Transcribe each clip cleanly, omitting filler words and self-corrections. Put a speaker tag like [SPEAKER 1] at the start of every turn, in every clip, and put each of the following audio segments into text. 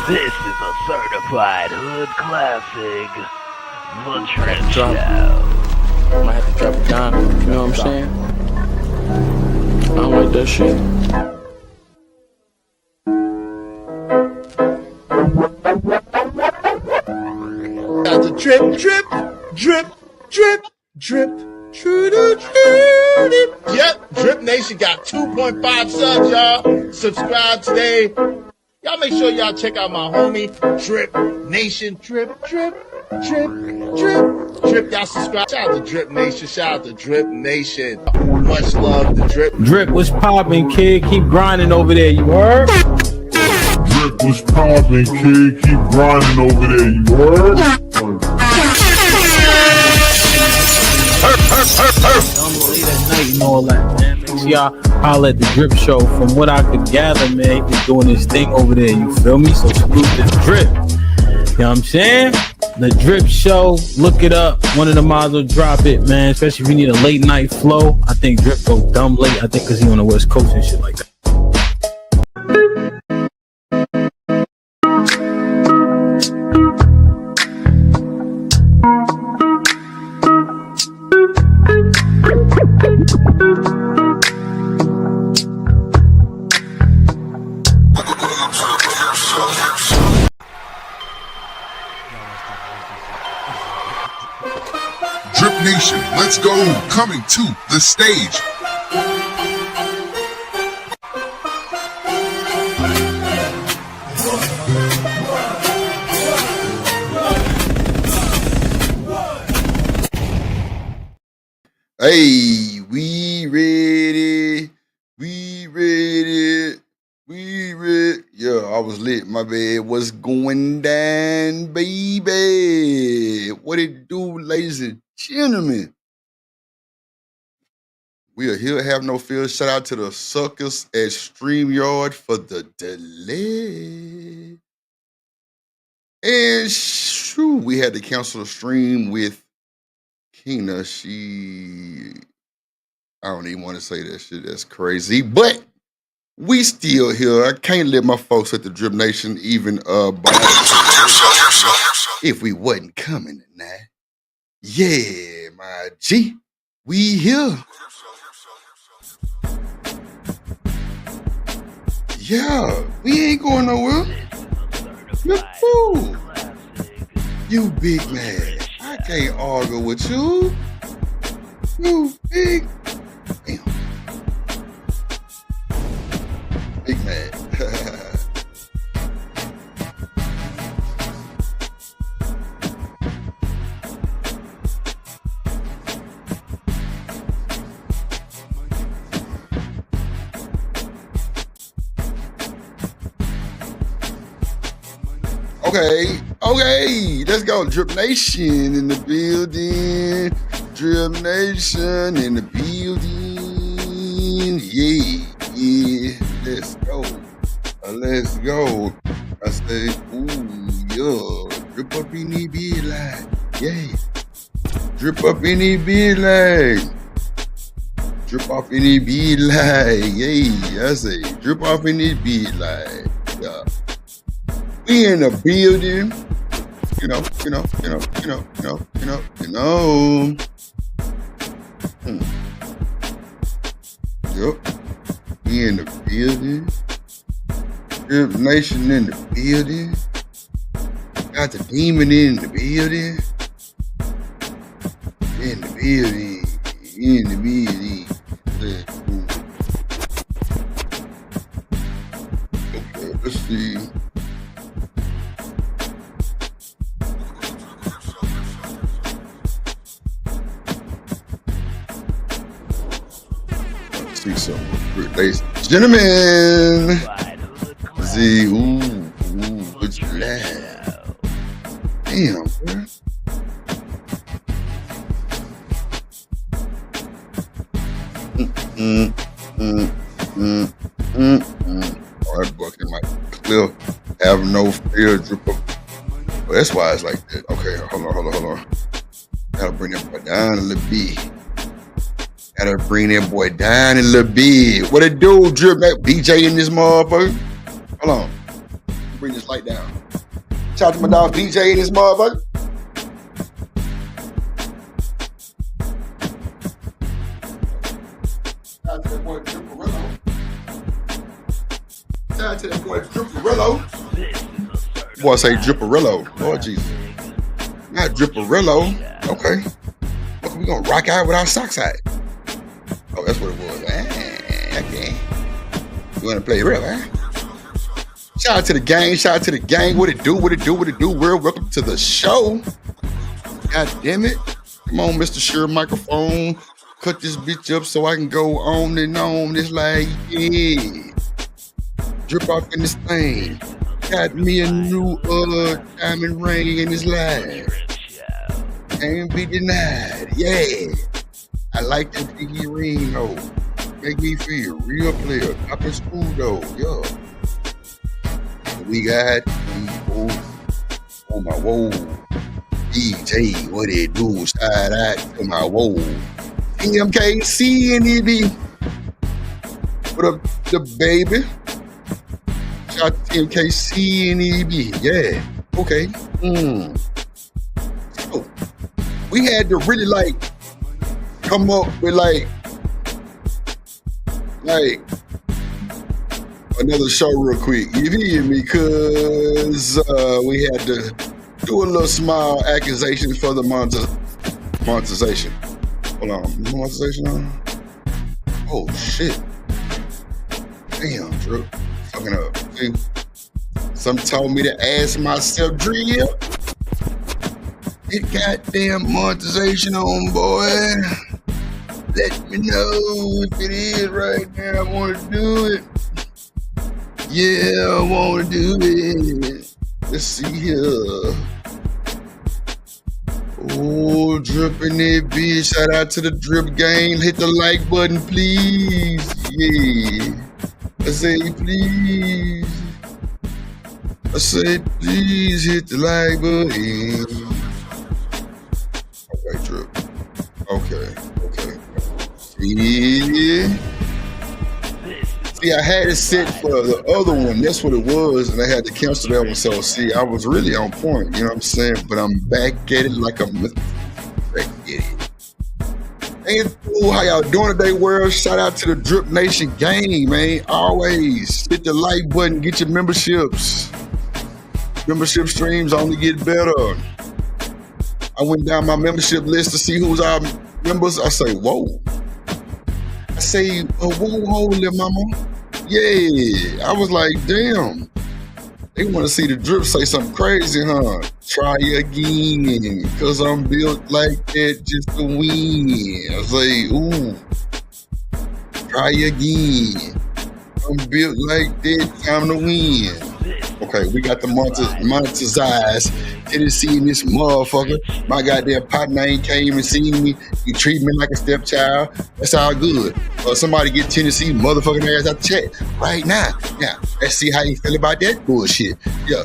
[SPEAKER 1] This is a certified hood classic, The Trip Show.
[SPEAKER 2] Might have to drop it down, you know what I'm saying? I don't like that shit.
[SPEAKER 3] Got the drip, drip, drip, drip, drip, drip. Yep, Drip Nation got 2.5 subs, y'all. Subscribe today. Y'all make sure y'all check out my homie, Drip Nation. Drip, drip, drip, drip, drip. Y'all subscribe. Shout out to Drip Nation. Shout out to Drip Nation. Much love to Drip.
[SPEAKER 4] Drip, what's poppin', kid? Keep grinding over there, you heard?
[SPEAKER 5] Drip was poppin', kid. Keep grinding over there, you heard?
[SPEAKER 4] Late at night and all that, man. Make sure y'all holler at the Drip Show. From what I could gather, man, he's doing his thing over there, you feel me? So salute the Drip. You know what I'm saying? The Drip Show, look it up. One of the mods will drop it, man. Especially if you need a late night flow. I think Drip go dumb late. I think because he on the West Coast and shit like that.
[SPEAKER 5] Drip Nation, let's go. Coming to the stage.
[SPEAKER 6] Hey, we ready. We ready. We ready. Yeah, I was lit. My bad. What's going down, baby? What it do, ladies and gentlemen? We are here. Have no fear. Shout out to the suckers at StreamYard for the delay. And shoot, we had to cancel the stream with Kina. I don't even want to say that shit. That's crazy. But we still here. I can't let my folks at the Drip Nation even if we wasn't coming tonight. Yeah, my G. We here. Yeah, we ain't going nowhere. You fool. You big man. I can't argue with you. You big. Damn. Big man. Okay, let's go. Drip Nation in the building. Drip Nation in the building. Yeah, let's go. Let's go. I say, ooh, yeah. Drip up in the beard line. Yeah. Drip up in the beard line. Drip off in the beard line. Yeah, I say, drip off in the beard line. Yeah. We in the building. You know. Yep. We in the building. Drip Nation in the building. Got the demon in the building. In the building. In the building. Okay, let's see. See some ladies and gentlemen. See, ooh, what's that? Damn, bro. All right, buck in my clear. Have no fear, drip up. Well, that's why it's like that. Okay, hold on. Gotta bring that boy down a little bit. Gotta bring that boy down a little bit. What it do, Drip? BJ in this motherfucker? Hold on. bring this light down. Shout out to my dog BJ and this motherfucker. Shout out to that boy Dripperillo. Shout out to that boy Dripperillo. Boy, I say Dripperillo. Lord Jesus. Not Dripperillo. Okay. Okay, we gonna rock out with our socks out. Oh, that's what it was. Okay. You wanna play real, huh? Shout out to the gang. Shout out to the gang. What it do? What it do? What it do? Welcome to the show. God damn it. Come on, Mr. Sure Microphone. Cut this bitch up so I can go on and on. It's like, yeah. Drip off in this thing. Got me a new diamond ring in his life. Can't be denied. Yeah. I like that biggie ring though. Make me feel real player. Up in school though. Yo. We got people on my whoa. DJ, what it do? Shout out to my whoa. TMKC and EB. What up, the baby? Shout out to TMKC and EB. Yeah. Okay. So, we had to really like come up with like another show real quick. You hear me? Because we had to do a little small accusation for the monetization. Hold on. Monetization on? Oh, shit. Damn, Drew. Fucking up. See? Some told me to ask myself, Drill. It goddamn monetization on, boy. Let me know if it is right now. I want to do it. Yeah, I want to do it. Let's see here. Oh, dripping it, bitch. Shout out to the drip gang. Hit the like button, please. Yeah. I say, please. I say, please hit the like button. Okay, drip. Okay. Yeah. See, I had it set for the other one. That's what it was, and I had to cancel that one. So, see, I was really on point. You know what I'm saying? But I'm back at it like I'm back at it. Ain't cool how y'all doing today, world? Shout out to the Drip Nation gang, man. Always hit the like button. Get your memberships. Membership streams only get better. I went down my membership list to see who's our members. I say, whoa. I say, whoa, little mama. Yeah. I was like, damn. They want to see the drip say something crazy, huh? Try again, cause I'm built like that just to win. I say, ooh. Try again. I'm built like that, time to win. Okay, we got the monetized Tennessee in this motherfucker. My goddamn partner ain't came and seen me. You treat me like a stepchild. That's all good. Somebody get Tennessee motherfucking ass out the chat right now. Now, let's see how you feel about that bullshit. Yeah.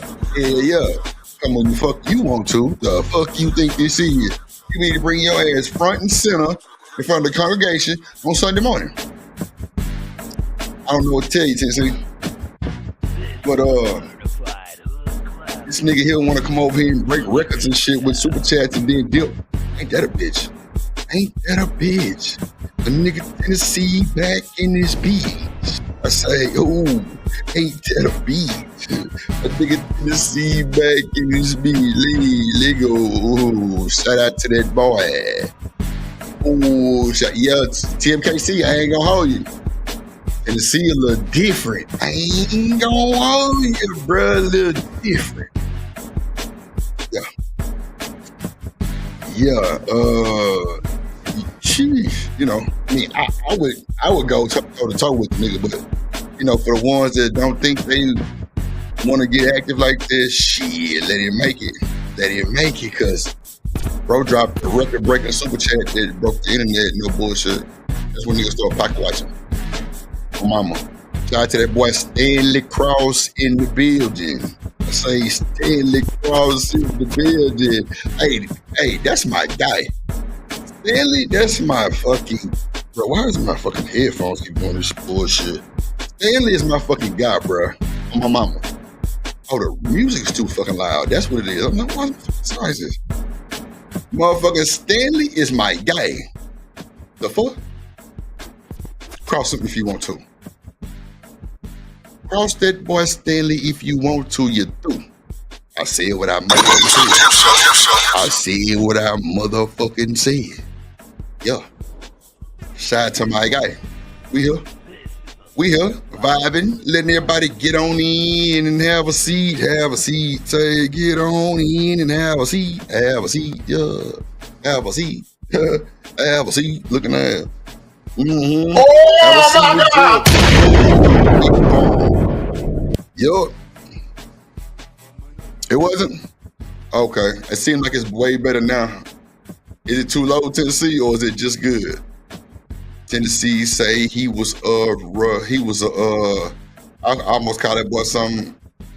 [SPEAKER 6] Come on, the fuck you want to. The fuck you think this is? You need to bring your ass front and center in front of the congregation on Sunday morning. I don't know what to tell you, Tennessee. But this nigga here want to come over here and break records and shit with super chats and then dip. Ain't that a bitch? Ain't that a bitch? The nigga Tennessee back in this beach. I say, ooh, ain't that a beach? A nigga Tennessee back in this beach. Let go. Ooh, shout out to that boy. Ooh, yeah, TMKC, I ain't gonna hold you. Tennessee a little different. I ain't gonna hold you, bro. A little different. Yeah. Sheesh. You know, I mean, I would go toe to toe with the nigga, but you know, for the ones that don't think they want to get active like this, shit, let him make it. Let him make it, cause bro dropped a record-breaking super chat that broke the internet. No bullshit. That's when niggas start pocket watching. Mama. Shout out to that boy Stanley Cross in the building. I say Stanley Cross in the building. Hey, that's my guy. Stanley, that's my fucking... Bro, why is my fucking headphones keep doing this bullshit? Stanley is my fucking guy, bro. On my mama. Oh, the music's too fucking loud. That's what it is. I'm like, what song is this? Motherfucking Stanley is my guy. The fuck? Cross him if you want to. Cross that boy Stanley if you want to. You do. I said what I motherfucking said. I said what I motherfucking said. Yeah. Shout out to my guy. We here. We here, vibing, letting everybody get on in and have a seat, have a seat. Say, get on in and have a seat, yeah. Have a seat, have a seat, looking at it. Mm-hmm. Oh my God! Yo. It wasn't? Okay, it seems like it's way better now. Is it too low, Tennessee, or is it just good? Tennessee say I almost call that boy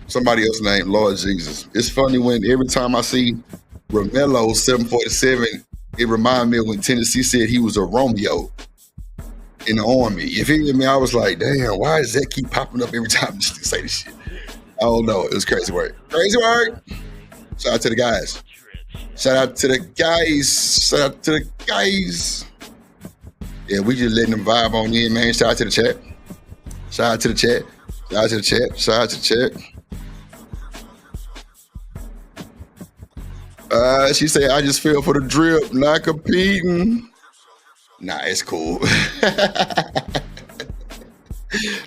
[SPEAKER 6] somebody else's name, Lord Jesus. It's funny when every time I see Romello 747, it reminds me of when Tennessee said he was a Romeo in the army. You feel me? I was like, damn, why does that keep popping up every time you say this shit? I don't know. It was crazy work. Crazy work. Shout out to the guys. Shout out to the guys. Shout out to the guys. Yeah, we just letting them vibe on in, man. Shout out to the chat. Shout out to the chat. Shout out to the chat. Shout out to the chat. She said, I just feel for the drip, not competing. Nah, it's cool.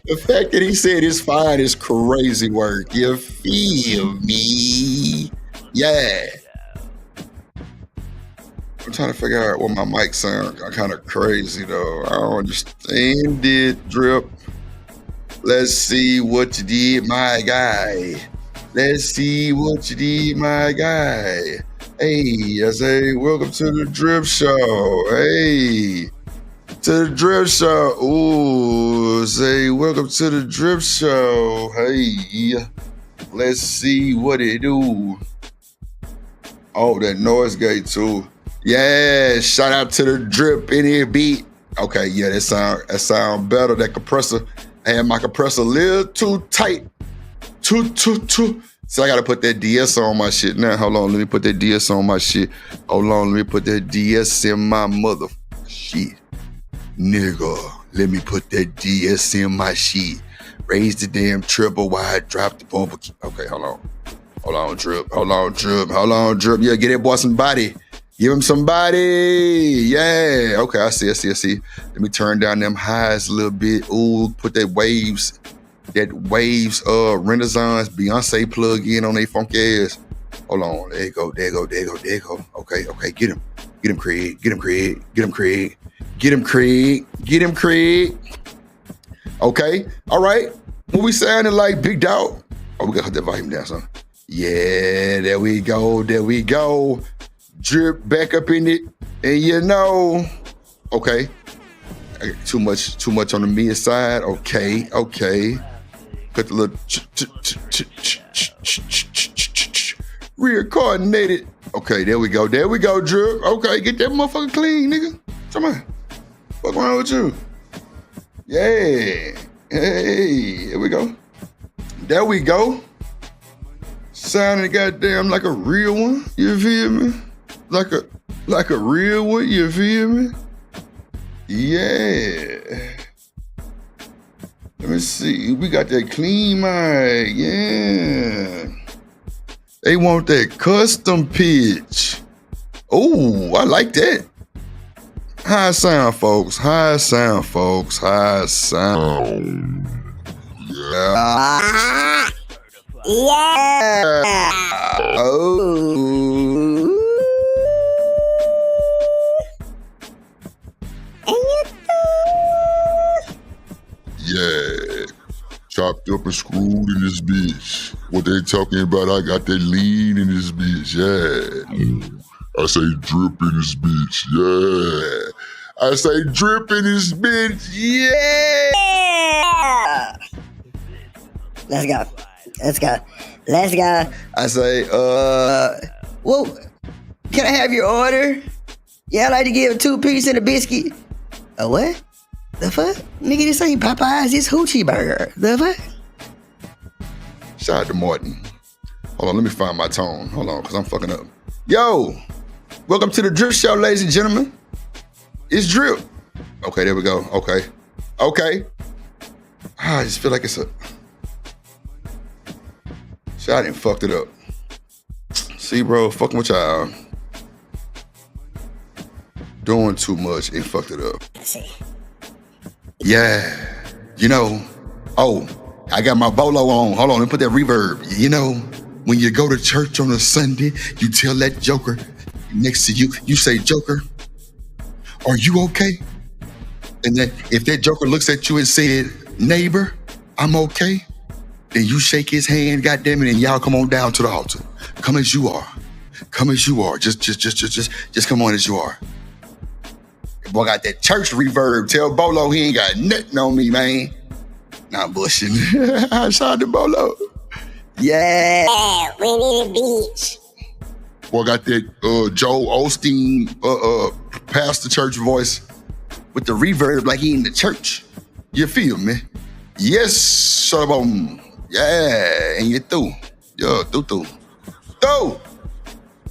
[SPEAKER 6] The fact that he said it's fine is crazy work. You feel me? Yeah. I'm trying to figure out what my mic sound kind of crazy though. I don't understand it, Drip. Let's see what you did, my guy. Let's see what you did, my guy. Hey, I say, welcome to the Drip Show. Hey, to the Drip Show. Ooh, say, welcome to the Drip Show. Hey, let's see what it do. Oh, that noise gate too. Yeah, shout out to the Drip in here beat. Okay, yeah, that sound better. That compressor, I had my compressor a little too tight. Too. So I gotta put that DS on my shit now. Hold on, let me put that DS on my shit. Hold on, let me put that DS in my mother shit. Nigga, let me put that DS in my shit. Raise the damn triple while I drop the bumper key. Okay, hold on. Hold on, Drip. Yeah, get that boy some body. Give him some body. Yeah. Okay, I see. Let me turn down them highs a little bit. Ooh, put that waves Renaissance Beyonce plug in on they funky ass. Hold on. There you go. Okay, get him. Get him, Craig. Okay. All right. When we sounding like Big Dog. Oh, we gotta cut that volume down, son. Yeah, there we go. Drip back up in it, and you know, okay. I got too much on the mid side. Okay. Put the little rear coordinated. Okay, there we go, Drip. Okay, get that motherfucker clean, nigga. Come on. What's wrong with you? Yeah. Hey, here we go. There we go. Sounding goddamn like a real one. You feel me? Like a real one. You feel me? Yeah. Let me see. We got that clean mic. Yeah. They want that custom pitch. Oh, I like that. High sound, folks. High sound. Yeah. Oh. Yeah. Chopped up and screwed in this bitch. What they talking about, I got that lean in this bitch, yeah. I say drip in this bitch, yeah. I say drip in this bitch, yeah.
[SPEAKER 7] Let's go.
[SPEAKER 6] I say,
[SPEAKER 7] Well, can I have your order? Yeah, I'd like to give a 2-piece and a biscuit. A what? The fuck? Nigga, this ain't Popeyes, it's Hoochie Burger. The fuck?
[SPEAKER 6] shout out to Martin. Hold on, let me find my tone. Hold on, because I'm fucking up. Yo, welcome to the Drip Show, ladies and gentlemen. It's Drip. Okay, there we go. Okay. I just feel like it's a... Shit, I done fucked it up. See, bro, fucking with y'all. Doing too much and fucked it up. Yeah. You know, oh, I got my bolo on. Hold on, let me put that reverb. You know, when you go to church on a Sunday, you tell that joker next to you, you say, Joker, are you okay? And then if that joker looks at you and said, neighbor, I'm okay, then you shake his hand, goddammit, and y'all come on down to the altar. Come as you are. Come as you are. Just come on as you are. Boy, got that church reverb. Tell Bolo he ain't got nothing on me, man. Nah, bushing. Shout out to Bolo. Yeah.
[SPEAKER 8] We need a beach.
[SPEAKER 6] Boy, got that Joel Osteen pastor church voice with the reverb like he in the church. You feel me? Yes, Shalom. Yeah, and you through. Yo, through.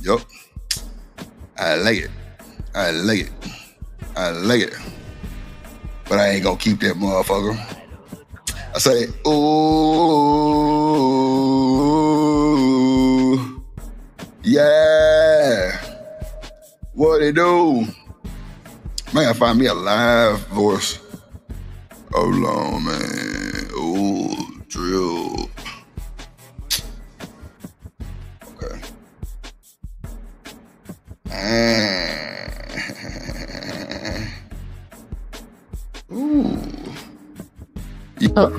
[SPEAKER 6] Yup. I like it. But I ain't gonna keep that motherfucker. I say, ooh, yeah. What it do? Man, I find me a live voice. Hold on, man. Ooh, drill. Okay. Ooh.
[SPEAKER 7] Oh,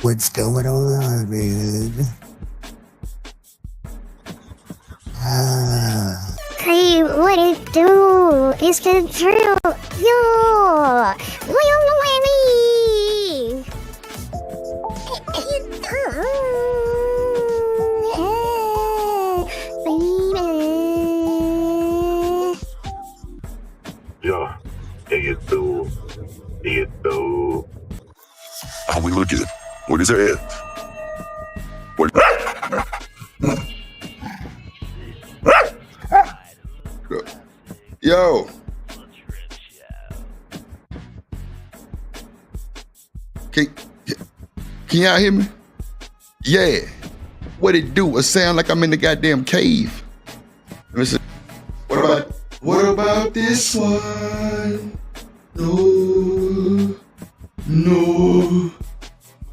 [SPEAKER 7] what's going on, man?
[SPEAKER 8] Hey, what it do? It's the drill. Yo!
[SPEAKER 5] It do. How we look at it? What is it? What?
[SPEAKER 6] Yo. Can y'all hear me? Yeah. What it do? It sound like I'm in the goddamn cave. Let me see. What about this one? No.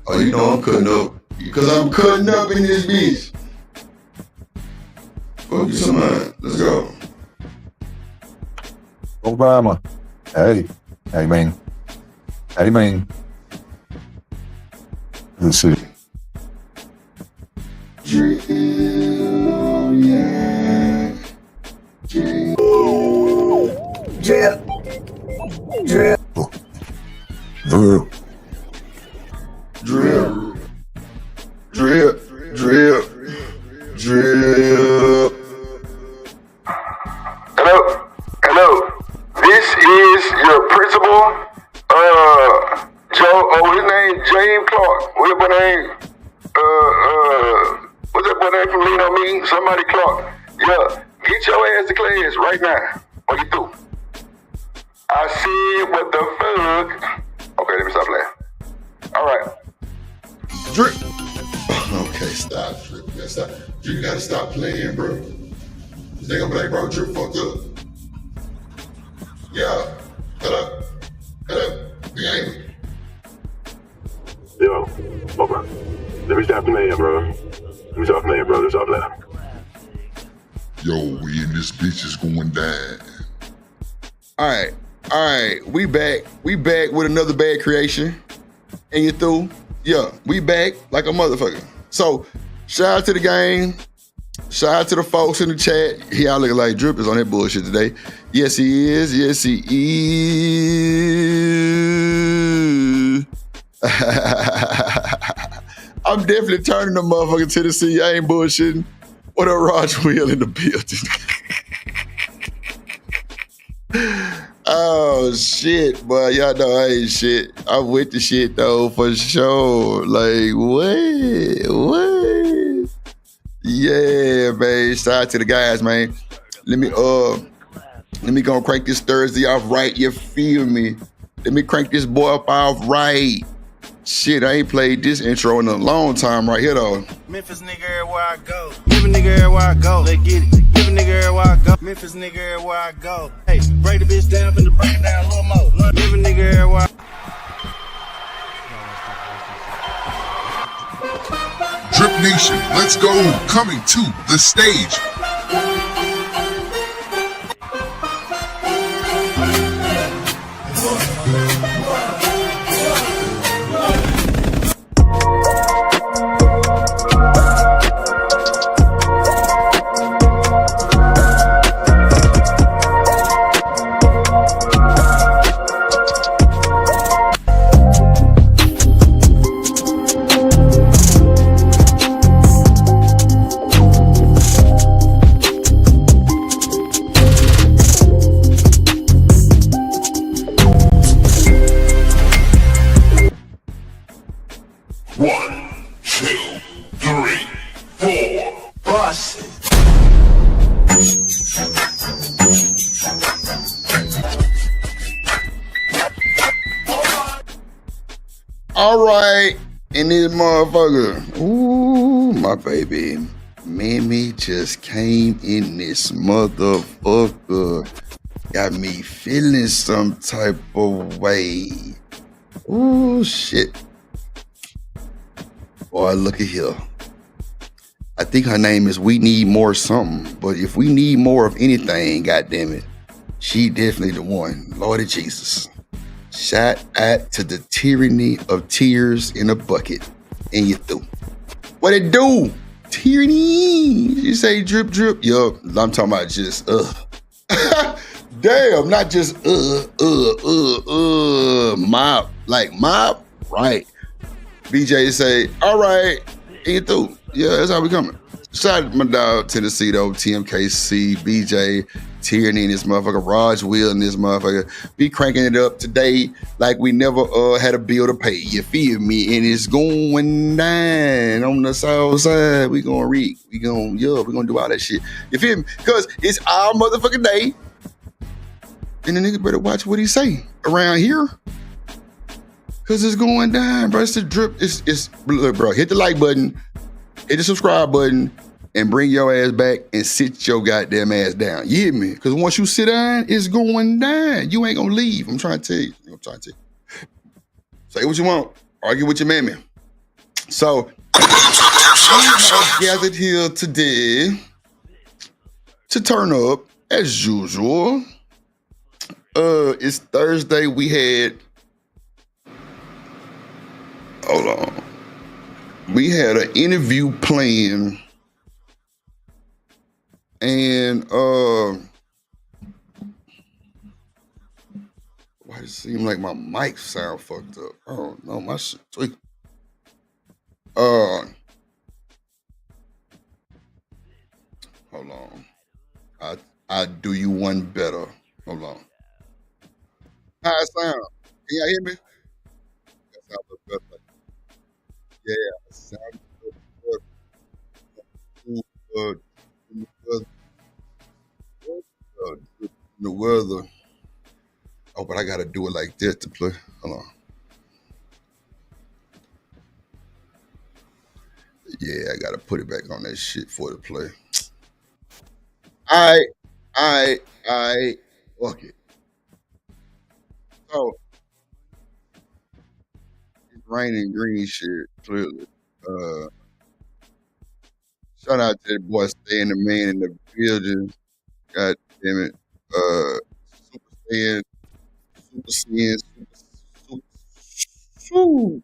[SPEAKER 6] Oh, you know I'm cutting up. Because I'm cutting up in this bitch. Fuck you some mind. Let's go.
[SPEAKER 5] Obama. Hey, man. Let's see.
[SPEAKER 6] Drill, yeah.
[SPEAKER 7] Drip.
[SPEAKER 6] Hello. This is your principal, Joe. Oh, his name James Clark. What's that boy name? What's that boy name from Lean on Me? Somebody Clark. Yeah, get your ass to class right now. What you do? I said, what the fuck? Okay, let me stop playing. All right. Drip. Okay, stop, Drip. Stop. You gotta stop playing, bro. This nigga be like, bro, Drip fucked up. Yeah. Hello. Yeah.
[SPEAKER 5] Yo, okay. Let me stop playing, bro. Let's stop playing.
[SPEAKER 6] Yo, we in this bitch is going down. All right. We back with another bad creation. And you through? Yeah, we back like a motherfucker. So, shout out to the gang. Shout out to the folks in the chat. Y'all looking like Drip is on that bullshit today. Yes, he is. I'm definitely turning the motherfucker Tennessee. I ain't bullshitting. What a Raj Wheel in the building. Oh shit, boy. Y'all know I ain't shit. I'm with the shit though for sure. Like what? Yeah, man. Shout out to the guys, man. Let me go crank this Thursday off right. You feel me? Let me crank this boy up off right. Shit, I ain't played this intro in a long time right here though.
[SPEAKER 9] Memphis nigga everywhere I go. Give a nigga everywhere I go. Let's get it. Give a nigga everywhere I go. Memphis nigga everywhere I go. Hey, break the bitch down, finna break it down a little more. Give a nigga everywhere.
[SPEAKER 10] Drip Nation, let's go. Coming to the stage.
[SPEAKER 6] All right, and this motherfucker. Ooh, my baby. Mammy just came in this motherfucker. Got me feeling some type of way. Ooh, shit. Boy, look at here. I think her name is We Need More something. But if we need more of anything, goddammit, she definitely the one. Lordy Jesus. Shout out to the tyranny of tears in a bucket. And you through. What it do? Tyranny. You say drip, drip. Yo, I'm talking about just, Damn, not just, mop. Like mop? Right. BJ say, all right, and you through. Yeah, that's how we coming. Shout out to my dog, Tennessee, though, TMKC, BJ, Tyranny in this motherfucker, Raj Will in this motherfucker. Be cranking it up today like we never had a bill to pay. You feel me? And it's going down on the south side. We gonna read. We gonna do all that shit. You feel me? Because it's our motherfucking day. And the nigga better watch what he say around here. Because it's going down, bro. It's the drip. It's look, bro, hit the like button, hit the subscribe button, and bring your ass back and sit your goddamn ass down. You hear me? Because once you sit down, it's going down. You ain't gonna leave. I'm trying to tell you. I'm trying to tell you. Say what you want. Argue with your mammy. So, we are gathered here today to turn up as usual. It's Thursday. We had, hold on. We had an interview planned, and why does it seem like my mic sound fucked up? I don't know, my shit tweaking. Hold on. I do you one better. Hold on. How it sound? Can y'all hear me? That sound a little better. Yeah, it sounds good. In the weather. Oh, but I gotta do it like this to play. Hold on. Yeah, I gotta put it back on that shit for the play. All right. Fuck it. So, it's raining green shit, clearly. Shout out to that boy Stan the Man in the building. God damn it. Super Saver. Who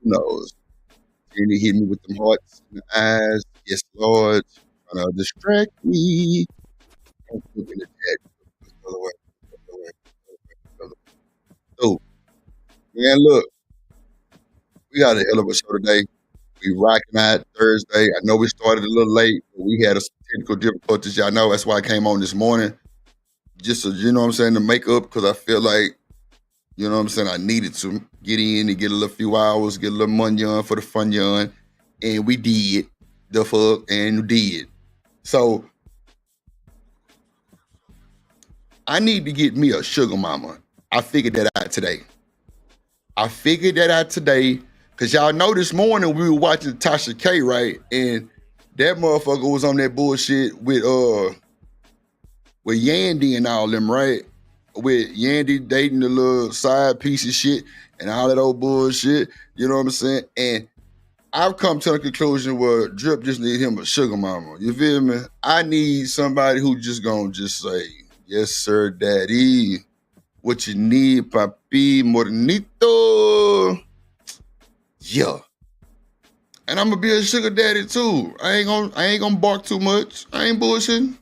[SPEAKER 6] knows? And he hit me with them hearts in the eyes. Yes, Lord. Trying to distract me. Don't look in the chat. So, man, look. We got a hell of a show today. We rocking out Thursday. I know we started a little late, but we had some technical difficulties. Y'all know that's why I came on this morning. just to, you know what I'm saying, to make up, because I feel like, you know what I'm saying, I needed to get in and get a little few hours, get a little money on for the fun on, and we did the fuck and did. So I need to get me a sugar mama. I figured that out today. Because y'all know this morning we were watching Tasha K, right? And that motherfucker was on that bullshit with Yandy and all them, right? With Yandy dating the little side piece of shit and all that old bullshit. You know what I'm saying? And I've come to the conclusion where Drip just need him a sugar mama. You feel me? I need somebody who just gonna just say, yes, sir, daddy. What you need, papi, morenito. Yeah. And I'm gonna be a sugar daddy too. I ain't gonna bark too much. I ain't bullshitting.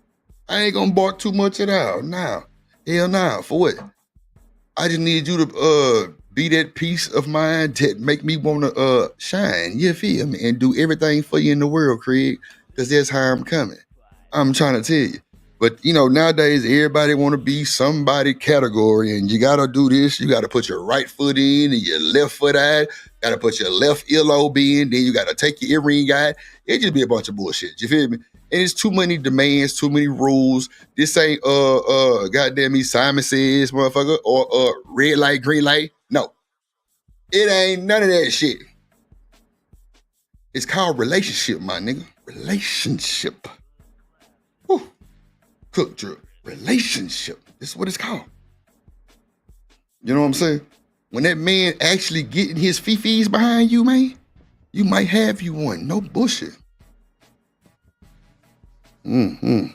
[SPEAKER 6] I ain't gonna bark too much at all. Nah. Hell nah. For what? I just need you to be that piece of mine that make me wanna shine. You feel me? And do everything for you in the world, Craig. Because that's how I'm coming. I'm trying to tell you. But, you know, nowadays, everybody want to be somebody category, and you got to do this. You got to put your right foot in and your left foot out. Got to put your left earlobe in. Then you got to take your earring out. It just be a bunch of bullshit. You feel me? And it's too many demands, too many rules. This ain't, goddamn me, Simon Says, motherfucker, or red light, green light. No. It ain't none of that shit. It's called relationship, my nigga. Relationship. Whew. Cook Drip. Relationship. This is what it's called. You know what I'm saying? When that man actually getting his fifis behind you, man, you might have you one. No bullshit. Who?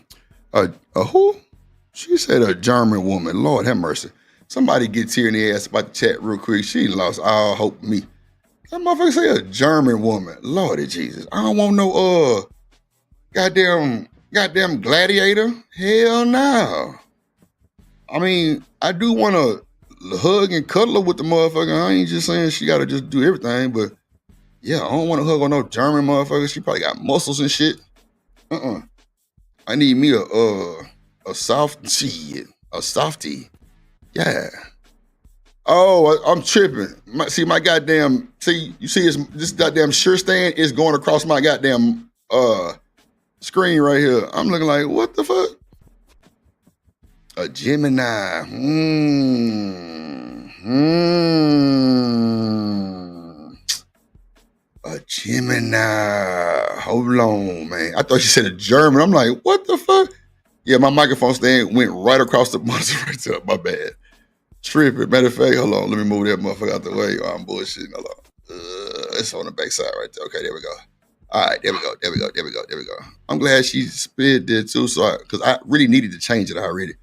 [SPEAKER 6] She said a German woman. Lord have mercy. Somebody gets here in the ass about the chat real quick. She lost all hope in me. That motherfucker say a German woman. Lordy Jesus. I don't want no goddamn gladiator. Hell no. I mean, I do want to hug and cuddle her with the motherfucker. I ain't just saying she got to just do everything, but yeah, I don't want to hug on no German motherfucker. She probably got muscles and shit. I need me a soft shit, a softie. Yeah. Oh, I'm tripping. My goddamn, you see this goddamn sure stand is going across my goddamn screen right here. I'm looking like, what the fuck? A Gemini. A Gemini. Hold on, man. I thought you said a German. I'm like, what the fuck? Yeah, my microphone stand went right across the monitor right there. My bad. Tripping. Matter of fact, hold on. Let me move that motherfucker out the way. Oh, I'm bullshitting. Hold on. It's on the back side right there. Okay, there we go. All right, there we go. I'm glad she spit there too, because I really needed to change it already.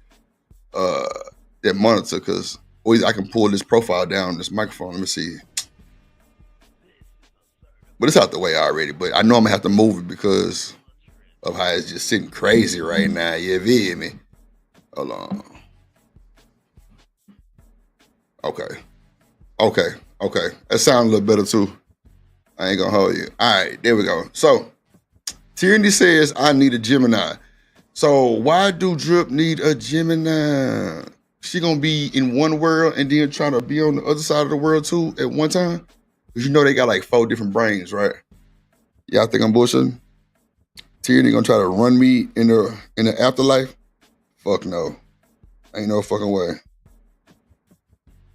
[SPEAKER 6] That monitor, because always I can pull this profile down, this microphone. Let me see. But it's out the way already. But I know I'm gonna have to move it because of how it's just sitting crazy right now. You feel me? Hold on. Okay. That sounds a little better too. I ain't gonna hold you. All right, there we go. So, Tierney says, I need a Gemini. So, why do Drip need a Gemini? She gonna be in one world and then trying to be on the other side of the world too at one time? Because you know they got like 4 different brains, right? Y'all think I'm bullshitting? Tierney gonna try to run me in the afterlife? Fuck no. Ain't no fucking way.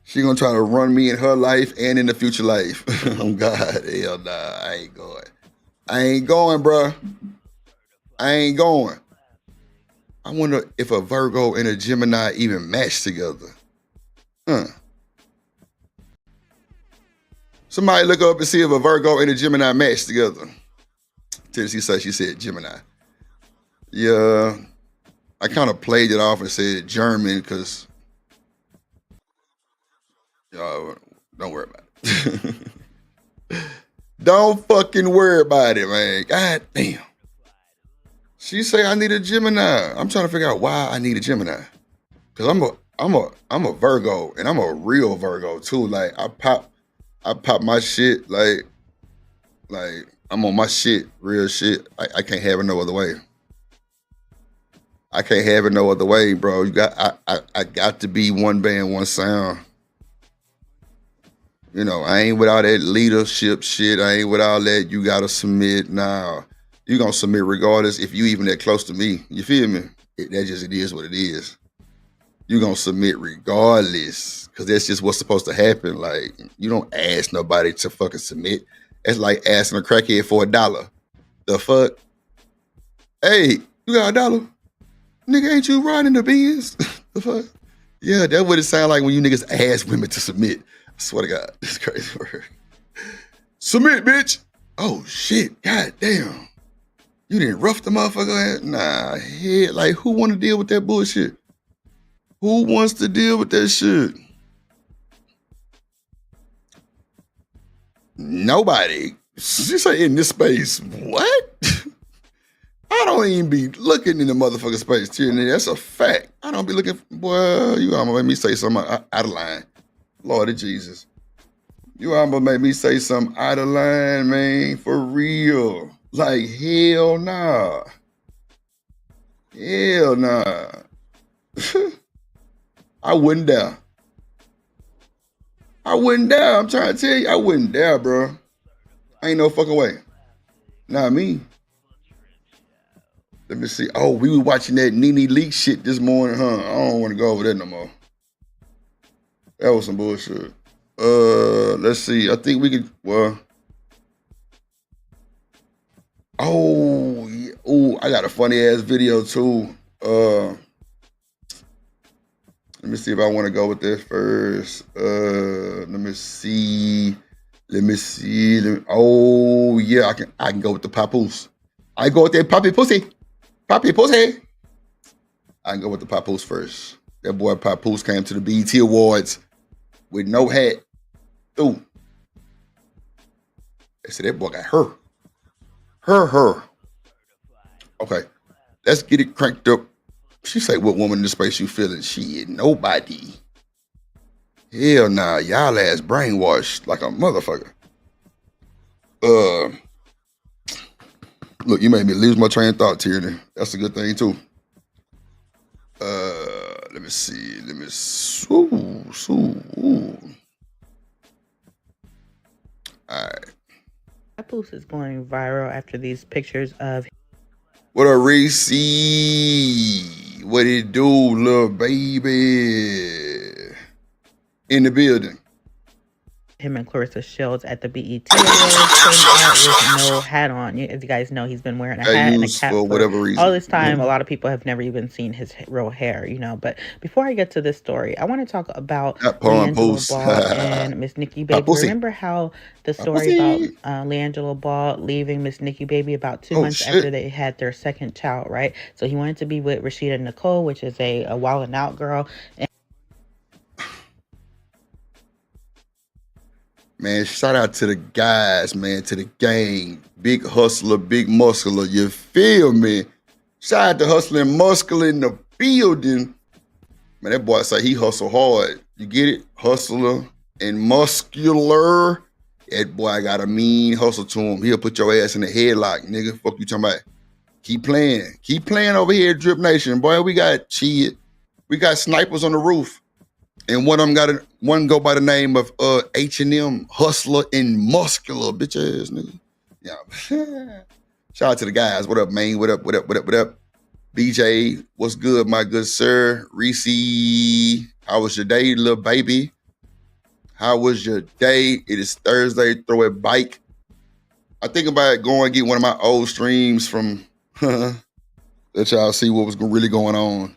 [SPEAKER 6] She gonna try to run me in her life and in the future life. Oh God, hell nah, I ain't going. I ain't going, bruh. I ain't going. I wonder if a Virgo and a Gemini even match together. Somebody look up and see if a Virgo and a Gemini match together. Tennessee said she said Gemini. Yeah, I kind of played it off and said German because y'all don't worry about it. Don't fucking worry about it, man. God damn. She say I need a Gemini. I'm trying to figure out why I need a Gemini. Cause I'm a Virgo and I'm a real Virgo too. Like I pop my shit like I'm on my shit, real shit. I can't have it no other way. I can't have it no other way, bro. I got to be one band, one sound. You know, I ain't with all that leadership shit. I ain't with all that you gotta submit. Nah, you gonna submit regardless if you even that close to me. You feel me? It is what it is. You gonna submit regardless, cause that's just what's supposed to happen. Like, you don't ask nobody to fucking submit. It's like asking a crackhead for $1. The fuck? Hey, you got $1? Nigga, ain't you riding the Benz? The fuck? Yeah, that's what it sound like when you niggas ask women to submit. I swear to God, it's crazy word. Submit, bitch. Oh shit, god damn. You didn't rough the motherfucker? Nah, head. Like, who want to deal with that bullshit? Who wants to deal with that shit? Nobody. She say in this space. What? I don't even be looking in the motherfucking space, Tierney. That's a fact. I don't be looking. Boy, you almost made me say something out of line. Lord of Jesus. You almost made me say something out of line, man. For real. Like, hell nah. Hell nah. I wouldn't dare. I wouldn't dare. I'm trying to tell you, I wouldn't dare, bro. Ain't no fucking way. Not me. Let me see. Oh, we were watching that Nene Leak shit this morning, huh? I don't want to go over that no more. That was some bullshit. Let's see. I think we could, well. Oh, yeah. Oh, I got a funny ass video too. Let me see if I want to go with this first. Let me see. Oh yeah, I can go with the papoose. I go with that poppy pussy. Poppy pussy. I can go with the papoose first. That boy Papoose came to the BET Awards with no hat. Ooh. They said that boy got her. Her. Okay, let's get it cranked up. She say, what woman in the space you feeling? Shit, nobody. Hell nah, y'all ass brainwashed like a motherfucker. Look, you made me lose my train of thought, Tierney. That's a good thing too. Let me see. All right.
[SPEAKER 11] Papoose is going viral after these pictures of.
[SPEAKER 6] What up, Reese? What it do, little baby? In the building.
[SPEAKER 11] Him and Clarissa Shields at the BET Awards came out with no hat on. As you guys know, he's been wearing a hat and a cap
[SPEAKER 6] for whatever reason.
[SPEAKER 11] All this time. A lot of people have never even seen his real hair, you know. But before I get to this story, I want to talk about LiAngelo Ball and Miss Nikki Baby. Remember how the story about LiAngelo Ball leaving Miss Nikki Baby about 2 months after they had their second child, right? So he wanted to be with Rashida Nicole, which is a Wild 'N Out girl.
[SPEAKER 6] Man, shout out to the guys, man, to the gang. Big hustler, big muscular, you feel me? Shout out to Hustler and Muscular in the building. Man, that boy say he hustle hard. You get it? Hustler and muscular. That boy got a mean hustle to him. He'll put your ass in the headlock, nigga. Fuck you talking about? Keep playing. Keep playing over here at Drip Nation. Boy, we got snipers on the roof. And one of them one go by the name of H&M Hustler and Muscular, bitch ass nigga. Yeah. Shout out to the guys. What up, man? What up? BJ, what's good, my good sir? Reese, how was your day, little baby? How was your day? It is Thursday. Throw a bike. I think about going and get one of my old streams from let y'all see what was really going on.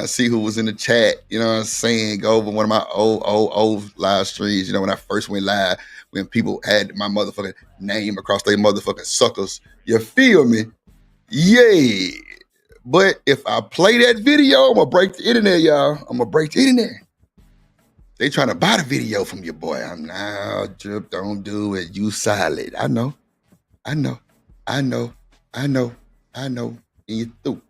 [SPEAKER 6] See who was in the chat, you know what I'm saying? Go over one of my old live streams, you know, when I first went live, when people had my motherfucking name across their motherfucking suckers. You feel me? Yeah. But if I play that video, I'm gonna break the internet, y'all. I'm gonna break the internet. They trying to buy the video from your boy. I'm now, Drip, don't do it. You solid. I know. And you through.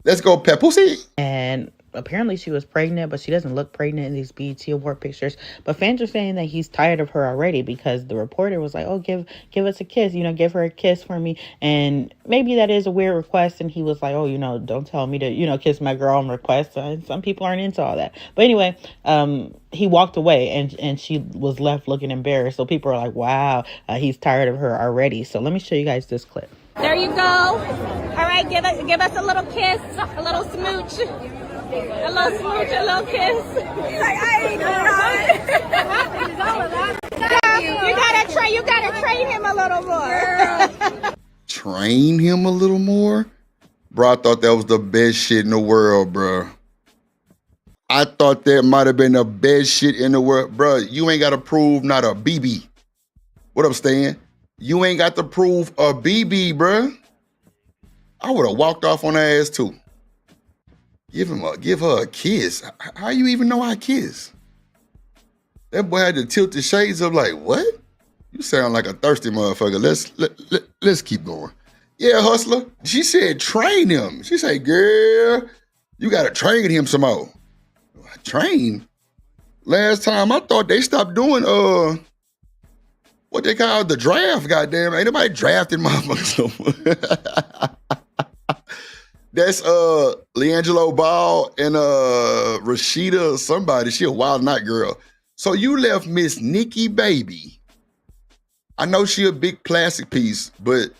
[SPEAKER 6] Let's go, Papoose.
[SPEAKER 11] And apparently she was pregnant, but she doesn't look pregnant in these BET Award pictures. But fans are saying that he's tired of her already because the reporter was like, oh, give us a kiss, give her a kiss for me. And maybe that is a weird request. And he was like, oh, don't tell me to, kiss my girl on request. Some people aren't into all that. But anyway, he walked away and she was left looking embarrassed. So people are like, wow, he's tired of her already. So let me show you guys this clip.
[SPEAKER 12] There you go. All right, give us a little kiss, a little smooch. A little smooch, a little kiss. He's like, I ain't doing all of that. You gotta train him a little more.
[SPEAKER 6] Train him a little more? Bro, I thought that was the best shit in the world, bro. I thought that might have been the best shit in the world. Bro, you ain't got to prove not a BB. What up, Stan? You ain't got to prove a BB, bro. I would have walked off on her ass too. Give her a kiss. How you even know I kiss? That boy had to tilt the shades up like, what? You sound like a thirsty motherfucker. Let's keep going. Yeah, hustler. She said train him. She said, girl, you gotta train him some more. Train? Last time I thought they stopped doing what they call the draft, goddamn. Ain't nobody drafting motherfuckers no more. That's LiAngelo Ball and Rashida somebody. She a Wild Night girl. So you left Miss Nikki Baby. I know she a big classic piece, but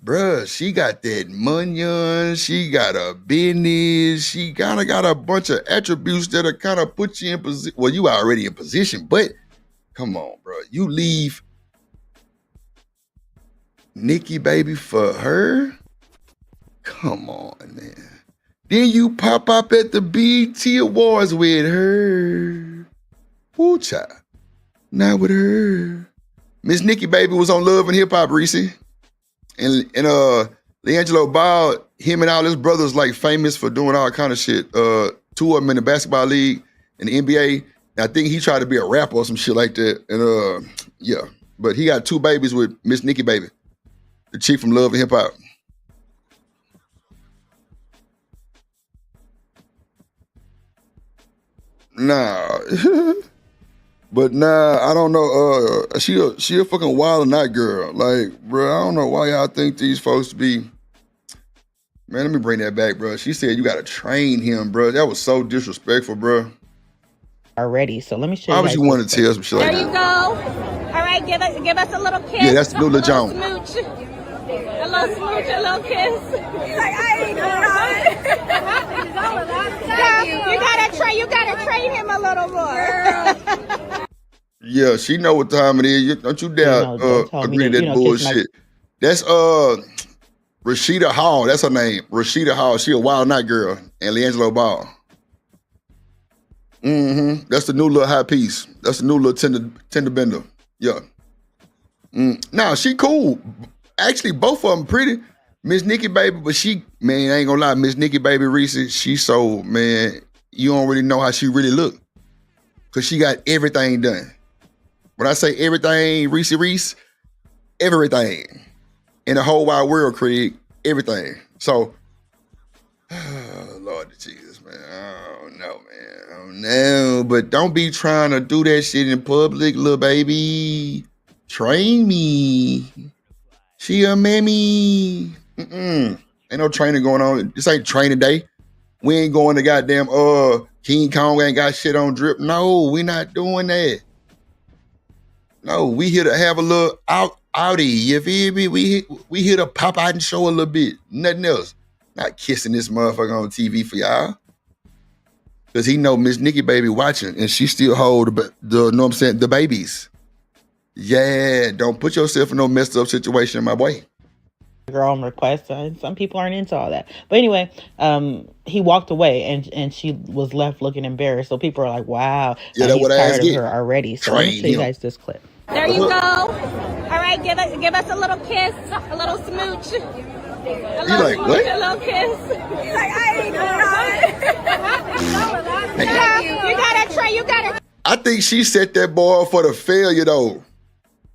[SPEAKER 6] bruh, she got that money, she got a business, she kind of got a bunch of attributes that'll kind of put you in position. Well, you already in position, but come on, bro. You leave Nikki Baby for her? Come on, man. Then you pop up at the BET Awards with her. Woo, child. Not with her. Miss Nikki Baby was on Love and Hip Hop, Reese. And LiAngelo Ball, him and all his brothers like famous for doing all kind of shit. Two of them in the basketball league and the NBA. And I think he tried to be a rapper or some shit like that. And yeah. But he got two babies with Miss Nikki Baby, the chick from Love and Hip Hop. Nah. But nah, I don't know. She a fucking Wild Night girl. Like, bro, I don't know why y'all think these folks be. Man, let me bring that back, bro. She said you gotta train him, bro. That was so disrespectful, bro.
[SPEAKER 11] Already, so let me show you.
[SPEAKER 6] Why would you want to tell some shit like that?
[SPEAKER 12] There you go. All right, give us a little kiss.
[SPEAKER 6] Yeah, that's Lula Jones.
[SPEAKER 12] Smooch. A little smooch, a little kiss. He's like, I ain't doing all of that. You gotta train him a little more.
[SPEAKER 6] Yeah, she know what time it is. Don't you dare agree to that bullshit. That's Rashida Hall. That's her name. Rashida Hall. She a Wild Night girl. And LiAngelo Ball. Mm-hmm. That's the new little high piece. That's the new little tender bender. Yeah. Nah, she cool. Actually, both of them pretty. Miss Nikki Baby, but she, man, I ain't gonna lie, Miss Nikki Baby Reese, she so, man, you don't really know how she really look. Cause she got everything done. When I say everything, Reese, everything. In the whole wide world, Craig, everything. So, Lord Jesus, man, I don't know, man. I don't know. But don't be trying to do that shit in public, little baby. Train me. She a mammy. Ain't no training going on. This ain't training day. We ain't going to goddamn King Kong ain't got shit on drip. No, we not doing that. No, we here to have a little outie. You feel me? We here to pop out and show a little bit. Nothing else. Not kissing this motherfucker on TV for y'all. Cause he know Miss Nikki Baby watching and she still hold the know what I'm saying, the babies. Yeah, don't put yourself in no messed up situation, my boy.
[SPEAKER 11] Girl on request. Some people aren't into all that. But anyway, he walked away and she was left looking embarrassed. So people are like, wow,
[SPEAKER 6] yeah, that's
[SPEAKER 11] he's
[SPEAKER 6] what
[SPEAKER 11] tired
[SPEAKER 6] I
[SPEAKER 11] of her already. So let me show you guys this clip.
[SPEAKER 12] There you go. All right, give us a little kiss, a little smooch. A little
[SPEAKER 6] like,
[SPEAKER 12] smooch,
[SPEAKER 6] what?
[SPEAKER 12] a little kiss. He's like, I ain't doing all you gotta.
[SPEAKER 6] I think she set that boy up for the failure though.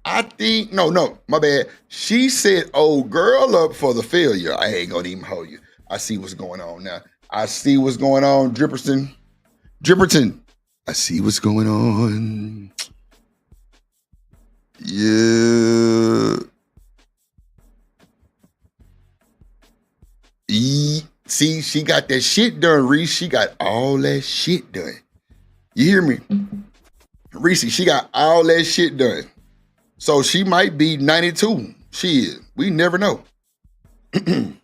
[SPEAKER 6] I think, no, my bad. She set old girl up for the failure. I ain't gonna even hold you. I see what's going on now. I see what's going on, Dripperton. I see what's going on. Yeah. See, she got that shit done, Reese. She got all that shit done. You hear me? Reese, she got all that shit done. So she might be 92. She is. We never know. That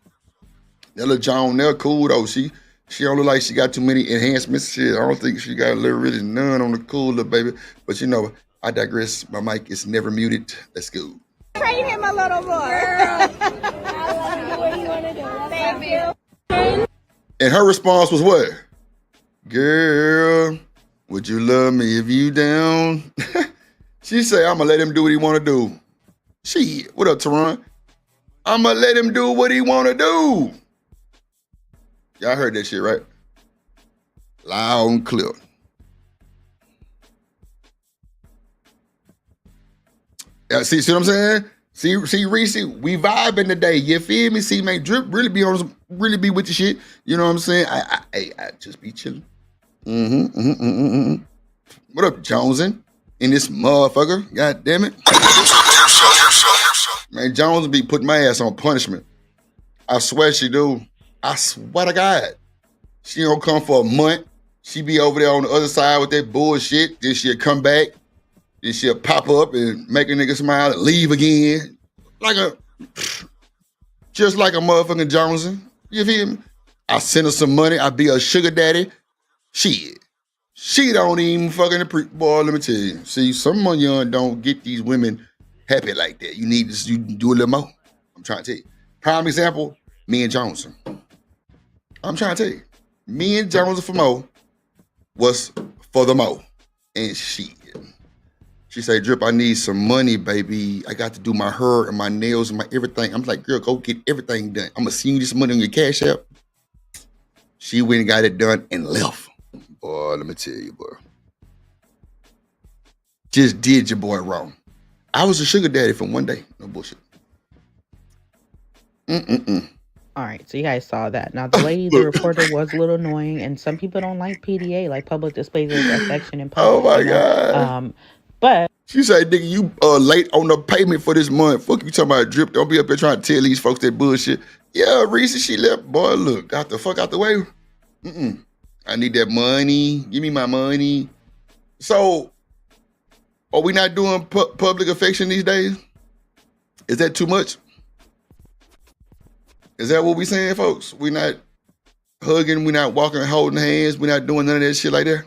[SPEAKER 6] little John there cool though. She don't look like she got too many enhancements. Shit, I don't think she got really none on the cool little baby. But you know, I digress. My mic is never muted. Let's go.
[SPEAKER 12] Train him a little more. Thank you.
[SPEAKER 6] And her response was what? Girl, would you love me if you down? She said, I'm gonna let him do what he wanna do. Shit, what up, Teron? I'm gonna let him do what he wanna do. Y'all heard that shit, right? Loud and clear. Yeah, see what I'm saying? See, Reese, we vibing today. You feel me? See, man, Drip really be with the shit. You know what I'm saying? I just be chilling. What up, Jonesin? In this motherfucker? God damn it. Man, Jones be putting my ass on punishment. I swear she do. I swear to God. She don't come for a month. She be over there on the other side with that bullshit. Then she'll come back. Then she'll pop up and make a nigga smile and leave again. Just like a motherfucking Johnson. You feel me? I send her some money. I be a sugar daddy. Shit. She don't even fucking boy, let me tell you. See, some of y'all don't get these women happy like that. You need to do a little more. I'm trying to tell you. Prime example, me and Johnson. I'm trying to tell you. Me and Johnson for Mo was for the Mo. And she said, Drip, I need some money, baby. I got to do my hair and my nails and my everything. I'm like, girl, go get everything done. I'm going to send you this money on your Cash App. She went and got it done and left. Boy, let me tell you, boy. Just did your boy wrong. I was a sugar daddy for one day. No bullshit.
[SPEAKER 11] All right, so you guys saw that. Now, the lady, the reporter, was a little annoying, and some people don't like PDA, like public displays of affection in public.
[SPEAKER 6] Oh, my God.
[SPEAKER 11] But
[SPEAKER 6] she said, nigga, you late on the payment for this month. Fuck you talking about Drip. Don't be up there trying to tell these folks that bullshit. Yeah, Reese, she left. Boy, look, got the fuck out the way. I need that money. Give me my money. So, are we not doing public affection these days? Is that too much? Is that what we saying, folks? We not hugging, we not walking, holding hands, we not doing none of that shit like that?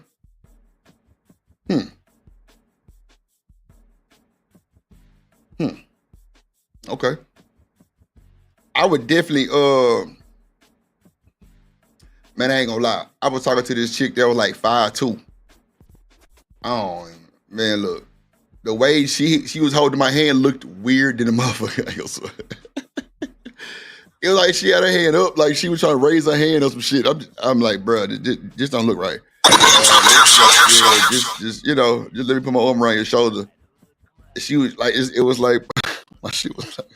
[SPEAKER 6] Okay. I would definitely, man, I ain't gonna lie. I was talking to this chick that was like 5'2". Oh, man, look. The way she was holding my hand looked weird than a motherfucker. It was like she had her hand up, like she was trying to raise her hand or some shit. I'm like, bro, this don't look right. Just let me put my arm around your shoulder. She was like, it was like, my shit was like,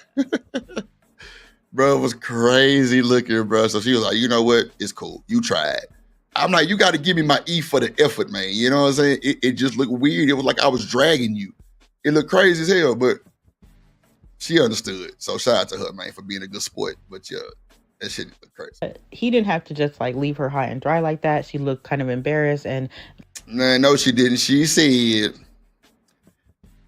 [SPEAKER 6] bro, it was crazy looking, bro. So she was like, you know what? It's cool. You tried. I'm like, you got to give me my E for the effort, man. You know what I'm saying? It just looked weird. It was like I was dragging you. It looked crazy as hell, but she understood. So shout out to her, man, for being a good sport. But yeah, that shit looked crazy.
[SPEAKER 11] He didn't have to just like leave her high and dry like that. She looked kind of embarrassed and
[SPEAKER 6] no, she didn't. She said,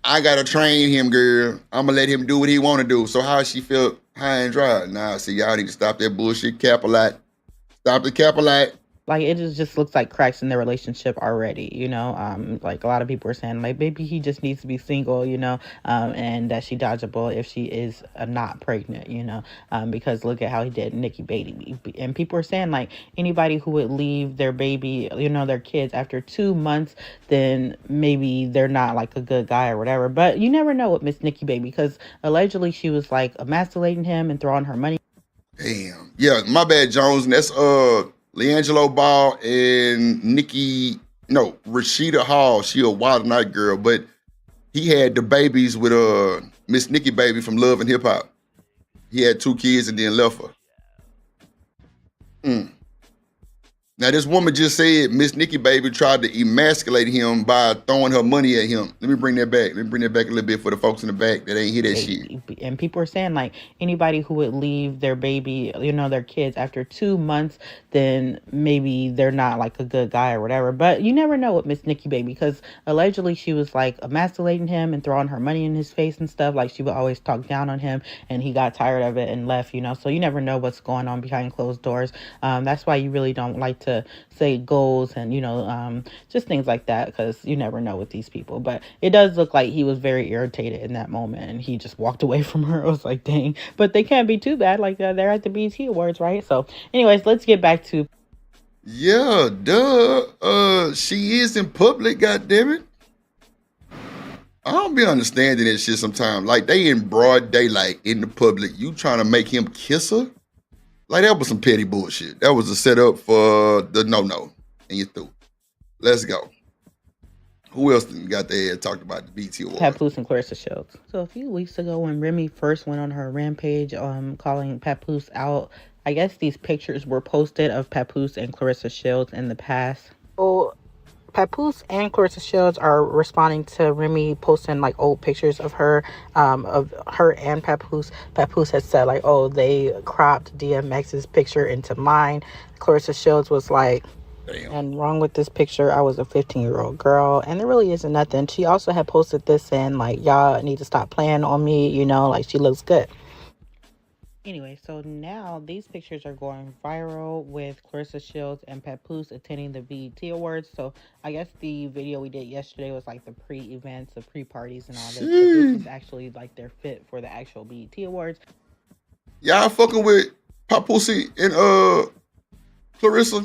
[SPEAKER 6] I gotta train him, girl. I'm gonna let him do what he wanna do. So how she felt high and dry? Nah, see, y'all need to stop that bullshit cap a lot. Stop the cap a lot.
[SPEAKER 11] Like, it just looks like cracks in their relationship already, you know? Like, a lot of people are saying, like, maybe he just needs to be single, you know? And that she dodged a bullet if she is not pregnant, you know? Because look at how he did Nikki Baby. And people are saying, like, anybody who would leave their baby, you know, their kids after 2 months, then maybe they're not, like, a good guy or whatever. But you never know with Miss Nikki Baby, because allegedly she was, like, emasculating him and throwing her money.
[SPEAKER 6] Damn. Yeah, my bad, Jones. And that's, LeAngelo Ball and Rashida Hall. She a wild night girl, but he had the babies with Miss Nikki Baby from Love and Hip Hop. He had 2 kids and then left her. Now, this woman just said Miss Nikki Baby tried to emasculate him by throwing her money at him. Let me bring that back. Let me bring that back a little bit for the folks in the back that ain't hear that shit.
[SPEAKER 11] And people are saying, like, anybody who would leave their baby, you know, their kids after 2 months, then maybe they're not, like, a good guy or whatever. But you never know with Miss Nikki Baby, because allegedly she was, like, emasculating him and throwing her money in his face and stuff. Like, she would always talk down on him, and he got tired of it and left, you know. So you never know what's going on behind closed doors. That's why you really don't like to say goals and, you know, just things like that, because you never know with these people. But it does look like he was very irritated in that moment, and he just walked away from her. I was like, dang. But they can't be too bad. Like, they're at the BET Awards, right? So anyways, let's get back to...
[SPEAKER 6] Yeah, duh. She is in public, goddammit. I don't be understanding that shit sometimes. Like, they in broad daylight in the public. You trying to make him kiss her? Like, that was some petty bullshit. That was a setup for the no-no. And you through. Let's go. Who else got their head talked about the BET Awards?
[SPEAKER 11] Papoose and Clarissa Shields. So a few weeks ago when Remy first went on her rampage, calling Papoose out, I guess these pictures were posted of Papoose and Clarissa Shields in the past. So Papoose and Clarissa Shields are responding to Remy posting like old pictures of her and Papoose. Papoose has said like, oh, they cropped DMX's picture into mine. Clarissa Shields was like, damn. And wrong with this picture, I was a 15-year-old girl, and there really isn't nothing. She also had posted this saying like, y'all need to stop playing on me, you know, like she looks good. Anyway, so now these pictures are going viral with Clarissa Shields and Papoose attending the BET Awards. So I guess the video we did yesterday was like the pre-events, the pre-parties and all this. But this is actually like their fit for the actual BET Awards.
[SPEAKER 6] Y'all fucking with Papoose and Clarissa?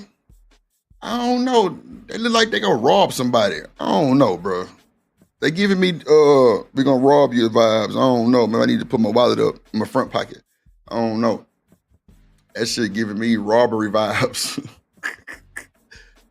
[SPEAKER 6] I don't know. They look like they gonna rob somebody. I don't know, bro. They giving me we gonna rob you vibes. I don't know, man. I need to put my wallet up in my front pocket. I don't know. That shit giving me robbery vibes.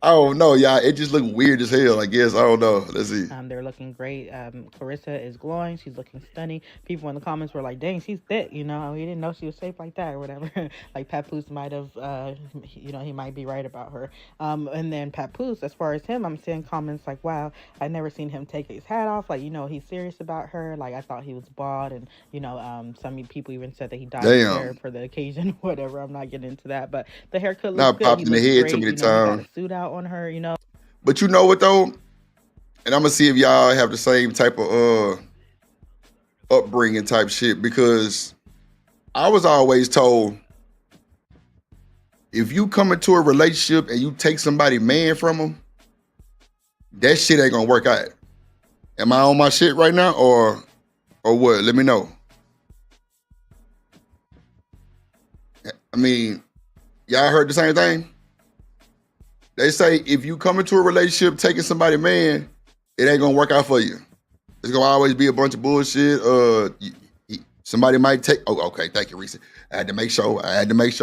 [SPEAKER 6] I don't know, y'all. It just look weird as hell, I guess. I don't know. Let's see.
[SPEAKER 11] They're looking great. Clarissa is glowing. She's looking stunning. People in the comments were like, dang, she's thick. You know, we didn't know she was shaped like that or whatever. Like Papoose might have, you know, he might be right about her. And then Papoose, as far as him, I'm seeing comments like, wow, I never seen him take his hat off. Like, you know, he's serious about her. Like, I thought he was bald. And, you know, some people even said that he dyed his hair for the occasion, whatever. I'm not getting into that. But the haircut looks good.
[SPEAKER 6] Popped in the head too many times.
[SPEAKER 11] Got a suit out on her, you know.
[SPEAKER 6] But you know what though? And I'm gonna see if y'all have the same type of upbringing type shit, because I was always told if you come into a relationship and you take somebody man from them, that shit ain't gonna work out. Am I on my shit right now or what? Let me know. I mean, y'all heard the same thing? They say if you come into a relationship taking somebody man, it ain't gonna work out for you. It's gonna always be a bunch of bullshit. Somebody might take. Oh, okay. Thank you, Reese. I had to make sure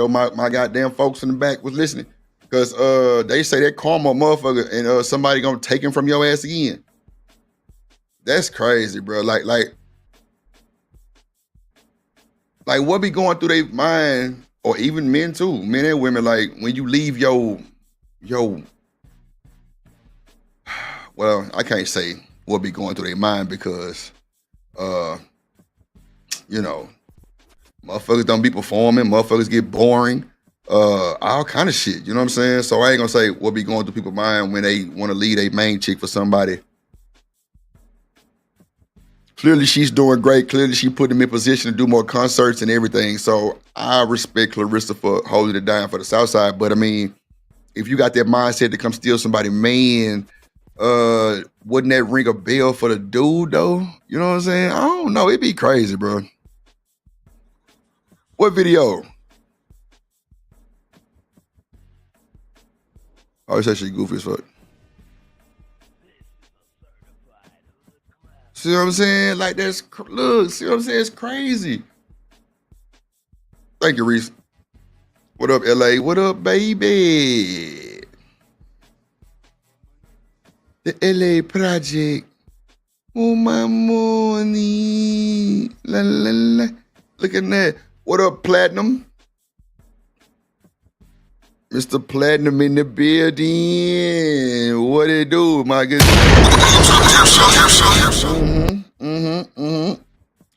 [SPEAKER 6] my goddamn folks in the back was listening, because they say that karma motherfucker and somebody gonna take him from your ass again. That's crazy, bro. Like what be going through their mind, or even men too, men and women. Like when you leave your well, I can't say what be going through their mind, because you know, motherfuckers don't be performing, motherfuckers get boring, all kind of shit, you know what I'm saying? So I ain't gonna say what be going through people's mind when they want to leave a main chick for somebody. Clearly she's doing great. Clearly she put him in position to do more concerts and everything. So I respect Clarissa for holding it down for the South Side. But I mean, if you got that mindset to come steal somebody, man, wouldn't that ring a bell for the dude though? You know what I'm saying? I don't know. It'd be crazy, bro. What video? Oh, it's actually goofy as fuck. See what I'm saying? Like that's, look, see what I'm saying? It's crazy. Thank you, Reese. What up, LA? What up, baby? The LA Project. Oh, my money. La, la, la. Look at that. What up, Platinum? Mr. Platinum in the building. What it do, my good?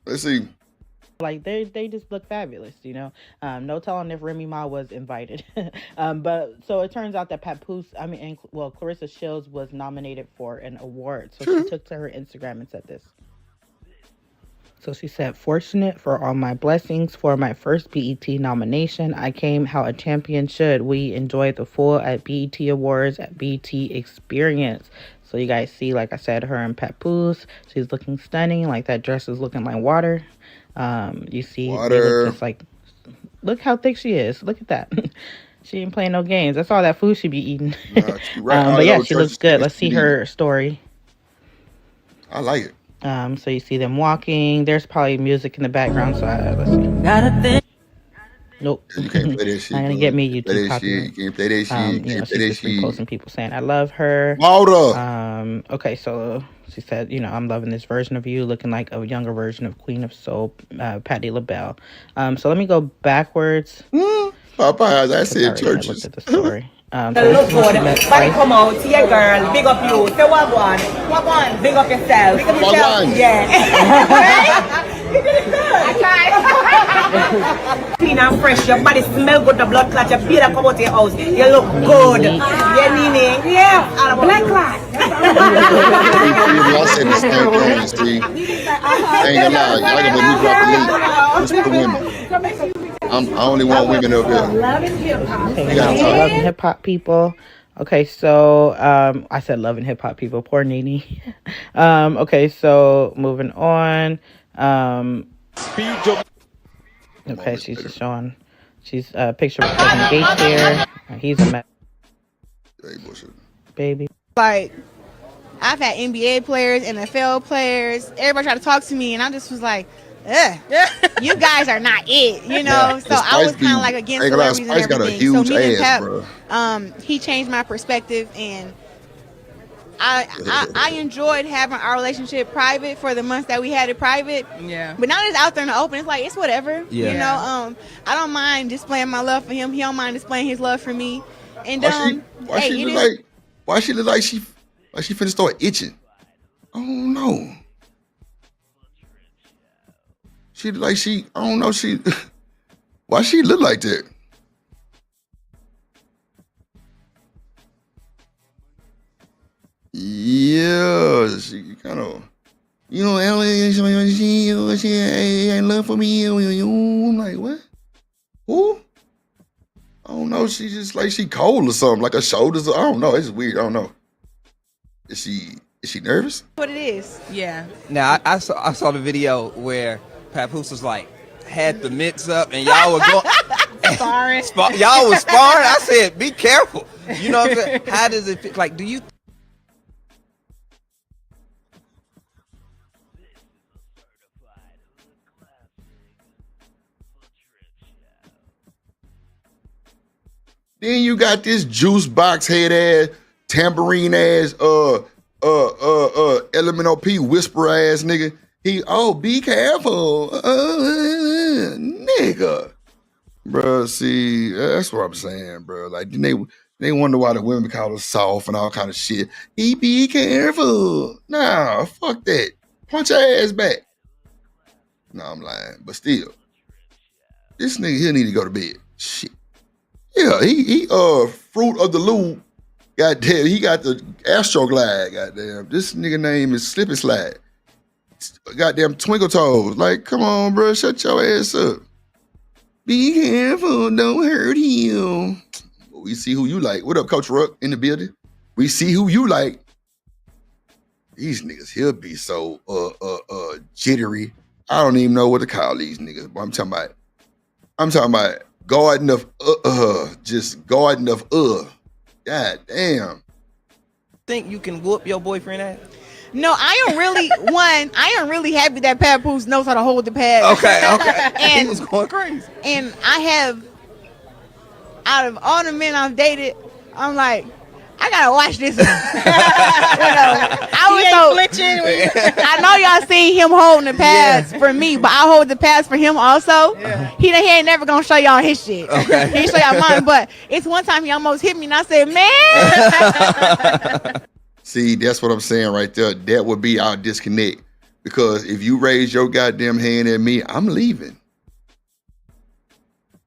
[SPEAKER 6] Let's see.
[SPEAKER 11] Like they just look fabulous, you know. No telling if Remy Ma was invited. But so it turns out that Clarissa Shields was nominated for an award. So she took to her Instagram and said this. So she said, "Fortunate for all my blessings for my first BET nomination. I came how a champion should. We enjoyed the full at BET Awards at BET Experience." So you guys see, like I said, her and Papoose. She's looking stunning. Like that dress is looking like water. You see, they look just like, look how thick she is. Look at that. She ain't playing no games. That's all that food she be eating. But yeah, she looks good. Let's see her story.
[SPEAKER 6] I like it.
[SPEAKER 11] So you see them walking. There's probably music in the background. So let's see. Got a thing. Nope.
[SPEAKER 6] You can't play that shit.
[SPEAKER 11] Not gonna get me YouTube copyright.
[SPEAKER 6] You can't play that shit.
[SPEAKER 11] You know, she's just been posting people saying I love her. Okay, so she said, you know, I'm loving this version of you, looking like a younger version of Queen of Soul, Patti LaBelle. So let me go backwards.
[SPEAKER 6] Popeyes, I said churches.
[SPEAKER 11] I looked at the story.
[SPEAKER 13] Look good. Body come out, see a girl, big up you. Say what one? Big up yourself. Big up yourself. Yeah. You did it good. I tried. Clean and fresh. Your body smell good. The blood clot. Your beard come out of your house. You look good. Yeah, Nene. Yeah. Black clot.
[SPEAKER 6] Y'all said the same thing, Steve. I ain't gonna lie. Y'all gonna make me drop the link. It's for women. I only want women up here.
[SPEAKER 11] Okay, Love and Hip Hop people. Okay, so I said Love and Hip Hop people. Poor Nene. Okay, so moving on. Okay, she's just showing. She's a picture of Kevin Gates here. He's a baby.
[SPEAKER 14] Like, I've had NBA players, NFL players. Everybody tried to talk to me, and I just was like, ugh, you guys are not it, you know. So I was kind of like against celebrities and everything. So meeting Pep, he changed my perspective, and I enjoyed having our relationship private for the months that we had it private. Yeah. But now that it's out there in the open, it's like it's whatever. Yeah. You know, I don't mind displaying my love for him. He don't mind displaying his love for me. And
[SPEAKER 6] why she look like she finna start itching? I don't know. She look like I don't know, why she look like that? Yeah, she kind of, you know, she ain't love for me. I'm like, what? Who? I don't know. She just like she cold or something, like her shoulders. I don't know. It's weird. I don't know. Is she nervous?
[SPEAKER 14] What it is? Yeah.
[SPEAKER 15] Now I saw the video where Papoose was like had the mitts up and y'all were going
[SPEAKER 14] sparring.
[SPEAKER 15] Y'all was sparring. I said, be careful. You know what I'm saying? How does it feel? Like, do you?
[SPEAKER 6] Then you got this juice box head ass, tambourine ass, Elemental P whisper ass nigga. Be careful, nigga. Bro, see, that's what I'm saying, bro. Like, they wonder why the women call her soft and all kind of shit. Be careful. Nah, fuck that. Punch her ass back. Nah, I'm lying, but still, this nigga here need to go to bed. Shit. Yeah, he Fruit of the Loop. Goddamn, he got the Astroglide. Goddamn, this nigga name is Slip and Slide. Goddamn Twinkle Toes. Like, come on, bro, shut your ass up. Be careful, don't hurt him. We see who you like. What up, Coach Ruck in the building? We see who you like. These niggas here be so jittery. I don't even know what to call these niggas. But I'm talking about garden of just garden of God damn.
[SPEAKER 15] Think you can whoop your boyfriend ass?
[SPEAKER 14] No, I am really I am really happy that Papoose knows how to hold the pad.
[SPEAKER 15] Okay.
[SPEAKER 14] And
[SPEAKER 15] he was going crazy.
[SPEAKER 14] And I have, out of all the men I've dated, I'm like, I gotta watch this one. I was so
[SPEAKER 13] flinching.
[SPEAKER 14] I know y'all seen him holding the pads for me, but I hold the pads for him also. Yeah. He ain't never gonna show y'all his shit. Okay. He show y'all mine, but it's one time he almost hit me and I said, man.
[SPEAKER 6] See, that's what I'm saying right there. That would be our disconnect. Because if you raise your goddamn hand at me, I'm leaving.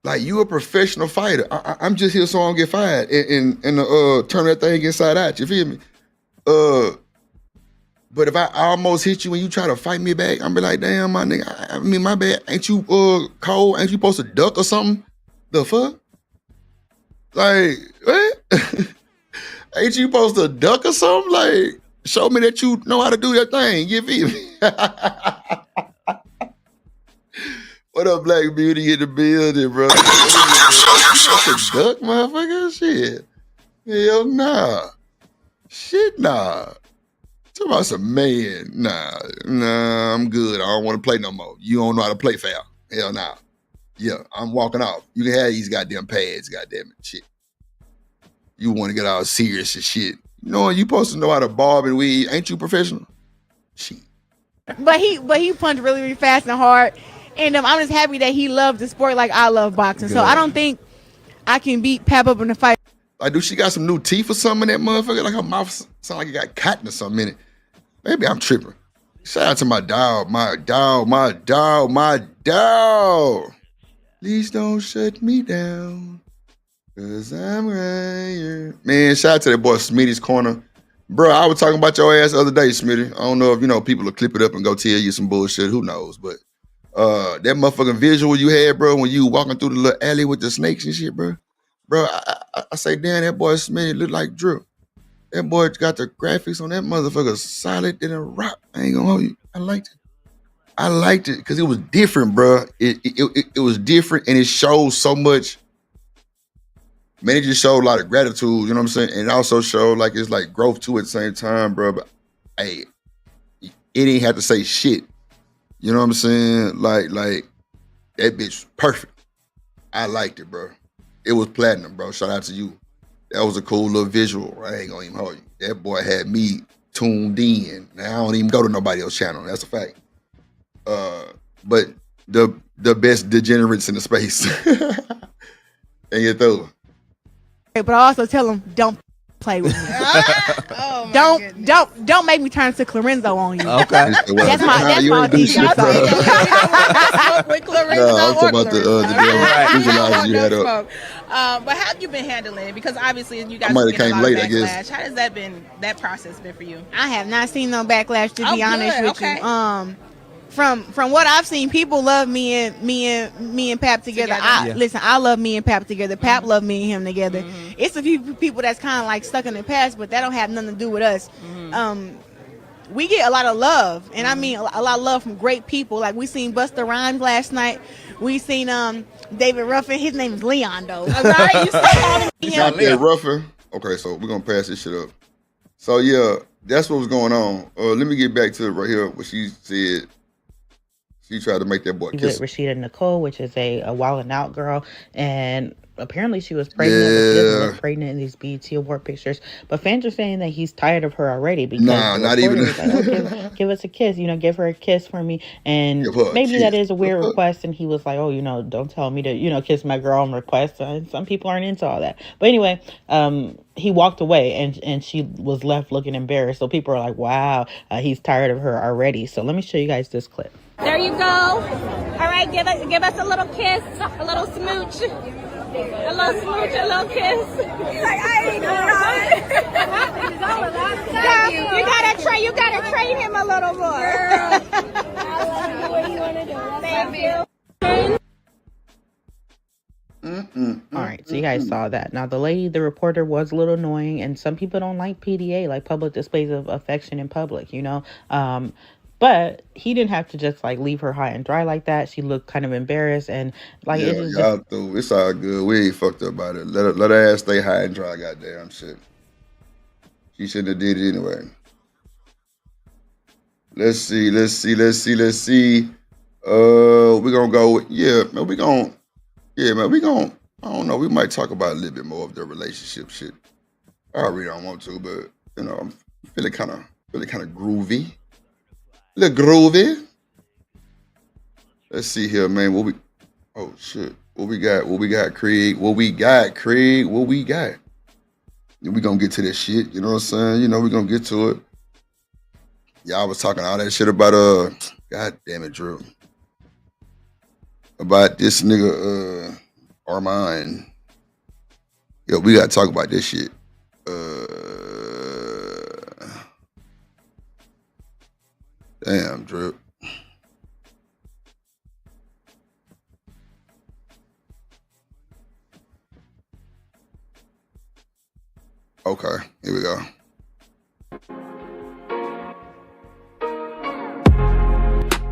[SPEAKER 6] Like, you a professional fighter. I'm just here so I don't get fired and turn that thing inside out. You feel me? But if I almost hit you and you try to fight me back, I'm be like, damn, my nigga. I mean, my bad. Ain't you cold? Ain't you supposed to duck or something? The fuck? Like, what? Ain't you supposed to duck or something? Like, show me that you know how to do that thing. You feel me? What up, Black Beauty in the building, bro? Duck, motherfucker? Shit. Hell nah. Shit, nah. Talk about some man. Nah, I'm good. I don't want to play no more. You don't know how to play foul. Hell nah. Yeah, I'm walking off. You can have these goddamn pads, goddamn it, shit. You want to get all serious and shit. You know, you supposed to know how to bob and weave. Ain't you professional? Shit.
[SPEAKER 14] But he punched really, really fast and hard. And I'm just happy that he loved the sport like I love boxing. Good. So I don't think I can beat Pap up in the fight.
[SPEAKER 6] Like, do she got some new teeth or something in that motherfucker? Like, her mouth sound like it got cotton or something in it. Maybe I'm tripping. Shout out to my dog. Please don't shut me down, 'cause I'm right here. Man, shout out to that boy Smitty's Corner. Bro, I was talking about your ass the other day, Smitty. I don't know if, people will clip it up and go tell you some bullshit. Who knows? But that motherfucking visual you had, bro, when you walking through the little alley with the snakes and shit, bro. Bro, I say, damn, that boy Smitty look like Drip. That boy got the graphics on that motherfucker solid than a rock. I ain't gonna hold you. I liked it because it was different, bro. It was different, and it showed so much. Man, it just showed a lot of gratitude, you know what I'm saying? And it also showed like it's like growth too at the same time, bro. But hey, it ain't have to say shit. You know what I'm saying? Like that bitch was perfect. I liked it, bro. It was platinum, bro. Shout out to you. That was a cool little visual. I ain't gonna even hold you. That boy had me tuned in. Now I don't even go to nobody else's channel. That's a fact. But the best degenerates in the space. And you through.
[SPEAKER 14] But I also tell him, don't play with me. Don't make me turn to Clorenzo on you.
[SPEAKER 6] Okay.
[SPEAKER 14] That's my
[SPEAKER 6] thing. No, I'm talking about the visualizers you had up.
[SPEAKER 13] But how have you been handling it? Because obviously you guys
[SPEAKER 6] might have
[SPEAKER 13] getting
[SPEAKER 6] came
[SPEAKER 13] a lot
[SPEAKER 6] late,
[SPEAKER 13] of
[SPEAKER 6] I guess.
[SPEAKER 13] backlash. How has that process been for you?
[SPEAKER 14] I have not seen no backlash, to be honest with
[SPEAKER 13] okay.
[SPEAKER 14] you. From what I've seen, people love me and Pap together. Listen, I love me and Pap together. Pap love me and him together. Mm-hmm. It's a few people that's kind of like stuck in the past, but that don't have nothing to do with us. Mm-hmm. We get a lot of love, and I mean a lot of love from great people. Like we seen Busta Rhymes last night. We seen David Ruffin. His name is Leon though. Right? You still call him
[SPEAKER 6] Leon? David Ruffin. Okay, so we're gonna pass this shit up. So yeah, that's what was going on. Let me get back to it right here. What she said. She tried to make that boy kiss
[SPEAKER 11] with Rashida Nicole, which is a Wild 'N Out girl, and apparently she was pregnant. Was pregnant in these BET Award pictures. But fans are saying that he's tired of her already because
[SPEAKER 6] not even.
[SPEAKER 11] Was like, give us a kiss, give her a kiss for me. And maybe that is a weird request. And he was like, oh, don't tell me to kiss my girl on request. Some people aren't into all that. But anyway, he walked away and she was left looking embarrassed. So people are like, wow, he's tired of her already. So let me show you guys this clip.
[SPEAKER 12] There you go. All right, give us a little kiss, a little smooch. A little smooch, a little kiss. He's like, I ain't doing you gotta train him a little more. I love you. What do you want to do? Thank you.
[SPEAKER 11] All right, so you guys saw that. Now, the reporter was a little annoying, and some people don't like PDA, like public displays of affection in public, But he didn't have to just leave her high and dry like that. She looked kind of embarrassed and
[SPEAKER 6] it's all good. We ain't fucked up about it. Let her ass stay high and dry, goddamn shit. She shouldn't have did it anyway. Let's see. We're gonna go with I don't know, we might talk about a little bit more of the relationship shit. I really don't want to, but I'm feeling kind of Really kind of groovy. A little groovy. Let's see here, man. Oh shit. What we got, Craig? What we got? We gonna get to this shit, you know what I'm saying? You know, we gonna get to it. Y'all was talking all that shit about God damn it, Drew. About this nigga Armand. Yo, we gotta talk about this shit. Damn, Drew. Okay, here we go.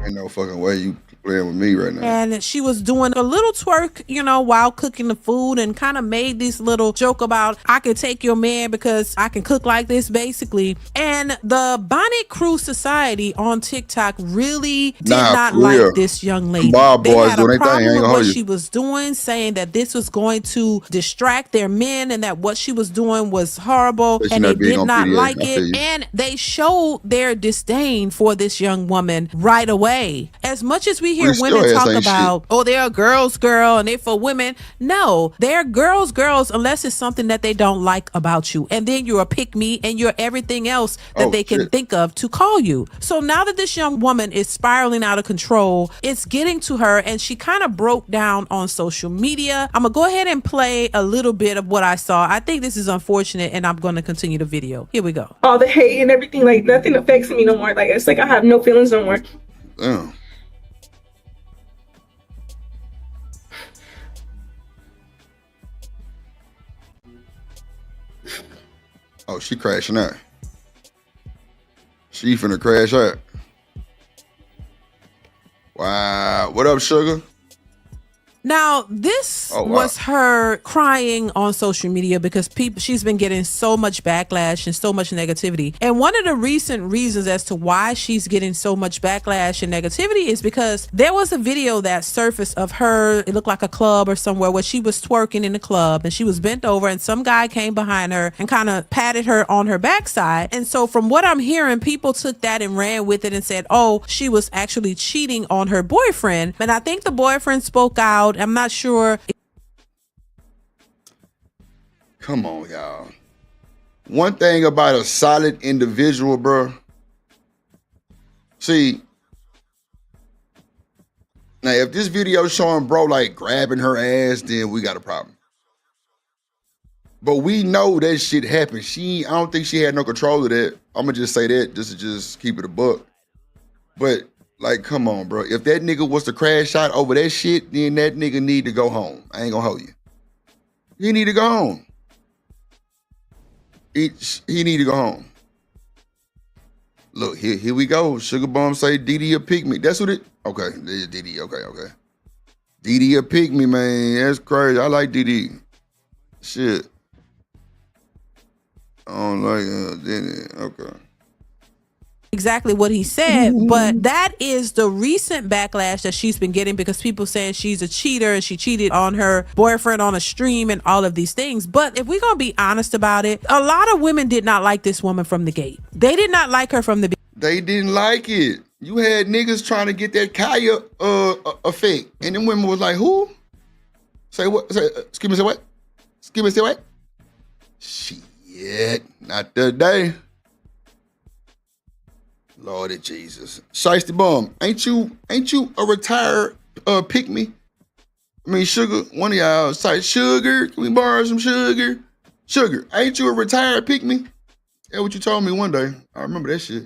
[SPEAKER 6] Ain't no fucking way you playing with me right now.
[SPEAKER 16] And she was doing a little twerk, you know, while cooking the food, and kind of made this little joke about, I can take your man because I can cook like this, basically. And the Bonnet Crew Society on TikTok really did not like this young lady. They had a problem with what she was doing, saying that this was going to distract their men and that what she was doing was horrible, and they did not like it. And they showed their disdain for this young woman right away. As much as we hear women talk about, oh, they're a girl's girl and they're for women. No, they're girls unless it's something that they don't like about you. And then you're a pick-me and you're everything else that they can think of to call you. So now that this young woman is spiraling out of control, it's getting to her, and she kind of broke down on social media. I'm going to go ahead and play a little bit of what I saw. I think this is unfortunate, and I'm going to continue the video. Here we go.
[SPEAKER 17] All the hate and everything, like nothing affects me no more. Like it's like I have no feelings no more.
[SPEAKER 6] Damn. Oh, she crashing out. She finna crash out. Wow. What up, sugar?
[SPEAKER 16] Now, this was her crying on social media because she's been getting so much backlash and so much negativity. And one of the recent reasons as to why she's getting so much backlash and negativity is because there was a video that surfaced of her. It looked like a club or somewhere where she was twerking in the club, and she was bent over, and some guy came behind her and kind of patted her on her backside. And so from what I'm hearing, people took that and ran with it and said, oh, she was actually cheating on her boyfriend. And I think the boyfriend spoke out. I'm not sure.
[SPEAKER 6] Come on, y'all. One thing about a solid individual, bro. See, now if this video showing bro like grabbing her ass, then we got a problem. But we know that shit happened. I don't think she had no control of that. I'm gonna just say that just to just keep it a buck. But like, come on, bro. If that nigga was to crash out over that shit, then that nigga need to go home. I ain't gonna hold you. He need to go home. He need to go home. Look, here we go. Sugar Bomb say Didi a pick me. That's what it. Okay, there's Didi. Okay. Didi a pick me, man. That's crazy. I like Didi. Shit. I don't like Didi. Okay.
[SPEAKER 16] Exactly what he said, but that is the recent backlash that she's been getting because people saying she's a cheater and she cheated on her boyfriend on a stream and all of these things. But if we're gonna be honest about it, a lot of women did not like this woman from the gate. They did not like her from the beginning.
[SPEAKER 6] They didn't like it. You had niggas trying to get that Kaya effect, and then women was like, "Who? Say what? Excuse me. Say what? Excuse me. Say what? Shit, not today." Lordy Jesus. Shiesty Bum, ain't you a retired pick me? I mean, Sugar, one of y'all say, Sugar, can we borrow some sugar? Sugar, ain't you a retired pick me? That's what you told me one day. I remember that shit.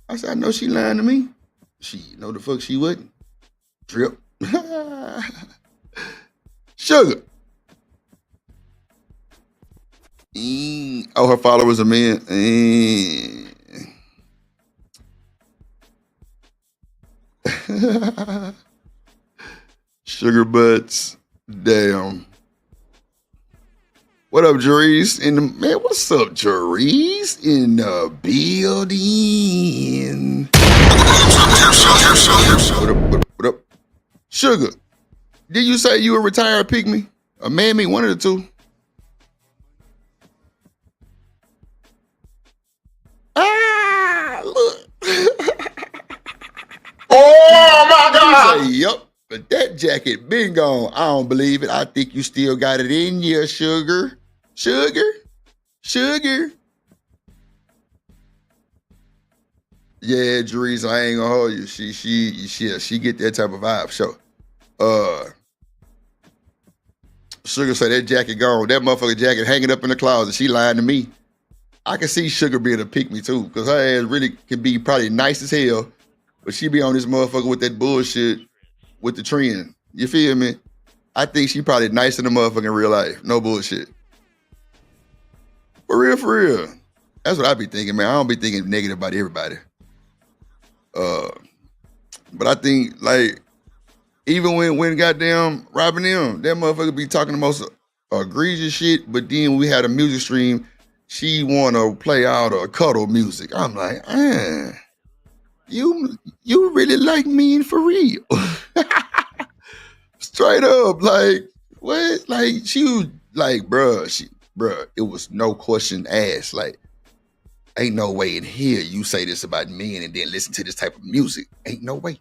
[SPEAKER 6] I said, I know she lying to me. She know the fuck she wouldn't. Drip. Sugar. Oh, her followers are men. Sugar butts. Damn. What up, Jerice? Man, what's up, Jerice? In the building. What up? Sugar, did you say you a retired pygmy? A mammy? One of the two. say, yup. But that jacket been gone. I don't believe it. I think you still got it in you, sugar. Sugar. Yeah, Jerese, I ain't gonna hold you. She get that type of vibe. So, Sugar say that jacket gone. That motherfucker jacket hanging up in the closet. She lying to me. I can see Sugar being a pick me too, because her ass really can be probably nice as hell, but she be on this motherfucker with that bullshit with the trend. You feel me? I think she probably nice in the motherfucker in real life. No bullshit. For real. That's what I be thinking, man. I don't be thinking negative about everybody. But I think, like, even when goddamn robbing them, that motherfucker be talking the most egregious shit, but then we had a music stream, she wanna play out a cuddle music. I'm like, you really like me for real. Straight up, like, what? Like, she was like, bruh, it was no question asked. Like, ain't no way in here you say this about men and then listen to this type of music. Ain't no way.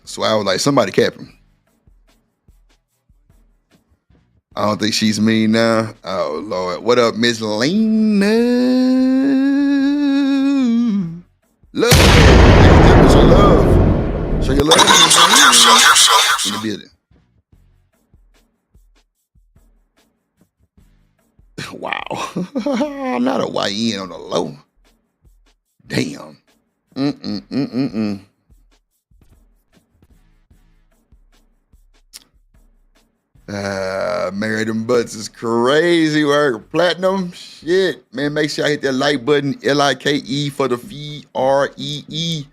[SPEAKER 6] So I was like, somebody cap him. I don't think she's mean now. Oh, Lord. What up, Miss Lena? Love. Show love. Show your love. In the building. Wow. Not a YN on the low. Damn. Married them butts is crazy work. Platinum, shit. Man, make sure I hit that like button. LIKE for the feed. REE.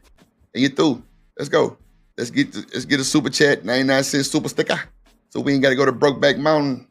[SPEAKER 6] And you through. Let's go. Let's get a super chat. 99-cent super sticker. So we ain't got to go to Brokeback Mountain.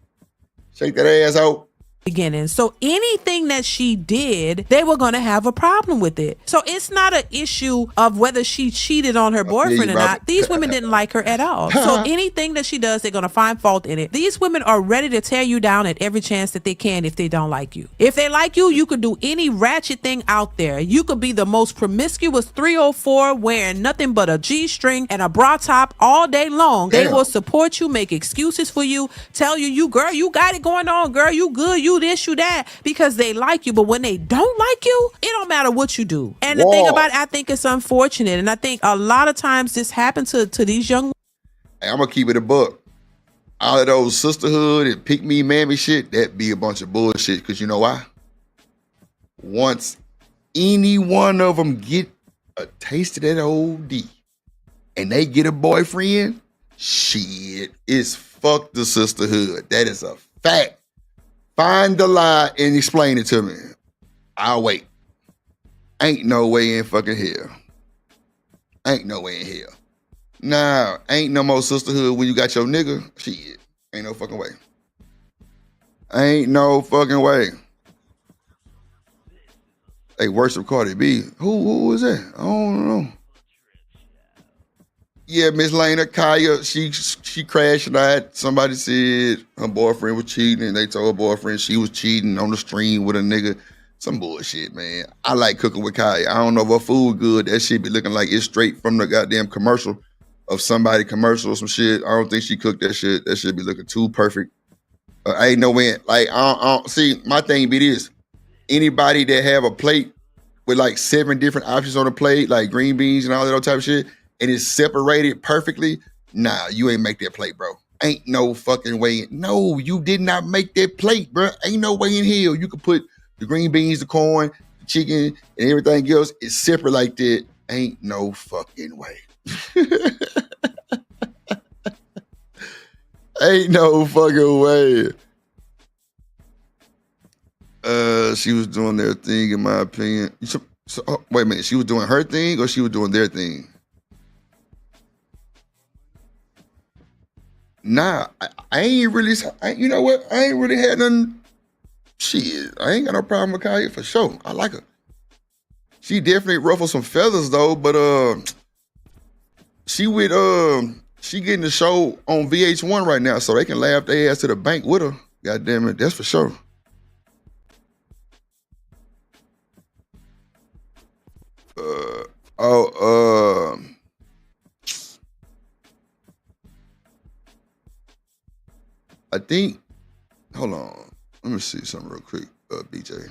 [SPEAKER 6] Shake that ass out.
[SPEAKER 16] Beginning. So anything that she did, they were going to have a problem with it. So it's not an issue of whether she cheated on her boyfriend or not. These women didn't like her at all. So anything that she does, they're going to find fault in it. These women are ready to tear you down at every chance that they can if they don't like you. If they like you, you could do any ratchet thing out there. You could be the most promiscuous 304 wearing nothing but a G-string and a bra top all day long. Damn. They will support you, make excuses for you, tell you, girl, you got it going on, girl, you good, you this, you that, because they like you. But when they don't like you, it don't matter what you do. And the thing about it, I think it's unfortunate. And I think a lot of times this happens to these young.
[SPEAKER 6] Hey, I'm gonna keep it a buck. All of those sisterhood and pick me mammy shit, that be a bunch of bullshit. Cause you know why? Once any one of them get a taste of that old D and they get a boyfriend, shit, it's fuck the sisterhood. That is a fact. Find the lie and explain it to me. I'll wait. Ain't no way in fucking hell. Ain't no way in hell. Nah, ain't no more sisterhood when you got your nigga. Shit. Ain't no fucking way. Ain't no fucking way. Hey, worship Cardi B. Who is that? I don't know. Yeah, Miss Lena, Kaya, she crashed tonight. Somebody said her boyfriend was cheating, and they told her boyfriend she was cheating on the stream with a nigga. Some bullshit, man. I like cooking with Kaya. I don't know if her food good. That shit be looking like it's straight from the goddamn commercial of somebody commercial or some shit. I don't think she cooked that shit. That shit be looking too perfect. I ain't no way. Like, I don't see, my thing be this. Anybody that have a plate with like 7 different options on the plate, like green beans and all that type of shit, and it's separated perfectly, nah, you ain't make that plate, bro. Ain't no fucking way. No, you did not make that plate, bro. Ain't no way in hell you could put the green beans, the corn, the chicken, and everything else. It's separate like that. Ain't no fucking way. Ain't no fucking way. She was doing their thing, in my opinion. Wait a minute. She was doing her thing or she was doing their thing? Nah, I ain't really, you know what? I ain't really had nothing. Shit, I ain't got no problem with Kaya for sure. I like her. She definitely ruffled some feathers though, but she getting the show on VH1 right now, so they can laugh their ass to the bank with her. God damn it, that's for sure. think, hold on. Let me see something real quick, BJ.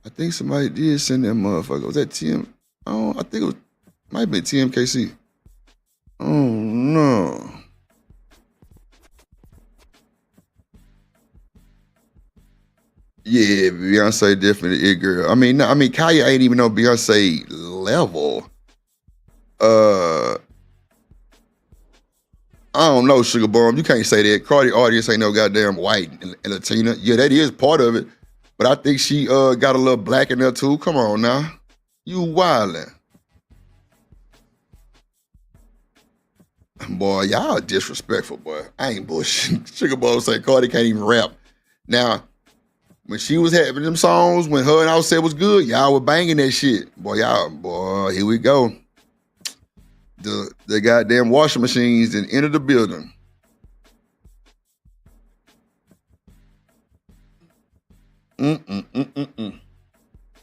[SPEAKER 6] I think somebody did send that motherfucker. Was that TM? Oh, I think it was, might be TMKC. Oh, no. Yeah, Beyonce definitely it girl. I mean, Kaya ain't even no Beyonce level. I don't know, Sugar Bomb. You can't say that. Cardi audience ain't no goddamn white and Latina. Yeah, that is part of it. But I think she got a little black in there too. Come on now. You wildin'. Boy, y'all disrespectful, boy. I ain't bullshit. Sugar Bomb say Cardi can't even rap. Now, when she was having them songs, when her and Offset was good, y'all were banging that shit. Boy, here we go. The goddamn washing machines and entered the building.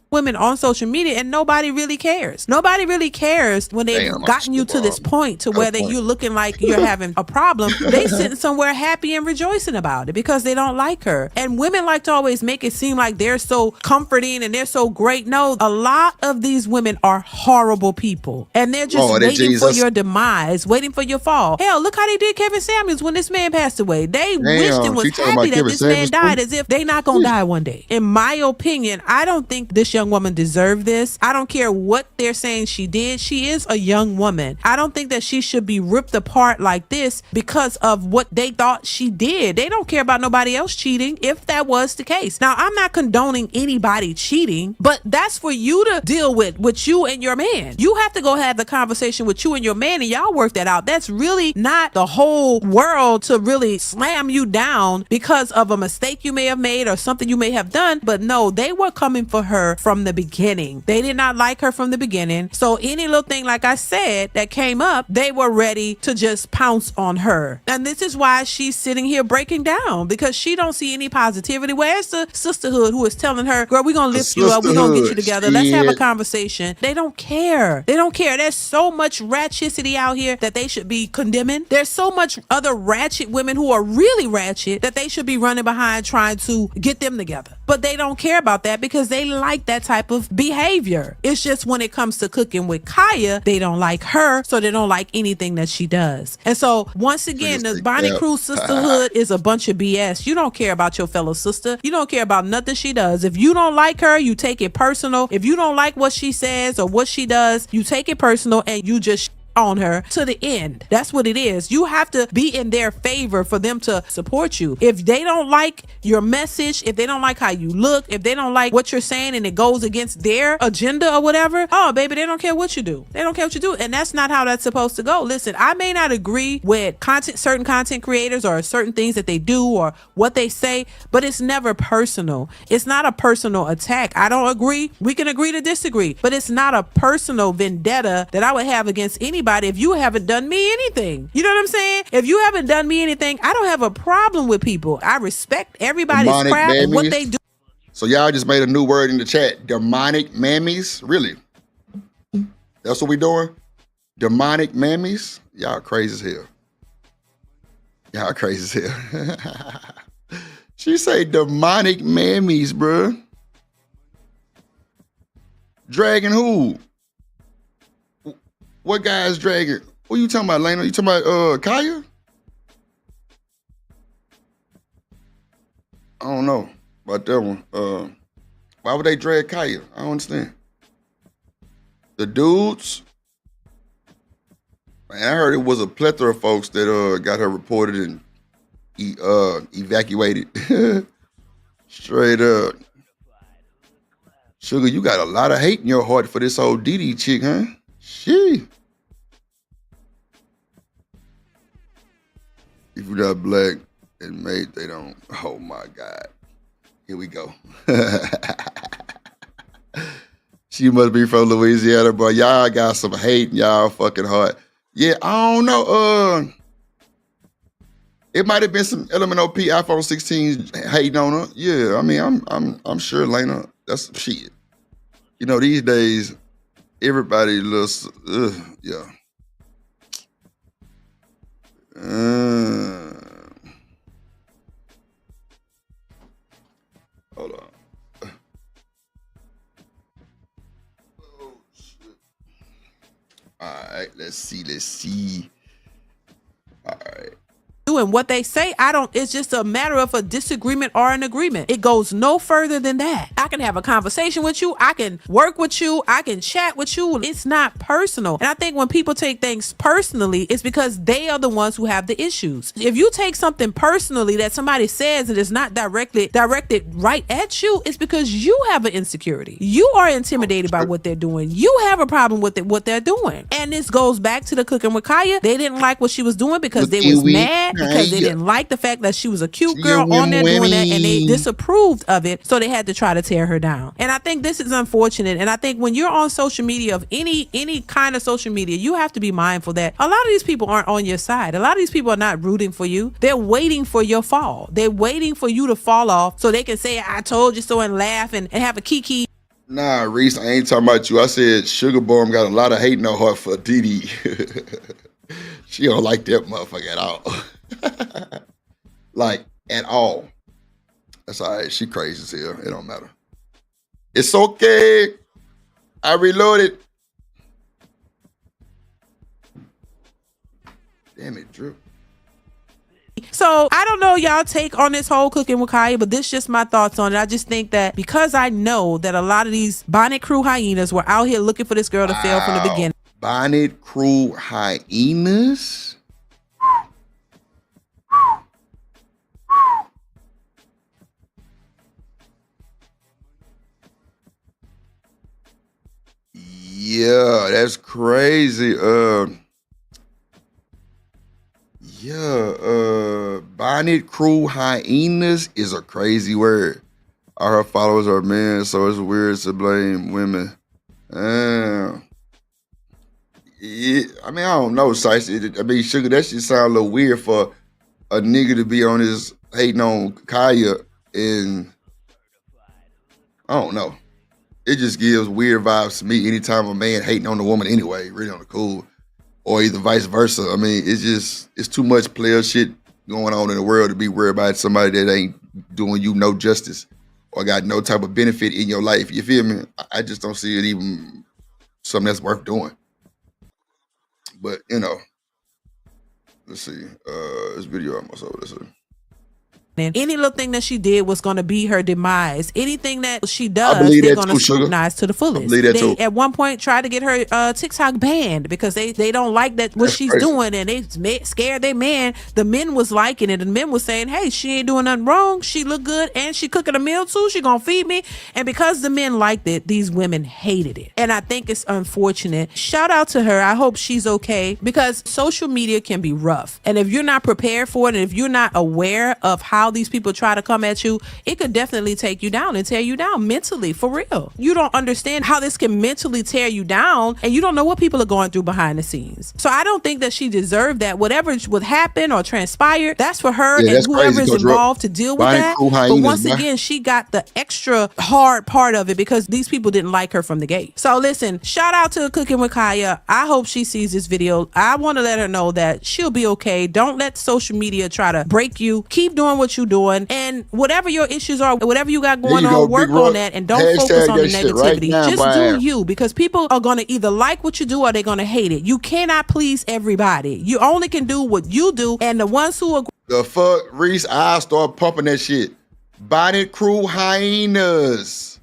[SPEAKER 16] Women on social media and nobody really cares. Nobody really cares when they've gotten you to this point to where you're looking like you're having a problem. They sitting somewhere happy and rejoicing about it because they don't like her. And women like to always make it seem like they're so comforting and they're so great. No, a lot of these women are horrible people and they're just waiting for your demise, waiting for your fall. Hell, look how they did Kevin Samuels when this man passed away. They wished and was happy that this man died as if they not gonna die one day. In my opinion, I don't think this young woman deserved this. I don't care what they're saying she did. She is a young woman. I don't think that she should be ripped apart like this because of what they thought she did. They don't care about nobody else cheating if that was the case. Now, I'm not condoning anybody cheating, but that's for you to deal with you and your man. You have to go have the conversation with you and your man and y'all work that out. That's really not the whole world to really slam you down because of a mistake you may have made or something you may have done. But no, they were coming for her from the beginning. They did not like her from the beginning. So any little thing, like I said, that came up, they were ready to just pounce on her. And this is why she's sitting here breaking down because she don't see any positivity. Where's the sisterhood who is telling her, girl, we're going to lift you up. We're going to get you together. Let's have a conversation. They don't care. They don't care. There's so much ratchetity out here that they should be condemning. There's so much other ratchet women who are really ratchet that they should be running behind trying to get them together. But they don't care about that because they like that type of behavior. It's just when it comes to cooking with Kaya, they don't like her, so they don't like anything that she does. And so once again, the Bonnie Cruz sisterhood is a bunch of BS. You don't care about your fellow sister. You don't care about nothing she does. If you don't like her, you take it personal. If you don't like what she says or what she does, you take it personal and you just on her to the end. That's what it is. You have to be in their favor for them to support you. If they don't like your message, if they don't like how you look, if they don't like what you're saying and it goes against their agenda or whatever, oh baby, they don't care what you do. They don't care what you do. And that's not how that's supposed to go. Listen, I may not agree with certain content creators or certain things that they do or what they say, but it's never personal. It's not a personal attack. I don't agree. We can agree to disagree, but it's not a personal vendetta that I would have against anybody if you haven't done me anything. You know what I'm saying? If you haven't done me anything, I don't have a problem with people. I respect everybody's craft and what they do.
[SPEAKER 6] So y'all just made a new word in the chat. Demonic mammies? Really? That's what we doing? Demonic mammies? Y'all crazy as hell. Y'all crazy as hell. She say demonic mammies, bruh. Dragging who? What guy's dragging? What you talking about, Lena? You talking about Kaya? I don't know about that one. Why would they drag Kaya? I don't understand. The dudes, man, I heard it was a plethora of folks that got her reported and evacuated. Straight up. Sugar, you got a lot of hate in your heart for this old Didi chick, huh? She. If you're not black and mate, they don't. Oh my God. Here we go. She must be from Louisiana, but y'all got some hate in y'all fucking heart. Yeah, I don't know. It might have been some LMNOP iPhone 16 hating on her. Yeah, I mean, I'm sure Lena, that's some shit. You know, these days, everybody looks, yeah. Hold on. Oh shit. All right, let's see. All right.
[SPEAKER 16] And what they say, it's just a matter of a disagreement or an agreement. It goes no further than that. I can have a conversation with you. I can work with you. I can chat with you. It's not personal. And I think when people take things personally, it's because they are the ones who have the issues. If you take something personally that somebody says and it's not directed right at you, it's because you have an insecurity. You are intimidated by what they're doing. You have a problem with what they're doing. And this goes back to the Cooking with Kaya. They didn't like what she was doing because they was mad. Because they didn't like the fact that she was a cute girl on there doing that, and they disapproved of it, so they had to try to tear her down. And I think this is unfortunate. And I think when you're on social media, of any kind of social media, you have to be mindful that a lot of these people aren't on your side. A lot of these people are not rooting for you. They're waiting for your fall. They're waiting for you to fall off so they can say, I told you so, and laugh and have a kiki.
[SPEAKER 6] Nah, Reese, I ain't talking about you. I said Sugar Bomb got a lot of hate in her heart for Didi. She don't like that motherfucker at all. Like, at all. That's all right. She crazy as hell. It don't matter. It's okay. I reloaded. Damn it, Drew.
[SPEAKER 16] So I don't know y'all take on this whole Cooking with Kaya, but this is just my thoughts on it. I just think that because I know that a lot of these Bonnet Crew hyenas were out here looking for this girl to fail from the beginning.
[SPEAKER 6] Bonnet Crew hyenas? Yeah, that's crazy. Bonnet Crew hyenas is a crazy word. All her followers are men, so it's weird to blame women. I mean, I don't know, Sice. Sugar, that shit sound a little weird for a nigga to be on his hating on Kaya, and I don't know. It just gives weird vibes to me anytime a man hating on a woman anyway, really on the cool, or either vice versa. I mean, it's too much player shit going on in the world to be worried about somebody that ain't doing you no justice or got no type of benefit in your life. You feel me? I just don't see it even something that's worth doing. But, let's see. This video almost over. Let's see.
[SPEAKER 16] And any little thing that she did was going to be her demise. Anything that she does, they're going to scrutinize to the fullest. They at one point tried to get her TikTok banned because they don't like that what she's doing, and they scared their man. The men was liking it, and the men was saying, hey, she ain't doing nothing wrong. She look good, and she cooking a meal too. She gonna feed me. And because the men liked it, these women hated it. And I think it's unfortunate. Shout out to her. I hope she's okay, because social media can be rough. And if you're not prepared for it, and if you're not aware of how these people try to come at you, it could definitely take you down and tear you down mentally, for real. You don't understand how this can mentally tear you down, and you don't know what people are going through behind the scenes. So I don't think that she deserved that. Whatever would happen or transpire, that's for her and whoever is involved to deal with that. But once again, she got the extra hard part of it because these people didn't like her from the gate. So listen, shout out to Cooking with Kaya. I hope she sees this video. I want to let her know that she'll be okay. Don't let social media try to break you. Keep doing what you're doing, and whatever your issues are, whatever you got going on, work on that, and don't focus on the negativity. Just do you, because people are going to either like what you do or they're going to hate it. You cannot please everybody. You only can do what you do, and the ones who are
[SPEAKER 6] the fuck, Reese, I start pumping that shit. Bonnet Crew hyenas,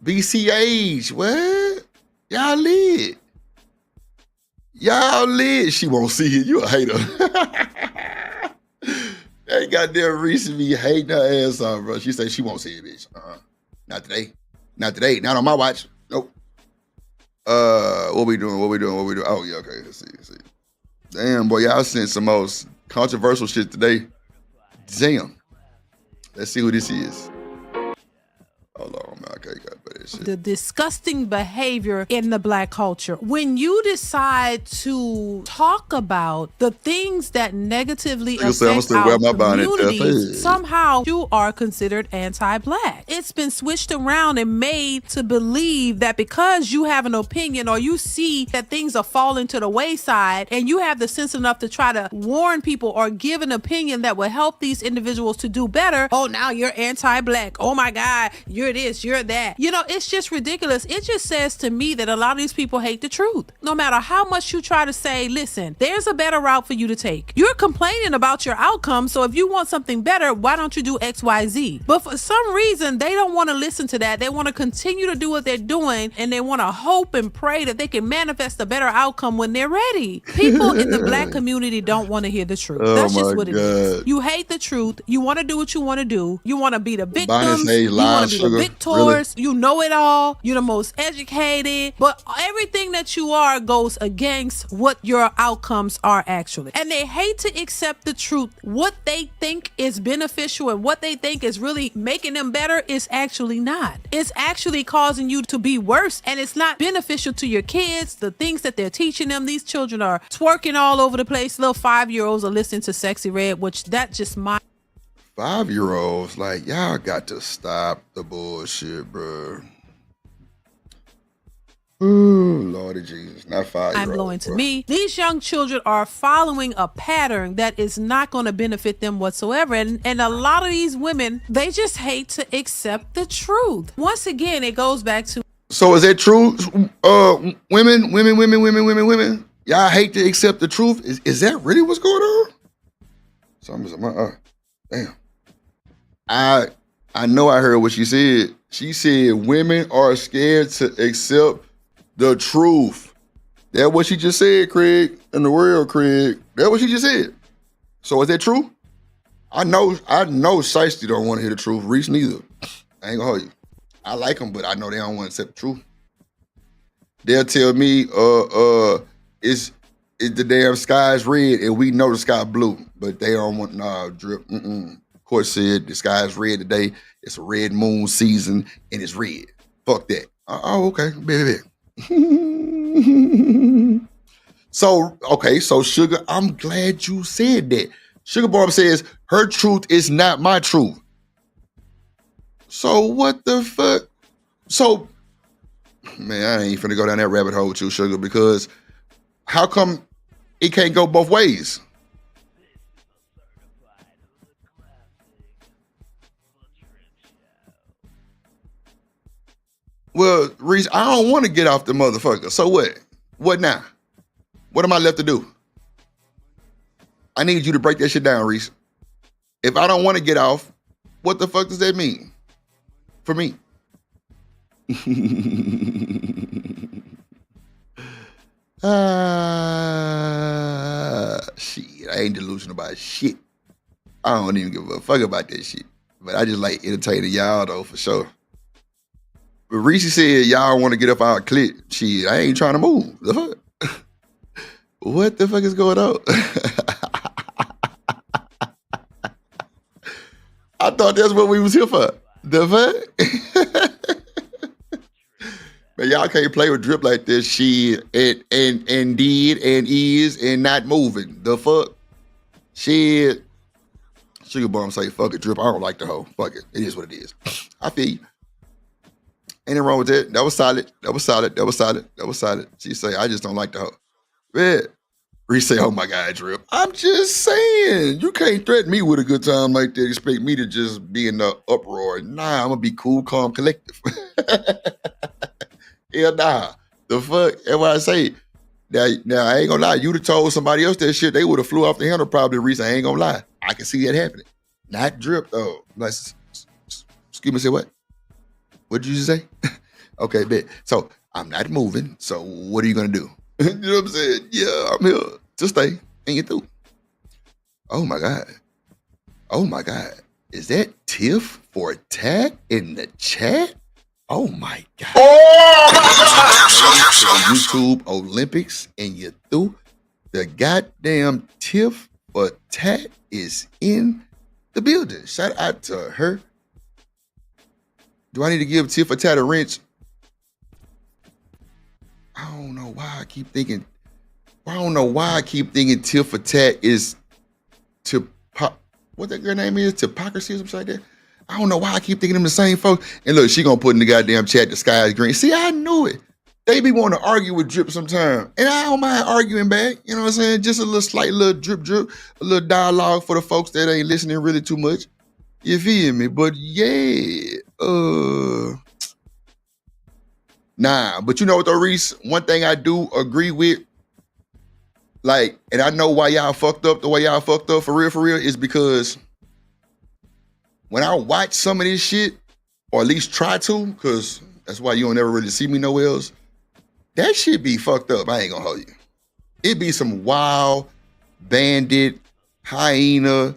[SPEAKER 6] BCH, what? Y'all lit. Y'all lit. She won't see it. You a hater. That goddamn Reese be hating her ass off, bro. She said she won't see it, bitch. Not today. Not today. Not on my watch. Nope. What we doing? Oh, yeah, okay. Let's see. Damn, boy, y'all sent some most controversial shit today. Damn. Let's see who this is. Hold on, man. Okay, got this.
[SPEAKER 16] the disgusting behavior in the Black culture. When you decide to talk about the things that negatively affect our communities, somehow you are considered anti-Black. It's been switched around and made to believe that because you have an opinion or you see that things are falling to the wayside and you have the sense enough to try to warn people or give an opinion that will help these individuals to do better, oh, now you're anti-Black. Oh my God, you're this, you're that. You know, it's just ridiculous. It just says to me that a lot of these people hate the truth. No matter how much you try to say, listen, there's a better route for you to take. You're complaining about your outcome, so if you want something better, why don't you do X, Y, Z? But for some reason, they don't want to listen to that. They want to continue to do what they're doing, and they want to hope and pray that they can manifest a better outcome when they're ready. People in the Black community don't want to hear the truth. That's just what it is. You hate the truth. You want to do what you want to do. You want to be the victims. You want to be the victors. Really? You know it all. You're the most educated. But everything that you are goes against what your outcomes are actually. And they hate to accept the truth. What they think is beneficial and what they think is really making them better is actually not. It's actually causing you to be worse, and it's not beneficial to your kids. The things that they're teaching them, these children are twerking all over the place. Little 5-year-olds are listening to Sexy Red, which that just
[SPEAKER 6] 5-year-olds, like, y'all got to stop the bullshit, bro. Ooh, Lordy Jesus, not 5-year-olds.
[SPEAKER 16] I'm blowing to me. These young children are following a pattern that is not going to benefit them whatsoever. And a lot of these women, they just hate to accept the truth. Once again, it goes back to.
[SPEAKER 6] So is that true? Women. Y'all hate to accept the truth. Is that really what's going on? Damn. I know I heard what she said. She said women are scared to accept the truth. That's what she just said, Craig. In the world, Craig. That's what she just said. So is that true? I know Shiesty don't want to hear the truth. Reese neither. I ain't gonna hold you. I like them, but I know they don't want to accept the truth. They'll tell me, it's the damn sky's red and we know the sky blue, but they don't want drip. Court said the sky's red today. It's a red moon season and it's red. Fuck that. Oh, okay, baby. So Sugar, I'm glad you said that. Sugar Bomb says her truth is not my truth. So what the fuck? So, man, I ain't finna go down that rabbit hole with you, Sugar, because how come it can't go both ways? Well, Reese, I don't want to get off the motherfucker. So what? What now? What am I left to do? I need you to break that shit down, Reese. If I don't want to get off, what the fuck does that mean for me? Shit, I ain't delusional about shit. I don't even give a fuck about that shit. But I just like entertaining y'all though, for sure. But Reese said y'all want to get up our clip. Shit, I ain't trying to move. The fuck? What the fuck is going on? I thought that's what we was here for. The fuck? Man, y'all can't play with Drip like this. Shit, and did and is and not moving. The fuck? Shit. Sugar Bomb say, fuck it, Drip. I don't like the hoe. Fuck it. It is what it is. I feel you. Ain't nothing wrong with that. That was solid. She say, I just don't like the hoe. Man. Reese say, oh my God, Drip. I'm just saying. You can't threaten me with a good time like that. Expect me to just be in the uproar. Nah, I'm going to be cool, calm, collective. Yeah, nah. The fuck? That's what I say. Now, I ain't gonna lie. You'd have told somebody else that shit, they would have flew off the handle probably, Reese. I ain't gonna lie. I can see that happening. Not Drip, though. Like, excuse me, say what? What did you say? Okay, bet. So, I'm not moving. So, what are you gonna do? You know what I'm saying? Yeah, I'm here to stay and get through. Oh my God. Is that Tiff for tag in the chat? Oh my God. Oh my God. YouTube Olympics and you through. The goddamn Tiff for Tat is in the building. Shout out to her. Do I need to give Tiff for Tat a wrench? don't know why I keep thinking Tit for Tat is what that girl name is? Hypocrisy or something like that. I don't know why I keep thinking them the same folks. And look, she gonna put in the goddamn chat, the sky is green. See, I knew it. They be wanting to argue with Drip sometime. And I don't mind arguing back. You know what I'm saying? Just a little slight little drip, a little dialogue for the folks that ain't listening really too much. You feel me? But yeah, nah. But you know what though, Reese? One thing I do agree with, like, and I know why y'all fucked up the way y'all fucked up for real, is because when I watch some of this shit, or at least try to, because that's why you don't ever really see me nowhere else, that shit be fucked up. I ain't gonna hold you. It be some wild bandit, hyena,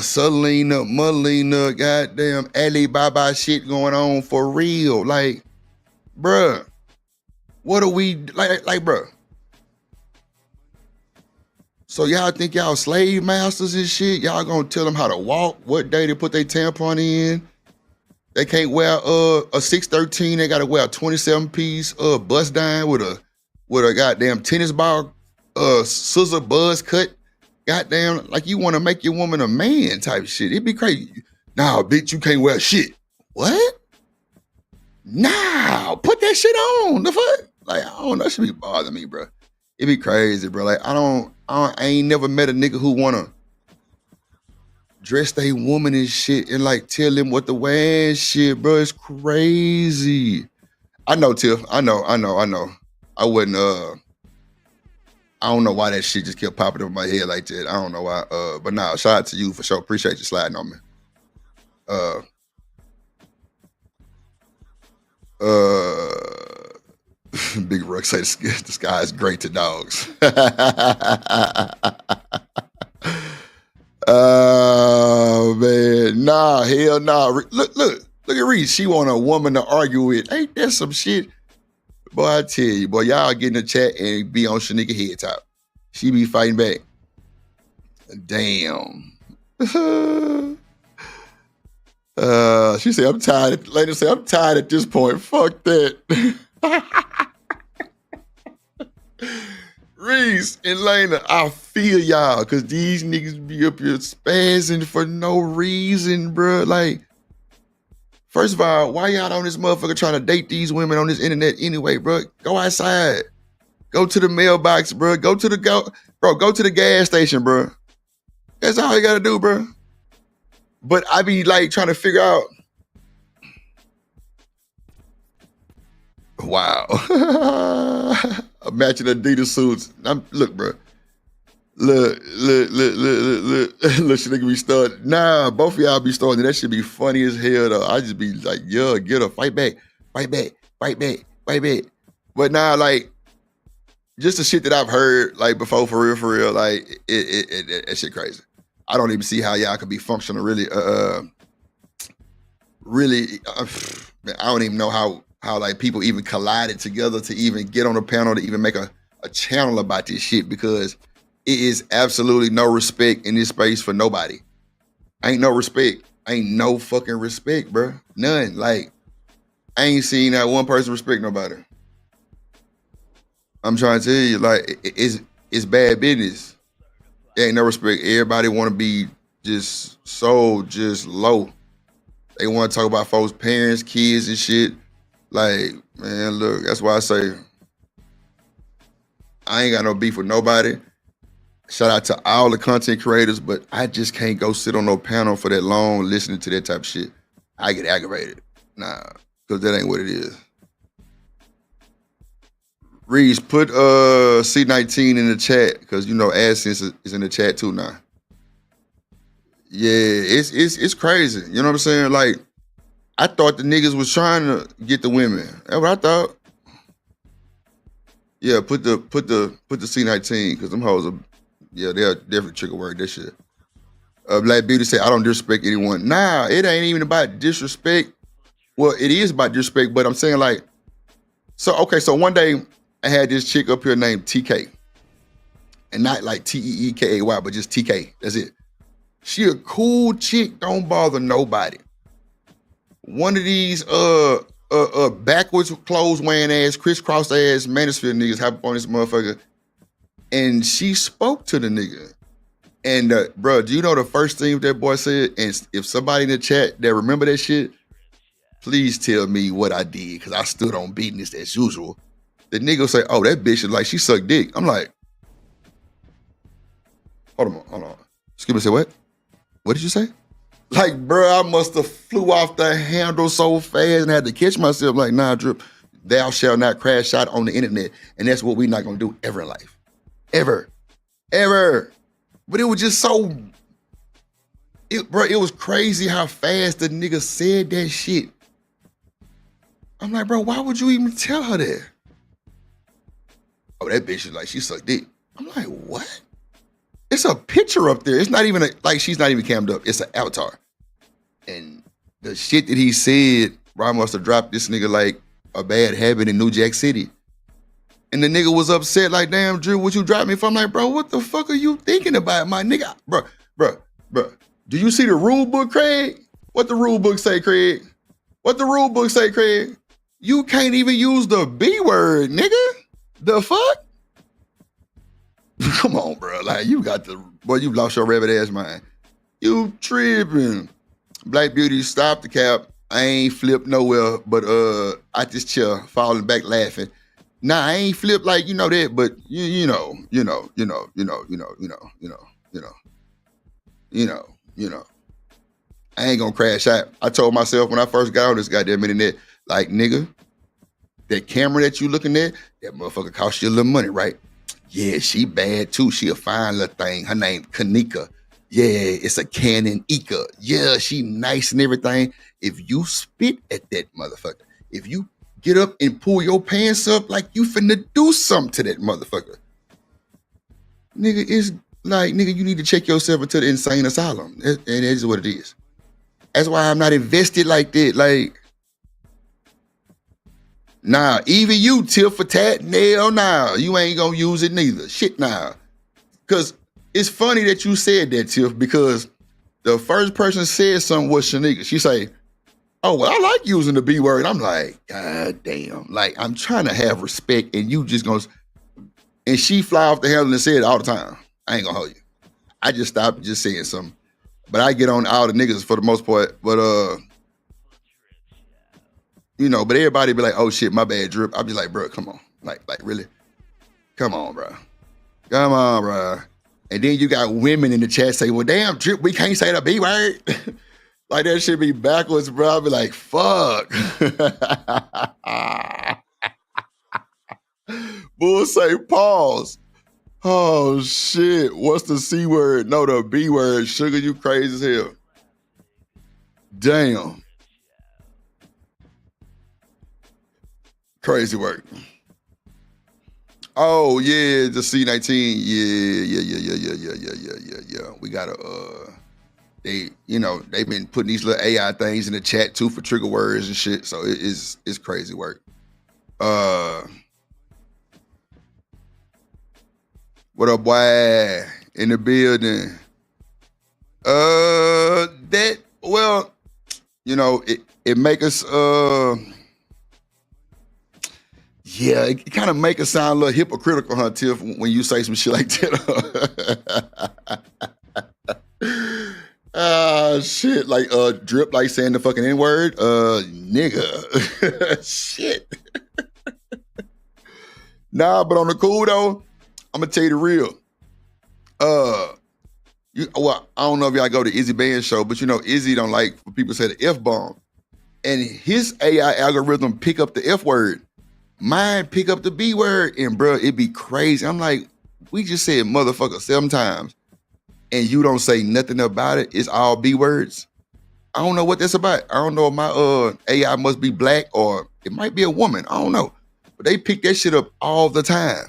[SPEAKER 6] Selena, Melina, goddamn Alibaba shit going on for real. Like, bruh, what are we, like, bruh? So y'all think y'all slave masters and shit? Y'all gonna tell them how to walk, what day to put their tampon in? They can't wear a 613. They gotta wear a 27-piece bust down with a goddamn tennis ball scissor buzz cut. Goddamn, like you want to make your woman a man type shit. It'd be crazy. Nah, bitch, you can't wear shit. What? Nah, put that shit on. The fuck? Like, I don't know. That should be bothering me, bro. It'd be crazy, bro. Like, I ain't never met a nigga who wanna dress they woman and shit and like tell them what to wear and shit, bro. It's crazy. I know, Tiff. I know. I wouldn't, I don't know why that shit just kept popping up in my head like that. I don't know why. But nah, shout out to you for sure. Appreciate you sliding on me. Big Ruck say the sky is great to dogs. Oh man, nah, hell nah. Look at Reese. She want a woman to argue with. Ain't that some shit? Boy, I tell you, boy, y'all get in the chat and be on Shanika head top. She be fighting back. Damn. She said, I'm tired. Lady said, I'm tired at this point. Fuck that. Reese and Lena, I feel y'all, because these niggas be up here spazzing for no reason, bro. Like, first of all, why y'all on this motherfucker trying to date these women on this internet anyway, bro? Go outside. Go to the mailbox, bro. Go to the gas station, bro. That's all you gotta do, bro. But I be like trying to figure out. Wow. Matching Adidas suits. Look, bro. Look, she nigga be starting. Nah, both of y'all be starting. That should be funny as hell, though. I just be like, yeah, get her, fight back. But nah, like, just the shit that I've heard, like, before, for real, like, that shit crazy. I don't even see how y'all could be functional, really, I don't even know how like people even collided together to even get on a panel to even make a channel about this shit, because it is absolutely no respect in this space for nobody. Ain't no respect. Ain't no fucking respect, bro. None. Like, I ain't seen that one person respect nobody. I'm trying to tell you, like, it's bad business. There ain't no respect. Everybody want to be just low. They want to talk about folks' parents, kids, and shit. Like, man, look, that's why I say I ain't got no beef with nobody. Shout out to all the content creators, but I just can't go sit on no panel for that long listening to that type of shit. I get aggravated. Nah, because that ain't what it is. Reese, put C19 in the chat, because you know AdSense is in the chat too now. Yeah, it's crazy. You know what I'm saying? Like, I thought the niggas was trying to get the women. That's what I thought. Yeah, put the C19, because them hoes are, yeah, they'll definitely trigger word that shit. Black Beauty said, I don't disrespect anyone. Nah, it ain't even about disrespect. Well, it is about disrespect, but I'm saying, like, so one day I had this chick up here named TK. And not like Teekay, but just TK. That's it. She a cool chick, don't bother nobody. One of these backwards clothes wearing ass, crisscross ass Mansfield niggas hop on this motherfucker. And she spoke to the nigga. And bro, do you know the first thing that boy said? And if somebody in the chat that remember that shit, please tell me what I did, because I stood on business as usual. The nigga say, oh, that bitch is like, she sucked dick. I'm like, hold on. Excuse me, say what? What did you say? Like, bro, I must have flew off the handle so fast and had to catch myself like, nah, Drip, thou shalt not crash out on the internet. And that's what we're not gonna do ever in life. Ever. But it was just so, it was crazy how fast the nigga said that shit. I'm like, bro, why would you even tell her that? Oh, that bitch is like, she sucked dick. I'm like, what? It's a picture up there. It's not even like she's not even cammed up. It's an avatar. And the shit that he said, Ron must have dropped this nigga like a bad habit in New Jack City. And the nigga was upset like, damn, Drew, what you dropped me from? I'm like, bro, what the fuck are you thinking about, my nigga? Bro. Do you see the rule book, Craig? What the rule book say, Craig? You can't even use the B word, nigga. The fuck? Come on, bro. Like, you lost your rabbit ass mind. You tripping. Black Beauty, stop the cap. I ain't flipped nowhere, but out this chair, falling back laughing. Nah, I ain't flipped like you know that, but you know. I ain't gonna crash out. I told myself when I first got on this goddamn internet, like, nigga, that camera that you looking at, that motherfucker cost you a little money, right? Yeah, she bad too. She a fine little thing. Her name Kanika. Yeah, it's a Canon Eka. Yeah, she nice and everything. If you spit at that motherfucker, if you get up and pull your pants up like you finna do something to that motherfucker, nigga, it's like, nigga, you need to check yourself into the insane asylum. And that is what it is. That's why I'm not invested like that. Like, nah, even you, tit for tat, nail, nah, you ain't gonna use it neither. Shit, nah. Because it's funny that you said that, Tiff, because the first person said something was Shanika. She say, oh, well, I like using the B word. I'm like, God damn. Like, I'm trying to have respect, and you just gonna, and she fly off the handle and say it all the time. I ain't gonna hold you. I just stopped just saying something. But I get on all the niggas for the most part. But but everybody be like, oh shit, my bad, Drip. I'll be like, bro, come on. Like really? Come on, bro. And then you got women in the chat say, well, damn, Drip, we can't say the B word. Like, that shit be backwards, bro. I'll be like, fuck. Bull say, pause. Oh shit, what's the C word? No, the B word. Sugar, you crazy as hell. Damn. Crazy work. Oh yeah, the C19. Yeah. We gotta they've been putting these little AI things in the chat too for trigger words and shit. So it's crazy work. What up, boy? In the building. It make us it kind of make us sound a little hypocritical, huh, Tiff, when you say some shit like that. Shit, like Drip, like saying the fucking N-word, nigga. Shit. Nah, but on the cool though, I'm gonna tell you the real. I don't know if y'all go to Izzy Band's show, but Izzy don't like for people to say the F-bomb. And his AI algorithm pick up the F word. Mine pick up the B word, and bro, it be crazy. I'm like, we just said motherfucker 7 times, and you don't say nothing about it. It's all B words. I don't know what that's about. I don't know if my AI must be black or it might be a woman. I don't know. But they pick that shit up all the time.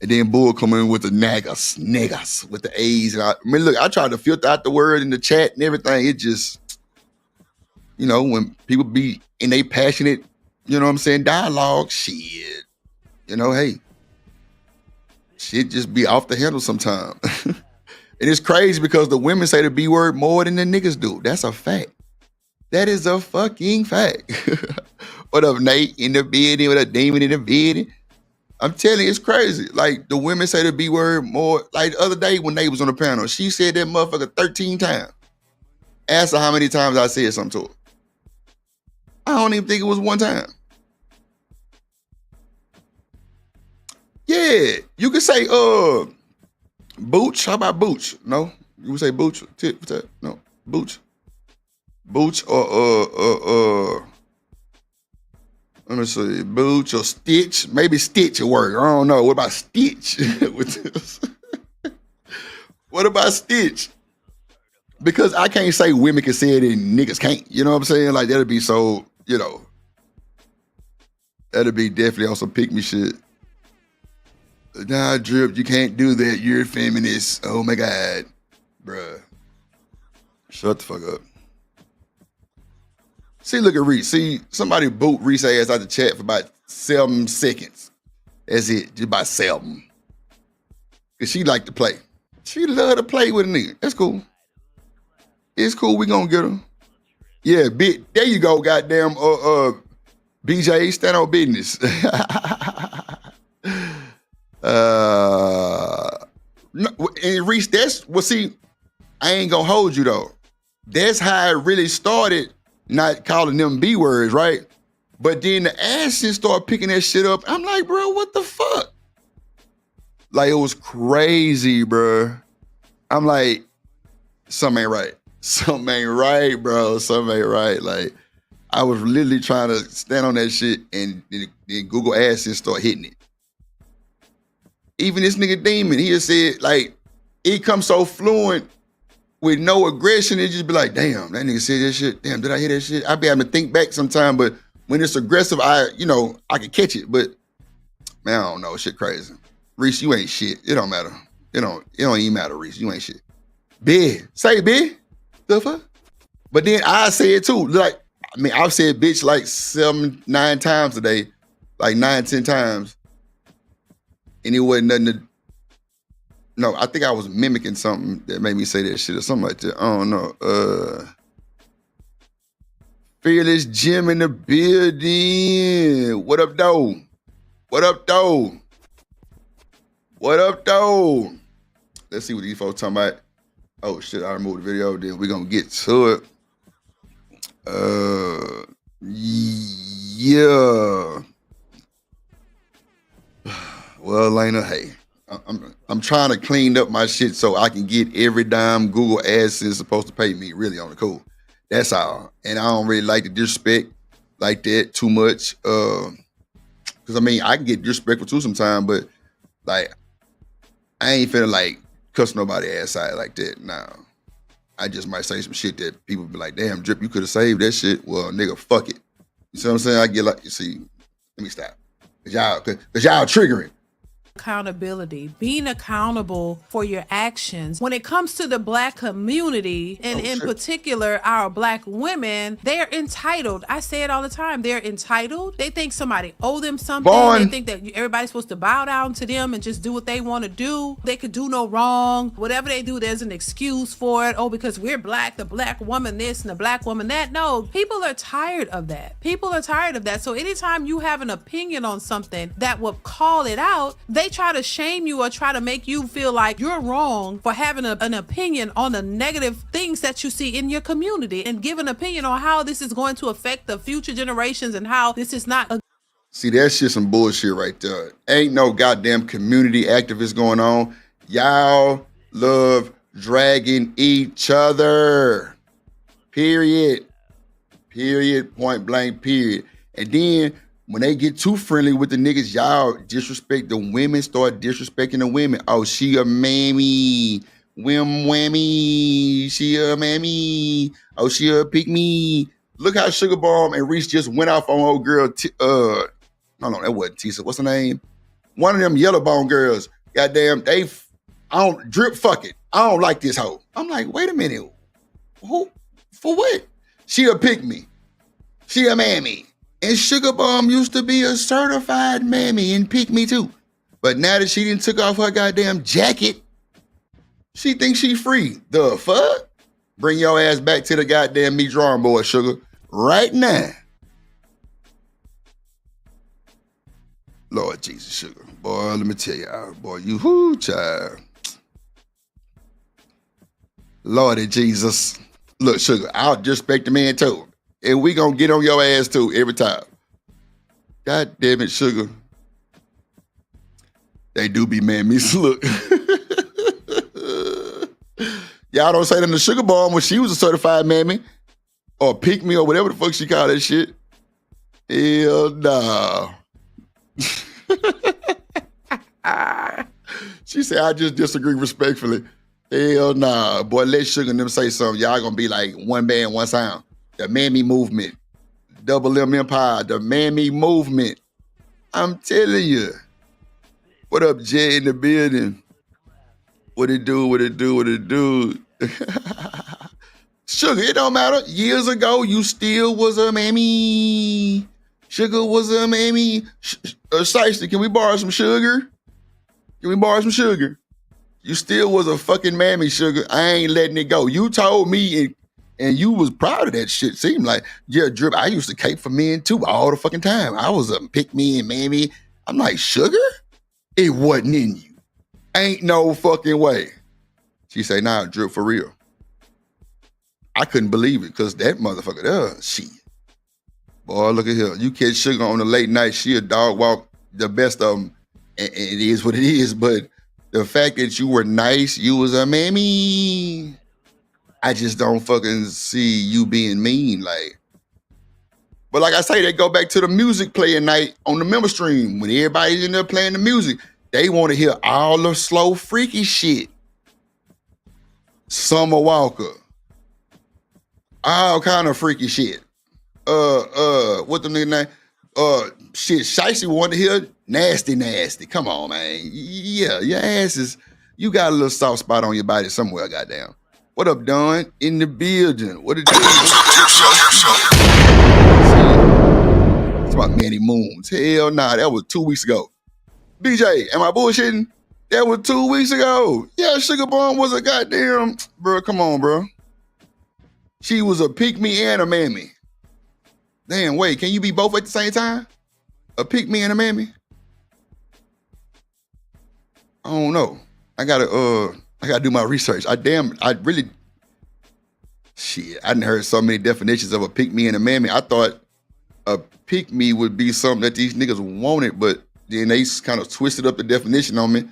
[SPEAKER 6] And then Bull come in with the niggas, with the A's. And I mean, I tried to filter out the word in the chat and everything. It just, when people be in a passionate, dialogue, shit. Hey, shit just be off the handle sometimes. And it's crazy because the women say the B word more than the niggas do. That's a fact. That is a fucking fact. What up, Nate? In the building, what up, Demon in the building? I'm telling you, it's crazy. Like, the women say the B word more. Like, the other day when Nate was on the panel, she said that motherfucker 13 times. Ask her how many times I said something to her. I don't even think it was one time. Yeah, you could say, Booch. How about Booch? No? You would say Booch? Tit for tat? No. Booch. Booch or let me see, Booch or Stitch. Maybe Stitch will work. I don't know. What about Stitch? What about Stitch? Because I can't say women can say it and niggas can't. You know what I'm saying? Like, that'd be so, you know. That'd be definitely on some pick me shit. Nah, Drip, you can't do that. You're a feminist. Oh my God. Bruh. Shut the fuck up. See, look at Reese. See, somebody boot Reese ass out the chat for about 7 seconds. That's it. Just about 7. Cause she like to play. She love to play with a nigga. That's cool. It's cool. We gonna get her. Yeah, there you go. Goddamn. BJ, stand on business. No, and Reese, see, I ain't gonna hold you though. That's how it really started, not calling them B words, right? But then the asses start picking that shit up. I'm like, bro, what the fuck? Like, it was crazy, bro. I'm like, something ain't right. Something ain't right, bro. Something ain't right. Like, I was literally trying to stand on that shit and then Google Asses start hitting it. Even this nigga Demon, he just said, like, it comes so fluent with no aggression, it just be like, damn, that nigga said that shit. Damn, did I hear that shit? I be having to think back sometime, but when it's aggressive, I can catch it. But man, I don't know, shit crazy. Reese, you ain't shit. It don't matter. It don't even matter, Reese. You ain't shit. Big. Say big. The fuck? But then I say it too. Like, I mean, I've said bitch like 7-9 times today, like 9-10 times. And it wasn't nothing to, no, I think I was mimicking something that made me say that shit or something like that. I don't know. Fearless Jim in the building. What up, though? What up, though? What up, though? Let's see what these folks talking about. Oh, shit, I removed the video. Then we're going to get to it. Yeah. Well, Lena, hey, I'm trying to clean up my shit so I can get every dime Google AdSense is supposed to pay me really on the cool. That's all. And I don't really like the disrespect like that too much. Because, I mean, I can get disrespectful too sometimes, but, like, I ain't finna, like, cuss nobody ass out like that. Nah. I just might say some shit that people be like, damn, Drip, you could have saved that shit. Well, nigga, fuck it. You see what I'm saying? I get like, you see, let me stop. Cause y'all triggering.
[SPEAKER 16] Accountability, being accountable for your actions. When it comes to the Black community, and in particular our Black women, they're entitled. I say it all the time. They're entitled. They think somebody owe them something. They think that everybody's supposed to bow down to them and just do what they want to do. They could do no wrong. Whatever they do, there's an excuse for it. Oh, because we're Black, the Black woman this and the Black woman that. No, people are tired of that. People are tired of that. So anytime you have an opinion on something that will call it out, they try to shame you or try to make you feel like you're wrong for having an opinion on the negative things that you see in your community and give an opinion on how this is going to affect the future generations and how this is not a
[SPEAKER 6] See, that's just some bullshit right there. Ain't no goddamn community activists going on. Y'all love dragging each other. Period. Period. Point blank, period. And then when they get too friendly with the niggas, y'all disrespect the women, start disrespecting the women. Oh, she a mammy. Whammy. She a mammy. Oh, she a pick me. Look how Sugar Bomb and Reese just went off on old girl. Hold on, that wasn't Tisa. What's her name? One of them yellow bone girls. Goddamn, I don't Drip, fuck it. I don't like this hoe. I'm like, wait a minute. Who? For what? She a pick me. She a mammy. And Sugar Bomb used to be a certified mammy and pick me too. But now that she didn't took off her goddamn jacket, she thinks she free. The fuck? Bring your ass back to the goddamn me drawing board, Sugar. Right now. Lord Jesus, sugar. Boy, let me tell you, boy, you whoo, child. Lordy Jesus. Look, sugar, I'll disrespect the man too. And we gonna get on your ass too every time. God damn it, sugar. They do be mammies. Look. Y'all don't say that in the Sugar Bomb when she was a certified mammy. Or pick me or whatever the fuck she called that shit. Hell nah. She said, I just disagree respectfully. Hell nah. Boy, let Sugar and them say something. Y'all gonna be like one band, one sound. The mammy movement. Double M Empire. The mammy movement. I'm telling you. What up, Jay in the building? What it do, what it do, what it do? Sugar, it don't matter. Years ago, you still was a mammy. Sugar was a mammy. Shiesty, can we borrow some sugar? Can we borrow some sugar? You still was a fucking mammy, Sugar. I ain't letting it go. You told me and you was proud of that shit. Seemed like, yeah, Drip, I used to cape for men too all the fucking time. I was a pick me and mammy. I'm like, Sugar? It wasn't in you. Ain't no fucking way. She say, nah, Drip, for real. I couldn't believe it because that motherfucker there, shit. Boy, look at her. You catch Sugar on the late night, she a dog walk the best of them. And it is what it is. But the fact that you were nice, you was a mammy. I just don't fucking see you being mean. Like, but like I say, they go back to the music playing night on the member stream. When everybody's in there playing the music, they want to hear all the slow, freaky shit. Summer Walker. All kind of freaky shit. What the nigga name? Shit, Shiesty wanted to hear nasty, nasty. Come on, man. Yeah, your ass is, you got a little soft spot on your body somewhere, goddamn. What up, Don? In the building. What it do? It's about Manny Moons. Hell nah, that was 2 weeks ago. BJ, am I bullshitting? That was 2 weeks ago. Yeah, Sugar Bomb was a goddamn, bro, come on, bro. She was a pick me and a mammy. Damn, wait, can you be both at the same time? A pick me and a mammy? I don't know. I gotta do my research. I didn't heard so many definitions of a pick me and a mammy. I thought a pick me would be something that these niggas wanted, but then they kind of twisted up the definition on me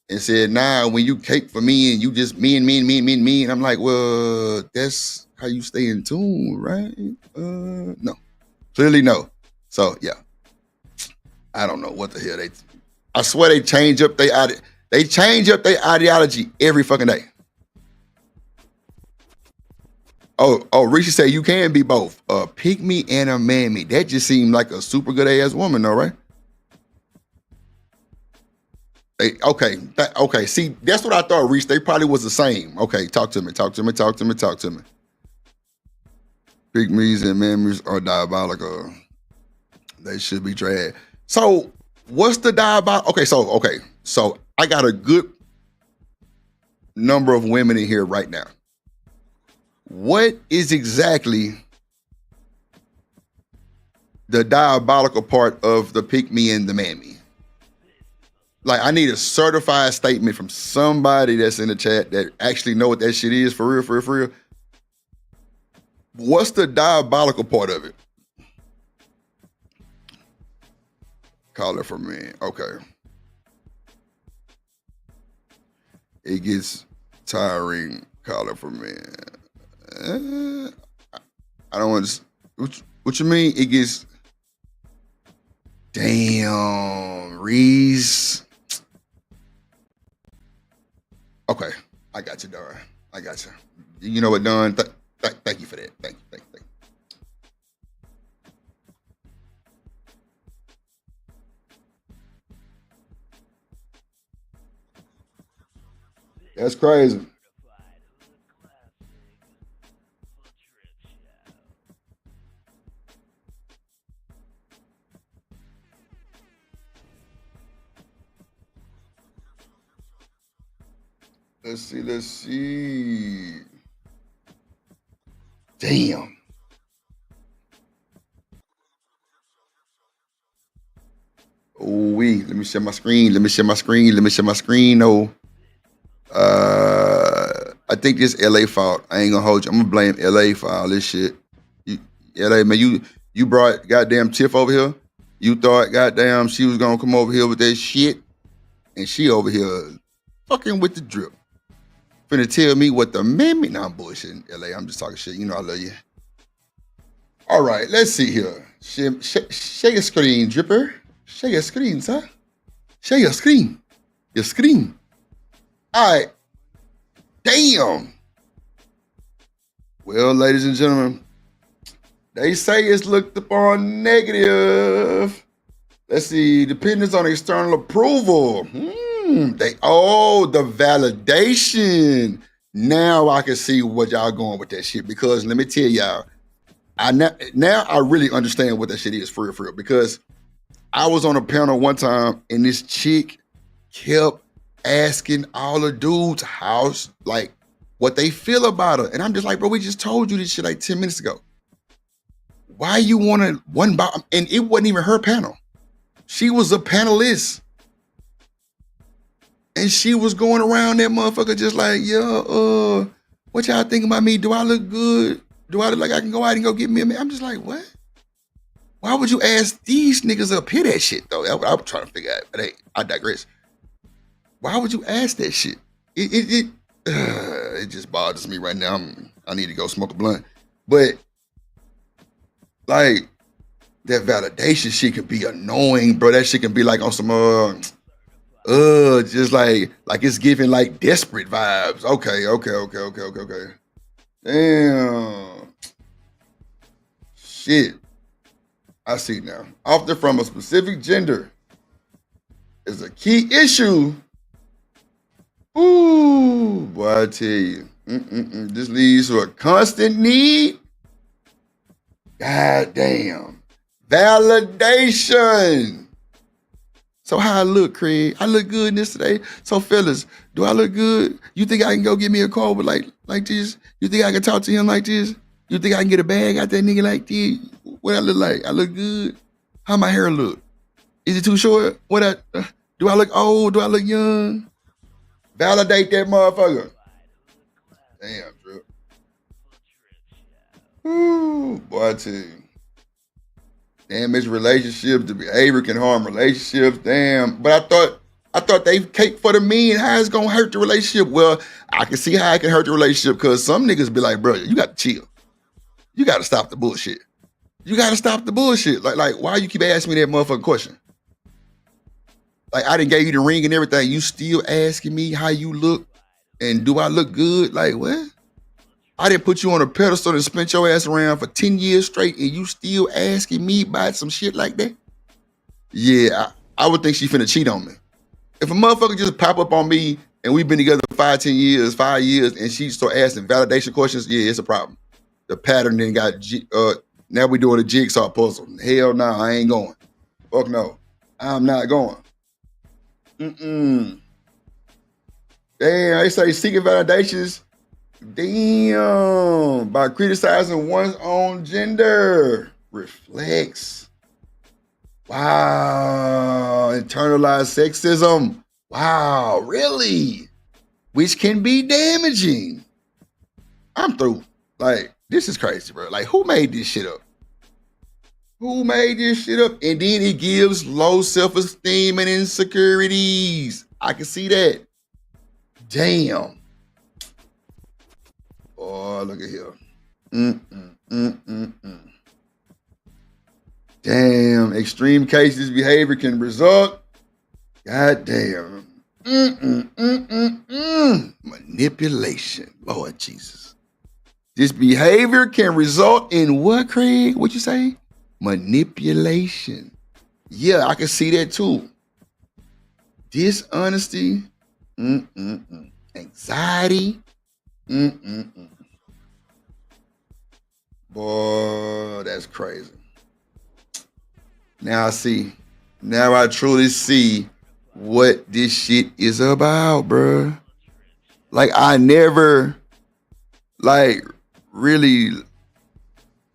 [SPEAKER 6] and said, nah, when you cape for me and you just me. And I'm like, well, that's how you stay in tune, right? No. Clearly no. So yeah. I don't know what the hell I swear they change up their ideology every fucking day. Oh, Richie said you can be both a pick me and a mammy. That just seemed like a super good ass woman, though, right? Okay. See, that's what I thought, Reese. They probably was the same. Okay, talk to me. Pick me's and mammies are diabolical. They should be dragged. So, what's the diabolical? Okay, so I got a good number of women in here right now. What is exactly the diabolical part of the pick me and the mammy? Like, I need a certified statement from somebody that's in the chat that actually know what that shit is for real. What's the diabolical part of it? Call it for me. Okay. It gets tiring. Call it for me. I don't want to. What you mean? It gets. Damn, Reese. Okay, I got you, Dara. I got you. You know what, Don? Thank you for that. Thank you. That's crazy. Let's see. Damn. Ooh-wee. Let me share my screen. Oh. I think this LA fault. I ain't gonna hold you. I'm gonna blame LA for all this shit. LA, man, you brought goddamn Tiff over here. You thought goddamn she was gonna come over here with that shit. And she over here fucking with the drip. Finna tell me what the man. Nah, I'm bullshitting, LA. I'm just talking shit. You know I love you. All right, let's see here. Share your screen, Dripper. Share your screen, sir. Share your screen. Your screen. All right. Damn. Well, ladies and gentlemen, they say it's looked upon negative. Let's see. Dependence on external approval. The validation. Now I can see what y'all going with that shit, because let me tell y'all, now I really understand what that shit is for real. Because I was on a panel one time and this chick kept asking all the dudes what they feel about her. And I'm just like, bro, we just told you this shit like 10 minutes ago. Why you want one by, and it wasn't even her panel. She was a panelist. And she was going around that motherfucker just like, yo, what y'all think about me? Do I look good? Do I look like I can go out and go get me a man? I'm just like, what? Why would you ask these niggas up here that shit though? I'm trying to figure out, but hey, I digress. Why would you ask that shit? It just bothers me right now. I need to go smoke a blunt. But like that validation shit can be annoying, bro. That shit can be like on some just like it's giving like desperate vibes. Okay. Damn. Shit. I see now. Often from a specific gender is a key issue. Ooh, boy, I tell you. This leads to a constant need. God damn. Validation. So how I look, Craig? I look good in this today. So fellas, do I look good? You think I can go get me a car with like this? You think I can talk to him like this? You think I can get a bag out that nigga like this? What I look like? I look good? How my hair look? Is it too short? Do I look old? Do I look young? Validate that motherfucker. Damn, Drew. Ooh, boy, I tell you. Damage relationships, the behavior can harm relationships. Damn. But I thought they cake for the mean. How it's gonna hurt the relationship? Well, I can see how it can hurt the relationship, because some niggas be like, bro, you got to chill. You got to stop the bullshit. Like, why you keep asking me that motherfucking question? Like, I done gave you the ring and everything. You still asking me how you look and do I look good? Like, what? I didn't put you on a pedestal and spent your ass around for 10 years straight and you still asking me about some shit like that? Yeah, I would think she finna cheat on me. If a motherfucker just pop up on me and we've been together for 5 years, and she start asking validation questions, yeah, it's a problem. The pattern then got, now we doing a jigsaw puzzle. Hell no, I ain't going. Fuck no, I'm not going. Damn, they say seeking validations. Damn, by criticizing one's own gender reflects. Wow, internalized sexism. Wow, really? Which can be damaging. I'm through. Like, this is crazy, bro. Like, who made this shit up? And then it gives low self-esteem and insecurities. I can see that. Damn. Oh, look at here. Damn. Extreme cases behavior can result. God damn. Manipulation. Lord Jesus. This behavior can result in what, Craig? What you say? Manipulation. Yeah, I can see that too. Dishonesty. Anxiety. Boy, that's crazy. Now I see. Now I truly see what this shit is about, bruh. Like, I never, really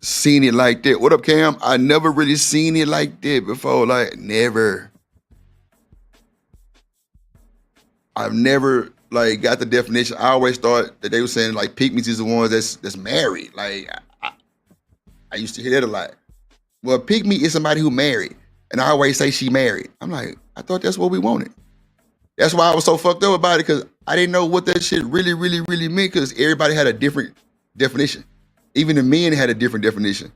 [SPEAKER 6] seen it like that. What up, Cam? I never really seen it like that before. Like, never. I've never like got the definition. I always thought that they were saying like pygmies is the ones that's married. Like I used to hear that a lot. Well, pygmy is somebody who married, and I always say she married. I'm like, I thought that's what we wanted. That's why I was so fucked up about it, because I didn't know what that shit really meant, because everybody had a different definition. Even the men had a different definition.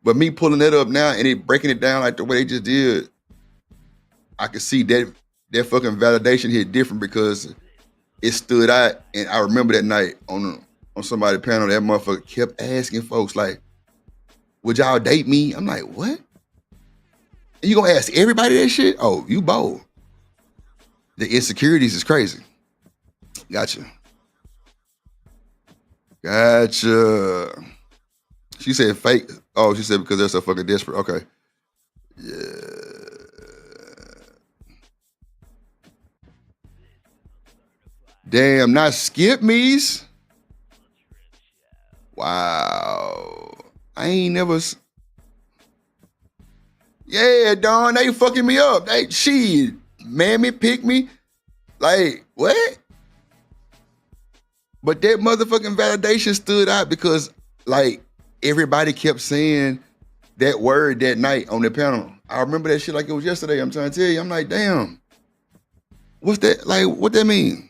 [SPEAKER 6] But me pulling that up now and it breaking it down like the way they just did, I could see that fucking validation hit different, because it stood out. And I remember that night on somebody's panel, that motherfucker kept asking folks like, would y'all date me? I'm like, what? And you gonna ask everybody that shit? Oh, you bold. The insecurities is crazy. Gotcha. She said fake. Oh, she said because they're so fucking desperate. Okay. Yeah. Damn, not skip me's. Wow. I ain't never. Yeah, Dawn, they fucking me up. She, mammy, pick me. Like, what? But that motherfucking validation stood out because, like, everybody kept saying that word that night on the panel. I remember that shit like it was yesterday. I'm trying to tell you. I'm like, damn. What's that? Like, what that mean?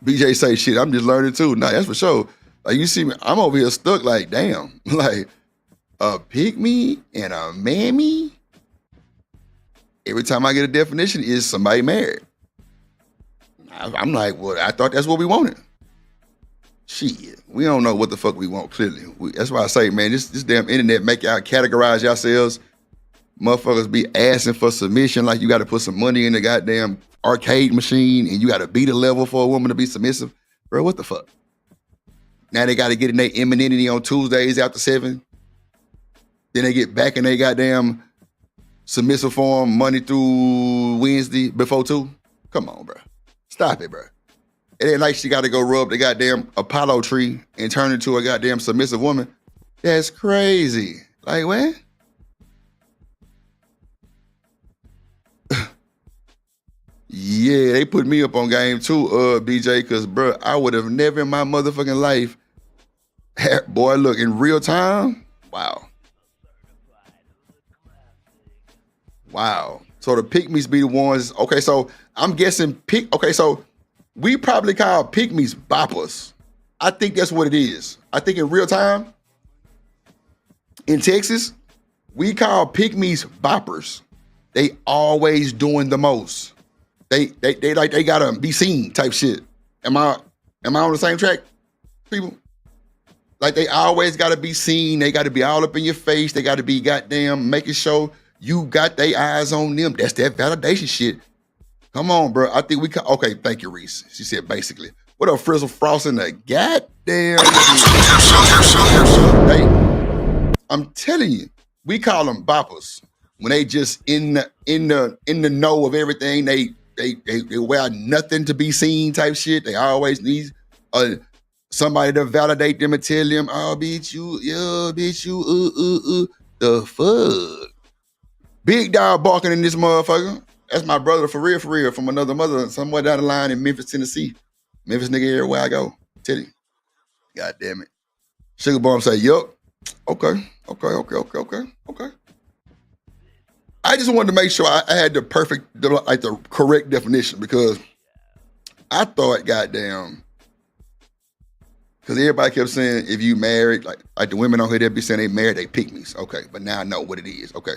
[SPEAKER 6] BJ say shit. I'm just learning too. Nah, that's for sure. Like, you see me, I'm over here stuck like, damn. Like, a pygmy and a mammy? Every time I get a definition, is somebody married. I'm like, well, I thought that's what we wanted. Shit, we don't know what the fuck we want, clearly. That's why I say, man, this damn internet make y'all categorize yourselves. Motherfuckers be asking for submission like you got to put some money in the goddamn arcade machine and you got to beat a level for a woman to be submissive. Bro, what the fuck? Now they got to get in their emininity on Tuesdays after 7. Then they get back in their goddamn submissive form Monday through Wednesday before 2. Come on, bro. Stop it, bro. It ain't like she got to go rub the goddamn Apollo tree and turn into a goddamn submissive woman. That's crazy. Like, what? Yeah, they put me up on game too, BJ, because, bro, I would have never in my motherfucking life boy, look, in real time, wow. Wow. So the pygmies be the ones, okay, so I'm guessing so we probably call pygmies boppers. I think that's what it is. I think in real time, in Texas, we call pygmies boppers. They always doing the most. They gotta be seen type shit. Am I on the same track, people? Like, they always gotta be seen. They gotta be all up in your face. They gotta be goddamn making sure you got their eyes on them. That's that validation shit. Come on, bro. I think we can. Okay, thank you, Reese. She said basically. What up, Frizzle Frost in the goddamn? Hey, I'm telling you, we call them boppers when they just in the know of everything. They wear nothing to be seen type shit. They always need somebody to validate them and tell them, oh, bitch, you, yeah, bitch, you, the fuck. Big dog barking in this motherfucker. That's my brother for real, from another mother, somewhere down the line in Memphis, Tennessee. Memphis nigga everywhere I go. Tell you. God damn it. Sugar Bomb say, yup. Okay. I just wanted to make sure I had the correct definition, because I thought, goddamn, because everybody kept saying if you married, like the women on here, they'd be saying they married, they pygmies. Okay, but now I know what it is. Okay.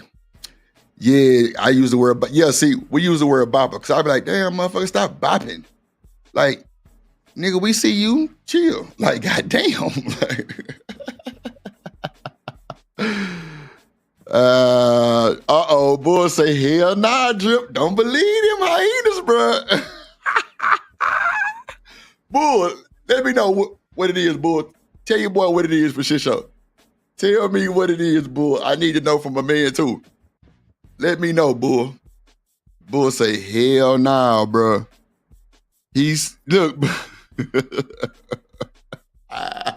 [SPEAKER 6] Yeah, I use the word, but yeah, see, we use the word bopper, because I'd be like, damn, motherfucker, stop bopping. Like, nigga, we see you, chill. Like, goddamn. Bull say, hell nah, Drip. Don't believe them hyenas, bro. Bull, let me know what it is, Bull. Tell your boy what it is for shit show. Tell me what it is, Bull. I need to know from a man, too. Let me know, Bull. Bull say, hell nah, bro. Look. I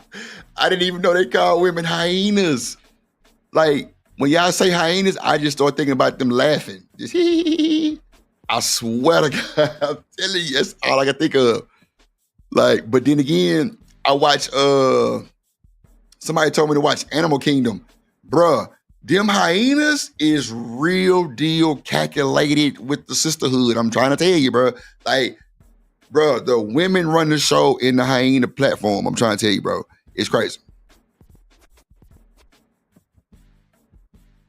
[SPEAKER 6] didn't even know they call women hyenas. Like, when y'all say hyenas, I just start thinking about them laughing. Just I swear to God, I'm telling you, that's all I can think of. Like, but then again, I watch, somebody told me to watch Animal Kingdom. Bruh, them hyenas is real deal calculated with the sisterhood. I'm trying to tell you, bruh. Like, bruh, the women run the show in the hyena platform. I'm trying to tell you, bro. It's crazy.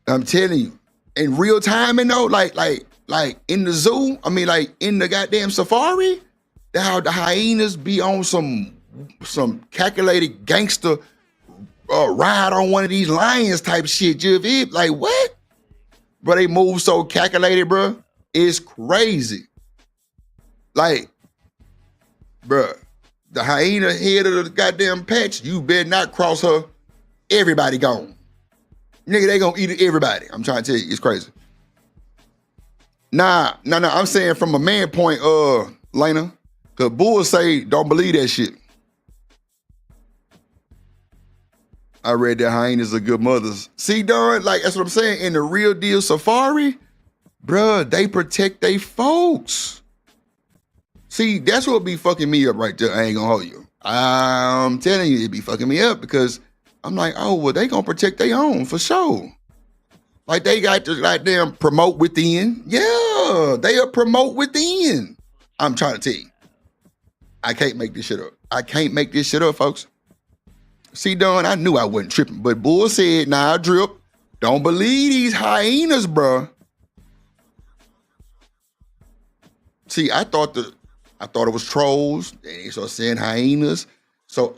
[SPEAKER 6] I'm telling you, in real time, and though, like in the zoo, I mean, like in the goddamn safari, how the hyenas be on some calculated gangster ride on one of these lions type shit. Like what? Bro, they move so calculated, bro. It's crazy. Like, bro, the hyena head of the goddamn patch, you better not cross her. Everybody gone. Nigga, they gonna eat everybody. I'm trying to tell you, it's crazy. Nah, I'm saying from a man point, Lena, cause bulls say don't believe that shit. I read that hyenas are good mothers. See, Don, like that's what I'm saying. In the real deal safari, bruh, they protect they folks. See, that's what be fucking me up right there. I ain't gonna hold you. I'm telling you, it be fucking me up because I'm like, oh, well, they gonna protect their own for sure. Like they got to like them promote within. Yeah, they'll promote within. I'm trying to tell you. I can't make this shit up. I can't make this shit up, folks. See, Don, I knew I wasn't tripping, but Bull said, nah, Drip, don't believe these hyenas, bruh. See, I thought it was trolls. They started saying hyenas. So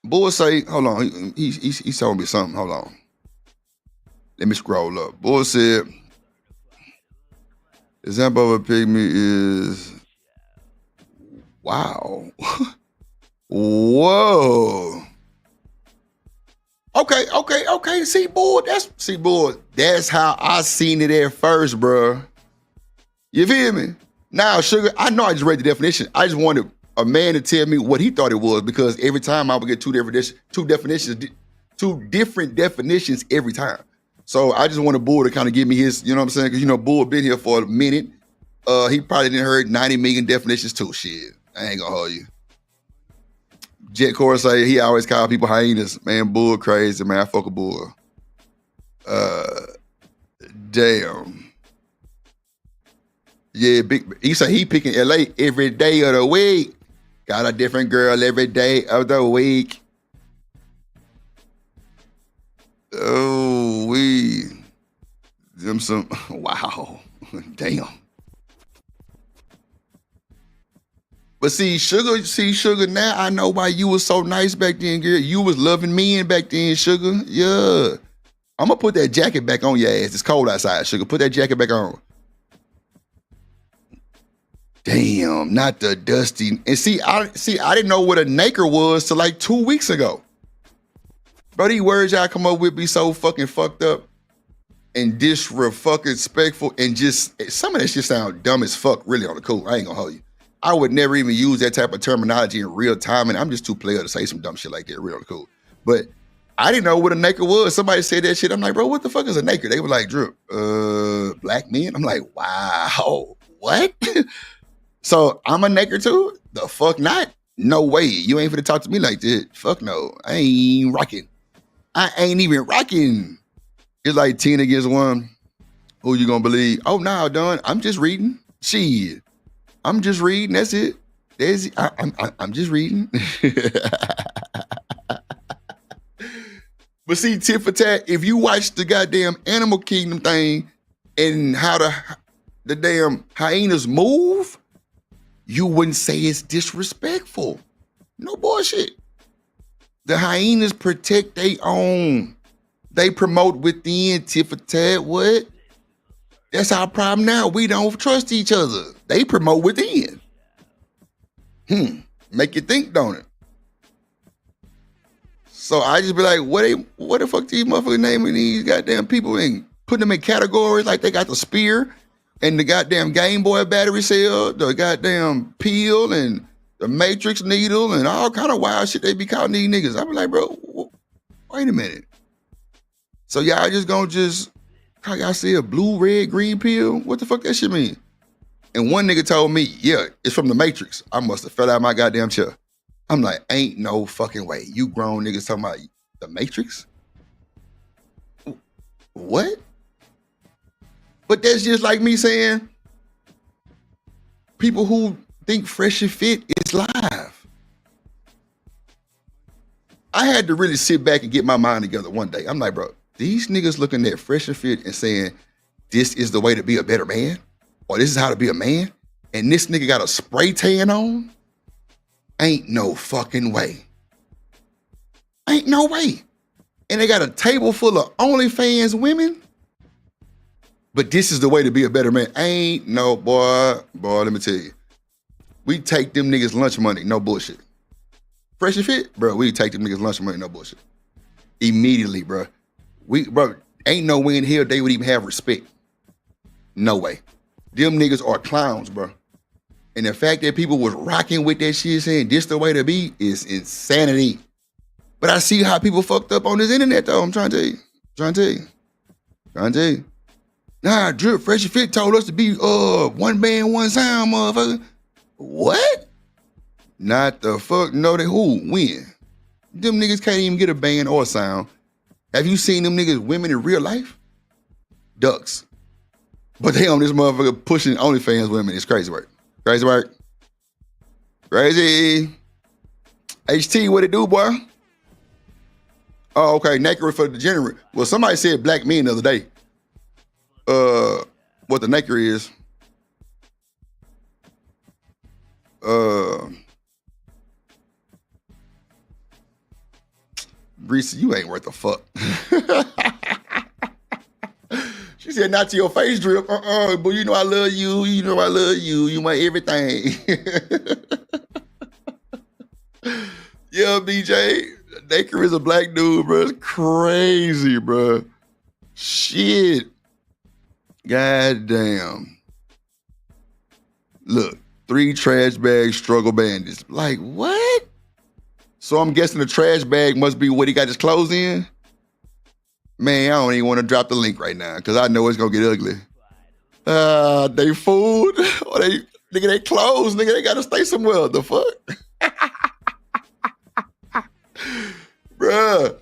[SPEAKER 6] Bull say, hold on, he's telling me something. Hold on. Let me scroll up. Bull said, example of a pygmy is, wow. Whoa. Okay. See, Bull, that's how I seen it at first, bro. You feel me? Now, Sugar, I know I just read the definition. I just wanted a man to tell me what he thought it was because every time I would get two different definitions every time. So I just wanted Bull to kind of give me his, you know what I'm saying? Because, you know, Bull been here for a minute. He probably didn't heard 90 million definitions too. Shit, I ain't gonna hold you. Jet Core say he always call people hyenas. Man, Bull crazy, man. I fuck a Bull. Damn. Yeah, he said he picking LA every day of the week. Got a different girl every day of the week. Oh, them some, wow, damn. But see, Sugar, now I know why you was so nice back then, girl. You was loving men back then, Sugar. Yeah. I'm gonna put that jacket back on your ass. It's cold outside, Sugar. Put that jacket back on. Damn, not the dusty. And see, I didn't know what a naker was till like 2 weeks ago. Bro, these words y'all come up with be so fucking fucked up and disrespectful and just, some of that shit sound dumb as fuck really on the cool. I ain't gonna hold you. I would never even use that type of terminology in real time, and I'm just too player to say some dumb shit like that real on the cool. But I didn't know what a naker was. Somebody said that shit. I'm like, bro, what the fuck is a naker? They were like, Drip, black men? I'm like, wow, what? So I'm a naker too? The fuck not? No way. You ain't finna talk to me like that. Fuck no. I ain't rocking. I ain't even rocking. It's like 10 against 1. Who you gonna believe? Oh, no, Don. I'm just reading. Shit. I'm just reading. That's it. I'm just reading. But see, tit for tat, if you watch the goddamn Animal Kingdom thing and how the damn hyenas move, you wouldn't say it's disrespectful. No bullshit. The hyenas protect their own. They promote within, tit for tat. What? That's our problem now. We don't trust each other. They promote within. Make you think, don't it? So I just be like, what the fuck these motherfuckers naming these goddamn people and putting them in categories like they got the spear and the goddamn Game Boy battery cell, the goddamn peel and the Matrix needle and all kind of wild shit they be calling these niggas. I be like, bro, wait a minute. So y'all just gonna how y'all see a blue, red, green pill? What the fuck that shit mean? And one nigga told me, yeah, it's from the Matrix. I must have fell out of my goddamn chair. I'm like, ain't no fucking way. You grown niggas talking about the Matrix? What? But that's just like me saying people who think Fresh and Fit is live. I had to really sit back and get my mind together one day. I'm like, bro, these niggas looking at Fresh and Fit and saying, this is the way to be a better man, or this is how to be a man, and this nigga got a spray tan on? Ain't no fucking way. Ain't no way. And they got a table full of OnlyFans women? But this is the way to be a better man. Ain't no, boy, let me tell you. We take them niggas lunch money, no bullshit. Fresh and Fit, bro, we take them niggas lunch money, no bullshit. Immediately, bro. Ain't no way in hell they would even have respect. No way. Them niggas are clowns, bro. And the fact that people was rocking with that shit saying this the way to be is insanity. But I see how people fucked up on this internet though. I'm trying to tell you. Nah, Drip, Fresh and Fit told us to be one band, one sound, motherfucker. What? Not the fuck, no, they who? When? Them niggas can't even get a band or a sound. Have you seen them niggas women in real life? Ducks. But they on this motherfucker pushing OnlyFans women. It's crazy work. Crazy work. Crazy. HT, what it do, boy? Oh, okay, Nakery for the degenerate. Well, somebody said black men the other day. What the Nakery is. Reese, you ain't worth a fuck. She said, not to your face, Drip. But you know I love you. You know I love you. You my everything. Yeah, BJ. Naker is a black dude, bro. It's crazy, bro. Shit. God damn. Look, 3 trash bag struggle bandits. Like, what? So I'm guessing the trash bag must be what he got his clothes in? Man, I don't even want to drop the link right now because I know it's going to get ugly. They food or they clothes, nigga, they got to stay somewhere. The fuck? Bruh.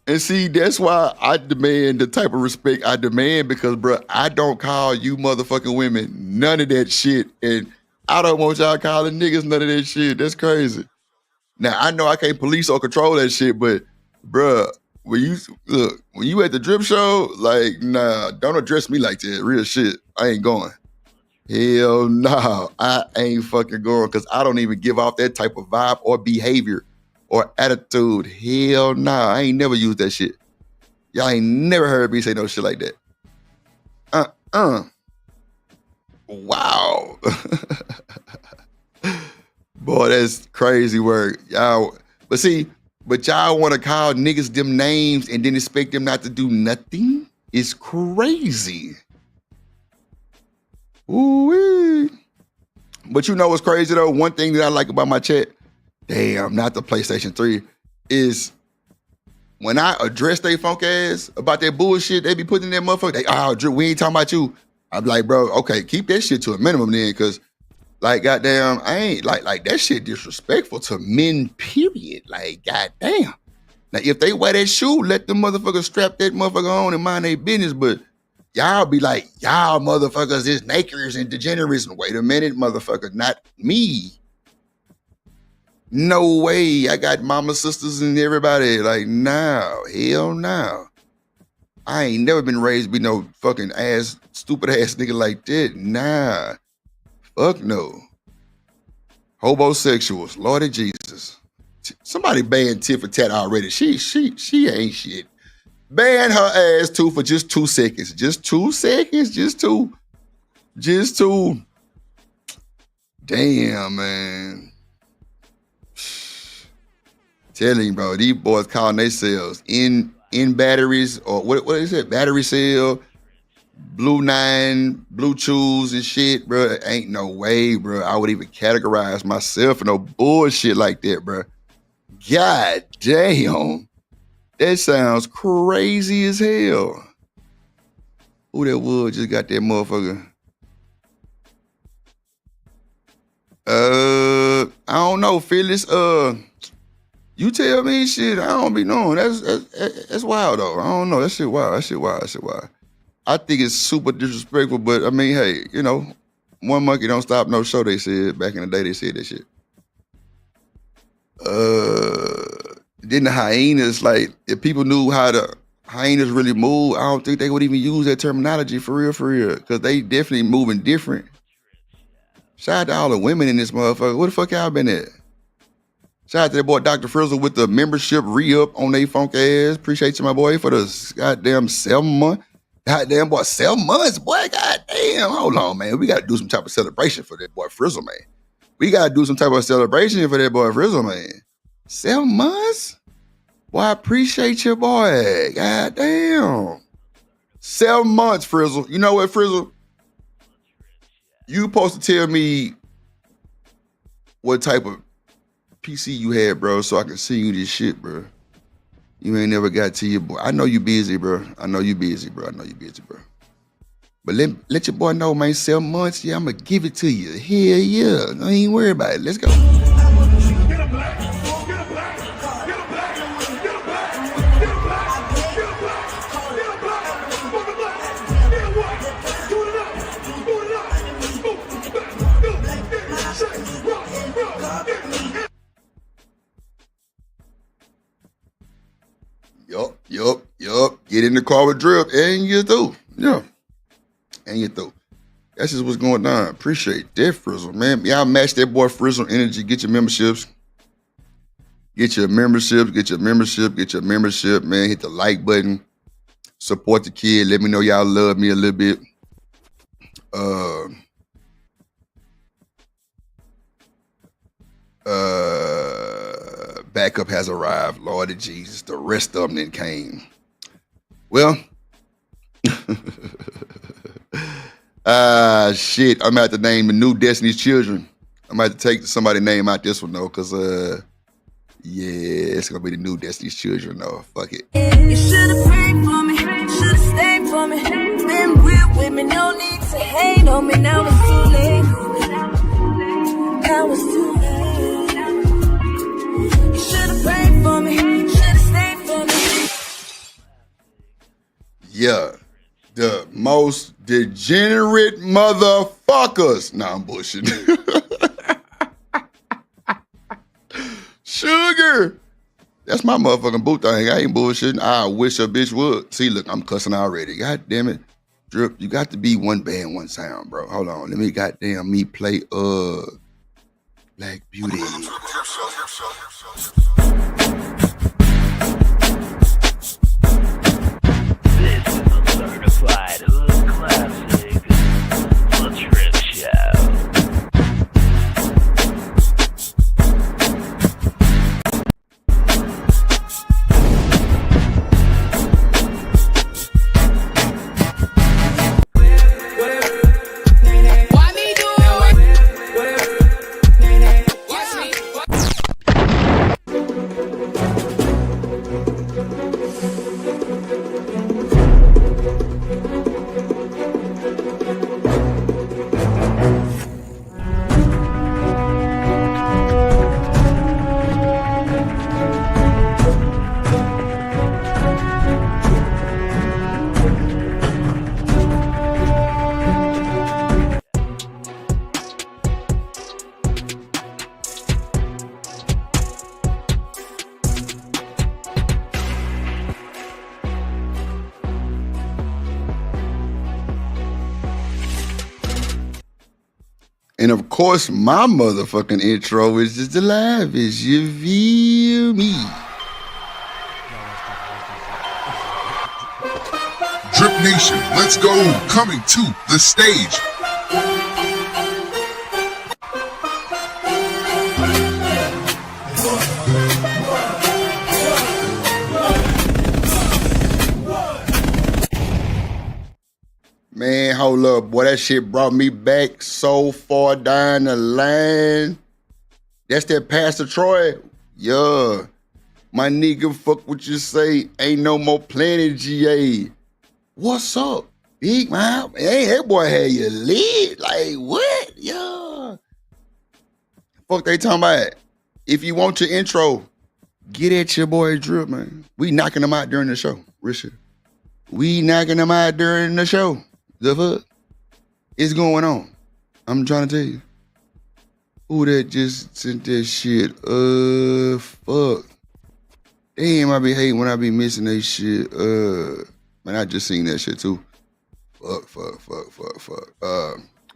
[SPEAKER 6] And see, that's why I demand the type of respect I demand because, bruh, I don't call you motherfucking women none of that shit. And I don't want y'all calling niggas none of that shit. That's crazy. Now, I know I can't police or control that shit, but, bruh, when you at the Drip Show, like, nah, don't address me like that. Real shit. I ain't going. Hell no. I ain't fucking going because I don't even give off that type of vibe or behavior or attitude. Hell nah. I ain't never used that shit. Y'all ain't never heard me say no shit like that. Wow. Boy, that's crazy work. Y'all, but y'all want to call niggas them names and then expect them not to do nothing? It's crazy. Ooh-wee. But you know what's crazy though? One thing that I like about my chat, damn, not the PlayStation 3, is when I address they funk ass about that bullshit they be putting in that motherfucker, Drew, we ain't talking about you. I'm like, bro, okay, keep that shit to a minimum then, because like, goddamn, I ain't like that shit disrespectful to men, period. Like, goddamn. Now, if they wear that shoe, let them motherfuckers strap that motherfucker on and mind their business. But y'all be like, y'all motherfuckers is nakers and degenerates. Wait a minute, motherfucker, not me. No way. I got mama, sisters, and everybody. Like, no, hell no. I ain't never been raised to be no fucking stupid ass nigga like that. Nah. Fuck no. Homosexuals, Lord of Jesus. Somebody banned Tit for Tat already. She ain't shit. Ban her ass too for just 2 seconds. Just 2 seconds. Just two. Damn, man. Telling you, bro, these boys calling themselves in batteries or what is it? Battery cell. Blue 9, Blue Chews and shit, bro. Ain't no way, bro. I would even categorize myself in no bullshit like that, bro. God damn. That sounds crazy as hell. Who that was just got that motherfucker? I don't know, Phyllis. You tell me shit. I don't be knowing. That's wild though. I don't know. That shit wild. That shit wild. I think it's super disrespectful, but I mean, hey, you know, one monkey don't stop no show. They said back in the day. They said that shit. Then the hyenas, like, if people knew how the hyenas really move, I don't think they would even use that terminology for real, because they definitely moving different. Shout out to all the women in this motherfucker. Where the fuck y'all been at? Shout out to that boy Dr. Frizzle with the membership re-up on they funk ass. Appreciate you, my boy, for the goddamn 7 months. Goddamn boy, 7 months, boy. Goddamn. Hold on, man. We gotta do some type of celebration for that boy Frizzle, man. We gotta do some type of celebration for that boy Frizzle, man. 7 months? Boy, I appreciate you, boy. Goddamn. 7 months, Frizzle. You know what, Frizzle? You supposed to tell me what type of PC you had, bro, so I can send you this shit, bro. You ain't never got to your boy. I know you busy, bro. But let your boy know, man, 7 months, yeah, I'm going to give it to you. Hell yeah. Don't even worry about it. Let's go. Yup. Get in the car with Drip and you're through. Yeah. And you're through. That's just what's going on. Appreciate that, Frizzle, man. Y'all match that boy Frizzle energy. Get your memberships. Get your membership, man. Hit the like button. Support the kid. Let me know y'all love me a little bit. Backup has arrived. Lord of Jesus. The rest of them then came. Well, shit. I'm about to name the new Destiny's Children. I'm about to take somebody's name out this one though, cause yeah, it's gonna be the new Destiny's Children though. Fuck it.
[SPEAKER 18] You should've prayed for me, should've stayed for me. Been real with me, no need to hate on me. Now it's too late. Now it's too late. You should've prayed for me, should've stayed for me.
[SPEAKER 6] Yeah, the most degenerate motherfuckers. Nah, I'm bullshitting. Sugar. That's my motherfucking boo thing. I ain't bullshitting. I wish a bitch would. See, look, I'm cussing already. God damn it. Drip, you got to be one band, one sound, bro. Hold on. Let me goddamn me play Black Beauty.
[SPEAKER 1] This is a certified hood classic. The Trip Show.
[SPEAKER 6] And of course, my motherfucking intro is just the lavish. You feel me?
[SPEAKER 10] Drip Nation, let's go. Coming to the stage.
[SPEAKER 6] Man, hold up, boy. That shit brought me back so far down the line. That's that Pastor Troy. Yeah. My nigga, fuck what you say. Ain't no more Planet GA. What's up, big man? Hey, that boy had you lit. Like, what? Yeah. Fuck they talking about? If you want your intro, get at your boy Drip, man. We knocking them out during the show. Real shit. We knocking them out during the show. The fuck is going on? I'm trying to tell you. Who that just sent that shit? Fuck. Damn, I be hating when I be missing that shit. Man, I just seen that shit too. Fuck.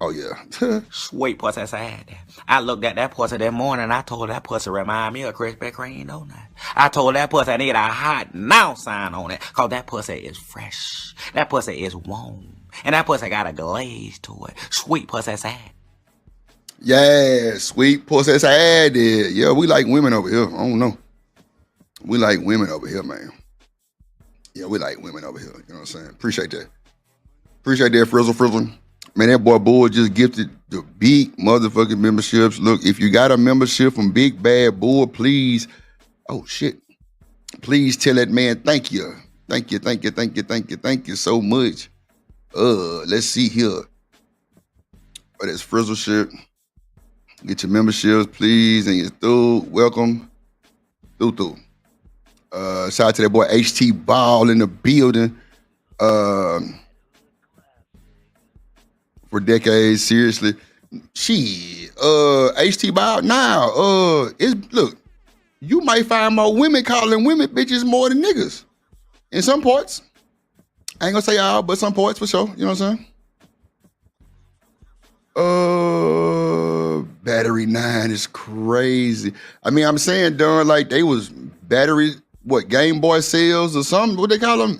[SPEAKER 6] Oh yeah.
[SPEAKER 19] Sweet pussy sad. I looked at that pussy that morning. I told that pussy remind me of Krispy Kreme donut. I told that pussy I need a hot now sign on it, cause that pussy is fresh. That pussy is warm, and that pussy got a glaze to it. Sweet pussy sad.
[SPEAKER 6] Yeah, sweet pussy sad. Yeah, we like women over here. I don't know. We like women over here, man. Yeah, we like women over here. You know what I'm saying? Appreciate that. Appreciate that, Frizzle. Man, that boy Bull just gifted the big motherfucking memberships. Look, if you got a membership from Big Bad Bull, please, oh shit, please tell that man thank you. Thank you so much. Let's see here. Oh, that's Frizzle shit. Get your memberships, please, and you're through. Welcome. Through. Shout out to that boy HT Ball in the building. For decades, seriously. HT Ball, now, look, you might find more women calling women bitches more than niggas. In some parts. I ain't gonna say all, but some parts for sure. You know what I'm saying? Battery 9 is crazy. I mean, I'm saying, darn, like they was battery, Game Boy sales or something? What they call them?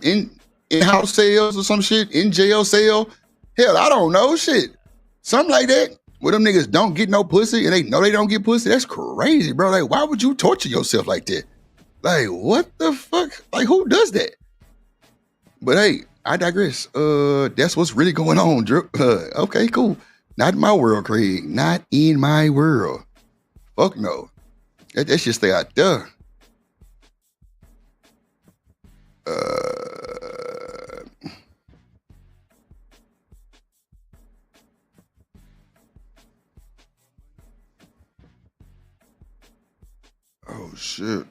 [SPEAKER 6] In-house sales or some shit? In jail sale? Hell, I don't know, shit. Something like that. Where them niggas don't get no pussy and they know they don't get pussy. That's crazy, bro. Like, why would you torture yourself like that? Like, what the fuck? Like, who does that? But hey, I digress. That's what's really going on, Drew. Okay, cool. Not in my world, Craig. Not in my world. Fuck no. That shit stay out there. Oh shit.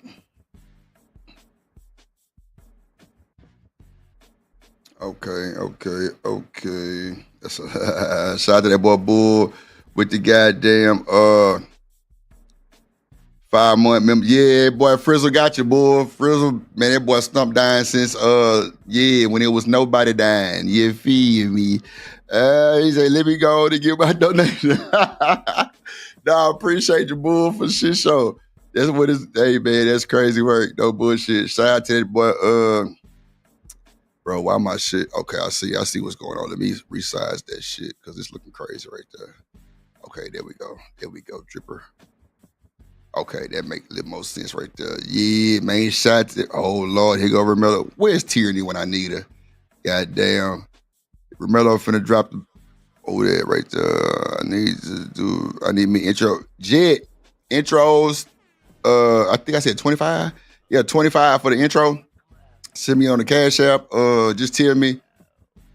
[SPEAKER 6] Okay. That's a shout out to that boy Bull with the goddamn 5-month member. Yeah, boy, Frizzle got you, boy. Frizzle, man, that boy stumped dying since when it was nobody dying. You feel me? He said, let me go to give my donation. Nah, I appreciate you, Bull, for shit show. That's what it's, hey man, that's crazy work. No bullshit. Shout out to that boy, bro, why my shit? Okay, I see what's going on. Let me resize that shit because it's looking crazy right there. Okay, there we go, Dripper. Okay, that make a little more sense right there. Yeah, man, shout out to, oh Lord, here go Romello. Where's Tierney when I need her? Goddamn. Romello finna drop the, oh, that right there. I need me intro. Jet, intros. I think I said 25. Yeah, 25 for the intro. Send me on the Cash App. Just tell me.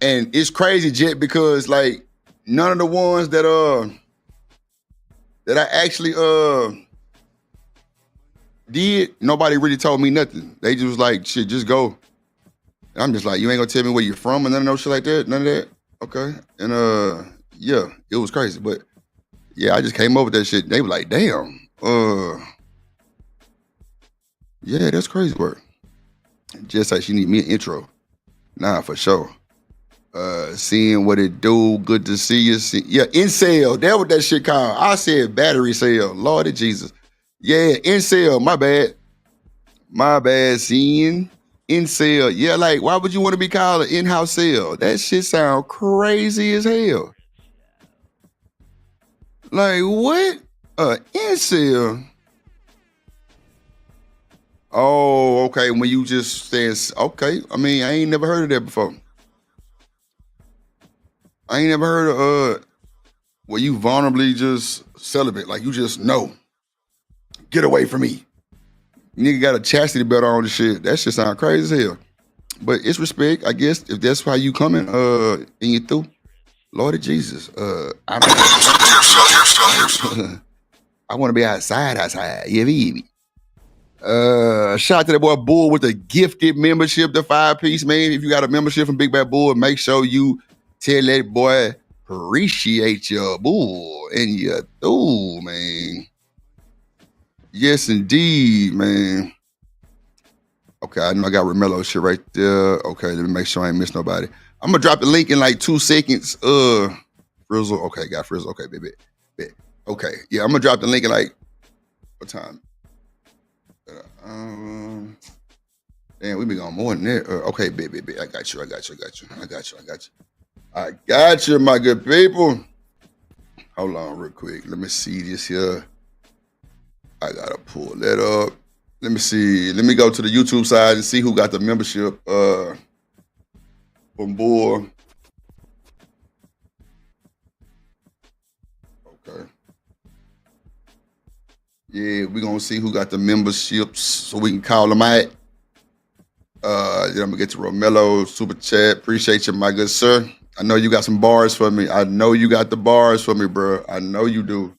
[SPEAKER 6] And it's crazy, Jet, because like none of the ones that I actually did, nobody really told me nothing. They just was like, shit, just go. And I'm just like, you ain't gonna tell me where you're from and none of no shit like that? None of that? Okay. And yeah, it was crazy. But yeah, I just came up with that shit. They were like, damn. Yeah, that's crazy work. Just like she need me an intro. Nah, for sure. Seeing what it do. Good to see you. Yeah, in sale. That what that shit called. I said battery sale. Lord of Jesus. Yeah, in sale. My bad. Seeing in sale. Yeah, like why would you want to be called an in-house sale? That shit sound crazy as hell. Like what? In sale. Oh, okay. When you just says, okay. I mean, I ain't never heard of that before. I ain't never heard of where you vulnerably just celibate, like you just know. Get away from me. Nigga got a chastity belt on the shit. That shit sound crazy as hell. But it's respect, I guess, if that's how you coming and you through. Lord Jesus. I want to be outside. You feel me? Shout out to that boy Bull with the gifted membership, the 5-piece, man. If you got a membership from Big Bad Bull, make sure you tell that boy appreciate your bull and your through, man. Yes, indeed, man. Okay, I know I got Romello shit right there. Okay, let me make sure I ain't miss nobody. I'm gonna drop the link in like 2 seconds. Frizzle. Okay, got Frizzle. Okay, baby. Okay, yeah, I'm gonna drop the link in like what time? Damn, we been going more than that. Okay, baby. I got you, my good people. Hold on real quick. Let me see this here. I gotta pull that up. Let me see. Let me go to the YouTube side and see who got the membership from Bull. Okay. Yeah, we're gonna see who got the memberships so we can call them out. Then I'm gonna get to Romello, Super Chat. Appreciate you, my good sir. I know you got some bars for me. I know you got the bars for me, bro. I know you do.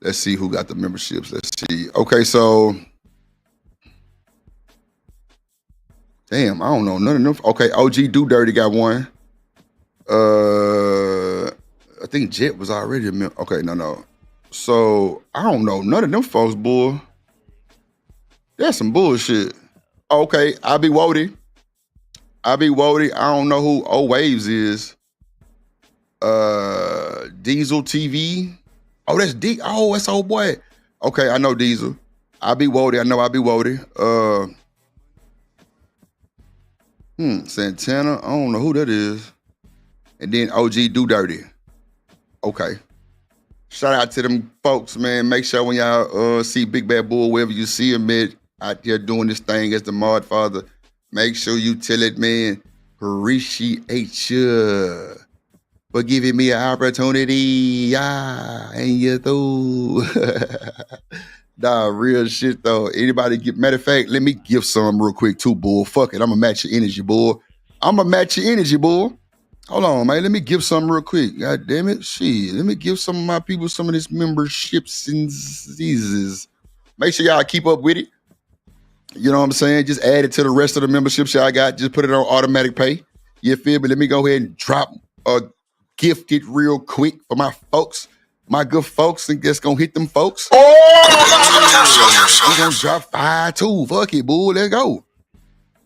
[SPEAKER 6] Let's see who got the memberships. Let's see. Okay, so damn, I don't know none of them. Okay, OG Do Dirty got one. I think Jet was already a member. Okay, no. So I don't know none of them folks, boy. That's some bullshit. Okay, I be Wody. I don't know who O Waves is. Diesel TV. Oh, that's D. Oh, that's old boy. Okay, I know Diesel. I be Wody. Santana. I don't know who that is. And then OG Do Dirty. Okay. Shout out to them folks, man. Make sure when y'all see Big Bad Bull, wherever you see him out there doing this thing as the mod father, make sure you tell it, man, appreciate you for giving me an opportunity. And you through. Nah, real shit though. Anybody matter of fact, let me give some real quick too, Bull. Fuck it. I'm gonna match your energy, Bull. Hold on, man. Let me give some real quick. God damn it. Shit. Let me give some of my people some of this memberships and diseases. Make sure y'all keep up with it. You know what I'm saying? Just add it to the rest of the memberships y'all got. Just put it on automatic pay. You feel me? Let me go ahead and drop a gifted real quick for my folks. My good folks think that's gonna hit them folks. Oh! We're gonna drop 5 too. Fuck it, bull. Let's go.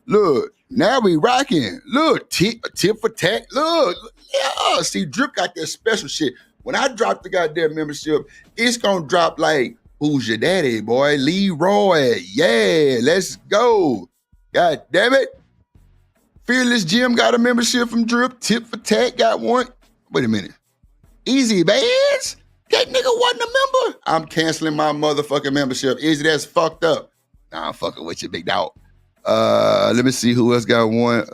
[SPEAKER 6] Look. Now we rocking. Look, tip for tat. Look, yeah. See, Drip got that special shit. When I drop the goddamn membership, it's gonna drop like, who's your daddy, boy? Leroy. Yeah, let's go. God damn it. Fearless Jim got a membership from Drip. Tip for tat got one. Wait a minute. Easy Bands? That nigga wasn't a member? I'm canceling my motherfucking membership. Easy, that's fucked up. Nah, I'm fucking with you, big dog. Let me see who else got one.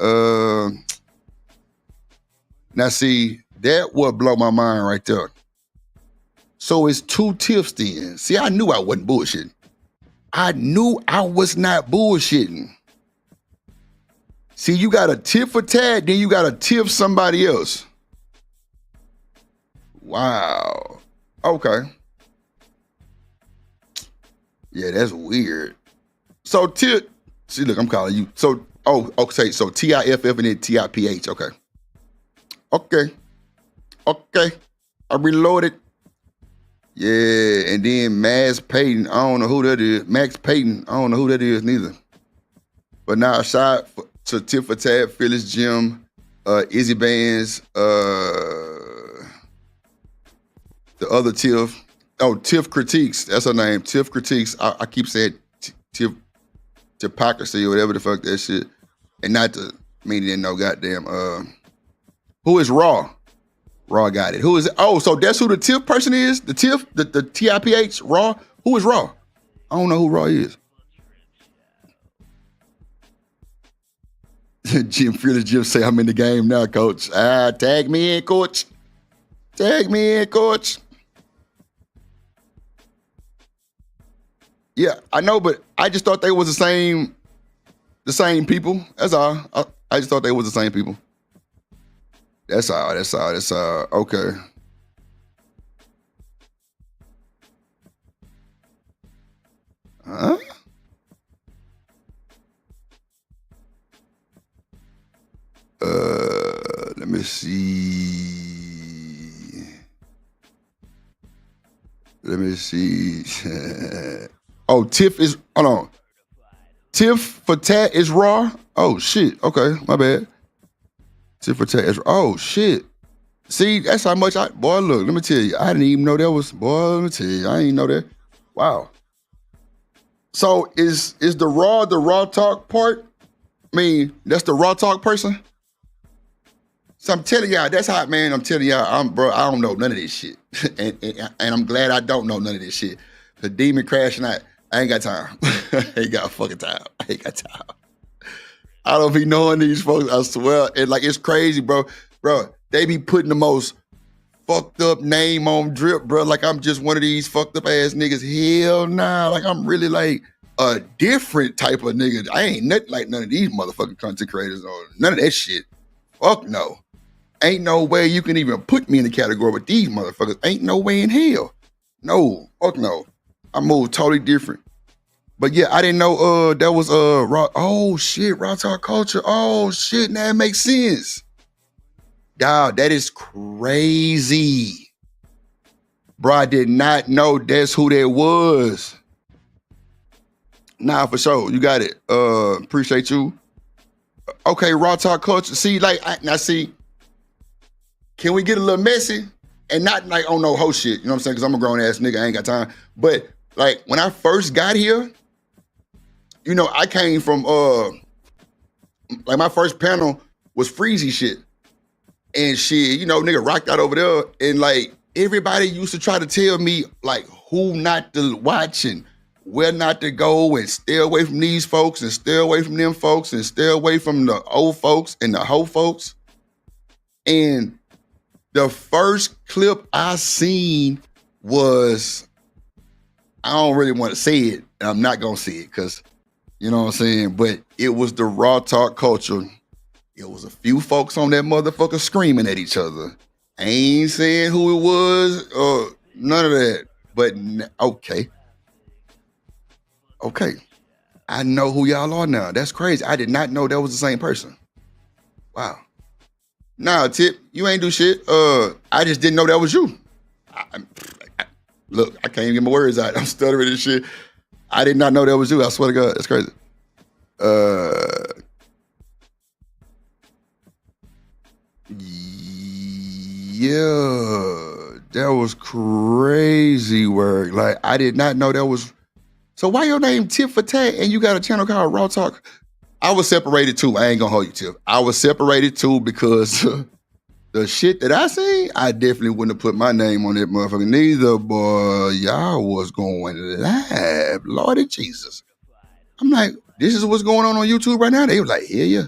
[SPEAKER 6] Now see, that would blow my mind right there. So it's 2 tips then. See, I knew I wasn't bullshitting. I knew I was not bullshitting. See, you got a tip for Tad, then you got a tip somebody else. Wow. Okay. Yeah, that's weird. So tip. See, look, I'm calling you. So, okay. So TIFF and then TIPH. Okay. I reloaded. Yeah, and then Max Payton. I don't know who that is. Max Payton. I don't know who that is neither. But now a shot to Tip for Tab, Phyllis Jim, Izzy Bands, the other Tiff. Oh, Tiff Critiques. That's her name. Tiff Critiques. I keep saying Tiff. Hypocrisy or whatever the fuck that shit, and not to mean it no goddamn. Who is Raw? Raw got it. Who is it? Oh, so that's who the TIF person is. The TIF, the TIPH Raw. Who is Raw? I don't know who Raw is. Fearless Jim say I'm in the game now, coach. Tag me in, coach. Yeah, I know, but I just thought they was the same people. That's all. I just thought they was the same people. That's all. Okay. Huh? Let me see. Oh, Tiff is, hold on. Tiff for tat is raw? Oh, shit. Okay, my bad. Tiff for tat is, oh, shit. See, that's how much boy, look, let me tell you. I didn't even know that was, boy, let me tell you. I didn't know that. Wow. So is the raw talk part? I mean, that's the raw talk person? So I'm telling y'all, that's how, man, I'm telling y'all, bro, I don't know none of this shit. and I'm glad I don't know none of this shit. The demon crashing out, I ain't got time. I ain't got fucking time. I ain't got time. I don't be knowing these folks, I swear. And like, it's crazy, bro. Bro, they be putting the most fucked up name on Drip, bro. Like I'm just one of these fucked up ass niggas. Hell nah. Like I'm really like a different type of nigga. I ain't nothing like none of these motherfucking content creators or none of that shit. Fuck no. Ain't no way you can even put me in the category with these motherfuckers. Ain't no way in hell. No, fuck no. I move totally different. But yeah, I didn't know that was raw. Oh shit, raw talk culture. Oh shit, now it makes sense. Dawg, that is crazy. Bro, I did not know that's who that was. Nah, for sure. You got it. Appreciate you. Okay, raw talk culture. See, like, now see, can we get a little messy? And not like on no hoe shit, you know what I'm saying? Because I'm a grown ass nigga, I ain't got time. But like when I first got here, you know, I came from like my first panel was Freezy shit. And shit, you know, nigga rocked out over there. And like everybody used to try to tell me like who not to watch and where not to go and stay away from these folks and stay away from them folks and stay away from the old folks and the hoe folks. And the first clip I seen was, I don't really want to say it, and I'm not gonna say it because, you know what I'm saying, but it was the raw talk culture. It was a few folks on that motherfucker screaming at each other. I ain't saying who it was or none of that, but okay. Okay, I know who y'all are now. That's crazy. I did not know that was the same person. Wow. Nah, Tip, you ain't do shit. I just didn't know that was you. Look, I can't even get my words out. I'm stuttering and shit. I did not know that was you. I swear to God, that's crazy. Yeah, that was crazy work. Like, I did not know that was. So why your name Tip for Tat and you got a channel called Raw Talk? I was separated too. I ain't gonna hold you, Tip. I was separated too because the shit that I seen, I definitely wouldn't have put my name on that motherfucker neither, boy. Y'all was going live. Lordy Jesus. I'm like, this is what's going on YouTube right now? They was like, yeah.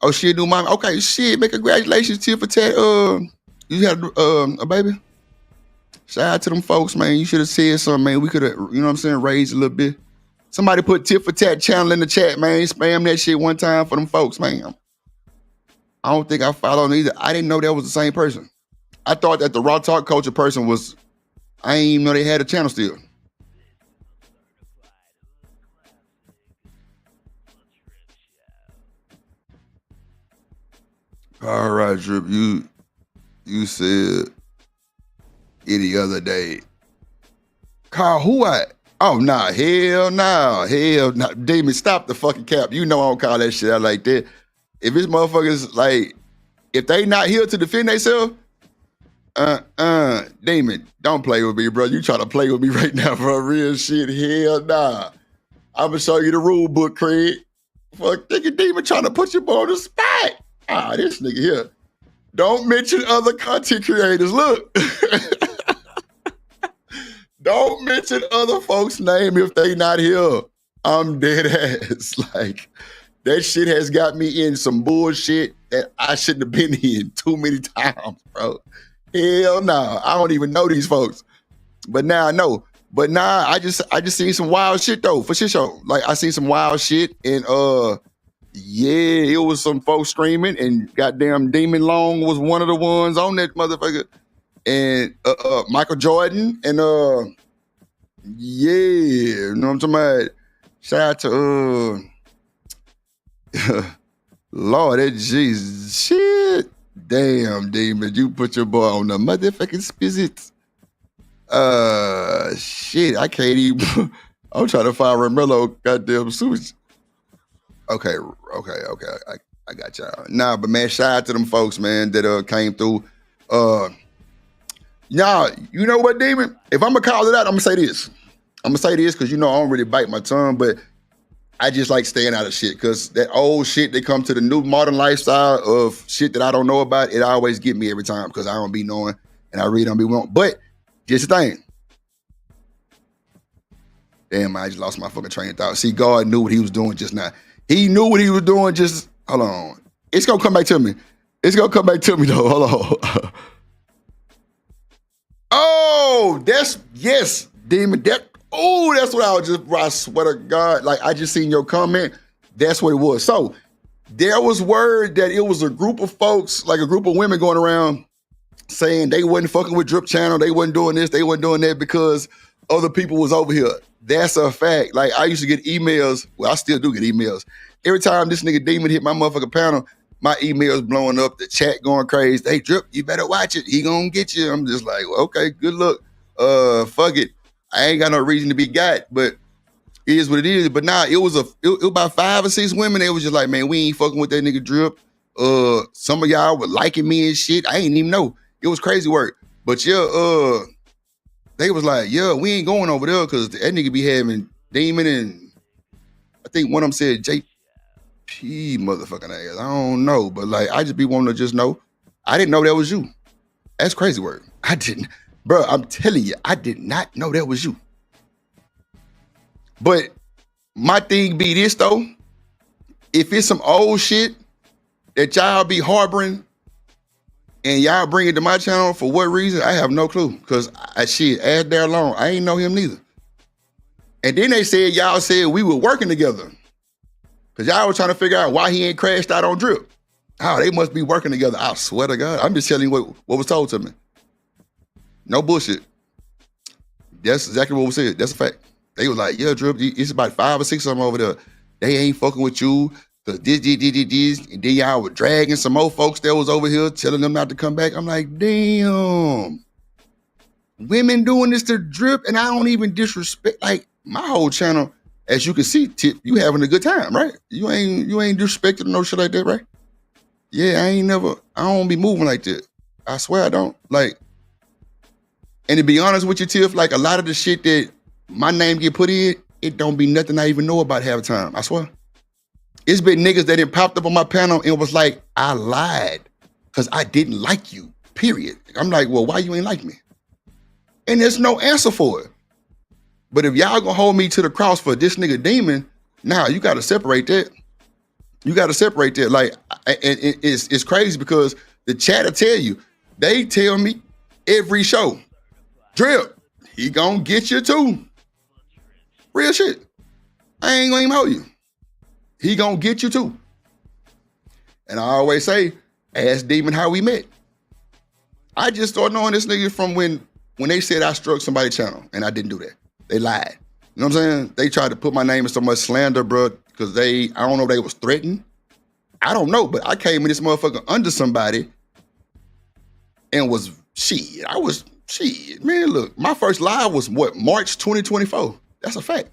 [SPEAKER 6] Oh, shit, do mom. Okay, shit, man, congratulations, Tip for Tat. You had a baby? Shout out to them folks, man. You should have said something, man. We could have, you know what I'm saying, raised a little bit. Somebody put Tip for Tat channel in the chat, man. Spam that shit one time for them folks, man. I don't think I followed either. I didn't know that was the same person. I thought that the Raw Talk Culture person was, I didn't even know they had a channel still. All right, Drip, you said any other day. Carl, who I? Oh, nah, hell nah. Damon, stop the fucking cap. You know I don't call that shit out like that. If this motherfuckers, like, if they not here to defend themselves, Damon, don't play with me, bro. You try to play with me right now, bro. Real shit, hell nah. I'm gonna show you the rule book, Craig. Fuck, nigga Demon trying to put you on the spot. This nigga here. Don't mention other content creators. Look. Don't mention other folks' name if they not here. I'm dead ass. Like, that shit has got me in some bullshit that I shouldn't have been in too many times, bro. Hell no. I don't even know these folks. But now I know. But nah, I just seen some wild shit though, for shit show. Like I seen some wild shit, and yeah, it was some folks screaming, and goddamn Demon Long was one of the ones on that motherfucker, and Michael Jordan, and yeah, you know what I'm talking about. Shout out to Lord, that Jesus shit. Damn, Demon, you put your boy on the motherfucking spizzit. Shit, I can't even. I'm trying to find Romello goddamn sushi. Okay, I got y'all. Nah, but man, shout out to them folks, man, that came through. Y'all, you know what, Demon? If I'm gonna call it out, I'm gonna say this. I'm gonna say this because you know I don't really bite my tongue, but I just like staying out of shit because that old shit that come to the new modern lifestyle of shit that I don't know about, it always get me every time because I don't be knowing and I really don't be wrong. But just the thing. Damn, I just lost my fucking train of thought. See, God knew what he was doing just now. He knew what he was doing just, hold on. It's gonna come back to me. It's gonna come back to me though, hold on. Oh, yes, Demon, that's what I swear to God, like I just seen your comment. That's what it was. So there was word that it was a group of folks, like a group of women going around saying they wasn't fucking with Drip Channel, they wasn't doing this, they wasn't doing that because other people was over here. That's a fact. Like I used to get emails, well, I still do get emails. Every time this nigga Demon hit my motherfucking panel, my emails blowing up, the chat going crazy. Hey, Drip, you better watch it. He gonna get you. I'm just like, well, okay, good luck. Fuck it. I ain't got no reason to be got, but it is what it is. But nah, it was about 5 or 6 women. They was just like, man, we ain't fucking with that nigga Drip. Some of y'all were liking me and shit. I ain't even know. It was crazy work. But yeah, they was like, yeah, we ain't going over there because that nigga be having Demon and I think one of them said JP motherfucking ass. I don't know, but like I just be wanting to just know. I didn't know that was you. That's crazy work. I didn't. Bro, I'm telling you, I did not know that was you. But my thing be this though, if it's some old shit that y'all be harboring and y'all bring it to my channel for what reason, I have no clue. Cause shit, as there long, I ain't know him neither. And then they said, y'all said we were working together. Cause y'all was trying to figure out why he ain't crashed out on Drip. Oh, they must be working together. I swear to God, I'm just telling you what was told to me. No bullshit. That's exactly what was said. That's a fact. They was like, yeah, Drip, it's about 5 or 6 of them over there. They ain't fucking with you. Cause this. And then y'all were dragging some more folks that was over here, telling them not to come back. I'm like, damn. Women doing this to Drip, and I don't even disrespect. Like, my whole channel, as you can see, Tip, you having a good time, right? You ain't disrespecting no shit like that, right? Yeah, I don't be moving like that. I swear I don't. Like, and to be honest with you, Tiff, like a lot of the shit that my name get put in, it don't be nothing I even know about half the time. I swear. It's been niggas that popped up on my panel and was like, I lied because I didn't like you, period. I'm like, well, why you ain't like me? And there's no answer for it. But if y'all gonna hold me to the cross for this nigga Demon, now you gotta separate that. You gotta separate that. Like, and it's crazy because the chat will tell you, they tell me every show, Drip, he gonna get you too. Real shit. I ain't gonna even hold you. He gonna get you too. And I always say, ask Demon how we met. I just started knowing this nigga from when they said I struck somebody's channel, and I didn't do that. They lied. You know what I'm saying? They tried to put my name in so much slander, bro, because I don't know if they was threatened. I don't know, but I came in this motherfucker under somebody and was, man, look, my first live was March 2024. That's a fact.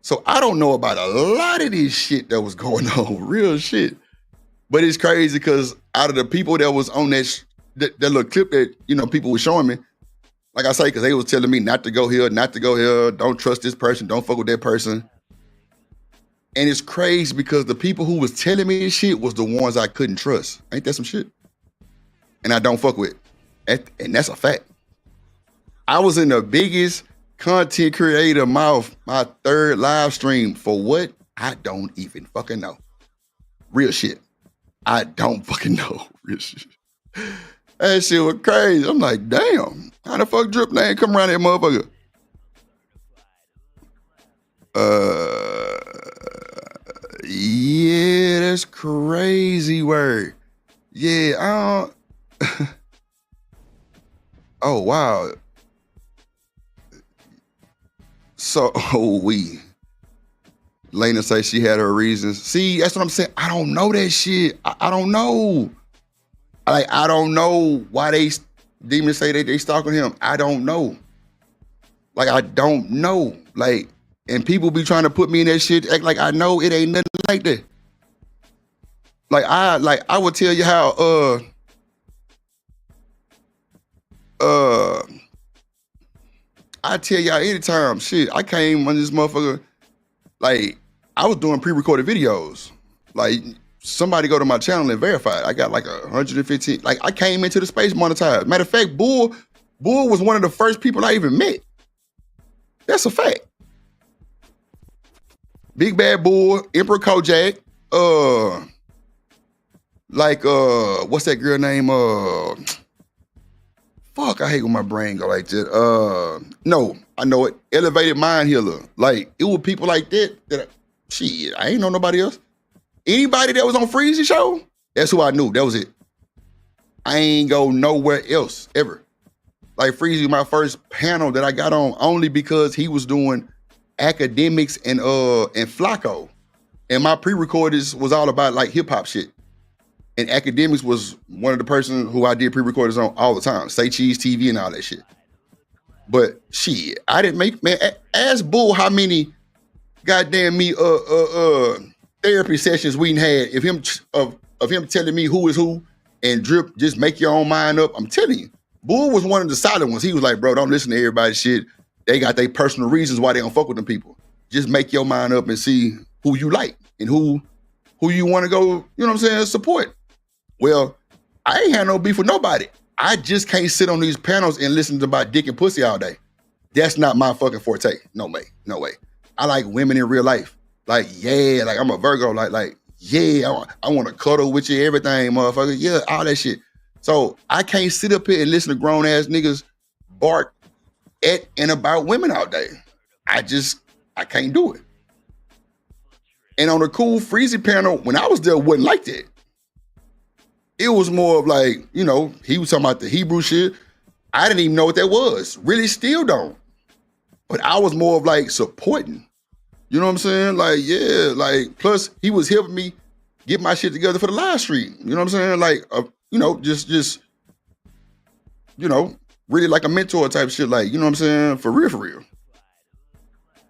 [SPEAKER 6] So I don't know about a lot of this shit that was going on, real shit. But it's crazy because out of the people that was on that little clip that, people were showing me, like I say, because they was telling me not to go here, don't trust this person, don't fuck with that person. And it's crazy because the people who was telling me this shit was the ones I couldn't trust. Ain't that some shit? And I don't fuck with. And that's a fact. I was in the biggest content creator mouth, my 3rd live stream for what? I don't even fucking know. Real shit. I don't fucking know. Real shit. That shit was crazy. I'm like, damn, how the fuck Drip name come around that motherfucker? Yeah, that's crazy word. Yeah, oh wow. So Lena say she had her reasons. See, that's what I'm saying. I don't know that shit. I don't know. Like, I don't know why demons say they stalking him. I don't know. Like, I don't know. Like, and people be trying to put me in that shit, act like I know. It ain't nothing like that. Like, I would tell you how I tell y'all anytime, shit, I came on this motherfucker, like, I was doing pre-recorded videos. Like, somebody go to my channel and verify it. I got like 115. Like, I came into the space monetized. Matter of fact, Bull was one of the first people I even met. That's a fact. Big Bad Bull, Emperor Kojak, what's that girl name? Fuck, I hate when my brain go like that. No, I know it. Elevated Mind Healer. Like, it was people like that shit, I ain't know nobody else. Anybody that was on Freezy show, that's who I knew. That was it. I ain't go nowhere else ever. Like, Freezy, my first panel that I got on only because he was doing academics and Flacco. And my pre-recorders was all about like hip hop shit. And academics was one of the persons who I did pre-recorders on all the time. Say Cheese TV and all that shit. But shit, I didn't make, man, ask Bull how many goddamn me therapy sessions we had of him telling me who is who and Drip, just make your own mind up. I'm telling you, Bull was one of the solid ones. He was like, bro, don't listen to everybody's shit. They got their personal reasons why they don't fuck with them people. Just make your mind up and see who you like and who you want to go, you know what I'm saying, support. Well, I ain't had no beef with nobody. I just can't sit on these panels and listen to about dick and pussy all day. That's not my fucking forte. No way, no way. I like women in real life. Like, yeah, like I'm a Virgo. Like, yeah, I want to cuddle with you, everything, motherfucker. Yeah, all that shit. So I can't sit up here and listen to grown ass niggas bark at and about women all day. I can't do it. And on the cool Freezy panel, when I was there, it wasn't like that. It was more of like, you know, he was talking about the Hebrew shit. I didn't even know what that was. Really still don't. But I was more of like supporting. You know what I'm saying? Like, yeah, like, plus he was helping me get my shit together for the live stream. You know what I'm saying? Like, you know, just, you know, really like a mentor type shit. Like, you know what I'm saying? For real.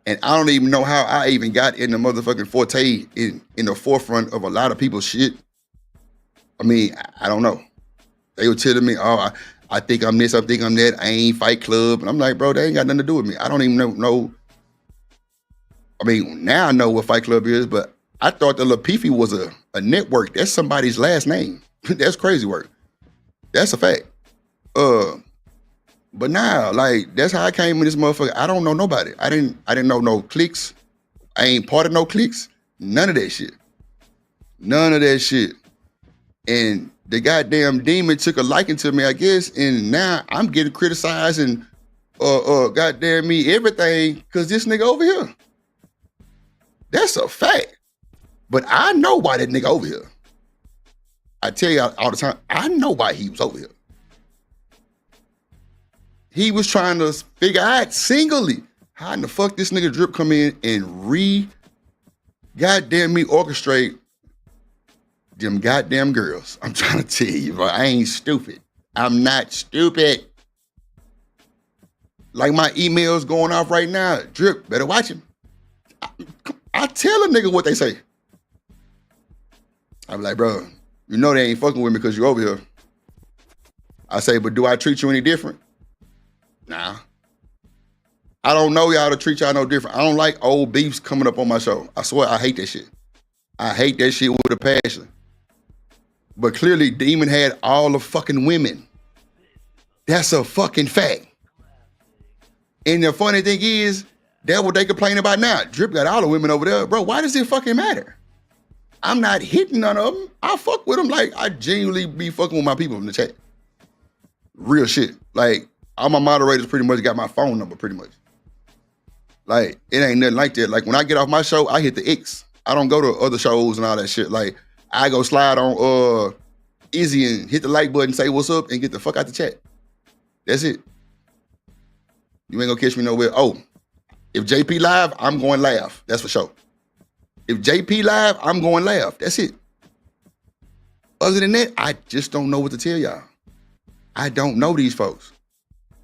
[SPEAKER 6] And I don't even know how I even got in the motherfucking forte in the forefront of a lot of people's shit. I mean, I don't know. They were telling me, oh, I think I'm this, I think I'm that. I ain't Fight Club. And I'm like, bro, that ain't got nothing to do with me. I don't even know. I mean, now I know what Fight Club is, but I thought that Lapifi was a network. That's somebody's last name. That's crazy work. That's a fact. But now, like, that's how I came in this motherfucker. I don't know nobody. I didn't know no cliques. I ain't part of no cliques. None of that shit. None of that shit. And the goddamn demon took a liking to me, I guess, and now I'm getting criticized and goddamn me everything because this nigga over here. That's a fact. But I know why that nigga over here. I tell you all the time, I know why he was over here. He was trying to figure out singly how in the fuck this nigga Drip come in and goddamn me orchestrate them goddamn girls. I'm trying to tell you, bro, I ain't stupid. I'm not stupid. Like my emails going off right now. Drip, better watch him. I tell a nigga what they say. I'm like, bro, you know they ain't fucking with me because you over here. I say, but do I treat you any different? Nah. I don't know y'all to treat y'all no different. I don't like old beefs coming up on my show. I swear, I hate that shit. I hate that shit with a passion. But clearly, Demon had all the fucking women. That's a fucking fact. And the funny thing is, that's what they complain about now. Drip got all the women over there. Bro, why does it fucking matter? I'm not hitting none of them. I fuck with them like I genuinely be fucking with my people in the chat. Real shit. Like, all my moderators pretty much got my phone number pretty much. Like, it ain't nothing like that. Like, when I get off my show, I hit the X. I don't go to other shows and all that shit. Like, I go slide on Izzy and hit the like button, say what's up, and get the fuck out the chat. That's it. You ain't gonna catch me nowhere. Oh, if JP live, I'm going laugh. That's for sure. If JP live, I'm going laugh. That's it. Other than that, I just don't know what to tell y'all. I don't know these folks.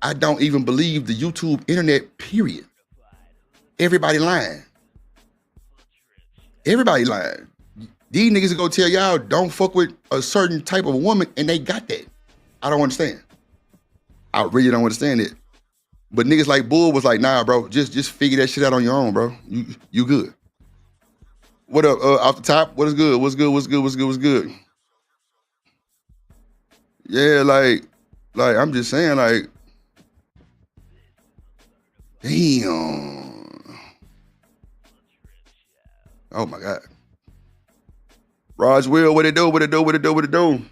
[SPEAKER 6] I don't even believe the YouTube internet, period. Everybody lying. Everybody lying. These niggas go tell y'all don't fuck with a certain type of woman, and they got that. I don't understand. I really don't understand it. But niggas like Bull was like, nah, bro, just figure that shit out on your own, bro. You good. What up, off the top? What is good? What's good? What's good? What's good? What's good? Yeah, like I'm just saying, like, damn. Oh my God. Raj Will, what it do? What it do? What it do? What it do?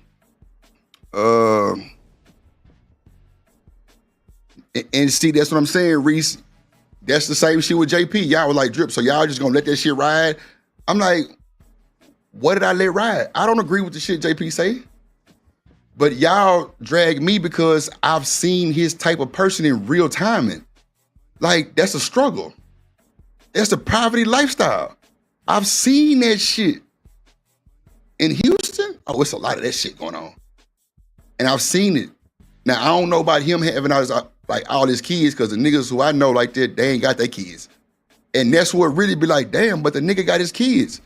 [SPEAKER 6] And see, that's what I'm saying, Reese. That's the same shit with JP. Y'all was like, Drip, so y'all just gonna let that shit ride? I'm like, what did I let ride? I don't agree with the shit JP say. But y'all drag me because I've seen his type of person in real time. And like, that's a struggle. That's the poverty lifestyle. I've seen that shit. In Houston, oh, it's a lot of that shit going on. And I've seen it. Now, I don't know about him having all his kids, because the niggas who I know like that, they ain't got their kids. And that's what really be like, damn, but the nigga got his kids.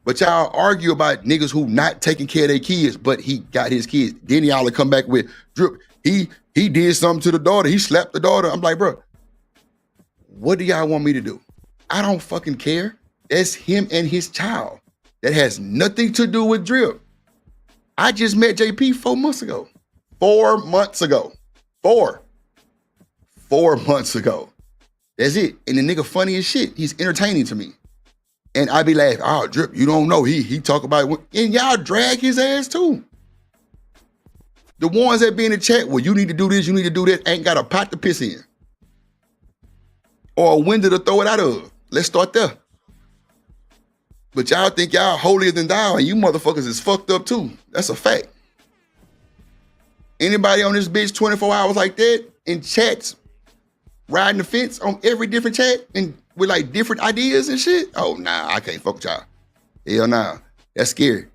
[SPEAKER 6] But y'all argue about niggas who not taking care of their kids, but he got his kids. Then y'all will come back with, Drip, he did something to the daughter. He slapped the daughter. I'm like, bro, what do y'all want me to do? I don't fucking care. That's him and his child. That has nothing to do with Drip. I just met JP 4 months ago. 4 months ago. 4 months ago. That's it. And the nigga funny as shit. He's entertaining to me. And I be laughing, oh, Drip, you don't know. He talk about it. And y'all drag his ass too. The ones that be in the chat, well, you need to do this, you need to do that, ain't got a pot to piss in. Or a window to throw it out of. Let's start there. But y'all think y'all holier than thou, and you motherfuckers is fucked up too. That's a fact. Anybody on this bitch 24 hours like that in chats, riding the fence on every different chat and with like different ideas and shit? Oh, nah, I can't fuck with y'all. Hell nah, that's scary.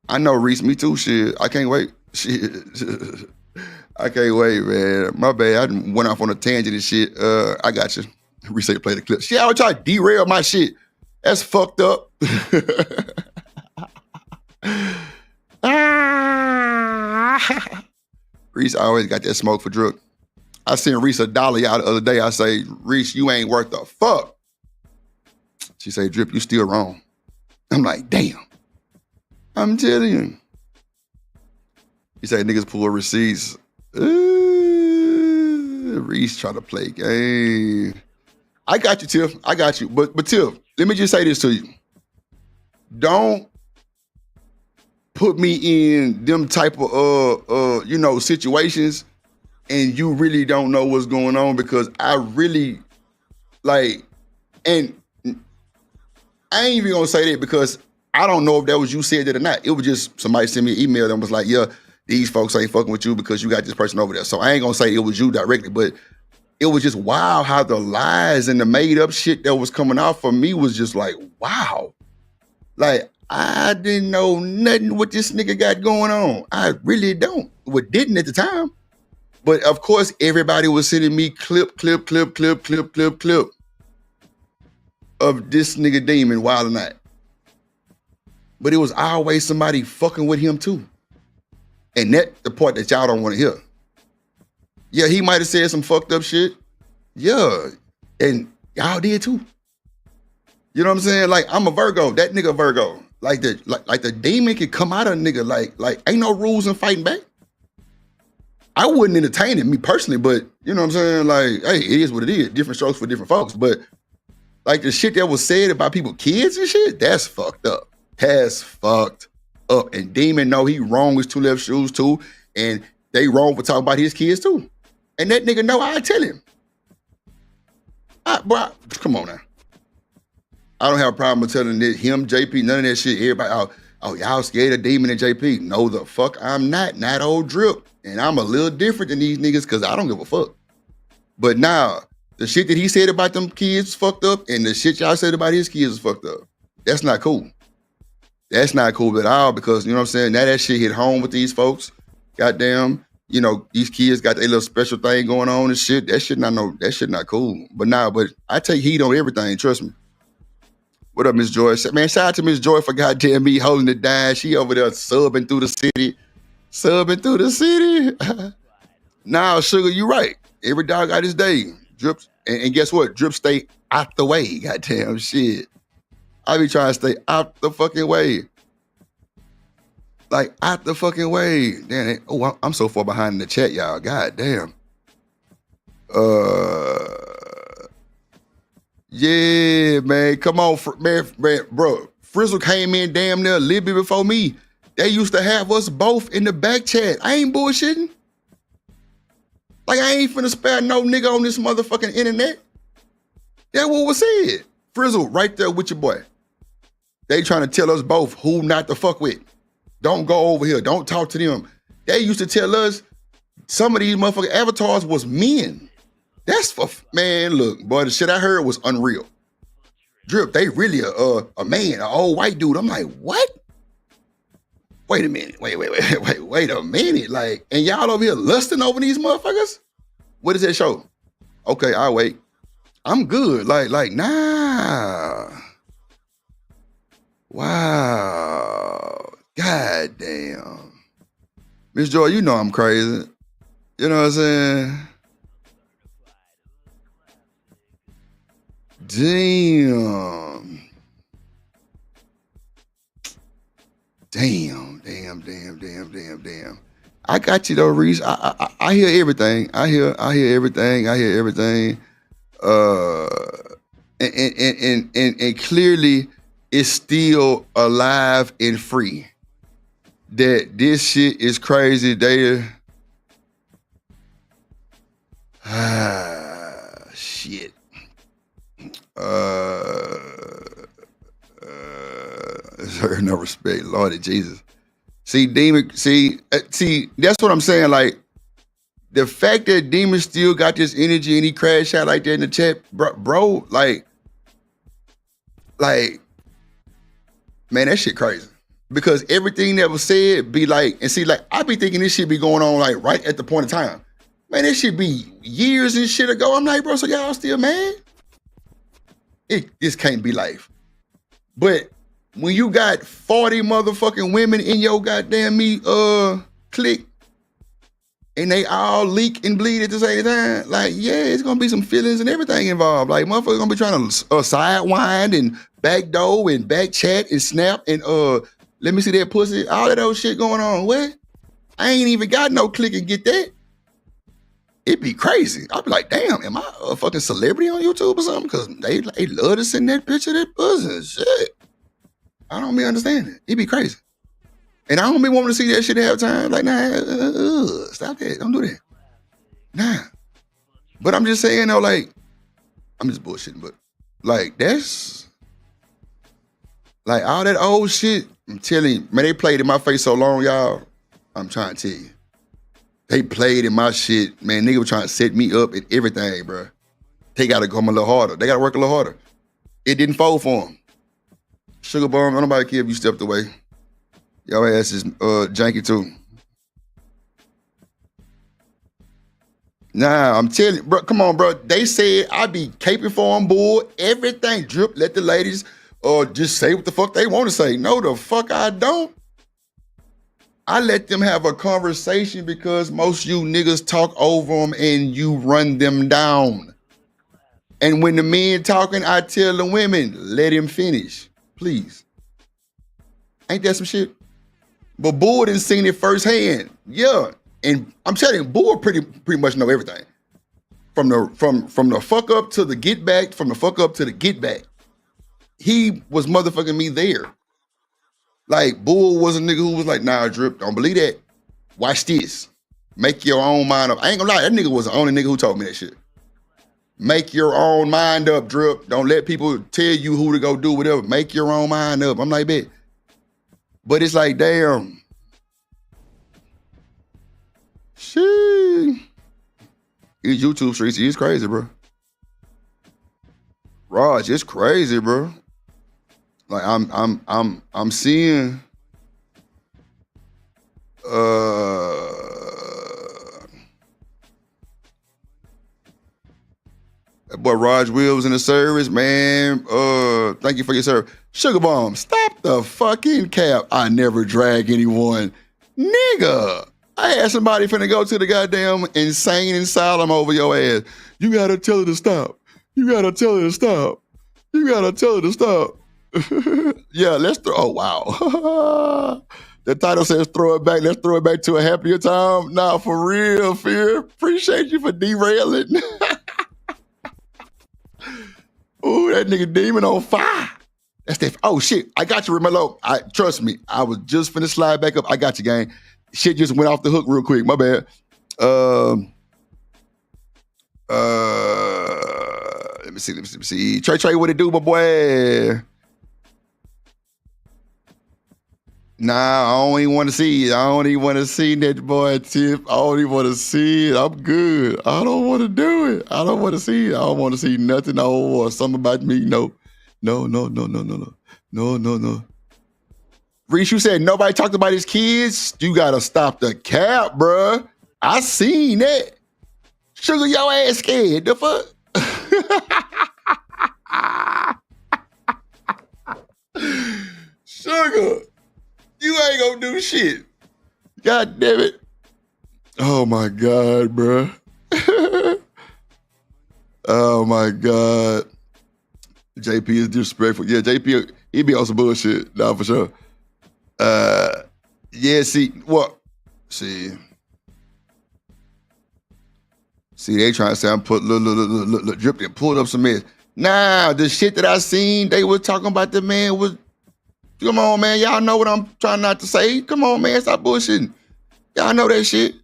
[SPEAKER 6] I know, Reese, me too, shit. I can't wait. Shit. I can't wait, man. My bad, I went off on a tangent and shit. I got you. Reese, say play the clip. Shit, I would try to derail my shit. That's fucked up. Reese always got that smoke for Drip. I sent Reese $1 out the other day. I say, Reese, you ain't worth the fuck. She say, Drip, you still wrong. I'm like, damn. I'm telling you. He say, niggas pull receipts. Reese trying to play game. I got you, Tiff. I got you. But Tiff, let me just say this to you. Don't put me in them type of situations and you really don't know what's going on, because I really like, and I ain't even gonna say that because I don't know if that was you said that or not. It was just somebody sent me an email that was like, yeah, these folks ain't fucking with you because you got this person over there. So I ain't gonna say it was you directly, but it was just wild how the lies and the made up shit that was coming out for me was just like, wow. Like, I didn't know nothing what this nigga got going on. I really don't. Well, didn't at the time. But of course, everybody was sending me clip of this nigga Demon Wild or Not. But it was always somebody fucking with him too. And that's the part that y'all don't want to hear. Yeah, he might have said some fucked up shit. Yeah, and y'all did too. You know what I'm saying? Like, I'm a Virgo. That nigga Virgo. Like the demon can come out of a nigga. Like ain't no rules in fighting back. I wouldn't entertain it, me personally, but you know what I'm saying? Like, hey, it is what it is. Different strokes for different folks. But like the shit that was said about people, kids and shit, that's fucked up. That's fucked up. And Demon know he wrong with 2 Left Shoes too. And they wrong for talking about his kids too. And that nigga know I tell him. Bro, come on now. I don't have a problem with telling him, JP, none of that shit. Everybody, oh, y'all scared of Demon and JP. No, the fuck I'm not old Drip. And I'm a little different than these niggas because I don't give a fuck. But now, the shit that he said about them kids fucked up and the shit y'all said about his kids is fucked up. That's not cool. That's not cool at all because, you know what I'm saying, now that shit hit home with these folks. Goddamn, you know, these kids got their little special thing going on and shit. That shit not cool. But I take heat on everything, trust me. What up, Miss Joy? Man, shout out to Miss Joy for goddamn me holding it down. She over there subbing through the city. Nah, Sugar, you right. Every dog got his day. Drips, and guess what? Drip stay out the way. Goddamn shit. I be trying to stay out the fucking way. Like, out the fucking way. Damn, I'm so far behind in the chat, y'all. Goddamn. Yeah, man. Come on, man, bro. Frizzle came in damn near a little bit before me. They used to have us both in the back chat. I ain't bullshitting. Like, I ain't finna spare no nigga on this motherfucking internet. That what was said. Frizzle right there with your boy. They trying to tell us both who not to fuck with. Don't go over here. Don't talk to them. They used to tell us some of these motherfucking avatars was men. That's for, man, look, boy, the shit I heard was unreal. Drip, they really a man, an old white dude. I'm like, what? Wait a minute. Wait a minute. Like, and y'all over here lusting over these motherfuckers? What does that show? Okay, I'll wait. I'm good. Like, nah. Wow. God damn. Miss Joy, you know I'm crazy. You know what I'm saying? Damn. I got you though, Reese. I hear everything. I hear everything. And clearly it's still alive and free. That this shit is crazy. Shit. No respect, Lord Jesus. See, Demon, see, that's what I'm saying. Like, the fact that Demon still got this energy and he crashed out like that in the chat, bro, like, man, that shit crazy. Because everything that was said be like, and see, like, I be thinking this shit be going on like right at the point of time. Man, this shit be years and shit ago. I'm like, bro, so y'all still mad? This can't be life. But when you got 40 motherfucking women in your goddamn clique, and they all leak and bleed at the same time, like, yeah, it's gonna be some feelings and everything involved. Like, motherfuckers gonna be trying to sidewind and backdoor and back chat and snap and let me see that pussy, all of those shit going on. What? I ain't even got no clique and get that. It'd be crazy. I'd be like, damn, am I a fucking celebrity on YouTube or something? Because they love to send that picture of that pussy and shit. I don't be understanding. It'd be crazy. And I don't be wanting to see that shit half time. Like, nah, stop that. Don't do that. Nah. But I'm just saying, though, like, I'm just bullshitting, but, like, that's, like, all that old shit, I'm telling you, man, they played in my face so long, y'all. I'm trying to tell you. They played in my shit. Man, nigga was trying to set me up and everything, bro. They got to come a little harder. They got to work a little harder. It didn't fold for them. Sugar Bomb, nobody care if you stepped away. Y'all ass is janky too. Nah, I'm telling you, bro, come on, bro. They said I be caping for on board, everything. Drip, let the ladies just say what the fuck they want to say. No, the fuck I don't. I let them have a conversation because most of you niggas talk over them and you run them down. And when the men talking, I tell the women, let him finish, please. Ain't that some shit? But Bull didn't seen it firsthand. Yeah. And I'm telling you, Bull pretty much know everything. From the fuck up to the get back, from the fuck up to the get back. He was motherfucking me there. Like, Bull was a nigga who was like, nah, Drip, don't believe that. Watch this. Make your own mind up. I ain't gonna lie, that nigga was the only nigga who told me that shit. Make your own mind up, Drip. Don't let people tell you who to go do whatever. Make your own mind up. I'm like, bet. But it's like, damn. Shit. These YouTube streets, it's crazy, bro. Raj, it's crazy, bro. Like I'm seeing that boy Raj Wills in the service, man. Thank you for your service. Sugar Bomb, stop the fucking cap. I never drag anyone. Nigga, I had somebody finna go to the goddamn insane asylum over your ass. You gotta tell her to stop. You gotta tell her to stop. You gotta tell her to stop. Yeah, let's throw, oh wow. The title says throw it back. Let's throw it back to a happier time. Nah, for real, Fear. Appreciate you for derailing. Ooh, that nigga Demon on fire. That's that. Oh shit, I got you, Romelo. Trust me, I was just finna slide back up. I got you, gang. Shit just went off the hook real quick. My bad. Let me see. Trey, what it do, my boy? Nah, I don't even want to see it. I don't even want to see that boy Tip. I don't even want to see it. I'm good. I don't want to do it. I don't want to see it. I don't want to see nothing or something about me. No. Reese, you said nobody talked about his kids. You gotta stop the cap, bruh. I seen that. Sugar, your ass scared. The fuck? Sugar, you ain't gonna do shit. God damn it. Oh my God, bruh. Oh my God. JP is disrespectful. Yeah, JP, he be on some bullshit. Nah, for sure. Yeah, see, what? See, they trying to say I'm put look Drip and pulled up some mess. Nah, the shit that I seen, they was talking about the man was, come on, man, y'all know what I'm trying not to say. Come on, man, stop bullshitting. Y'all know that shit.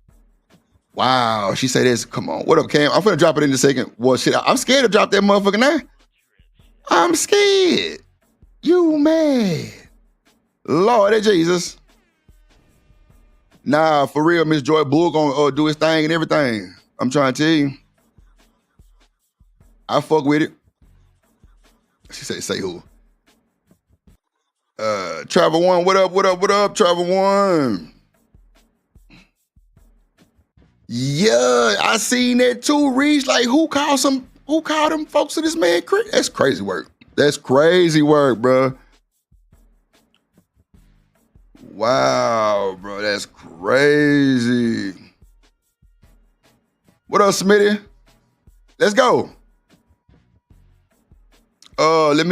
[SPEAKER 6] Wow, she said this. Come on, what up, Cam? I'm finna drop it in a second. Well, shit, I'm scared to drop that motherfucker now. I'm scared. You mad? Lord of Jesus. Nah, for real, Miss Joy Bull gonna do his thing and everything. I'm trying to tell you. I fuck with it. She say who? Travel One, what up, Travel One? Yeah, I seen that too, Reach. Like, who called them folks to this man? That's crazy work. That's crazy work, bro. Wow, bro, that's crazy. What up, Smitty? Let's go. Let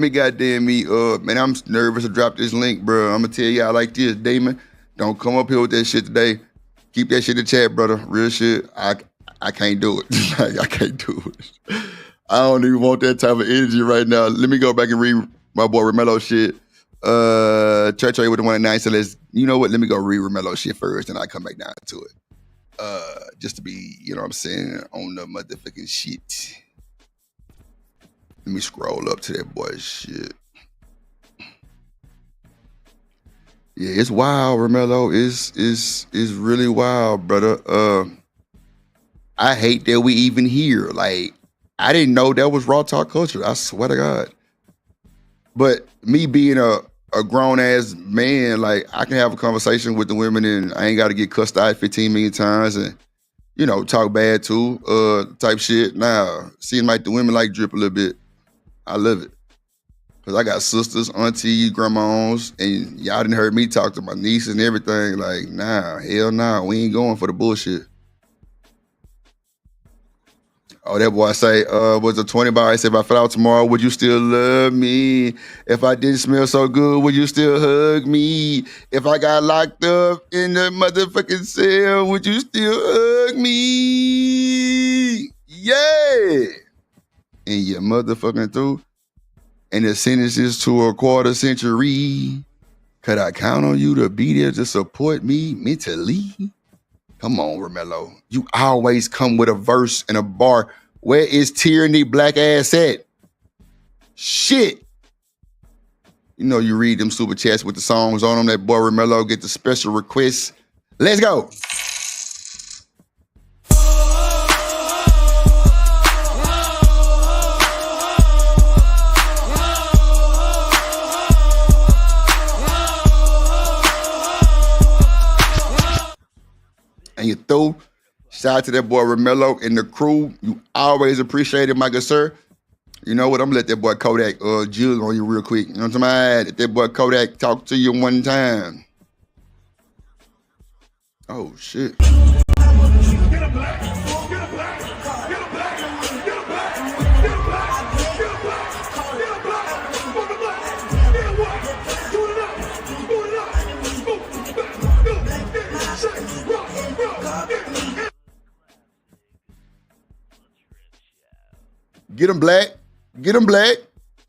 [SPEAKER 6] me goddamn me, man, I'm nervous to drop this link, bro. I'm gonna tell y'all like this, Damon. Don't come up here with that shit today. Keep that shit in chat, brother. Real shit. I can't do it. I can't do it. I don't even want that type of energy right now. Let me go back and read my boy Romelo shit. Trey with the 1-9, so you know what? Let me go read Romelo shit first, and I come back down to it. Just to be, you know what I'm saying, on the motherfucking shit. Let me scroll up to that boy shit. Yeah, it's wild, Romelo. It's really wild, brother. I hate that we even here. Like, I didn't know that was raw talk culture. I swear to God. But me being a grown ass man, like, I can have a conversation with the women and I ain't got to get cussed out 15 million times and, you know, talk bad too, type shit. Nah, seem like the women like Drip a little bit. I love it. Cause I got sisters, aunties, grandmas, and y'all done heard me talk to my nieces and everything. Like, nah, hell nah, we ain't going for the bullshit. Oh, that boy say, was a 20 bar. I said, if I fell out tomorrow, would you still love me? If I didn't smell so good, would you still hug me? If I got locked up in the motherfucking cell, would you still hug me? Yeah. And you motherfucking through. And the sentence is to a quarter century. Could I count on you to be there to support me mentally? Come on, Romello. You always come with a verse and a bar. Where is Tyranny black ass at? Shit. You know you read them super chats with the songs on them. That boy Romello get the special requests. Let's go. And you through. Shout out to that boy Romello and the crew. You always appreciate it, my good sir. You know what? I'm gonna let that boy Kodak jug on you real quick. You know what I'm saying? Let that boy Kodak talk to you one time. Oh shit. Get him black. Get him black.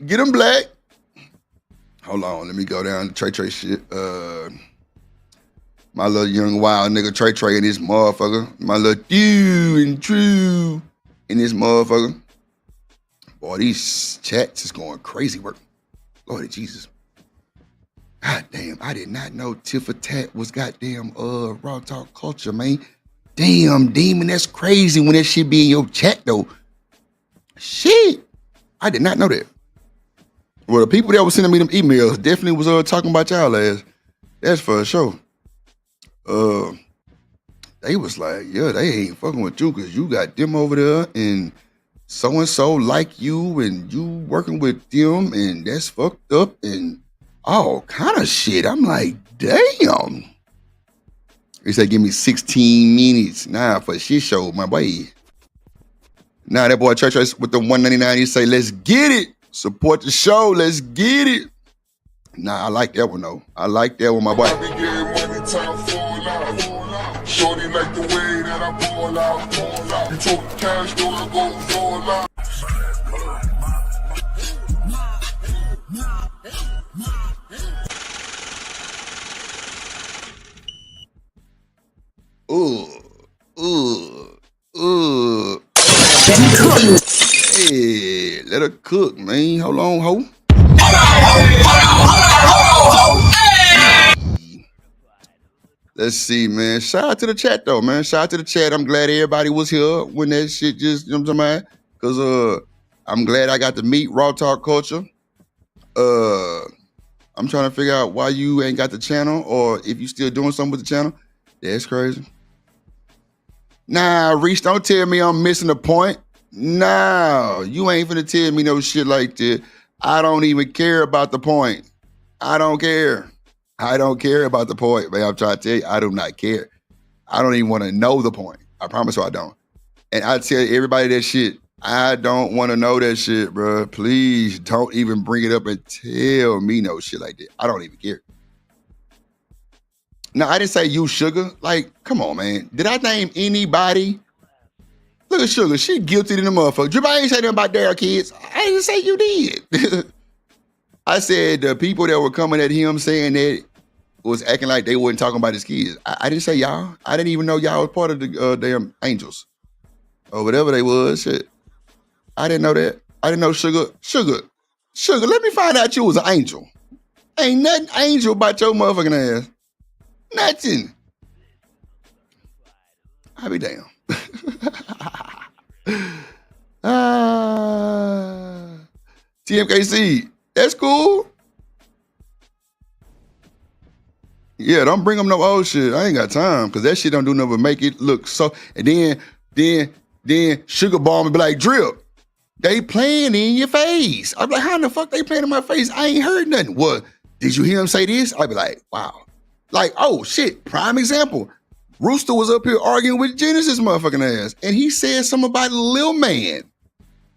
[SPEAKER 6] Get him black. Hold on. Let me go down to Trey shit. My little young wild nigga Trey and this motherfucker. My little Dew and True in this motherfucker. Boy, these chats is going crazy work. Lord Jesus. God damn, I did not know Tiffa Tat was goddamn Raw Talk Culture, man. Damn, Demon, that's crazy when that shit be in your chat though. Shit, I did not know that. Well, the people that was sending me them emails definitely was talking about y'all ass. That's for sure. They was like, yeah, they ain't fucking with you because you got them over there and so like you and you working with them and that's fucked up and all kind of shit. I'm like, damn. They said, give me 16 minutes. Nah, for shit show, my boy. Now that boy Church with the 199, he say, let's get it. Support the show, let's get it. Nah, I like that one though. I like that one, my boy.
[SPEAKER 10] I be getting money, time fall out. Shorty like the way that I pull out. You talk cash, though I go fall out.
[SPEAKER 6] Hey, let her cook, man. Hold on, ho. Let's see, man. Shout out to the chat, though, man. Shout out to the chat. I'm glad everybody was here when that shit just, you know what I'm talking about? Because I'm glad I got to meet Raw Talk Culture. I'm trying to figure out why you ain't got the channel or if you still doing something with the channel. That's crazy. Nah, Reese, don't tell me I'm missing the point. No, you ain't finna tell me no shit like that. I don't even care about the point. I don't care. I don't care about the point, man. I'm trying to tell you, I do not care. I don't even want to know the point. I promise you I don't. And I tell everybody that shit. I don't want to know that shit, bro. Please don't even bring it up and tell me no shit like that. I don't even care. No, I didn't say you, Sugar. Like, come on, man. Did I name anybody? Look at Sugar. She guilty than the motherfucker. Drip, I ain't say nothing about their kids. I didn't say you did. I said the people that were coming at him saying that was acting like they wasn't talking about his kids. I didn't say y'all. I didn't even know y'all was part of the damn angels. Or whatever they was. Shit. I didn't know that. I didn't know Sugar, let me find out you was an angel. Ain't nothing angel about your motherfucking ass. Nothing. I be damn. TMKC, that's cool. Yeah, don't bring them no old shit. I ain't got time because that shit don't do nothing but make it look so. And then Sugar Bomb be like, Drip, they playing in your face. I'm like, how in the fuck they playing in my face? I ain't heard nothing. What? Did you hear him say this? I'd be like, wow. Like, oh shit, prime example. Rooster was up here arguing with Genesis motherfucking ass. And he said something about Lil Man.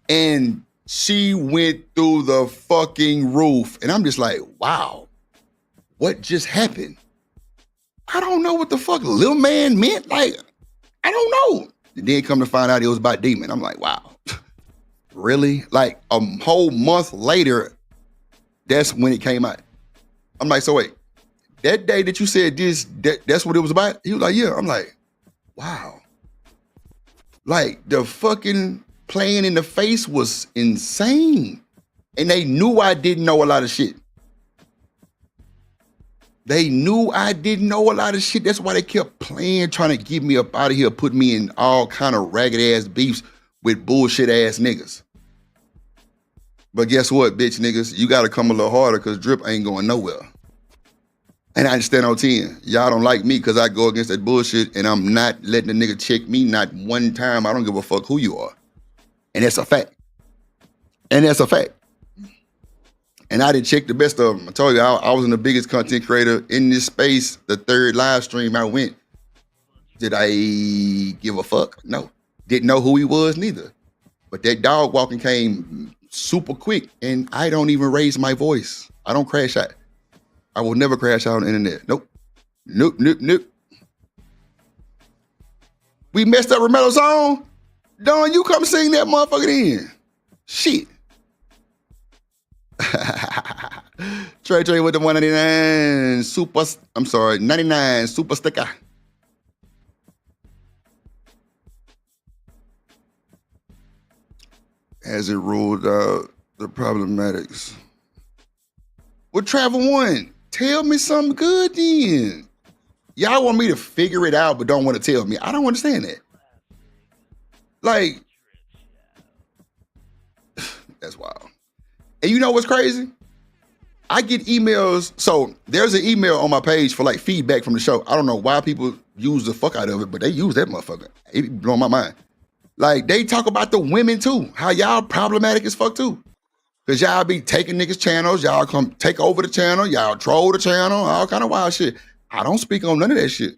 [SPEAKER 6] And she went through the fucking roof. And I'm just like, wow, what just happened? I don't know what the fuck Lil Man meant. Like, I don't know. And then come to find out it was about Demon. I'm like, wow, really? Like a whole month later, that's when it came out. I'm like, so wait, that day that you said this, that's what it was about? He was like, yeah. I'm like, wow. Like, the fucking playing in the face was insane. And they knew I didn't know a lot of shit. They knew I didn't know a lot of shit. That's why they kept playing, trying to get me up out of here, put me in all kind of ragged ass beefs with bullshit ass niggas. But guess what, bitch niggas? You gotta come a little harder because Drip ain't going nowhere. And I understand on 10. Y'all don't like me because I go against that bullshit and I'm not letting a nigga check me not one time. I don't give a fuck who you are. And that's a fact. And that's a fact. And I didn't check the best of them. I told you, I was in the biggest content creator in this space. The third live stream I went. Did I give a fuck? No. Didn't know who he was neither. But that dog walking came super quick and I don't even raise my voice. I don't crash out. I will never crash out on the internet. Nope. Nope, nope, nope. We messed up Romelo's song? Don, you come sing that motherfucker in. Shit. Trey with the 199 super, 99 super sticker. Has it ruled out the problematics? Well, Travel One, tell me something good then. Y'all want me to figure it out, but don't want to tell me. I don't understand that. Like, that's wild. And you know what's crazy? I get emails. So there's an email on my page for like feedback from the show. I don't know why people use the fuck out of it, but they use that motherfucker. It be blowing my mind. Like, they talk about the women too. How y'all problematic as fuck too. Cause y'all be taking niggas' channels. Y'all come take over the channel. Y'all troll the channel. All kind of wild shit. I don't speak on none of that shit.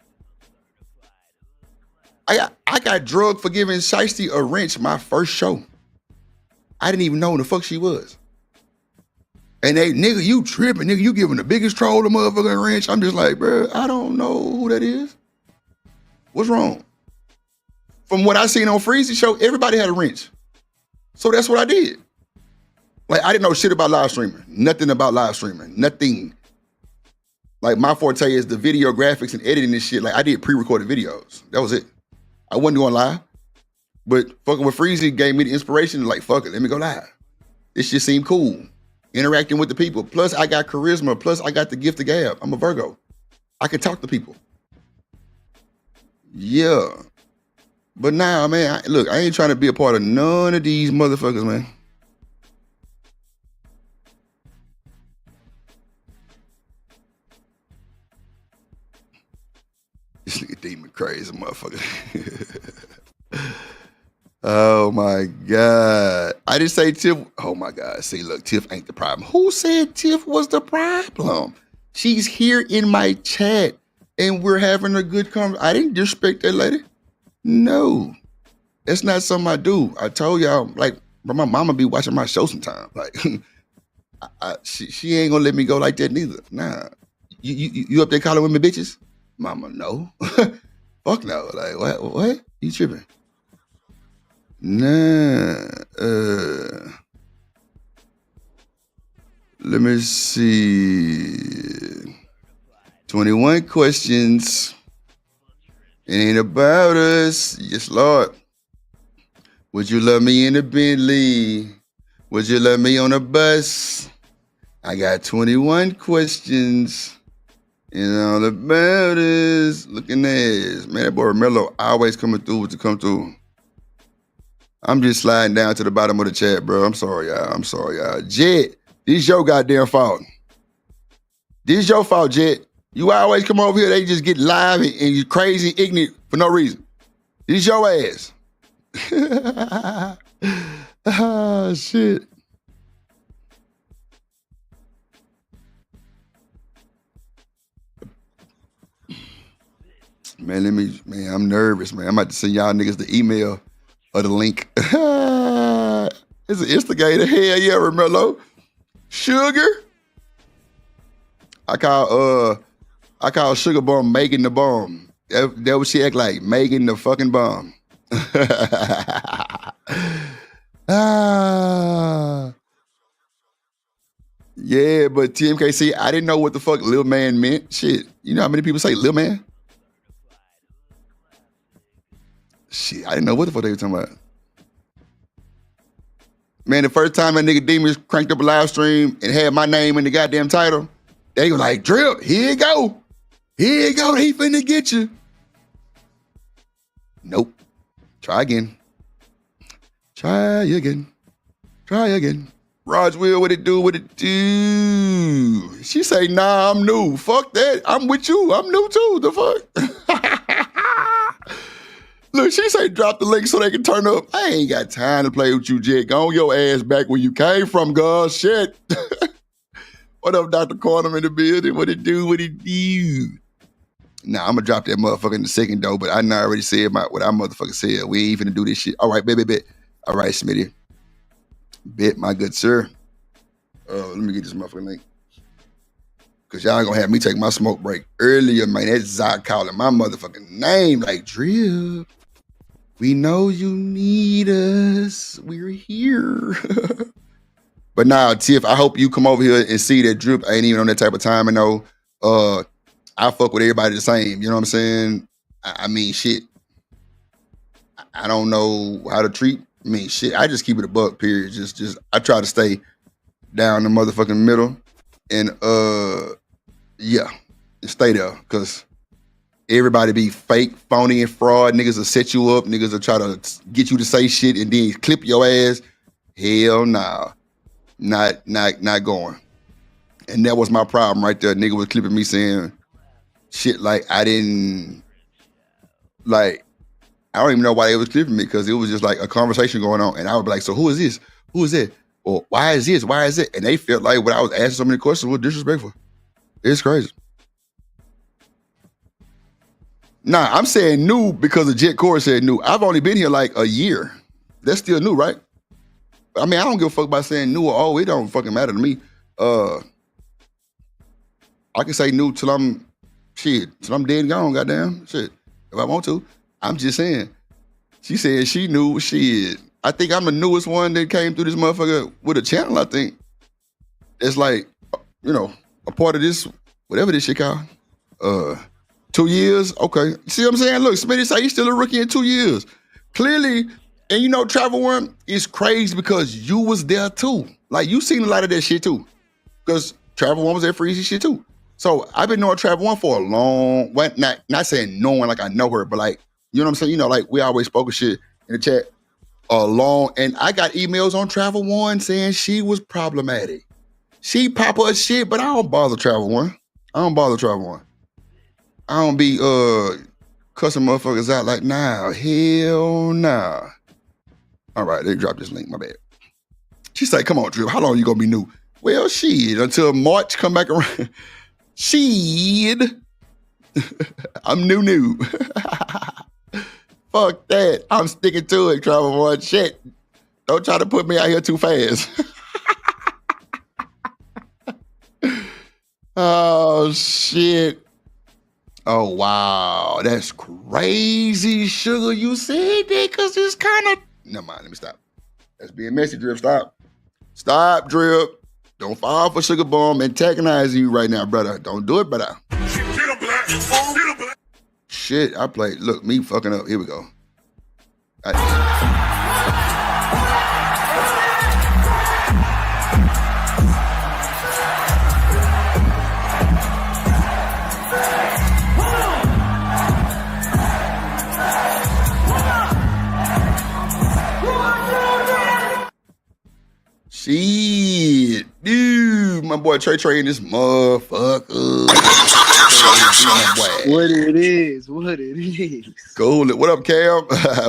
[SPEAKER 6] I got drugged for giving Shiesty a wrench my first show. I didn't even know who the fuck she was. And they, nigga, you tripping, nigga, you giving the biggest troll the motherfucking wrench. I'm just like, bro, I don't know who that is. What's wrong? From what I seen on Freezy show, everybody had a wrench. So that's what I did. Like, I didn't know shit about live streaming. Nothing about live streaming. Nothing. Like, my forte is the video graphics and editing and shit. Like, I did pre-recorded videos. That was it. I wasn't doing live. But fucking with Freezy gave me the inspiration, like, fuck it, let me go live. This shit seemed cool. Interacting with the people. Plus, I got charisma. Plus, I got the gift of gab. I'm a Virgo. I can talk to people. Yeah. But now, man, look, I ain't trying to be a part of none of these motherfuckers, man. This nigga demon crazy motherfucker. Oh my God. I didn't say Tiff. Oh my God. See, look, Tiff ain't the problem. Who said Tiff was the problem? She's here in my chat and we're having a good conversation. I didn't disrespect that lady. No. That's not something I do. I told y'all, like, my mama be watching my show sometime. Like, she ain't gonna let me go like that neither. Nah. You up there calling women bitches? Mama, no. Fuck no. Like, what? You tripping? Nah. Let me see. 21 questions. It ain't about us. Yes, Lord. Would you love me in a Bentley? Would you love me on a bus? I got 21 questions. And all about us. Looking at this. Man, that boy Romelo always coming through what to come through. I'm just sliding down to the bottom of the chat, bro. I'm sorry, y'all. Jet, this your goddamn fault. This your fault, Jet. You always come over here, they just get live and you crazy and ignorant for no reason. This your ass. Ah, shit. Man, I'm nervous, man. I'm about to send y'all niggas the email or the link. It's an instigator. Hell yeah, Romelo. Sugar. I call Sugar Bomb Megan the Bomb. That what she act like, Megan the fucking bomb. Yeah, but TMKC, I didn't know what the fuck Lil Man meant. Shit, you know how many people say Lil Man? Shit, I didn't know what the fuck they were talking about. Man, the first time that nigga Demons cranked up a live stream and had my name in the goddamn title, they were like, Drip, here you go. Here you go, he finna get you. Nope. Try again. Try again. Try again. Raj Will, what it do? What it do? She say, nah, I'm new. Fuck that. I'm with you. I'm new too. The fuck? Look, she say drop the link so they can turn up. I ain't got time to play with you, Jig. Go on your ass back where you came from, girl. Shit. What up, Dr. Cornum in the building? What it do? What it do? Nah, I'm gonna drop that motherfucker in the second though, but I know I already said what I motherfucker said. We ain't finna do this shit. All right, bet. All right, Smitty. Bet, my good sir. Let me get this motherfucking link. Cause y'all gonna have me take my smoke break earlier, man. That's Zach calling my motherfucking name. Like, Drip, we know you need us. We're here. But now, Tiff, I hope you come over here and see that Drip ain't even on that type of time. I know I fuck with everybody the same. You know what I'm saying? I mean, shit. I don't know how to treat. I mean, shit. I just keep it a buck, period. Just I try to stay down the motherfucking middle and yeah, stay there. Cause everybody be fake, phony, and fraud. Niggas will set you up. Niggas will try to get you to say shit and then clip your ass. Hell nah. Not going. And that was my problem right there. Nigga was clipping me saying shit like I don't even know why they was clipping me, because it was just like a conversation going on. And I would be like, so who is this? Who is that? Or why is this? Why is it? And they felt like when I was asking so many questions was disrespectful. It's crazy. Nah, I'm saying new because of Jet Corey said new. I've only been here like a year. That's still new, right? I mean, I don't give a fuck about saying new or old. It don't fucking matter to me. I can say new till I'm dead and gone, goddamn. Shit. If I want to. I'm just saying. She said she knew shit. I think I'm the newest one that came through this motherfucker with a channel, I think. It's like, you know, a part of this, whatever this shit called. 2 years? Okay. See what I'm saying? Look, Smitty say he's still a rookie in 2 years. Clearly, and you know, Travel One is crazy because you was there too. Like, you seen a lot of that shit too. Because Travel One was there for easy shit too. So I've been knowing Travel One for a long, not saying knowing like I know her, but like, you know what I'm saying? You know, like we always spoke of shit in the chat and I got emails on Travel One saying she was problematic. She pop her shit, but I don't bother Travel One. I don't be cussing motherfuckers out like, nah, hell nah. All right, they dropped this link, my bad. She said, come on, Drip, how long you gonna be new? Well, shit, until March come back around. Shit. I'm new. Fuck that. I'm sticking to it, Travel One. Shit. Don't try to put me out here too fast. Oh, shit. Oh, wow. That's crazy, Sugar. You said that because it's kind of... Never mind. Let me stop. That's being messy, Drip. Stop. Stop, Drip. Don't fall for Sugar Bomb antagonizing you right now, brother. Don't do it, brother. Shit, I played. Look, me fucking up. Here we go. Shit, dude, my boy Trey in this motherfucker.
[SPEAKER 20] What it is.
[SPEAKER 6] Cool. What up, Cam?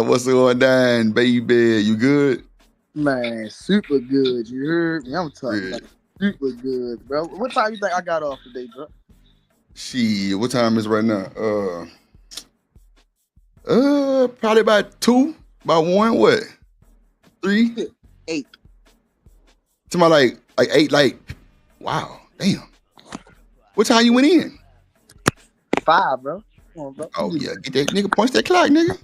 [SPEAKER 6] What's going down, baby? You good?
[SPEAKER 20] Man, super good. You heard me? I'm talking about super good, bro. What time you think I got off today, bro?
[SPEAKER 6] Shit, what time is it right now? Probably about 2, about 1, what? 3?
[SPEAKER 20] 8.
[SPEAKER 6] To my like 8, like, wow, damn. What time you went in?
[SPEAKER 20] 5, bro. Come on, bro.
[SPEAKER 6] Oh yeah, get that nigga, punch that clock, nigga.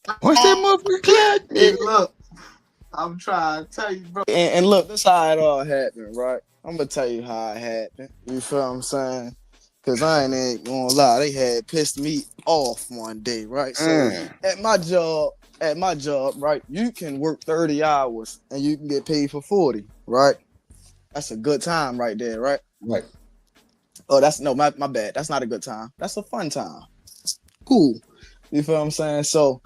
[SPEAKER 6] Punch that motherfucking clock, nigga.
[SPEAKER 20] Hey, look, I'm trying to tell you, bro. And look, this how it all happened, right? I'm gonna tell you how it happened. You feel what I'm saying? Cause I ain't gonna lie, they had pissed me off one day, right? So at my job, at my job, right, you can work 30 hours and you can get paid for 40, right? That's a good time right there, right?
[SPEAKER 6] Right.
[SPEAKER 20] Oh, that's no, my bad. That's not a good time. That's a fun time. Cool. You feel what I'm saying? So,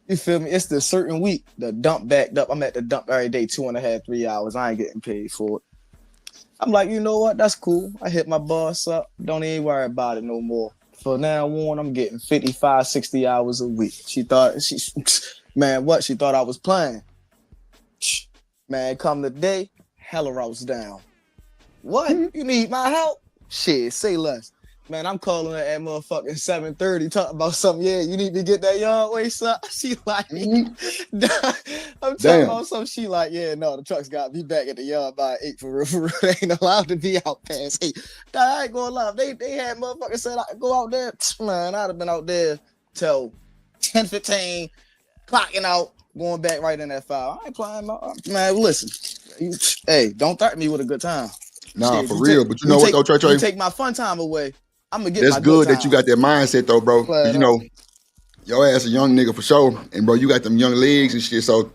[SPEAKER 20] you feel me? It's the certain week, the dump backed up. I'm at the dump every day, 2.5, 3 hours. I ain't getting paid for it. I'm like, you know what? That's cool. I hit my boss up. Don't even worry about it no more. For now on, I'm getting 55, 60 hours a week. She thought, she thought I was playing. Man, come the day, hella routes down. What? You need my help? Shit, say less. Man, I'm calling her at motherfucking 7:30 talking about something. Yeah, you need to get that yard waste up. She like, I'm talking about something. She like, yeah, no, the truck's got to be back at the yard by 8 for real. They ain't allowed to be out past 8. I ain't gonna lie. They had motherfuckers said I could go out there. Man, I'd have been out there till 10:15, clocking out, going back right in that file. I ain't playing. Man, listen. Hey, don't threaten me with a good time.
[SPEAKER 6] Nah, shit, for real. But you know what, though, Trey?
[SPEAKER 20] You take my fun time away. I'm gonna get
[SPEAKER 6] that's
[SPEAKER 20] my
[SPEAKER 6] good
[SPEAKER 20] good
[SPEAKER 6] that you got that mindset though, bro. You know, your ass a young nigga for sure. And bro, you got them young legs and shit. So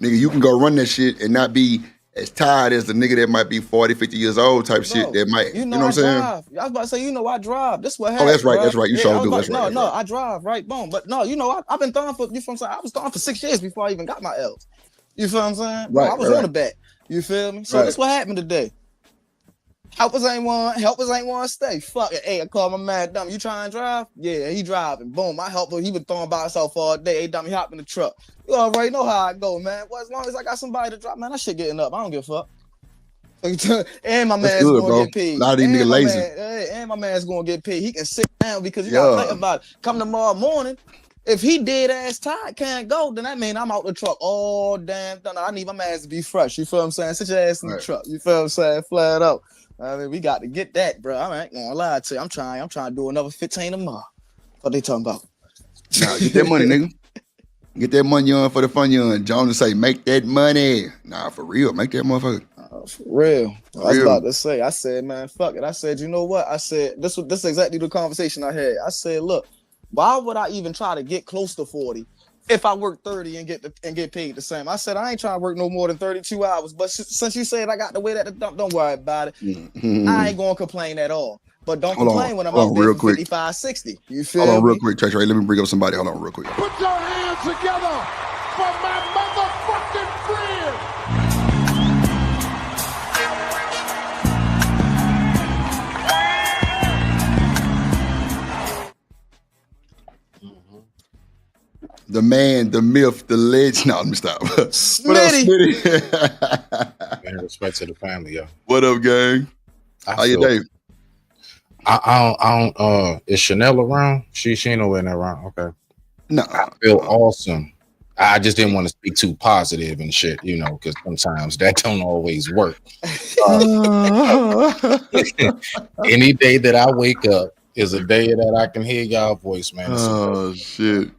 [SPEAKER 6] nigga, you can go run that shit and not be as tired as the nigga that might be 40, 50 years old type shit that might, you know what I'm saying?
[SPEAKER 20] I was about to say, you know, I drive. This what happened.
[SPEAKER 6] Oh, that's right, that's right. You sure do. That's right.
[SPEAKER 20] No, I drive, right? Boom. But no, you know, I've been throwing for, you feel what I'm saying? I was throwing for 6 years before I even got my L's. You feel what I'm saying? Right. I was on the back. You feel me? So this what happened today. Helpers ain't want to stay. Fuck it. Hey, I call my man dumb. You trying to drive? Yeah, he driving. Boom. My helper, he was throwing by himself all day. Hey, dumb, he hopped in the truck. You already know how I go, man. Well, as long as I got somebody to drive, man, that shit getting up. I don't give a fuck. And my man's gonna get paid.
[SPEAKER 6] A lot of these niggas lazy.
[SPEAKER 20] And my man's gonna get paid. He can sit down because you gotta think about it. Come tomorrow morning. If he dead ass tired, can't go, then that mean I'm out the truck all damn time. I need my man to be fresh. You feel what I'm saying? Sit your ass in the truck. You feel what I'm saying? Flat out. I mean, we got to get that, bro. I ain't gonna lie to you. I'm trying to do another 15 tomorrow. What they talking about?
[SPEAKER 6] Nah, get that money, nigga. Get that money on for the fun you on. Jones say, make that money. Nah, for real. Make that motherfucker.
[SPEAKER 20] For real. I was about to say, I said, man, fuck it. I said, you know what? I said, this is exactly the conversation I had. I said, look, why would I even try to get close to 40 if I work 30 and get paid the same? I said, I ain't trying to work no more than 32 hours. But since you said I got the way that the dump, don't worry about it.
[SPEAKER 6] Mm-hmm.
[SPEAKER 20] I ain't going to complain at all. But don't complain when I'm out there for 55, 60. You feel me?
[SPEAKER 6] Hold on real quick, Trey. Let me bring up somebody. Hold on real quick.
[SPEAKER 10] Put your hands together for my motherfucking friend.
[SPEAKER 6] The man, the myth, the legend. No, let me stop. What up, Smitty?
[SPEAKER 21] Man, respect to the family, yo.
[SPEAKER 6] What up, gang? How you day?
[SPEAKER 21] I don't. Is Chanel around? She ain't nowhere in that round. Okay.
[SPEAKER 6] No,
[SPEAKER 21] I feel awesome. I just didn't want to speak too positive and shit, you know, because sometimes that don't always work. Any day that I wake up is a day that I can hear y'all voice, man.
[SPEAKER 6] Oh shit.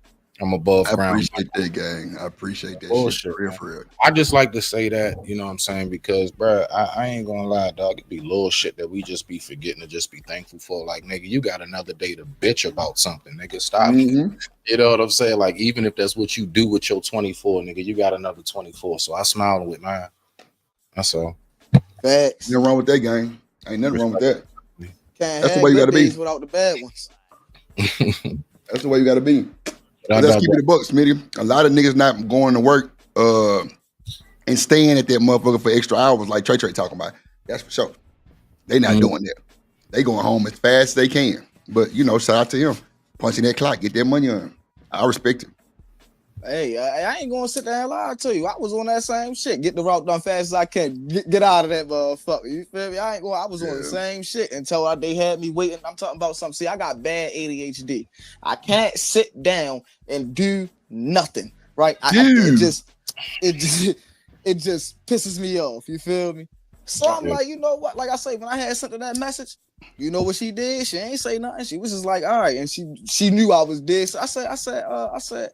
[SPEAKER 21] I'm above ground.
[SPEAKER 6] I appreciate that, gang. I appreciate that shit. For real.
[SPEAKER 21] I just like to say that, you know what I'm saying? Because, bro, I ain't gonna lie, dog. It be little shit that we just be forgetting to just be thankful for. Like, nigga, you got another day to bitch about something, nigga. Stop.
[SPEAKER 6] Mm-hmm.
[SPEAKER 21] You know what I'm saying? Like, even if that's what you do with your 24, nigga, you got another 24. So I smile with mine. That's all.
[SPEAKER 20] Facts.
[SPEAKER 6] Nothing wrong with that, gang. Ain't nothing wrong with that.
[SPEAKER 20] That's the way you gotta be. Without the bad ones.
[SPEAKER 6] That's the way you gotta be. Let's keep it a buck, Smitty. A lot of niggas not going to work and staying at that motherfucker for extra hours like Trey talking about. That's for sure. They not doing that. They going home as fast as they can. But, you know, shout out to him. Punching that clock, get that money on. I respect it.
[SPEAKER 20] Hey, I ain't gonna sit there and lie to you. I was on that same shit. Get the route done fast as I can. Get out of that motherfucker. You feel me? I was on the same shit until they had me waiting. I'm talking about something. See, I got bad ADHD. I can't sit down and do nothing. Right? It just pisses me off. You feel me? So I'm like, you know what? Like I say, when I had sent her that message, you know what she did? She ain't say nothing. She was just like, all right, and she knew I was dead. So I said.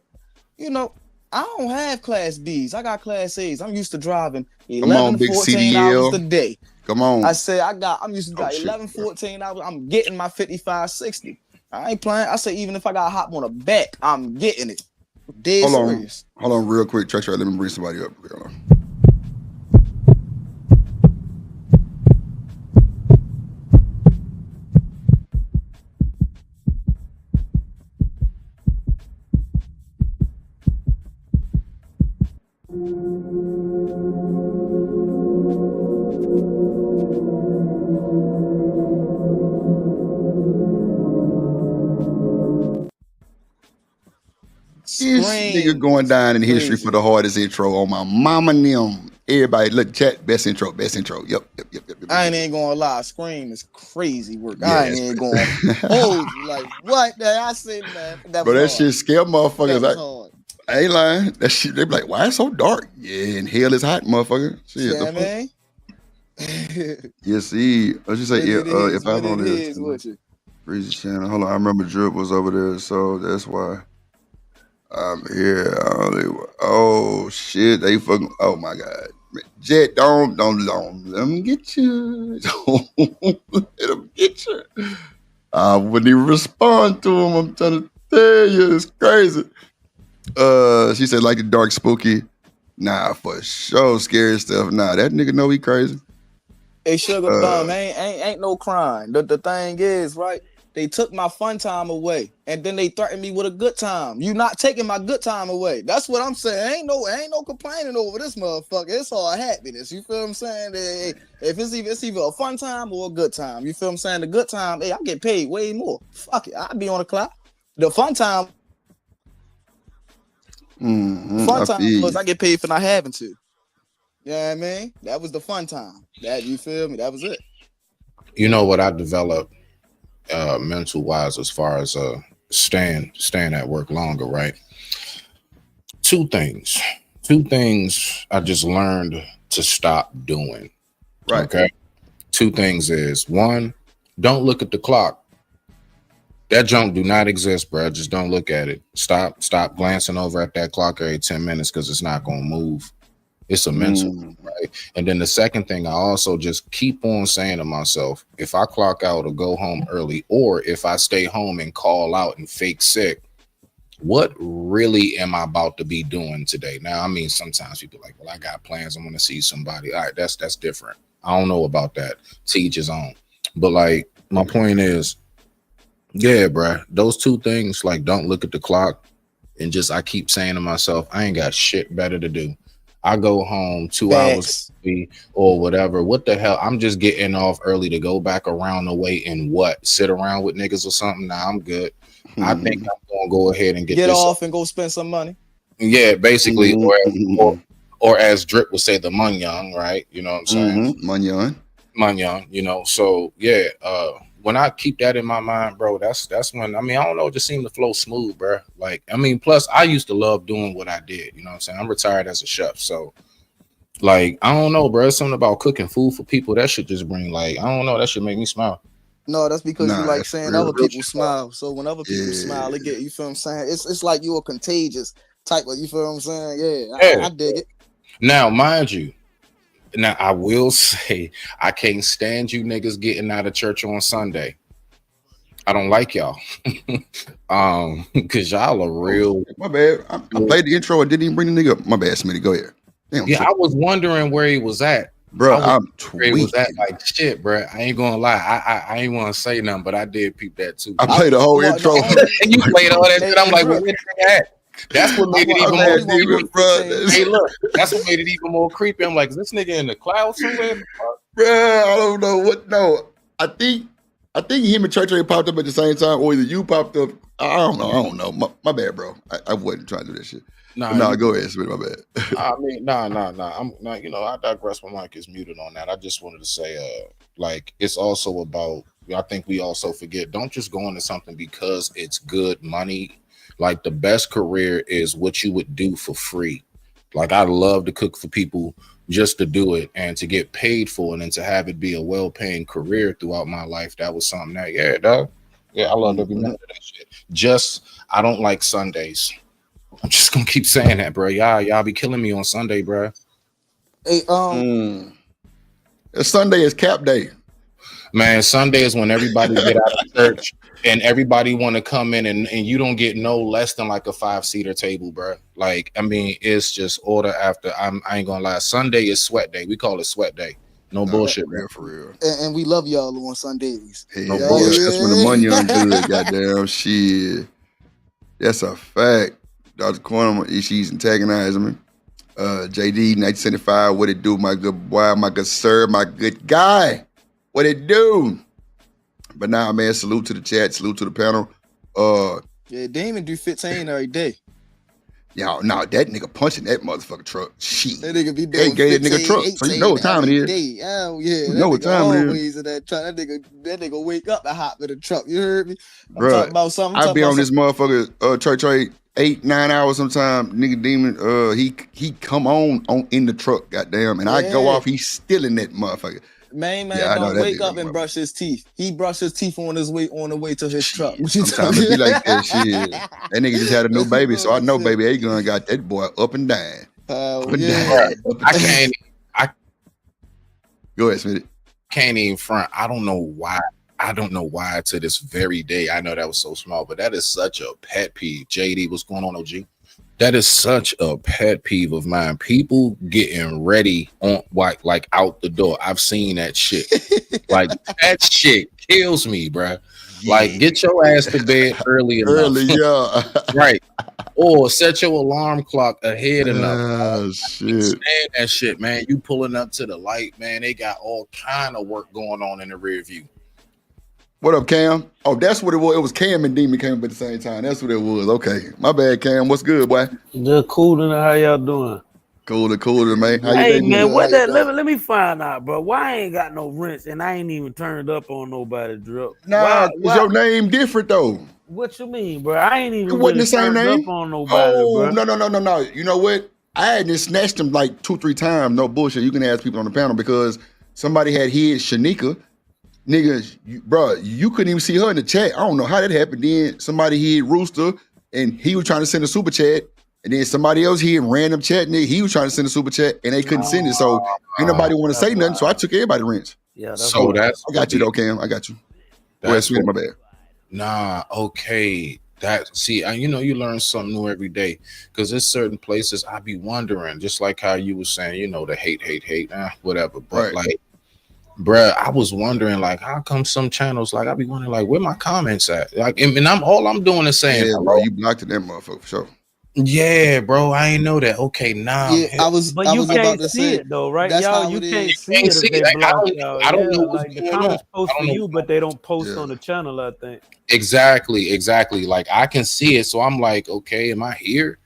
[SPEAKER 20] You know, I don't have class B's. I got class A's. I'm used to driving 11 to 14 hours a day.
[SPEAKER 6] Come on.
[SPEAKER 20] I say I'm used to drive 11, 14 hours. I'm getting my 55, 60. I ain't playing. I say even if I got to hop on a back, I'm getting it. Dead
[SPEAKER 6] Hold
[SPEAKER 20] serious.
[SPEAKER 6] on, real quick. Check. Let me bring somebody up. Hold on. This nigga going down in history for the hardest intro on my mama and them. Everybody, look, chat, best intro. Yep.
[SPEAKER 20] I ain't gonna lie, Scream is crazy work. Yeah, I ain't gonna hold you. Like, what? I said, man.
[SPEAKER 6] That shit scare motherfuckers. I ain't lying. That shit, they be like, why it's so dark? Yeah, and hell is hot, motherfucker. Shit,
[SPEAKER 20] yeah, man.
[SPEAKER 6] Yeah, see, I just say, if I'm on this, Breezy channel. Hold on, I remember Drip was over there, so that's why I'm here. Oh shit, they fucking. Oh my god, Jet, don't let them get you. Don't let them get you. I wouldn't even respond to him. I'm trying to tell you, it's crazy. She said like the dark spooky. Nah, for sure, scary stuff. Nah, that nigga know he crazy.
[SPEAKER 20] Hey, Sugar Thumb, ain't no crime. The thing is, right? They took my fun time away, and then they threatened me with a good time. You not taking my good time away. That's what I'm saying. Ain't no complaining over this motherfucker. It's all happiness. You feel what I'm saying? If it's either a fun time or a good time. You feel what I'm saying? The good time, I get paid way more. Fuck it, I'll be on the clock. The fun time, fun time was I get paid for not having to. You know what I mean? That was the fun time. That, you feel me? That was it.
[SPEAKER 21] You know what I developed mental wise as far as staying at work longer, right? Two things I just learned to stop doing.
[SPEAKER 6] Right.
[SPEAKER 21] Okay. Two things is, one, don't look at the clock. That junk do not exist, bro. Just don't look at it. Stop glancing over at that clock every 10 minutes because it's not gonna move. It's a mental, right? And then the second thing, I also just keep on saying to myself, if I clock out or go home early, or if I stay home and call out and fake sick, what really am I about to be doing today? Now, I mean, sometimes people are like, well, I got plans. I want to see somebody. All right, that's different. I don't know about that. To each his own. But like, my point is, yeah, bro, those two things, like, don't look at the clock, and just, I keep saying to myself, I ain't got shit better to do. I go home 2 hours or whatever. What the hell? I'm just getting off early to go back around the way and what? Sit around with niggas or something? Nah, I'm good. I think I'm gonna go ahead and get
[SPEAKER 20] off and go spend some money.
[SPEAKER 21] Yeah, basically, or as Drip would say, the Munyon, right? You know what I'm saying? Munyon, you know. So yeah, when I keep that in my mind, bro, that's when, I mean, I don't know, it just seemed to flow smooth, bro. Like, I mean, plus I used to love doing what I did, you know what I'm saying? I'm retired as a chef, so like, I don't know, bro, it's something about cooking food for people that should just bring, like, I don't know, that should make me smile.
[SPEAKER 20] No, that's because you like saying other people smile. So when other people smile, it get, you feel what I'm saying? It's like you're a contagious type of, you feel what I'm saying? Yeah. I dig it.
[SPEAKER 21] Now, mind you, now I will say, I can't stand you niggas getting out of church on Sunday. I don't like y'all. Because y'all are real.
[SPEAKER 6] My bad. I played the intro and didn't even bring the nigga up. My bad, Smitty. Go ahead. Damn,
[SPEAKER 21] yeah, I was wondering where he was at.
[SPEAKER 6] Bro, I'm tweaking.
[SPEAKER 21] Like, shit, bro. I ain't gonna lie. I ain't want to say nothing, but I did peep that too.
[SPEAKER 6] I played the whole intro.
[SPEAKER 21] And you played all that shit. I'm like, well, where the at? That's what made it even more creepy. Hey, look, that's what made it even more creepy. I'm like, is this nigga in the cloud somewhere?
[SPEAKER 6] Bro, I don't know what. No, I think him and Church popped up at the same time, or either you popped up. I don't know. My bad, bro. I wasn't trying to do that shit. Nah, go ahead, Smith. My bad.
[SPEAKER 21] I mean, nah. I'm not. You know, I digress. My mic is muted on that. I just wanted to say, like, it's also about. I think we also forget. Don't just go into something because it's good money. Like, the best career is what you would do for free. Like, I love to cook for people just to do it and to get paid for it and to have it be a well-paying career throughout my life. That was something that, yeah, dog. Yeah, I love every minute of that shit. Just, I don't like Sundays. I'm just gonna keep saying that, bro. Y'all be killing me on Sunday, bro.
[SPEAKER 20] Hey,
[SPEAKER 6] Sunday is cap day.
[SPEAKER 21] Man, Sunday is when everybody get out of church and everybody want to come in and you don't get no less than like a 5-seater table, bro. Like, I mean, it's just order after. I ain't gonna lie. Sunday is sweat day. We call it sweat day. No bullshit,
[SPEAKER 6] real for real.
[SPEAKER 20] And we love y'all on Sundays.
[SPEAKER 6] No bullshit. That's when the money on good. Goddamn shit. That's a fact. Dr. Quantum, she's antagonizing me. JD 1975, what it do, my good boy, my good sir, my good guy? What it do? But now, man, salute to the chat, salute to the panel.
[SPEAKER 20] Yeah, Damon do 15 every day.
[SPEAKER 6] Y'all, no, that nigga punching that motherfucking truck. Shit.
[SPEAKER 20] That nigga be doing
[SPEAKER 6] gave that nigga truck, so you know what time it is.
[SPEAKER 20] Oh, yeah.
[SPEAKER 6] You know what time it is.
[SPEAKER 20] In that truck. That nigga wake up and hop in the truck. You heard me? I'm
[SPEAKER 6] Bruh,
[SPEAKER 20] talking about something.
[SPEAKER 6] I be on this motherfucker church 8-9 hours sometime. Nigga Demon, he come on in the truck, goddamn, and I go off. He's still in that motherfucker.
[SPEAKER 20] Man, don't wake up and brush his teeth. He brushed his teeth on the way to his truck.
[SPEAKER 6] Sometimes it be like that shit. That nigga just had a new baby, so I know baby A-Gun got that boy up and down.
[SPEAKER 20] Down.
[SPEAKER 6] Go ahead, Smitty.
[SPEAKER 21] Can't even front. I don't know why to this very day. I know that was so small, but that is such a pet peeve. JD, what's going on, OG? That is such a pet peeve of mine. People getting ready on like out the door. I've seen that shit. Like that shit kills me, bro. Yeah. Like get your ass to bed early enough. Right. Or set your alarm clock ahead enough.
[SPEAKER 6] Shit.
[SPEAKER 21] Stand that shit, man. You pulling up to the light, man. They got all kind of work going on in the rear view.
[SPEAKER 6] What up, Cam? Oh, that's what it was. It was Cam and Demon came up at the same time. That's what it was. Okay. My bad, Cam. What's good, boy?
[SPEAKER 2] Just cooling. How y'all doing?
[SPEAKER 6] Cooler, man. How
[SPEAKER 2] hey,
[SPEAKER 6] you
[SPEAKER 2] man, what that? Let me find out, bro. Why I ain't got no rents and I ain't even turned up on nobody, Drip?
[SPEAKER 6] Nah, is your name different, though?
[SPEAKER 2] What you mean, bro? I ain't even
[SPEAKER 6] it wasn't
[SPEAKER 2] really
[SPEAKER 6] the same name?
[SPEAKER 2] up on nobody, bro.
[SPEAKER 6] No. You know what? I hadn't snatched him like 2-3 times. No bullshit. You can ask people on the panel because somebody had hid Shanika. Niggas, bro, you couldn't even see her in the chat. I don't know how that happened. Then somebody hid Rooster, and he was trying to send a super chat, and then somebody else hid random chat, nigga. He was trying to send a super chat, and they couldn't send it. So ain't nobody want to say nothing. So I took everybody rents.
[SPEAKER 2] Yeah,
[SPEAKER 21] so that's
[SPEAKER 6] I got you though, Cam. I got you. That's sweet, my bad.
[SPEAKER 21] Nah, okay. You learn something new every day. Because there's certain places I be wondering, just like how you were saying, the hate, whatever. But like, bruh, I was wondering, like, how come some channels, like, I be wondering, like, where my comments at? Like, and I'm doing is saying,
[SPEAKER 6] yeah, bro, you blocked that motherfucker for sure.
[SPEAKER 21] Yeah, bro, I ain't know that. Okay, nah.
[SPEAKER 20] Yeah, I was
[SPEAKER 2] can't see it though, right? Y'all, you can't see it if they block y'all.
[SPEAKER 21] I don't know what's
[SPEAKER 2] the comments post for you, but they don't post on the channel, I think.
[SPEAKER 21] Exactly. Like, I can see it, so I'm like, okay, am I here?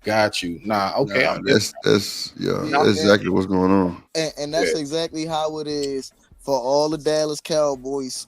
[SPEAKER 21] Got you. Nah, okay.
[SPEAKER 6] That's exactly what's going on.
[SPEAKER 20] And that's exactly how it is for all the Dallas Cowboys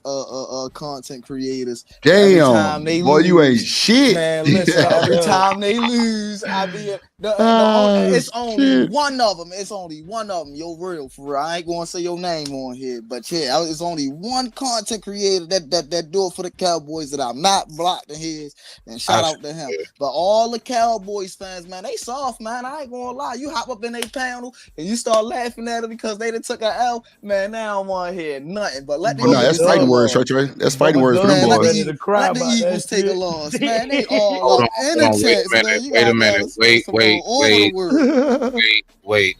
[SPEAKER 20] content creators.
[SPEAKER 6] Damn, boy, you ain't shit.
[SPEAKER 20] Man, listen, every time they lose, I be it's only one of them. It's only one of them. Yo, real for real. I ain't gonna say your name on here, but yeah, it's only one content creator that do it for the Cowboys that I'm not blocked in his. And shout out to him. But all the Cowboys fans, man, they soft, man. I ain't gonna lie. You hop up in their panel and you start laughing at them because they done took an L. Man, now I don't want to hear nothing. But let the
[SPEAKER 6] that's fighting words, right? That's fighting words for them boys.
[SPEAKER 20] Let the Eagles take a loss, man. They all up in the chest, man.
[SPEAKER 21] Wait a minute. Wait.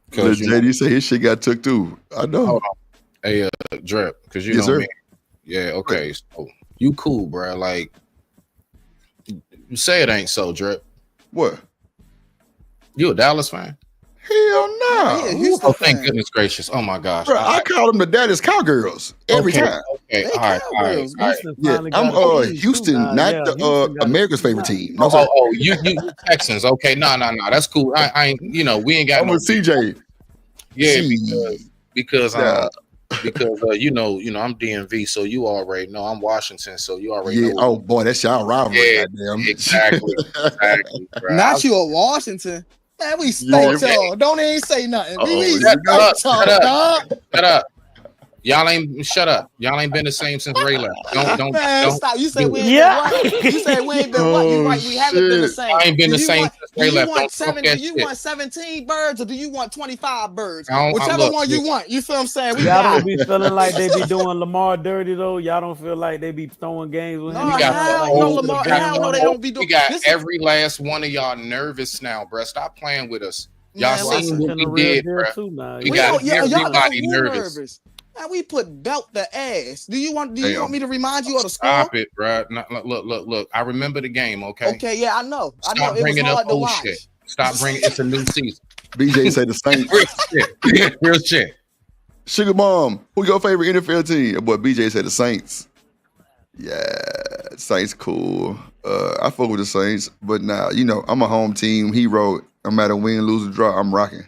[SPEAKER 6] Because JD say his shit got took too. I know.
[SPEAKER 21] Hold on. Hey, Drip, because you know me. Yeah, okay. So you cool, bro. Like, you say it ain't so, Drip.
[SPEAKER 6] What?
[SPEAKER 21] You a Dallas fan?
[SPEAKER 6] Hell no.
[SPEAKER 21] Oh, thank goodness gracious. Oh my gosh.
[SPEAKER 6] Bro, I call them the Dallas Cowgirls every time.
[SPEAKER 21] Okay, all right.
[SPEAKER 6] Yeah, I'm Houston, not the America's favorite team. No,
[SPEAKER 21] you Texans. Okay, no, that's cool. I ain't, we ain't got
[SPEAKER 6] I'm with CJ.
[SPEAKER 21] Yeah, because you know, I'm DMV, so you already know. I'm Washington, so you already know.
[SPEAKER 6] Oh boy, that's y'all rivalry.
[SPEAKER 21] Yeah, goddamn. Exactly.
[SPEAKER 20] Not you a Washington. Man, we spanked y'all. Don't even say nothing.
[SPEAKER 21] Shut up. Y'all ain't shut up. Y'all ain't been the same since Ray left. Don't
[SPEAKER 20] stop. You say we ain't been what? You say we ain't been what? You right. We haven't been the same.
[SPEAKER 21] I ain't been the same since
[SPEAKER 20] Do you want 17 birds or do you want 25 birds? Whichever one you want. You feel what I'm saying?
[SPEAKER 2] Y'all don't be feeling like they be doing Lamar dirty though. Y'all don't feel like they be throwing games with him.
[SPEAKER 20] Lamar. Hell no, they don't be doing.
[SPEAKER 21] We got every last one of y'all nervous now, bro. Stop playing with us. Y'all seen what we did, bro. We got everybody nervous.
[SPEAKER 20] Man, we put belt the ass. Do you want me to remind you of the score?
[SPEAKER 21] Stop it, bro. No, look. I remember the game, okay?
[SPEAKER 20] Okay, yeah, I know.
[SPEAKER 21] Stop bringing up old shit. Stop bringing. It's a new season.
[SPEAKER 6] BJ say the Saints.
[SPEAKER 21] Real shit.
[SPEAKER 6] Sugar Mom, who your favorite NFL team? Boy, BJ said the Saints. Yeah, Saints cool. I fuck with the Saints, but now I'm a home team hero. No matter win, lose, or draw, I'm rocking.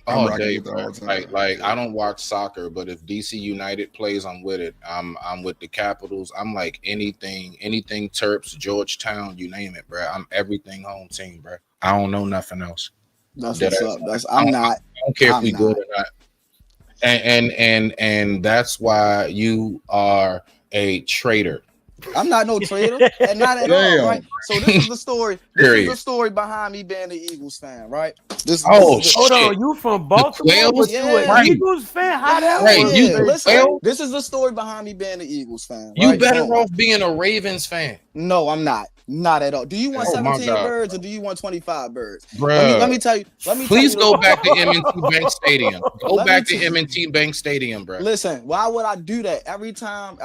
[SPEAKER 21] All day, bro. Like I don't watch soccer, but if DC United plays, I'm with it. I'm with the Capitals. I'm like anything Terps, Georgetown, you name it, bro. I'm everything home team, bro. I don't know nothing else.
[SPEAKER 20] That's what's up. I
[SPEAKER 21] don't care if we good or not. And that's why you are a traitor.
[SPEAKER 20] I'm not no traitor, and not at all, right? So this is the story. This is the story behind me being an Eagles fan, right?
[SPEAKER 2] Hold on, you from Baltimore? But you an Eagles fan? How that work?
[SPEAKER 20] Listen, this is the story behind me being an Eagles fan.
[SPEAKER 21] You
[SPEAKER 20] right?
[SPEAKER 21] better off being a Ravens fan.
[SPEAKER 20] No, I'm not. Not at all. Do you want 17 birds or do you want 25 birds?
[SPEAKER 21] Bruh,
[SPEAKER 20] let me tell you.
[SPEAKER 21] Please go back to M&T Bank Stadium. Go back to M&T Bank Stadium, bro.
[SPEAKER 20] Listen, why would I do that? Every time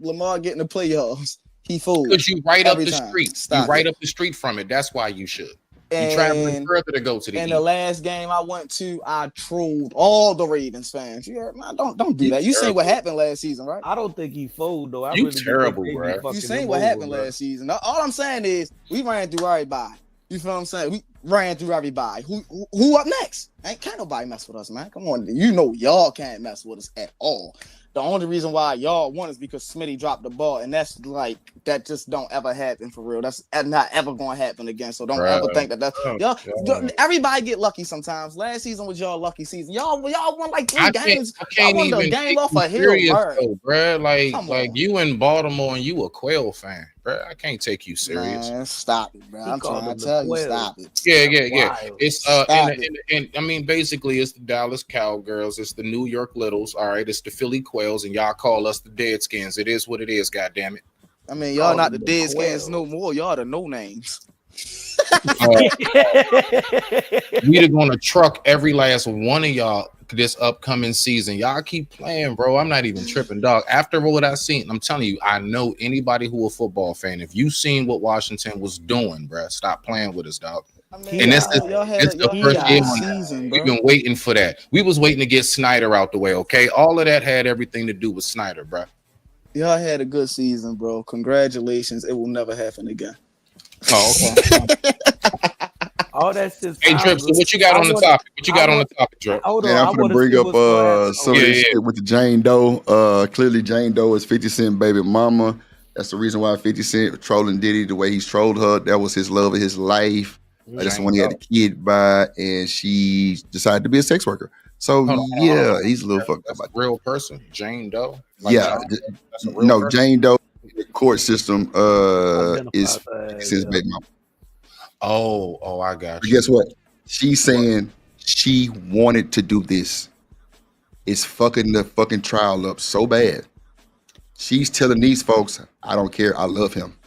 [SPEAKER 20] Lamar get in the playoffs, he fools.
[SPEAKER 21] Because you right up the street. You right up the street from it. That's why you should. You traveling further to go to the.
[SPEAKER 20] In the last game I went to, I trolled all the Ravens fans. You heard, man, don't do that. You seen what happened last season, right?
[SPEAKER 2] I don't think he folded though.
[SPEAKER 21] You terrible, bro.
[SPEAKER 20] You seen what happened last season. All I'm saying is we ran through everybody. You feel what I'm saying? We ran through everybody. Who up next? Can't nobody mess with us, man. Come on, y'all can't mess with us at all. The only reason why y'all won is because Smitty dropped the ball, and that just don't ever happen for real. That's not ever going to happen again. So don't ever think that y'all. Everybody get lucky sometimes. Last season was y'all lucky season. Y'all won like 3 games.
[SPEAKER 21] I can't
[SPEAKER 20] won
[SPEAKER 21] even
[SPEAKER 20] the game off a hill,
[SPEAKER 21] bro. Like you in Baltimore and you a Quail fan, bro. I can't take you serious.
[SPEAKER 20] Man, stop it, bro. I'm trying to tell you, stop it.
[SPEAKER 21] Yeah. It's and I mean basically it's the Dallas Cowgirls, it's the New York Littles, all right. It's the Philly Quails, and y'all call us the Deadskins. It is what it is. God damn it.
[SPEAKER 20] I mean, y'all not the Deadskins no more. Y'all the no names.
[SPEAKER 21] We're gonna truck every last one of y'all this upcoming season. Y'all keep playing, bro. I'm not even tripping, dog. After what I seen, I'm telling you, I know anybody who a football fan. If you seen what Washington was doing, bro, stop playing with us, dog. I mean, and it's the first year we've been waiting for that. We was waiting to get Snyder out the way, okay? All of that had everything to do with Snyder, bro.
[SPEAKER 20] Y'all had a good season, bro. Congratulations. It will never happen again.
[SPEAKER 21] Oh, okay.
[SPEAKER 2] All that shit.
[SPEAKER 21] Hey, Drip, so what you got on the topic? What you got on the topic, Drip?
[SPEAKER 6] I'm gonna bring up some of this shit with the Jane Doe. Clearly, Jane Doe is 50 Cent baby mama. That's the reason why 50 Cent trolling Diddy the way he's trolled her. That was his love of his life. That's the one he had a kid by, and she decided to be a sex worker. So he's a little fucked up.
[SPEAKER 21] That's a real person, Jane Doe.
[SPEAKER 6] Jane Doe court system is his baby mama.
[SPEAKER 21] Oh, I got
[SPEAKER 6] but
[SPEAKER 21] you.
[SPEAKER 6] Guess what? She's saying she wanted to do this. It's fucking the fucking trial up so bad. She's telling these folks, I don't care. I love him.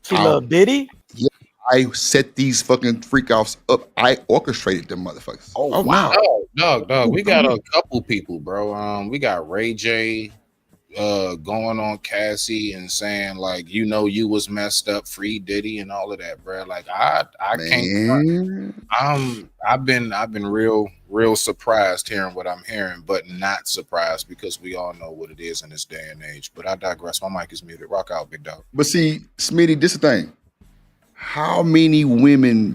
[SPEAKER 2] She love Diddy?
[SPEAKER 6] Yeah. I set these fucking freak offs up. I orchestrated them motherfuckers.
[SPEAKER 21] Oh wow. Dog. We got a couple people, bro. We got Ray J going on Cassie and saying like, you was messed up, free Diddy and all of that, bro. Like I can't. I've been real surprised hearing what I'm hearing, but not surprised because we all know what it is in this day and age. But I digress. My mic is muted. Rock out, big dog.
[SPEAKER 6] But see, Smitty, this is the thing. How many women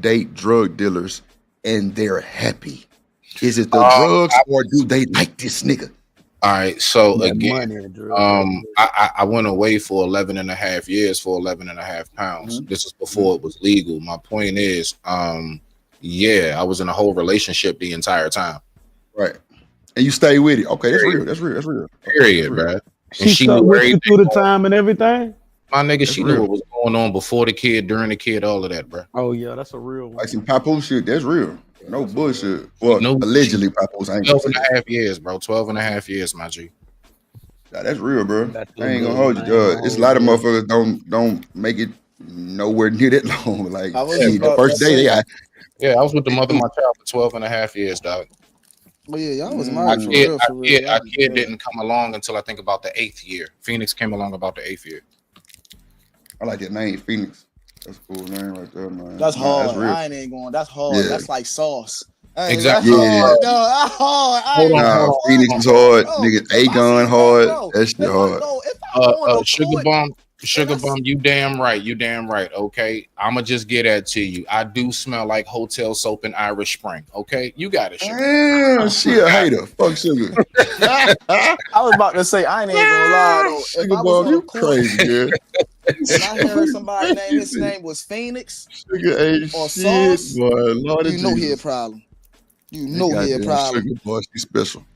[SPEAKER 6] date drug dealers and they're happy? Is it the drugs or do they like this nigga?
[SPEAKER 21] All right, so again, I went away for 11 and a half years for 11 and a half pounds. Mm-hmm. This is before it was legal. My point is, I was in a whole relationship the entire time.
[SPEAKER 6] Right. And you stay with it. Okay, that's real. That's real.
[SPEAKER 21] Period, bro.
[SPEAKER 2] She stuck with you through the time and everything?
[SPEAKER 21] My nigga,
[SPEAKER 6] That's
[SPEAKER 21] she
[SPEAKER 6] real.
[SPEAKER 21] knew what was going on before the kid, during the kid, all of that, bro.
[SPEAKER 2] Oh yeah, that's a real one.
[SPEAKER 6] Like some Papoose shit. That's real. No bullshit. Well,
[SPEAKER 21] No,
[SPEAKER 6] allegedly Papoose. I ain't gonna
[SPEAKER 21] 12
[SPEAKER 6] say
[SPEAKER 21] and
[SPEAKER 6] that.
[SPEAKER 21] a half years, bro. 12 and a half years, my G.
[SPEAKER 6] Nah, that's real, bro.
[SPEAKER 2] That's
[SPEAKER 6] I ain't
[SPEAKER 2] real,
[SPEAKER 6] gonna hold
[SPEAKER 2] man.
[SPEAKER 6] you,
[SPEAKER 2] I ain't
[SPEAKER 6] Judge.
[SPEAKER 2] gonna
[SPEAKER 6] It's a
[SPEAKER 2] hold
[SPEAKER 6] lot of
[SPEAKER 2] you.
[SPEAKER 6] motherfuckers don't make it nowhere near that long. Like
[SPEAKER 20] I was
[SPEAKER 6] shit, the
[SPEAKER 20] about
[SPEAKER 6] first
[SPEAKER 20] to
[SPEAKER 6] day they
[SPEAKER 20] say.
[SPEAKER 6] got
[SPEAKER 21] Yeah, I was with the mother of my child for 12 and a half years, dog.
[SPEAKER 20] Well, yeah, y'all was
[SPEAKER 21] Our
[SPEAKER 20] married for
[SPEAKER 21] kid,
[SPEAKER 20] real, for real.
[SPEAKER 21] our
[SPEAKER 20] Y'all was
[SPEAKER 21] kid
[SPEAKER 20] good.
[SPEAKER 21] didn't come along until I think about the 8th year. Phoenix came along about the 8th year.
[SPEAKER 6] I like that name, Phoenix. That's a cool name right there, man.
[SPEAKER 20] That's
[SPEAKER 6] Nah,
[SPEAKER 20] hard.
[SPEAKER 6] that's real.
[SPEAKER 20] I ain't going. That's hard.
[SPEAKER 6] Yeah.
[SPEAKER 20] That's like sauce. Hey,
[SPEAKER 21] Exactly.
[SPEAKER 20] That's
[SPEAKER 6] Yeah.
[SPEAKER 20] hard. No, that's hard. I ain't
[SPEAKER 6] Nah,
[SPEAKER 20] going.
[SPEAKER 6] Phoenix is hard. Nigga,
[SPEAKER 20] If I
[SPEAKER 6] A-Gun
[SPEAKER 20] see,
[SPEAKER 6] hard.
[SPEAKER 20] bro,
[SPEAKER 6] That shit
[SPEAKER 20] if I
[SPEAKER 6] hard.
[SPEAKER 20] go, if I'm going up
[SPEAKER 21] Sugar
[SPEAKER 20] court,
[SPEAKER 21] Bomb, you damn right. You damn right. Okay. I'ma just get that to you. I do smell like hotel soap in Irish Spring. Okay. You got it, Sugar.
[SPEAKER 6] Damn, she a hater. Fuck Sugar.
[SPEAKER 20] I was about to say I ain't even gonna lie though. If
[SPEAKER 6] Sugar
[SPEAKER 20] I was
[SPEAKER 6] Bomb,
[SPEAKER 20] on
[SPEAKER 6] you
[SPEAKER 20] court
[SPEAKER 6] crazy, girl.
[SPEAKER 20] and I heard somebody name his name was Phoenix
[SPEAKER 6] Sugar ain't
[SPEAKER 20] or
[SPEAKER 6] shit,
[SPEAKER 20] Sauce,
[SPEAKER 6] boy. Lord
[SPEAKER 20] you
[SPEAKER 6] of
[SPEAKER 20] know he a
[SPEAKER 6] Jesus.
[SPEAKER 20] problem. You
[SPEAKER 6] That
[SPEAKER 20] know he a
[SPEAKER 6] goddamn
[SPEAKER 20] problem.
[SPEAKER 6] Sugar boy, she special.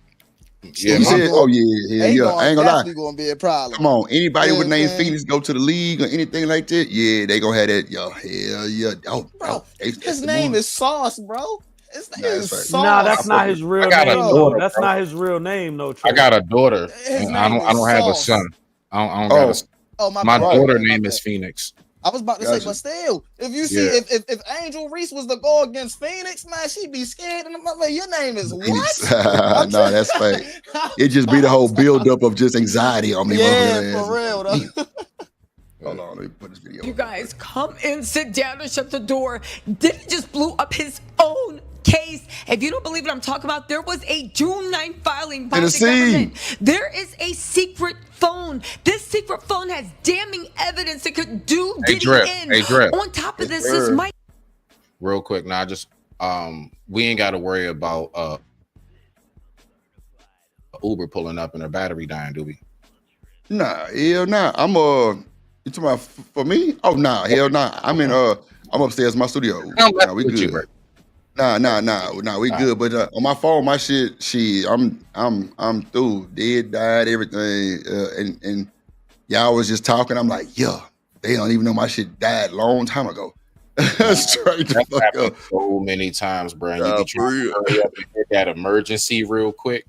[SPEAKER 21] Yeah,
[SPEAKER 6] You
[SPEAKER 20] So
[SPEAKER 6] said, oh yeah. I ain't
[SPEAKER 20] A-Gon
[SPEAKER 6] gonna lie.
[SPEAKER 20] definitely gonna be a problem.
[SPEAKER 6] Come on, anybody
[SPEAKER 20] You know
[SPEAKER 6] with
[SPEAKER 20] what I'm
[SPEAKER 6] name
[SPEAKER 20] saying?
[SPEAKER 6] Phoenix go to the league or anything like that, yeah, they gonna have that. Yo, hell yeah.
[SPEAKER 20] Bro,
[SPEAKER 6] That's
[SPEAKER 20] his
[SPEAKER 6] the
[SPEAKER 20] name
[SPEAKER 6] one.
[SPEAKER 20] is Sauce, bro. His name
[SPEAKER 6] Nah,
[SPEAKER 20] is
[SPEAKER 6] that's
[SPEAKER 20] Sauce.
[SPEAKER 2] Nah, that's not his real
[SPEAKER 21] got a
[SPEAKER 2] name
[SPEAKER 20] Bro,
[SPEAKER 2] though.
[SPEAKER 21] daughter,
[SPEAKER 2] That's
[SPEAKER 21] bro.
[SPEAKER 2] not his real name though.
[SPEAKER 21] I
[SPEAKER 2] Trey.
[SPEAKER 21] got a daughter.
[SPEAKER 20] His
[SPEAKER 21] I
[SPEAKER 20] name
[SPEAKER 21] don't
[SPEAKER 20] is
[SPEAKER 21] have a
[SPEAKER 20] Sauce.
[SPEAKER 21] son. I don't got a son.
[SPEAKER 20] Oh, my
[SPEAKER 21] My
[SPEAKER 20] bad.
[SPEAKER 21] daughter
[SPEAKER 20] My
[SPEAKER 21] name
[SPEAKER 20] bad.
[SPEAKER 21] is Phoenix.
[SPEAKER 20] I was about to say,
[SPEAKER 6] Gotcha.
[SPEAKER 20] but still, if you see,
[SPEAKER 21] Yeah.
[SPEAKER 20] if Angel Reese was to go against Phoenix, man, she'd be scared. And I'm like, your name is
[SPEAKER 6] Phoenix.
[SPEAKER 20] what?
[SPEAKER 6] Nah, that's fake. It just be the whole build up of just anxiety on me.
[SPEAKER 20] Yeah,
[SPEAKER 6] motherfucking
[SPEAKER 20] for real, though.
[SPEAKER 6] ass. Hold on, let me put this video.
[SPEAKER 3] You guys, come in, sit down, and shut the door. Diddy just blew up his own case. If you don't believe what I'm talking about, there was a June 9 filing by the
[SPEAKER 6] Tennessee.
[SPEAKER 3] government. There is a secret phone. This secret phone has damning evidence that could do
[SPEAKER 21] Hey,
[SPEAKER 3] Diddy
[SPEAKER 21] Drip.
[SPEAKER 3] in.
[SPEAKER 21] Hey, Drip.
[SPEAKER 3] On top of this,
[SPEAKER 6] Yes,
[SPEAKER 3] is
[SPEAKER 6] sir.
[SPEAKER 3] Mike.
[SPEAKER 21] Real quick, now just we ain't gotta worry about Uber pulling up and her battery dying, do we?
[SPEAKER 6] Nah, hell nah. I'm you talking about for me? Oh nah, hell nah. I'm upstairs in my studio. Nah, we
[SPEAKER 21] with you,
[SPEAKER 6] good.
[SPEAKER 21] bro.
[SPEAKER 6] Nah, we good. But on my phone, my shit, I'm through. Dead, died, everything. And y'all was just talking. I'm like, yeah, they don't even know my shit died long time ago. Straight the
[SPEAKER 21] That's
[SPEAKER 6] fuck
[SPEAKER 21] happened
[SPEAKER 6] up.
[SPEAKER 21] so many times, bro. And you
[SPEAKER 6] Nah,
[SPEAKER 21] be
[SPEAKER 6] for
[SPEAKER 21] trying to
[SPEAKER 6] real.
[SPEAKER 21] hurry up and get that emergency real quick.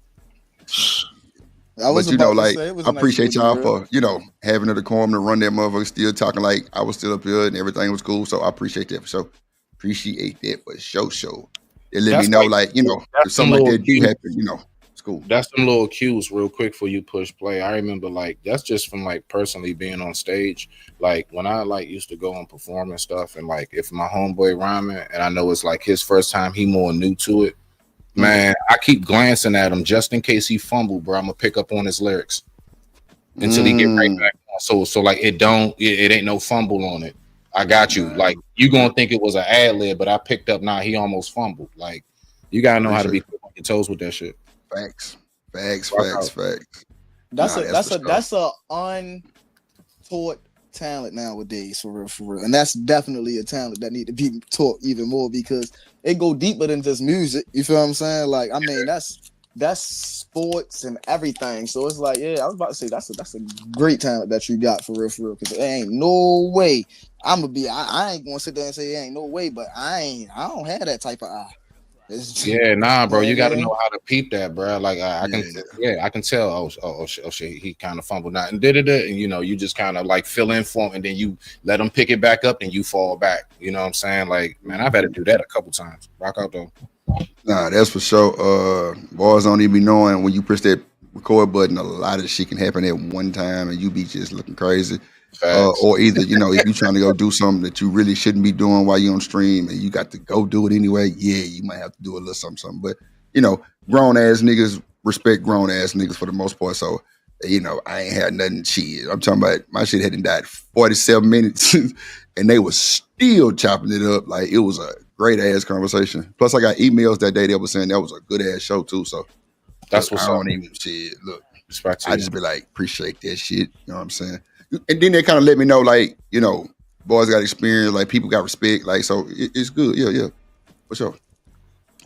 [SPEAKER 20] I was
[SPEAKER 6] But you know,
[SPEAKER 20] about to
[SPEAKER 6] like,
[SPEAKER 20] say, it was
[SPEAKER 6] I
[SPEAKER 20] a nice
[SPEAKER 6] appreciate
[SPEAKER 20] movie,
[SPEAKER 6] y'all
[SPEAKER 20] bro.
[SPEAKER 6] for, having the decorum to run that motherfucker, still talking like I was still up here and everything was cool. So I appreciate that for sure. Appreciate that for sure. They let me know, like, if something like that do happen, it's cool.
[SPEAKER 21] That's some little cues real quick for you push play. I remember like that's just from like personally being on stage. Like when I like used to go and perform and stuff, and like if my homeboy rhyming and I know it's like his first time, he more new to it. Man, I keep glancing at him just in case he fumble, bro. I'm gonna pick up on his lyrics until he get right back on. So like it ain't no fumble on it. I got you. Like you gonna think it was an ad lib, but I picked up. Nah, he almost fumbled. Like you gotta know how to be quick on your toes with that shit.
[SPEAKER 6] Facts.
[SPEAKER 20] That's a untaught talent nowadays, for real. And that's definitely a talent that need to be taught even more because it go deeper than just music. You feel what I'm saying? Like, I mean, that's sports and everything. So it's like, yeah, I was about to say that's a great talent that you got for real. Because there ain't no way I ain't gonna sit there and say there ain't no way, but I don't have that type of eye.
[SPEAKER 21] Yeah, nah, bro. You got to know how to peep that, bro. Like I can tell. Oh shit, he kind of fumbled now and did it, and you just kind of like fill in for him, and then you let him pick it back up, and you fall back. You know what I'm saying? Like, man, I've had to do that a couple times. Rock out though.
[SPEAKER 6] Nah, that's for sure. Boys don't even be knowing when you press that record button, a lot of shit can happen at one time, and you be just looking crazy. Or either, if you're trying to go do something that you really shouldn't be doing while you're on stream and you got to go do it anyway, yeah, you might have to do a little something. But, grown ass niggas respect grown ass niggas for the most part. So, I ain't had nothing shit. I'm talking about my shit hadn't died 47 minutes and they was still chopping it up. Like it was a great ass conversation. Plus I got emails that day that was saying that was a good ass show too. So
[SPEAKER 21] that's what's
[SPEAKER 6] I
[SPEAKER 21] up.
[SPEAKER 6] don't even shit. Look,
[SPEAKER 21] respect
[SPEAKER 6] I just be like, appreciate that shit. You know what I'm saying? And then they kind of let me know, like, boys got experience, like people got respect, like, so it's good. Yeah, for sure.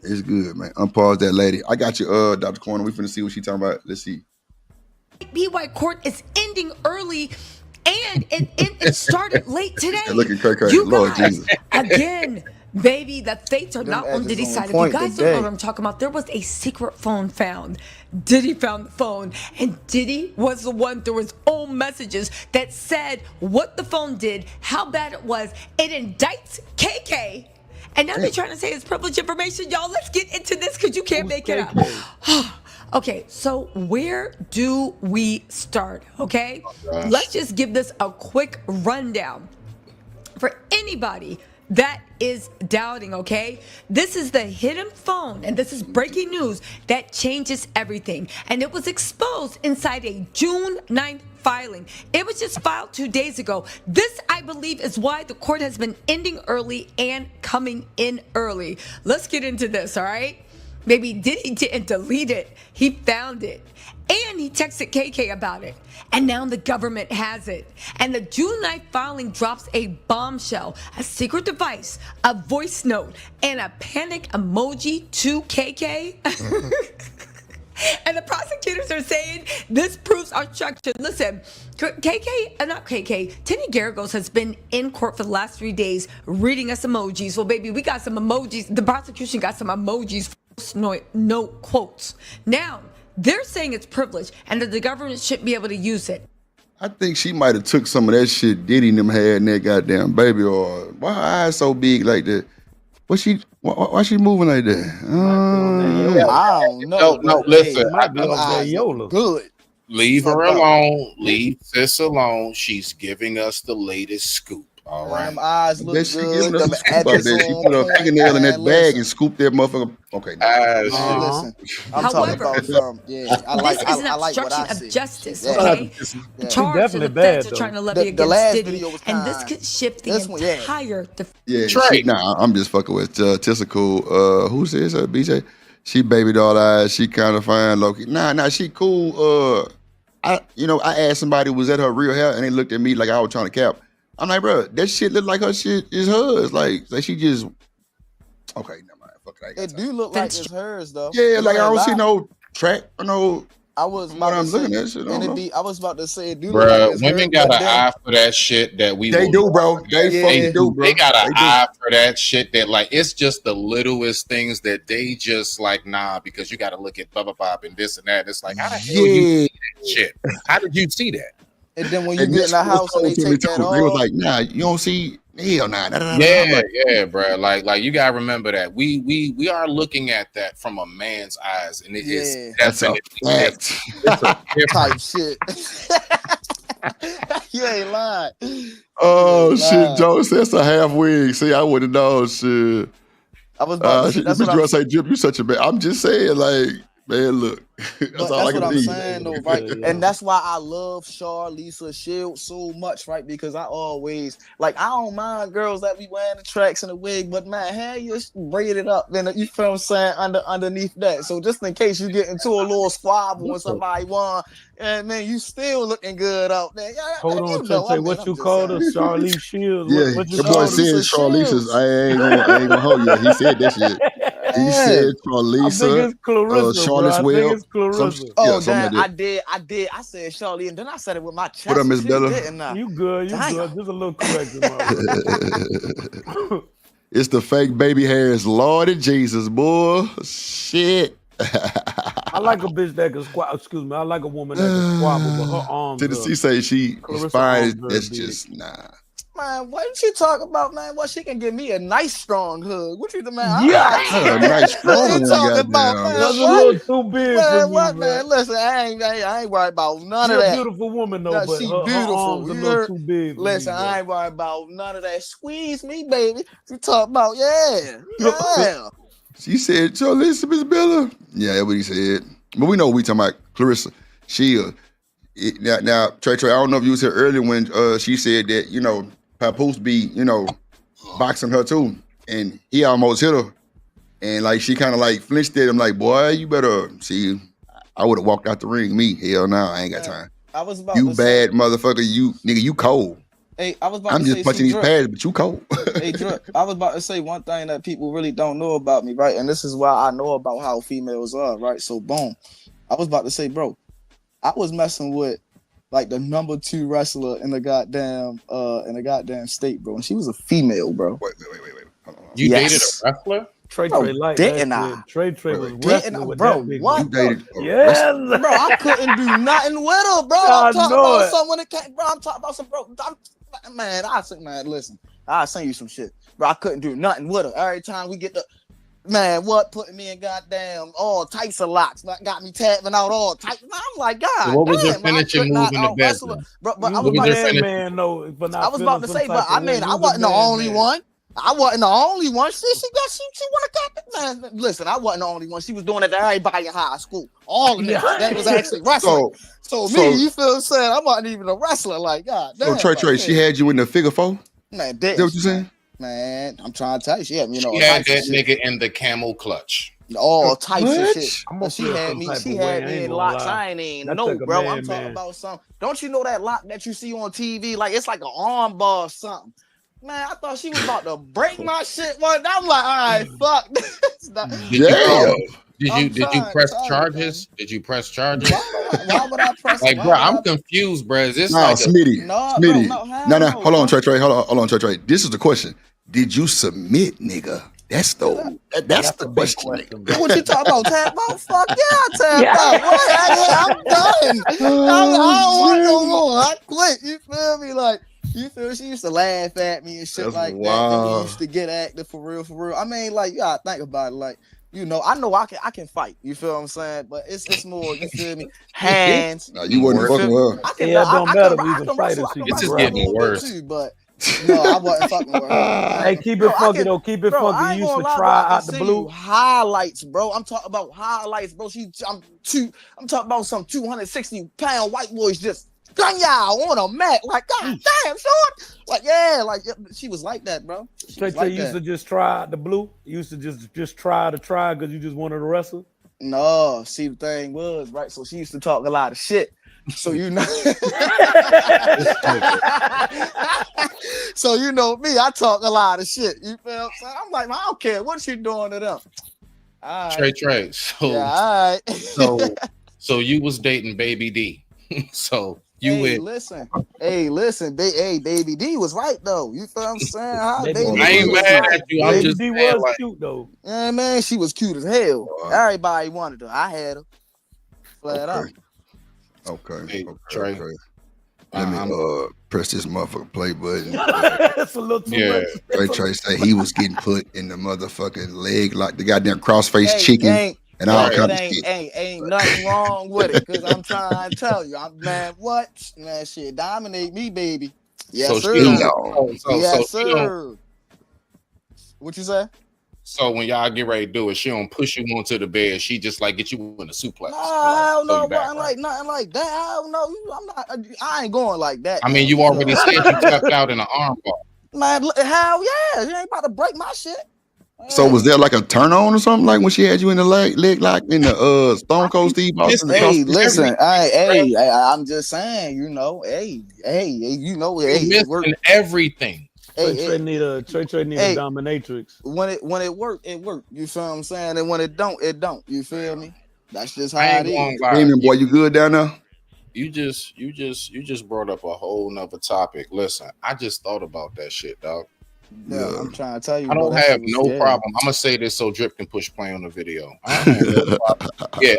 [SPEAKER 6] It's good, man. Unpause that lady. I got you, Dr. Corner. We finna see what she talking about. Let's see.
[SPEAKER 3] BY court is ending early And it started late today.
[SPEAKER 6] Look at Kirk.
[SPEAKER 3] You
[SPEAKER 6] Lord
[SPEAKER 3] guys,
[SPEAKER 6] Jesus.
[SPEAKER 3] again, baby, the fates are
[SPEAKER 20] Them
[SPEAKER 3] not on
[SPEAKER 20] edges
[SPEAKER 3] Diddy's
[SPEAKER 20] on
[SPEAKER 3] side. If you
[SPEAKER 20] point
[SPEAKER 3] guys don't
[SPEAKER 20] today.
[SPEAKER 3] know what I'm talking about, there was a secret phone found. Diddy found the phone, and Diddy was the one through his own messages that said what the phone did, how bad it was. It indicts KK. And now they're trying to say it's privileged information. Y'all, let's get into this because you can't make it up. Okay, so where do we start? Okay, let's just give this a quick rundown for anybody that is doubting. Okay, this is the hidden phone, and this is breaking news that changes everything. And it was exposed inside a June 9th filing. It was just filed 2 days ago. This, I believe, is why the court has been ending early and coming in early. Let's get into this, all right? Maybe Diddy didn't delete it. He found it. And he texted KK about it. And now the government has it. And the June 9th filing drops a bombshell, a secret device, a voice note, and a panic emoji to KK. And the prosecutors are saying this proves obstruction. Listen, Teddy Garagos has been in court for the last 3 days reading us emojis. Well, baby, we got some emojis. The prosecution got some emojis, no quotes. Now, they're saying it's privileged and that the government shouldn't be able to use it.
[SPEAKER 6] I think she might have took some of that shit Diddy and them had in that goddamn baby, or why her eyes so big like that? Why she moving like that?
[SPEAKER 20] I don't know.
[SPEAKER 21] No, listen.
[SPEAKER 20] Good.
[SPEAKER 21] Leave her alone. Leave sis alone. She's giving us the latest scoop. All right.
[SPEAKER 20] Them eyes look
[SPEAKER 6] She
[SPEAKER 20] good.
[SPEAKER 6] giving us
[SPEAKER 20] Them
[SPEAKER 6] a scoop out
[SPEAKER 20] edges
[SPEAKER 6] there. She
[SPEAKER 20] on
[SPEAKER 6] put her
[SPEAKER 20] point.
[SPEAKER 6] fingernail in that
[SPEAKER 20] Man,
[SPEAKER 6] bag
[SPEAKER 20] listen.
[SPEAKER 6] and scooped that motherfucker. Okay.
[SPEAKER 20] Listen, I'm talking about some. Yeah, I like.
[SPEAKER 3] This is an
[SPEAKER 20] I like what I
[SPEAKER 3] obstruction
[SPEAKER 20] see.
[SPEAKER 3] of justice,
[SPEAKER 20] Yeah.
[SPEAKER 3] okay?
[SPEAKER 20] Yeah.
[SPEAKER 3] Charge the defense are trying to levy
[SPEAKER 20] The last
[SPEAKER 3] against Diddy,
[SPEAKER 20] video was
[SPEAKER 3] and this
[SPEAKER 20] kind.
[SPEAKER 3] could shift the
[SPEAKER 20] This one, yeah.
[SPEAKER 3] entire defense.
[SPEAKER 6] Yeah, I'm just fucking with Tessicle. Who says her? BJ? She baby doll eyes. She kind of fine, Loki. Nah, she cool. I asked somebody was that her real hair, and they looked at me like I was trying to cap. I'm like, bro, that shit look like her shit is hers. Like she just. Okay, never mind. Fuck it.
[SPEAKER 20] It do look like it's hers though.
[SPEAKER 6] Yeah, like I don't see no track or no.
[SPEAKER 20] I was
[SPEAKER 6] What
[SPEAKER 20] about
[SPEAKER 6] I'm
[SPEAKER 20] to
[SPEAKER 6] looking
[SPEAKER 20] say,
[SPEAKER 6] at shit. I
[SPEAKER 20] and
[SPEAKER 6] don't know.
[SPEAKER 20] I was about to say, it do look like
[SPEAKER 21] Bruh,
[SPEAKER 20] it's
[SPEAKER 21] women
[SPEAKER 20] hers,
[SPEAKER 21] got
[SPEAKER 20] but
[SPEAKER 21] an
[SPEAKER 20] then-
[SPEAKER 21] eye for that shit that we
[SPEAKER 6] They
[SPEAKER 21] will-
[SPEAKER 6] do, bro. They
[SPEAKER 21] do,
[SPEAKER 6] bro.
[SPEAKER 21] They got an
[SPEAKER 6] They do.
[SPEAKER 21] eye for that shit that like it's just the littlest things that they just like because you got to look at blah and this and that. It's like how the hell you see that shit? How did you see that?
[SPEAKER 20] And then when you
[SPEAKER 6] And
[SPEAKER 20] get in
[SPEAKER 6] this
[SPEAKER 20] the
[SPEAKER 6] was
[SPEAKER 20] house and they
[SPEAKER 6] told to me
[SPEAKER 20] take that
[SPEAKER 6] too. They was
[SPEAKER 20] off,
[SPEAKER 6] like, nah, you don't see. Hell nah.
[SPEAKER 21] Yeah, bro. Like you gotta remember that we are looking at that from a man's eyes, and it is
[SPEAKER 6] That's a
[SPEAKER 21] definitely
[SPEAKER 6] fact.
[SPEAKER 21] it's a different
[SPEAKER 20] type shit. You ain't lying.
[SPEAKER 6] Oh
[SPEAKER 20] Nah.
[SPEAKER 6] shit, Joe, that's a half wig. See, I wouldn't know shit.
[SPEAKER 20] I was about to say, that's what I'm
[SPEAKER 6] say, Drip, you such a bad. I'm just saying, like, man, look. That's
[SPEAKER 20] But
[SPEAKER 6] all I
[SPEAKER 20] that's
[SPEAKER 6] can
[SPEAKER 20] what I'm
[SPEAKER 6] see.
[SPEAKER 20] saying though, right? And that's why I love Charlisa Shields so much, right? Because I always I don't mind girls that be wearing the tracks and the wig, but man, hey, you braid it up, then you feel what I'm saying underneath that. So just in case you get into a little squabble with somebody, and man, you still looking good out there. Yeah,
[SPEAKER 2] Hold on,
[SPEAKER 20] know,
[SPEAKER 2] Tay, what you called her? Charlize Shields?
[SPEAKER 6] Yeah,
[SPEAKER 2] What you
[SPEAKER 6] the boy
[SPEAKER 2] called
[SPEAKER 6] said
[SPEAKER 2] her?
[SPEAKER 6] Charlisa's. I ain't gonna hold you. He said that shit. He said Charlisa.
[SPEAKER 2] I think it's Clarissa, bro.
[SPEAKER 6] Charlotte
[SPEAKER 2] I
[SPEAKER 6] Webb.
[SPEAKER 2] think it's Clarissa.
[SPEAKER 20] Oh,
[SPEAKER 6] something
[SPEAKER 20] damn,
[SPEAKER 6] like that.
[SPEAKER 20] I did. I said Charlie, and then I said it with my chest.
[SPEAKER 6] What up, Miss
[SPEAKER 20] too,
[SPEAKER 6] Bella?
[SPEAKER 20] didn't I?
[SPEAKER 2] You good?
[SPEAKER 20] Damn.
[SPEAKER 2] Just a little correction, mama.
[SPEAKER 6] It's the fake baby hairs. Lordy Jesus, boy. Shit.
[SPEAKER 2] I like a bitch that can squabble. Excuse me. I like a woman that can squabble, but her arms.
[SPEAKER 6] Tennessee say she
[SPEAKER 2] Clarissa
[SPEAKER 6] fine.
[SPEAKER 2] arms very
[SPEAKER 6] That's
[SPEAKER 2] big.
[SPEAKER 6] just nah.
[SPEAKER 20] Man, what did you talk about, man? What she can give me a nice strong hug? What you the man?
[SPEAKER 6] Yeah, a nice strong
[SPEAKER 20] What
[SPEAKER 6] one.
[SPEAKER 20] you talking about,
[SPEAKER 6] goddamn.
[SPEAKER 20] man?
[SPEAKER 2] That's a
[SPEAKER 20] What?
[SPEAKER 2] little too big
[SPEAKER 20] Man,
[SPEAKER 2] for me,
[SPEAKER 20] what,
[SPEAKER 2] man.
[SPEAKER 20] man? Listen, I ain't worried about none
[SPEAKER 2] She
[SPEAKER 20] of
[SPEAKER 2] a
[SPEAKER 20] that.
[SPEAKER 2] beautiful woman though,
[SPEAKER 20] Nah,
[SPEAKER 2] but
[SPEAKER 20] she
[SPEAKER 2] her
[SPEAKER 20] beautiful.
[SPEAKER 2] arms a
[SPEAKER 20] You
[SPEAKER 2] little
[SPEAKER 20] heard?
[SPEAKER 2] too big. For
[SPEAKER 20] Listen,
[SPEAKER 2] me,
[SPEAKER 20] I ain't worried about none of that. Squeeze me, baby. You talk about yeah.
[SPEAKER 6] She said, Charlize, Miss Bella. Yeah, that's what he said. But we know what we talking about Clarissa. Now, Trey, I don't know if you was here earlier when she said that, Papoose be, boxing her too. And he almost hit her. And like she kind of like flinched at him like, boy, you better see. I would have walked out the ring. Me, hell no, I ain't got time.
[SPEAKER 20] I was about
[SPEAKER 6] You
[SPEAKER 20] to say,
[SPEAKER 6] bad motherfucker, you cold.
[SPEAKER 20] hey, I was about
[SPEAKER 6] I'm
[SPEAKER 20] to
[SPEAKER 6] just
[SPEAKER 20] say
[SPEAKER 6] punching these
[SPEAKER 20] Drip.
[SPEAKER 6] pads, but you cold.
[SPEAKER 20] Hey, Drip, I was about to say one thing that people really don't know about me, right? And this is why I know about how females are, right? So, boom. I was about to say, bro, I was messing with like the number 2 wrestler in the goddamn state, bro. And she was a female, bro.
[SPEAKER 6] Wait.
[SPEAKER 21] You dated a wrestler?
[SPEAKER 2] Trey like
[SPEAKER 20] didn't
[SPEAKER 2] that
[SPEAKER 20] I?
[SPEAKER 2] shit. Trey was
[SPEAKER 20] Didn't
[SPEAKER 2] wrestling
[SPEAKER 20] I,
[SPEAKER 2] with
[SPEAKER 20] bro?
[SPEAKER 2] that big
[SPEAKER 20] What?
[SPEAKER 6] You dated
[SPEAKER 2] Yes.
[SPEAKER 20] Bro, I couldn't do nothing with her, bro.
[SPEAKER 2] I
[SPEAKER 20] I'm talking
[SPEAKER 2] know
[SPEAKER 20] about
[SPEAKER 2] it.
[SPEAKER 20] something when it came, bro. I'm talking about some, bro. Listen, I'll send you some shit, bro. I couldn't do nothing with her. Every time we get the putting me in goddamn all types of locks, like got me tapping out all types. I'm like, God,
[SPEAKER 21] What was your
[SPEAKER 20] damn, I
[SPEAKER 21] finishing
[SPEAKER 20] could
[SPEAKER 21] move
[SPEAKER 20] not
[SPEAKER 21] in the
[SPEAKER 20] out-wrestle
[SPEAKER 21] bedroom?
[SPEAKER 20] her. Bro, but I
[SPEAKER 21] What
[SPEAKER 20] was
[SPEAKER 21] was
[SPEAKER 20] about
[SPEAKER 21] your
[SPEAKER 20] to say,
[SPEAKER 21] finishing-
[SPEAKER 2] man, no, but
[SPEAKER 20] I was about to say, but I mean, I wasn't the only one. I wasn't the only one. She wanna cut man. Listen, I wasn't the only one. She was doing it to everybody in high school. All of them that was actually wrestling. So you feel what I'm saying? I wasn't even a wrestler. Like, God damn.
[SPEAKER 6] So Trey, she had you in the figure 4?
[SPEAKER 20] Man,
[SPEAKER 6] Is that what you saying?
[SPEAKER 20] Man, I'm trying to tell you, she had me,
[SPEAKER 21] She had that nigga in the camel clutch.
[SPEAKER 20] All types of shit.
[SPEAKER 2] She
[SPEAKER 20] had me in locks. I ain't even know, bro. I'm talking about something. Don't you know that lock that you see on TV? Like, it's like an arm bar or something. Man, I thought she was about to break my shit one. I'm like, all right, fuck this.
[SPEAKER 21] Did you press charges? Did you press charges?
[SPEAKER 20] Why would I press?
[SPEAKER 21] Like, bro, I'm confused, bro. Is this like
[SPEAKER 6] Smitty?
[SPEAKER 20] No.
[SPEAKER 6] Hold on, Trey. This is the question. Did you submit, nigga? That's the question.
[SPEAKER 20] What you talking about? Tap out? Fuck yeah, tap out. I'm done. I don't want no more. I quit. You feel me? Like, you feel? She used to laugh at me and shit that. And we used to get active for real. I mean, like, you gotta think about it. Like, you know I can fight. You feel what I'm saying? But it's more. You feel me? Hands.
[SPEAKER 6] No, you wasn't fucking with her.
[SPEAKER 2] It don't matter if you can fight her.
[SPEAKER 21] This is getting worse.
[SPEAKER 20] Too, but no, I wasn't fucking with her.
[SPEAKER 2] Hey, keep it funky though. Keep it funky. You used to try out the blue
[SPEAKER 20] highlights, bro. I'm talking about highlights, bro. I'm talking about some 260-pound white boys just gun y'all on a mat. Like, God damn, short. Like, she was like that, bro.
[SPEAKER 2] Trey used to just try out the blue. You used to just try because you just wanted to wrestle.
[SPEAKER 20] No, see, the thing was, right? So she used to talk a lot of shit. So you know, so you know me, I talk a lot of shit. You feel what I'm saying? I'm like, I don't care what you doing to them. All right.
[SPEAKER 21] Trey.
[SPEAKER 20] All right.
[SPEAKER 21] so you was dating Baby D. So you
[SPEAKER 20] listen, Baby D was right though. You feel what I'm saying?
[SPEAKER 21] I ain't mad at you. I'm just
[SPEAKER 2] saying, was like, cute though.
[SPEAKER 20] Yeah, man, she was cute as hell. Everybody wanted her. I had her. Flat out.
[SPEAKER 6] Okay.
[SPEAKER 21] Trey.
[SPEAKER 6] Let me press this motherfucking play button.
[SPEAKER 2] That's a little too much.
[SPEAKER 6] Trey say he was getting put in the motherfucking leg like the goddamn crossface chicken and all kind of shit.
[SPEAKER 20] Ain't nothing wrong with it, because I'm trying to tell you. Man, shit, dominate me, baby. Yes, sir. Yes, sir. What you say?
[SPEAKER 21] So when y'all get ready to do it, she don't push you onto the bed. She just like get you in a suplex.
[SPEAKER 20] No, nothing like that. I don't know. I ain't going like that.
[SPEAKER 21] I mean, you already said you tapped out in an arm bar.
[SPEAKER 20] Man, hell yeah. You ain't about to break my shit.
[SPEAKER 6] So was there like a turn on or something, like when she had you in the leg like in the Stone Cold Steve Austin?
[SPEAKER 20] Hey, listen, I'm just saying, you know,
[SPEAKER 21] we're missing everything.
[SPEAKER 2] Trey need a dominatrix.
[SPEAKER 20] When it worked, it worked. You feel what I'm saying? And when it don't, it don't. You feel me? That's just how it is.
[SPEAKER 6] Damon, boy, you good down there?
[SPEAKER 21] You just brought up a whole nother topic. Listen, I just thought about that shit, dog.
[SPEAKER 20] Yeah, I'm trying to tell you.
[SPEAKER 21] I don't have no problem. I'm gonna say this so Drip can push play on the video. I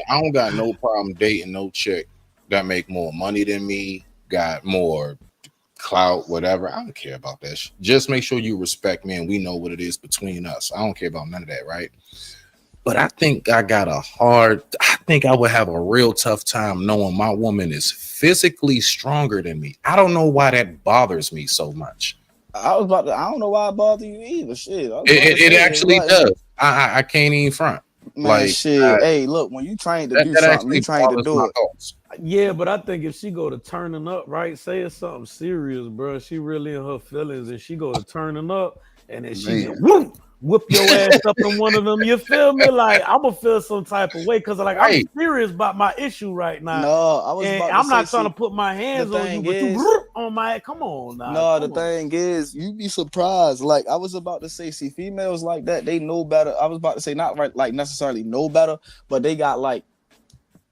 [SPEAKER 21] don't got no problem dating no chick that make more money than me, got more clout, whatever. I don't care about that shit. Just make sure you respect me and we know what it is between us. I don't care about none of that, right? But I think I would have a real tough time knowing my woman is physically stronger than me. I don't know why that bothers me so much.
[SPEAKER 20] I don't know why it bothers you either. Shit.
[SPEAKER 21] It actually does. I can't even front.
[SPEAKER 20] Man, like, shit. Hey, look, when you train to do something, you train to do it.
[SPEAKER 2] Yeah, but I think if she go to turning up, right? Say it's something serious, bro. She really in her feelings, and she go to turning up, and then she just, whip your ass up in one of them. You feel me? Like, I'm gonna feel some type of way because, like, I'm serious about my issue right now.
[SPEAKER 20] No,
[SPEAKER 2] I'm not trying to put my hands on you, but you on my. Come on, now.
[SPEAKER 20] No, the thing is, you be surprised. Like I was about to say, see, females like that, they know better. I was about to say not right, like necessarily know better, but they got like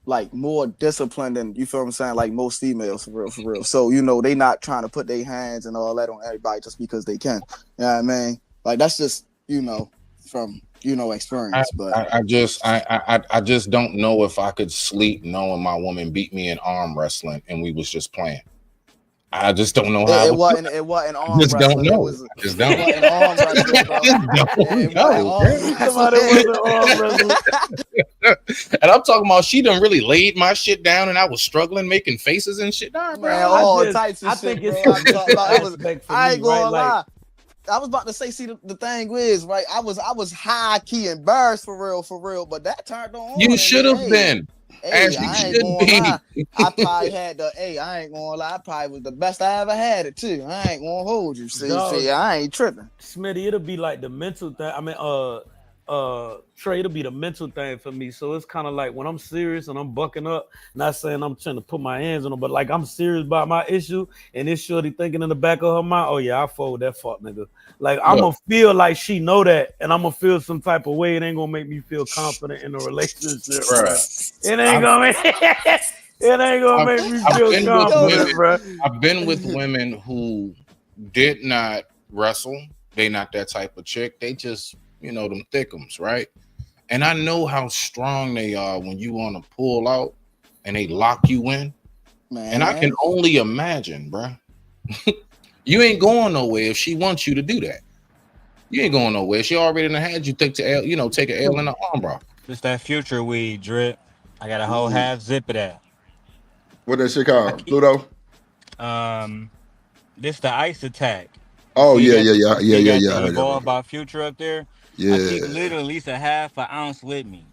[SPEAKER 20] like more disciplined than, you feel what I'm saying, like most females, for real. So, you know, they not trying to put their hands and all that on everybody just because they can. You know what I mean? Like, that's just, you know, from, you know, experience. But
[SPEAKER 21] I just don't know if I could sleep knowing my woman beat me in arm wrestling and we was just playing. I just don't know how.
[SPEAKER 20] It wasn't arm wrestling.
[SPEAKER 21] Don't know.
[SPEAKER 20] I just don't. It wasn't arm wrestling, bro.
[SPEAKER 21] Somebody wasn't arm wrestling. And I'm talking about she done really laid my shit down, and I was struggling making faces and shit. Nah, bro.
[SPEAKER 20] Man, all types of
[SPEAKER 2] I
[SPEAKER 20] shit.
[SPEAKER 2] think it's
[SPEAKER 20] I ain't gonna lie. I was about to say, see, the thing is, right? I was high key embarrassed for real, but that turned on.
[SPEAKER 21] You should have been.
[SPEAKER 20] Hey, I ain't gonna lie. I probably had I ain't gonna lie. I probably was the best I ever had it too. I ain't gonna hold you. See, I ain't tripping.
[SPEAKER 2] Smitty, it'll be like the mental thing. I mean, Trey, it'll be the mental thing for me. So it's kind of like when I'm serious and I'm bucking up, not saying I'm trying to put my hands on them, but like I'm serious about my issue, and this shorty thinking in the back of her mind, oh yeah, I fold that fuck nigga. Like I'm gonna feel like she know that, and I'm gonna feel some type of way. It ain't gonna make me feel confident in the relationship.
[SPEAKER 21] Right.
[SPEAKER 2] It ain't gonna make me feel confident, bro.
[SPEAKER 21] I've been with women who did not wrestle. They not that type of chick. They just, you know, them thickums, right? And I know how strong they are when you want to pull out and they lock you in. Man. And I can only imagine, bro. You ain't going nowhere if she wants you to do that. You ain't going nowhere. She already done had you take an L in the arm, bro.
[SPEAKER 4] Just that future weed drip. I got a whole half zip of that.
[SPEAKER 6] What that shit called? Pluto?
[SPEAKER 4] This the ice attack.
[SPEAKER 6] Oh, yeah.
[SPEAKER 4] Involved by Future up there.
[SPEAKER 6] Yeah.
[SPEAKER 4] I keep literally at least a half an ounce with me.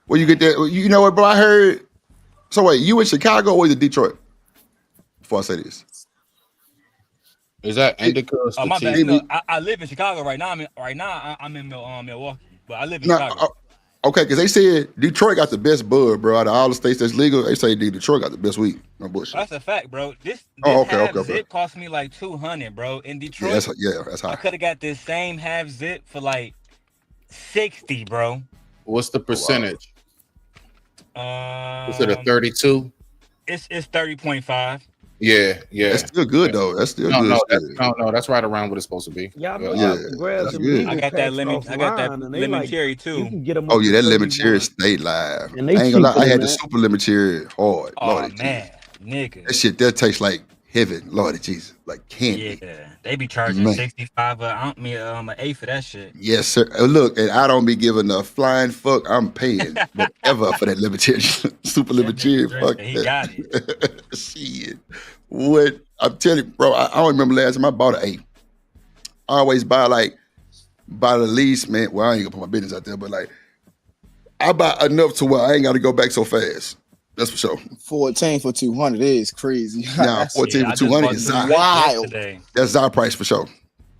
[SPEAKER 6] Where you get that? You know what, bro? I heard. So wait, you in Chicago or you in Detroit? Before I say this.
[SPEAKER 21] Is that indica?
[SPEAKER 4] My bad. No, I live in Chicago right now. I'm in Milwaukee, but I live in Chicago.
[SPEAKER 6] Okay, because they said Detroit got the best bud, bro. Out of all the states that's legal, they say Detroit got the best weed. No bullshit.
[SPEAKER 4] That's a fact, bro. This zip cost me like $200, bro. In Detroit,
[SPEAKER 6] that's high.
[SPEAKER 4] I could have got this same half zip for like $60, bro.
[SPEAKER 21] What's the percentage? Is it a 32?
[SPEAKER 4] It's 30.5.
[SPEAKER 21] Yeah.
[SPEAKER 6] That's still good though. That's still good.
[SPEAKER 21] No, that's right around what it's supposed to be.
[SPEAKER 2] Yeah,
[SPEAKER 6] that's good.
[SPEAKER 4] I got that lemon cherry too.
[SPEAKER 2] You can get them
[SPEAKER 6] that lemon cherry stayed live. I ain't gonna lie, I had the super lemon cherry hard.
[SPEAKER 4] Oh
[SPEAKER 6] Lordy
[SPEAKER 4] man, nigga,
[SPEAKER 6] that shit that tastes like heaven. Lordy Jesus, like candy.
[SPEAKER 4] Yeah, they be charging 65 an eighth for that shit.
[SPEAKER 6] Yes, sir. Look, and I don't be giving a flying fuck. I'm paying whatever for that lemon cherry, super lemon cherry. Fuck
[SPEAKER 4] he got it.
[SPEAKER 6] Shit. What I'm telling you, bro, I don't remember last time I bought an 8. I always buy the least, man. Well, I ain't gonna put my business out there, but like I buy enough to where I ain't gotta go back so fast. That's for sure.
[SPEAKER 20] 14 for 200 is crazy.
[SPEAKER 6] Nah, 14 for 200 is
[SPEAKER 20] wild.
[SPEAKER 6] That's our price for sure.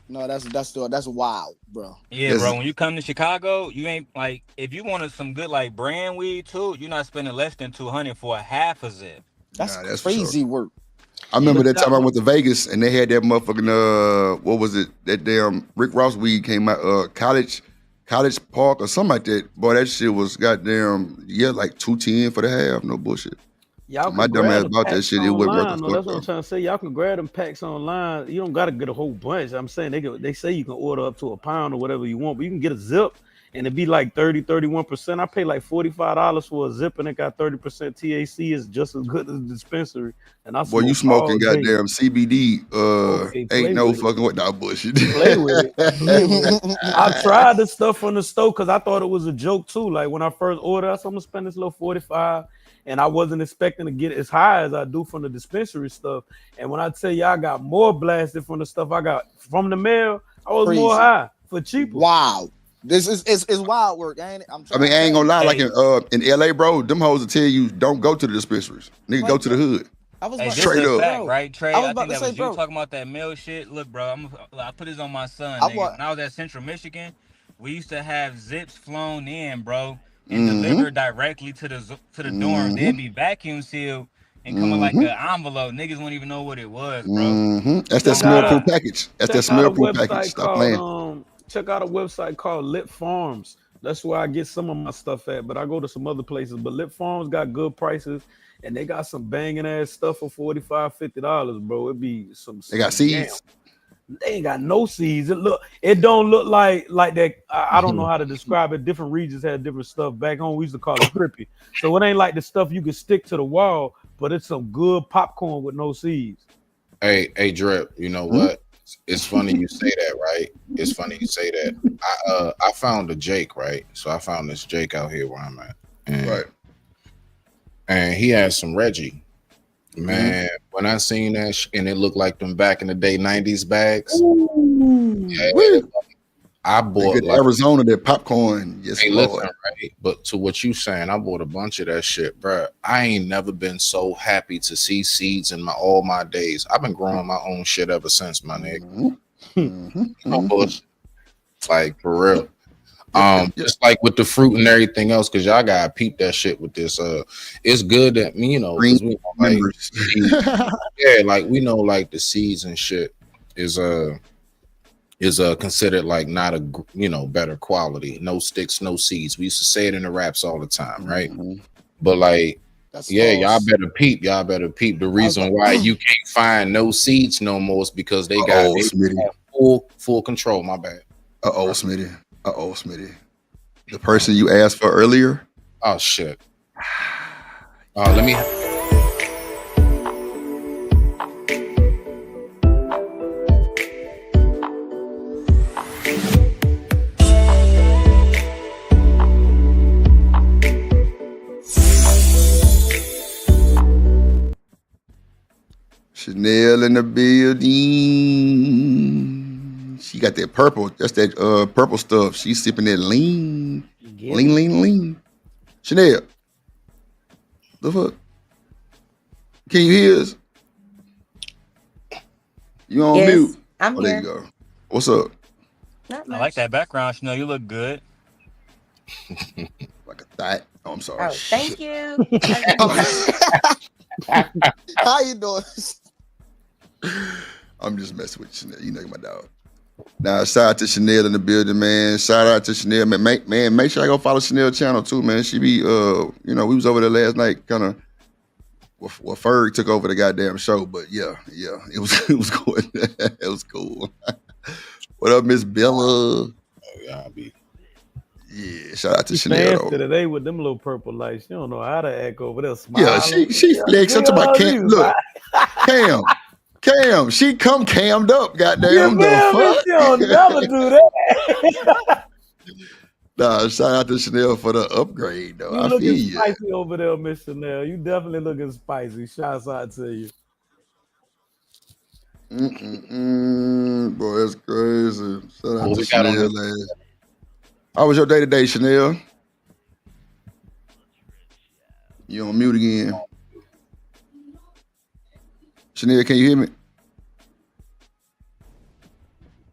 [SPEAKER 20] No, that's wild, bro.
[SPEAKER 4] Yeah, bro. When you come to Chicago, you ain't like if you wanted some good like brand weed too, you're not spending less than 200 for a half a zip.
[SPEAKER 20] That's crazy work.
[SPEAKER 6] I remember that time I went to Vegas and they had that motherfucking what was it? That damn Rick Ross weed came out College Park or something like that. Boy, that shit was goddamn like 210 for the half. No bullshit. My dumb ass bought that shit. It wasn't worth the fuck.
[SPEAKER 2] That's what I'm trying to say. Y'all can grab them packs online. You don't gotta get a whole bunch. I'm saying they say you can order up to a pound or whatever you want, but you can get a zip. And it'd be like 30-31%. I pay like $45 for a zip, and it got 30% THC. Is just as good as the dispensary. And I
[SPEAKER 6] you smoking goddamn CBD? Ain't no fucking what that bullshit.
[SPEAKER 2] Play with it. I tried this stuff from the store because I thought it was a joke too. Like when I first ordered, I said I'm gonna spend this little $45, and I wasn't expecting to get as high as I do from the dispensary stuff. And when I tell you I got more blasted from the stuff I got from the mail, I was more high for cheaper.
[SPEAKER 20] Wow. This is wild work, ain't it?
[SPEAKER 6] I ain't gonna lie, like in LA, bro, them hoes will tell you don't go to the dispensaries. Nigga, go to the hood.
[SPEAKER 4] I was
[SPEAKER 6] straight up.
[SPEAKER 4] Fact, right, Trey? I think that was you talking about that mail shit. Look, bro, I put this on my son. When I was at Central Michigan, we used to have zips flown in, bro, and delivered directly to the dorm. They'd be vacuum sealed and coming like an envelope. Niggas won't even know what it was, bro.
[SPEAKER 6] That's that smell-proof package. That's that smell-proof package. Stop playing.
[SPEAKER 2] Check out a website called Lit Farms. That's where I get some of my stuff at, but I go to some other places. But Lip Farms got good prices, and they got some banging ass stuff for $45-$50, bro. It be some.
[SPEAKER 6] They got seeds.
[SPEAKER 2] They ain't got no seeds. It don't look like that. I don't know how to describe it. Different regions have different stuff. Back home, we used to call it crippy. So it ain't like the stuff you can stick to the wall, but it's some good popcorn with no seeds.
[SPEAKER 21] Hey, Drip. You know what? It's funny you say that, right? It's funny you say that. I found a Jake, right? So I found this Jake out here where I'm at, and he has some Reggie. Man, when I seen that and it looked like them back in the day 90s bags. Yeah, I bought
[SPEAKER 6] like, Arizona, that popcorn. Yes,
[SPEAKER 21] hey, listen, right? But to what you saying, I bought a bunch of that shit, bro. I ain't never been so happy to see seeds in all my days. I've been growing my own shit ever since, my nigga. No bullshit. Like for real. Just like with the fruit and everything else, because y'all gotta peep that shit with this. It's good that we know, like, yeah, like we know, like the seeds and shit is considered like not a better quality. No sticks, no seeds. We used to say it in the raps all the time, right? But like, y'all better peep. Y'all better peep. The reason why you can't find no seeds no more is because they got full control. My bad.
[SPEAKER 6] Smitty. The person you asked for earlier?
[SPEAKER 21] Oh shit. Let me
[SPEAKER 6] Chanel in the building. She got that purple. That's that purple stuff. She's sipping that lean. Chanel. The fuck? Can you hear us? You on mute?
[SPEAKER 14] I'm here.
[SPEAKER 6] There you go. What's up?
[SPEAKER 4] I like that background, Chanel. You look good.
[SPEAKER 6] Like a thought. Oh, I'm sorry.
[SPEAKER 14] Oh, thank you.
[SPEAKER 6] How you doing? I'm just messing with Chanel. You know my dog. Now, shout out to Chanel in the building, man. Shout out to Chanel, man. Make sure I go follow Chanel channel too, man. She be, we was over there last night, kind of. Well, Ferg took over the goddamn show, but yeah, it was cool. It was cool. What up, Miss Bella? Yeah, shout out to Chanel.
[SPEAKER 2] Today with them little purple lights, she don't know how to act over there. Smiling.
[SPEAKER 6] Yeah, she flex. I'm talking about Cam. Look, Cam, she come cammed up, goddamn.
[SPEAKER 2] She don't never do that.
[SPEAKER 6] Nah, shout out to Chanel for the upgrade, though.
[SPEAKER 2] You looking spicy over there, Miss Chanel. You definitely looking spicy. Shouts out to you.
[SPEAKER 6] Boy, that's crazy. Shout out to Chanel. How was your day today, Chanel? You on mute again. Chanel, can you hear me?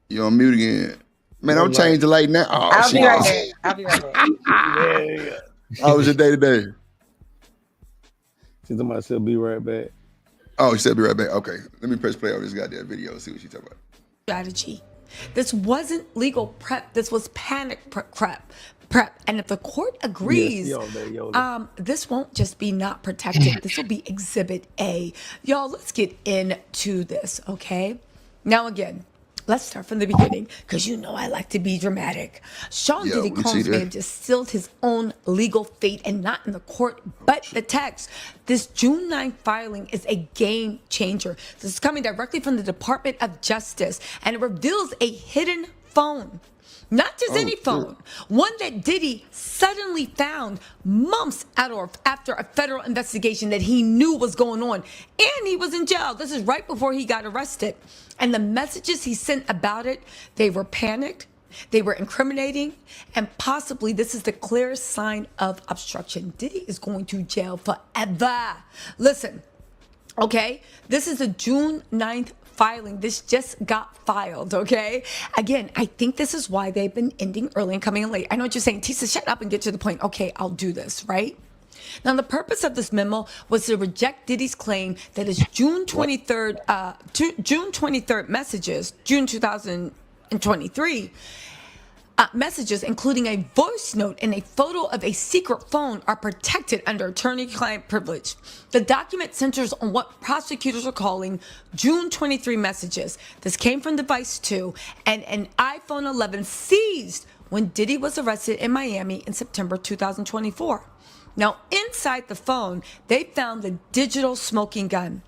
[SPEAKER 6] You on mute again. Man, I'm changing the light now. Oh,
[SPEAKER 14] I'll be right there.
[SPEAKER 2] Yeah.
[SPEAKER 6] How was your day today?
[SPEAKER 2] She's about to be right back.
[SPEAKER 6] Oh, she said be right back. Okay. Let me press play on this goddamn video and see what she's talking about.
[SPEAKER 3] Strategy. This wasn't legal prep. This was panic prep. And if the court agrees, this won't just be not protected. This will be Exhibit A. Y'all, let's get into this, okay? Now, again, let's start from the beginning, because you know I like to be dramatic. Sean Diddy Combs may have just sealed his own legal fate, and not in the court, but the text. This June 9th filing is a game changer. This is coming directly from the Department of Justice, and it reveals a hidden phone. Not just any phone, one that Diddy suddenly found months after a federal investigation that he knew was going on. And he was in jail. This is right before he got arrested. And the messages he sent about it, they were panicked, they were incriminating, and possibly this is the clearest sign of obstruction. Diddy is going to jail forever. Listen, okay, this is a June 9th filing. This just got filed, okay? Again, I think this is why they've been ending early and coming in late. I know what you're saying. Tisa, shut up and get to the point. Okay, I'll do this, right? Now, the purpose of this memo was to reject Diddy's claim that his June 23rd messages, June 2023, messages, including a voice note and a photo of a secret phone, are protected under attorney-client privilege. The document centers on what prosecutors are calling June 23 messages. This came from Device 2 and an iPhone 11 seized when Diddy was arrested in Miami in September 2024. Now, inside the phone, they found the digital smoking gun.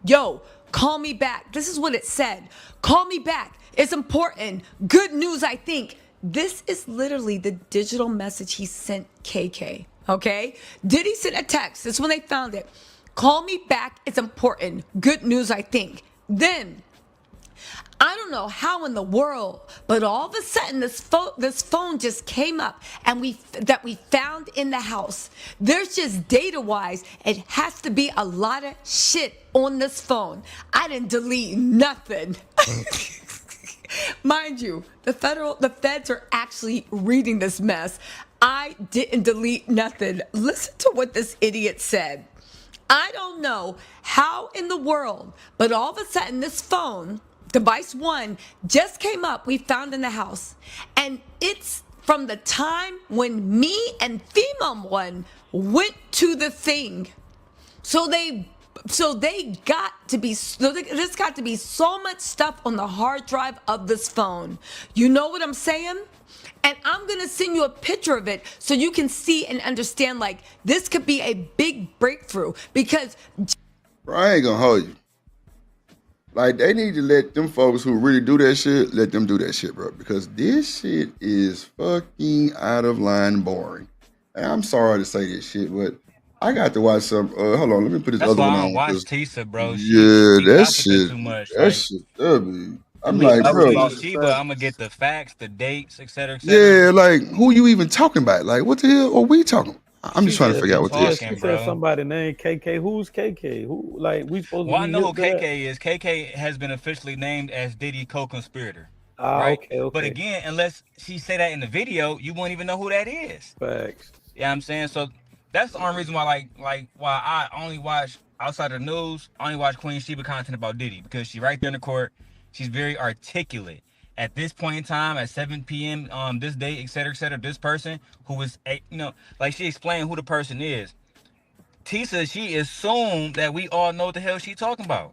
[SPEAKER 3] Yo, call me back. This is what it said. Call me back. It's important. Good news, I think. This is literally the digital message he sent KK, okay? Diddy sent a text. That's when they found it. Call me back. It's important. Good news, I think. Then, I don't know how in the world, but all of a sudden this phone just came up and we found in the house. There's just data-wise, it has to be a lot of shit on this phone. I didn't delete nothing. Mind you, the feds are actually reading this mess. I didn't delete nothing. Listen to what this idiot said. I don't know how in the world, but all of a sudden this phone, Device 1, just came up, we found in the house. And it's from the time when me and Female 1 went to the thing. There's got to be so much stuff on the hard drive of this phone. You know what I'm saying? And I'm going to send you a picture of it so you can see and understand, like, this could be a big breakthrough because...
[SPEAKER 6] Bro, I ain't going to hold you. Like, they need to let them folks who really do that shit, let them do that shit, bro. Because this shit is fucking out of line boring. And I'm sorry to say this shit, but I got to watch some. Hold on, let me put this other one on.
[SPEAKER 4] Watch Tisa, bro.
[SPEAKER 6] She that shit. Too much, that shit. I'm like, bro.
[SPEAKER 4] I'm gonna get the facts, the dates, etc.
[SPEAKER 6] Yeah, like who you even talking about? Like, what the hell are we talking? I'm just trying to figure out what this is.
[SPEAKER 2] She said somebody named KK. Who's KK? Who? Like, we supposed to?
[SPEAKER 4] Well, I know who KK is. KK has been officially named as Diddy co-conspirator. Right? Okay. But again, unless she say that in the video, you won't even know who that is.
[SPEAKER 2] Facts.
[SPEAKER 4] Yeah, you know what I'm saying. So that's the only reason why, why I only watch outside of the news. I only watch Queen Sheba content about Diddy because she's right there in the court. She's very articulate. At this point in time, at 7 p.m. This day, et cetera, this person who was, like she explained who the person is. Tisa, she assumed that we all know what the hell she talking about.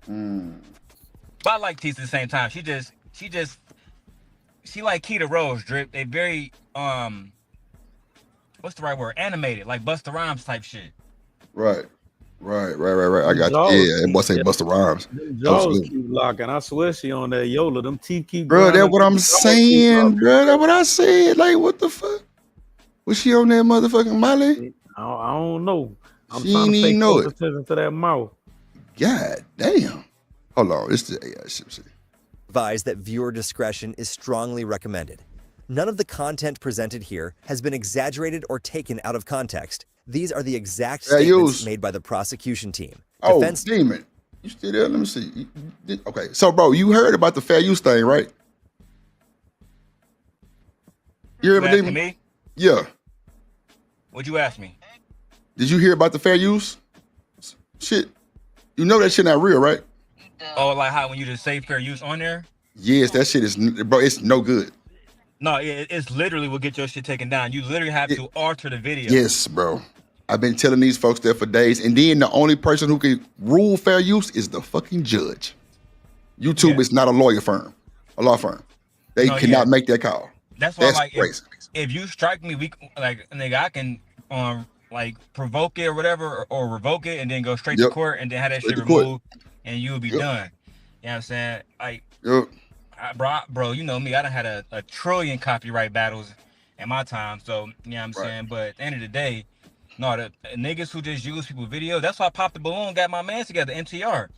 [SPEAKER 4] But I like Tisa at the same time. She like Keita Rose, Drip. They very, what's the right word? Animated, like Busta Rhymes type shit.
[SPEAKER 6] Right. I got you. Yeah, it must say Busta Rhymes.
[SPEAKER 2] Jaws keep locking. I swear she on that Yola. Them teeth keep.
[SPEAKER 6] Bro, that's what I'm saying, bro. That's what I said. Like, what the fuck? Was she on that motherfucking Molly?
[SPEAKER 2] I don't know. I'm
[SPEAKER 6] she
[SPEAKER 2] trying to
[SPEAKER 6] pay close
[SPEAKER 2] attention to that mouth.
[SPEAKER 6] God damn. Hold on. It's the AI shit.
[SPEAKER 8] Advise that viewer discretion is strongly recommended. None of the content presented here has been exaggerated or taken out of context. These are the exact statements made by the prosecution team.
[SPEAKER 6] Oh, Demon. You still there? Let me see. Okay. So, bro, you heard about the fair use thing, right? You heard about Demon?
[SPEAKER 4] Me?
[SPEAKER 6] Yeah.
[SPEAKER 4] What'd you ask me?
[SPEAKER 6] Did you hear about the fair use? Shit. You know that shit not real, right?
[SPEAKER 4] Oh, like how when you just say fair use on there?
[SPEAKER 6] Yes, that shit is, bro, it's no good.
[SPEAKER 4] No, it's literally will get your shit taken down. You literally have to alter the video.
[SPEAKER 6] Yes, bro. I've been telling these folks that for days. And then the only person who can rule fair use is the fucking judge. YouTube is not a law firm. They cannot make that call.
[SPEAKER 4] That's why, like, if you strike me, like, nigga, I can like provoke it or whatever, or revoke it, and then go straight to court, and then have that shit removed, and you'll be done. You know what I'm saying? Like, bro, you know me, I done had a trillion copyright battles in my time, so you know what I'm saying. But at the end of the day, no, the niggas who just use people's video, that's why I popped the balloon, got my man together, MTR.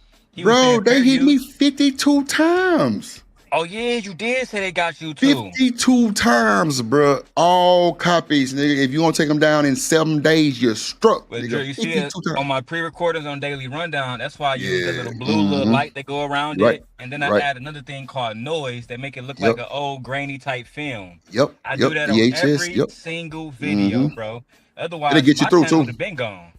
[SPEAKER 6] Bro, they hit me 52 times.
[SPEAKER 4] Oh yeah, you did say they got you too.
[SPEAKER 6] 52 times, bro. All copies, nigga. If you want to take them down in 7 days, you're struck.
[SPEAKER 4] But nigga. You see it on my pre-recordings on Daily Rundown. That's why I use the little blue little light that go around it, and then I add another thing called noise that make it look like an old grainy type film. I do that on every single video, bro. Otherwise,
[SPEAKER 6] it'll get you through too.
[SPEAKER 4] Been gone.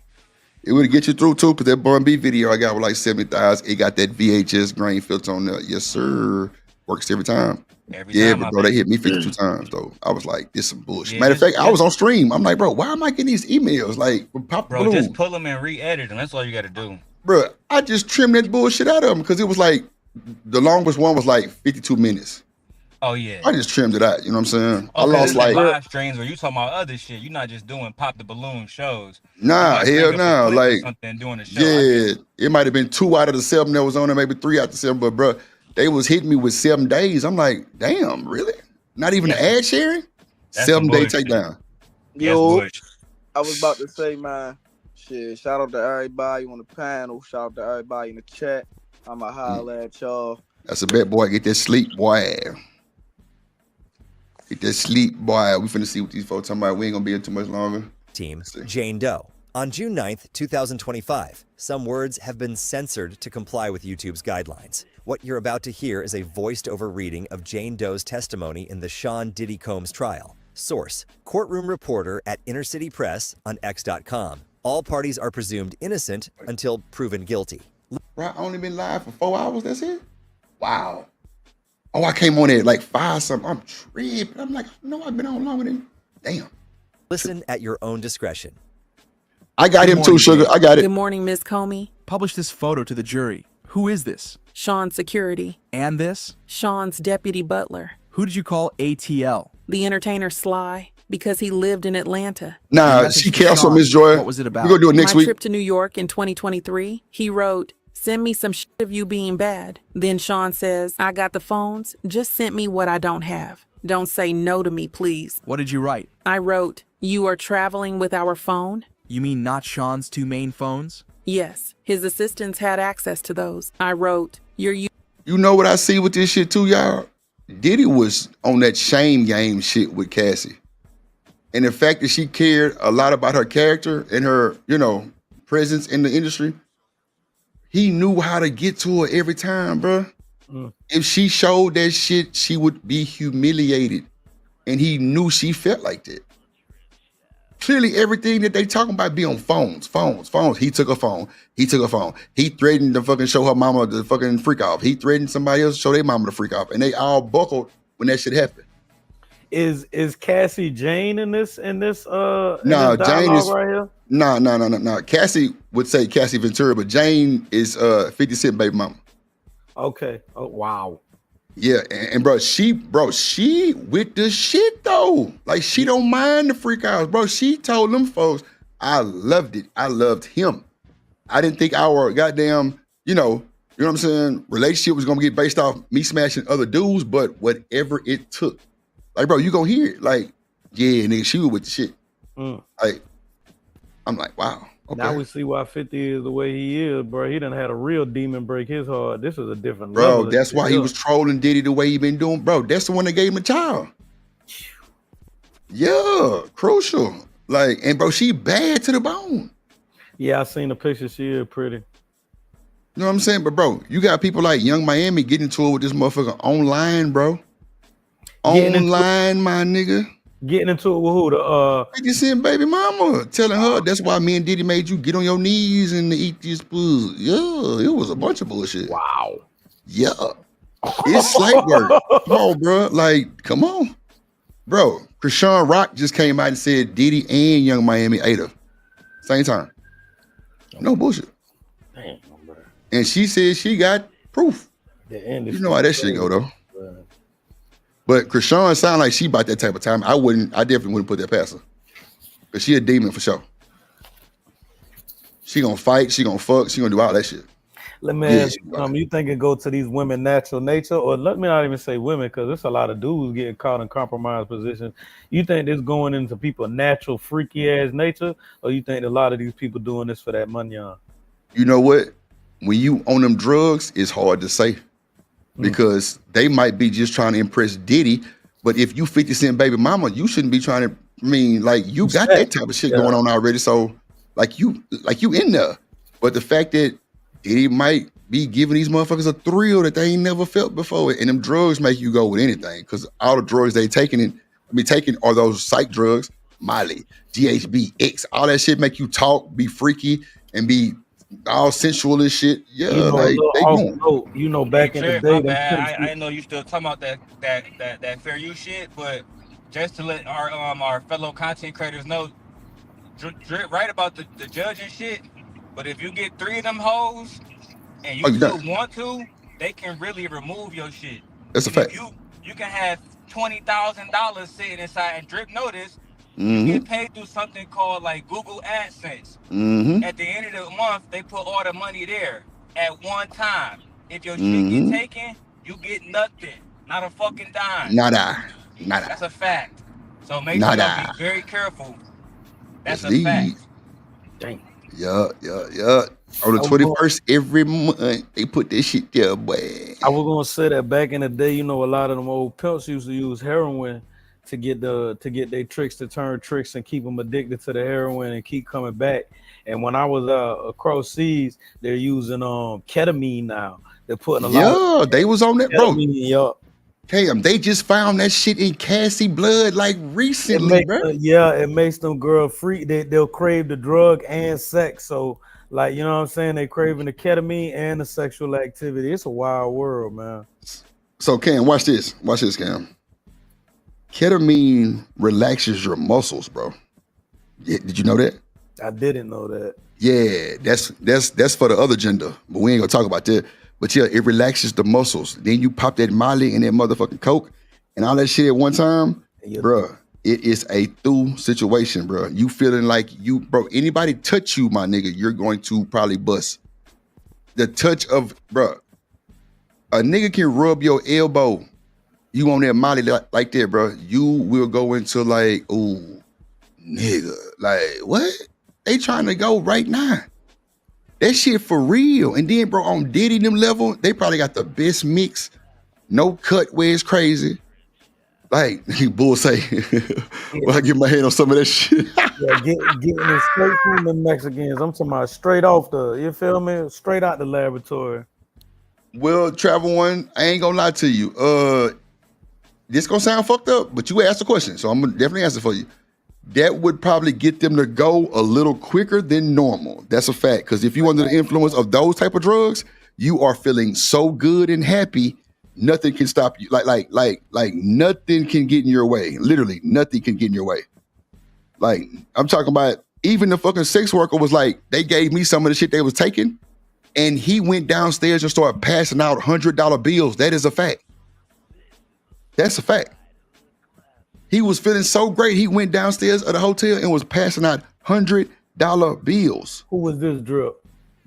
[SPEAKER 6] It would get you through too, because that Bun B video I got with like 70,000. It got that VHS grain filter on there. Yes, sir. Works every time. But bro, they hit me 52 times though. I was like, this some bullshit. Matter of fact, I was on stream. I'm like, bro, why am I getting these emails? Like,
[SPEAKER 4] bro, just pull them and re-edit them. That's all you got to do.
[SPEAKER 6] Bro, I just trimmed that bullshit out of them because it was like the longest one was like 52 minutes.
[SPEAKER 4] Oh yeah.
[SPEAKER 6] I just trimmed it out. You know what I'm saying?
[SPEAKER 4] Okay,
[SPEAKER 6] I lost like
[SPEAKER 4] live streams where you talking about other shit. You're not just doing pop the balloon shows.
[SPEAKER 6] Nah, hell no. Like
[SPEAKER 4] doing a show.
[SPEAKER 6] Yeah, it might have been 2 out of the 7 that was on there, maybe 3 out of the 7. But bro, they was hitting me with 7 days. I'm like, damn, really? Not even the ad sharing? 7-day takedown.
[SPEAKER 7] Yo, I was about to say, man, shit, shout out to everybody on the panel. Shout out to everybody in the chat. I'ma holler at y'all.
[SPEAKER 6] That's a bet, boy. Get that sleep, boy. Get that sleep, boy. We finna see what these folks talking about. We ain't gonna be here too much longer.
[SPEAKER 8] Team Jane Doe. On June 9th, 2025, some words have been censored to comply with YouTube's guidelines. What you're about to hear is a voiced-over reading of Jane Doe's testimony in the Sean Diddy Combs trial. Source, courtroom reporter at Inner City Press on X.com. All parties are presumed innocent until proven guilty.
[SPEAKER 6] Bro, I only been live for 4 hours, that's it? Wow. Oh, I came on at like 5 something. I'm tripping. I'm like, no, I've been on longer than, damn.
[SPEAKER 8] Listen at your own discretion.
[SPEAKER 6] I got him too, Sugar. I got it.
[SPEAKER 22] Good morning, Ms. Comey.
[SPEAKER 23] Publish this photo to the jury. Who is this?
[SPEAKER 22] Sean's security.
[SPEAKER 23] And this?
[SPEAKER 22] Sean's deputy butler.
[SPEAKER 23] Who did you call ATL?
[SPEAKER 22] The entertainer Sly, because he lived in Atlanta.
[SPEAKER 6] Nah, she canceled, Miss Joy.
[SPEAKER 23] What was it about?
[SPEAKER 6] We're gonna do it next week.
[SPEAKER 22] My trip to New York in 2023, he wrote, "Send me some shit of you being bad." Then Sean says, "I got the phones. Just send me what I don't have. Don't say no to me, please."
[SPEAKER 23] What did you write?
[SPEAKER 22] I wrote, "You are traveling with our phone?"
[SPEAKER 23] You mean not Sean's 2 main phones?
[SPEAKER 22] Yes, his assistants had access to those. I wrote, You
[SPEAKER 6] know what I see with this shit too, y'all? Diddy was on that shame game shit with Cassie. And the fact that she cared a lot about her character and her, presence in the industry, he knew how to get to her every time, bro. If she showed that shit, she would be humiliated. And he knew she felt like that. Clearly, everything that they talking about be on phones. He took a phone. He threatened to fucking show her mama the fucking freak off. He threatened somebody else to show their mama the freak off. And they all buckled when that shit happened.
[SPEAKER 2] Is Cassie Jane in this
[SPEAKER 6] Jane is right here? No. Cassie would say Cassie Ventura, but Jane is 50 Cent baby mama.
[SPEAKER 2] Okay. Oh wow.
[SPEAKER 6] Yeah, and bro, she with the shit though. Like she don't mind the freak outs, bro. She told them folks, I loved it. I loved him. I didn't think our goddamn, you know what I'm saying, relationship was gonna get based off me smashing other dudes, but whatever it took. Like, bro, you gonna hear it. Like, yeah, nigga, she was with the shit. Like, I'm like, wow. Okay.
[SPEAKER 2] Now we see why 50 is the way he is, bro. He done had a real demon break his heart. This is a different level.
[SPEAKER 6] Bro, that's why he was trolling Diddy the way he been doing. Bro, that's the one that gave him a child. Yeah, crucial. Like, and bro, she bad to the bone.
[SPEAKER 2] Yeah, I seen the picture. She is pretty.
[SPEAKER 6] You know what I'm saying? But bro, you got people like Young Miami getting into it with this motherfucker online, bro. Online, my nigga.
[SPEAKER 2] Getting into it with who? The
[SPEAKER 6] 50 Cent baby mama, telling her that's why me and Diddy made you get on your knees and eat this pussy. Yeah, it was a bunch of bullshit.
[SPEAKER 2] Wow.
[SPEAKER 6] Yeah. It's slight work. Come on, bro. Like, come on. Bro, Krishan Rock just came out and said Diddy and Young Miami ate her. Same time. No bullshit.
[SPEAKER 2] Damn, bro.
[SPEAKER 6] And she said she got proof. You know how that shit go, though. But Krishan sound like she about that type of time. I definitely wouldn't put that past her. Because she a demon for sure. She gonna fight, she gonna fuck, she gonna do all that shit.
[SPEAKER 2] Let me ask you think it go to these women natural nature, or let me not even say women, because there's a lot of dudes getting caught in compromised positions. You think this going into people's natural freaky ass nature, or you think a lot of these people doing this for that money on?
[SPEAKER 6] You know what? When you on them drugs, it's hard to say. Because they might be just trying to impress Diddy, but if you 50 Cent baby mama, you shouldn't be trying to. You got that type of shit going on already. So, like you in there. But the fact that Diddy might be giving these motherfuckers a thrill that they ain't never felt before, and them drugs make you go with anything. Because all the drugs they taking are those psych drugs, Molly, GHB, X, all that shit make you talk, be freaky, and be all sensual and shit. Yeah,
[SPEAKER 2] you know,
[SPEAKER 6] like they going.
[SPEAKER 2] You know, back in the day,
[SPEAKER 4] I didn't know you still talking about that fair use shit, but just to let our fellow content creators know, Drip right about the judge and shit. But if you get 3 of them hoes and you still want to, they can really remove your shit.
[SPEAKER 6] That's a fact.
[SPEAKER 4] You can have $20,000 sitting inside, and Drip notice you get paid through something called like Google AdSense. At the end of the month, they put all the money there at one time. If your shit get taken, you get nothing, not a fucking dime.
[SPEAKER 6] Nada.
[SPEAKER 4] That's a fact. So make sure you be very careful. That's a fact.
[SPEAKER 2] Dang.
[SPEAKER 6] Yeah. On the 21st every month, they put this shit there, boy.
[SPEAKER 2] I was gonna say that back in the day, you know, a lot of them old pimps used to use heroin to get their tricks to turn tricks and keep them addicted to the heroin and keep coming back. And when I was across seas, they're using ketamine now. They're putting a lot.
[SPEAKER 6] Yeah, they was on that, bro.
[SPEAKER 2] Yup.
[SPEAKER 6] Cam, they just found that shit in Cassie blood like recently, bro.
[SPEAKER 2] It makes them girl free. They'll crave the drug and sex. So, like, you know what I'm saying? They craving the ketamine and the sexual activity. It's a wild world, man.
[SPEAKER 6] So, Cam, watch this. Watch this, Cam. Ketamine relaxes your muscles, bro. Yeah, did you know that?
[SPEAKER 2] I didn't know that.
[SPEAKER 6] Yeah, that's for the other gender, but we ain't gonna talk about that. But yeah, it relaxes the muscles. Then you pop that Molly and that motherfucking Coke and all that shit at one time, bro. It is a through situation, bro. You feeling like bro, anybody touch you, my nigga, you're going to probably bust. The touch of, bro, a nigga can rub your elbow. You on that Molly like that, bro. You will go into like, ooh, nigga, like what? They trying to go right now. That shit for real. And then, bro, on Diddy them level, they probably got the best mix. No cut where it's crazy. Like, bull say, well, I get my hand on some of that shit.
[SPEAKER 2] Yeah, getting it straight from the Mexicans. I'm talking about straight off you feel me? Straight out the laboratory.
[SPEAKER 6] Well, Travel One, I ain't gonna lie to you. This gonna sound fucked up, but you asked the question, so I'm gonna definitely answer for you. That would probably get them to go a little quicker than normal. That's a fact. Because if you're under the influence of those type of drugs, you are feeling so good and happy, nothing can stop you. Like nothing can get in your way. Literally, nothing can get in your way. Like, I'm talking about, even the fucking sex worker was like, they gave me some of the shit they was taking, and he went downstairs and started passing out $100 bills. That is a fact. That's a fact. He was feeling so great, he went downstairs at the hotel and was passing out $100 bills.
[SPEAKER 2] Who was this, Drip?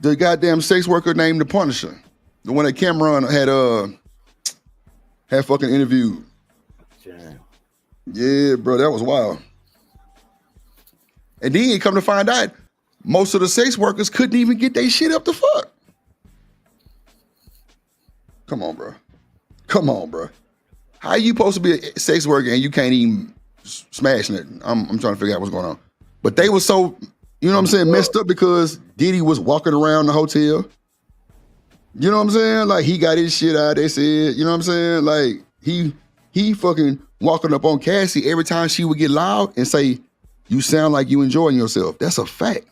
[SPEAKER 6] The goddamn sex worker named The Punisher. The one that Cameron had fucking interviewed. Damn. Yeah, bro, that was wild. And then come to find out, most of the sex workers couldn't even get their shit up the fuck. Come on, bro. How you supposed to be a sex worker and you can't even smash nothing? I'm trying to figure out what's going on. But they were so, you know what I'm saying, messed up because Diddy was walking around the hotel. You know what I'm saying? Like, he got his shit out, they said, you know what I'm saying? Like, he fucking walking up on Cassie every time she would get loud and say, you sound like you enjoying yourself. That's a fact.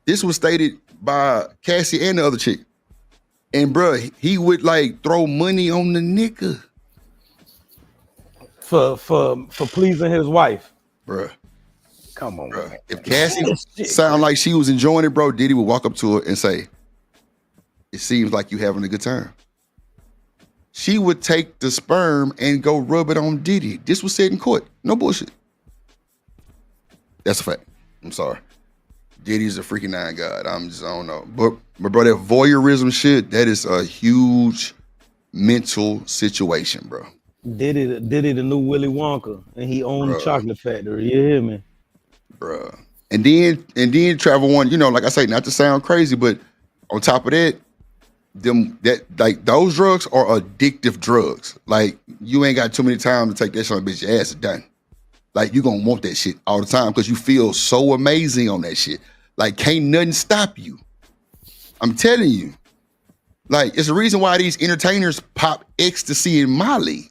[SPEAKER 6] This was stated by Cassie and the other chick. And bruh, he would like throw money on the nigga.
[SPEAKER 2] For pleasing his wife.
[SPEAKER 6] Bruh.
[SPEAKER 2] Come on,
[SPEAKER 6] bruh. If Cassie sound like she was enjoying it, bro, Diddy would walk up to her and say, it seems like you having a good time. She would take the sperm and go rub it on Diddy. This was said in court. No bullshit. That's a fact. I'm sorry. Diddy's a freaking nine god. I don't know. But bro, that voyeurism shit, that is a huge mental situation, bro.
[SPEAKER 2] Diddy the new Willy Wonka, and he owned the chocolate factory. You hear me?
[SPEAKER 6] Bruh. And then Travel One, you know, like I say, not to sound crazy, but on top of that, those drugs are addictive drugs. Like, you ain't got too many time to take that shit, bitch, your ass is done. Like, you gonna want that shit all the time because you feel so amazing on that shit. Like, can't nothing stop you. I'm telling you. Like, it's the reason why these entertainers pop ecstasy and Molly.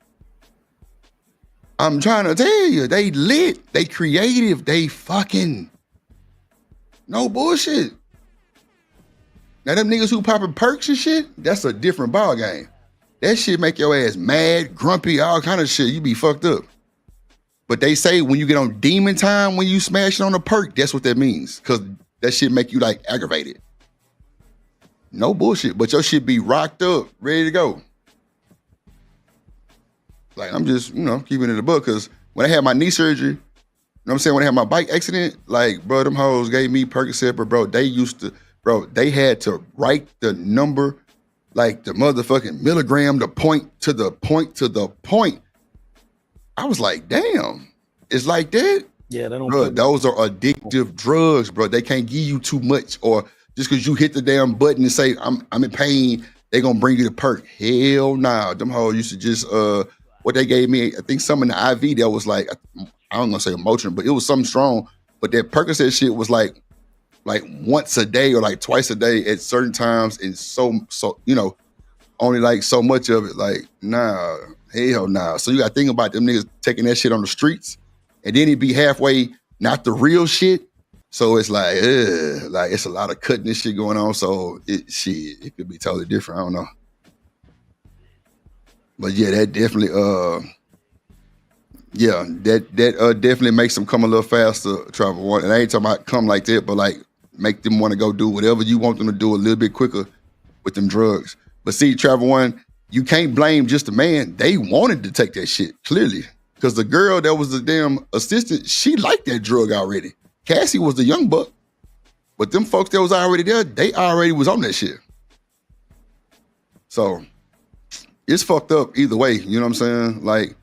[SPEAKER 6] I'm trying to tell you, they lit, they creative, they fucking, no bullshit. Now them niggas who popping perks and shit, that's a different ball game. That shit make your ass mad, grumpy, all kind of shit. You be fucked up. But they say when you get on demon time, when you smash it on a perk, that's what that means. Cause that shit make you like aggravated. No bullshit, but your shit be rocked up, ready to go. Like I'm just, keeping it in the book. Cause when I had my knee surgery, you know what I'm saying? When I had my bike accident, like, bro, them hoes gave me Percocet, but bro, they had to write the number, like the motherfucking milligram, the point to the point. I was like, damn, it's like that?
[SPEAKER 2] Yeah, they don't.
[SPEAKER 6] Bro, those are addictive drugs, bro. They can't give you too much, or just because you hit the damn button and say, I'm in pain, they gonna bring you the perk. Hell nah. Them hoes used to just, what they gave me, I think some in the IV that was like, I don't gonna say emotional, but it was something strong. But that Percocet shit was like once a day or like twice a day at certain times, and so only like so much of it. Like, nah, hell nah. So you gotta think about them niggas taking that shit on the streets, and then it be halfway not the real shit. So it's like it's a lot of cutting this shit going on. So it could be totally different. I don't know. But yeah, that definitely definitely makes them come a little faster, Travel One. And I ain't talking about come like that, but like make them want to go do whatever you want them to do a little bit quicker with them drugs. But see, Travel One, you can't blame just the man. They wanted to take that shit, clearly. Because the girl that was the damn assistant, she liked that drug already. Cassie was the young buck. But them folks that was already there, they already was on that shit. So it's fucked up either way, you know what I'm saying? Like,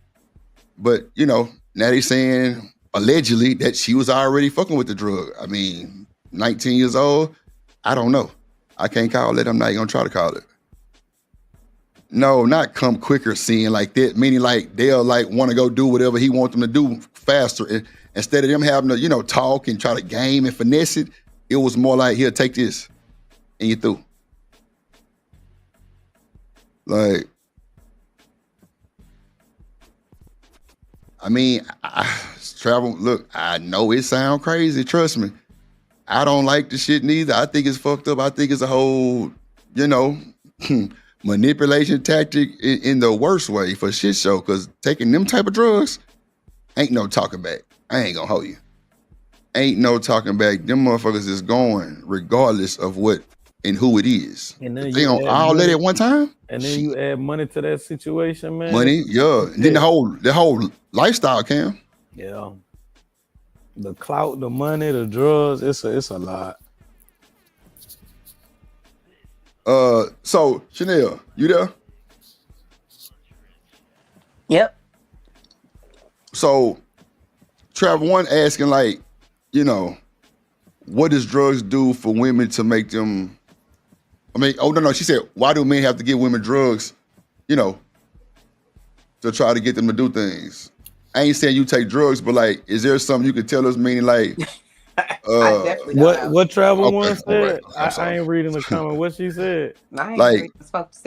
[SPEAKER 6] but now they saying allegedly that she was already fucking with the drug. I mean, 19 years old, I don't know. I can't call it. I'm not gonna try to call it. No, not come quicker seeing like that, meaning like they'll like want to go do whatever he wants them to do faster. And instead of them having to, talk and try to game and finesse it, it was more like, here, take this, and you through. Like, I mean, look, I know it sound crazy, trust me. I don't like the shit neither. I think it's fucked up. I think it's a whole, manipulation tactic in the worst way for shit show, because taking them type of drugs ain't no talking back. I ain't gonna hold you. Ain't no talking back. Them motherfuckers is going regardless of what and who it is. And then they don't all let it one time.
[SPEAKER 2] And then you add money to that situation, man.
[SPEAKER 6] Money, yeah. And then the whole lifestyle, Cam.
[SPEAKER 2] Yeah. The clout, the money, the drugs, it's a lot.
[SPEAKER 6] So Chanel, you there?
[SPEAKER 5] Yep.
[SPEAKER 6] So Travel One asking like, what does drugs do for women to make them? I mean, no. She said, why do men have to give women drugs, to try to get them to do things? I ain't saying you take drugs, but like, is there something you could tell us? Meaning like,
[SPEAKER 2] what Travel One said? Right. I ain't reading the comment. What she said?
[SPEAKER 6] Like,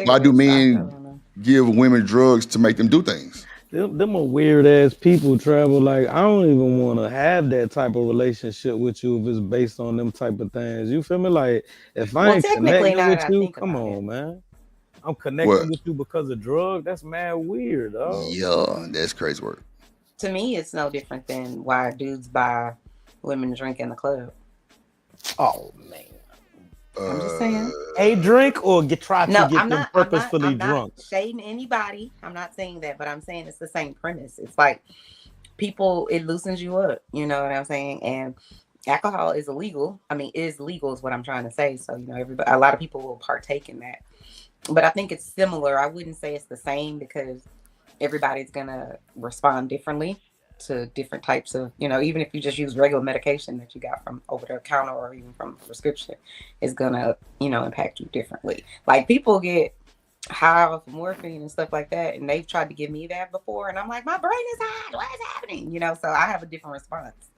[SPEAKER 6] why do men give women drugs to make them do things?
[SPEAKER 2] Them are weird ass people, Travel. Like, I don't even want to have that type of relationship with you if it's based on them type of things. You feel me? Like, if I ain't connecting with you, come on, man. I'm connecting with you because of drugs. That's mad weird, dog.
[SPEAKER 6] Yeah, that's crazy work.
[SPEAKER 5] To me, it's no different than why dudes buy women to drink in the club.
[SPEAKER 2] Oh man.
[SPEAKER 5] I'm just saying.
[SPEAKER 2] A drink or try to get them purposefully drunk.
[SPEAKER 5] I'm not shading anybody. I'm not saying that, but I'm saying it's the same premise. It's like people, it loosens you up. You know what I'm saying? And alcohol is illegal. I mean, it is legal is what I'm trying to say. So, a lot of people will partake in that. But I think it's similar. I wouldn't say it's the same because everybody's going to respond differently to different types of, even if you just use regular medication that you got from over the counter or even from a prescription, is gonna, impact you differently. Like people get high off of morphine and stuff like that, and they've tried to give me that before, and I'm like, my brain is high. What is happening? So I have a different response,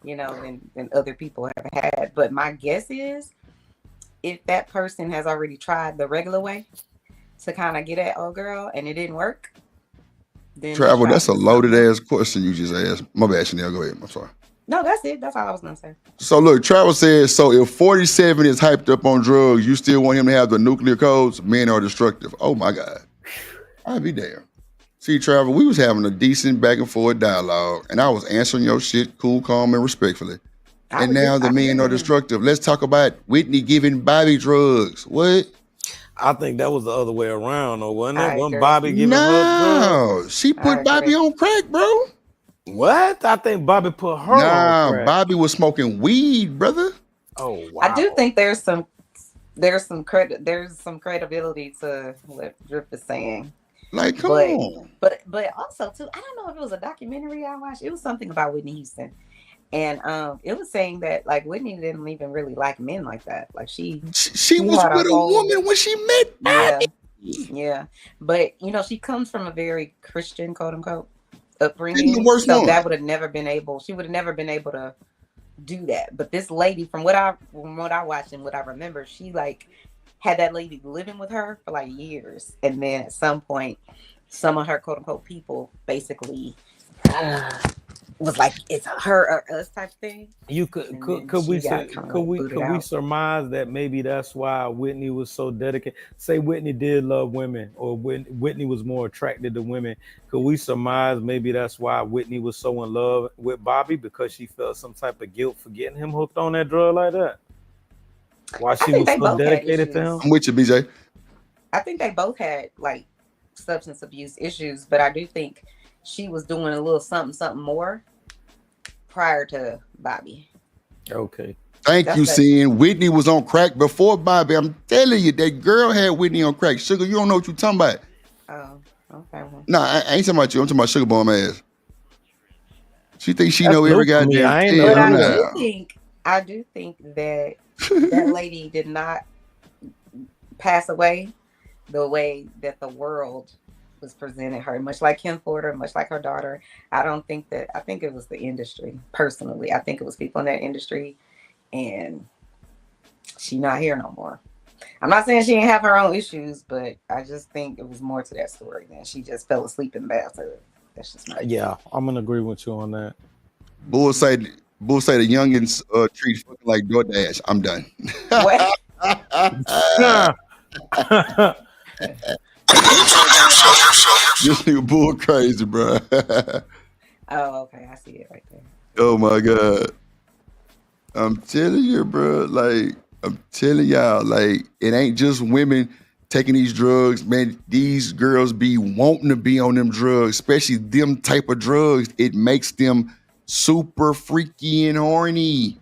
[SPEAKER 5] than other people have had. But my guess is, if that person has already tried the regular way to kind of get at old girl and it didn't work.
[SPEAKER 6] Travel, that's a loaded ass question you just asked. My bad, Chanel. Go ahead. I'm sorry.
[SPEAKER 5] No, that's it. That's all I was gonna say.
[SPEAKER 6] So look, Travis says, so if 47 is hyped up on drugs, you still want him to have the nuclear codes? Men are destructive. Oh my God. I'd be damned. See, Travis, we was having a decent back and forth dialogue, and I was answering your shit cool, calm, and respectfully. And now the men are destructive. Let's talk about Whitney giving Bobby drugs. What?
[SPEAKER 2] I think that was the other way around, or wasn't it? Wasn't Bobby giving her drugs?
[SPEAKER 6] She put Bobby on crack, bro.
[SPEAKER 2] What? I think Bobby put her on crack.
[SPEAKER 6] Bobby was smoking weed, brother.
[SPEAKER 2] Oh wow.
[SPEAKER 5] I do think there's some credibility to what Drip is saying.
[SPEAKER 6] Like, come on.
[SPEAKER 5] But also too, I don't know if it was a documentary I watched. It was something about Whitney Houston. And it was saying that like Whitney didn't even really like men like that. Like she
[SPEAKER 6] was with a woman when she met Bobby.
[SPEAKER 5] Yeah. But you know, she comes from a very Christian, quote unquote, upbringing.
[SPEAKER 6] So
[SPEAKER 5] that would have never been able, she would have never been able to do that. But this lady, from what I watched and what I remember, she like had that lady living with her for like years. And then at some point, some of her quote unquote people basically was like, it's her or us type thing.
[SPEAKER 2] You could we surmise that maybe that's why Whitney was so dedicated? Say Whitney did love women, or Whitney was more attracted to women. Could we surmise maybe that's why Whitney was so in love with Bobby, because she felt some type of guilt for getting him hooked on that drug like that? Why she was so dedicated to him?
[SPEAKER 6] I'm with you, BJ.
[SPEAKER 5] I think they both had like substance abuse issues, but I do think she was doing a little something more prior to Bobby.
[SPEAKER 2] Okay.
[SPEAKER 6] Thank you, Sin. Whitney was on crack before Bobby. I'm telling you, that girl had Whitney on crack. Sugar, you don't know what you're talking about.
[SPEAKER 5] Oh, okay.
[SPEAKER 6] No, I ain't talking about you. I'm talking about Sugar Bomb ass. She thinks she know every goddamn thing.
[SPEAKER 5] But I do think that that lady did not pass away the way that the world was presented her, much like Kim Porter, much like her daughter. I think it was the industry. Personally, I think it was people in that industry, and she not here no more. I'm not saying she didn't have her own issues, but I just think it was more to that story than she just fell asleep in the bathtub. That's just my
[SPEAKER 2] I'm gonna agree with you on that.
[SPEAKER 6] Bull say the youngins treat fucking like DoorDash. I'm done.
[SPEAKER 5] What?
[SPEAKER 6] This nigga bull crazy, bro.
[SPEAKER 5] Oh, okay. I see it right there.
[SPEAKER 6] Oh my God. I'm telling you, bro. Like, I'm telling y'all, like, it ain't just women taking these drugs, man. These girls be wanting to be on them drugs, especially them type of drugs. It makes them super freaky and horny.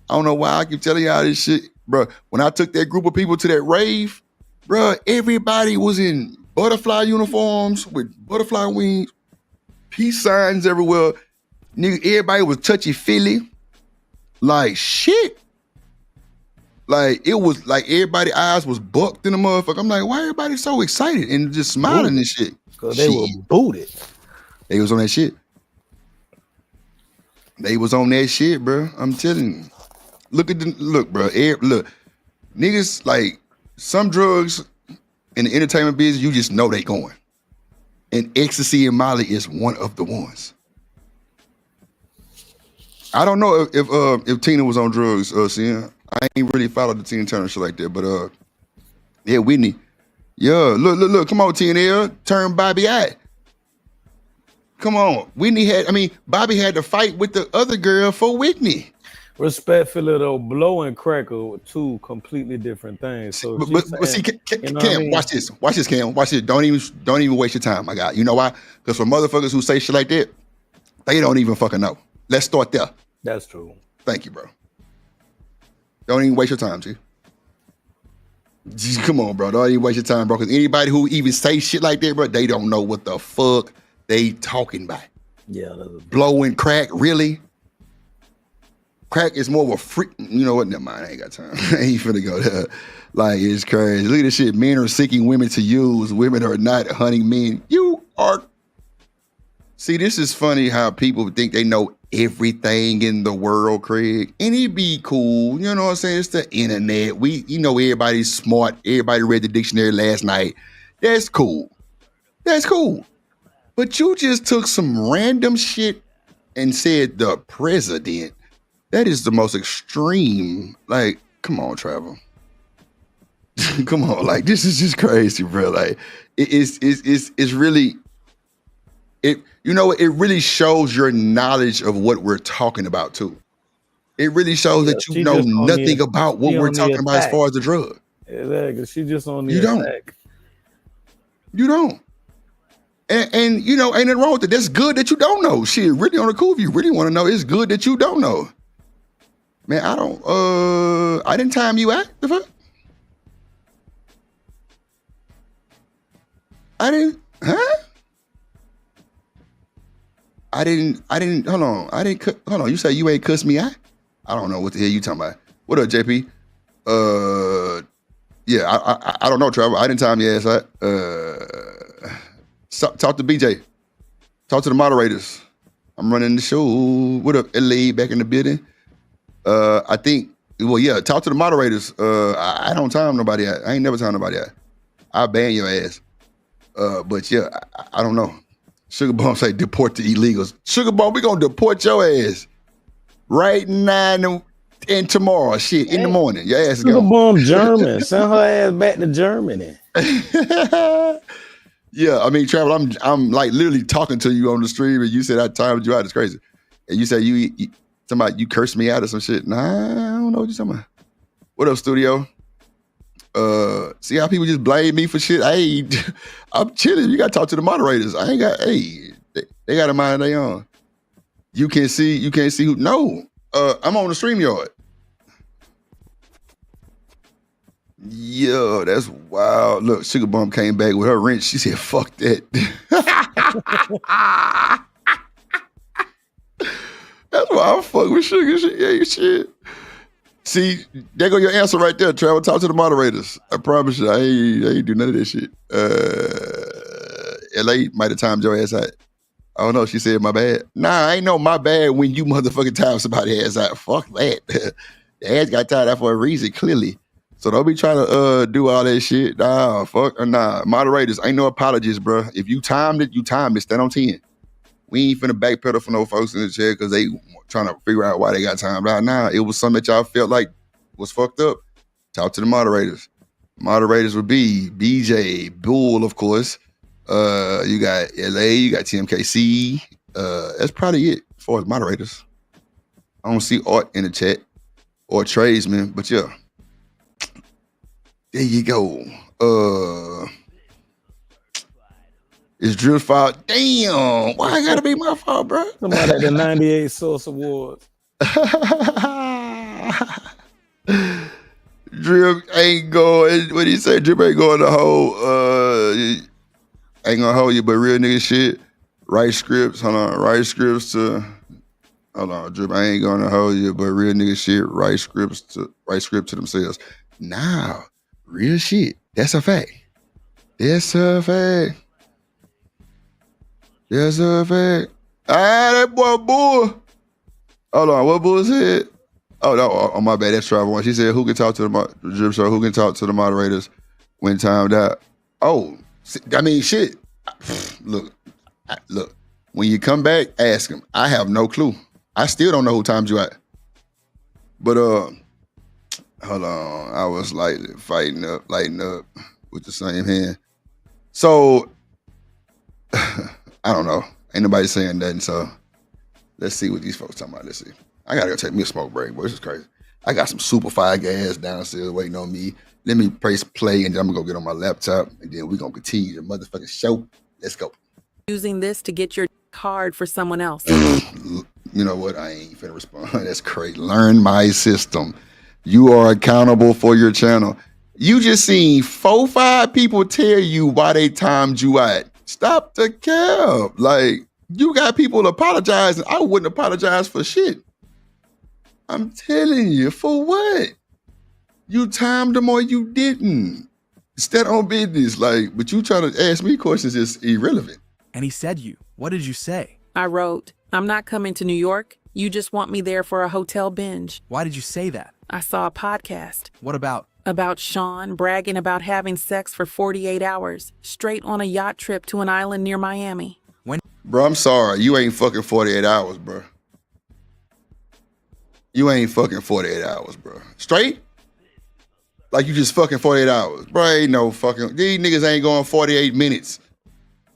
[SPEAKER 6] I don't know why I keep telling y'all this shit, bro. When I took that group of people to that rave, bro, everybody was in butterfly uniforms with butterfly wings, peace signs everywhere. Nigga, everybody was touchy-feely. Like, shit. Like, it was like everybody's eyes was bucked in the motherfucker. I'm like, why everybody so excited and just smiling and shit?
[SPEAKER 2] Because they were booted.
[SPEAKER 6] They was on that shit. They was on that shit, bro. I'm telling you. Look, bro. Look, niggas, like, some drugs in the entertainment business, you just know they going. And ecstasy and Molly is one of the ones. I don't know if Tina was on drugs, Sienna. I ain't really followed the Tina Turner shit like that, but yeah, Whitney. Yeah, look, come on, Tina, turn Bobby out. Come on. Bobby had to fight with the other girl for Whitney.
[SPEAKER 2] Respectfully though, blow and crack are two completely different things. So
[SPEAKER 6] but see, Cam, watch this, Cam. Watch this. Don't even waste your time, my guy. You know why? Because for motherfuckers who say shit like that, they don't even fucking know. Let's start there.
[SPEAKER 2] That's true.
[SPEAKER 6] Thank you, bro. Don't even waste your time, G. Come on, bro. Don't even waste your time, bro. Because anybody who even say shit like that, bro, they don't know what the fuck they talking about.
[SPEAKER 2] Yeah.
[SPEAKER 6] Blowing crack, really? Crack is more of a freak. You know what? Never mind. I ain't got time. I ain't finna go there. Like, it's crazy. Look at this shit. Men are seeking women to use. Women are not hunting men. You are. See, this is funny how people think they know everything in the world, Craig. And it be cool. You know what I'm saying? It's the internet. Everybody's smart. Everybody read the dictionary last night. That's cool. That's cool. But you just took some random shit and said the president. That is the most extreme. Like, come on, Travel. Come on, like this is just crazy, bro. Like, it's really it. You know, it really shows your knowledge of what we're talking about too. It really shows that you know nothing about what we're talking about as far as the drug.
[SPEAKER 2] Exactly. She just on the
[SPEAKER 6] You don't.
[SPEAKER 2] attack.
[SPEAKER 6] You don't. And you know, ain't nothing wrong with it. That's good that you don't know. Shit, really on the cool. If you really want to know, it's good that you don't know. Man, I didn't time you out. The fuck? I didn't, hold on. You say you ain't cuss me out? I don't know what the hell you talking about. What up, JP? Yeah, I don't know, Trevor. I didn't time your ass out. Talk to BJ. Talk to the moderators. I'm running the show. What up, LA? Back in the building. I think, well, yeah, talk to the moderators. I don't time nobody out. I ain't never time nobody out. I'll ban your ass. But yeah, I don't know. Sugar Bomb say deport the illegals. Sugar Bomb, we gonna deport your ass right now and tomorrow. Shit, in the morning. Your ass
[SPEAKER 2] Sugar
[SPEAKER 6] go.
[SPEAKER 2] Bomb German. Send her ass back to Germany.
[SPEAKER 6] Yeah, I mean, Travel, I'm like literally talking to you on the stream, and you said I timed you out. It's crazy. And you said you cursed me out or some shit. Nah, I don't know what you're talking about. What up, studio? See how people just blame me for shit? Hey, I'm chilling. You gotta talk to the moderators. I ain't got, they got a mind they own. You can't see who, no. I'm on the StreamYard. Yo, that's wild. Look, Sugar Bomb came back with her wrench. She said, fuck that. That's why I fuck with Sugar. Yeah, shit. See, there go your answer right there, Trevor. Talk to the moderators. I promise you, I ain't do none of this shit. LA might have timed your ass out. I don't know. She said my bad. Nah, I ain't know my bad when you motherfucking time somebody ass out. Fuck that. The ass got tied out for a reason, clearly. So don't be trying to do all that shit. Nah, fuck. Nah, moderators, ain't no apologies, bro. If you timed it, you timed it. Stand on 10. We ain't finna backpedal for no folks in the chair because they trying to figure out why they got timed out. Nah, it was something that y'all felt like was fucked up. Talk to the moderators. Moderators would be BJ, Bull, of course. You got LA, you got TMKC. That's probably it as far as moderators. I don't see Art in the chat or tradesman, but yeah. There you go. It's Drill's fault. Damn, why it gotta be my fault, bro?
[SPEAKER 2] Somebody at the 98 Source Awards.
[SPEAKER 6] Drip ain't going. What do you say? Drip ain't going to hold. Ain't gonna hold you, but real nigga shit. Write scripts. Hold on. Write scripts to. Hold on, Drip. I ain't gonna hold you, but real nigga shit. Write script to themselves. Now, real shit. That's a fact. That's a fact. That's a fact. That boy. Hold on, what Bull said? Oh no, my bad. That's Travel One. She said, "Who can talk to the Drip Show? Who can talk to the moderators when timed out?" Oh, I mean, shit. Look. When you come back, ask him. I have no clue. I still don't know who timed you out. But hold on. I was lighting up with the same hand. So I don't know. Ain't nobody saying nothing. So let's see what these folks talking about. Let's see. I gotta go take me a smoke break, boy. This is crazy. I got some super fire gas downstairs waiting on me. Let me press play and then I'm gonna go get on my laptop and then we're gonna continue the motherfucking show. Let's go.
[SPEAKER 22] Using this to get your card for someone else.
[SPEAKER 6] You know what? I ain't finna respond. That's crazy. Learn my system. You are accountable for your channel. You just seen 4-5 people tell you why they timed you out. Stop the cap. Like, you got people apologizing. I wouldn't apologize for shit. I'm telling you, for what? You timed them or you didn't. Stand on business. Like, but you trying to ask me questions is irrelevant.
[SPEAKER 23] And he said you. What did you say?
[SPEAKER 22] I wrote, "I'm not coming to New York. You just want me there for a hotel binge."
[SPEAKER 23] Why did you say that?
[SPEAKER 22] I saw a podcast.
[SPEAKER 23] What about?
[SPEAKER 22] About Sean bragging about having sex for 48 hours, straight on a yacht trip to an island near Miami.
[SPEAKER 6] Bro, I'm sorry. You ain't fucking 48 hours, bro. You ain't fucking 48 hours, bro. Straight? Like you just fucking 48 hours. Bro, ain't no fucking, these niggas ain't going 48 minutes.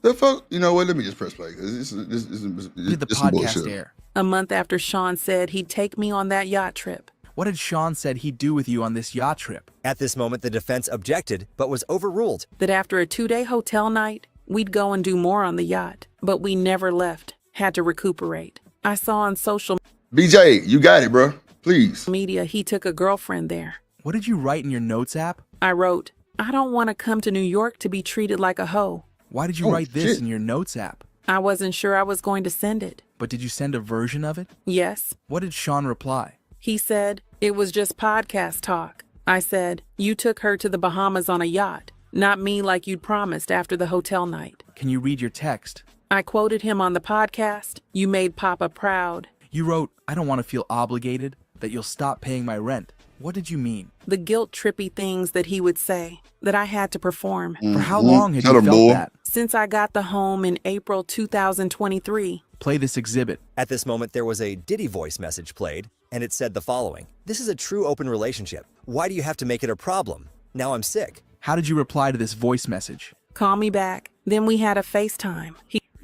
[SPEAKER 6] The fuck? You know what? Let me just press play. This is some bullshit.
[SPEAKER 23] Air.
[SPEAKER 22] A month after Sean said he'd take me on that yacht trip.
[SPEAKER 23] What did Sean said he'd do with you on this yacht trip?
[SPEAKER 8] At this moment, the defense objected, but was overruled.
[SPEAKER 22] That after a 2-day hotel night, we'd go and do more on the yacht. But we never left. Had to recuperate. I saw on social
[SPEAKER 6] BJ, you got it, bro. Please.
[SPEAKER 22] media he took a girlfriend there.
[SPEAKER 23] What did you write in your notes app?
[SPEAKER 22] I wrote, I don't want to come to New York to be treated like a hoe.
[SPEAKER 23] Why did you write this in your notes app?
[SPEAKER 22] I wasn't sure I was going to send it.
[SPEAKER 23] But did you send a version of it?
[SPEAKER 22] Yes.
[SPEAKER 23] What did Sean reply?
[SPEAKER 22] He said, it was just podcast talk. I said, you took her to the Bahamas on a yacht, not me like you'd promised after the hotel night.
[SPEAKER 23] Can you read your text?
[SPEAKER 22] I quoted him on the podcast, you made Papa proud.
[SPEAKER 23] You wrote, I don't want to feel obligated, that you'll stop paying my rent. What did you mean?
[SPEAKER 22] The guilt-trippy things that he would say, that I had to perform.
[SPEAKER 23] For how long had you felt that?
[SPEAKER 22] Since I got the home in April 2023.
[SPEAKER 23] Play this exhibit.
[SPEAKER 8] At this moment, there was a Diddy voice message played, and it said the following. This is a true open relationship. Why do you have to make it a problem? Now I'm sick.
[SPEAKER 23] How did you reply to this voice message?
[SPEAKER 22] Call me back. Then we had a FaceTime.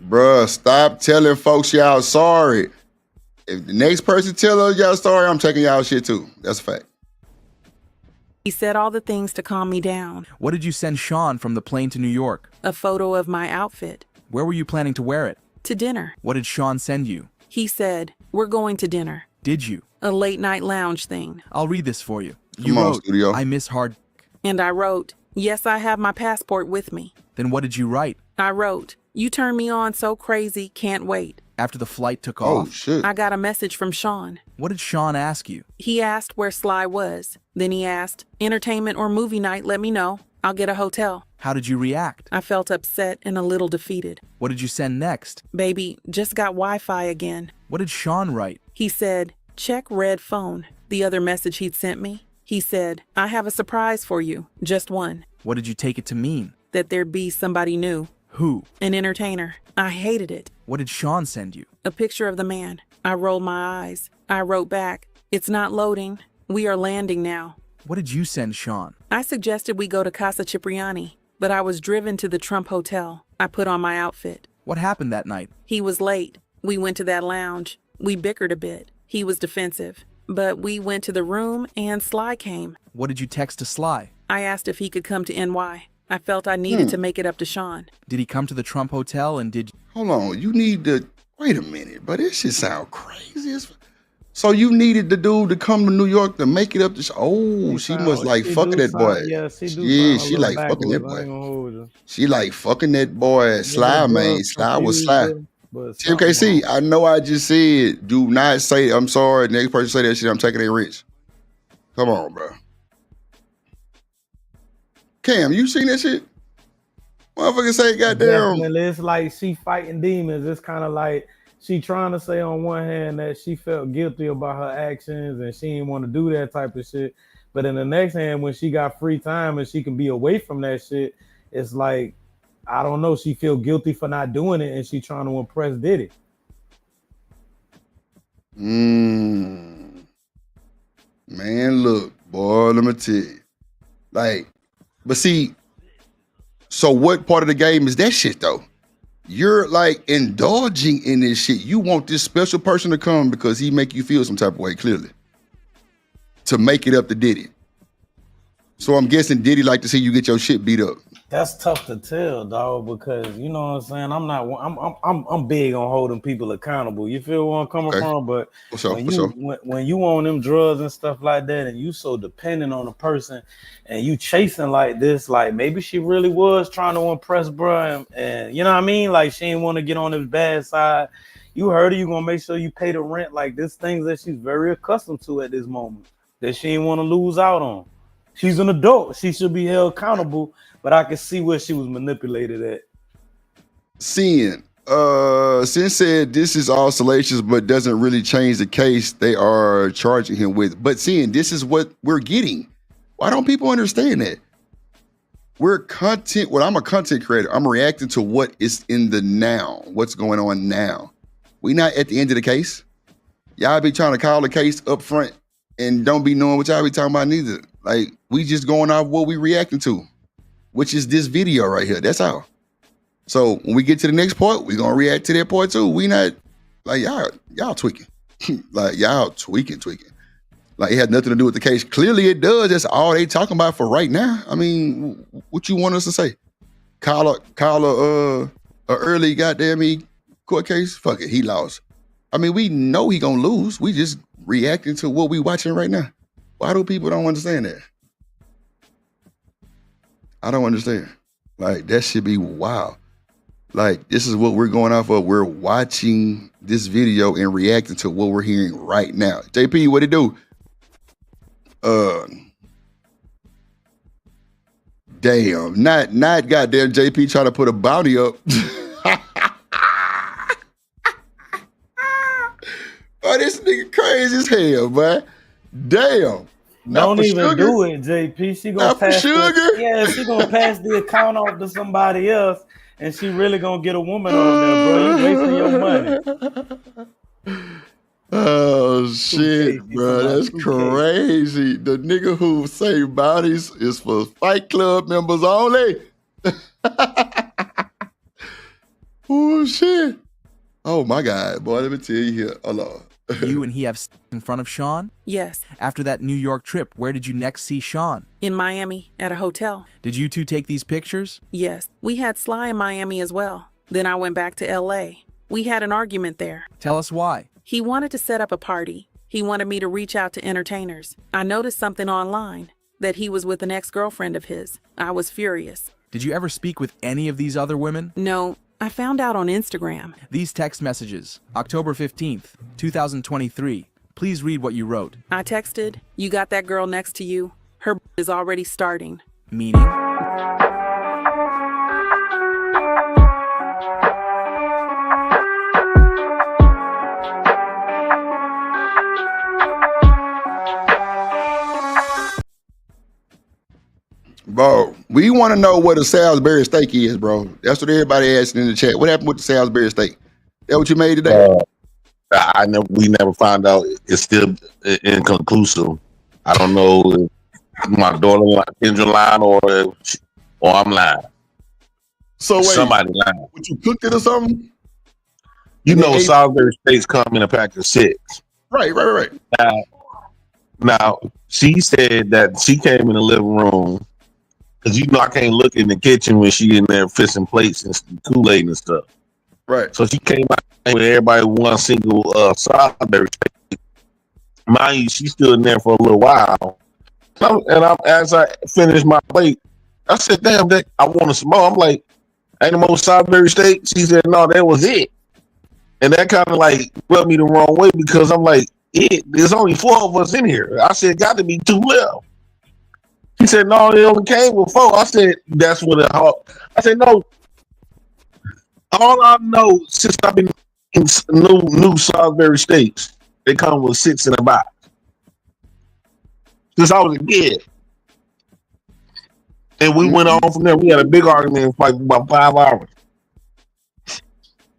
[SPEAKER 6] Bruh, stop telling folks y'all sorry. If the next person tell us y'all sorry, I'm taking y'all shit too. That's a fact.
[SPEAKER 22] He said all the things to calm me down.
[SPEAKER 23] What did you send Sean from the plane to New York?
[SPEAKER 22] A photo of my outfit.
[SPEAKER 23] Where were you planning to wear it?
[SPEAKER 22] To dinner.
[SPEAKER 23] What did Sean send you?
[SPEAKER 22] He said, we're going to dinner.
[SPEAKER 23] Did you?
[SPEAKER 22] A late night lounge thing.
[SPEAKER 23] I'll read this for you.
[SPEAKER 6] You wrote, studio.
[SPEAKER 23] I miss hard.
[SPEAKER 22] And I wrote, yes, I have my passport with me.
[SPEAKER 23] Then what did you write?
[SPEAKER 22] I wrote, you turn me on so crazy, can't wait.
[SPEAKER 23] After the flight took off?
[SPEAKER 6] Oh, shit.
[SPEAKER 22] I got a message from Sean.
[SPEAKER 23] What did Sean ask you?
[SPEAKER 22] He asked where Sly was. Then he asked, entertainment or movie night, let me know. I'll get a hotel.
[SPEAKER 23] How did you react?
[SPEAKER 22] I felt upset and a little defeated.
[SPEAKER 23] What did you send next?
[SPEAKER 22] Baby, just got Wi-Fi again.
[SPEAKER 23] What did Sean write?
[SPEAKER 22] He said, check red phone. The other message he'd sent me. He said, I have a surprise for you. Just one.
[SPEAKER 23] What did you take it to mean?
[SPEAKER 22] That there'd be somebody new.
[SPEAKER 23] Who?
[SPEAKER 22] An entertainer. I hated it.
[SPEAKER 23] What did Sean send you?
[SPEAKER 22] A picture of the man. I rolled my eyes. I wrote back, it's not loading. We are landing now.
[SPEAKER 23] What did you send Sean?
[SPEAKER 22] I suggested we go to Casa Cipriani, but I was driven to the Trump Hotel. I put on my outfit.
[SPEAKER 23] What happened that night?
[SPEAKER 22] He was late. We went to that lounge. We bickered a bit. He was defensive. But we went to the room and Sly came.
[SPEAKER 23] What did you text to Sly?
[SPEAKER 22] I asked if he could come to NY. I felt I needed to make it up to Sean.
[SPEAKER 23] Did he come to the Trump Hotel and did...
[SPEAKER 6] Hold on, you need to... Wait a minute, but this shit sound crazy as... So you needed the dude to come to New York to make it up to... Oh, she must like fucking that boy.
[SPEAKER 2] Yeah,
[SPEAKER 6] she like fucking that boy. She like fucking that boy. Sly, man. Sly was Sly. TMKC, I know I just said, do not say, I'm sorry. The next person say that shit, I'm taking it rich. Come on, bro. Cam, you seen that shit? Motherfucker say, goddamn.
[SPEAKER 2] Definitely. It's like she fighting demons. It's kind of like she trying to say on one hand that she felt guilty about her actions and she didn't want to do that type of shit. But in the next hand, when she got free time and she can be away from that shit, it's like, I don't know, she feel guilty for not doing it and she trying to impress Diddy.
[SPEAKER 6] Man, look, boy, let me tell you. Like, but see, so what part of the game is that shit though? You're like indulging in this shit. You want this special person to come because he make you feel some type of way, clearly. To make it up to Diddy. So I'm guessing Diddy like to see you get your shit beat up.
[SPEAKER 2] That's tough to tell, dog, because you know what I'm saying. I'm big on holding people accountable. You feel where I'm coming from? But when you on them drugs and stuff like that, and you so dependent on a person, and you chasing like this, like maybe she really was trying to impress bruh, and you know what I mean? Like she didn't want to get on his bad side. You heard her. You gonna make sure you pay the rent. Like this things that she's very accustomed to at this moment that she didn't want to lose out on. She's an adult. She should be held accountable. But I can see where she was manipulated at.
[SPEAKER 6] Sin said this is all salacious, but doesn't really change the case they are charging him with. But Sin, this is what we're getting. Why don't people understand that? we're content. Well, I'm a content creator. I'm reacting to what is in the now, what's going on now. We not at the end of the case. Y'all be trying to call the case up front and don't be knowing what y'all be talking about neither. Like, we just going off what we reacting to, which is this video right here. That's all. So when we get to the next part, we gonna react to that part too. We not like y'all tweaking. Like y'all tweaking. Like it had nothing to do with the case. Clearly it does. That's all they talking about for right now. I mean, what you want us to say? Call a early goddamn court case? Fuck it, he lost. I mean, we know he gonna lose. We just reacting to what we watching right now. Why do people don't understand that? I don't understand. Like, that should be wild. Like, this is what we're going off of. We're watching this video and reacting to what we're hearing right now. JP, what it do? Damn, not goddamn JP trying to put a bounty up. Oh, this nigga crazy as hell, man. Damn.
[SPEAKER 2] Don't even do it, JP. She gonna pass she gonna pass the account off to somebody else, and she really gonna get a woman on there, bro. You wasting your money.
[SPEAKER 6] Oh shit, bro. That's crazy. The nigga who saved bodies is for Fight Club members only. Oh shit. Oh my God, boy. Let me tell you here. Hold on.
[SPEAKER 23] You and he have in front of Sean?
[SPEAKER 22] Yes.
[SPEAKER 23] After that New York trip, where did you next see Sean?
[SPEAKER 22] In Miami, at a hotel.
[SPEAKER 23] Did you two take these pictures?
[SPEAKER 22] Yes. We had Sly in Miami as well. Then I went back to LA. We had an argument there.
[SPEAKER 23] Tell us why.
[SPEAKER 22] He wanted to set up a party. He wanted me to reach out to entertainers. I noticed something online, that he was with an ex-girlfriend of his. I was furious.
[SPEAKER 23] Did you ever speak with any of these other women?
[SPEAKER 22] No. I found out on Instagram.
[SPEAKER 23] These text messages, October 15th, 2023. Please read what you wrote.
[SPEAKER 22] I texted, "You got that girl next to you? Her is already starting."
[SPEAKER 23] Meaning?
[SPEAKER 6] Bro, we want to know what a Salisbury steak is, bro. That's what everybody asking in the chat. What happened with the Salisbury steak? That what you made today?
[SPEAKER 9] We never found out. It's still inconclusive. I don't know if my daughter Kendra lying or I'm lying.
[SPEAKER 6] So wait,
[SPEAKER 9] somebody lying.
[SPEAKER 6] Would you cooked it or something?
[SPEAKER 9] You know, Salisbury steaks come in a pack of 6.
[SPEAKER 6] Right.
[SPEAKER 9] Now, she said that she came in the living room because you know I can't look in the kitchen when she in there fixing plates and Kool-Aid and stuff.
[SPEAKER 6] Right.
[SPEAKER 9] So she came out with everybody one single Salisbury steak. Mind you, she stood in there for a little while. As I finished my plate, I said, "Damn, I wanted some more." I'm like, "Ain't no more Salisbury steak?" She said, "No, that was it." And that kind of like rubbed me the wrong way because I'm like, there's only 4 of us in here. I said, got to be 2 left. He said, no, it only came with 4. I said, that's what it happened. I said, no. All I know since I've been in new Salisbury steaks, they come with 6 in a box. Since I was a kid. And we went on from there. We had a big argument for like about 5 hours.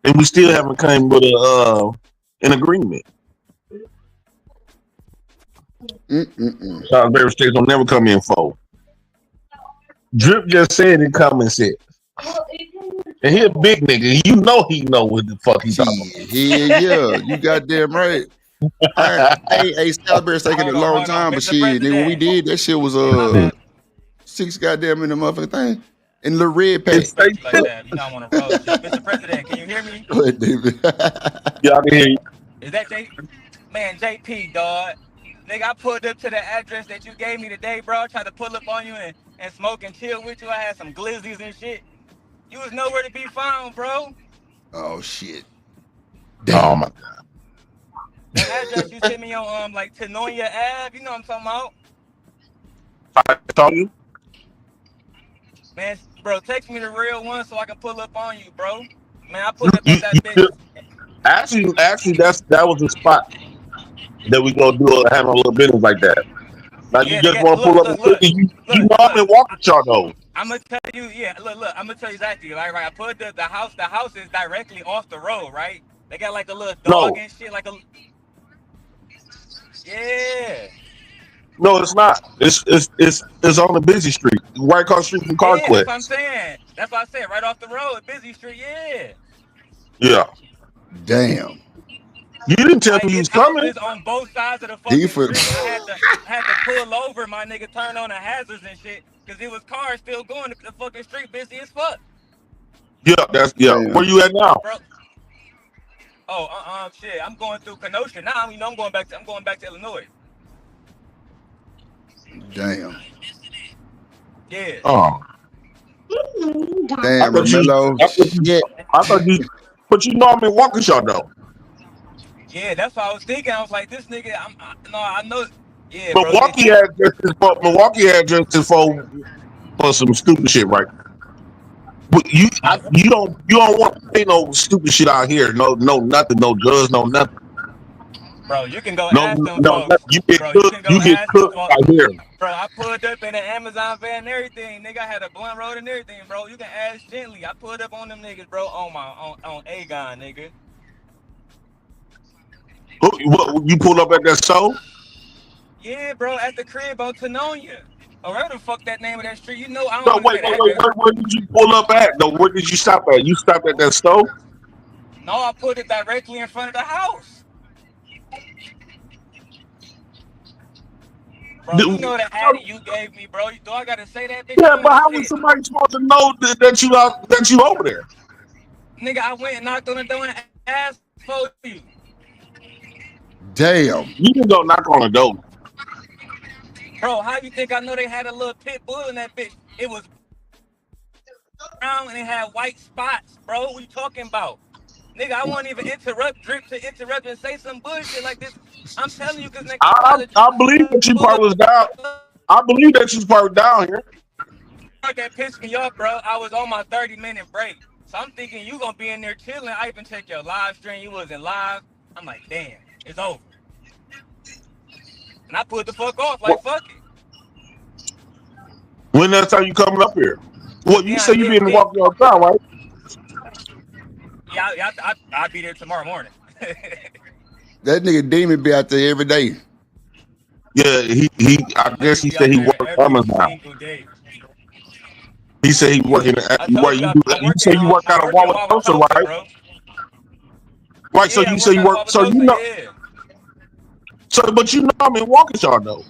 [SPEAKER 9] And we still haven't come with an agreement. Salisbury steaks don't never come in 4. Drip just said it come in 6. And he a big nigga. You know he know what the fuck he's talking about.
[SPEAKER 6] Yeah, you goddamn right. I ate Salisbury steak in a long time, but shit, when we did, that shit was 6 goddamn in the motherfucking thing. In the red pack.
[SPEAKER 4] Like that. You don't want to roll. Mr. President, can you hear me?
[SPEAKER 6] Go ahead, David.
[SPEAKER 9] Yeah, I can hear you.
[SPEAKER 4] Is that JP, dog? Nigga, I pulled up to the address that you gave me today, bro. Tried to pull up on you and smoke and chill with you. I had some glizzies and shit. You was nowhere to be found, bro.
[SPEAKER 6] Oh, shit.
[SPEAKER 9] Damn. Oh, my God.
[SPEAKER 4] The address you sent me on, like, Tenoya Ave. You know what I'm talking about?
[SPEAKER 9] I told you?
[SPEAKER 4] Man, bro, text me the real one so I can pull up on you, bro. Man, I pulled up on that bitch.
[SPEAKER 9] Actually, that was the spot that we gonna handle a little business like that. Like you just want to pull up and you know I'm in Walker Chart though.
[SPEAKER 4] I'm gonna tell you, look, I'm gonna tell you exactly, right? I put the house is directly off the road, right? They got like a little dog and shit, like a
[SPEAKER 9] No, it's not. It's on the busy street, right across the street from CarQuest.
[SPEAKER 4] That's what I'm saying. That's what I said, right off the road, busy street.
[SPEAKER 9] Yeah.
[SPEAKER 6] Damn.
[SPEAKER 9] You didn't tell me you was coming.
[SPEAKER 4] On both sides of the fucking street. I had to pull over, my nigga, turn on the hazards and shit, because it was cars still going. The fucking street busy as fuck.
[SPEAKER 9] Yeah. Where you at now?
[SPEAKER 4] Bro. Oh, shit. I'm going through Kenosha now. I'm going back to Illinois.
[SPEAKER 6] Damn.
[SPEAKER 4] Yeah.
[SPEAKER 9] Oh.
[SPEAKER 6] Damn, Romelo.
[SPEAKER 9] I thought you, but you know I'm in Waukesha though.
[SPEAKER 4] Yeah, that's what I was thinking. I was like, this nigga, I know. Yeah,
[SPEAKER 9] Milwaukee addresses for some stupid shit, right? But you don't want to pay no stupid shit out here. No nothing, no drugs, no nothing.
[SPEAKER 4] Bro, you can go ask them folks.
[SPEAKER 9] You get cooked out here.
[SPEAKER 4] Bro, I pulled up in an Amazon van and everything. Nigga, I had a blunt road and everything, bro. You can ask gently. I pulled up on them niggas, bro, on Agon, nigga.
[SPEAKER 9] What, you pulled up at that store?
[SPEAKER 4] Yeah, bro, at the crib on Tenonia. Or whatever the fuck that name of that street. You know, I
[SPEAKER 9] No,
[SPEAKER 4] don't
[SPEAKER 9] wait. Where did you pull up at? No, where did you stop at? You stopped at that store?
[SPEAKER 4] No, I put it directly in front of the house. Bro, you know the addy you gave me, bro. Do I gotta say that, bitch?
[SPEAKER 9] Yeah, but how was somebody supposed to know that you over there?
[SPEAKER 4] Nigga, I went and knocked on the door and asked for you.
[SPEAKER 6] Damn.
[SPEAKER 9] You can go knock on the door.
[SPEAKER 4] Bro, how you think I know they had a little pit bull in that bitch? It was brown and it had white spots, bro. What you talking about? Nigga, I won't even interrupt and say some bullshit like this. I'm telling you, because nigga,
[SPEAKER 9] I believe that you probably was down. I believe that you was probably down here.
[SPEAKER 4] That pissed me off, bro. I was on my 30-minute break. So I'm thinking you gonna be in there chilling. I even checked your live stream. You wasn't live. I'm like, damn, it's over. And I put the fuck off, like, fuck it.
[SPEAKER 9] When next time you coming up here? Well, you say you been walking on town, right?
[SPEAKER 4] Yeah, I'll be there tomorrow morning.
[SPEAKER 6] That nigga Demon be out there every day.
[SPEAKER 9] Yeah, I guess he said he worked Amazon. He said he working. You say you work out of Wauwatosa, right? Right. So you say you work. So you know. So, but you know I'm in Waukesha though.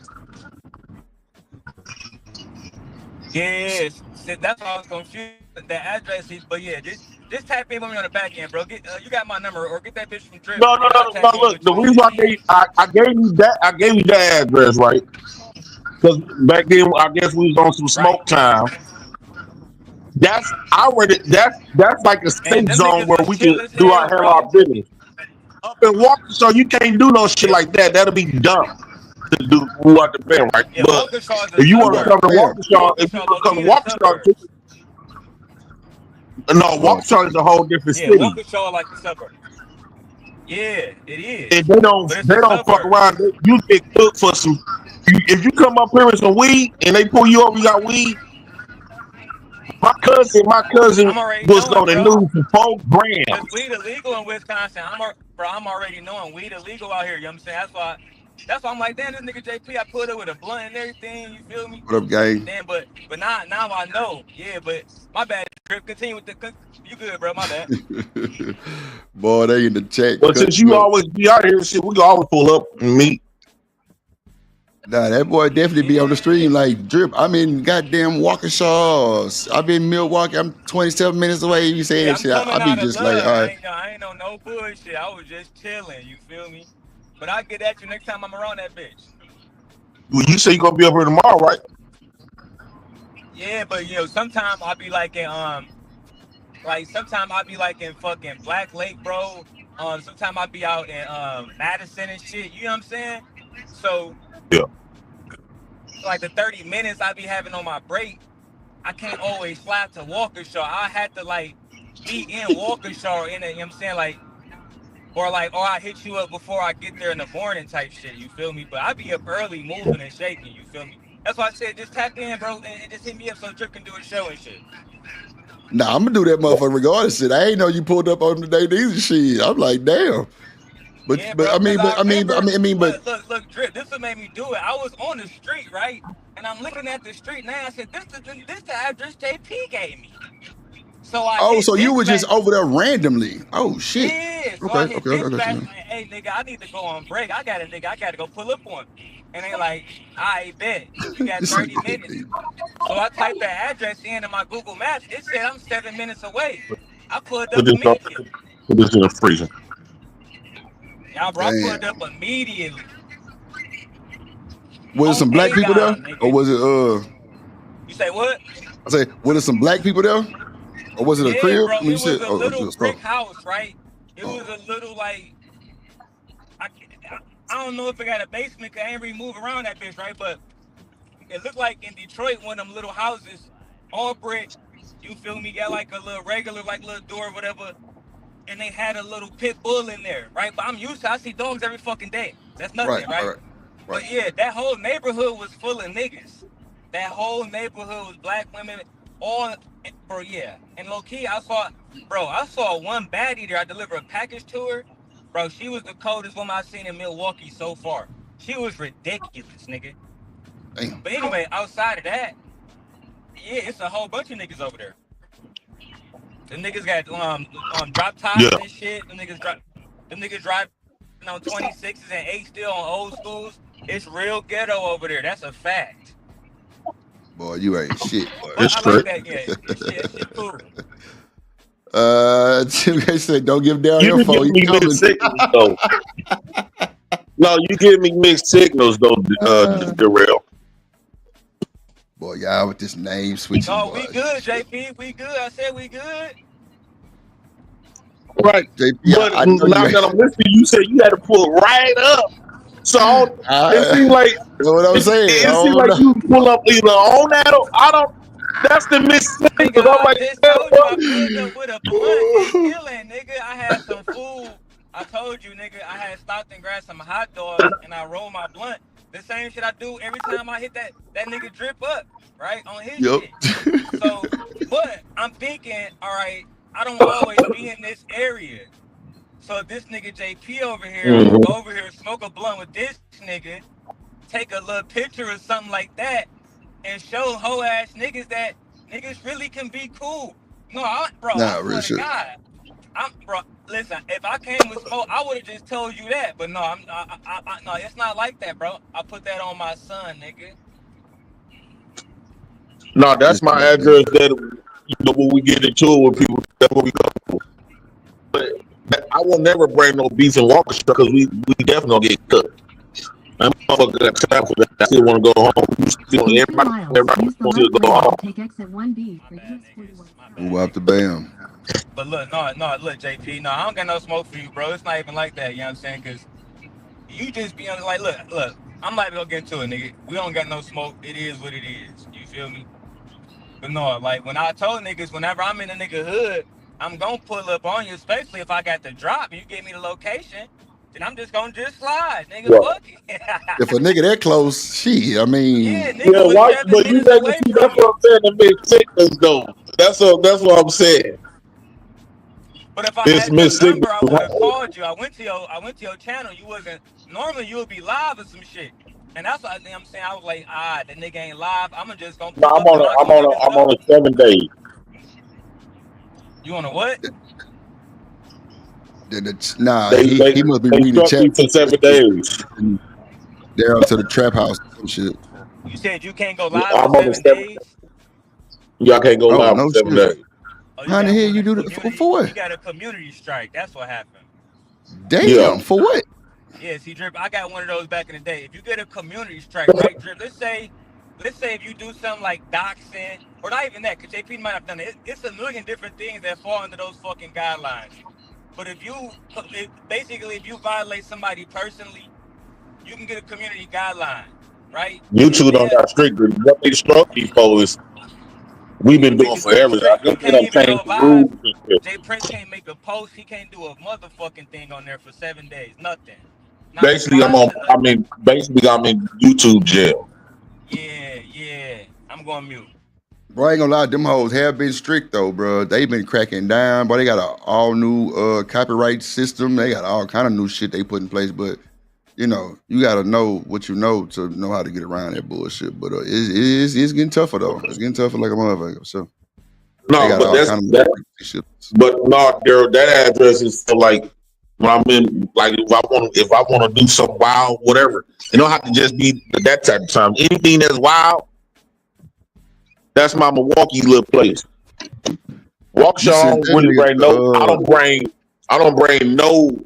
[SPEAKER 4] Yes, that's why I was confused. The address is, but yeah, just tap in with me on the back end, bro. You got my number, or get that bitch from Drip.
[SPEAKER 9] No. Look, the reason I gave you that address, right? Because back then I guess we was on some smoke time. That's like a safe zone where we can do our business. Up in Waukesha, you can't do no shit like that. That'll be dumb to do what the band, right? Yeah, but if you want to come to Waukesha, no, Waukesha is a whole different city.
[SPEAKER 4] Waukesha like the suburb. Yeah, it is.
[SPEAKER 9] And they don't fuck around. You get cooked for some. If you come up here with some weed and they pull you over, you got weed. My cousin was on the news for 4 grams.
[SPEAKER 4] Weed illegal in Wisconsin. I'm already knowing weed illegal out here. You know what I'm saying? That's why I'm like, damn, this nigga JP, I put it with a blunt and everything. You feel me?
[SPEAKER 6] What up, gang?
[SPEAKER 4] Damn, but now I know. Yeah, but my bad. Drip, continue with the. You good, bro? My bad.
[SPEAKER 6] Boy, they in the chat.
[SPEAKER 9] But since you always be out here, shit, we can always pull up and meet.
[SPEAKER 6] Nah, that boy definitely be on the stream like Drip. I'm in goddamn Waukesha. I've been in Milwaukee. I'm 27 minutes away. You say that shit. I be just like, all right.
[SPEAKER 4] I ain't on no bullshit. I was just chilling. You feel me? But I'll get at you next time I'm around that bitch.
[SPEAKER 9] Well, you say you're gonna be up here tomorrow, right?
[SPEAKER 4] Yeah, but sometimes I'll be like in fucking Black Lake, bro. Sometimes I'll be out in Madison and shit. You know what I'm saying? So
[SPEAKER 9] yeah.
[SPEAKER 4] Like the 30 minutes I be having on my break, I can't always fly to Waukesha. I had to like be in Waukesha in it, you know what I'm saying? Like, or I hit you up before I get there in the morning type shit, you feel me? But I be up early moving and shaking, you feel me? That's why I said just tap in, bro, and just hit me up so Drip can do a show and shit.
[SPEAKER 6] Nah, I'm gonna do that motherfucker regardless. Shit, I ain't know you pulled up on the day these shit. I'm like, damn. But
[SPEAKER 4] Yeah,
[SPEAKER 6] but
[SPEAKER 4] bro,
[SPEAKER 6] I mean,
[SPEAKER 4] because
[SPEAKER 6] but I mean, but I mean, but
[SPEAKER 4] look, Drip, this what made me do it. I was on the street, right? And I'm looking at the street now. I said, this the address JP gave me. So
[SPEAKER 6] so you were just over there randomly. Oh shit.
[SPEAKER 4] Yeah, so
[SPEAKER 6] Okay,
[SPEAKER 4] I hit
[SPEAKER 6] okay, I got
[SPEAKER 4] dispatch,
[SPEAKER 6] you.
[SPEAKER 4] like, hey nigga, I need to go on break. I got to go pull up on. And they like, I bet you got 30 minutes. So I typed the address in my Google Maps. It said I'm 7 minutes away. I pulled up immediately.
[SPEAKER 9] Put this in the freezer.
[SPEAKER 4] Y'all, bro, I pulled up immediately.
[SPEAKER 6] Was it some black people there, or was it
[SPEAKER 4] You say what?
[SPEAKER 6] I say, was it some black people there, or was it a crib?
[SPEAKER 4] Bro,
[SPEAKER 6] When
[SPEAKER 4] it
[SPEAKER 6] you said,
[SPEAKER 4] was a little brick house, right? It was a little like I don't know if it got a basement, cause I ain't really move around that bitch, right? But it looked like in Detroit, one of them little houses, all brick. You feel me? Got like a little regular, like little door, or whatever. And they had a little pit bull in there, right? But I'm used to, I see dogs every fucking day. That's nothing, right? But yeah, that whole neighborhood was full of niggas. That whole neighborhood was black women, all, bro, yeah. And low key, I saw one baddie there. I delivered a package to her. Bro, she was the coldest woman I've seen in Milwaukee so far. She was ridiculous, nigga.
[SPEAKER 6] Damn.
[SPEAKER 4] But anyway, outside of that, yeah, it's a whole bunch of niggas over there. The niggas got drop tops and shit. The niggas drive on 26s and 8 still on old schools. It's real ghetto over there. That's a fact.
[SPEAKER 6] Boy, you ain't shit, boy.
[SPEAKER 4] I like that, yeah. Shit cool.
[SPEAKER 6] They said, don't give down your phone.
[SPEAKER 9] You give me mixed signals, though. No, you give me mixed signals, though, Darrell.
[SPEAKER 6] Boy, y'all with this name switching.
[SPEAKER 4] No, we good, JP. We good. I said we good.
[SPEAKER 9] Right.
[SPEAKER 6] JP,
[SPEAKER 9] but now that I'm listening, you said you had to pull right up. So it seems like
[SPEAKER 6] that's what I'm saying.
[SPEAKER 9] It seems like you pull up either on that or I don't. That's the mistake. I'm like,
[SPEAKER 4] I pulled up with a blunt and killing, nigga. I had some food. I told you, nigga. I had stopped and grabbed some hot dogs and I rolled my blunt. The same shit I do every time I hit that nigga drip up, right, on his shit. So, but I'm thinking, all right, I don't always be in this area. So this nigga JP over here, go over here, smoke a blunt with this nigga, take a little picture or something like that, and show hoe ass niggas that niggas really can be cool. No, bro, I swear to God, bro. Listen, if I came with smoke, I would have just told you that. But no, no, it's not like that, bro. I put that on my son, nigga.
[SPEAKER 9] No, that's my address. That when we get into it with people, that's where we go. But I will never bring no beef and walk because we definitely gonna get cooked. I'm motherfucker got time for that. I still want to go home. Everybody wants to go home.
[SPEAKER 12] Take exit 1B.
[SPEAKER 6] Move out the bam.
[SPEAKER 4] But look, look, JP, no, I don't got no smoke for you, bro. It's not even like that, you know what I'm saying? Because you just be on, like, look, I'm not even gonna get into it, nigga. We don't got no smoke. It is what it is. You feel me? But no, like, when I told niggas, whenever I'm in a nigga hood, I'm gonna pull up on you, especially if I got the drop and you give me the location, then I'm just gonna slide, nigga. Fuck it.
[SPEAKER 6] If a nigga that close, shit, I mean.
[SPEAKER 4] Yeah, nigga,
[SPEAKER 9] why, but you that's what I'm saying, the big signals though. That's what I'm saying.
[SPEAKER 4] But if I had your number, I would have called you. I went to your channel. You wasn't. Normally you would be live or some shit. And that's what I'm saying. I was like, the nigga ain't live. I'm just gonna.
[SPEAKER 9] No, I'm on a 7 days.
[SPEAKER 4] You on a what?
[SPEAKER 6] Nah, he must be reading the chat
[SPEAKER 9] for 7 days.
[SPEAKER 6] They're up to the trap house and shit.
[SPEAKER 4] You said you can't go live
[SPEAKER 9] I'm
[SPEAKER 4] for
[SPEAKER 9] on
[SPEAKER 4] 7 days?
[SPEAKER 9] Y'all can't go live for 7 days.
[SPEAKER 6] How the hell you do that for what?
[SPEAKER 4] You got a community strike. That's what happened.
[SPEAKER 6] Damn, for what?
[SPEAKER 4] Yeah, see, Drip, I got one of those back in the day. If you get a community strike, right, Drip, let's say if you do something like doxing, or not even that, because JP might have done it. It's a million different things that fall under those fucking guidelines. But if you violate somebody personally, you can get a community guideline, right?
[SPEAKER 9] YouTube don't got strict. What they struck these folks, we've been doing forever. I think they don't change the rules.
[SPEAKER 4] Jay Prince can't make a post. He can't do a motherfucking thing on there for 7 days. Nothing.
[SPEAKER 9] Basically, I'm in YouTube jail.
[SPEAKER 4] Yeah, on mute.
[SPEAKER 6] Bro, I ain't gonna lie, them hoes have been strict though, bro. They been cracking down, but they got an all new copyright system. They got all kind of new shit they put in place, but you know, you gotta know what you know to know how to get around that bullshit. But it's getting tougher though. It's getting tougher like a motherfucker. So
[SPEAKER 9] no, but that's but no, Daryl, that address is for like when I'm in, like if I want to do some wild whatever. It don't have to just be that type of time. Anything that's wild. That's my Milwaukee little place. Waukesha, I don't really bring no. I don't bring no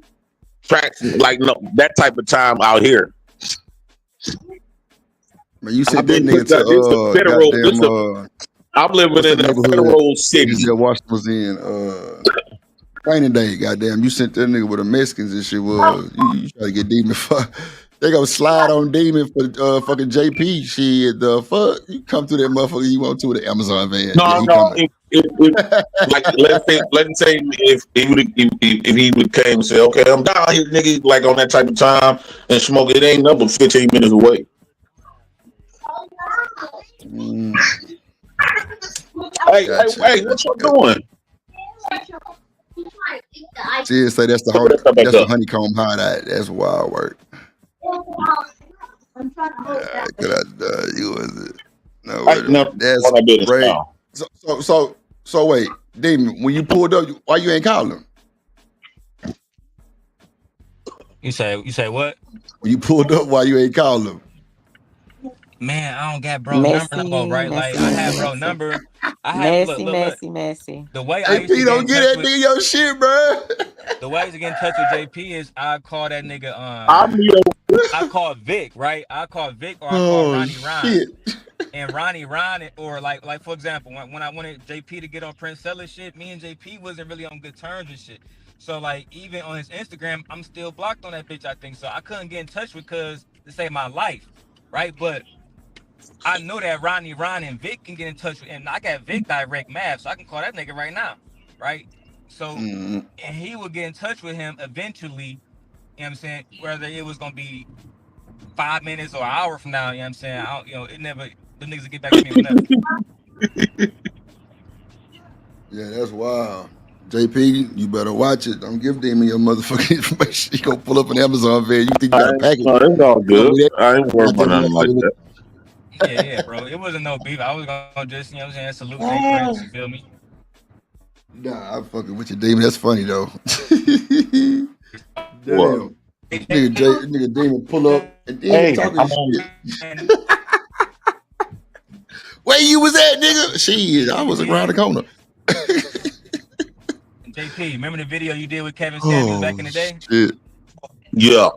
[SPEAKER 9] tracks like no that type of time out here.
[SPEAKER 6] Man, you said that nigga to
[SPEAKER 9] federal. I'm living in a federal city.
[SPEAKER 6] Washington was in training day. Goddamn, you sent that nigga with the Mexicans and shit. Was you try to get Demon fuck? They gonna slide on Demon for fucking JP shit. The fuck you come through that motherfucker you want to with the Amazon van?
[SPEAKER 9] No. Like let's say if he would came and say, okay, I'm down here, nigga, like on that type of time and smoke. It ain't nothing but 15 minutes away. Hey, what you doing?
[SPEAKER 6] She say that's the honeycomb hideout. That's wild work. You was it? No, that's great. So wait, Demon, when you pulled up, why you ain't call him?
[SPEAKER 4] You say what?
[SPEAKER 6] When you pulled up, why you ain't call him?
[SPEAKER 4] Man, I don't got bro number no more, right? Like I have bro number. I have
[SPEAKER 5] messy.
[SPEAKER 4] The way I used
[SPEAKER 6] to don't get that nigga your shit, bro.
[SPEAKER 4] The way I used to get in touch with JP is I call that nigga. I call Vic, right? I call Vic or I call Ronnie Ron. And Ronnie Ron, or like for example, when I wanted JP to get on Prince Seller shit, me and JP wasn't really on good terms and shit. So like even on his Instagram, I'm still blocked on that bitch. I think so. I couldn't get in touch with cuz to save my life, right? But I know that Ronnie Ron and Vic can get in touch with, and I got Vic direct map, so I can call that nigga right now, right? So and he would get in touch with him eventually. You know what I'm saying? Whether it was gonna be 5 minutes or an hour from now, you know what I'm saying? It never. The niggas will get back to me whenever.
[SPEAKER 6] Yeah, that's wild. JP, you better watch it. Don't give Demon your motherfucking information. He gonna pull up an Amazon van. You think you got a package?
[SPEAKER 9] No, it's all good. I ain't worried about nothing like that.
[SPEAKER 4] Yeah, bro. It wasn't no beef. I was gonna just, you know what I'm saying, salute their friends, you feel me?
[SPEAKER 6] Nah, I'm fucking with you, Demon. That's funny though. Damn. Nigga Demon pull up and then talking shit. Where you was at, nigga? Shit, I was around the corner.
[SPEAKER 4] JP, remember the video you did with Kevin Samuels back in the day?
[SPEAKER 6] Shit.
[SPEAKER 9] Yeah.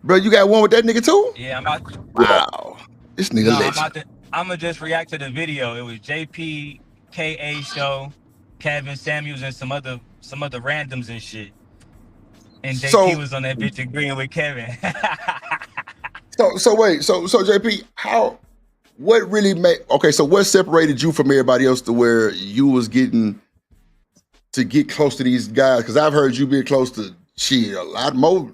[SPEAKER 6] Bro, you got one with that nigga too?
[SPEAKER 4] Yeah, I'm about to.
[SPEAKER 6] Wow. This nigga legend.
[SPEAKER 4] I'm gonna just react to the video. It was JP, KA Show, Kevin Samuels, and some other randoms and shit. And JP was on that bitch agreeing with Kevin.
[SPEAKER 6] So wait, so JP, what really so what separated you from everybody else to where you was getting to get close to these guys? Because I've heard you be close to a lot more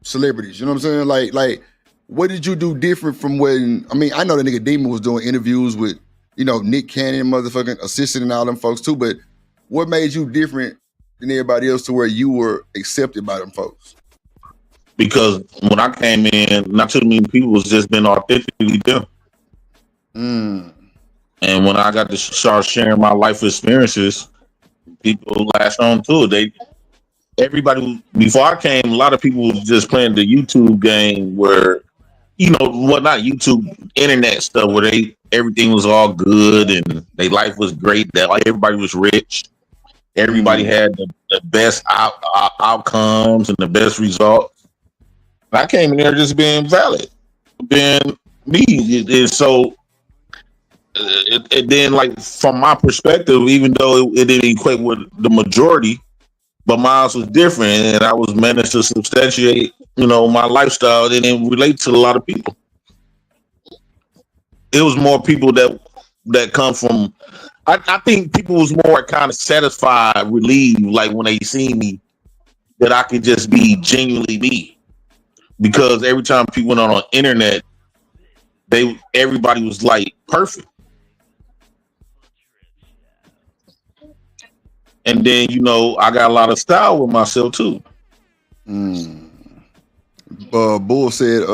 [SPEAKER 6] celebrities, you know what I'm saying? Like what did you do different from when, I know the nigga Demon was doing interviews with, Nick Cannon, motherfucking assistant and all them folks too, but what made you different than everybody else to where you were accepted by them folks?
[SPEAKER 9] Because when I came in, not too many people was just been authentically them. And when I got to start sharing my life experiences, people latched on to it. Everybody, before I came, a lot of people was just playing the YouTube game where, not YouTube, internet stuff where everything was all good and their life was great. That everybody was rich. Everybody had the best outcomes and the best results. I came in there just being valid, being me. And then, like, from my perspective, even though it didn't equate with the majority, but mine was different, and I was managed to substantiate, my lifestyle that didn't relate to a lot of people. It was more people that come from. I think people was more kind of satisfied, relieved, like when they see me, that I could just be genuinely me. Because every time people went on the internet, everybody was like perfect. And then, you know, I got a lot of style with myself too.
[SPEAKER 6] Bull said,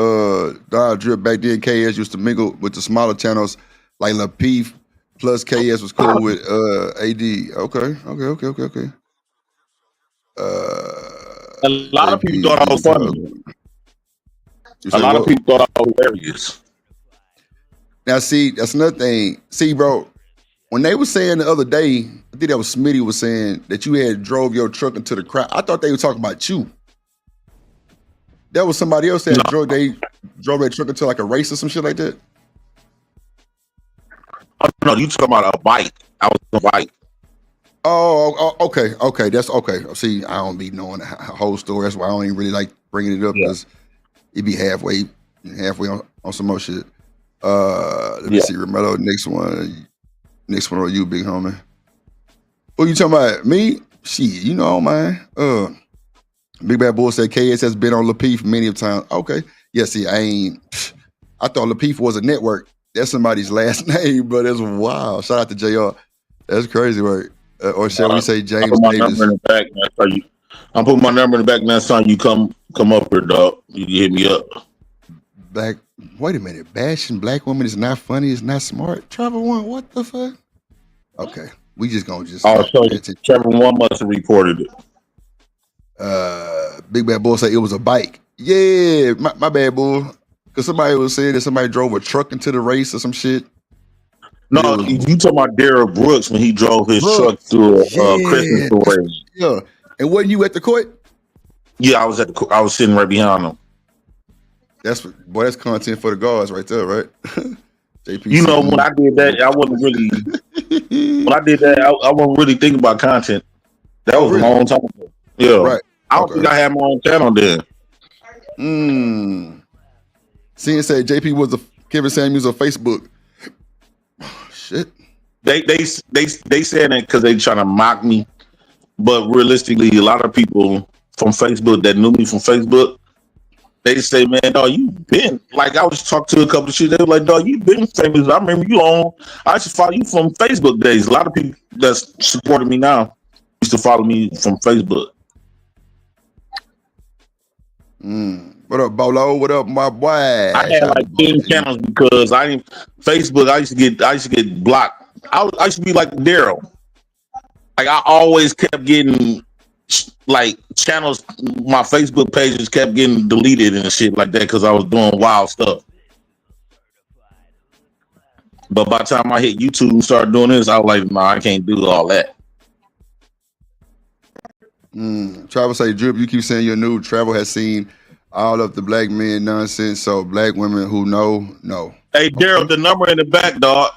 [SPEAKER 6] Drip back then, KS used to mingle with the smaller channels like Lapeef plus KS was cool with AD. Okay.
[SPEAKER 9] A lot of people thought I was funny. A lot of people thought I was hilarious.
[SPEAKER 6] Now, see, that's another thing. See, bro, when they were saying the other day, I think that was Smitty was saying that you had drove your truck into the crowd. I thought they were talking about you. That was somebody else that drove their truck into like a race or some shit like that.
[SPEAKER 9] Oh, no, you talking about a bike. I was on a bike.
[SPEAKER 6] Oh, okay. That's okay. See, I don't be knowing the whole story. That's why I don't even really like bringing it up because it be halfway on some more shit. Let me see, Romello. Next one on you, big homie. Who you talking about? Me? Shit, you know, man. Big Bad Bull said KS has been on Lapeef many times. Okay. Yeah, see, I thought Lapeef was a network. That's somebody's last name, but it's wild. Shout out to JR. That's crazy, right? Or shall we say James Davis?
[SPEAKER 9] I'm putting my number in the back next time you come up here, dog. You can hit me up.
[SPEAKER 6] Wait a minute. Bashing black women is not funny. It's not smart. Trevor One, what the fuck? Okay. We just gonna
[SPEAKER 9] Trevor One must have reported it.
[SPEAKER 6] Big Bad Bull said it was a bike. Yeah, my bad, Bull. Because somebody was saying that somebody drove a truck into the race or some shit.
[SPEAKER 9] No, you talking about Darrell Brooks when he drove his truck through a Christmas parade.
[SPEAKER 6] Yeah, and wasn't you at the court?
[SPEAKER 9] Yeah, I was sitting right behind him.
[SPEAKER 6] That's content for the guards right there, right? JPC.
[SPEAKER 9] You know, when I did that, I wasn't really. When I did that, I wasn't really thinking about content. That was a long time ago. Yeah,
[SPEAKER 6] right.
[SPEAKER 9] I don't think I had my own channel then.
[SPEAKER 6] Seeing say JP was Kevin Samuels on Facebook. Shit.
[SPEAKER 9] They said that because they trying to mock me, but realistically, a lot of people from Facebook that knew me from Facebook, they say, "Man, dog, you been like." I was talking to a couple of shit. They were like, "Dog, you been famous." I remember you on. I used to follow you from Facebook days. A lot of people that's supporting me now used to follow me from Facebook.
[SPEAKER 6] What up, Bolo? What up, my boy?
[SPEAKER 9] I had like 10 channels because Facebook. I used to get blocked. I used to be like Daryl. Like I always kept getting like channels. My Facebook pages kept getting deleted and shit like that because I was doing wild stuff. But by the time I hit YouTube and started doing this, I was like, "Nah, I can't do all that."
[SPEAKER 6] Travel say, Drip, you keep saying you're new. Travel has seen all of the black men nonsense, so black women who know.
[SPEAKER 9] Hey, Daryl, the number in the back, dog.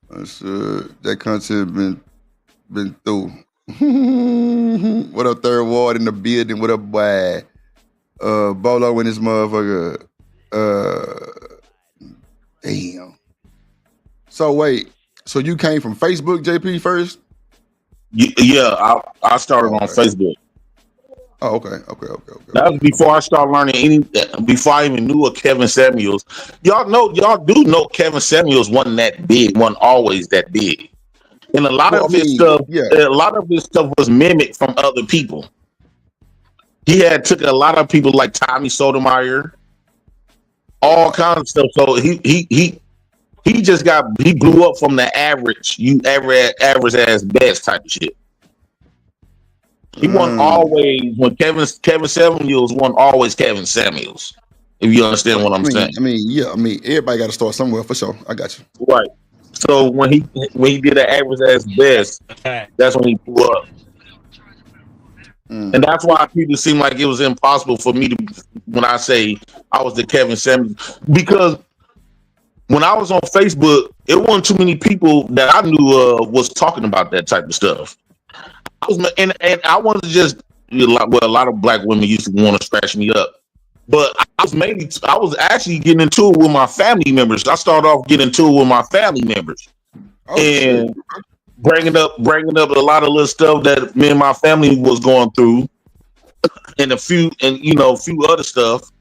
[SPEAKER 6] That content been through. What up, Third Ward in the building? What up, boy? Bolo and his motherfucker. Damn. So wait, so you came from Facebook, JP, first?
[SPEAKER 9] Yeah, I started on Facebook.
[SPEAKER 6] Oh, okay.
[SPEAKER 9] That was before I started learning before I even knew of Kevin Samuels. Y'all do know Kevin Samuels wasn't that big, wasn't always that big. And a lot of his stuff was mimicked from other people. He took a lot of people like Tommy Sotomayor, all kinds of stuff. So he blew up from the average ass best type of shit. He wasn't always when Kevin Samuels wasn't always Kevin Samuels. If you understand what I'm saying.
[SPEAKER 6] I mean, everybody got to start somewhere for sure. I got you.
[SPEAKER 9] Right. So when he did an average ass best, that's when he blew up. And that's why people seem like it was impossible for me to, when I say I was the Kevin Samuels, because when I was on Facebook, it wasn't too many people that I knew was talking about that type of stuff. And I wasn't just a lot of black women used to want to scratch me up, but I was actually getting into it with my family members. I started off getting into it with my family members, and bringing up a lot of little stuff that me and my family was going through, and a few other stuff,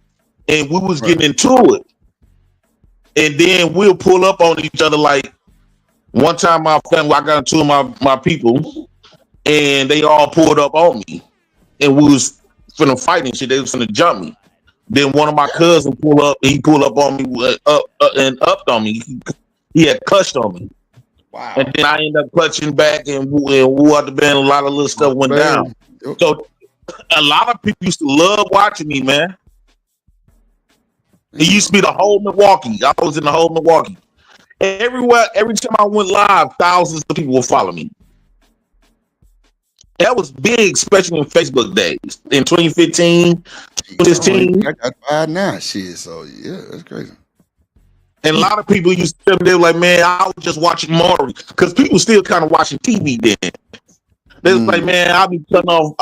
[SPEAKER 9] and we was getting into it. and then we'll pull up on each other. Like one time, my family, I got into my people, and they all pulled up on me, and we was finna fight and shit. They was finna jump me. Then one of my cousins pulled up. He pulled up on me, upped on me. He had clutched on me.
[SPEAKER 6] Wow.
[SPEAKER 9] And then I ended up clutching back, and woo out the band. A lot of little stuff went down.
[SPEAKER 6] Yep.
[SPEAKER 9] So a lot of people used to love watching me, man. It used to be the whole Milwaukee. I was in the whole Milwaukee. Everywhere, every time I went live, thousands of people would follow me. That was big, especially in Facebook days. In 2015, 2016.
[SPEAKER 6] I got 5 now, shit. So yeah, that's crazy.
[SPEAKER 9] And a lot of people used to tell me, they were like, man, I was just watching Maury. Because people still kind of watching TV then. They was like, man, I'll be cutting off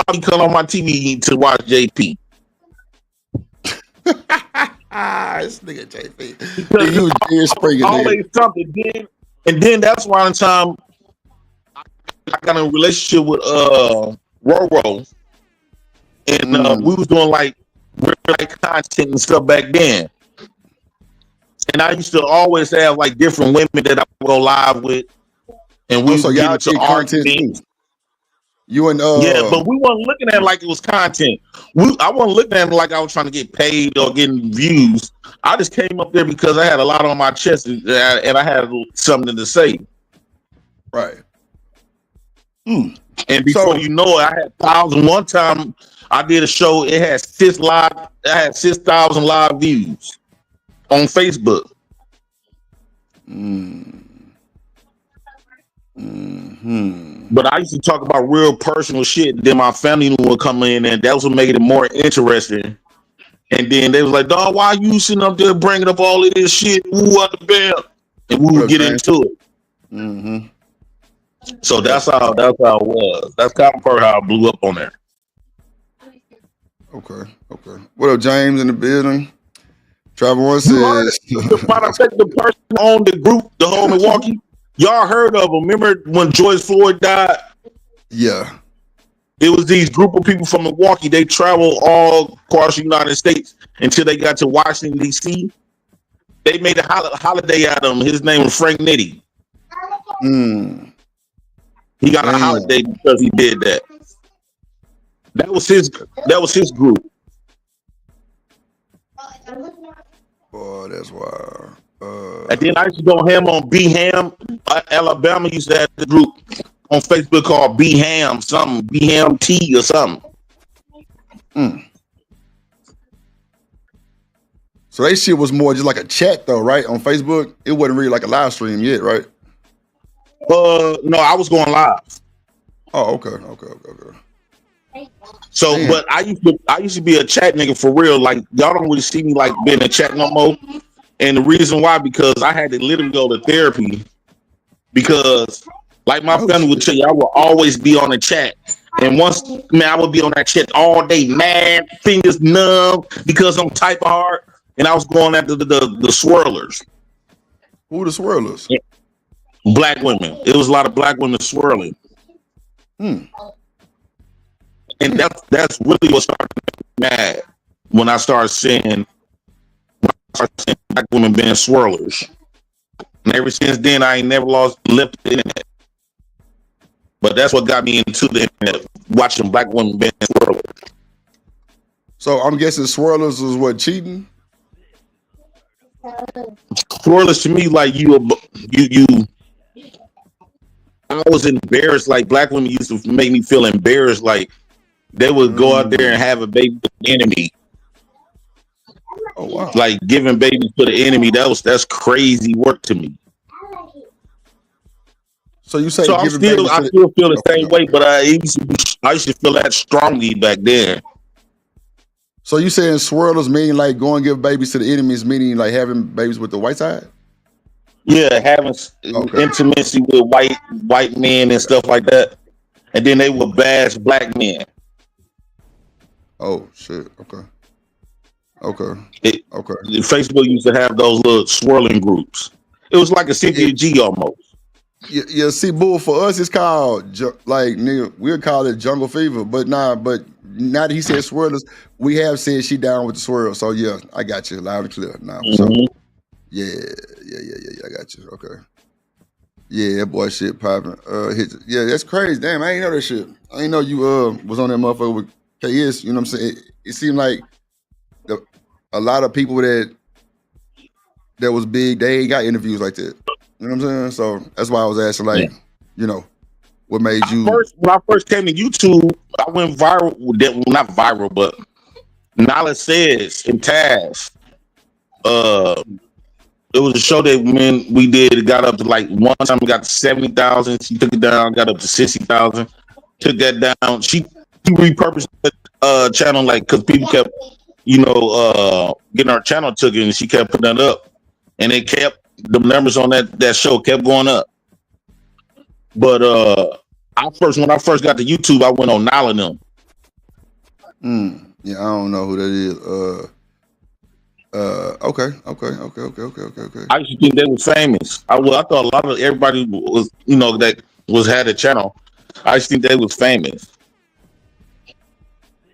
[SPEAKER 9] my TV to watch JP.
[SPEAKER 6] This nigga JP. He was
[SPEAKER 9] always something. Then that's around the time I got in a relationship with Roro. And we was doing like real life content and stuff back then. And I used to always have like different women that I would go live with. And we
[SPEAKER 6] so y'all did content too. You and
[SPEAKER 9] yeah, but we weren't looking at it like it was content. I wasn't looking at it like I was trying to get paid or getting views. I just came up there because I had a lot on my chest and I had something to say.
[SPEAKER 6] Right.
[SPEAKER 9] And before you know it, I had thousands. One time I did a show, it had 6,000 live views on Facebook. But I used to talk about real personal shit. Then my family would come in, and that was what made it more interesting. And then they was like, "Dog, why you sitting up there bringing up all of this shit? Woo out the bell," and we would get into it. So that's how it was. That's kind of how I blew up on there.
[SPEAKER 6] Okay. What up, James in the building? Travel One says,
[SPEAKER 9] the person on the group, the whole Milwaukee. Y'all heard of them? Remember when George Floyd died?
[SPEAKER 6] Yeah.
[SPEAKER 9] It was these group of people from Milwaukee. They traveled all across the United States until they got to Washington, D.C. They made a holiday out of him. His name was Frank Nitti. He got a holiday because he did that. That was his group.
[SPEAKER 6] Boy, that's wild.
[SPEAKER 9] And then I used to go ham on B Ham. Alabama used to have the group on Facebook called B Ham something, B Ham T or something.
[SPEAKER 6] So that shit was more just like a chat though, right? On Facebook, it wasn't really like a live stream yet, right?
[SPEAKER 9] No, I was going live.
[SPEAKER 6] Oh, okay.
[SPEAKER 9] So, but I used to be a chat nigga for real. Like y'all don't really see me like being a chat no more. And the reason why, because I had to literally go to therapy. Because, like my family would tell you, I would always be on the chat. And once, man, I would be on that chat all day, mad, fingers numb, because I'm typing hard. And I was going after the swirlers.
[SPEAKER 6] Who are the swirlers?
[SPEAKER 9] Yeah. Black women. It was a lot of black women swirling. And that's really what started me mad when I started seeing black women being swirlers. And ever since then, I ain't never left the internet. But that's what got me into the internet, watching black women being swirlers.
[SPEAKER 6] So I'm guessing swirlers was what, cheating?
[SPEAKER 9] Swirlers to me, like you. I was embarrassed. Like black women used to make me feel embarrassed. Like they would go out there and have a baby with the enemy.
[SPEAKER 6] Oh wow!
[SPEAKER 9] Like giving babies to the enemy. That's crazy work to me.
[SPEAKER 6] So you say?
[SPEAKER 9] So I still feel the same way, but I used to feel that strongly back then.
[SPEAKER 6] So you saying swirlers mean like go and give babies to the enemies, meaning like having babies with the white side?
[SPEAKER 9] Yeah, having intimacy with white men and stuff like that, and then they would bash black men.
[SPEAKER 6] Oh shit! Okay.
[SPEAKER 9] Facebook used to have those little swirling groups. It was like a CPG almost.
[SPEAKER 6] Yeah, see, bull for us it's called like nigga, we'll call it jungle fever, but now that he said swirlers, we have said she down with the swirl. So yeah, I got you loud and clear now. So Yeah. I got you. Okay. Yeah, that boy shit popping. Yeah, that's crazy. Damn, I ain't know that shit. I ain't know you was on that motherfucker with KS. You know what I'm saying? It seemed like a lot of people that was big, they ain't got interviews like that. You know what I'm saying? So that's why I was asking, like, you know, what made you?
[SPEAKER 9] When I first came to YouTube, I went viral. Well, not viral, but Nala Says and Taz. It was a show that we did. It got up to like one time. We got to 70,000. She took it down. Got up to 60,000. Took that down. She repurposed the channel like because people kept, getting our channel took it, and she kept putting that up, and it kept the numbers on that show kept going up. But when I first got to YouTube, I went on Nala and them.
[SPEAKER 6] Yeah, I don't know who that is. Okay.
[SPEAKER 9] I used to think they were famous. I thought a lot of everybody was, that had a channel. I used to think they was famous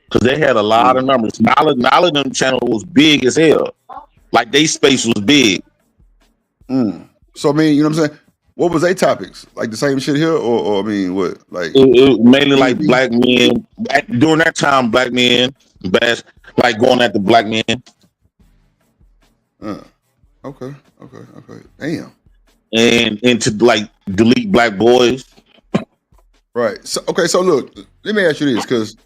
[SPEAKER 9] because they had a lot of numbers. Nala them channel was big as hell. Like they space was big.
[SPEAKER 6] So I mean, you know what I'm saying? What was their topics? Like the same shit here, or I mean, what? Like
[SPEAKER 9] it mainly like black men during that time. Black men, like going at the black men.
[SPEAKER 6] Okay. Damn.
[SPEAKER 9] And to like delete black boys.
[SPEAKER 6] Right. So so look, let me ask you this, because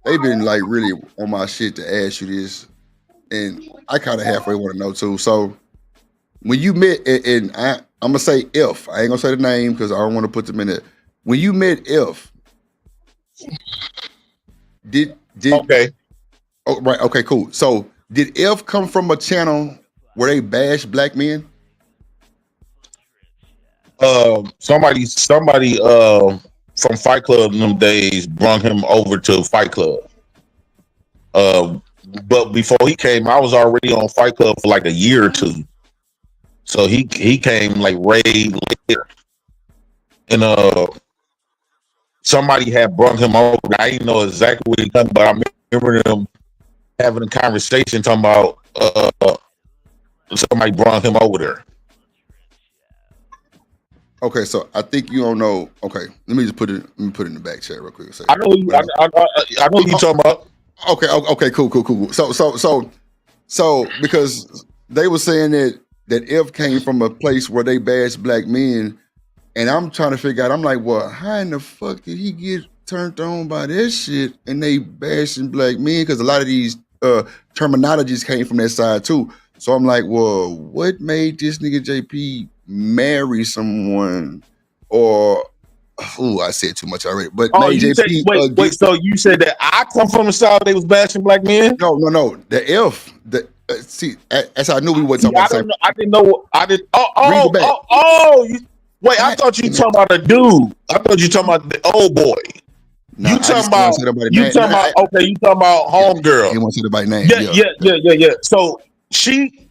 [SPEAKER 6] they've been like really on my shit to ask you this, and I kind of halfway want to know too. So when you met, and I'm gonna say F, I ain't gonna say the name because I don't want to put them in it. When you met F, did
[SPEAKER 9] okay?
[SPEAKER 6] Oh, right. Okay. Cool. So did F come from a channel where they bash black men?
[SPEAKER 9] Somebody from Fight Club in them days brought him over to Fight Club. But before he came, I was already on Fight Club for like a year or two. So he came like way later. And somebody had brought him over. I didn't know exactly what he done, but I remember them having a conversation talking about somebody brought him over there.
[SPEAKER 6] Okay, so I think you don't know. Okay, let me put it in the back chat real quick.
[SPEAKER 9] I know you. I know what you talking about.
[SPEAKER 6] Okay, cool. So because they were saying that F came from a place where they bash black men, and I'm trying to figure out. I'm like, well, how in the fuck did he get turned on by that shit? And they bashing black men because a lot of these terminologies came from that side too. So I'm like, well, what made this nigga JP marry someone? Or I said too much already. But made JP.
[SPEAKER 9] Wait. So you said that I come from the South? They was bashing black men?
[SPEAKER 6] No. The F. See, as I knew we wasn't talking about.
[SPEAKER 9] I didn't know. I did. Wait. I thought you talking about a dude. I thought you talking about the old boy.
[SPEAKER 6] Nah,
[SPEAKER 9] you talking about homegirl.
[SPEAKER 6] He wants to say about name.
[SPEAKER 9] Yeah. So she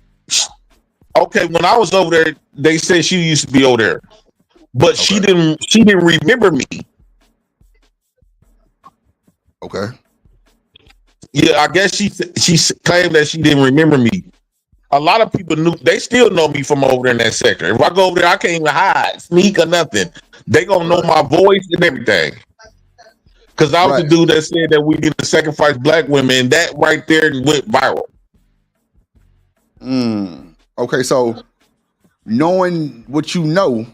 [SPEAKER 9] okay, when I was over there, they said she used to be over there, but she didn't remember me.
[SPEAKER 6] Okay.
[SPEAKER 9] Yeah, I guess she claimed that she didn't remember me. A lot of people they still know me from over there in that sector. If I go over there, I can't even hide, sneak or nothing. They gonna know my voice and everything. Because I was the dude that said that we need to sacrifice black women, and that right there went viral.
[SPEAKER 6] Okay, so knowing what you know,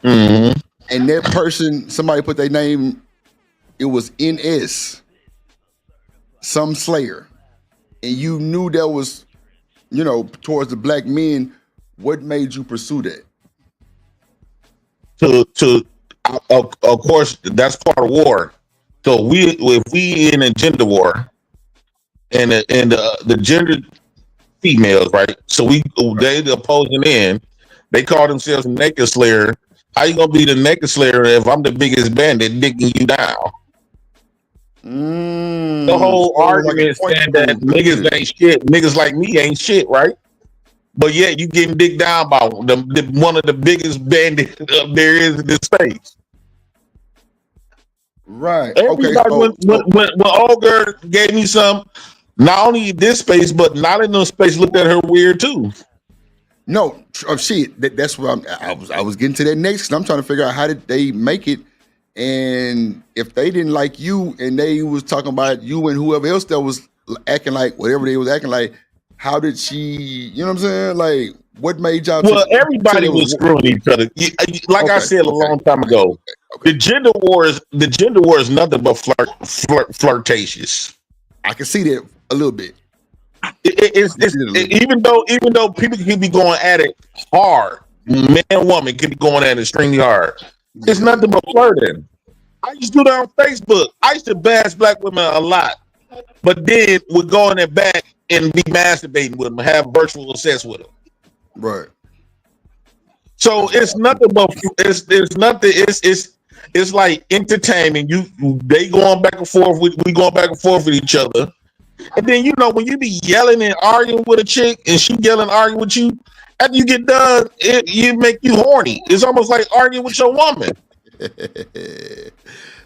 [SPEAKER 6] and that person, somebody put their name, it was NS, some Slayer, and you knew that was, towards the black men. What made you pursue that?
[SPEAKER 9] Of course, that's part of war. So if we in a gender war, and the gender females, right? So they the opposing end. They call themselves Naked Slayer. How you gonna be the Naked Slayer if I'm the biggest bandit digging you down? The whole argument saying that niggas ain't shit. Niggas like me ain't shit, right? But yeah, you getting digged down by one of the biggest bandits there is in this space.
[SPEAKER 6] Right.
[SPEAKER 9] Everybody, when old girl gave me some, not only this space, but not in no space, looked at her weird too.
[SPEAKER 6] No, shit. That's what I was getting to that next. Cause I'm trying to figure out how did they make it, and if they didn't like you, and they was talking about you and whoever else that was acting like whatever they was acting like, how did she? You know what I'm saying? Like, what made y'all?
[SPEAKER 9] Well, everybody was screwing each other. Like I said a long time ago, the gender war is nothing but flirtatious.
[SPEAKER 6] I can see that a little bit.
[SPEAKER 9] Even though people can be going at it hard, man and woman can be going at it extremely hard. It's nothing but flirting. I used to do that on Facebook. I used to bash black women a lot, but then would go in their back and be masturbating with them, have virtual sex with them.
[SPEAKER 6] Right.
[SPEAKER 9] So it's nothing but it's like entertainment. They going back and forth we going back and forth with each other. And then when you be yelling and arguing with a chick and she yelling and arguing with you, after you get done, it make you horny. It's almost like arguing with your woman.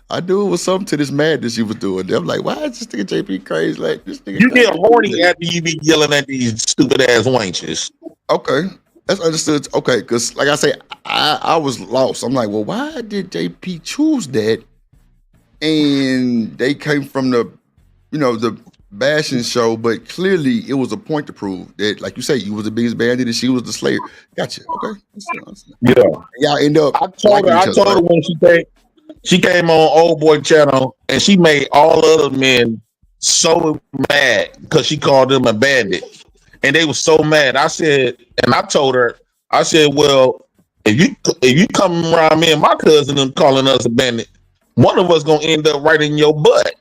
[SPEAKER 6] I knew it was something to this madness you was doing. I'm like, why is this nigga JP crazy like this nigga?
[SPEAKER 9] You get horny after you be yelling at these stupid ass wenches.
[SPEAKER 6] Okay. That's understood. Okay, because like I say, I was lost. I'm like, well, why did JP choose that? And they came from the bashing show, but clearly it was a point to prove that, like you say, you was the biggest bandit and she was the slayer. Gotcha. Okay.
[SPEAKER 9] Yeah.
[SPEAKER 6] Y'all end up.
[SPEAKER 9] I told her when she came on Old Boy channel and she made all other men so mad because she called them a bandit. And they were so mad. I told her, well, if you come around me and my cousin and calling us a bandit, one of us gonna end up right in your butt.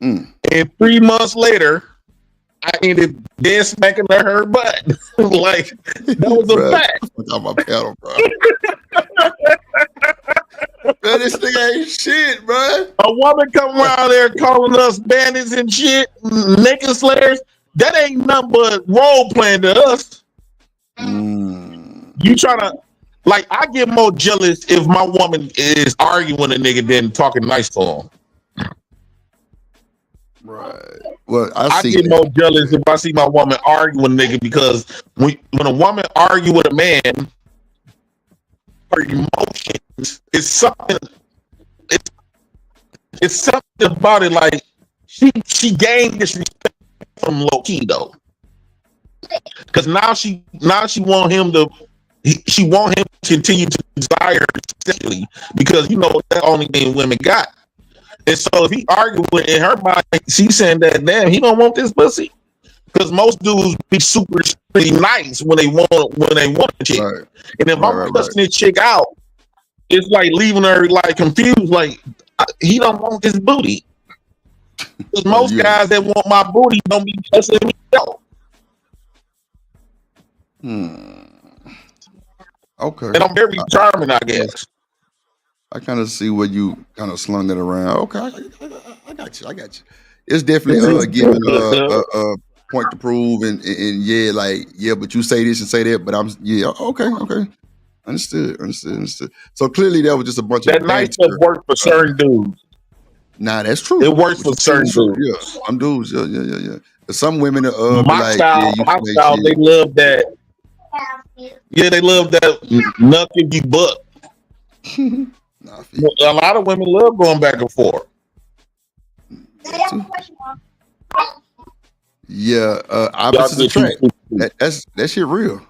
[SPEAKER 9] And 3 months later, I ended dead smacking her butt. Like, that was a fact.
[SPEAKER 6] On my pedal, bro. Man, this nigga ain't shit, bro.
[SPEAKER 9] A woman come around there calling us bandits and shit, naked slayers. That ain't nothing but role playing to us. You trying to, like, I get more jealous if my woman is arguing with a nigga than talking nice to him.
[SPEAKER 6] Right. Well,
[SPEAKER 9] I get more jealous if I see my woman arguing with a nigga, because when a woman argue with a man, her emotions, it's something about it. Like she gained this respect from low key though, because now she want him to continue to desire her sexually, because that only thing women got. And so if he arguing in her mind, she's saying that, damn, he don't want this pussy, because most dudes be super pretty nice when they want a chick. Right. And if I'm cussing this chick out, it's like leaving her like confused, like he don't want this booty. Because most guys that want my booty don't be cussing me out.
[SPEAKER 6] Okay.
[SPEAKER 9] And I'm very charming, I guess.
[SPEAKER 6] I kind of see where you kind of slung that around. Okay, I got you. It's definitely giving a point to prove, and but you say this and say that, but okay. Understood. So clearly that was just a bunch of
[SPEAKER 9] that nice stuff worked for certain dudes.
[SPEAKER 6] Nah, that's true.
[SPEAKER 9] It works for certain dudes.
[SPEAKER 6] Yeah, some dudes. Yeah. Some women
[SPEAKER 9] my style, they love that. Yeah, they love that knuckle you butt. A lot of women love going back and forth.
[SPEAKER 6] Yeah, opposites attract. That shit real.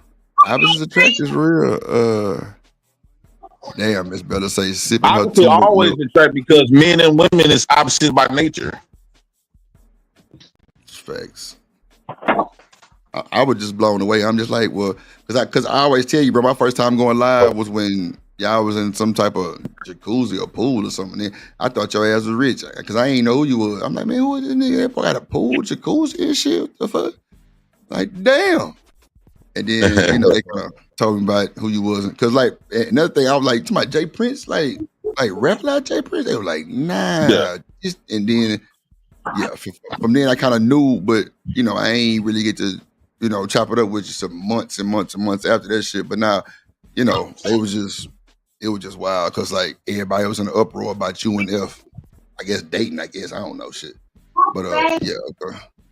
[SPEAKER 6] Opposites attract is real. Damn, Miss Bella say sipping her tea.
[SPEAKER 9] Always attract, because men and women is opposite by nature.
[SPEAKER 6] Facts. I was just blown away. I'm just like, well, because I always tell you, bro, my first time going live was when y'all was in some type of jacuzzi or pool or something. I thought your ass was rich, because I ain't know who you was. I'm like, man, who is this nigga? That boy got a pool, jacuzzi and shit. What the fuck? Like, damn. And then, they kind of told me about who you was. Because, like, another thing, I was like, to my Jay Prince, like rap like Jay Prince? They were like, nah. Yeah. And then, from then I kind of knew, but, I ain't really get to, chop it up with you some months and months and months after that shit. But now, it was just wild, because, like, everybody was in an uproar about you and F, I guess, dating, I don't know shit. But, okay.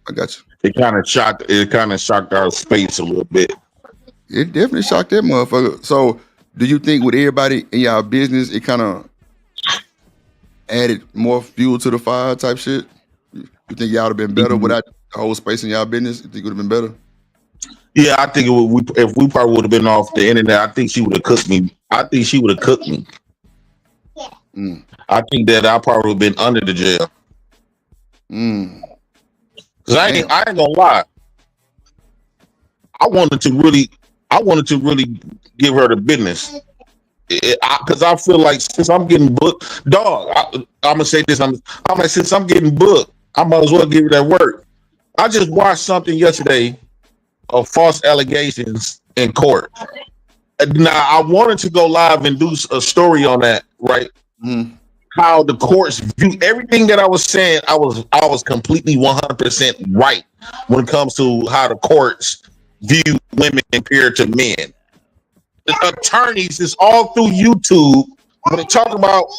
[SPEAKER 6] I got you.
[SPEAKER 9] It kind of shocked our space a little bit.
[SPEAKER 6] It definitely shocked that motherfucker. So, do you think with everybody in y'all business, it kind of added more fuel to the fire type shit? You think y'all would have been better without the whole space in y'all business? You think it would have been better?
[SPEAKER 9] Yeah, I think if we probably would have been off the internet, I think she would have cooked me. I think she would have cooked me. I think that I probably would have been under the jail. Cause I ain't gonna lie. I wanted to really give her the business. Because I feel like since I'm getting booked, dog, I'm gonna say this. I'm like, since I'm getting booked, I might as well give her that work. I just watched something yesterday of false allegations in court. Now I wanted to go live and do a story on that, right? How the courts view everything that I was saying. I was completely 100% right when it comes to how the courts view women compared to men. The attorneys is all through YouTube when they talk about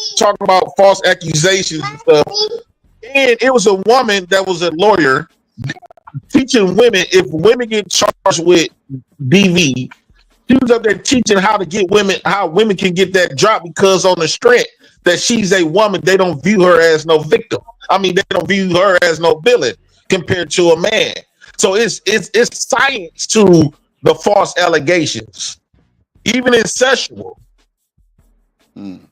[SPEAKER 9] false accusations and stuff. And it was a woman that was a lawyer teaching women, if women get charged with DV, she was up there teaching how women can get that drop, because on the strength that she's a woman, they don't view her as no victim. I mean, they don't view her as no villain compared to a man. So it's science to the false allegations, even in sexual.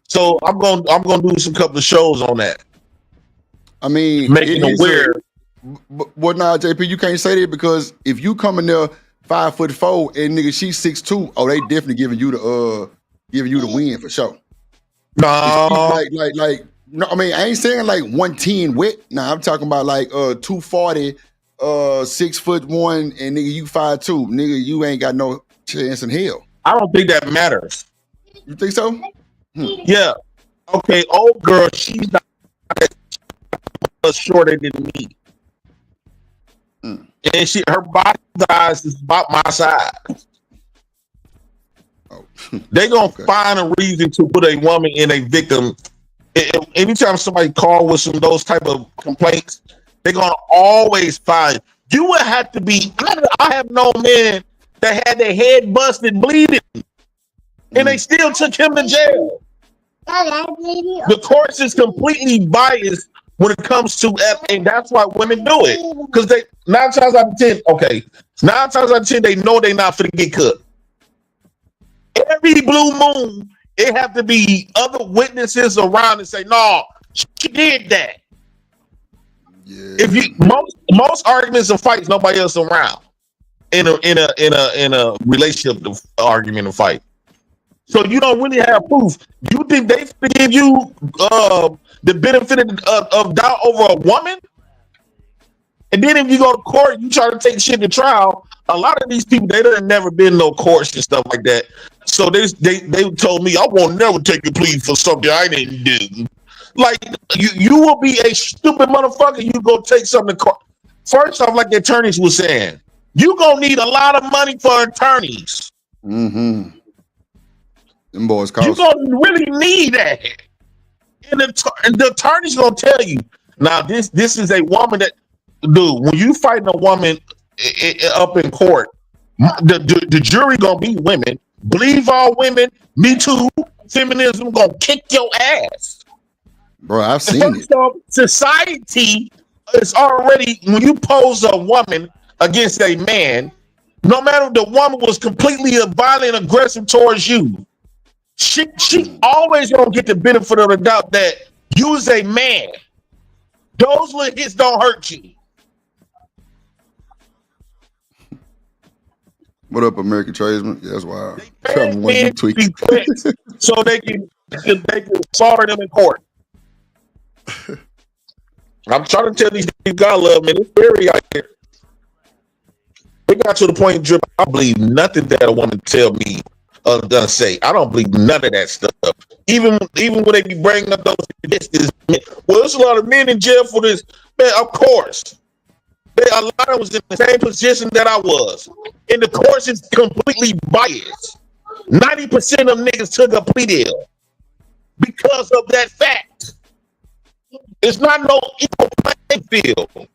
[SPEAKER 9] So I'm gonna do some couple of shows on that.
[SPEAKER 6] I mean,
[SPEAKER 9] making aware.
[SPEAKER 6] But nah, JP, you can't say that, because if you come in there 5'4" and nigga she's 6'2", oh, they definitely giving you the win for sure.
[SPEAKER 9] No,
[SPEAKER 6] like no, I mean, I ain't saying like 110 wet. Nah, I'm talking about like 240, 6'1", and nigga you 5'2", nigga you ain't got no chance in hell.
[SPEAKER 9] I don't think that matters.
[SPEAKER 6] You think so?
[SPEAKER 9] Yeah. Okay, old girl, she's not shorter than me. And her body size is about my size. They gonna find a reason to put a woman in a victim. Anytime somebody call with some of those type of complaints, they're gonna always find. You would have to be. I have known men that had their head busted, bleeding, and they still took him to jail. The courts is completely biased when it comes to and that's why women do it, because they 9 times out of 10, they know they're not finna get cooked. Every blue moon, it have to be other witnesses around and say, no, she did that. Yeah. If you most arguments and fights, nobody else around in a relationship argument and fight. So you don't really have proof. You think they give you the benefit of doubt over a woman? And then if you go to court, you try to take shit to trial. A lot of these people, they done never been no courts and stuff like that. So they told me, I won't never take a plea for something I didn't do. Like you will be a stupid motherfucker. You go take something to court. First off, like the attorneys were saying, you gonna need a lot of money for attorneys.
[SPEAKER 6] Them boys cost.
[SPEAKER 9] You gonna really need that. And the attorney's gonna tell you, now this is a woman that, dude, when you fighting a woman up in court, the jury gonna be women. Believe all women. Me too. Feminism gonna kick your ass.
[SPEAKER 6] Bro, I've seen it.
[SPEAKER 9] Society is already, when you pose a woman against a man, no matter the woman was completely violent and aggressive towards you, she always gonna get the benefit of the doubt that you is a man. Those little hits don't hurt you.
[SPEAKER 6] What up, American tradesman? Yeah, that's wild.
[SPEAKER 9] So they can slaughter them in court. I'm trying to tell these God love, man. It's scary out here. It got to the point, Drip, I believe nothing that a woman tell me doesn't say. I don't believe none of that stuff. Even when they be bringing up those statistics, well, there's a lot of men in jail for this. Man, of course. A lot of them was in the same position that I was. And the course is completely biased. 90% of niggas took a plea deal because of that fact. It's not no equal playing field.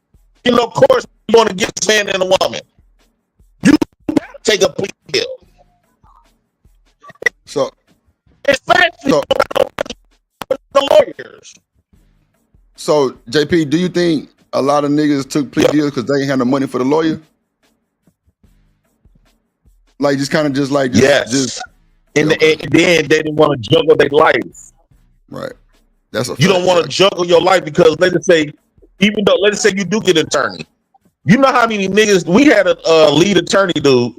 [SPEAKER 9] You know, of course, you're going to get a man and a woman. You gotta take a plea deal.
[SPEAKER 6] So,
[SPEAKER 9] especially the lawyers.
[SPEAKER 6] So, JP, do you think a lot of niggas took plea deals because they ain't had no money for the lawyer? Like, just kind of just like,
[SPEAKER 9] and then they didn't want to juggle their life.
[SPEAKER 6] Right. That's a
[SPEAKER 9] you don't want to juggle your life because let's say you do get an attorney. You know how many niggas we had a lead attorney dude,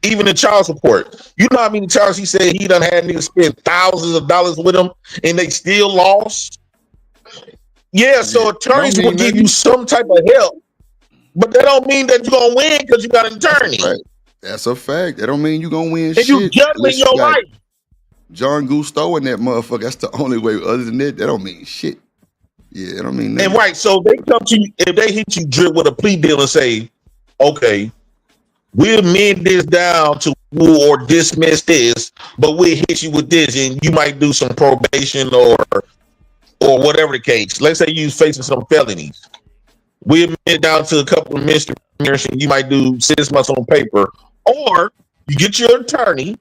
[SPEAKER 9] even in child support. You know how many times he said he done had niggas spend thousands of dollars with him and they still lost. Yeah, so attorneys will give you some type of help, but that don't mean that you're gonna win because you got an attorney.
[SPEAKER 6] That's a fact. That don't mean you're gonna win
[SPEAKER 9] and
[SPEAKER 6] shit.
[SPEAKER 9] You juggling your life.
[SPEAKER 6] John Gusto and that motherfucker. That's the only way. Other than that don't mean shit. Yeah, that don't mean nothing.
[SPEAKER 9] And right, so they come to you, if they hit you drip with a plea deal and say, okay, we'll amend this down to or dismiss this, but we'll hit you with this, and you might do some probation or whatever the case. Let's say you're facing some felonies. We amend it down to a couple of misdemeanors, and you might do 6 months on paper. Or you get your attorney,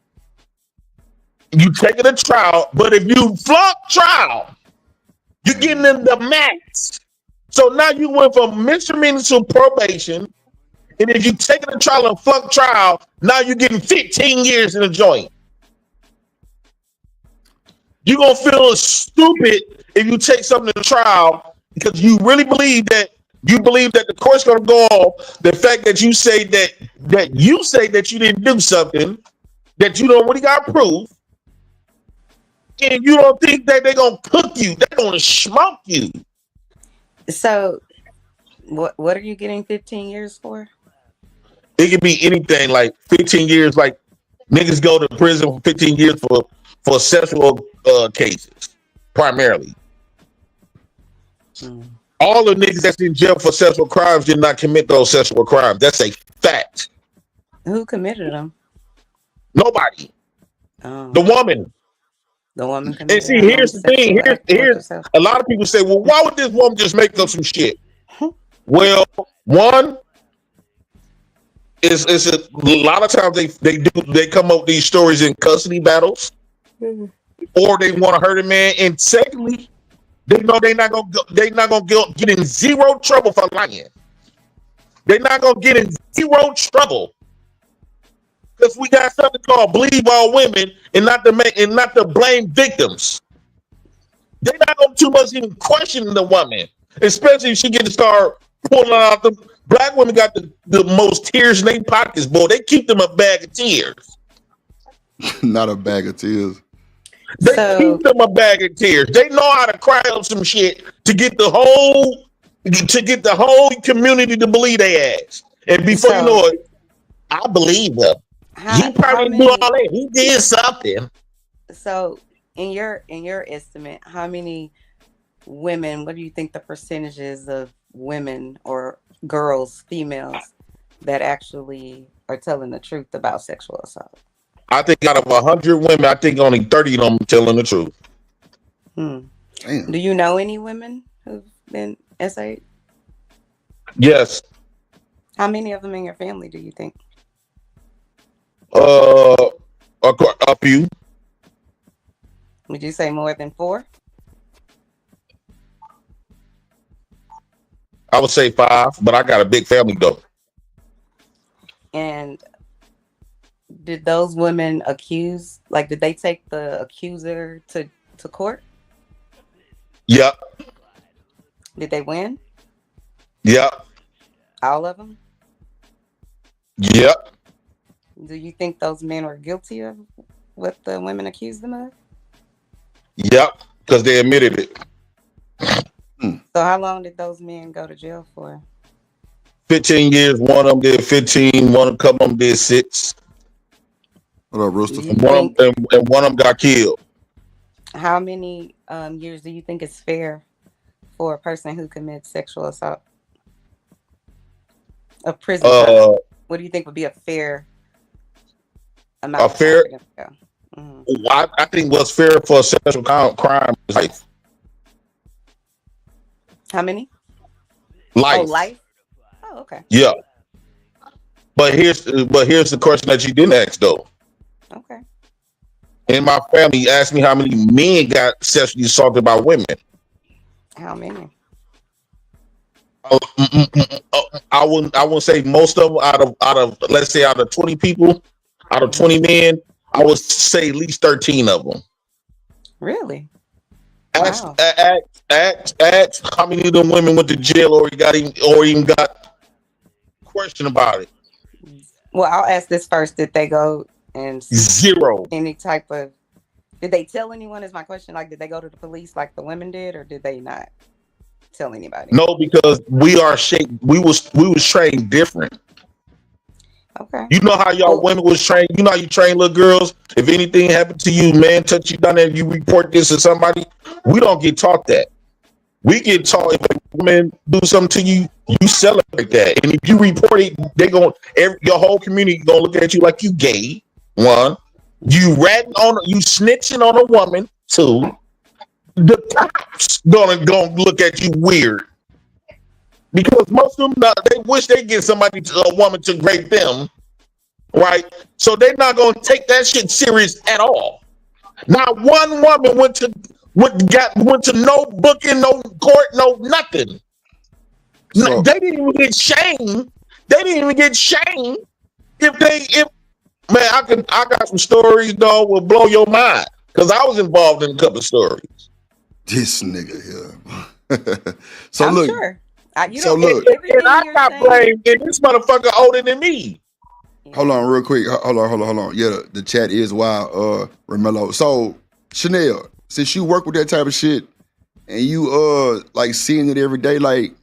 [SPEAKER 9] you take it to trial, but if you flunk trial, you're getting in the max. So now you went from misdemeanor to probation, and if you take it to trial and flunk trial, now you're getting 15 years in a joint. You're going to feel stupid if you take something to trial because you really believe that the court's going to go off the fact that you say that you didn't do something, that you don't really got proof, and you don't think that they're going to cook you. They're going to smoke you.
[SPEAKER 5] So what are you getting 15 years for?
[SPEAKER 9] It could be anything, like 15 years, like niggas go to prison for 15 years for sexual cases, primarily. All the niggas that's in jail for sexual crimes did not commit those sexual crimes. That's a fact.
[SPEAKER 5] Who committed them?
[SPEAKER 9] Nobody. The woman.
[SPEAKER 5] The woman.
[SPEAKER 9] And see, here's the thing. Here's a lot of people say, well, why would this woman just make up some shit? Well, one is a lot of times they come up with these stories in custody battles, or they want to hurt a man. And secondly, they know they're not gonna get in zero trouble for lying. They're not gonna get in zero trouble because we got something called believe all women and not to blame victims. They're not gonna too much even question the woman, especially if she get to start pulling out the black women got the most tears in their pockets, boy. They keep them a bag of tears.
[SPEAKER 6] Not a bag of tears.
[SPEAKER 9] They keep them a bag of tears. They know how to cry up some shit to get the whole community to believe they ass. And before you know it, I believe them. He probably knew all that. He did something.
[SPEAKER 5] So in your estimate, how many women, what do you think the percentages of women or girls, females, that actually are telling the truth about sexual assault?
[SPEAKER 9] I think out of 100 women, I think only 30 of them telling the truth.
[SPEAKER 5] Do you know any women who've been SA'd?
[SPEAKER 9] Yes.
[SPEAKER 5] How many of them in your family do you think?
[SPEAKER 9] A few.
[SPEAKER 5] Would you say more than 4?
[SPEAKER 9] I would say 5, but I got a big family though.
[SPEAKER 5] And did those women did they take the accuser to court?
[SPEAKER 9] Yep.
[SPEAKER 5] Did they win?
[SPEAKER 9] Yep.
[SPEAKER 5] All of them?
[SPEAKER 9] Yep.
[SPEAKER 5] Do you think those men were guilty of what the women accused them of?
[SPEAKER 9] Yep, because they admitted it.
[SPEAKER 5] So how long did those men go to jail for?
[SPEAKER 9] 15 years. One of them did 15. A couple of them did 6.
[SPEAKER 6] What up, Rooster?
[SPEAKER 9] And one of them got killed.
[SPEAKER 5] How many years do you think is fair for a person who commits sexual assault? A prison time. What do you think would be a fair amount?
[SPEAKER 9] I think what's fair for a sexual crime is life.
[SPEAKER 5] How many?
[SPEAKER 9] Life.
[SPEAKER 5] Oh, life. Oh, okay.
[SPEAKER 9] Yeah. But here's the question that you didn't ask though.
[SPEAKER 5] Okay.
[SPEAKER 9] in my family asked me how many men got sexually assaulted by women.
[SPEAKER 5] How many?
[SPEAKER 9] I wouldn't say most of them out of let's say out of 20 people, out of 20 men, I would say at least 13 of them.
[SPEAKER 5] Really?
[SPEAKER 9] Ask how many of them women went to jail or even got questioned about it.
[SPEAKER 5] Well, I'll ask this first. Did they go and
[SPEAKER 9] zero
[SPEAKER 5] any type of? Did they tell anyone? Is my question. Like, did they go to the police like the women did, or did they not tell anybody?
[SPEAKER 9] No, because we are shaped. We was trained different.
[SPEAKER 5] Okay.
[SPEAKER 9] You know how y'all women was trained. You know how you train little girls. If anything happened to you, man, touch you down there, you report this to somebody. We don't get taught that. We get taught if a woman do something to you, you celebrate that. And if you report it, your whole community gonna look at you like you gay. One, you snitching on a woman. Two, the cops gonna look at you weird. Because most of them, they wish they get a woman to rape them, right? So they're not gonna take that shit serious at all. Not one woman went to no booking, no court, no nothing. So, they didn't even get shamed. If I got some stories though will blow your mind because I was involved in a couple of stories.
[SPEAKER 6] This nigga here. So
[SPEAKER 5] I'm
[SPEAKER 6] look.
[SPEAKER 5] Sure.
[SPEAKER 6] Look,
[SPEAKER 9] and I got blamed, and this motherfucker older than me.
[SPEAKER 6] Hold on, real quick. Hold on. Yeah, the chat is wild, Romello. So, Chanel, since you work with that type of shit, and you like seeing it every day, like,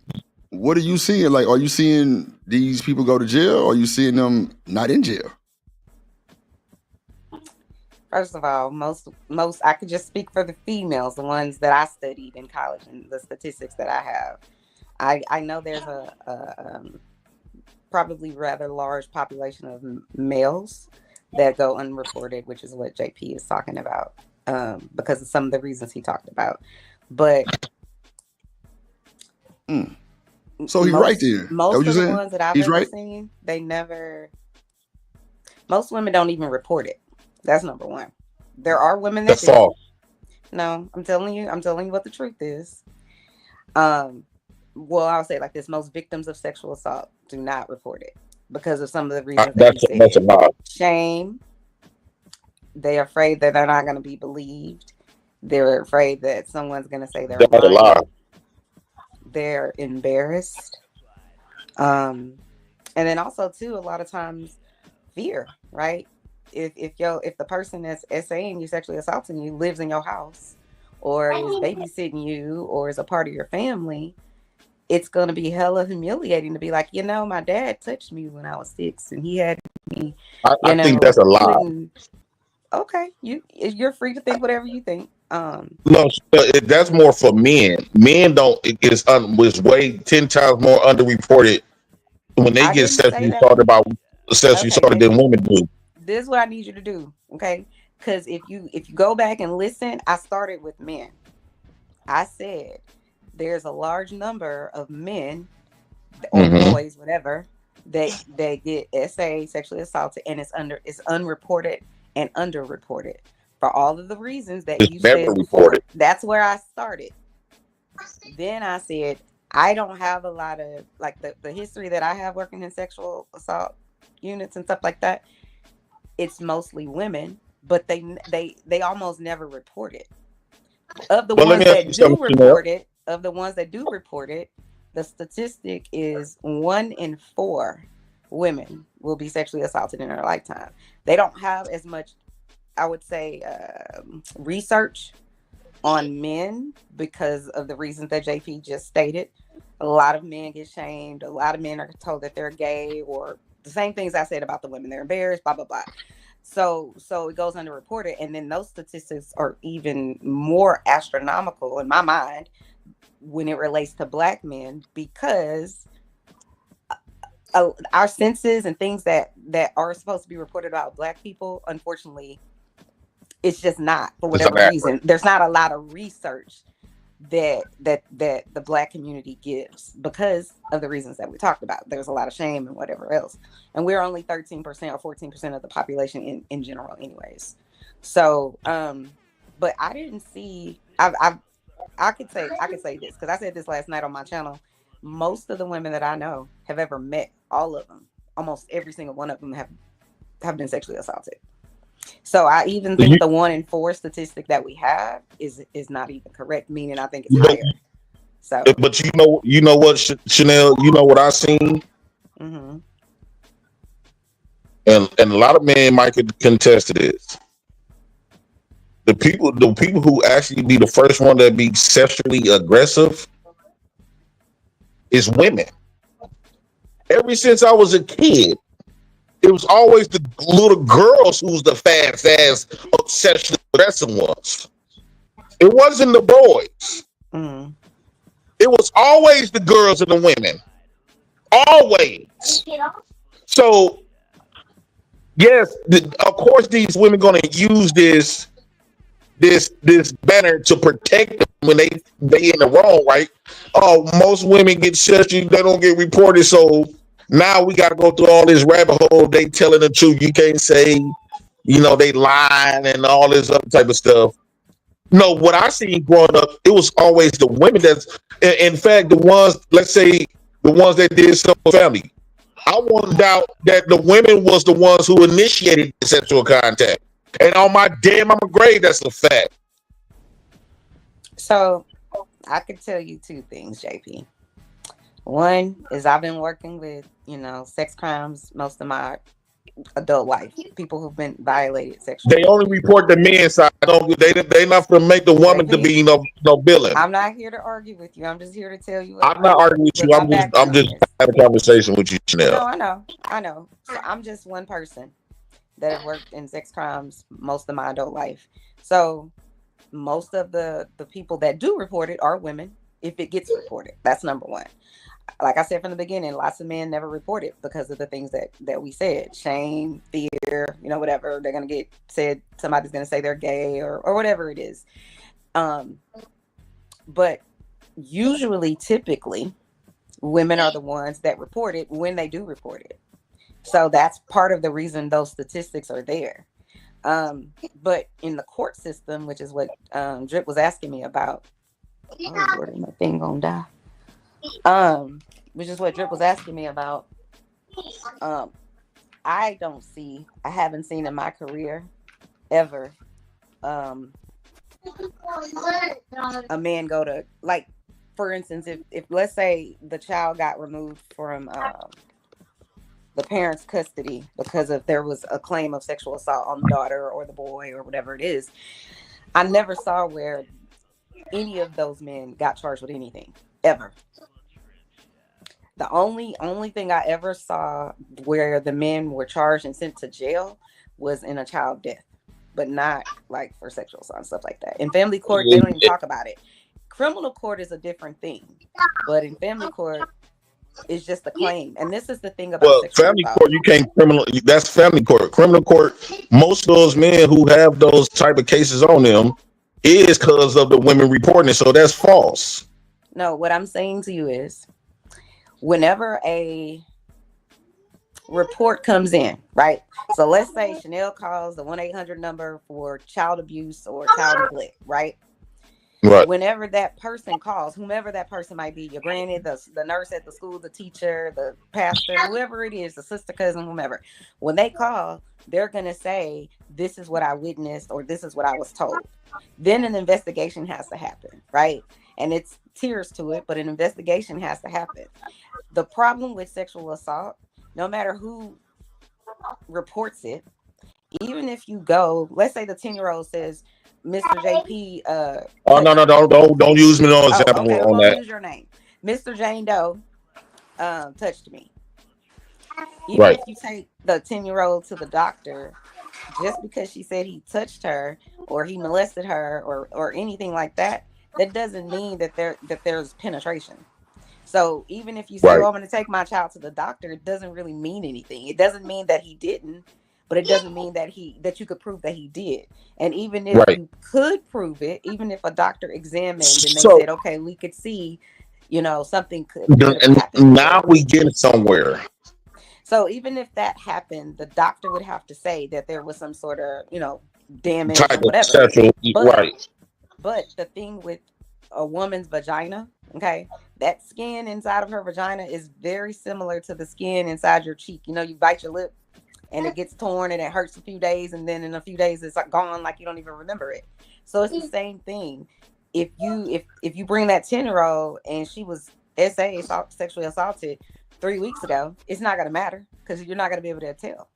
[SPEAKER 6] what are you seeing? Like, are you seeing these people go to jail, or are you seeing them not in jail?
[SPEAKER 5] First of all, most I could just speak for the females, the ones that I studied in college, and the statistics that I have. I know there's a probably rather large population of males that go unreported, which is what JP is talking about, because of some of the reasons he talked about. But
[SPEAKER 6] so he's right there.
[SPEAKER 5] Most of the ones that I've ever seen, they never. Most women don't even report it. That's number one. There are women that do.
[SPEAKER 9] False.
[SPEAKER 5] No, I'm telling you what the truth is. Well, I'll say it like this: most victims of sexual assault do not report it because of some of the reasons
[SPEAKER 9] that's a lie.
[SPEAKER 5] Shame. They're afraid that they're not going to be believed. They're afraid that someone's going to say they're
[SPEAKER 9] a lie.
[SPEAKER 5] They're embarrassed. And then also too, a lot of times, fear. Right? If the person that's essaying you, sexually assaulting you, lives in your house, or is babysitting you, or is a part of your family, it's going to be hella humiliating to be like, my dad touched me when I was 6 and he had me.
[SPEAKER 9] I think that's a lie.
[SPEAKER 5] Okay. You're free to think whatever you think.
[SPEAKER 9] No, that's more for men. Men is way 10 times more underreported when they get sexually assaulted than women do.
[SPEAKER 5] This is what I need you to do. Okay. Because if you go back and listen, I started with men. I said, there's a large number of men or boys, whatever, that get SA sexually assaulted, and it's unreported and underreported for all of the reasons that you said before. That's where I started. Then I said, I don't have a lot of like the history that I have working in sexual assault units and stuff like that. It's mostly women, but they almost never report it. Of the ones that do report it, the statistic is 1 in 4 women will be sexually assaulted in their lifetime. They don't have as much, I would say, research on men because of the reasons that JP just stated. A lot of men get shamed. A lot of men are told that they're gay, or the same things I said about the women. They're embarrassed, blah, blah, blah. So it goes underreported. And then those statistics are even more astronomical in my mind when it relates to Black men, because our senses and things that are supposed to be reported about Black people, unfortunately, it's just not, for whatever reason. There's not a lot of research that the Black community gives because of the reasons that we talked about. There's a lot of shame and whatever else. And we're only 13% or 14% of the population in general anyways. So, but I didn't see. I could say this because I said this last night on my channel. Most of the women that I know have ever met, all of them, almost every single one of them have been sexually assaulted. So I even think the 1 in 4 statistic that we have is not even correct. Meaning, I think it's higher. So,
[SPEAKER 9] but you know what, Chanel, you know what I seen,
[SPEAKER 5] mm-hmm.
[SPEAKER 9] and a lot of men might contest to this. The people who actually be the first one that be sexually aggressive is women. Ever since I was a kid, it was always the little girls who's the fast ass sexually aggressive ones. It wasn't the boys.
[SPEAKER 5] Mm-hmm.
[SPEAKER 9] It was always the girls and the women. Always. So, yes, of course, these women going to use this banner to protect them when they in the wrong, right? Oh, most women get sexually, they don't get reported, so now we got to go through all this rabbit hole. They telling the truth. You can't say, they lying and all this other type of stuff. No, what I seen growing up, it was always the women that's, in fact, the ones, let's say, the ones that did something family. I won't doubt that the women was the ones who initiated the sexual contact. And on my dead mama grave, that's a fact.
[SPEAKER 5] So I could tell you 2 things, JP. One is I've been working with, sex crimes most of my adult life. People who've been violated sexually.
[SPEAKER 9] They only report the men's side. They not to make the woman to be no villain.
[SPEAKER 5] I'm not here to argue with you. I'm just here to tell you.
[SPEAKER 9] I'm not arguing with you. I'm just having a conversation with you, Chanel.
[SPEAKER 5] No, I know. So I'm just one person that have worked in sex crimes most of my adult life. So most of the people that do report it are women, if it gets reported. That's number one. Like I said from the beginning, lots of men never report it because of the things that we said. Shame, fear, whatever. They're going to get said, somebody's going to say they're gay or whatever it is. But usually, typically, women are the ones that report it when they do report it. So that's part of the reason those statistics are there. But in the court system, which is what Drip was asking me about. Oh, Lord, my thing gonna die. Which is what Drip was asking me about. I haven't seen in my career ever a man go to, like, for instance, if let's say the child got removed from the parents' custody because there was a claim of sexual assault on the daughter or the boy or whatever it is, I never saw where any of those men got charged with anything ever. The only thing I ever saw where the men were charged and sent to jail was in a child death, but not like for sexual assault and stuff like that. In family court, they don't even talk about it. Criminal court is a different thing, but in family court, it's just a claim. And this is the thing about
[SPEAKER 9] family court. You can't that's family court. Criminal court, most of those men who have those type of cases on them is because of the women reporting it. So that's false.
[SPEAKER 5] No, what I'm saying to you is, whenever a report comes in, right? So let's say Chanel calls the 1-800 number for child abuse or child neglect, right?
[SPEAKER 9] Right.
[SPEAKER 5] Whenever that person calls, whomever that person might be, your granny, the nurse at the school, the teacher, the pastor, whoever it is, the sister, cousin, whomever, when they call, they're going to say, this is what I witnessed or this is what I was told. Then an investigation has to happen, right? And it's tiers to it, but an investigation has to happen. The problem with sexual assault, no matter who reports it, even if you go, let's say the 10-year-old says, Mr. JP.
[SPEAKER 9] Don't use me as an example on that.
[SPEAKER 5] Use your name. Mr. Jane Doe touched me. Even
[SPEAKER 9] right.
[SPEAKER 5] If you take the 10-year-old to the doctor, just because she said he touched her or he molested her or anything like that, that doesn't mean that there's penetration. So even if you say, I'm going to take my child to the doctor, it doesn't really mean anything. It doesn't mean that he didn't, but it doesn't mean that you could prove that he did. And even if you could prove it, even if a doctor examined and they said, okay, we could see, something could happen.
[SPEAKER 9] Now we get somewhere.
[SPEAKER 5] So even if that happened, the doctor would have to say that there was some sort of, damage
[SPEAKER 9] type
[SPEAKER 5] or
[SPEAKER 9] of
[SPEAKER 5] whatever.
[SPEAKER 9] sexual, right?
[SPEAKER 5] But the thing with a woman's vagina, okay, that skin inside of her vagina is very similar to the skin inside your cheek. You know, you bite your lip and it gets torn and it hurts a few days, and then in a few days it's like gone, like you don't even remember it. So it's the same thing. If you bring that 10-year-old and she was sexually assaulted 3 weeks ago, it's not gonna matter because you're not gonna be able to tell.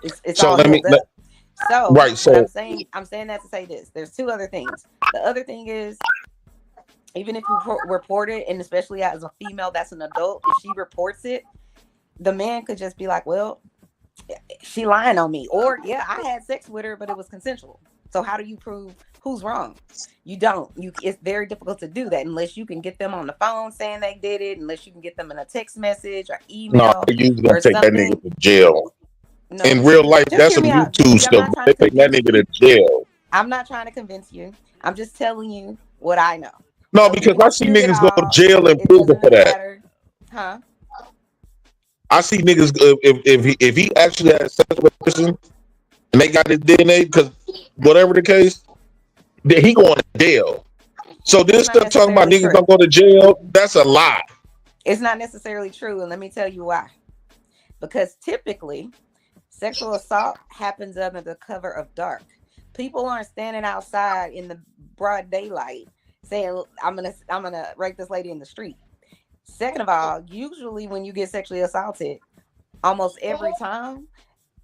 [SPEAKER 5] It's
[SPEAKER 9] So
[SPEAKER 5] all
[SPEAKER 9] let me
[SPEAKER 5] healed up. So
[SPEAKER 9] right. So
[SPEAKER 5] I'm saying that to say this. There's two other things. The other thing is, even if you report it, and especially as a female that's an adult, if she reports it, the man could just be like, well, she lying on me, or yeah, I had sex with her, but it was consensual. So how do you prove who's wrong? You don't. It's very difficult to do that unless you can get them on the phone saying they did it, unless you can get them in a text message or email.
[SPEAKER 9] they usually gonna
[SPEAKER 5] or
[SPEAKER 9] take that
[SPEAKER 5] something.
[SPEAKER 9] nigga to jail.
[SPEAKER 5] No,
[SPEAKER 9] In real life,
[SPEAKER 5] just
[SPEAKER 9] that's
[SPEAKER 5] hear
[SPEAKER 9] some
[SPEAKER 5] me out.
[SPEAKER 9] YouTube
[SPEAKER 5] I'm
[SPEAKER 9] stuff.
[SPEAKER 5] not trying
[SPEAKER 9] They
[SPEAKER 5] to
[SPEAKER 9] take that
[SPEAKER 5] convince
[SPEAKER 9] nigga
[SPEAKER 5] you.
[SPEAKER 9] to jail.
[SPEAKER 5] I'm not trying to convince you. I'm just telling you what I know.
[SPEAKER 9] No,
[SPEAKER 5] So you
[SPEAKER 9] because
[SPEAKER 5] can
[SPEAKER 9] I see
[SPEAKER 5] dispute it
[SPEAKER 9] niggas go to
[SPEAKER 5] all.
[SPEAKER 9] jail and
[SPEAKER 5] It
[SPEAKER 9] prison
[SPEAKER 5] doesn't
[SPEAKER 9] for
[SPEAKER 5] really
[SPEAKER 9] that.
[SPEAKER 5] matter, huh?
[SPEAKER 9] I see niggas if he actually had sex with a person and they got his DNA, because whatever the case, then he going to jail. So this
[SPEAKER 5] It's not
[SPEAKER 9] stuff talking about
[SPEAKER 5] necessarily
[SPEAKER 9] niggas
[SPEAKER 5] true.
[SPEAKER 9] don't go to jail, that's a lie.
[SPEAKER 5] It's not necessarily true, and let me tell you why. Because typically, sexual assault happens under the cover of dark. People aren't standing outside in the broad daylight saying, I'm gonna rape this lady in the street. Second of all, usually when you get sexually assaulted, almost every time,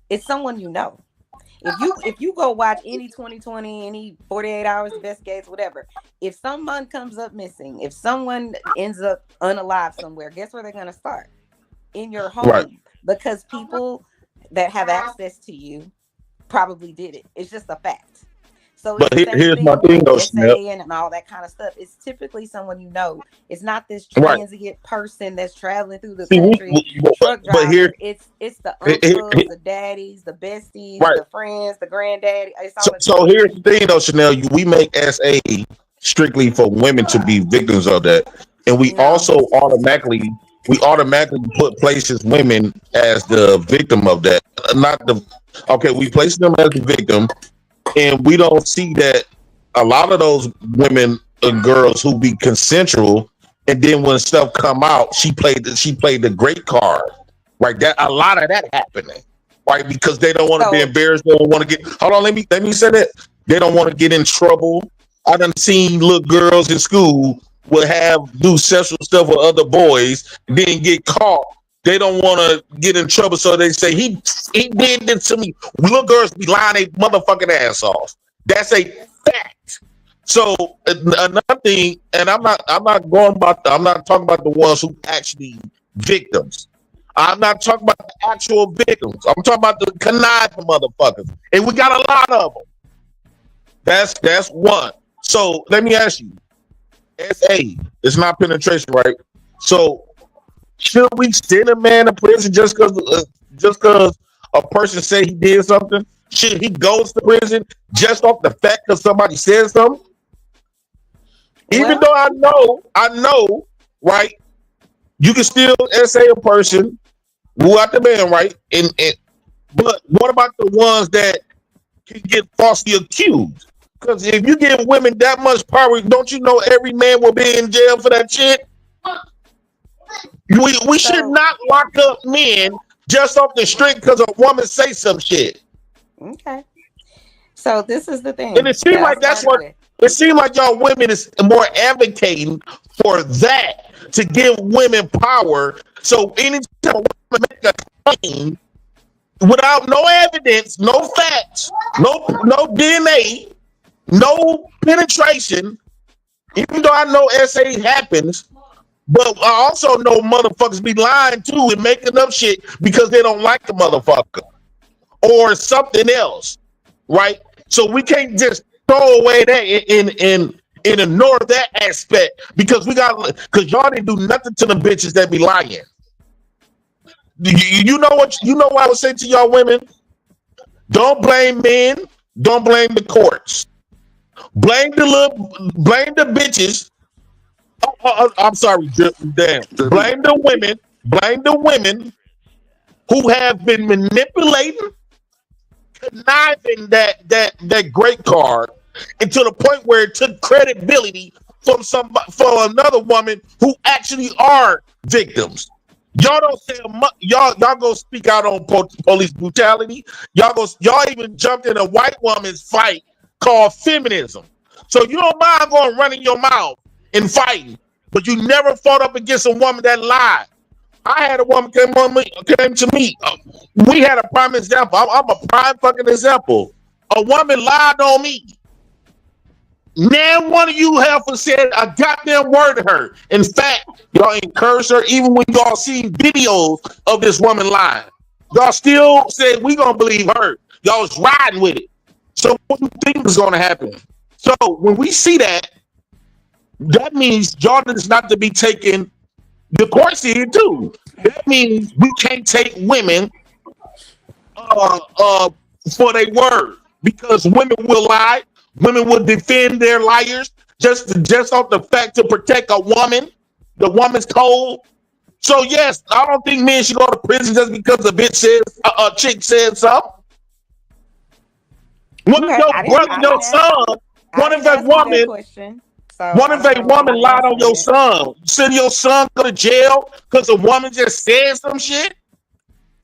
[SPEAKER 5] it's someone you know. If you go watch any 2020, any 48 hours investigates, whatever, if someone comes up missing, if someone ends up unalive somewhere, guess where they're gonna start? In your home.
[SPEAKER 9] Right.
[SPEAKER 5] Because people that have access to you probably did it. It's just a fact. So it's
[SPEAKER 9] But
[SPEAKER 5] the same
[SPEAKER 9] here's
[SPEAKER 5] thing
[SPEAKER 9] my
[SPEAKER 5] with
[SPEAKER 9] thing
[SPEAKER 5] the
[SPEAKER 9] though, Snap.
[SPEAKER 5] SA and all that kind of stuff. It's typically someone you know. It's not this
[SPEAKER 9] Right.
[SPEAKER 5] transient person that's traveling through the
[SPEAKER 9] See,
[SPEAKER 5] country, truck
[SPEAKER 9] but here,
[SPEAKER 5] driver. It's the
[SPEAKER 9] here,
[SPEAKER 5] uncles, the daddies, the besties,
[SPEAKER 9] right.
[SPEAKER 5] the friends, the granddaddy. It's all of
[SPEAKER 9] So
[SPEAKER 5] them.
[SPEAKER 9] here's the thing though, Chanel. We make SA strictly for women to be victims of that, and we also automatically places women as the victim of that. Not the okay. We place them as the victim, and we don't see that a lot of those women and girls who be consensual, and then when stuff come out, she played the great card, right? That a lot of that happening, right? Because they don't want to be embarrassed. They don't want to get. Hold on, let me say that they don't want to get in trouble. I done seen little girls in school will do sexual stuff with other boys, then get caught. They don't want to get in trouble, so they say he did this to me. Little girls be lying their motherfucking ass off. That's a fact. So another thing, and I'm not talking about the ones who actually victims. I'm not talking about the actual victims. I'm talking about the conniving motherfuckers, and we got a lot of them. That's one. So let me ask you, SA, it's not penetration, right? So should we send a man to prison just because a person say he did something? Should he go to prison just off the fact that somebody said something? Even though I know, right? You can still SA a person, rule out the man, right? But what about the ones that can get falsely accused? Because if you give women that much power, don't you know every man will be in jail for that shit? We should not lock up men just off the street because a woman say some shit.
[SPEAKER 5] Okay. So this is the thing.
[SPEAKER 9] And it seems like that's what it seems like y'all women is more advocating for that, to give women power. So anytime a woman make a claim without no evidence, no facts, no DNA, no penetration, even though I know SA happens, but I also know motherfuckers be lying too and making up shit because they don't like the motherfucker or something else, right? So we can't just throw away that and ignore that aspect because y'all didn't do nothing to the bitches that be lying. You know what I would say to y'all women? Don't blame men. Don't blame the courts. Blame the bitches. I'm sorry, damn. Blame the women who have been manipulating conniving that great card, and to the point where it took credibility from another woman who actually are victims. Y'all don't say y'all go speak out on police brutality. Y'all even jumped in a white woman's fight called feminism. So you don't mind going running your mouth and fighting, but you never fought up against a woman that lied. I had a woman came to me. We had a prime example. I'm a prime fucking example. A woman lied on me. Nan one of you have said a goddamn word to her. In fact, y'all encouraged her even when y'all seen videos of this woman lying. Y'all still said we gonna believe her. Y'all was riding with it. So what do you think is gonna happen? So when we see that, that means Jordan is not to be taken the course here too. That means we can't take women for their word, because women will lie. Women will defend their liars just off the fact to protect a woman, the woman's code. So yes, I don't think men should go to prison just because a chick said something. What if your brother, your son? What if a woman lied on your son? Send your son go to jail because a woman just said some shit?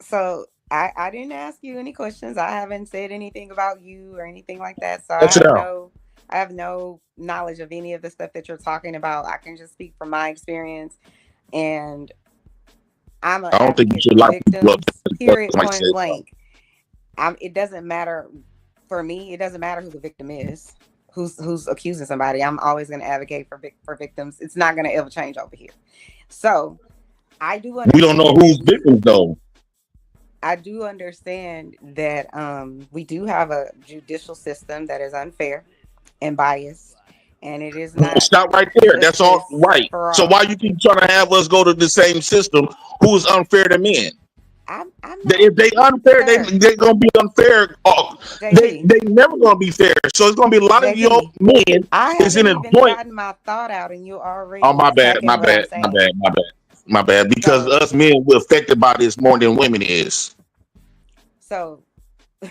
[SPEAKER 5] So I didn't ask you any questions. I haven't said anything about you or anything like that. So I have no knowledge of any of the stuff that you're talking about. I can just speak from my experience, and I don't think you should like victims. Period. Point blank. It doesn't matter for me. It doesn't matter who the victim is, who's accusing somebody. I'm always going to advocate for victims. It's not going to ever change over here. So I do understand.
[SPEAKER 9] We don't know who's victims though.
[SPEAKER 5] I do understand that we do have a judicial system that is unfair and biased, and it is not.
[SPEAKER 9] Stop right there. That's all right. So why you keep trying to have us go to the same system? Who is unfair to men? If they unfair, they're gonna be unfair. They never gonna be fair. So it's gonna be a lot of your men is in a joint.
[SPEAKER 5] Gotten my thought out, and you already.
[SPEAKER 9] Oh my bad. Because us men we're affected by this more than women is.
[SPEAKER 5] So I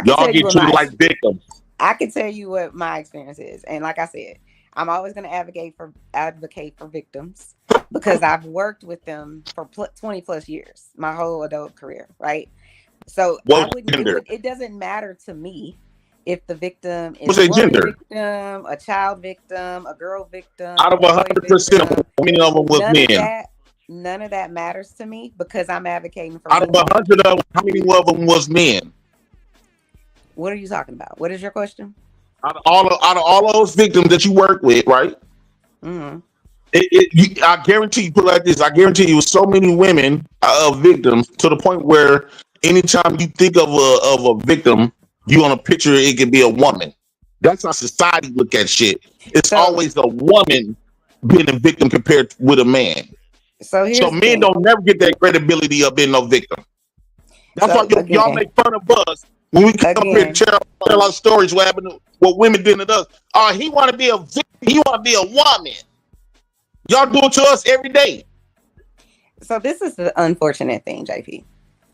[SPEAKER 5] can
[SPEAKER 9] y'all
[SPEAKER 5] tell
[SPEAKER 9] get treated like victims.
[SPEAKER 5] I can tell you what my experience is, and like I said, I'm always going to advocate for victims because I've worked with them for 20 plus years, my whole adult career, right? So it doesn't matter to me if the victim is a victim, a child victim, a girl victim.
[SPEAKER 9] Out of 100%, how many of them was men?
[SPEAKER 5] None of that matters to me because I'm advocating for.
[SPEAKER 9] Out of 100 of them, how many of them was men?
[SPEAKER 5] What are you talking about? What is your question?
[SPEAKER 9] Out of all those victims that you work with, right?
[SPEAKER 5] Mm-hmm.
[SPEAKER 9] I guarantee you, put it like this: I guarantee you, so many women are victims to the point where anytime you think of a victim, you want to picture it could be a woman. That's how society look at shit. It's always a woman being a victim compared with a man. So men don't never get that credibility of being no victim. That's why y'all make fun of us when we come up here and tell our stories what happened, what women did to us. He want to be a victim. He want to be a woman. Y'all do it to us every day.
[SPEAKER 5] So this is the unfortunate thing, JP,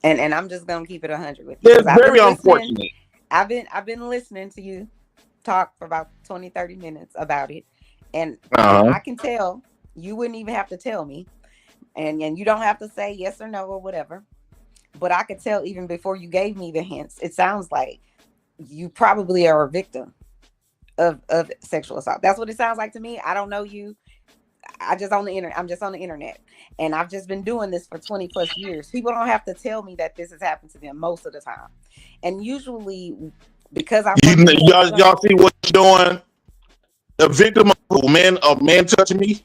[SPEAKER 5] and I'm just gonna keep it 100 with you.
[SPEAKER 9] It's very unfortunate.
[SPEAKER 5] I've been listening to you talk for about 20-30 minutes about it, and I can tell you wouldn't even have to tell me, and you don't have to say yes or no or whatever, but I could tell even before you gave me the hints. It sounds like you probably are a victim of sexual assault. That's what it sounds like to me. I don't know you. I'm just on the internet, and I've just been doing this for 20 plus years. People don't have to tell me that this has happened to them most of the time, and usually because
[SPEAKER 9] y'all see what you're doing. A victim of a man touching me.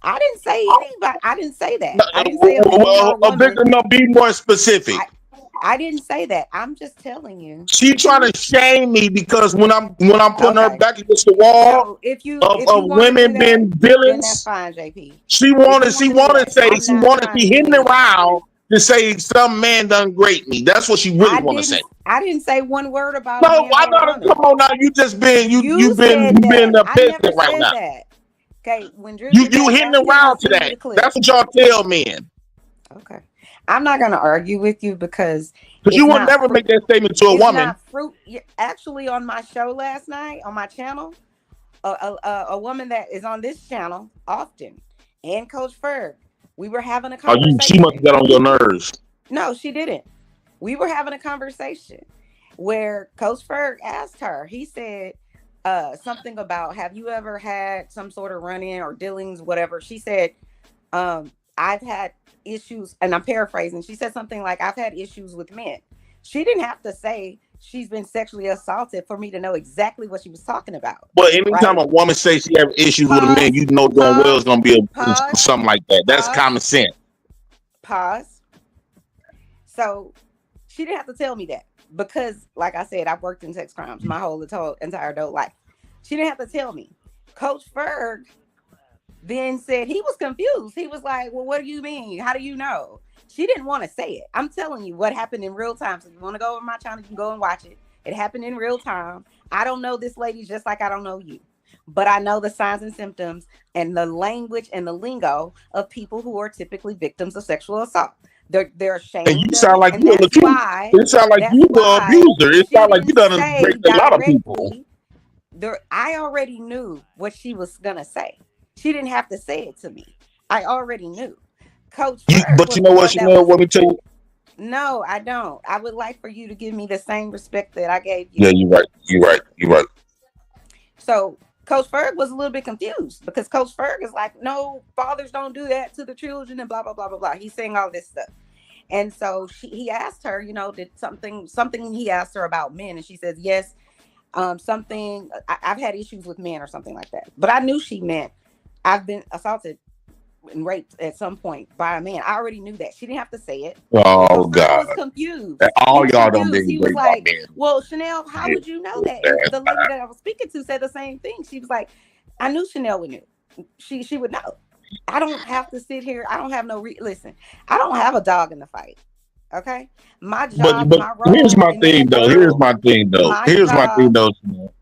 [SPEAKER 5] I didn't say anybody. I didn't say that. I didn't say
[SPEAKER 9] a victim. No, be more specific.
[SPEAKER 5] I didn't say that. I'm just telling you.
[SPEAKER 9] She trying to shame me because when I'm putting her back against the wall of women being villains.
[SPEAKER 5] That's fine, JP.
[SPEAKER 9] She hitting around to say some man done great me. That's what she really want to say.
[SPEAKER 5] I didn't say one word about.
[SPEAKER 9] No, I gotta come on now. You just been you've been a peasant right now.
[SPEAKER 5] Okay, when
[SPEAKER 9] you hitting around to that. That's what y'all tell men.
[SPEAKER 5] Okay. I'm not going to argue with you because
[SPEAKER 9] Because you would never make that statement to a woman.
[SPEAKER 5] Not fruit. Actually, on my show last night on my channel, a woman that is on this channel often, and Coach Ferg, we were having a conversation.
[SPEAKER 9] She must have got on your nerves.
[SPEAKER 5] No, she didn't. We were having a conversation where Coach Ferg asked her. He said something about, have you ever had some sort of run-in or dealings, whatever. She said, I've had issues, and I'm paraphrasing. She said something like, I've had issues with men. She didn't have to say she's been sexually assaulted for me to know exactly what she was talking about.
[SPEAKER 9] But anytime a woman says she have issues with a man, you know damn well it's gonna be something like that. That's common sense.
[SPEAKER 5] Pause. So she didn't have to tell me that, because like I said, I've worked in sex crimes my whole entire adult life. She didn't have to tell me. Coach Ferg then said he was confused. He was like, well, what do you mean? How do you know? She didn't want to say it. I'm telling you what happened in real time. So if you want to go over my channel, you can go and watch it. It happened in real time. I don't know this lady just like I don't know you, but I know the signs and symptoms and the language and the lingo of people who are typically victims of sexual assault. They're ashamed.
[SPEAKER 9] And you sound like you're the truth. It sounds like you the abuser. It sounds like you done raped a lot of people.
[SPEAKER 5] I already knew what she was gonna say. She didn't have to say it to me. I already knew. Coach,
[SPEAKER 9] but you know what, Chanel? Let me tell you.
[SPEAKER 5] No, I don't. I would like for you to give me the same respect that I gave you.
[SPEAKER 9] Yeah, you're right.
[SPEAKER 5] So Coach Ferg was a little bit confused, because Coach Ferg is like, no, fathers don't do that to the children and blah, blah, blah, blah, blah. He's saying all this stuff. And so he asked her, did something he asked her about men. And she says, yes, I've had issues with men or something like that. But I knew she meant I've been assaulted and raped at some point by a man. I already knew that. She didn't have to say it.
[SPEAKER 9] Oh, God.
[SPEAKER 5] I was confused.
[SPEAKER 9] All y'all don't be raped by men.
[SPEAKER 5] Well, Chanel, how would you know that? The lady that I was speaking to said the same thing. She was like, I knew Chanel would know. She would know. I don't have to sit here. I don't have listen, I don't have a dog in the fight. Okay, my job,
[SPEAKER 9] but
[SPEAKER 5] my role.
[SPEAKER 9] Here's my thing, though.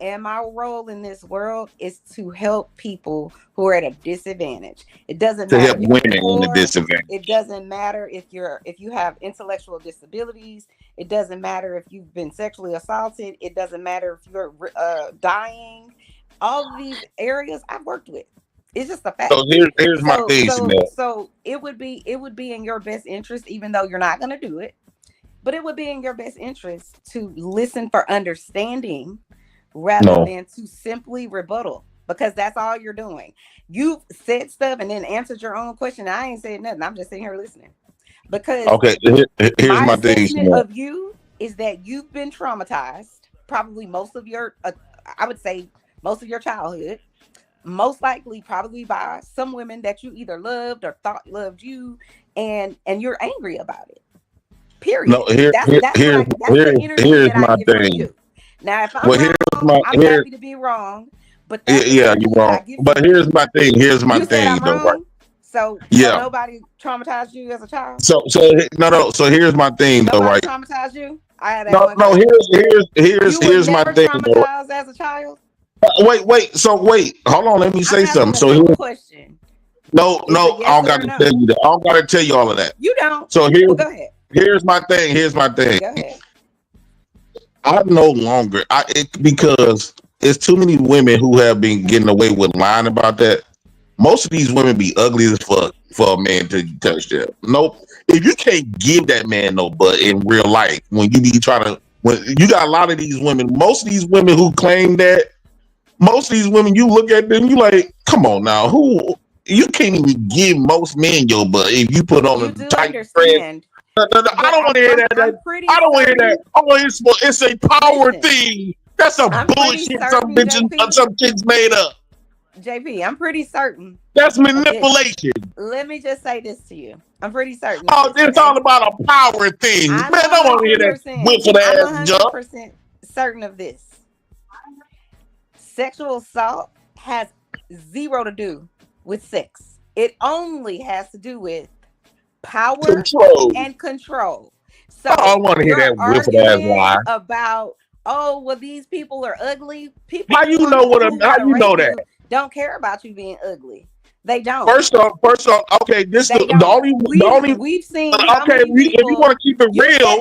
[SPEAKER 5] And my role in this world is to help people who are at a disadvantage. It doesn't matter.
[SPEAKER 9] To help women in a disadvantage.
[SPEAKER 5] It doesn't matter if you have intellectual disabilities. It doesn't matter if you've been sexually assaulted. It doesn't matter if you're dying. All of these areas I've worked with. It's just a fact.
[SPEAKER 9] So here's my thing, Chanel.
[SPEAKER 5] So it would be in your best interest, even though you're not going to do it, but it would be in your best interest to listen for understanding rather than to simply rebuttal, because that's all you're doing. You've said stuff and then answered your own question. I ain't said nothing. I'm just sitting here listening. Because
[SPEAKER 9] here's my thing
[SPEAKER 5] of you is that you've been traumatized probably most of your I would say most of your childhood. Most likely probably by some women that you either loved or thought loved you, and you're angry about it. Period.
[SPEAKER 9] No, here's my thing.
[SPEAKER 5] Now, if I'm wrong, I'm happy to be wrong. But
[SPEAKER 9] you're wrong. But here's my thing. Though, right?
[SPEAKER 5] So nobody traumatized you as a child.
[SPEAKER 9] So here's my thing, though, right?
[SPEAKER 5] Traumatized you?
[SPEAKER 9] Here's my thing.
[SPEAKER 5] Traumatized as a child.
[SPEAKER 9] Wait. Hold on. Let me say something. So here, question. No, I don't got to tell you that. I don't got to tell you all of that.
[SPEAKER 5] You don't.
[SPEAKER 9] So
[SPEAKER 5] go ahead.
[SPEAKER 9] Here's my thing.
[SPEAKER 5] Go ahead.
[SPEAKER 9] I no longer because it's too many women who have been getting away with lying about that. Most of these women be ugly as fuck for a man to touch them. Nope. If you can't give that man no butt in real life, when you got a lot of these women, most of these women who claim that. Most of these women, you look at them, you like, come on now, you can't even give most men your butt if you put on a tight dress. No, I don't want to hear that. I don't want to hear that. I want to hear it's a power thing. That's a bullshit some kids made up.
[SPEAKER 5] JP, I'm pretty certain.
[SPEAKER 9] That's manipulation.
[SPEAKER 5] Let me just say this to you. I'm pretty certain.
[SPEAKER 9] Oh, it's all about a power thing. Man, I don't want to hear that wicked ass jump. I'm 100%
[SPEAKER 5] certain of this. Sexual assault has zero to do with sex. It only has to do with power and control. So
[SPEAKER 9] I don't want to hear that wicked ass lie
[SPEAKER 5] about, these people are ugly. People
[SPEAKER 9] how you know that?
[SPEAKER 5] Don't care about you being ugly. They don't.
[SPEAKER 9] First off, okay, this the only
[SPEAKER 5] we've seen.
[SPEAKER 9] Okay, if you want to keep it real,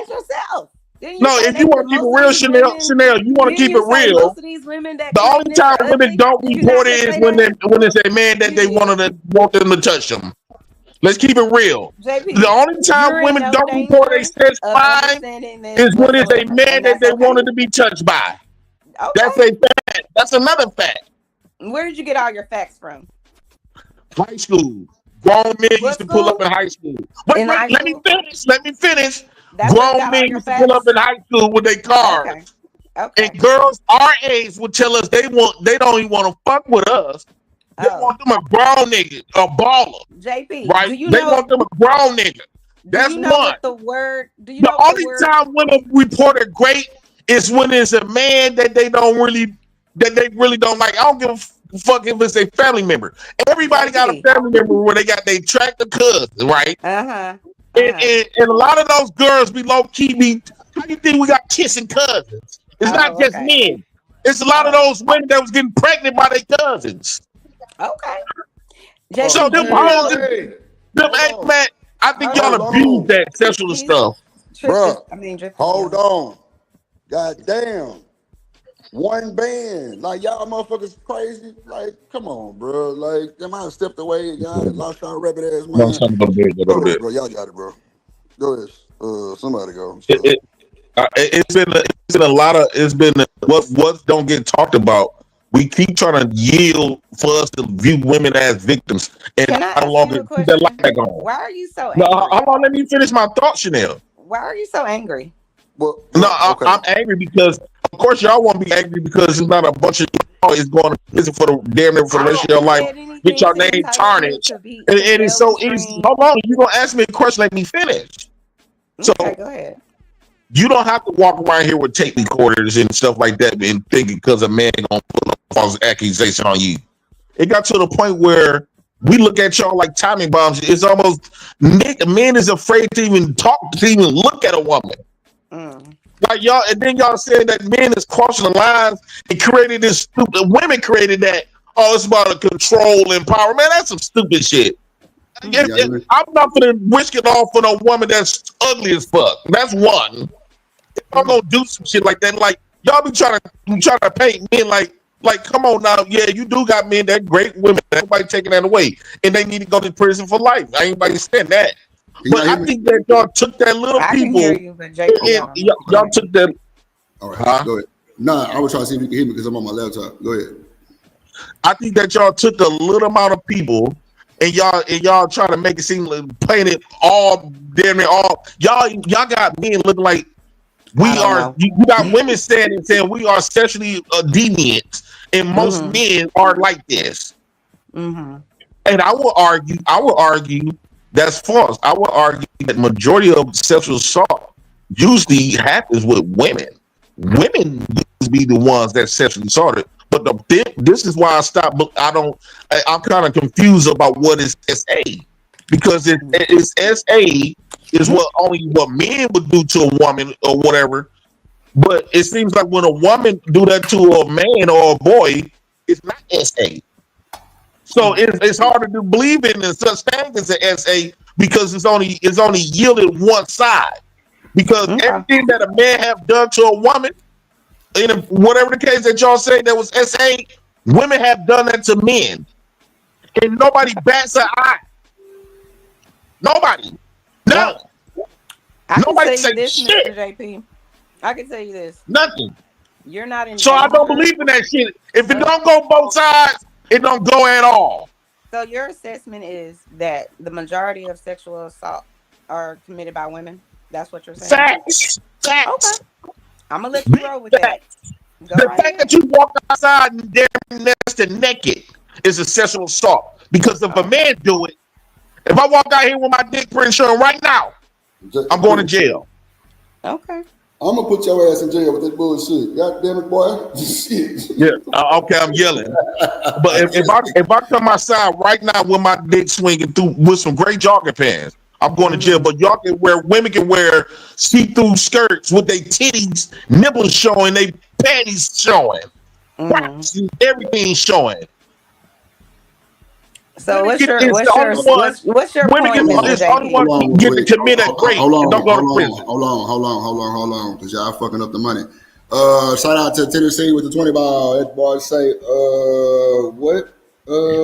[SPEAKER 9] No, if you want to keep it real, Chanel, you want to keep it real.
[SPEAKER 5] Most of these women that
[SPEAKER 9] the only time women don't report it is when it's a man that they want them to touch them. Let's keep it real.
[SPEAKER 5] JP,
[SPEAKER 9] the only time women don't report a sex crime is when it's a man that they wanted to be touched by.
[SPEAKER 5] Okay.
[SPEAKER 9] That's a fact. That's another fact.
[SPEAKER 5] Where did you get all your facts from?
[SPEAKER 9] High school. Grown men used to pull up in high school. Wait, let me finish. Grown men used to pull up in high school with their cars.
[SPEAKER 5] Okay.
[SPEAKER 9] And girls our age would tell us they don't even want to fuck with us. They want them a grown nigga, a baller.
[SPEAKER 5] JP,
[SPEAKER 9] right? They want them a grown nigga. That's one.
[SPEAKER 5] The
[SPEAKER 9] only time women report a great is when it's a man that they really don't like. I don't give a fuck if it's a family member. Everybody got a family member where they got their tractor cousin, right? And a lot of those girls be low key. How do you think we got kissing cousins? It's not just men. It's a lot of those women that was getting pregnant by their cousins.
[SPEAKER 5] Okay.
[SPEAKER 9] So them hoes, man, I think y'all abuse that sexual stuff.
[SPEAKER 6] Bro, hold on. God damn. One band. Like, y'all motherfuckers crazy. Like, come on, bro. Like, them I stepped away. Y'all lost y'all rabbit ass mind. Bro, y'all got it, bro. Go ahead. Somebody go.
[SPEAKER 9] It's been a lot of what don't get talked about. We keep trying to yield for us to view women as victims, and I no longer keep that light back on.
[SPEAKER 5] Why are you so angry?
[SPEAKER 9] No, hold on, let me finish my thought, Chanel.
[SPEAKER 5] Why are you so angry?
[SPEAKER 6] Well,
[SPEAKER 9] I'm angry because, of course, y'all won't be angry because it's not a bunch of y'all is going to prison for the damn near for the rest of your life. Get your name tarnished, and it's so easy. Hold on, you gonna ask me a question? Let me finish. So
[SPEAKER 5] go ahead.
[SPEAKER 9] You don't have to walk around here with tape recorders and stuff like that and thinking because a man gonna put a false accusation on you. It got to the point where we look at y'all like timing bombs. It's almost men is afraid to even talk, to even look at a woman. Like y'all, and then y'all said that men is crossing the lines and created this stupid. Women created that. Oh, it's about a control and power. Man, that's some stupid shit. I'm not gonna risk it all for no woman that's ugly as fuck. That's one. I'm gonna do some shit like that. Like y'all be trying to paint men like come on now. Yeah, you do got men that great women. Nobody taking that away, and they need to go to prison for life. I ain't nobody saying that. But I think that y'all took that little people. Y'all took that.
[SPEAKER 6] All right, go ahead. Nah, I was trying to see if you can hear me because I'm on my laptop. Go ahead.
[SPEAKER 9] I think that y'all took a little amount of people. And y'all trying to make it seem like playing it all damn near all. Y'all got men looking like we are. You got women saying we are sexually deviant, and most men are like this. And I will argue that's false. I will argue that majority of sexual assault usually happens with women. Women be the ones that sexually assaulted. But this is why I stopped. I'm kind of confused about what is SA, because it's SA is what men would do to a woman or whatever. But it seems like when a woman do that to a man or a boy, it's not SA. So it's harder to believe in such thing as an SA because it's only yielded one side. Because everything that a man have done to a woman, in whatever the case that y'all say that was SA, women have done that to men, and nobody bats an eye. Nobody. No.
[SPEAKER 5] I can
[SPEAKER 9] Nobody
[SPEAKER 5] tell you this,
[SPEAKER 9] shit.
[SPEAKER 5] Mr. JP. I can tell you this.
[SPEAKER 9] Nothing.
[SPEAKER 5] You're not in.
[SPEAKER 9] So I don't believe in that shit. If it don't go both sides, it don't go at all.
[SPEAKER 5] So your assessment is that the majority of sexual assault are committed by women. That's what you're saying.
[SPEAKER 9] Facts.
[SPEAKER 5] Okay. I'm gonna let you roll with that.
[SPEAKER 9] The fact that you walk outside and they're next to naked is a sexual assault. Because if a man do it, if I walk out here with my dick print showing right now, I'm going to jail.
[SPEAKER 5] Okay.
[SPEAKER 6] I'm gonna put your ass in jail with that bullshit. God damn it, boy. Shit.
[SPEAKER 9] Yeah. Okay, I'm yelling. But if I come outside right now with my dick swinging through with some great jogging pants, I'm going to jail. But women can wear see-through skirts with their titties, nipples showing, they panties showing, everything showing.
[SPEAKER 5] So what's your
[SPEAKER 9] It's
[SPEAKER 5] point, Mr.
[SPEAKER 9] only one get to commit a break and don't go to prison.
[SPEAKER 6] Hold on, because y'all fucking up the money. Shout out to Tennessee with the 20 ball. That boy say,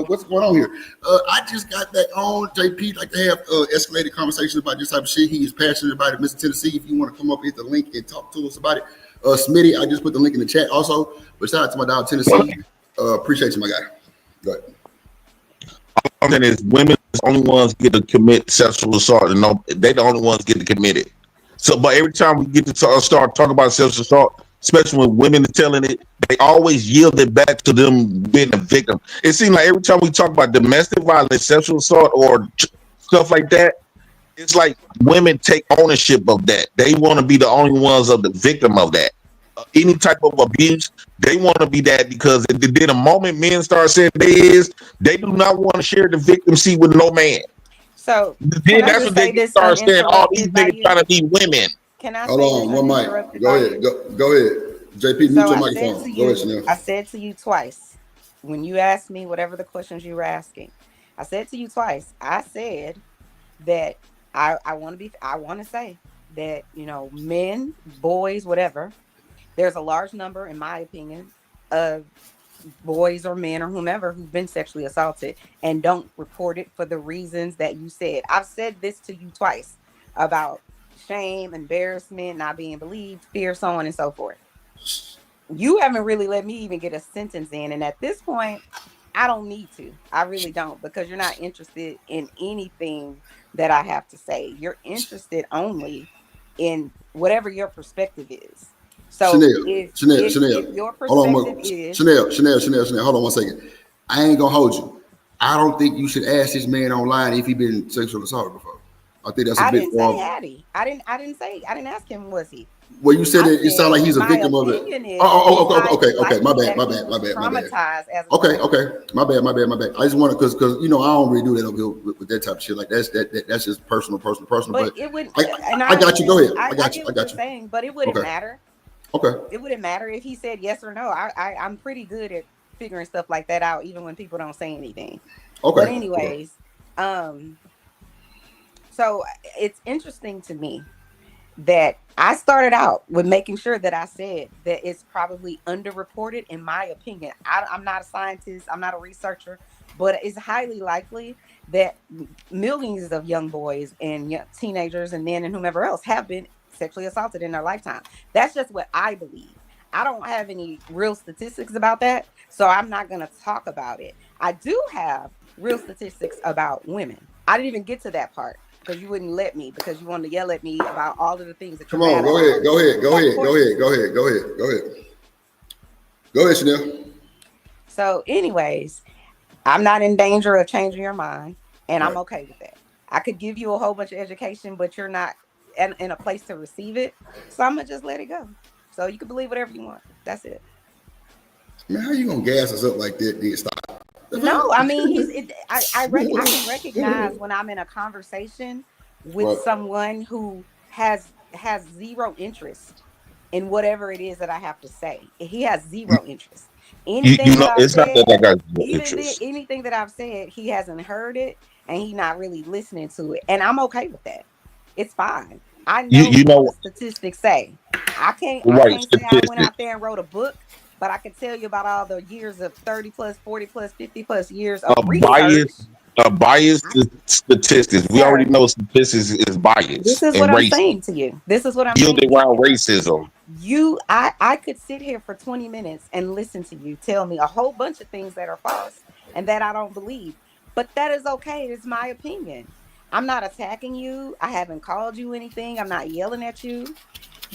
[SPEAKER 6] what's going on here? I just got back on. JP like to have escalated conversations about this type of shit. He is passionate about it. Mr. Tennessee, if you want to come up, hit the link and talk to us about it. Smitty, I just put the link in the chat also. But shout out to my dog Tennessee. Appreciate you, my guy. Go ahead.
[SPEAKER 9] I'm saying is women the only ones get to commit sexual assault, and no, they the only ones get to commit it. So, but every time we get to start talking about sexual assault, especially when women are telling it, they always yield it back to them being a victim. It seems like every time we talk about domestic violence, sexual assault, or stuff like that, it's like women take ownership of that. They want to be the only ones of the victim of that. Any type of abuse, they want to be that, because then the moment men start saying they do not want to share the victim seat with no man.
[SPEAKER 5] So
[SPEAKER 9] then that's when they start saying all these niggas trying to be women.
[SPEAKER 5] Can I
[SPEAKER 6] hold on one mic? Go ahead. JP, mute your microphone. Go ahead, Chanel.
[SPEAKER 5] I said to you twice when you asked me whatever the questions you were asking. I said to you twice. I said that I want to say that, you know, men, boys, whatever. There's a large number, in my opinion, of boys or men or whomever who've been sexually assaulted and don't report it for the reasons that you said. I've said this to you twice about shame, embarrassment, not being believed, fear, so on and so forth. You haven't really let me even get a sentence in. And at this point, I don't need to. I really don't, because you're not interested in anything that I have to say. You're interested only in whatever your perspective is. So
[SPEAKER 6] Chanel,
[SPEAKER 5] if your perspective
[SPEAKER 6] hold on, Chanel, hold on 1 second. I ain't gonna hold you. I don't think you should ask this man online if he been sexually assaulted before. I think that's a bit wrong.
[SPEAKER 5] I didn't ask him, was he?
[SPEAKER 6] Well, you said it sounded like he's a victim of it. Okay. My bad.
[SPEAKER 5] Traumatized as a
[SPEAKER 6] okay. My bad. I just want to, because you know I don't really do that over here with that type of shit. Like that's just personal. But
[SPEAKER 5] it would.
[SPEAKER 6] I got you. Go ahead. I got you.
[SPEAKER 5] Saying, but it wouldn't matter.
[SPEAKER 6] Okay.
[SPEAKER 5] It wouldn't matter if he said yes or no. I'm pretty good at figuring stuff like that out, even when people don't say anything.
[SPEAKER 6] Okay.
[SPEAKER 5] But anyways, so it's interesting to me that I started out with making sure that I said that it's probably underreported, in my opinion. I'm not a scientist, I'm not a researcher, but it's highly likely that millions of young boys and young teenagers and men and whomever else have been sexually assaulted in their lifetime. That's just what I believe. I don't have any real statistics about that, so I'm not going to talk about it. I do have real statistics about women. I didn't even get to that part because you wouldn't let me, because you wanted to yell at me about all of the things that.
[SPEAKER 6] Come on, go ahead, Chanel.
[SPEAKER 5] So anyways, I'm not in danger of changing your mind, and I'm okay with that. I could give you a whole bunch of education, but you're not in a place to receive it, so I'm gonna just let it go. So you can believe whatever you want. That's it.
[SPEAKER 6] Man, how you gonna gas us up like that? Stop.
[SPEAKER 5] No, I mean I can recognize when I'm in a conversation with someone who has zero interest in whatever it is that I have to say. He has zero interest. Anything that I've said, he hasn't heard it, and he's not really listening to it, and I'm okay with that. It's fine. I know what the statistics say. I can't say I went out there and wrote a book, but I can tell you about all the years of 30 plus, 40 plus, 50 plus years of research.
[SPEAKER 9] Biased statistics. We already know statistics is biased.
[SPEAKER 5] This is what I'm saying to you. This is what I'm saying.
[SPEAKER 9] Around racism.
[SPEAKER 5] I could sit here for 20 minutes and listen to you tell me a whole bunch of things that are false and that I don't believe. But that is okay. It's my opinion. I'm not attacking you. I haven't called you anything. I'm not yelling at you.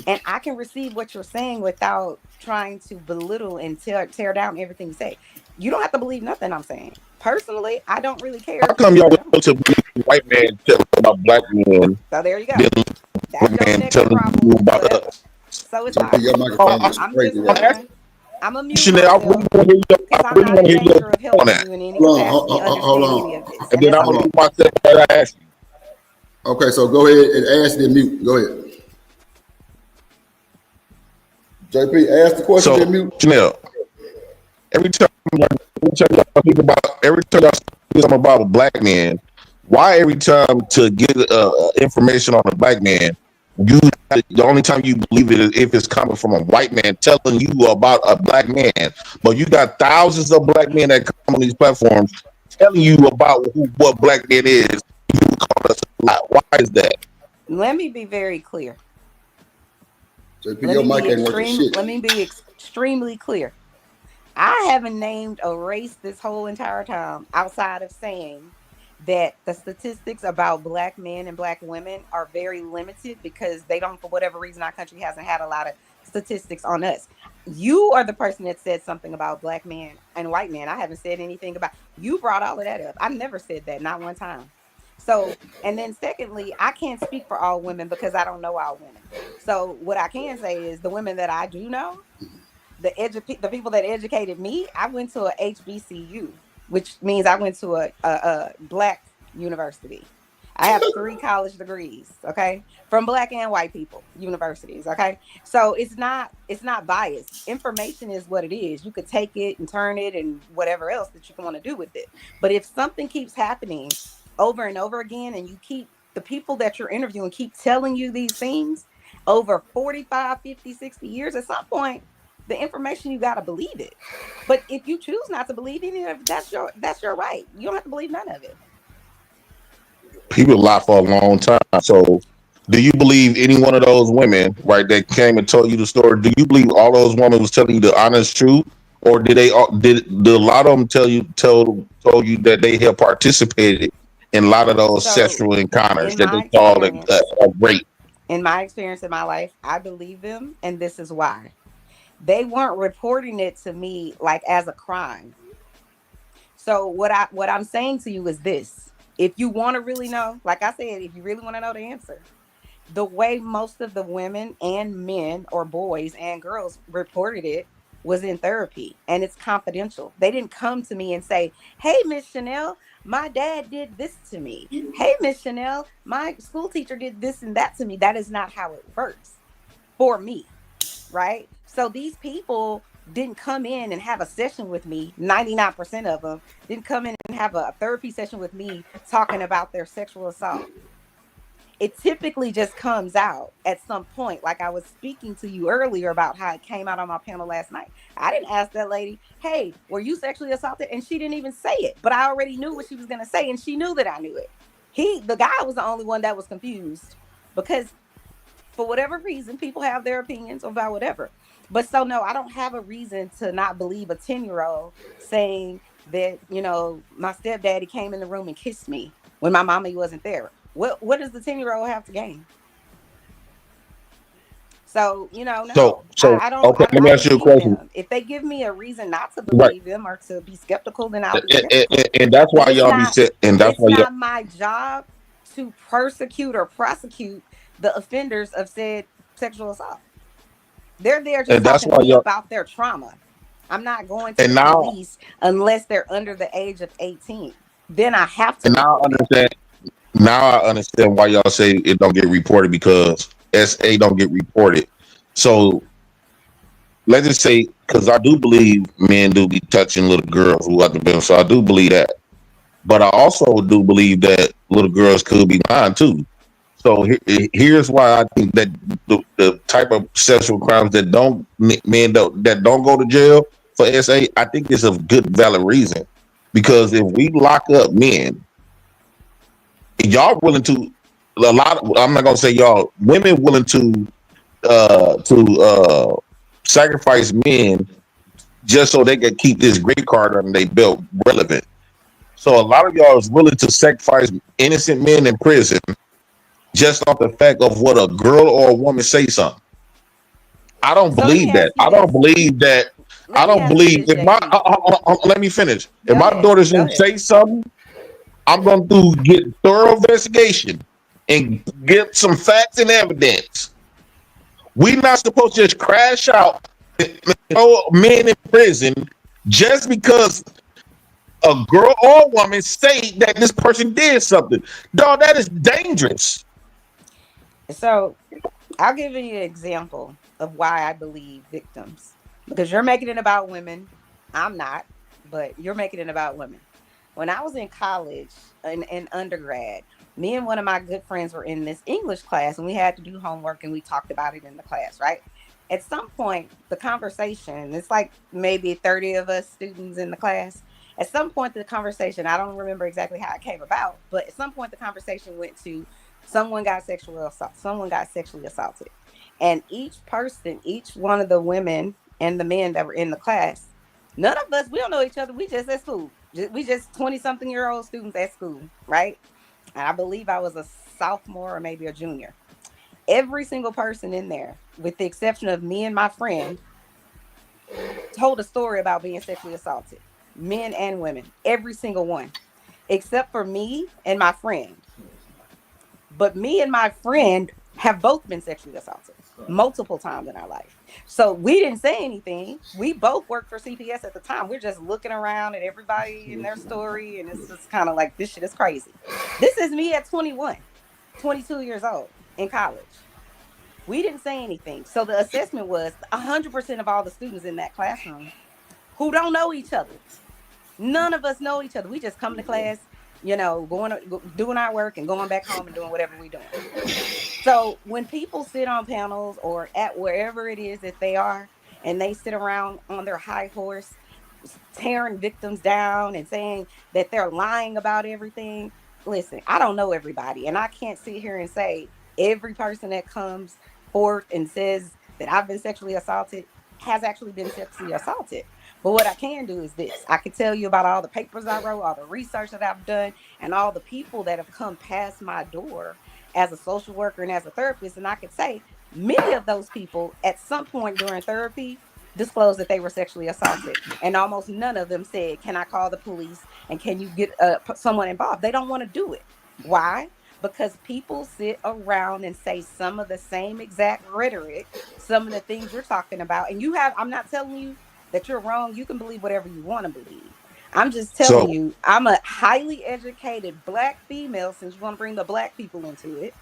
[SPEAKER 5] And I can receive what you're saying without trying to belittle and tear down everything you say. You don't have to believe nothing I'm saying. Personally, I don't really care.
[SPEAKER 9] How come y'all go to white man telling about black men?
[SPEAKER 5] So there you go. That's your next problem.
[SPEAKER 9] About us.
[SPEAKER 5] So it's not. I'm a mute.
[SPEAKER 9] Chanel, I really want to hear you on that.
[SPEAKER 6] Hold on.
[SPEAKER 9] And then I'm going to do myself that I ask you.
[SPEAKER 6] Okay, so go ahead and ask then mute. Go ahead. JP, ask the question then mute.
[SPEAKER 9] Chanel, every time y'all speak something about a black man, why every time to get information on a black man, the only time you believe it is if it's coming from a white man telling you about a black man? But you got thousands of black men that come on these platforms telling you about what black man is. You call us a lot. Why is that?
[SPEAKER 5] Let me be very clear.
[SPEAKER 6] JP, your mic ain't working shit.
[SPEAKER 5] Let me be extremely clear. I haven't named a race this whole entire time outside of saying that the statistics about black men and black women are very limited because they don't, for whatever reason, our country hasn't had a lot of statistics on us. You are the person that said something about black men and white men. I haven't said anything about. You brought all of that up. I never said that, not one time. So, and then secondly, I can't speak for all women because I don't know all women. So what I can say is the women that I do know, the people that educated me, I went to a HBCU, which means I went to a black university. I have 3 college degrees, okay, from black and white people universities, okay. So it's not biased. Information is what it is. You could take it and turn it and whatever else that you want to do with it. But if something keeps happening over and over again, and you keep the people that you're interviewing keep telling you these things over 45, 50, 60 years, at some point, the information, you got to believe it. But if you choose not to believe any of it, that's your right. You don't have to believe none of it.
[SPEAKER 9] People lie for a long time. So do you believe any one of those women, right, that came and told you the story, do you believe all those women was telling you the honest truth? Or did a lot of them told you that they have participated in a lot of those sexual encounters that they call a rape?
[SPEAKER 5] In my experience in my life, I believe them, and this is why. They weren't reporting it to me like as a crime. So what I'm saying to you is this. If you want to really know, like I said, if you really want to know the answer, the way most of the women and men or boys and girls reported it was in therapy, and it's confidential. They didn't come to me and say, hey, Miss Chanel, my dad did this to me. Hey, Miss Chanel, my school teacher did this and that to me. That is not how it works for me, right? So these people didn't come in and have a session with me. 99% of them didn't come in and have a therapy session with me talking about their sexual assault. It typically just comes out at some point. Like I was speaking to you earlier about how it came out on my panel last night. I didn't ask that lady, hey, were you sexually assaulted? And she didn't even say it, but I already knew what she was going to say. And she knew that I knew it. The guy was the only one that was confused because for whatever reason, people have their opinions about whatever. But so, no, I don't have a reason to not believe a 10-year-old saying that, my stepdaddy came in the room and kissed me when my mommy wasn't there. What does the 10-year-old have to gain? So, no.
[SPEAKER 9] So
[SPEAKER 5] I don't.
[SPEAKER 9] Okay, let me ask you a question.
[SPEAKER 5] Them. If they give me a reason not to believe them or to be skeptical, then I'll be skeptical.
[SPEAKER 9] And that's why y'all be sick. And that's why
[SPEAKER 5] it's not my job to persecute or prosecute the offenders of said sexual assault. They're there just talking to me about their trauma. I'm not going to the police unless they're under the age of 18. Then I have to.
[SPEAKER 9] And now I understand why y'all say it don't get reported, because SA don't get reported. So let's just say, because I do believe men do be touching little girls who have been. So I do believe that. But I also do believe that little girls could be lying too. So here's why I think that the type of sexual crimes that don't go to jail for SA, I think it's a good valid reason. Because if we lock up men, y'all willing to I'm not gonna say y'all, women willing to sacrifice men just so they can keep this gray card under their belt relevant. So a lot of y'all is willing to sacrifice innocent men in prison just off the fact of what a girl or a woman say something. I don't believe that. I don't believe that. I don't believe if my let me finish. If my daughter's gonna say something, I'm gonna get thorough investigation and get some facts and evidence. We're not supposed to just crash out men in prison just because a girl or a woman say that this person did something. Dog, that is dangerous.
[SPEAKER 5] So I'll give you an example of why I believe victims, because you're making it about women. I'm not, but you're making it about women. When I was in college and undergrad, me and one of my good friends were in this English class, and we had to do homework, and we talked about it in the class, right? At some point, the conversation, it's like maybe 30 of us students in the class. At some point, the conversation, I don't remember exactly how it came about, but at some point, the conversation went to someone got sexually assaulted. And each person, each one of the women and the men that were in the class, none of us, we don't know each other. We just at school. We just 20-something-year-old students at school, right? And I believe I was a sophomore or maybe a junior. Every single person in there, with the exception of me and my friend, told a story about being sexually assaulted. Men and women, every single one, except for me and my friend. But me and my friend have both been sexually assaulted multiple times in our life. So we didn't say anything. We both worked for CPS at the time. We're just looking around at everybody in their story, and it's just kind of like, this shit is crazy. This is me at 21, 22 years old in college. We didn't say anything. So the assessment was 100% of all the students in that classroom who don't know each other. None of us know each other. We just come to class, you know, doing our work and going back home and doing whatever we're doing. So when people sit on panels or at wherever it is that they are, and they sit around on their high horse, tearing victims down and saying that they're lying about everything, listen, I don't know everybody, and I can't sit here and say every person that comes forth and says that I've been sexually assaulted has actually been sexually assaulted. But what I can do is this. I can tell you about all the papers I wrote, all the research that I've done, and all the people that have come past my door as a social worker and as a therapist. And I could say many of those people at some point during therapy disclosed that they were sexually assaulted. And almost none of them said, can I call the police and can you get someone involved? They don't want to do it. Why? Because people sit around and say some of the same exact rhetoric, some of the things you're talking about. And I'm not telling you that you're wrong. You can believe whatever you want to believe. I'm just telling you, I'm a highly educated Black female, since you want to bring the Black people into it.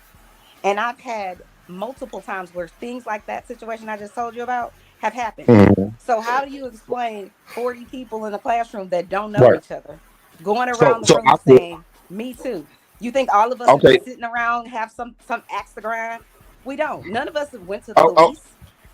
[SPEAKER 5] And I've had multiple times where things like that situation I just told you about have happened. Mm-hmm. So how do you explain 40 people in a classroom that don't know each other going around the room saying, me too? You think all of us are just sitting around, have some axe to grind? We don't. None of us went to the police.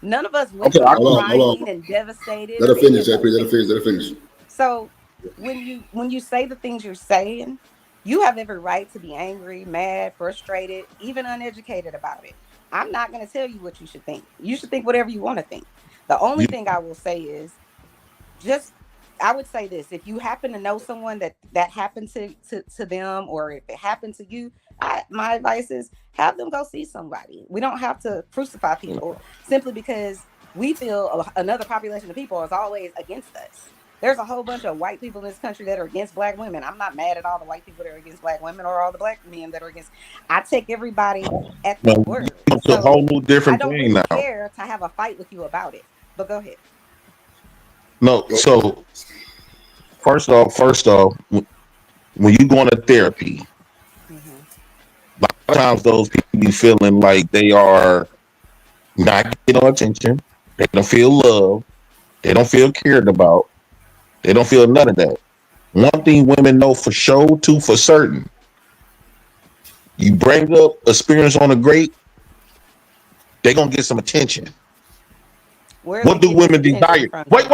[SPEAKER 5] None of us went to crying and devastated.
[SPEAKER 6] Let her finish, JP. Let her finish.
[SPEAKER 5] So when you say the things you're saying, you have every right to be angry, mad, frustrated, even uneducated about it. I'm not going to tell you what you should think. You should think whatever you want to think. The only thing I will say is I would say this: if you happen to know someone that happened to them, or if it happened to you, my advice is have them go see somebody. We don't have to crucify people simply because we feel another population of people is always against us. There's a whole bunch of white people in this country that are against Black women. I'm not mad at all the white people that are against Black women or all the Black men that are against. I take everybody at their word.
[SPEAKER 9] It's a whole new different thing
[SPEAKER 5] really
[SPEAKER 9] now.
[SPEAKER 5] I don't care to have a fight with you about it. But go ahead.
[SPEAKER 9] No, so first off, when you go into therapy, a lot of times those people be feeling like they are not getting no attention. They don't feel love. They don't feel cared about. They don't feel none of that. One thing women know for sure, too, for certain, you bring up experience on a great, they're going to get some attention. What do women desire? Wait.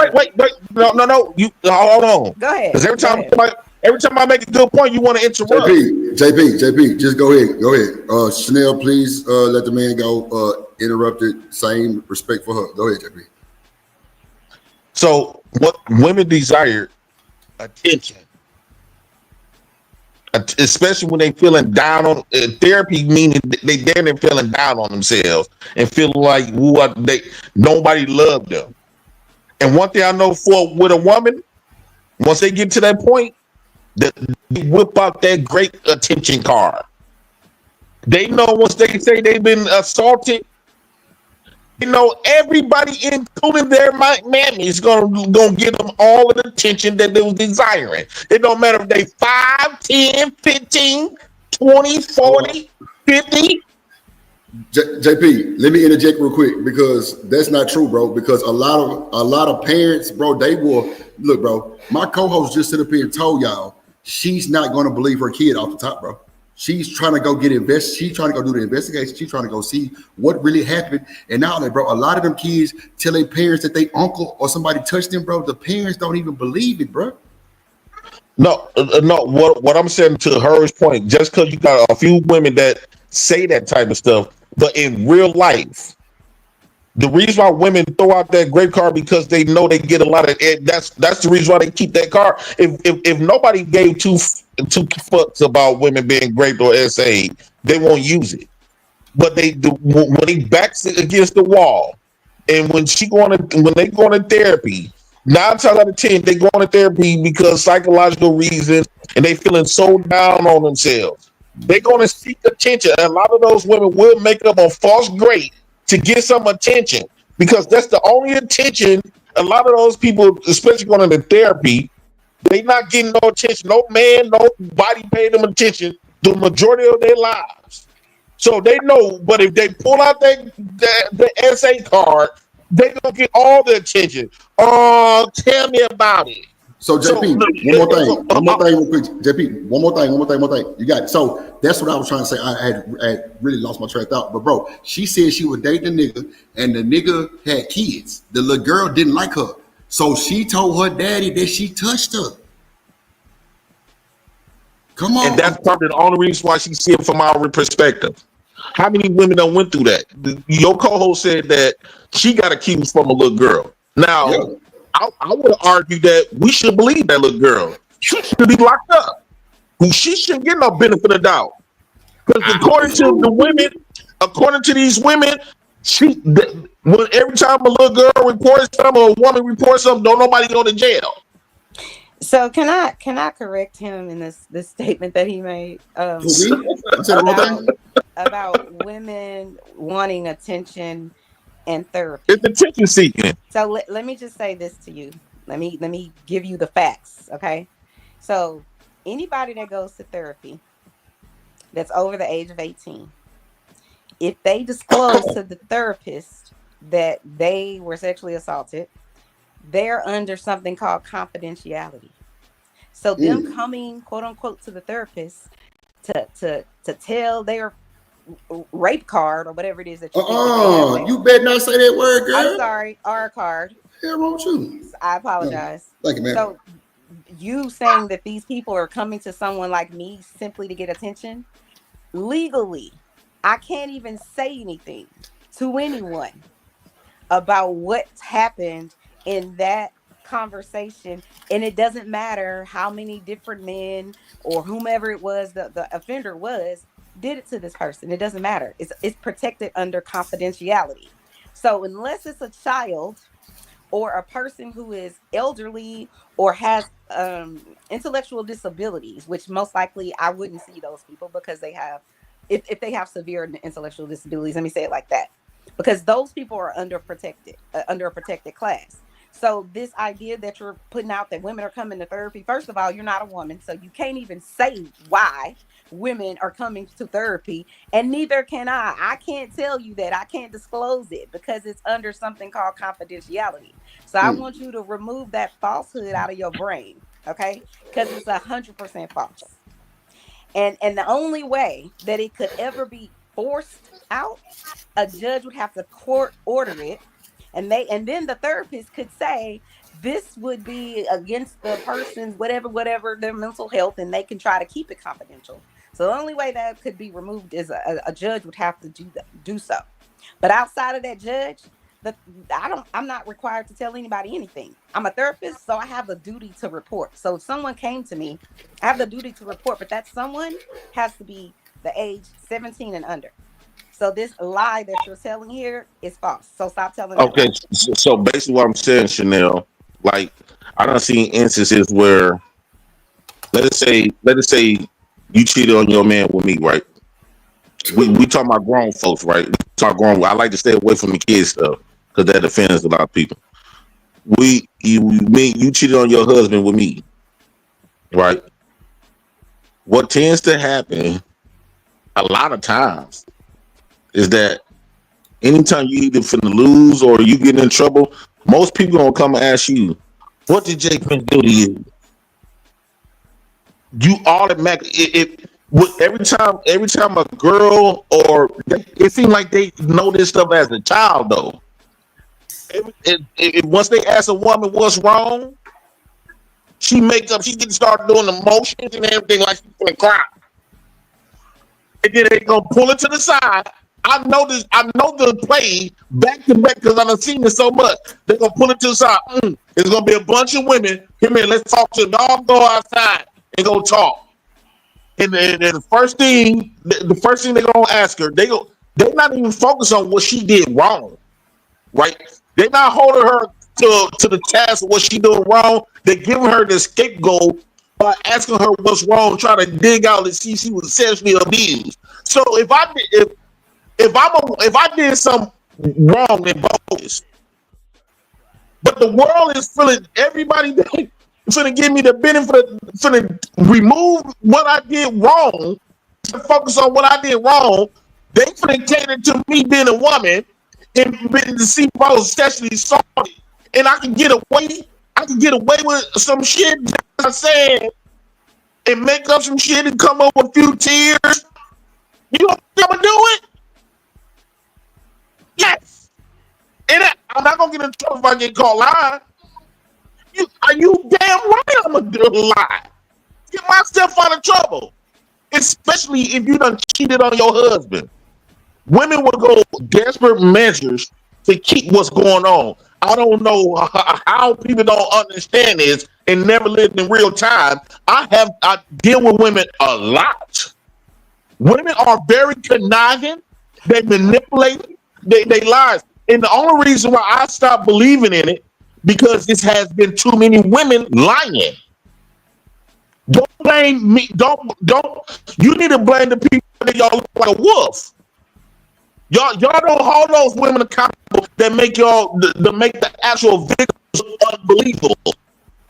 [SPEAKER 9] No. You hold on.
[SPEAKER 5] Go ahead.
[SPEAKER 9] Because every time I make a good point, you want to interrupt.
[SPEAKER 6] JP, just go ahead. Chanel, please let the man go. Interrupted. Same respect for her. Go ahead, JP.
[SPEAKER 9] So what women desire attention, especially when they feeling down on therapy, meaning they're feeling down on themselves and feeling like nobody loved them. And one thing I know with a woman, once they get to that point, they whip out that great attention card. They know once they say they've been assaulted, you know, everybody, including their mammy, is gonna give them all of the attention that they was desiring. It don't matter if they 5, 10, 15, 20, 40, 50.
[SPEAKER 6] JP, let me interject real quick, because that's not true, bro. Because a lot of parents, bro, they will look, bro. My co-host just stood up here and told y'all she's not going to believe her kid off the top, bro. She's trying to go she's trying to go do the investigation. She's trying to go see what really happened. And now that, bro, a lot of them kids tell their parents that they uncle or somebody touched them, bro. The parents don't even believe it, bro.
[SPEAKER 9] No. What I'm saying to her point, just because you got a few women that say that type of stuff, but in real life, the reason why women throw out that grape card because they know they get a lot of it. That's the reason why they keep that card. If nobody gave two fucks about women being raped or SA, they won't use it. But when they backs it against the wall, and when they go into therapy, 9 times out of 10 they go into therapy because psychological reasons, and they feeling so down on themselves. They're going to seek attention. And a lot of those women will make up a false grape to get some attention, because that's the only attention. A lot of those people, especially going into therapy, they not getting no attention. No man, nobody paid them attention the majority of their lives. So they know, but if they pull out the SA card, they gonna get all the attention. Oh, tell me about it.
[SPEAKER 6] So JP, one more thing real quick. JP, one more thing. You got it. So that's what I was trying to say. I had really lost my track of thought. But bro, she said she was dating a nigga, and the nigga had kids. The little girl didn't like her, so she told her daddy that she touched her. Come on.
[SPEAKER 9] And that's probably the only reason why she see it from our perspective. How many women done went through that? Your co-host said that she got accused from a little girl. Now. Yeah. I would argue that we should believe that little girl. She should be locked up. She shouldn't get no benefit of doubt. Because according to these women, every time a little girl reports something or a woman reports something, don't nobody go to jail.
[SPEAKER 5] So can I correct him in this statement that he made about women wanting attention and therapy?
[SPEAKER 9] It's attention seeking.
[SPEAKER 5] So let me just say this to you. Let me give you the facts, okay? So anybody that goes to therapy that's over the age of 18, if they disclose to the therapist that they were sexually assaulted, they're under something called confidentiality. So them coming, quote unquote, to the therapist to tell their rape card or whatever it is that you
[SPEAKER 6] you better not say that word, girl.
[SPEAKER 5] I'm sorry, R card.
[SPEAKER 6] Yeah, won't you?
[SPEAKER 5] I apologize.
[SPEAKER 6] Thank you, man.
[SPEAKER 5] So you saying that these people are coming to someone like me simply to get attention, legally, I can't even say anything to anyone about what happened in that conversation, and it doesn't matter how many different men or whomever it was the offender was did it to this person. It doesn't matter. It's protected under confidentiality. So unless it's a child or a person who is elderly or has intellectual disabilities, which most likely I wouldn't see those people because they have, if they have severe intellectual disabilities, let me say it like that, because those people are under a protected class. So this idea that you're putting out that women are coming to therapy, first of all, you're not a woman, so you can't even say why women are coming to therapy, and neither can I. I can't tell you that. I can't disclose it because it's under something called confidentiality. So I want you to remove that falsehood out of your brain, okay? Because it's 100% false. And the only way that it could ever be forced out, a judge would have to court order it. And then the therapist could say this would be against the person's whatever their mental health, and they can try to keep it confidential. So the only way that could be removed is a judge would have to do so. But outside of that judge, I'm not required to tell anybody anything. I'm a therapist, so I have a duty to report. So if someone came to me, I have the duty to report, but that someone has to be the age 17 and under. So this lie that you're telling here is false. So stop telling.
[SPEAKER 9] Okay, so basically what I'm saying, Chanel, like I done seen instances where, let us say you cheated on your man with me, right? We talking about grown folks, right? We talk grown. I like to stay away from the kids stuff because that offends a lot of people. You cheated on your husband with me, right? What tends to happen a lot of times is that anytime you either finna lose or you get in trouble, most people gonna come and ask you, what did Jake do to you? you automatically every time a girl or it seems like they know this stuff as a child though. Once they ask a woman what's wrong, she can start doing the motions and everything like she's gonna cry. And then they gonna pull it to the side. I know the play back to back because I've seen it so much. They're gonna pull it to the side. There's gonna be a bunch of women. Come here, let's talk to them. All go outside and go talk. And the first thing they're gonna ask her, they're not even focused on what she did wrong, right? They're not holding her to the task of what she doing wrong. They're giving her the scapegoat by asking her what's wrong, trying to dig out and see she was sexually abused. So if I did something wrong and bogus, but the world is feeling everybody finna give me the benefit, finna remove what I did wrong, to focus on what I did wrong. They finna cater to me being a woman and to see if I was sexually assaulted, and I can get away with some shit. I said, and make up some shit and come up with a few tears. You know what I'm gonna do it? Yes. And I'm not gonna get in trouble if I get caught lying. Are you damn right I'm gonna lie? Get myself out of trouble. Especially if you done cheated on your husband. Women will go desperate measures to keep what's going on. I don't know how people don't understand this and never lived in real time. I deal with women a lot. Women are very conniving. They manipulate. They lie. And the only reason why I stopped believing in it, because this has been too many women lying. Don't blame me. Don't. You need to blame the people that y'all look like a wolf. Y'all don't hold those women accountable that make the actual victims unbelievable.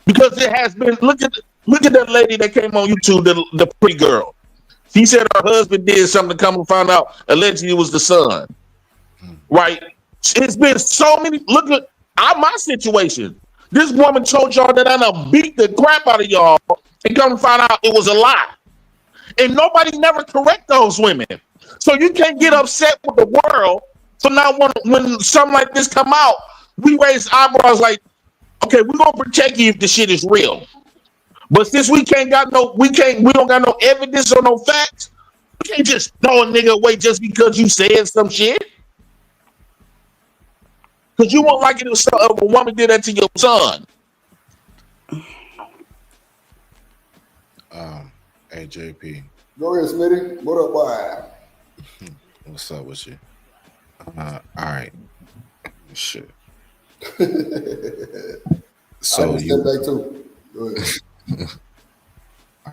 [SPEAKER 9] Because it has been. Look at that lady that came on YouTube, the pretty girl. She said her husband did something to come and find out allegedly it was the son. Right? It's been so many. Look at my situation. This woman told y'all that I done beat the crap out of y'all and come to find out it was a lie. And nobody never correct those women. So you can't get upset with the world. So now when something like this come out, we raise eyebrows like, okay, we're gonna protect you if the shit is real. But since we don't got no evidence or no facts, we can't just throw a nigga away just because you said some shit. Because you won't like it if a woman did that to your son.
[SPEAKER 21] Hey, JP.
[SPEAKER 6] Go ahead, Smitty. What up, boy?
[SPEAKER 21] What's up with you? All right. Shit. So you step back too. Go ahead.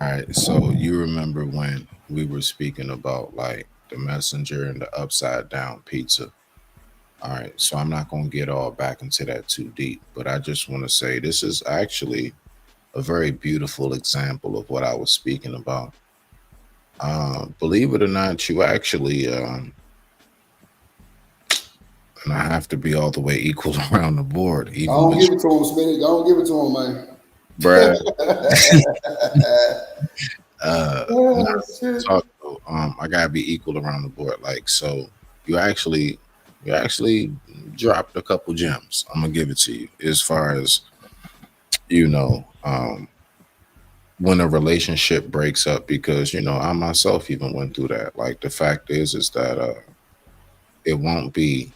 [SPEAKER 21] All right. So you remember when we were speaking about like the messenger and the upside down pizza? All right, so I'm not going to get all back into that too deep, but I just want to say this is actually a very beautiful example of what I was speaking about. Believe it or not, you actually, and I have to be all the way equal around the board.
[SPEAKER 6] I don't give it to him, Smitty. I don't give it to him, man.
[SPEAKER 21] Brad. I got to be equal around the board. Like, so you actually dropped a couple gems. I'm gonna give it to you as far as when a relationship breaks up, because I myself even went through that. Like, the fact is that it won't be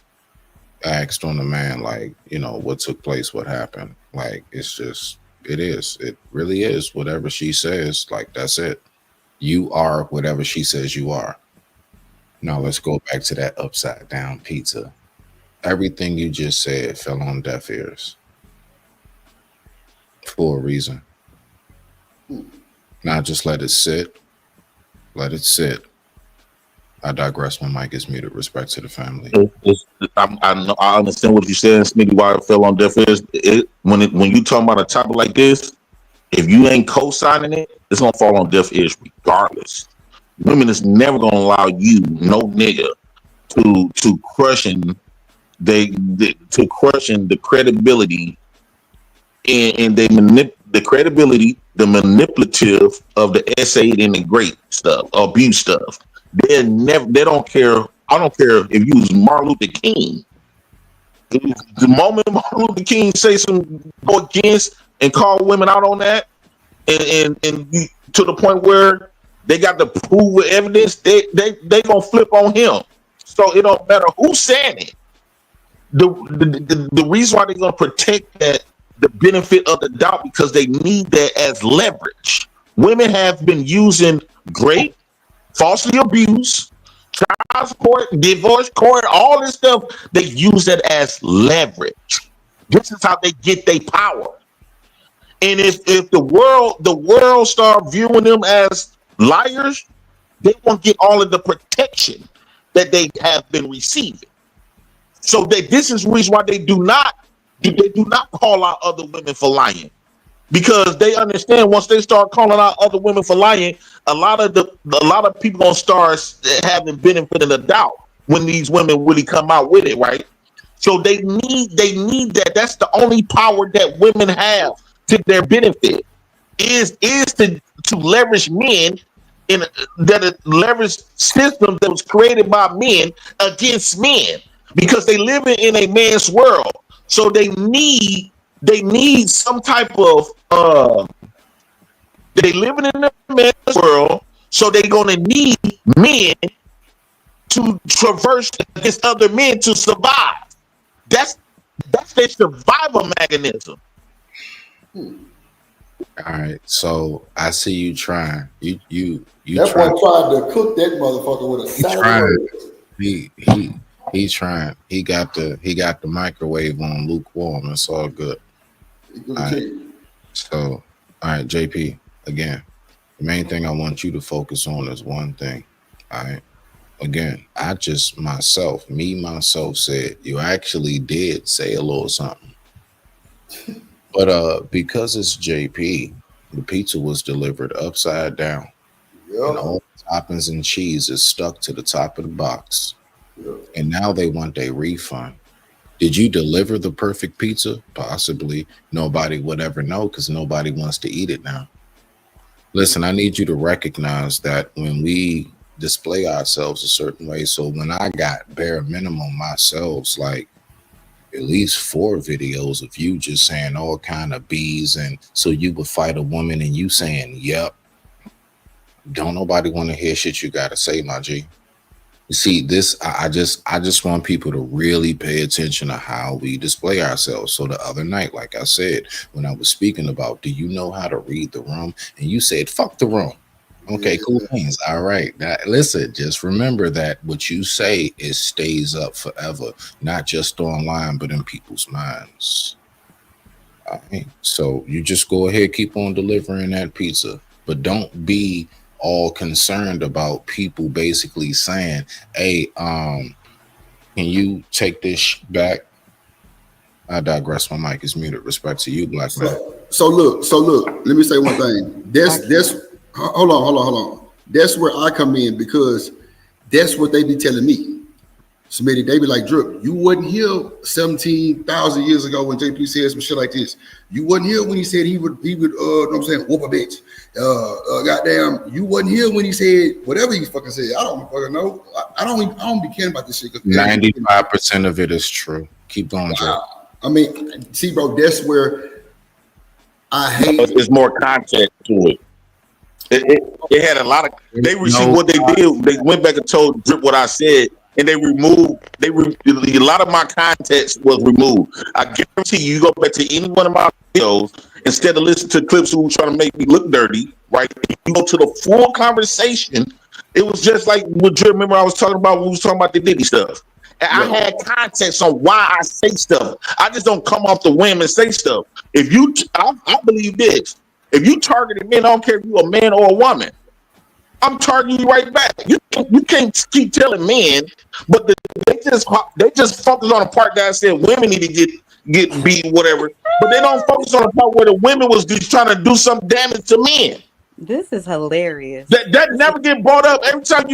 [SPEAKER 21] asked on the man like what took place, what happened. Like, it really is whatever she says. Like, that's it. You are whatever she says you are. Now let's go back to that upside down pizza. Everything you just said fell on deaf ears for a reason. Now just let it sit. Let it sit. I digress. My mic is muted. Respect to the family.
[SPEAKER 9] I understand what you're saying, Smitty, why it fell on deaf ears. When you talking about a topic like this, if you ain't co-signing it, it's going to fall on deaf ears regardless. Women is never gonna allow you, no nigga, to crushing the credibility and they the credibility, the manipulative of the S8 and the great stuff, abuse stuff. They don't care. I don't care if you was Martin Luther King. The moment Martin Luther King say go against and call women out on that, and to the point where they got to prove with evidence, they gonna flip on him. So it don't matter who's saying it. The reason why they're gonna protect that, the benefit of the doubt, because they need that as leverage. Women have been using great, falsely abused, child support, divorce court, all this stuff. They use that as leverage. This is how they get their power. And if the world start viewing them as liars, they won't get all of the protection that they have been receiving. So this is the reason why they do not call out other women for lying, because they understand once they start calling out other women for lying, a lot of people gonna start having benefit of the doubt when these women really come out with it, right? So they need that. That's the only power that women have to their benefit is to leverage men in that leverage system that was created by men against men, because they live in a man's world. So they need some type of they living in a man's world, so they're gonna need men to traverse against other men to survive. That's their survival mechanism.
[SPEAKER 21] All right, so I see you trying. You
[SPEAKER 6] that boy tried to cook that motherfucker with a salad.
[SPEAKER 21] He's trying. He got the microwave on lukewarm. It's all good. All right. So, all right, JP. Again, the main thing I want you to focus on is one thing. All right. Again, myself said you actually did say a little something. But because it's JP, the pizza was delivered upside down. Yep. And all the toppings and cheese is stuck to the top of the box. Yep. And now they want a refund. Did you deliver the perfect pizza? Possibly. Nobody would ever know because nobody wants to eat it now. Listen, I need you to recognize that when we display ourselves a certain way. So when I got bare minimum myself, like at least 4 videos of you just saying all kind of B's, and so you would fight a woman and you saying, yep. Don't nobody want to hear shit you gotta say, my G. You see, this I just want people to really pay attention to how we display ourselves. So the other night, like I said, when I was speaking about, do you know how to read the room? And you said, fuck the room. Okay, cool things. All right. Now, listen, just remember that what you say stays up forever, not just online, but in people's minds. All right. So you just go ahead, keep on delivering that pizza, but don't be all concerned about people basically saying, hey, can you take this back? I digress. My mic is muted. Respect to you, black man.
[SPEAKER 6] So look, let me say one thing. Hold on. That's where I come in, because that's what they be telling me. Smitty, they be like, Drip, you wasn't here 17,000 years ago when JP said some shit like this. You wasn't here when he said he would know what I'm saying, whoop a bitch. Goddamn, you wasn't here when he said whatever he fucking said. I don't fucking know. I don't be caring about this shit.
[SPEAKER 21] 95% of it is true. Keep going, Drip.
[SPEAKER 6] I mean, see, bro, that's where I hate.
[SPEAKER 9] There's more context to it. It had a lot of. What they did. They went back and told Drip what I said, and they removed. A lot of my context was removed. I guarantee you go back to any one of my videos, instead of listening to clips who were trying to make me look dirty, right? You go to the full conversation. It was just like what Drip. Remember, I was talking about when we was talking about the Diddy stuff. And I had context on why I say stuff. I just don't come off the whim and say stuff. I believe this. If you targeted men, I don't care if you're a man or a woman, I'm targeting you right back. You can't keep telling men, but they just focus on the part that I said women need to get beat, whatever. But they don't focus on the part where the women was just trying to do some damage to men.
[SPEAKER 5] This is hilarious.
[SPEAKER 9] That never get brought up. Every time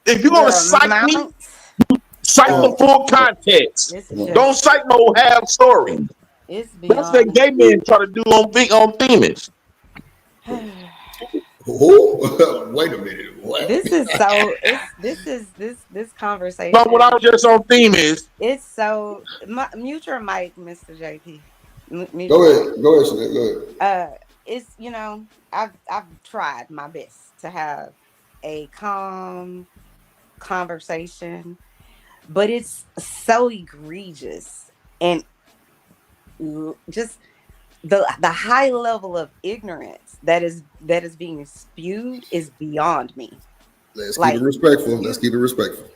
[SPEAKER 9] if you're gonna cite me, cite the full context. Don't cite no half story.
[SPEAKER 5] It's beyond.
[SPEAKER 9] That's what gay men try to do on females.
[SPEAKER 6] Wait a minute. What?
[SPEAKER 5] This is so. This conversation.
[SPEAKER 9] But when I was just on females,
[SPEAKER 5] it's so. Mute your mic, Mr. JP.
[SPEAKER 6] Go ahead.
[SPEAKER 5] It's I've tried my best to have a calm conversation, but it's so egregious and just the high level of ignorance that is being spewed is beyond me.
[SPEAKER 6] Let's keep it respectful.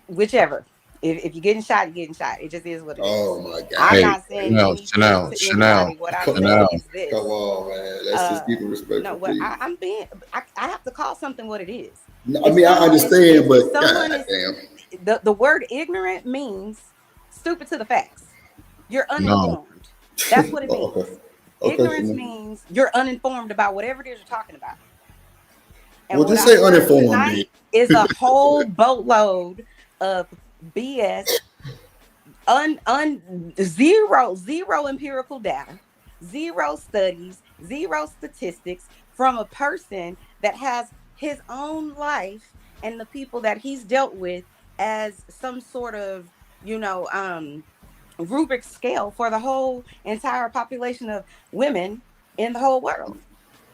[SPEAKER 5] Whichever. If you're getting shot, you're getting shot. It just is what it is.
[SPEAKER 6] Oh my God!
[SPEAKER 5] I'm not saying
[SPEAKER 21] Chanel.
[SPEAKER 5] What I'm saying is this.
[SPEAKER 6] Come on, man. Let's just keep it respectful.
[SPEAKER 5] No, what I have to call something what it is.
[SPEAKER 6] No, I mean, I understand, but God damn.
[SPEAKER 5] The word ignorant means stupid to the facts. You're uninformed. That's what it means. Okay, ignorance means you're uninformed about whatever it is you're talking about. And
[SPEAKER 6] well, just say uninformed.
[SPEAKER 5] Is a whole boatload of BS, zero empirical data, zero studies, zero statistics from a person that has his own life and the people that he's dealt with as some sort of, rubric scale for the whole entire population of women in the whole world.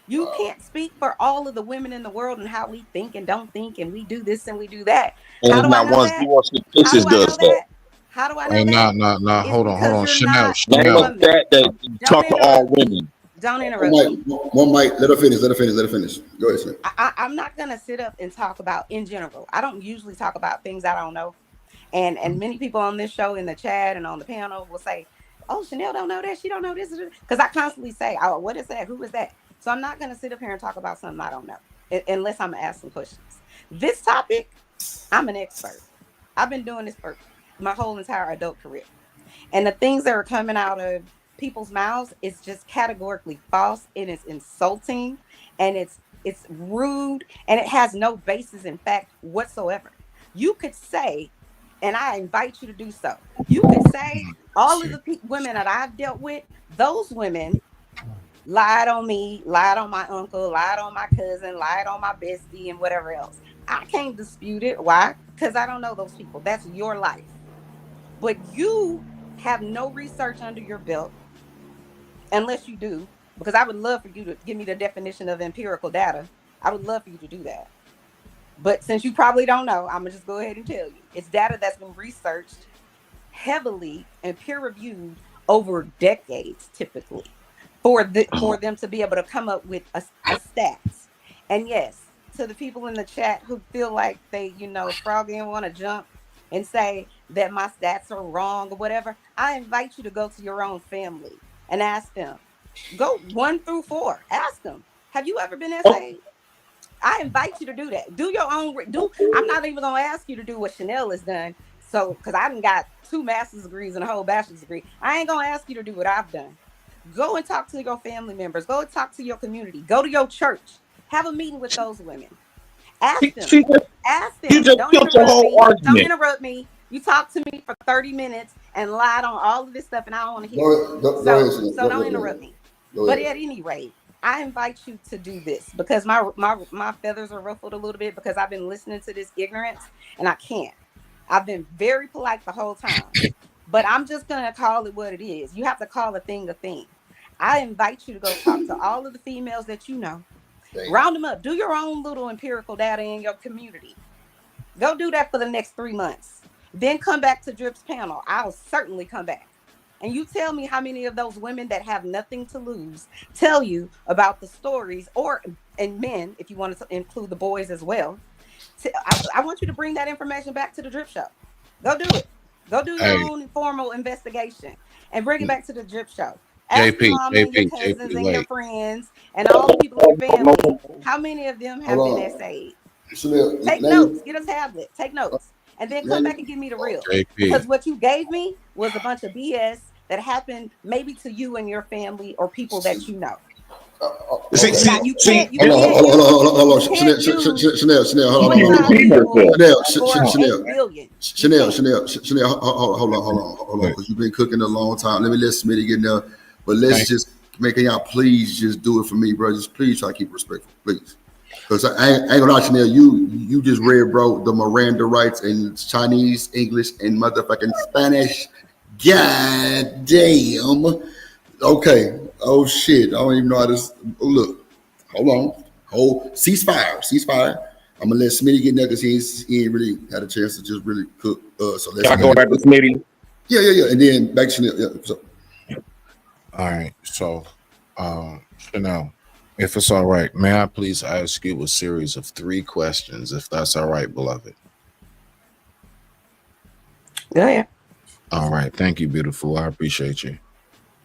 [SPEAKER 5] You can't speak for all of the women in the world and how we think and don't think, and we do this and we do that. How do I know that? How do I know that?
[SPEAKER 21] No. Hold on. Chanel.
[SPEAKER 9] That talk to all women.
[SPEAKER 5] Don't interrupt me.
[SPEAKER 6] One mic. Let her finish. Go ahead, Chanel.
[SPEAKER 5] I'm not gonna sit up and talk about in general. I don't usually talk about things I don't know, and many people on this show in the chat and on the panel will say, "Oh, Chanel don't know that. She don't know this," because I constantly say, "Oh, what is that? Who is that?" So I'm not going to sit up here and talk about something I don't know, unless I'm going to ask some questions. This topic, I'm an expert. I've been doing this for my whole entire adult career. And the things that are coming out of people's mouths is just categorically false, and it's insulting, and it's rude, and it has no basis in fact whatsoever. You could say, and I invite you to do so, you could say all of the women that I've dealt with, those women lied on me, lied on my uncle, lied on my cousin, lied on my bestie, and whatever else. I can't dispute it. Why? Because I don't know those people. That's your life. But you have no research under your belt, unless you do, because I would love for you to give me the definition of empirical data. I would love for you to do that. But since you probably don't know, I'm going to just go ahead and tell you. It's data that's been researched heavily and peer-reviewed over decades, typically. For them to be able to come up with a stats. And yes, to the people in the chat who feel like they, Froggy and want to jump and say that my stats are wrong or whatever, I invite you to go to your own family and ask them. Go 1 through 4. Ask them, have you ever been essayed? I invite you to do that. Do your own. I'm not even going to ask you to do what Chanel has done. So, because I done got 2 master's degrees and a whole bachelor's degree. I ain't going to ask you to do what I've done. Go and talk to your family members. Go and talk to your community. Go to your church. Have a meeting with those women. Ask them. Ask them. Don't interrupt me. You talked to me for 30 minutes and lied on all of this stuff, and I don't want to hear it. So don't interrupt me. But at any rate, I invite you to do this because my feathers are ruffled a little bit because I've been listening to this ignorance, and I can't. I've been very polite the whole time. But I'm just going to call it what it is. You have to call a thing a thing. I invite you to go talk to all of the females that you know. Round them up. Do your own little empirical data in your community. Go do that for the next 3 months. Then come back to Drip's panel. I'll certainly come back. And you tell me how many of those women that have nothing to lose tell you about the stories, and men, if you want to include the boys as well. I want you to bring that information back to the Drip Show. Go do it. Go do your own formal investigation and bring it back to the Drip Show. Ask your mom and your cousins and your friends and all the people in your family, how many of them have been essayed? Take notes. Get a tablet. Take notes. And then come back and give me the real. Because what you gave me was a bunch of BS that happened maybe to you and your family or people that you know.
[SPEAKER 9] See,
[SPEAKER 5] you can't.
[SPEAKER 6] Hold on. Chanel, hold on. Because you've been cooking a long time. Let me let Smitty get in there. But let's just make y'all please just do it for me, bro. Just please try to keep it respectful, please. Because I ain't gonna lie, Chanel, you just read, bro, the Miranda rights in Chinese, English, and motherfucking Spanish. God damn. Okay. Oh shit. I don't even know how this. Oh, look. Hold on. Ceasefire. I'm gonna let Smitty get in there because he ain't really had a chance to just really cook. So let's
[SPEAKER 9] go back to Smitty.
[SPEAKER 6] Yeah. And then back to Chanel. Yeah. So.
[SPEAKER 21] All right. So, Chanel, if it's all right, may I please ask you a series of 3 questions, if that's all right, beloved?
[SPEAKER 5] Yeah.
[SPEAKER 21] All right. Thank you, beautiful. I appreciate you.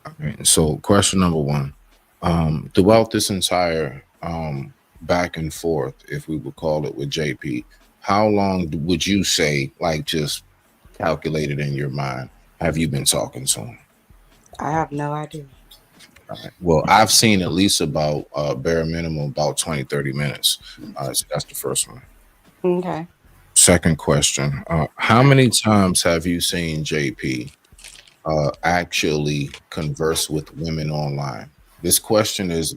[SPEAKER 21] All right. So, question number 1. Throughout this entire back and forth, if we would call it, with JP, how long would you say, like, just calculated in your mind, have you been talking to him?
[SPEAKER 5] I have no idea.
[SPEAKER 21] All right. Well, I've seen at least about bare minimum about 20-30 minutes. So that's the first one.
[SPEAKER 5] Okay.
[SPEAKER 21] Second question. How many times have you seen JP actually converse with women online? This question is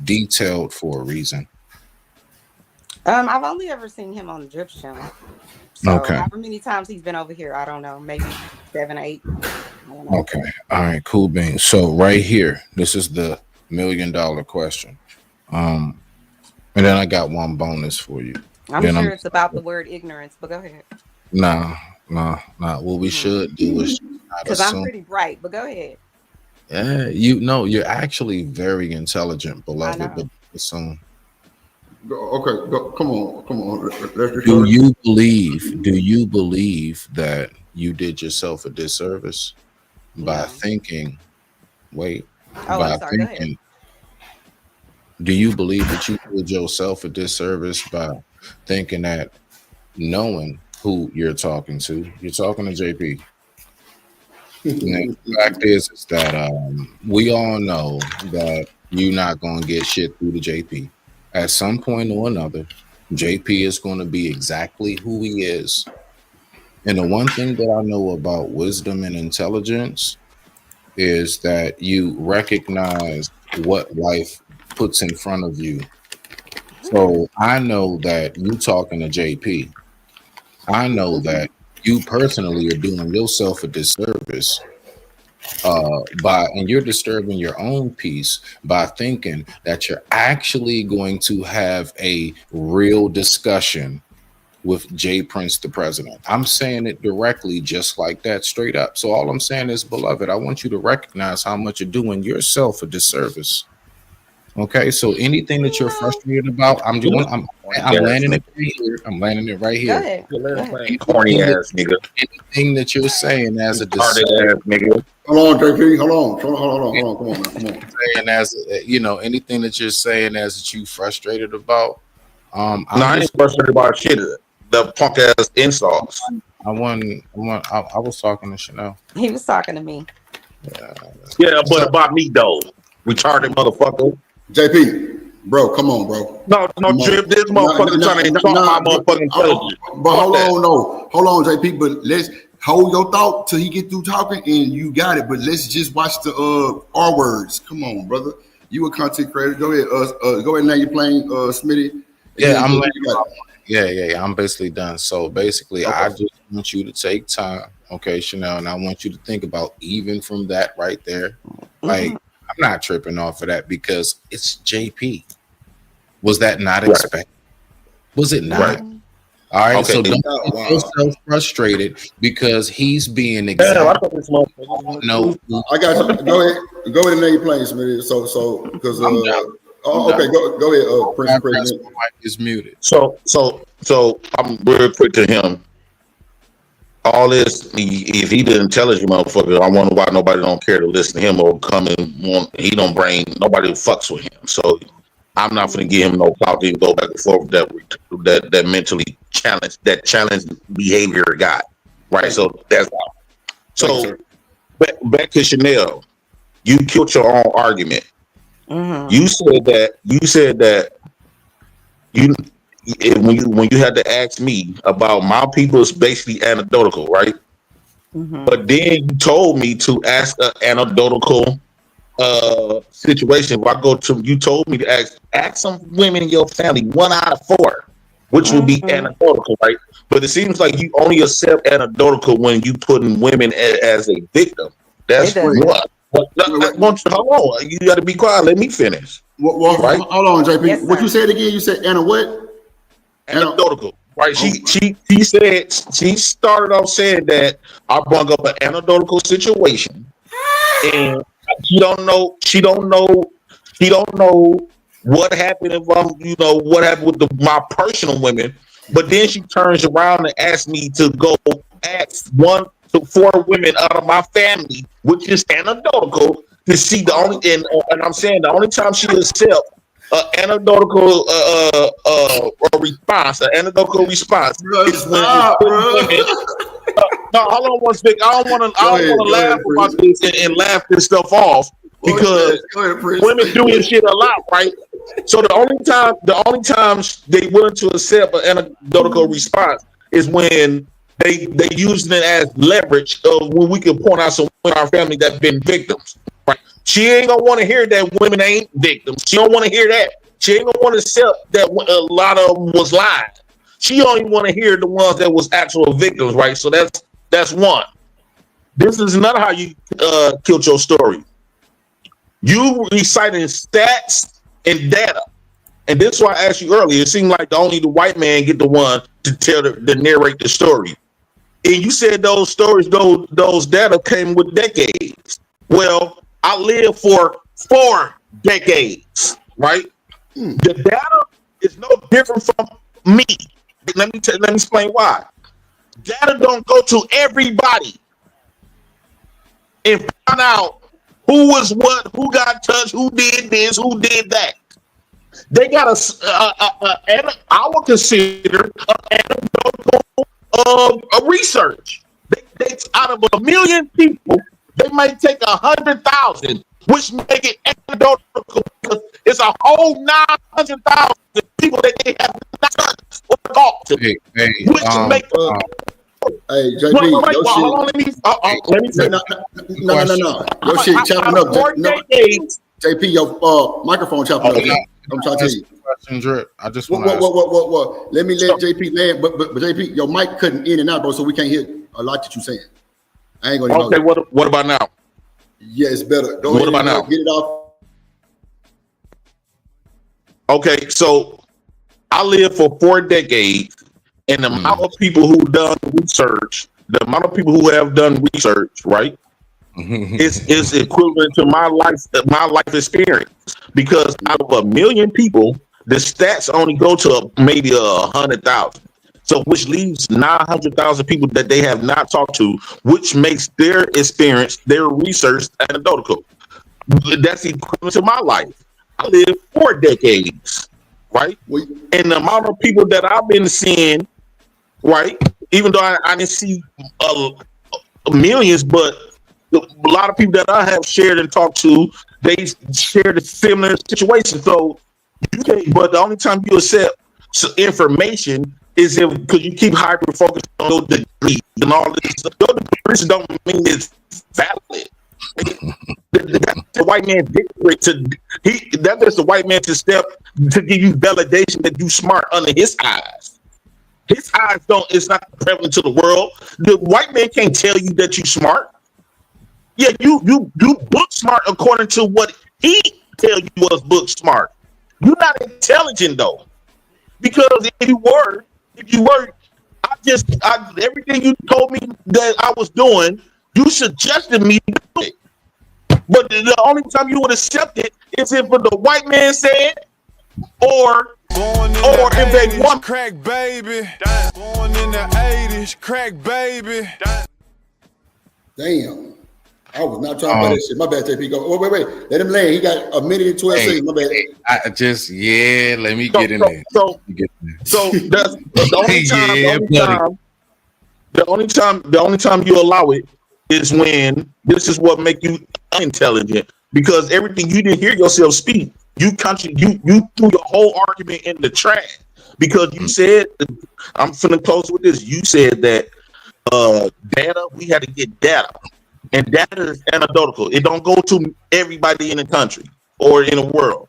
[SPEAKER 21] detailed for a reason.
[SPEAKER 5] I've only ever seen him on the Drip channel. So however many times he's been over here, I don't know, maybe 7 or 8.
[SPEAKER 21] Okay. All right, cool beans. So right here, this is the $1 million question. And then I got one bonus for you.
[SPEAKER 5] I'm sure it's about the word ignorance, but go ahead.
[SPEAKER 21] Nah. What we should do is,
[SPEAKER 5] because I'm pretty bright, but go ahead.
[SPEAKER 21] Yeah, you're actually very intelligent, beloved. But assume.
[SPEAKER 6] Okay, come on.
[SPEAKER 21] Do you believe that you did yourself a disservice by thinking? Wait.
[SPEAKER 5] I'm sorry. Go ahead.
[SPEAKER 21] Do you believe that you did yourself a disservice by thinking that, knowing who you're talking to JP? The fact is that we all know that you're not going to get shit through to JP. At some point or another, JP is going to be exactly who he is. And the one thing that I know about wisdom and intelligence is that you recognize what life puts in front of you. So I know that you talking to JP. I know that you personally are doing yourself a disservice and you're disturbing your own peace by thinking that you're actually going to have a real discussion with Jay Prince, the president. I'm saying it directly, just like that, straight up. So all I'm saying is, beloved, I want you to recognize how much you're doing yourself a disservice. Okay, so anything that you're frustrated about, I'm landing it right here. I'm landing it right here.
[SPEAKER 5] Go ahead.
[SPEAKER 9] Corny ass nigga.
[SPEAKER 21] Anything that you're saying as a disservice,
[SPEAKER 9] nigga.
[SPEAKER 6] Hold on, JP. Hold on. Come on.
[SPEAKER 21] Saying as anything that you're saying as that you frustrated about.
[SPEAKER 9] I ain't frustrated about shit. The punk ass insults.
[SPEAKER 21] I was talking to Chanel.
[SPEAKER 5] He was talking to me.
[SPEAKER 9] Yeah, but about me though, retarded motherfucker.
[SPEAKER 6] JP, bro, come on, bro.
[SPEAKER 9] No, Drip, this motherfucker trying to insult my motherfucking intelligence.
[SPEAKER 6] But hold on, JP. But let's hold your thought till he get through talking, and you got it. But let's just watch the R words. Come on, brother. You a content creator. Go ahead. Now you're playing Smitty.
[SPEAKER 21] Yeah, I'm basically done. So basically, okay. I just want you to take time, okay, Chanel, and I want you to think about even from that right there, like. I'm not tripping off of that because it's JP. Was that not expected? Was it not? Right. All right, okay. So don't get yourself frustrated because he's being exact. No,
[SPEAKER 6] I got you. Go ahead and name your playing, Smitty. So because okay, go ahead. President
[SPEAKER 21] mic is muted.
[SPEAKER 9] So I'm real quick to him. All this, if he the intelligent motherfucker, I wonder why nobody don't care to listen to him or come and he don't bring nobody fucks with him. So I'm not gonna give him no clout to go back and forth with that mentally challenged behavior guy. Right. So that's so back to Chanel. You killed your own argument.
[SPEAKER 5] Mm-hmm.
[SPEAKER 9] You said that when you had to ask me about my people, it's basically anecdotal, right?
[SPEAKER 5] Mm-hmm.
[SPEAKER 9] But then you told me to ask an anecdotal situation. You told me to ask some women in your family, 1 out of 4, which would be anecdotal, right? But it seems like you only accept anecdotal when you putting women as a victim. That's what. Hold on, you got to be quiet. Let me finish.
[SPEAKER 6] Right? Hold on, JP. Yes, what you said again? You said Anna what?
[SPEAKER 9] Anecdotal. Right? She said she started off saying that I brought up an anecdotal situation, and she don't know what happened if what happened with my personal women. But then she turns around and asks me to go ask 1 to 4 women out of my family, which is anecdotal, to see the only and I'm saying the only time she accepts anecdotal response, an anecdotal response is when women. No, hold on one second. I don't want to laugh about this and laugh this stuff off because women do this shit a lot, right? So the only times they willing to accept an anecdotal response is when they using it as leverage of when we can point out some in our family that been victims. Right? She ain't gonna want to hear that women ain't victims. She don't want to hear that. She ain't gonna want to accept that a lot of them was lying. She only want to hear the ones that was actual victims, right? So that's one. This is not how you killed your story. You reciting stats and data, and this is why I asked you earlier. It seemed like only the white man get the one to narrate the story. And you said those stories, those data came with decades. Well, I lived for 4 decades, right? The data is no different from me. Let me explain why. Data don't go to everybody and find out who was what, who got touched, who did this, who did that. They got I would consider a research. They out of 1 million people, they might take 100,000, which make it anecdotal because it's a whole 900,000 people that they have not touched or talked to. Which make
[SPEAKER 6] hey, JP,
[SPEAKER 9] let me say
[SPEAKER 6] no. Your shit chopping up. JP, your microphone chopping up. I'm trying to tell you.
[SPEAKER 21] Drip. I just want to
[SPEAKER 6] what? Let me let JP land, but JP, your mic cutting in and out, bro, so we can't hear a lot that you saying. I ain't gonna.
[SPEAKER 9] Okay, what about now?
[SPEAKER 6] Yeah, it's better.
[SPEAKER 9] What about now?
[SPEAKER 6] Get it off.
[SPEAKER 9] Okay, so I lived for 4 decades, and the amount of people who done research, the amount of people who have done research, right, is equivalent to my life experience. Because out of 1 million people, the stats only go to maybe 100,000. So which leaves 900,000 people that they have not talked to, which makes their experience, their research anecdotal. That's equivalent to my life. I lived 4 decades, right? And the amount of people that I've been seeing, right? Even though I didn't see millions, but a lot of people that I have shared and talked to, they shared a similar situation. So you can't, but the only time you accept information is if because you keep hyper focused on your degrees and all this. Your degrees don't mean it's valid. The white man that is the white man to step to give you validation that you smart under his eyes. His eyes it's not prevalent to the world. The white man can't tell you that you smart. Yeah, you book smart according to what he tell you was book smart. You're not intelligent though, because if you were, everything you told me that I was doing, you suggested me to do it. But the only time you would accept it is if the white man said, or if they want
[SPEAKER 12] crack baby. Born in the 80s, crack baby.
[SPEAKER 6] Damn. I was not talking about that shit. My bad, JP. Go. Wait. Let him land. He got 1 minute and 12 seconds. My bad.
[SPEAKER 21] Let me get in there.
[SPEAKER 9] So that's the only time you allow it is when this is what make you unintelligent. because everything you didn't hear yourself speak, you threw your whole argument in the trash because you said, I'm finna close with this. You said that data, we had to get data, and data is anecdotal. It don't go to everybody in the country or in the world,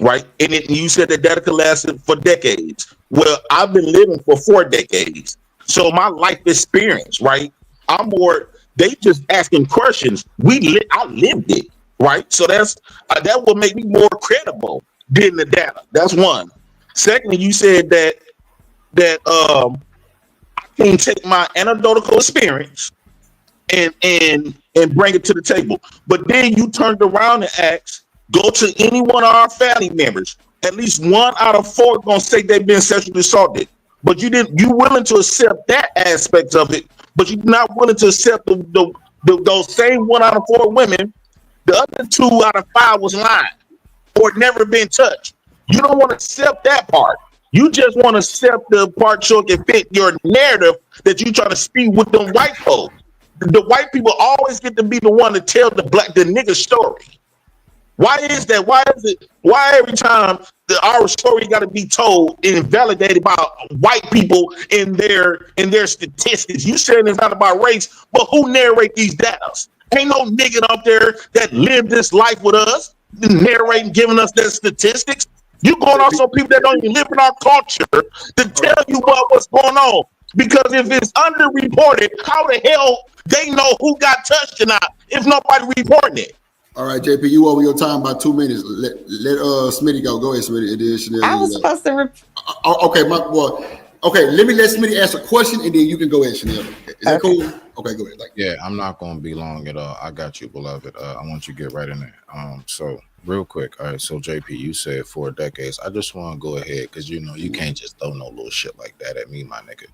[SPEAKER 9] right? And you said that data could last for decades. Well, I've been living for 4 decades, so my life experience, right? I'm more. They just asking questions. I lived it, right? So that will make me more credible than the data. That's one. Secondly, you said that I can take my anecdotal experience and bring it to the table. But then you turned around and asked, go to any one of our family members. At least 1 out of 4 gonna say they've been sexually assaulted. But you willing to accept that aspect of it, but you're not willing to accept those same 1 out of 4 women. The other 2 out of 5 was lying or never been touched. You don't want to accept that part. You just want to accept the part so it can fit your narrative that you try to speak with them white folks. The white people always get to be the one to tell the nigga story. Why is that? Why every time our story got to be told and validated by white people in their statistics? You saying it's not about race, but who narrate these data? Ain't no nigga out there that lived this life with us, narrating, giving us their statistics. You going off some people that don't even live in our culture to tell you what's going on. Because if it's underreported, how the hell they know who got touched or not if nobody reporting it?
[SPEAKER 6] All right, JP, you over your time by 2 minutes. Let Smitty go. Go ahead, Smitty.
[SPEAKER 5] I was supposed to.
[SPEAKER 6] Okay, let me let Smitty ask a question, and then you can go ahead, Chanel. Is that cool? Okay, go ahead.
[SPEAKER 21] Yeah, I'm not gonna be long at all. I got you, beloved. I want you to get right in there. So real quick. All right, so JP, you said 4 decades. I just want to go ahead because you can't just throw no little shit like that at me, my nigga.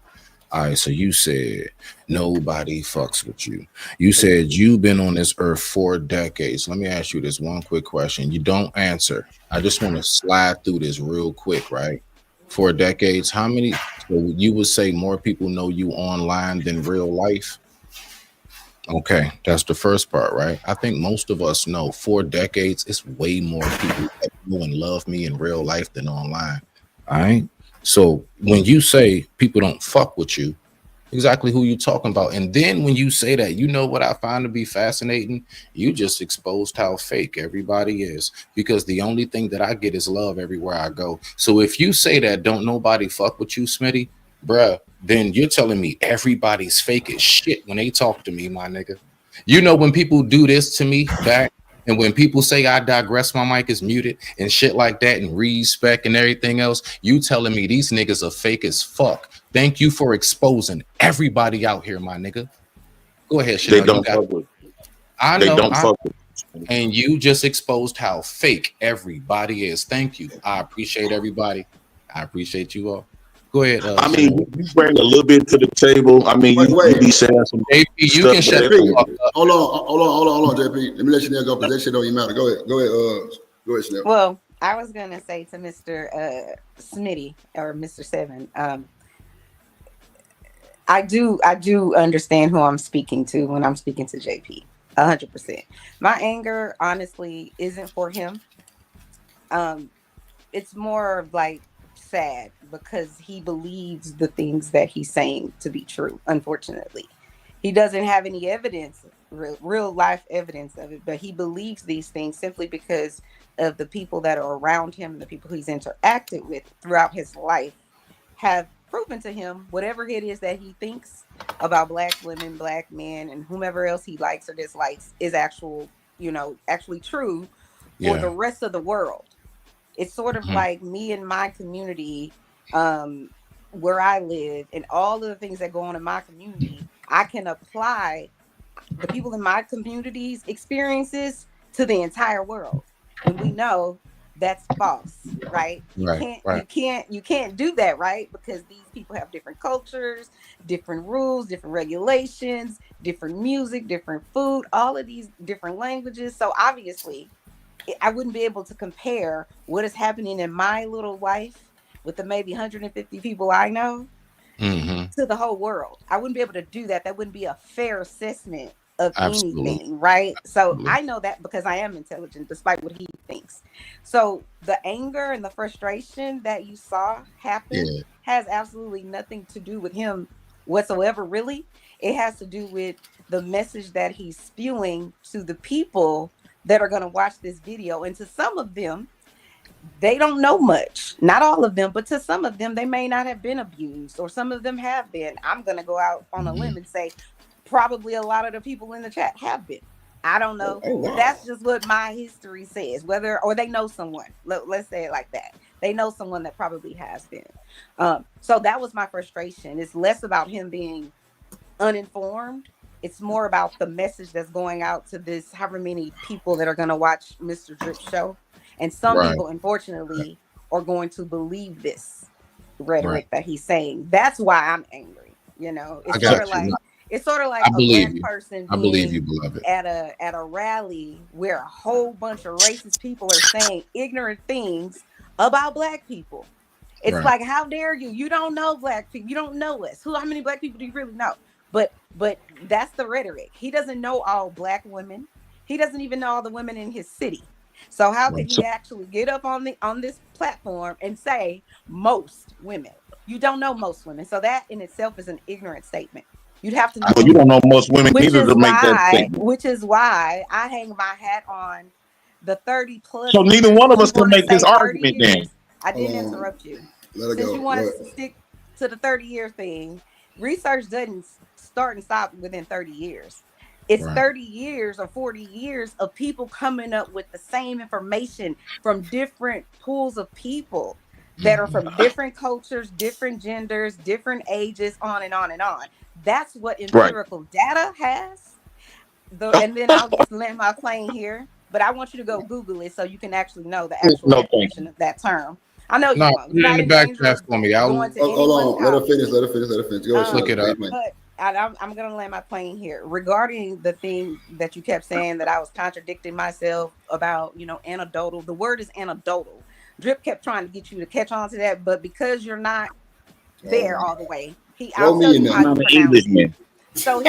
[SPEAKER 21] All right, so you said nobody fucks with you. You said you've been on this earth 4 decades. Let me ask you this one quick question. You don't answer. I just want to slide through this real quick, right? 4 decades. How many? So you would say more people know you online than real life? Okay, that's the first part, right? I think most of us know 4 decades. It's way more people that know and love me in real life than online. All right. So when you say people don't fuck with you, exactly who you talking about. And then when you say that, you know what I find to be fascinating? You just exposed how fake everybody is, because the only thing that I get is love everywhere I go. So if you say that don't nobody fuck with you, Smitty, bruh, then you're telling me everybody's fake as shit when they talk to me, my nigga. You know, when people do this to me back, and when people say I digress, my mic is muted and shit like that, and respect and everything else, you telling me these niggas are fake as fuck. Thank you for exposing everybody out here, my nigga. Go ahead, Chanel.
[SPEAKER 9] They don't fuck with.
[SPEAKER 21] I
[SPEAKER 9] know. They don't fuck with.
[SPEAKER 21] And you just exposed how fake everybody is. Thank you. I appreciate everybody. I appreciate you all. Go ahead.
[SPEAKER 9] I mean, you bring a little bit to the table. I mean, you be saying some.
[SPEAKER 21] JP, you can shut the fuck up.
[SPEAKER 6] Hold on, JP. Let me let Chanel go because that shit don't even matter. Go ahead, Chanel.
[SPEAKER 5] Well, I was gonna say to Mr. Smitty or Mr. Seven, I do understand who I'm speaking to when I'm speaking to JP. 100%. My anger, honestly, isn't for him. It's more of like sad because he believes the things that he's saying to be true. Unfortunately, he doesn't have any evidence, real life evidence of it, but he believes these things simply because of the people that are around him, the people he's interacted with throughout his life have proven to him whatever it is that he thinks about black women, black men, and whomever else he likes or dislikes is actually true for the rest of the world. It's sort of like me and my community, where I live, and all of the things that go on in my community. I can apply the people in my community's experiences to the entire world, and we know that's false, right? You can't do that, right? Because these people have different cultures, different rules, different regulations, different music, different food, all of these different languages. So obviously, I wouldn't be able to compare what is happening in my little life with the maybe 150 people I know to the whole world. I wouldn't be able to do that. That wouldn't be a fair assessment of anything, right? So I know that because I am intelligent, despite what he thinks. So the anger and the frustration that you saw happen has absolutely nothing to do with him whatsoever, really. It has to do with the message that he's spewing to the people that are going to watch this video. And to some of them, they don't know much. Not all of them, but to some of them, they may not have been abused, or some of them have been. I'm going to go out on a limb and say probably a lot of the people in the chat have been. I don't know.
[SPEAKER 6] Oh, wow.
[SPEAKER 5] That's just what my history says. Whether, or they know someone. Let's say it like that. They know someone that probably has been. So that was my frustration. It's less about him being uninformed. It's more about the message that's going out to this however many people that are going to watch Mr. Drip show. And some people, unfortunately, are going to believe this rhetoric that he's saying. That's why I'm angry. You know, it's sort of like a black person being at a rally where a whole bunch of racist people are saying ignorant things about black people. It's like, how dare you? You don't know black people. You don't know us. How many black people do you really know? But that's the rhetoric. He doesn't know all black women. He doesn't even know all the women in his city. So how could he actually get up on this platform and say most women? You don't know most women. So that in itself is an ignorant statement. You'd have to know.
[SPEAKER 9] You don't know most women either to make that statement.
[SPEAKER 5] Which is why I hang my hat on the 30 plus.
[SPEAKER 9] So neither one of us can make this argument then.
[SPEAKER 5] I didn't interrupt you.
[SPEAKER 6] Let it
[SPEAKER 5] Since
[SPEAKER 6] go.
[SPEAKER 5] you want to stick to the 30-year thing, research doesn't start and stop within 30 years. It's 30 years or 40 years of people coming up with the same information from different pools of people that are from different cultures, different genders, different ages, on and on and on. That's what empirical data has. And then I'll just land my plane here, but I want you to go Google it so you can actually know the actual definition of that term. I know you won't.
[SPEAKER 21] Put it in the back chat for me.
[SPEAKER 6] Hold on. Let her finish. Go
[SPEAKER 21] look it up.
[SPEAKER 5] But I'm going to land my plane here regarding the thing that you kept saying that I was contradicting myself about, anecdotal. The word is anecdotal. Drip kept trying to get you to catch on to that, but because you're not there all the way, I'll tell you how to pronounce it. So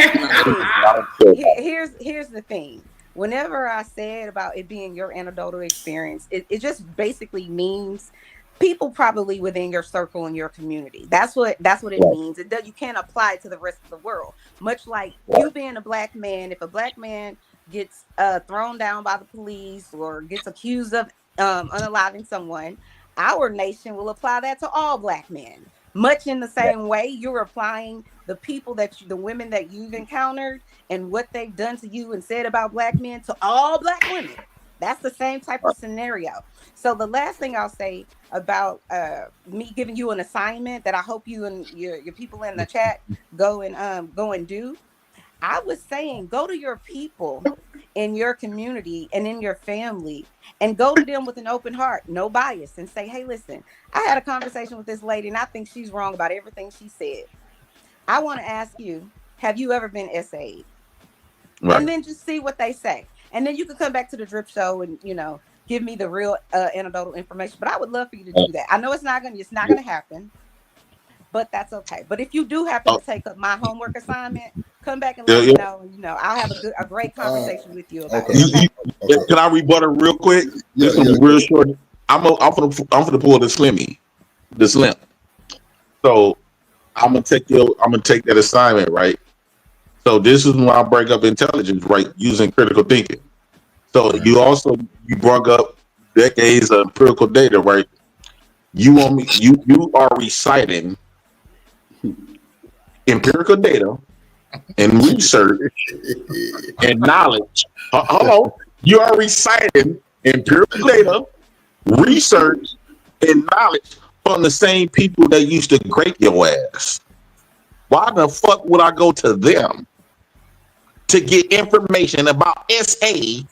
[SPEAKER 5] here's the thing. Whenever I said about it being your anecdotal experience, it just basically means people probably within your circle and your community. That's what it means. You can't apply it to the rest of the world. Much like you being a black man, if a black man gets thrown down by the police or gets accused of unaliving someone, our nation will apply that to all black men. Much in the same way, you're applying the women that you've encountered and what they've done to you and said about black men to all black women. That's the same type of scenario. So the last thing I'll say about me giving you an assignment that I hope you and your people in the chat go and do. I was saying, go to your people in your community and in your family and go to them with an open heart, no bias, and say, hey, listen, I had a conversation with this lady and I think she's wrong about everything she said. I want to ask you, have you ever been SA'd? And then just see what they say. And then you can come back to the Drip Show and, give me the real anecdotal information. But I would love for you to do that. I know it's not gonna happen, but that's okay. But if you do happen to take up my homework assignment, come back and let me know. I'll have a great conversation with you about it. Okay?
[SPEAKER 9] Can I rebuttal real quick? This is real short. I'm gonna pull the slim. So I'm gonna take that assignment, right? So this is when I break up intelligence, right? Using critical thinking. So you brought up decades of empirical data, right? You are reciting empirical data and research and knowledge. Hold on. You are reciting empirical data, research, and knowledge from the same people that used to grape your ass. Why the fuck would I go to them to get information about SA?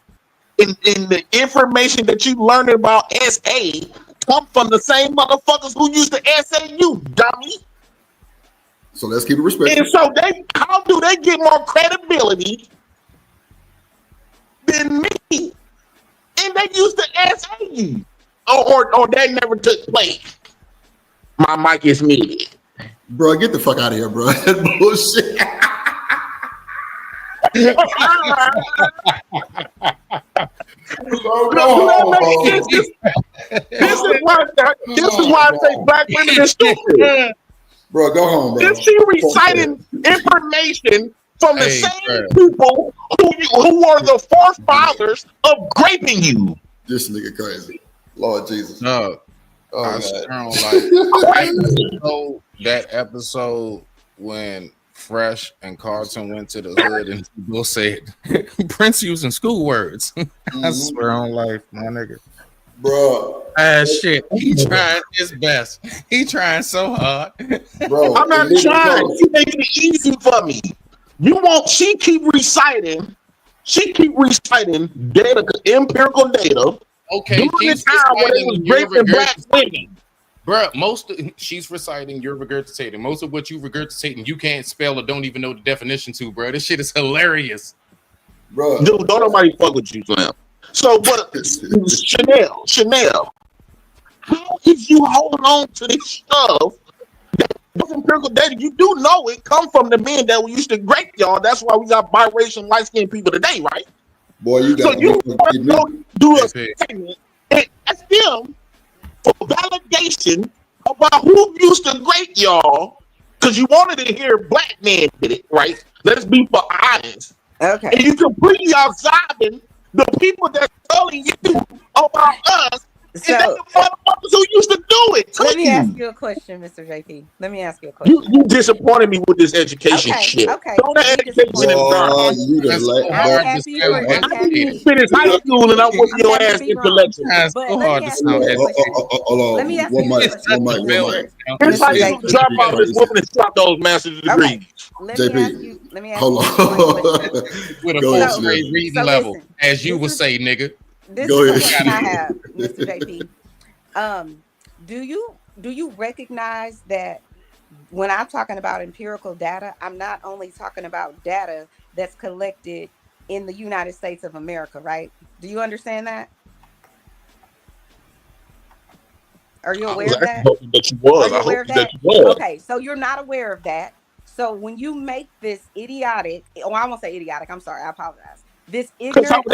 [SPEAKER 9] And the information that you learned about SA come from the same motherfuckers who used to SA you, dummy.
[SPEAKER 6] So let's keep it respectful.
[SPEAKER 9] And so how do they get more credibility than me? And they used to SA you. Or that never took place. My mic is muted.
[SPEAKER 6] Bro, get the fuck out of here, bro. That bullshit.
[SPEAKER 9] This is why I say black women are stupid.
[SPEAKER 6] Bro, go home, bro.
[SPEAKER 9] If she reciting information from the same people who are the forefathers of graping you.
[SPEAKER 6] This nigga crazy. Lord Jesus.
[SPEAKER 21] No. I sound like that episode when Fresh and Carlton went to the hood and people said Prince using school words. I swear on life, my nigga.
[SPEAKER 6] Bro.
[SPEAKER 21] Shit. He trying his best. He trying so hard.
[SPEAKER 6] Bro,
[SPEAKER 9] I'm not trying. She making it easy for me. She keep reciting data, empirical data.
[SPEAKER 21] Okay,
[SPEAKER 9] during the time when they was raping black women.
[SPEAKER 21] Bro, she's reciting, you're regurgitating. Most of what you regurgitating, you can't spell or don't even know the definition to, bro. This shit is hilarious.
[SPEAKER 6] Bro.
[SPEAKER 9] Dude, don't nobody fuck with you, Slim. So, but Chanel, how is you holding on to this stuff? That empirical data, you do know it come from the men that we used to grape y'all. That's why we got biracial light-skinned people today, right?
[SPEAKER 6] Boy, you got
[SPEAKER 9] to do a statement and ask them for validation about who used to grape y'all, because you wanted to hear black man did it, right? Let's be honest.
[SPEAKER 5] Okay.
[SPEAKER 9] And you completely outside the people that's telling you about us. So, and they the motherfuckers who used to do it.
[SPEAKER 5] Let me ask you a question, Mr. JP. Let me ask you a question.
[SPEAKER 9] You disappointed me with this education shit.
[SPEAKER 5] Okay.
[SPEAKER 9] Don't have education in the I didn't finish high school and I was your ass intellectual.
[SPEAKER 5] Let me ask you a question.
[SPEAKER 9] It's like you drop out this woman and stop those master's degrees.
[SPEAKER 5] Let me ask
[SPEAKER 6] hold
[SPEAKER 5] on.
[SPEAKER 21] With a fourth grade reading level, as you would say, nigga.
[SPEAKER 5] This is the question I have, Mr. JP. Do you recognize that when I'm talking about empirical data, I'm not only talking about data that's collected in the United States of America, right? Do you understand that? Are you aware of that? Are you aware of that? Okay, so you're not aware of that. So when you make this idiotic, I won't say idiotic, I'm sorry, I apologize. This ignorant,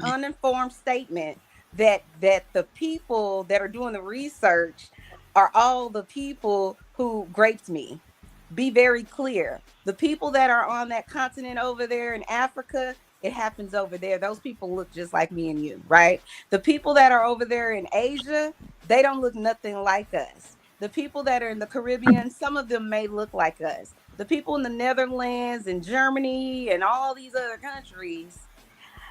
[SPEAKER 5] uninformed statement that the people that are doing the research are all the people who graped me. Be very clear. The people that are on that continent over there in Africa, it happens over there. Those people look just like me and you, right? The people that are over there in Asia, they don't look nothing like us. The people that are in the Caribbean, some of them may look like us. The people in the Netherlands and Germany and all these other countries,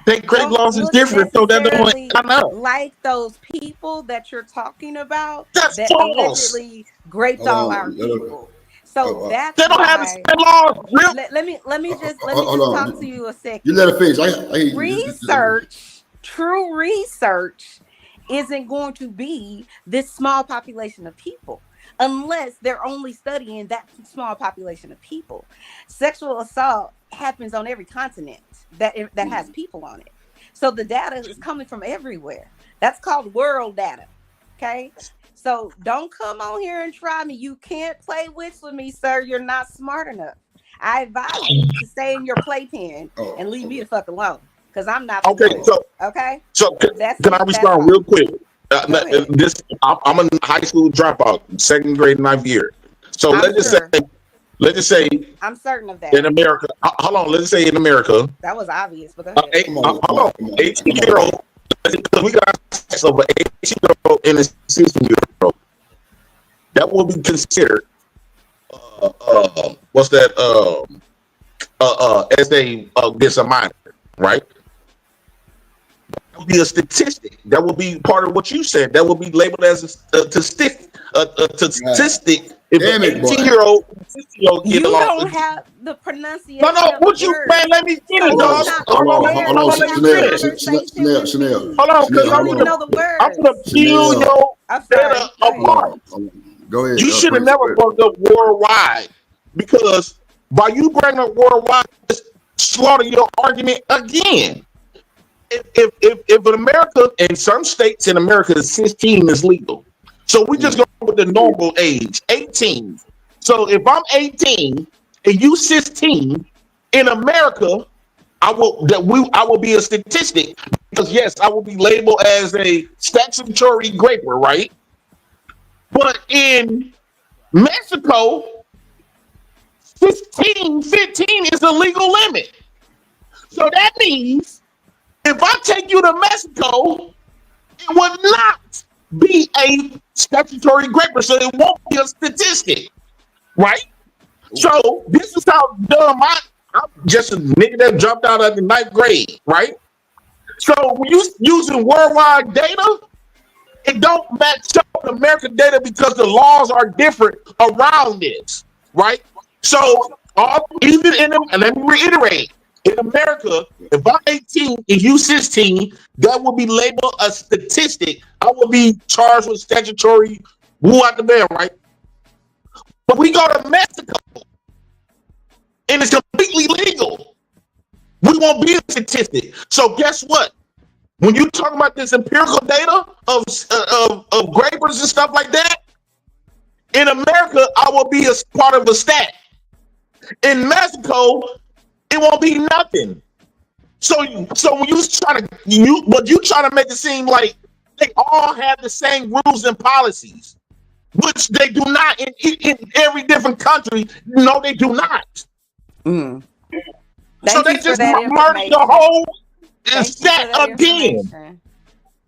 [SPEAKER 9] they grape laws is different, so that don't come out.
[SPEAKER 5] Like those people that you're talking about,
[SPEAKER 9] that's
[SPEAKER 5] that
[SPEAKER 9] false.
[SPEAKER 5] Allegedly graped all our people. So that's
[SPEAKER 9] they don't have the same laws.
[SPEAKER 5] Let me just talk to you a second.
[SPEAKER 6] You let it finish.
[SPEAKER 5] Research, true research, isn't going to be this small population of people unless they're only studying that small population of people. Sexual assault happens on every continent that has people on it. So the data is coming from everywhere. That's called world data. Okay. So don't come on here and try me. You can't play wits with me, sir. You're not smart enough. I advise you to stay in your playpen and leave me the fuck alone. Because I'm not okay. So
[SPEAKER 9] can I respond real quick? I'm a high school dropout, 2nd grade, 9th year. So let's just say
[SPEAKER 5] I'm certain of that.
[SPEAKER 9] In America, hold on, let's say in America.
[SPEAKER 5] That was obvious, but go ahead.
[SPEAKER 9] 18-year-old, we got sex over 18-year-old and a 16-year-old. That will be considered what's that as they get a minor, right? That would be a statistic. That would be part of what you said. That would be labeled as a statistic. If an 18-year-old,
[SPEAKER 5] you don't have the pronunciation.
[SPEAKER 9] No, would you, man? Let me finish, dog.
[SPEAKER 6] Hold on, Chanel.
[SPEAKER 9] Hold on, because I'm gonna peel your data apart.
[SPEAKER 6] Go ahead.
[SPEAKER 9] You should have never brought up worldwide, because by you bringing up worldwide, just slaughter your argument again. If in America, in some states in America, 16 is legal. So we just go with the normal age, 18. So if I'm 18 and you 16, in America, I will be a statistic because yes, I will be labeled as a statutory graper, right? But in Mexico, 15 is the legal limit. So that means if I take you to Mexico, it would not be a statutory graper, so it won't be a statistic, right? So this is how dumb I'm just a nigga that jumped out of the 9th grade, right? So when you using worldwide data, it don't match up with American data because the laws are different around this, right? So even in them, and let me reiterate, in America, if I'm 18 and you 16, that will be labeled a statistic. I will be charged with statutory woo out the bed, right? But we go to Mexico and it's completely legal. We won't be a statistic. So guess what? When you talk about this empirical data of grapers and stuff like that, in America, I will be a part of a stat. In Mexico, it won't be nothing. So when you trying to make it seem like they all have the same rules and policies, which they do not in every different country. No, they do not. So they just merged the whole stat again.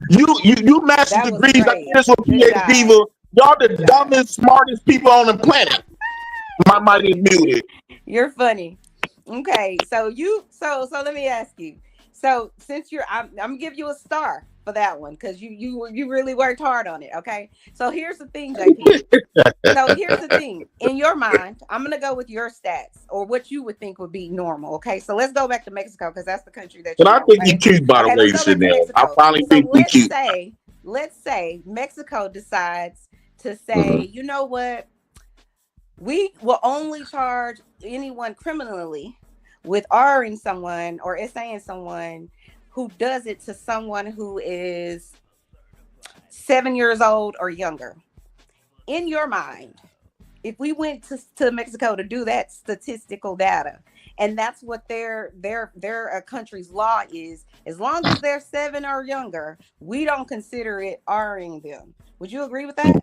[SPEAKER 9] You master degrees like this with PhD. Y'all the dumbest, smartest people on the planet. My mic is muted.
[SPEAKER 5] You're funny. Okay, so let me ask you. So since I'm gonna give you a star for that one because you really worked hard on it. Okay, so here's the thing, JP. So here's the thing. In your mind, I'm gonna go with your stats or what you would think would be normal. Okay, so let's go back to Mexico because that's the country that.
[SPEAKER 9] But I think you cute by the way, Chanel. I finally think you cute.
[SPEAKER 5] Let's say Mexico decides to say, you know what? We will only charge anyone criminally with R-ing someone or SAing someone who does it to someone who is 7 years old or younger. In your mind, if we went to Mexico to do that statistical data, and that's what their country's law is, as long as they're 7 or younger, we don't consider it R-ing them. Would you agree with that?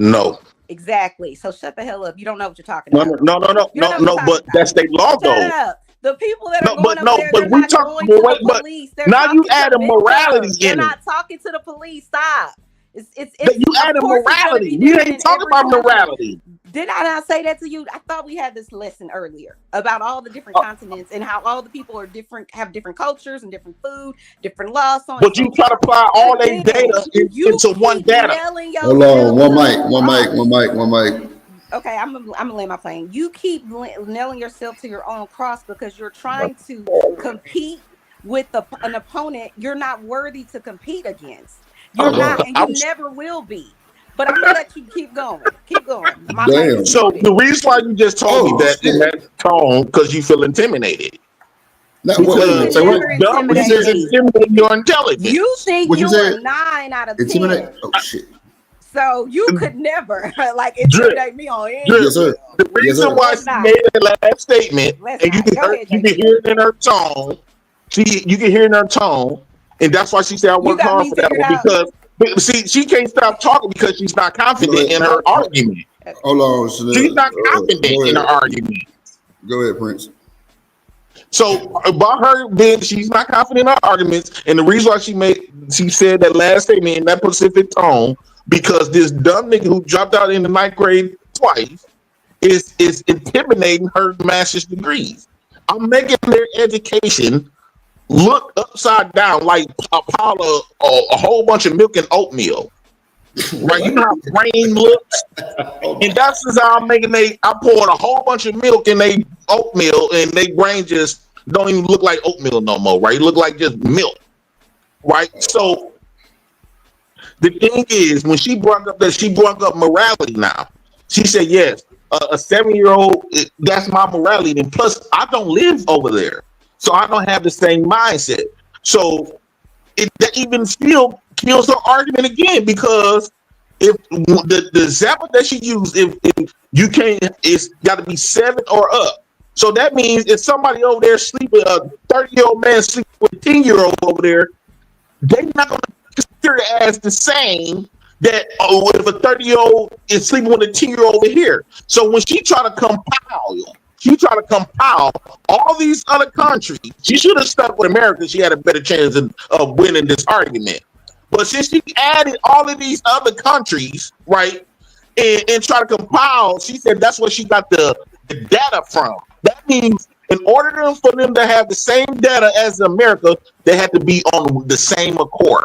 [SPEAKER 9] No.
[SPEAKER 5] Exactly. So shut the hell up. You don't know what you're talking about.
[SPEAKER 9] No. But that's their law, though.
[SPEAKER 5] The people that are going up there, they're not going to the police.
[SPEAKER 9] Now you add a morality in it.
[SPEAKER 5] They're not talking to the police. Stop.
[SPEAKER 9] You add a morality. You ain't talking about morality.
[SPEAKER 5] Did I not say that to you? I thought we had this lesson earlier about all the different continents and how all the people are different, have different cultures and different food, different laws.
[SPEAKER 9] But you try to apply all their data into one data.
[SPEAKER 6] Hold on, one mic.
[SPEAKER 5] Okay, I'm gonna land my plane. You keep nailing yourself to your own cross because you're trying to compete with an opponent you're not worthy to compete against. You're not, and you never will be. But I'm gonna let you keep going. Keep going.
[SPEAKER 9] So the reason why you just told me that in that tone because you feel intimidated. Because dumb is intimidating your intelligence.
[SPEAKER 5] You think you're 9 out of 10.
[SPEAKER 6] Oh shit.
[SPEAKER 5] So you could never intimidate me on any.
[SPEAKER 9] Yes, sir. The reason why she made that last statement, and you can hear it in her tone. You can hear it in her tone, and that's why she said I worked hard for that one because she can't stop talking because she's not confident in her argument.
[SPEAKER 6] Hold on, Chanel.
[SPEAKER 9] She's not confident in her argument.
[SPEAKER 6] Go ahead, Prince.
[SPEAKER 9] So about her being, she's not confident in her arguments, and the reason why she said that last statement in that specific tone. Because this dumb nigga who dropped out in the 9th grade twice is intimidating her master's degrees. I'm making their education look upside down like a pile of a whole bunch of milk and oatmeal. Right? You know how brain looks? And that's just how I'm making I poured a whole bunch of milk in they oatmeal and they brain just don't even look like oatmeal no more, right? It look like just milk. Right? So the thing is, when she brought up morality now. She said, yes, a 7-year-old, that's my morality. And plus, I don't live over there. So I don't have the same mindset. So that even still kills her argument again, because if the example that she used, if you can't, it's got to be 7 or up. So that means if somebody over there sleeping, a 30-year-old man sleeping with a 10-year-old over there, they're not going to consider it as the same that if a 30-year-old is sleeping with a 10-year-old over here. So when she try to compile all these other countries, she should have stuck with America. She had a better chance of winning this argument. But since she added all of these other countries, right, and try to compile, she said that's where she got the data from. That means in order for them to have the same data as America, they had to be on the same accord.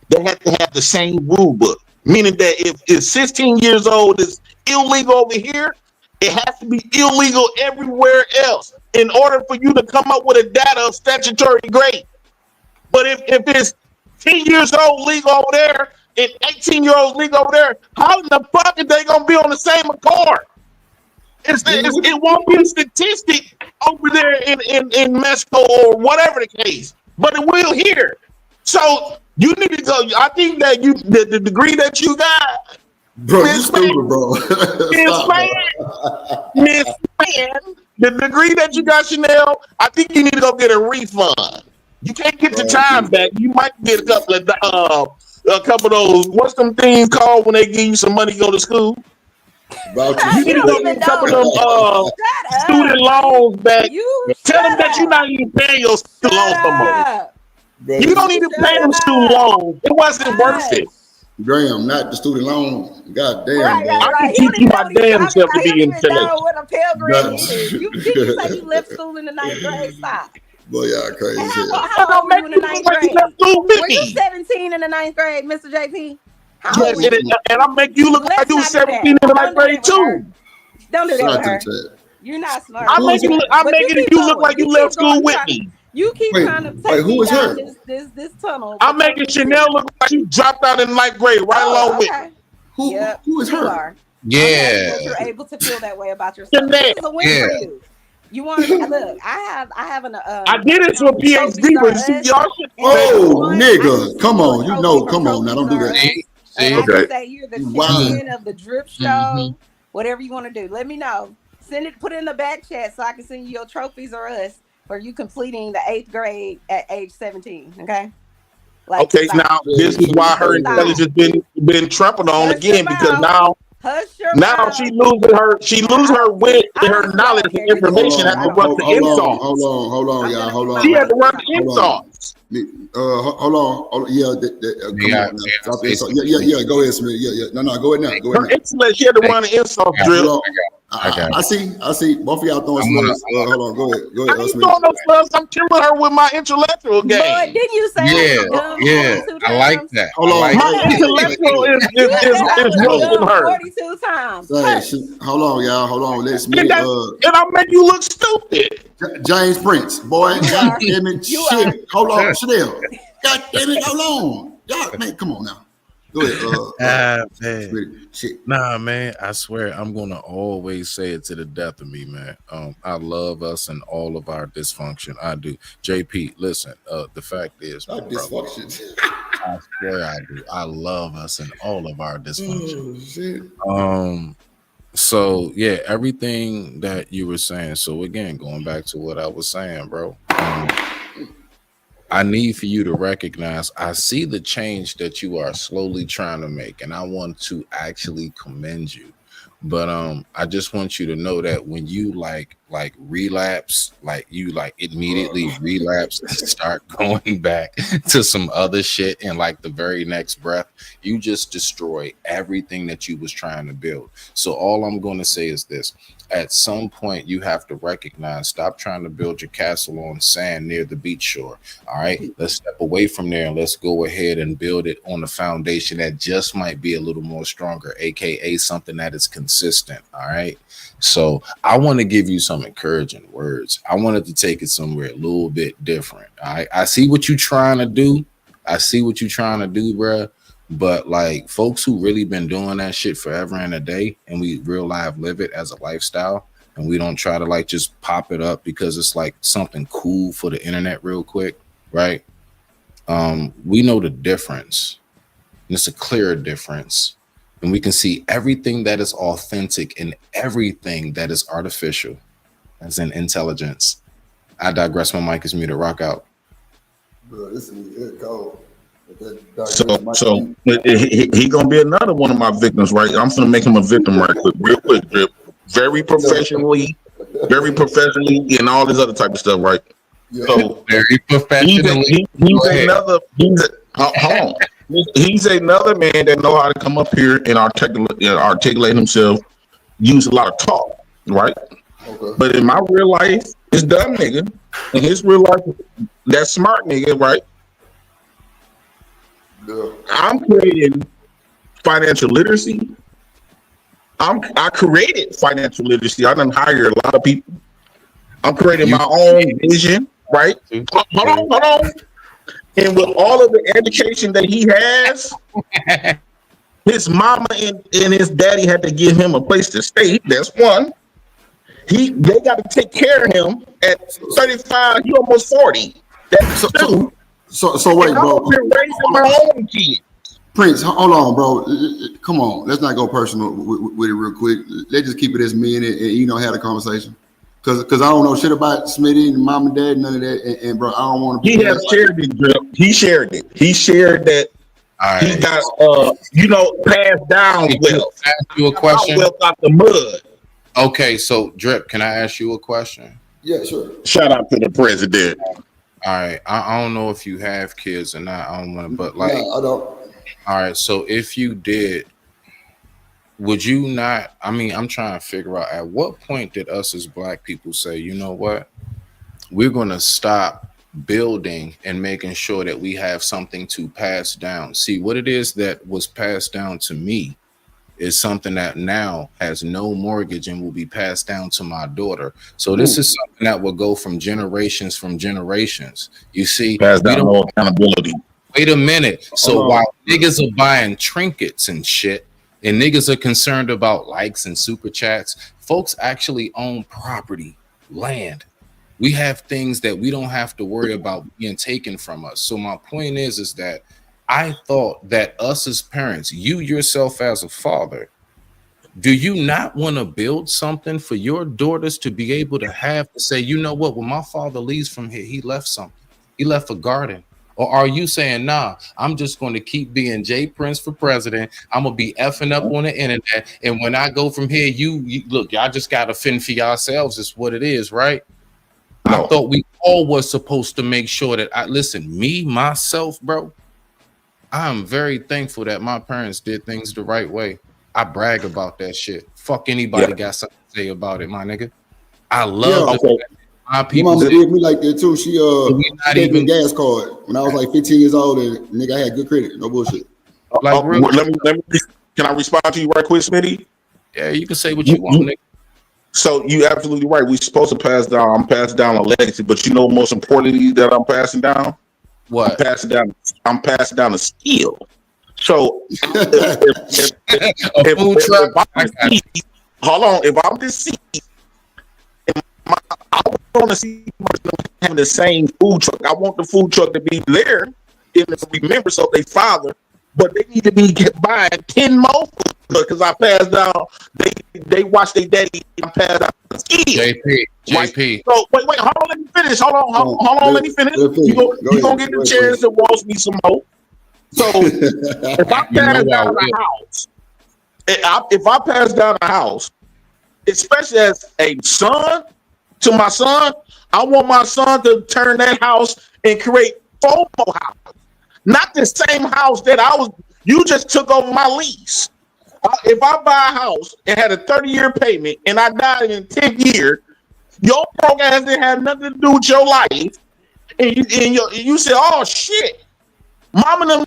[SPEAKER 9] They had to have the same rule book. Meaning that if 16 years old is illegal over here, it has to be illegal everywhere else in order for you to come up with a data of statutory grade. But if it's 10 years old legal over there and 18-year-olds legal over there, how in the fuck are they gonna be on the same accord? It won't be a statistic over there in Mexico or whatever the case, but it will here. So you need to go. I think that the degree that you got,
[SPEAKER 6] bro, you stupid, bro.
[SPEAKER 9] Miss Man, the degree that you got, Chanel, I think you need to go get a refund. You can't get your time back. You might get a couple of those. What's them things called when they give you some money to go to school? You need to go get a couple of student loans back. Tell them that you're not even paying your student loans no more. You don't need to pay them student loans. It wasn't worth it.
[SPEAKER 6] Graham, not the student loan. God damn.
[SPEAKER 5] Right.
[SPEAKER 9] I can teach you my damn self to be intellectual.
[SPEAKER 5] What a Pell Grant is. Did you say you left school in the 9th grade? Stop.
[SPEAKER 6] Boy, y'all crazy.
[SPEAKER 5] How old were you in the 9th grade? Were you 17 in the 9th grade, Mr. JP?
[SPEAKER 9] Yes, and I make you look like you was 17 in the 9th grade too.
[SPEAKER 5] Don't do that with her. You're not smart.
[SPEAKER 9] I'm making you look like you left school with me.
[SPEAKER 5] You keep trying to take me down this tunnel.
[SPEAKER 9] I'm making Chanel look like she dropped out in 9th grade right along with me.
[SPEAKER 6] Who is her?
[SPEAKER 21] Yeah.
[SPEAKER 5] You're able to feel that way about yourself. This is a win for you. You want to look? I have an.
[SPEAKER 9] I did it to a PhD, but y'all should.
[SPEAKER 6] Oh, nigga, come on, come on now, don't do that.
[SPEAKER 5] See, I can say you're the champion of the drip show. Whatever you want to do, let me know. Send it, put it in the back chat so I can send you your trophies or us for you completing the 8th grade at age 17. Okay.
[SPEAKER 9] Okay, now this is why her intelligence been trampled on again because now she losing her wit and her knowledge and information had to run the insults.
[SPEAKER 6] Hold on, y'all. Hold on.
[SPEAKER 9] She had to run the insults.
[SPEAKER 6] Hold on. Yeah. Go ahead, Smith. Yeah. No. Go ahead now.
[SPEAKER 9] Her intellect, she had to run the insult drill.
[SPEAKER 6] I see. Both of y'all throwing slugs. Hold on. Go ahead.
[SPEAKER 9] I ain't throwing no slugs. I'm killing her with my intellectual game.
[SPEAKER 5] Boy, didn't you say?
[SPEAKER 21] Yeah. I like that.
[SPEAKER 6] Hold on.
[SPEAKER 9] My intellectual is roasting her.
[SPEAKER 5] 42 times.
[SPEAKER 6] Hold on, y'all. Hold on. Let's
[SPEAKER 9] and I'll make you look stupid.
[SPEAKER 6] James Prince, boy. God damn it. Shit. Hold on, Chanel. God damn it. Hold on. Y'all, man, come on now. Go ahead.
[SPEAKER 21] Man. Nah, man. I swear I'm gonna always say it to the death of me, man. I love us and all of our dysfunction. I do. JP, listen. The fact is,
[SPEAKER 6] dysfunction.
[SPEAKER 21] I swear I do. I love us and all of our dysfunction. So yeah, everything that you were saying. So again, going back to what I was saying, bro. I need for you to recognize, I see the change that you are slowly trying to make, and I want to actually commend you. But I just want you to know that when you like relapse, like you like immediately relapse and start going back to some other shit in like the very next breath, you just destroy everything that you was trying to build. So all I'm going to say is this. At some point, you have to recognize, stop trying to build your castle on sand near the beach shore. All right, let's step away from there and let's go ahead and build it on a foundation that just might be a little more stronger, aka something that is consistent. All right. So I want to give you some encouraging words. I wanted to take it somewhere a little bit different. All right. I see what you're trying to do. Bruh. But like folks who really been doing that shit forever and a day, and we real life live it as a lifestyle, and we don't try to like just pop it up because it's like something cool for the internet real quick, right? We know the difference, and it's a clear difference, and we can see everything that is authentic and everything that is artificial. as in intelligence. I digress. My mic is muted. Rock out.
[SPEAKER 6] Bro, this is cold.
[SPEAKER 9] So he gonna be another one of my victims, right? I'm gonna make him a victim right quick, real quick, Drip. Very professionally, and all this other type of stuff, right? Yeah. So
[SPEAKER 21] very professionally.
[SPEAKER 9] He's another man that know how to come up here and articulate himself, use a lot of talk, right? Okay. But in my real life, it's dumb nigga. In his real life, that smart nigga, right? Yeah. I'm creating financial literacy. I created financial literacy. I done hire a lot of people. I'm creating my own vision, right? Hold on. And with all of the education that he has, his mama and his daddy had to give him a place to stay. That's one. They got to take care of him at 35. He almost 40. That's two.
[SPEAKER 6] So wait, bro.
[SPEAKER 9] I've been raising my own kids.
[SPEAKER 6] Prince, hold on, bro. Come on, let's not go personal with it real quick. Let's just keep it as me and have the conversation. Cause I don't know shit about Smitty and mom and dad, none of that. And bro, I don't want to.
[SPEAKER 9] He has shared it, Drip. He shared it. He shared that. Right. He got passed down wealth.
[SPEAKER 21] Ask you a question.
[SPEAKER 9] Wealth out the mud.
[SPEAKER 21] Okay, so Drip, can I ask you a question?
[SPEAKER 6] Yeah, sure.
[SPEAKER 9] Shout out to the president.
[SPEAKER 21] All right, I don't know if you have kids or not. I don't want to, but like,
[SPEAKER 6] no, I don't.
[SPEAKER 21] All right, so if you did, would you not? I mean, I'm trying to figure out at what point did us as Black people say, you know what, we're going to stop building and making sure that we have something to pass down. See, what it is that was passed down to me is something that now has no mortgage and will be passed down to my daughter. So this is something that will go from generations. You see,
[SPEAKER 9] pass down no accountability.
[SPEAKER 21] Wait a minute. So while niggas are buying trinkets and shit, and niggas are concerned about likes and super chats, folks actually own property, land. We have things that we don't have to worry about being taken from us. So my point is that I thought that us as parents, you yourself as a father, do you not want to build something for your daughters to be able to have to say, you know what, when my father leaves from here, he left something. He left a garden. Or are you saying, nah, I'm just going to keep being Jay Prince for president. I'm going to be effing up on the internet. And when I go from here, you look, y'all just got to fend for yourselves. It's what it is, right? No. I thought we all were supposed to make sure that myself, bro, I'm very thankful that my parents did things the right way. I brag about that shit. Fuck anybody got something to say about it, my nigga. I love my people.
[SPEAKER 6] Mama did me like that too. She gave me a gas card when I was like 15 years old, and nigga, I had good credit. No bullshit.
[SPEAKER 9] Let me. Can I respond to you right quick, Smitty?
[SPEAKER 21] Yeah, you can say what you want, nigga.
[SPEAKER 9] So you absolutely right. We're supposed to pass down. I'm passing down a legacy, but you know, most importantly, that I'm passing down.
[SPEAKER 21] What?
[SPEAKER 9] I'm passing down a skill. So hold on. If I'm deceased, I want to see having the same food truck. I want the food truck to be there and to remember so they father, but they need to be buying 10 more because I passed down. They watch their daddy and pass down the skill.
[SPEAKER 21] JP.
[SPEAKER 9] So wait, hold on, let me finish. Hold on, let me finish. You gonna get the chance to roast me some more. So if I pass down the house, if I pass down the house, especially as a son to my son, I want my son to turn that house and create 4 more houses, not the same house that you just took over my lease. If I buy a house and had a 30-year payment and I died in 10th year, your program didn't have nothing to do with your life, and you said, "Oh shit, mom and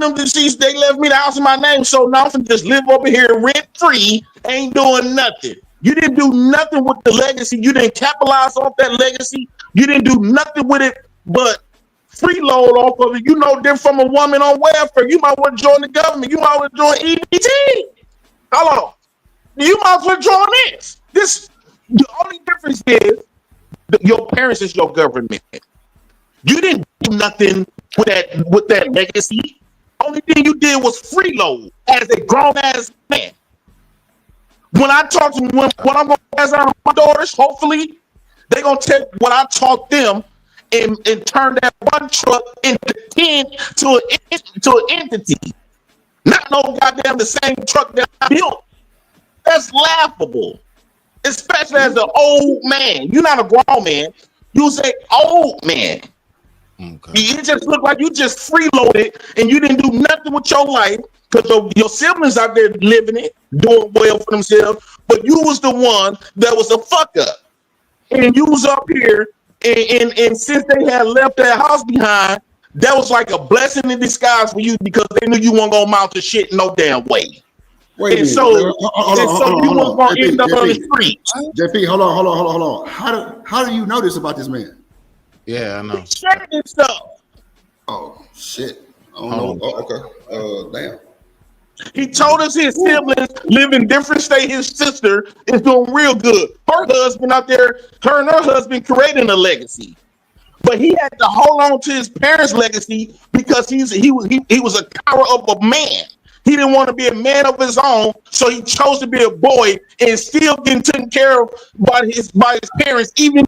[SPEAKER 9] them deceased, they left me the house in my name, so now I'm gonna just live over here rent free, ain't doing nothing." You didn't do nothing with the legacy. You didn't capitalize off that legacy. You didn't do nothing with it but freeload off of it. You know, they're from a woman on welfare. You might want to join the government. You might want to join EBT. Hold on. You might as well join this. The only difference is your parents is your government. You didn't do nothing with that legacy. Only thing you did was freeload as a grown ass man. When I talk to when I'm going to pass out my daughters, hopefully They gonna take what I taught them and turn that one truck into 10 to an entity. Not no goddamn the same truck that I built. That's laughable. Especially as an old man. You're not a grown man. You say old man. Okay. It just looked like you just freeloaded and you didn't do nothing with your life because your siblings out there living it, doing well for themselves, but you was the one that was a fuck up. And you was up here, and since they had left that house behind, that was like a blessing in disguise for you because they knew you weren't gonna amount to shit no damn way.
[SPEAKER 11] Wait
[SPEAKER 9] and so you weren't gonna end up on the street.
[SPEAKER 11] JP, hold on. How do you know this about this man?
[SPEAKER 21] Yeah, I know.
[SPEAKER 9] He shared this stuff.
[SPEAKER 11] Oh shit. I don't know. Oh, okay. Damn.
[SPEAKER 9] He told us his siblings live in different states. His sister is doing real good. Her husband out there, her and her husband creating a legacy. But he had to hold on to his parents' legacy because he was a coward of a man. He didn't want to be a man of his own, so he chose to be a boy and still getting taken care of by his parents, even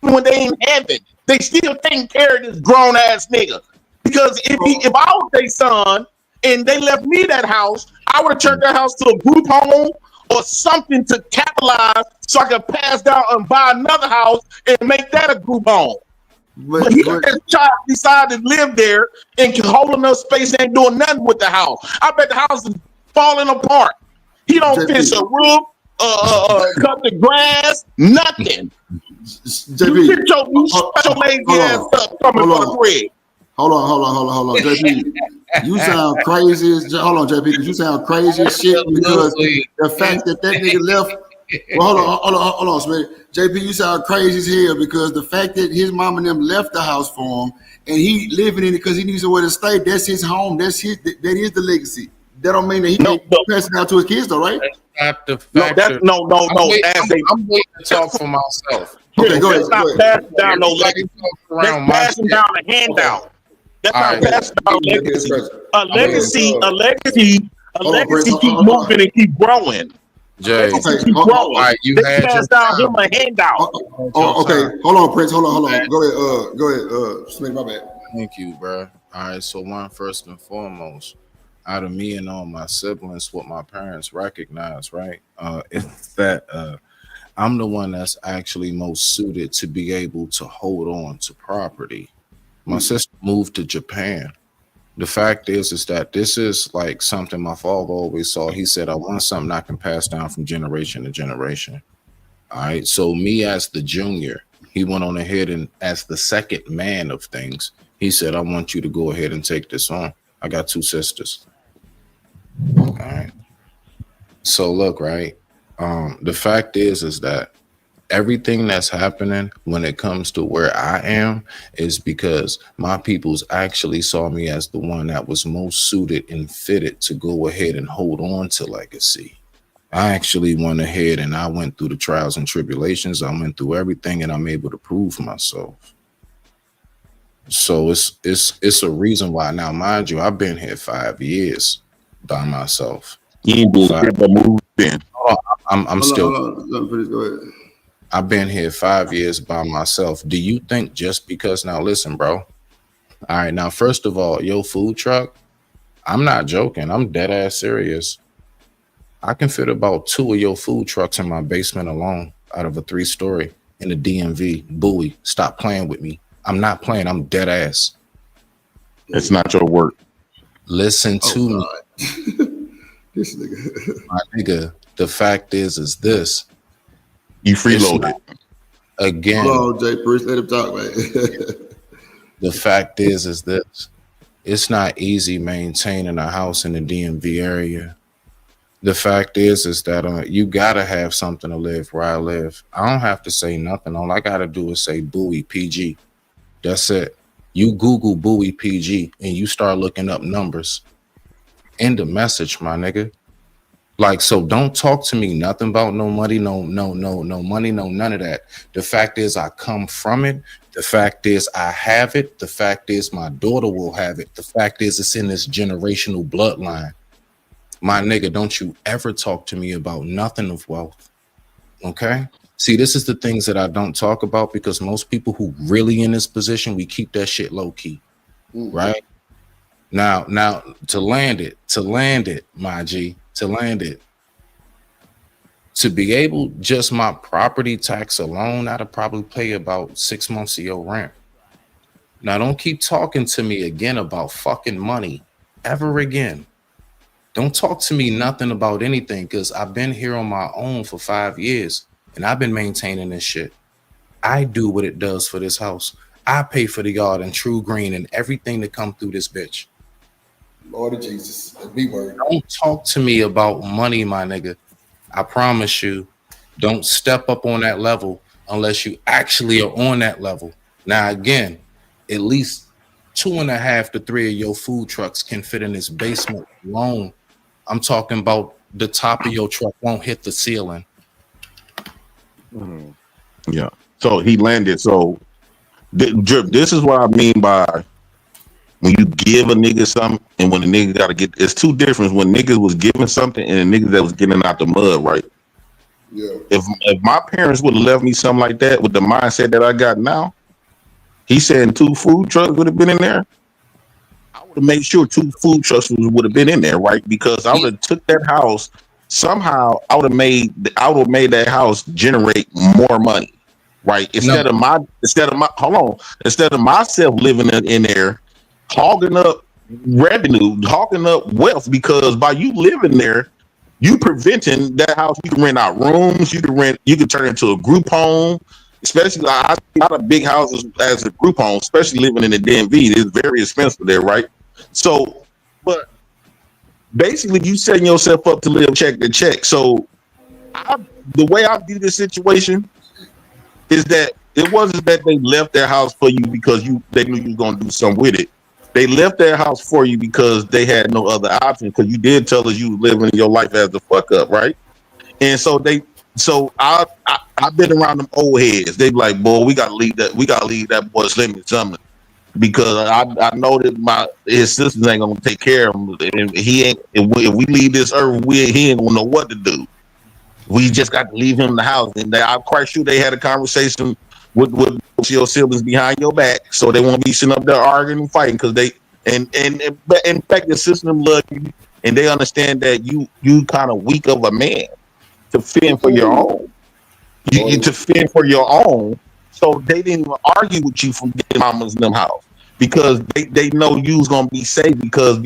[SPEAKER 9] when they in heaven. They still taking care of this grown ass nigga. Because if I was their son and they left me that house, I would have turned that house to a group home or something to capitalize so I could pass down and buy another house and make that a group home. But he as child decided to live there and can hold enough space and ain't doing nothing with the house. I bet the house is falling apart. He don't fix a roof, cut the grass, nothing.
[SPEAKER 11] JP,
[SPEAKER 9] you special lazy ass up coming for the bread.
[SPEAKER 11] Hold on, JP. You sound crazy as hold on, JP, because you sound crazy as shit because the fact that nigga left. Well, hold on, Smith. JP, you sound crazy as hell because the fact that his mom and them left the house for him and he living in it because he needs somewhere to stay. That's his home. That is the legacy. That don't mean that he can't pass it down to his kids, though, right?
[SPEAKER 21] That's not the factor.
[SPEAKER 9] No.
[SPEAKER 21] I'm waiting to talk for myself.
[SPEAKER 11] Okay, go ahead.
[SPEAKER 9] That's not passing down no legacy. That's passing down a handout. That's not passing down a legacy. A legacy keep moving and keep growing.
[SPEAKER 21] Jay,
[SPEAKER 9] all right, you had passed down him a handout.
[SPEAKER 11] Okay, hold on, Prince. Hold on. Go ahead. Smith, my bad.
[SPEAKER 21] Thank you, bro. All right, so first and foremost, out of me and all my siblings, what my parents recognize, right, is that I'm the one that's actually most suited to be able to hold on to property. My sister moved to Japan. The fact is that this is like something my father always saw. He said, I want something I can pass down from generation to generation. All right. So me as the junior, he went on ahead and as the second man of things, he said, I want you to go ahead and take this on. I got 2 sisters. All right. So look, right. The fact is that everything that's happening when it comes to where I am is because my peoples actually saw me as the one that was most suited and fitted to go ahead and hold on to legacy. I actually went ahead and I went through the trials and tribulations. I went through everything and I'm able to prove myself. So it's a reason why. Now, mind you, I've been here 5 years by myself.
[SPEAKER 9] I'm
[SPEAKER 11] still. Go ahead.
[SPEAKER 21] I've been here 5 years by myself. Do you think just because, now listen, bro. All right, now, first of all, your food truck, I'm not joking. I'm dead ass serious. I can fit about 2 of your food trucks in my basement alone out of a 3-story in the DMV. Bowie, stop playing with me. I'm not playing. I'm dead ass.
[SPEAKER 9] It's not your work.
[SPEAKER 21] Listen to me.
[SPEAKER 11] This nigga.
[SPEAKER 21] My nigga, the fact is this.
[SPEAKER 9] You freeloaded.
[SPEAKER 21] Again.
[SPEAKER 11] Hello, Jay Bruce. Let him talk, man.
[SPEAKER 21] The fact is this. It's not easy maintaining a house in the DMV area. The fact is that you gotta have something to live where I live. I don't have to say nothing. All I gotta do is say Bowie PG. That's it. You Google Bowie PG and you start looking up numbers. End of message, my nigga. Like, so don't talk to me nothing about no money, no money, no none of that. The fact is I come from it. The fact is I have it. The fact is my daughter will have it. The fact is it's in this generational bloodline. My nigga, don't you ever talk to me about nothing of wealth. Okay? See, this is the things that I don't talk about because most people who really in this position, we keep that shit low key, right? Now to land it, my G, to land it, to be able, just my property tax alone, I'd probably pay about 6 months of your rent. Now don't keep talking to me again about fucking money ever again. Don't talk to me nothing about anything because I've been here on my own for 5 years and I've been maintaining this shit. I do what it does for this house. I pay for the yard and True Green and everything that come through this bitch.
[SPEAKER 11] Lord of Jesus, be word.
[SPEAKER 21] Don't talk to me about money, my nigga. I promise you, don't step up on that level unless you actually are on that level. Now, again, at least 2.5 to 3 of your food trucks can fit in this basement alone. I'm talking about the top of your truck won't hit the ceiling.
[SPEAKER 9] Yeah. So he landed. So Drip, this is what I mean by when you give a nigga something and when the nigga gotta get, it's two different. When niggas was giving something and the niggas that was getting out the mud, right?
[SPEAKER 11] Yeah.
[SPEAKER 9] If my parents would have left me something like that with the mindset that I got now, he said 2 food trucks would have been in there. I would have made sure 2 food trucks would have been in there, right? Because I would have took that house somehow. I would have made that house generate more money, right? Instead of myself living in there, hogging up revenue, hogging up wealth. Because by you living there, you preventing that house. You can rent out rooms. You can turn it into a group home. Especially, I see a lot of big houses as a group home, especially living in the DMV. It's very expensive there, right? So, but basically, you setting yourself up to live check to check. So, the way I view this situation is that it wasn't that they left their house for you because they knew you were going to do something with it. They left their house for you because they had no other option. Because you did tell us you were living your life as the fuck up, right? And so I've been around them old heads. They be like, boy, we gotta leave that boy Slim something because I know that his sisters ain't gonna take care of him, and he ain't. If we leave this earth, he ain't gonna know what to do. We just got to leave him in the house, and I'm quite sure they had a conversation with your siblings behind your back, so they won't be sitting up there arguing and fighting because they and in fact the system love you and they understand that you kind of weak of a man to fend for your own. You to fend for your own, so they didn't even argue with you from getting mama's in them house because they know you was gonna be safe because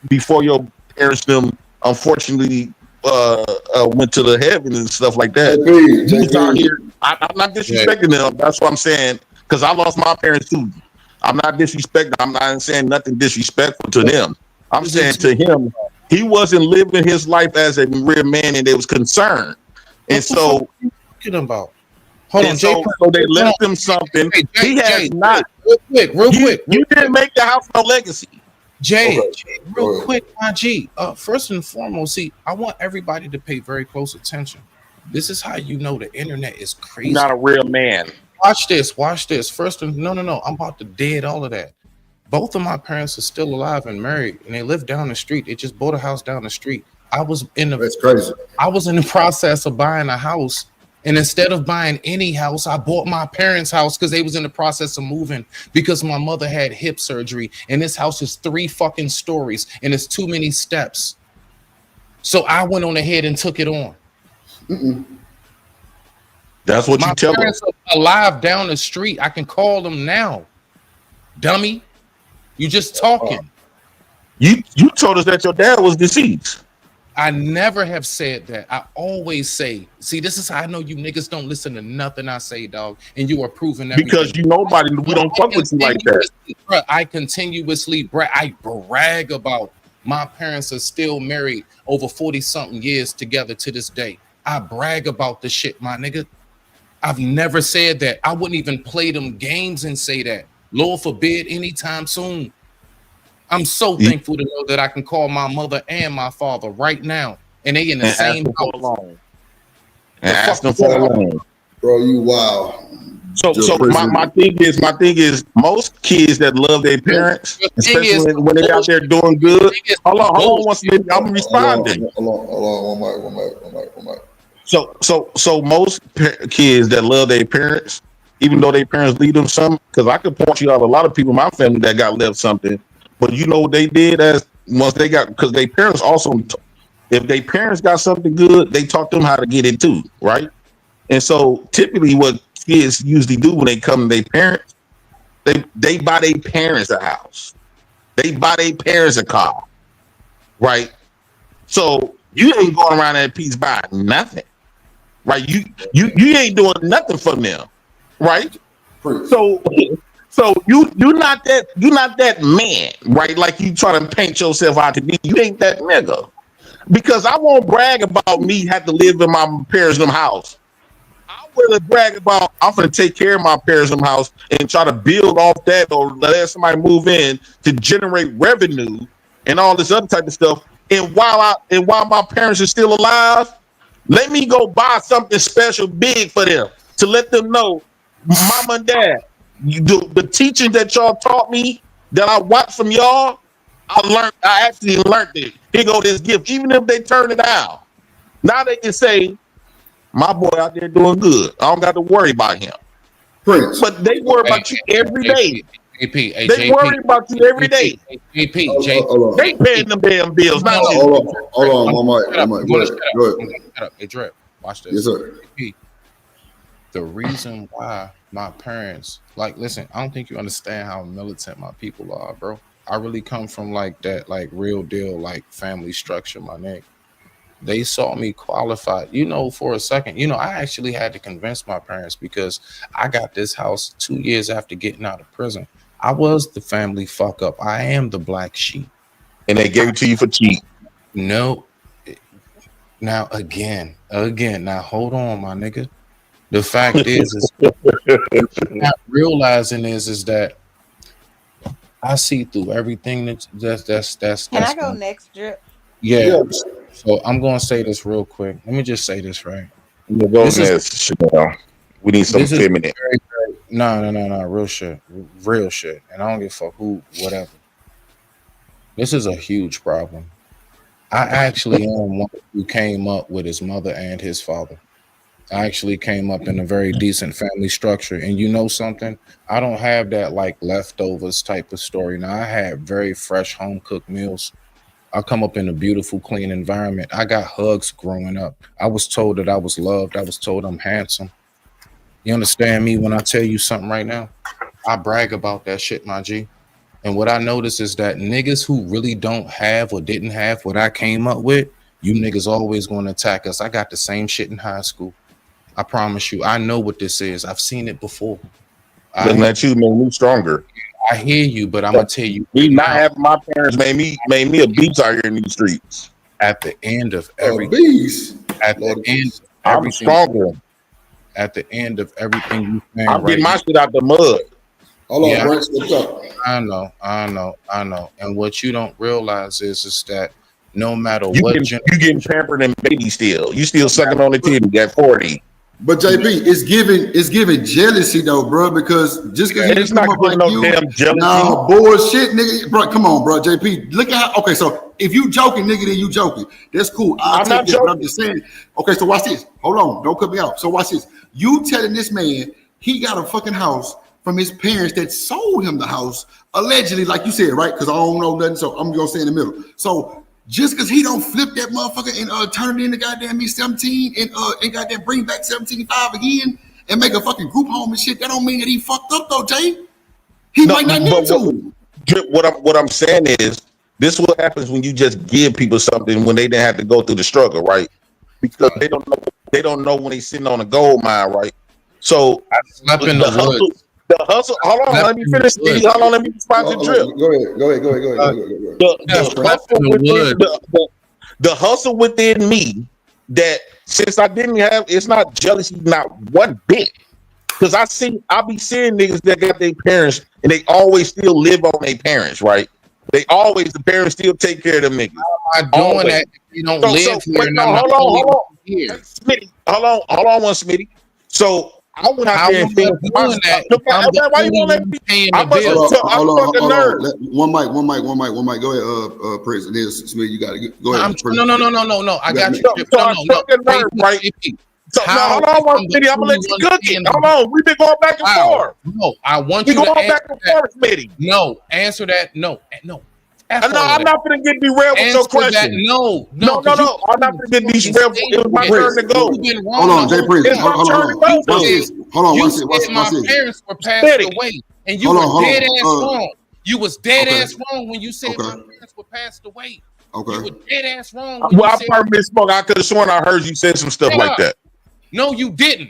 [SPEAKER 9] before your parents them unfortunately went to the heaven and stuff like that. Out here, I'm not disrespecting them. That's what I'm saying because I lost my parents too. I'm not disrespecting. I'm not saying nothing disrespectful to them. I'm saying to him, he wasn't living his life as a real man, and they was concerned. And so,
[SPEAKER 21] about. Hold on,
[SPEAKER 9] so they left him something. He has not.
[SPEAKER 21] Real quick.
[SPEAKER 9] You didn't make the house no legacy.
[SPEAKER 21] Jay, real quick, my G. First and foremost, see, I want everybody to pay very close attention. This is how you know the internet is crazy.
[SPEAKER 9] You're not a real man.
[SPEAKER 21] Watch this. First, no. I'm about to dead all of that. Both of my parents are still alive and married, and they live down the street. They just bought a house down the street. That's crazy. I was in the process of buying a house, and instead of buying any house, I bought my parents' house because they was in the process of moving because my mother had hip surgery, and this house is 3 fucking stories, and it's too many steps. So I went on ahead and took it on.
[SPEAKER 9] That's what you tell them. My
[SPEAKER 21] parents are alive down the street. I can call them now. Dummy. You just talking.
[SPEAKER 9] You told us that your dad was deceased.
[SPEAKER 21] I never have said that. I always say, see, this is how I know you niggas don't listen to nothing I say, dog. And you are proving everything.
[SPEAKER 9] Because we don't fuck with you like that.
[SPEAKER 21] Bruh, I brag about my parents are still married over 40-something years together to this day. I brag about the shit, my nigga. I've never said that. I wouldn't even play them games and say that. Lord forbid anytime soon. I'm so thankful to know that I can call my mother and my father right now, and they in the same house.
[SPEAKER 9] And ask them for a loan.
[SPEAKER 11] Bro, you wow.
[SPEAKER 9] So my thing is most kids that love their parents, especially when they out there doing good. Hold on, one second. I'm responding.
[SPEAKER 11] Hold on, one mic.
[SPEAKER 9] So most kids that love their parents, even though their parents leave them something, because I could point you out a lot of people in my family that got left something, but you know what they did as once they got, because their parents also, if their parents got something good, they taught them how to get it too, right? And so typically what kids usually do when they come to their parents, they buy their parents a house. They buy their parents a car, right? So you ain't going around that piece buying nothing, right? You ain't doing nothing for them, right? So you're not that man, right? Like you try to paint yourself out to be. You ain't that nigga. Because I won't brag about me have to live in my parents' house. I will brag about I'm gonna take care of my parents' house and try to build off that or let somebody move in to generate revenue and all this other type of stuff. And while my parents are still alive, let me go buy something special big for them to let them know, Mama and Dad, the teaching that y'all taught me that I watched from y'all, I actually learned it. Here go this gift. Even if they turn it down, now they can say, my boy out there doing good. I don't got to worry about him. Prince. But they worry about you every day. They worry about you every day. They paying them damn bills, not you.
[SPEAKER 11] Hold on, go ahead.
[SPEAKER 21] Hey, Drip, watch this.
[SPEAKER 11] Yes, sir.
[SPEAKER 21] The reason why my parents, like, listen, I don't think you understand how militant my people are, bro. I really come from like that, like real deal, like family structure, my nigga. They saw me qualified, for a second. I actually had to convince my parents because I got this house 2 years after getting out of prison. I was the family fuck up. I am the black sheep.
[SPEAKER 9] And they gave it to you for cheap.
[SPEAKER 21] No. Now, again, now hold on, my nigga. The fact is not realizing is that I see through everything that's
[SPEAKER 5] Can I go next, Drip?
[SPEAKER 21] Yeah. So I'm going to say this real quick. Let me just say this, right?
[SPEAKER 9] We need some feminine.
[SPEAKER 21] No. Real shit. And I don't give a fuck who, whatever. This is a huge problem. I actually am one who came up with his mother and his father. I actually came up in a very decent family structure. And you know something? I don't have that like leftovers type of story. Now, I had very fresh home cooked meals. I come up in a beautiful, clean environment. I got hugs growing up. I was told that I was loved. I was told I'm handsome. You understand me when I tell you something right now? I brag about that shit, my G. And what I notice is that niggas who really don't have or didn't have what I came up with, you niggas always going to attack us. I got the same shit in high school. I promise you. I know what this is. I've seen it before.
[SPEAKER 9] Doesn't that you make me stronger?
[SPEAKER 21] I hear you, but I'm gonna tell you,
[SPEAKER 9] me not having my parents made me a beast out here in these streets.
[SPEAKER 21] At the end of everything,
[SPEAKER 9] I'm stronger.
[SPEAKER 21] At the end of everything you saying,
[SPEAKER 9] I'm getting my shit out the mud.
[SPEAKER 11] Hold on, Brent, what's up?
[SPEAKER 21] I know. And what you don't realize is that no matter
[SPEAKER 9] you
[SPEAKER 21] what,
[SPEAKER 9] you getting pampered and baby still. You still sucking on the titty at 40.
[SPEAKER 11] But JP, it's giving jealousy though, bro. Because just because
[SPEAKER 9] it's not giving no damn jealousy.
[SPEAKER 11] No bullshit, nigga. Bro, come on, bro. JP, look at how. Okay, so if you joking, nigga, then you joking. That's cool. I'm not joking. I'm just saying. Okay, so watch this. Hold on, don't cut me off. So watch this. You telling this man he got a fucking house from his parents that sold him the house allegedly, like you said, right? Because I don't know nothing, so I'm gonna stay in the middle. So. Just because he don't flip that motherfucker and turn it into goddamn me 17 and goddamn bring back 17.5 again and make a fucking group home and shit, that don't mean that he fucked up though, Jay. He might not need to.
[SPEAKER 9] What I'm saying is this is what happens when you just give people something when they didn't have to go through the struggle, right? Because they don't know when they sitting on a gold mine, right? So
[SPEAKER 21] I slept in the woods.
[SPEAKER 9] The hustle. Hold on, let me finish. Hold on, let me respond to Drip.
[SPEAKER 11] Go ahead.
[SPEAKER 9] The hustle within me that since I didn't have, it's not jealousy, not one bit. Because I be seeing niggas that got their parents and they always still live on their parents, right? The parents still take care of them niggas.
[SPEAKER 21] How am I doing that if you don't live here?
[SPEAKER 9] Hold on, Smitty. Hold on, one Smitty. So I went out there and finished my stuff. Why you won't let me? I'm fucking nerd.
[SPEAKER 11] One mic. Go ahead, Prince. And then Smith, you got to go ahead.
[SPEAKER 20] No. I got you.
[SPEAKER 9] So I'm fucking nerd, right? So hold on one minute. I'm gonna let you cook it. Hold on. We've been going back and forth.
[SPEAKER 20] No, I want you to
[SPEAKER 9] going back and forth, Smitty.
[SPEAKER 20] No, answer that. No.
[SPEAKER 9] I'm not gonna get derailed with your question.
[SPEAKER 20] No.
[SPEAKER 9] I'm not gonna get derailed. It was my turn to go.
[SPEAKER 11] Hold on, Jay Prince. Hold on.
[SPEAKER 20] My parents were passed away, and you were dead ass wrong. You was dead ass wrong when you said my parents were passed away.
[SPEAKER 11] Okay.
[SPEAKER 20] You were dead ass wrong.
[SPEAKER 9] Well, I probably misspoke. I could have sworn I heard you say some stuff like that.
[SPEAKER 20] No, you didn't.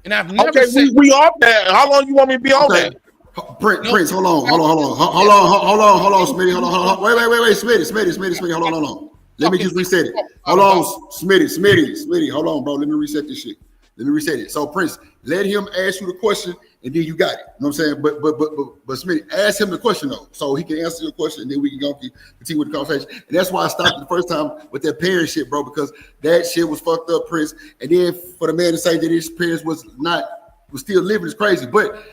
[SPEAKER 20] And I've never said
[SPEAKER 9] we off that. How long you want me to be on that?
[SPEAKER 11] Prince, hold on, Smitty, hold on. Wait, Smitty, hold on. Let me just reset it. Hold on, Smitty, hold on, bro. Let me reset this shit. Let me reset it. So, Prince, let him ask you the question, and then you got it. You know what I'm saying? But Smitty, ask him the question though, so he can answer your question, and then we can go continue with the conversation. And that's why I stopped the first time with that parent shit, bro, because that shit was fucked up, Prince. And then for the man to say that his parents was still living is crazy. But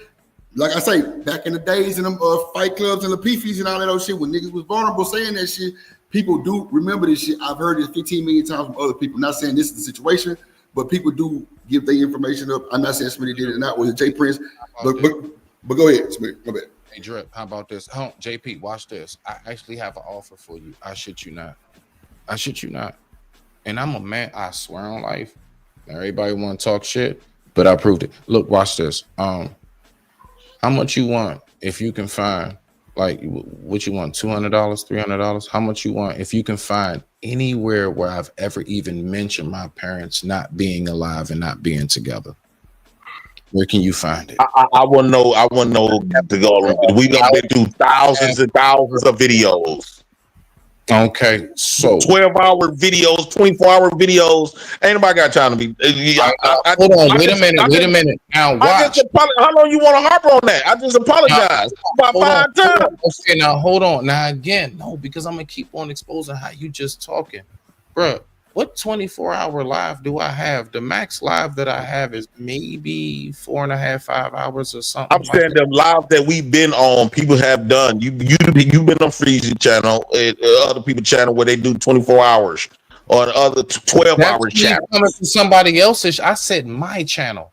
[SPEAKER 11] like I say, back in the days in them fight clubs and the P-fees and all that old shit, when niggas was vulnerable saying that shit, people do remember this shit. I've heard it 15 million times from other people. Not saying this is the situation, but people do give their information up. I'm not saying Smitty did it or not. Was it Jay Prince? But go ahead, Smitty. My bad.
[SPEAKER 20] Hey, Drip, how about this? JP, watch this. I actually have an offer for you. I shit you not. And I'm a man, I swear on life. Everybody want to talk shit, but I proved it. Look, watch this. How much you want if you can find, like, what you want, $200, $300? How much you want if you can find anywhere where I've ever even mentioned my parents not being alive and not being together? Where can you find it?
[SPEAKER 9] I want to know. To go. We've been through thousands and thousands of videos.
[SPEAKER 20] Okay, so
[SPEAKER 9] 12-hour videos, 24-hour videos. Ain't nobody got time to be.
[SPEAKER 20] Hold on, wait a minute. Now watch.
[SPEAKER 9] How long you want to harp on that? I just apologize about 5 times.
[SPEAKER 20] Okay, now hold on. Now again, no, because I'm gonna keep on exposing how you just talking, bro. What 24-hour live do I have? The max live that I have is maybe 4.5, 5 hours or something.
[SPEAKER 9] I'm saying the live that we've been on, people have done. You've been on Freezy channel, other people's channel where they do 24 hours or the other 12-hour channel.
[SPEAKER 20] Coming to somebody else's. I said my channel.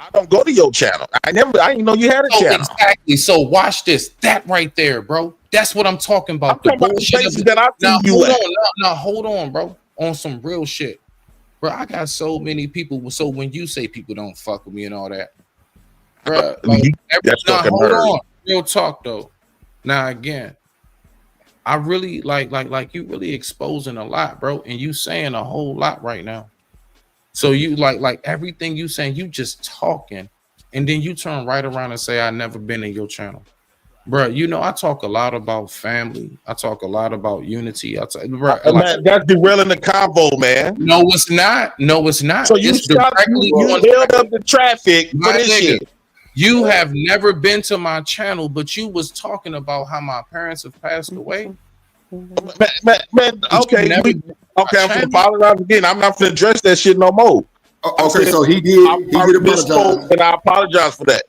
[SPEAKER 9] I don't go to your channel. I didn't know you had a channel.
[SPEAKER 20] Exactly. So watch this. That right there, bro. That's what I'm talking about.
[SPEAKER 9] I'm talking about the places that I see
[SPEAKER 20] Now hold on, bro. On some real shit, bro. I got so many people. So when you say people don't fuck with me and all that, bro, hold on. Real talk though. Now again, I really like you really exposing a lot, bro, and you saying a whole lot right now. So you like everything you saying, you just talking, and then you turn right around and say I never been in your channel. Bro, you know, I talk a lot about family. I talk a lot about unity. That's
[SPEAKER 9] derailing the convo, man.
[SPEAKER 20] No, it's not.
[SPEAKER 9] So you held up the traffic for this shit.
[SPEAKER 20] You have never been to my channel, but you was talking about how my parents have passed away.
[SPEAKER 9] Man, okay. I'm gonna apologize again. I'm not gonna address that shit no more.
[SPEAKER 11] Okay, so he did apologize,
[SPEAKER 9] and I apologize for that.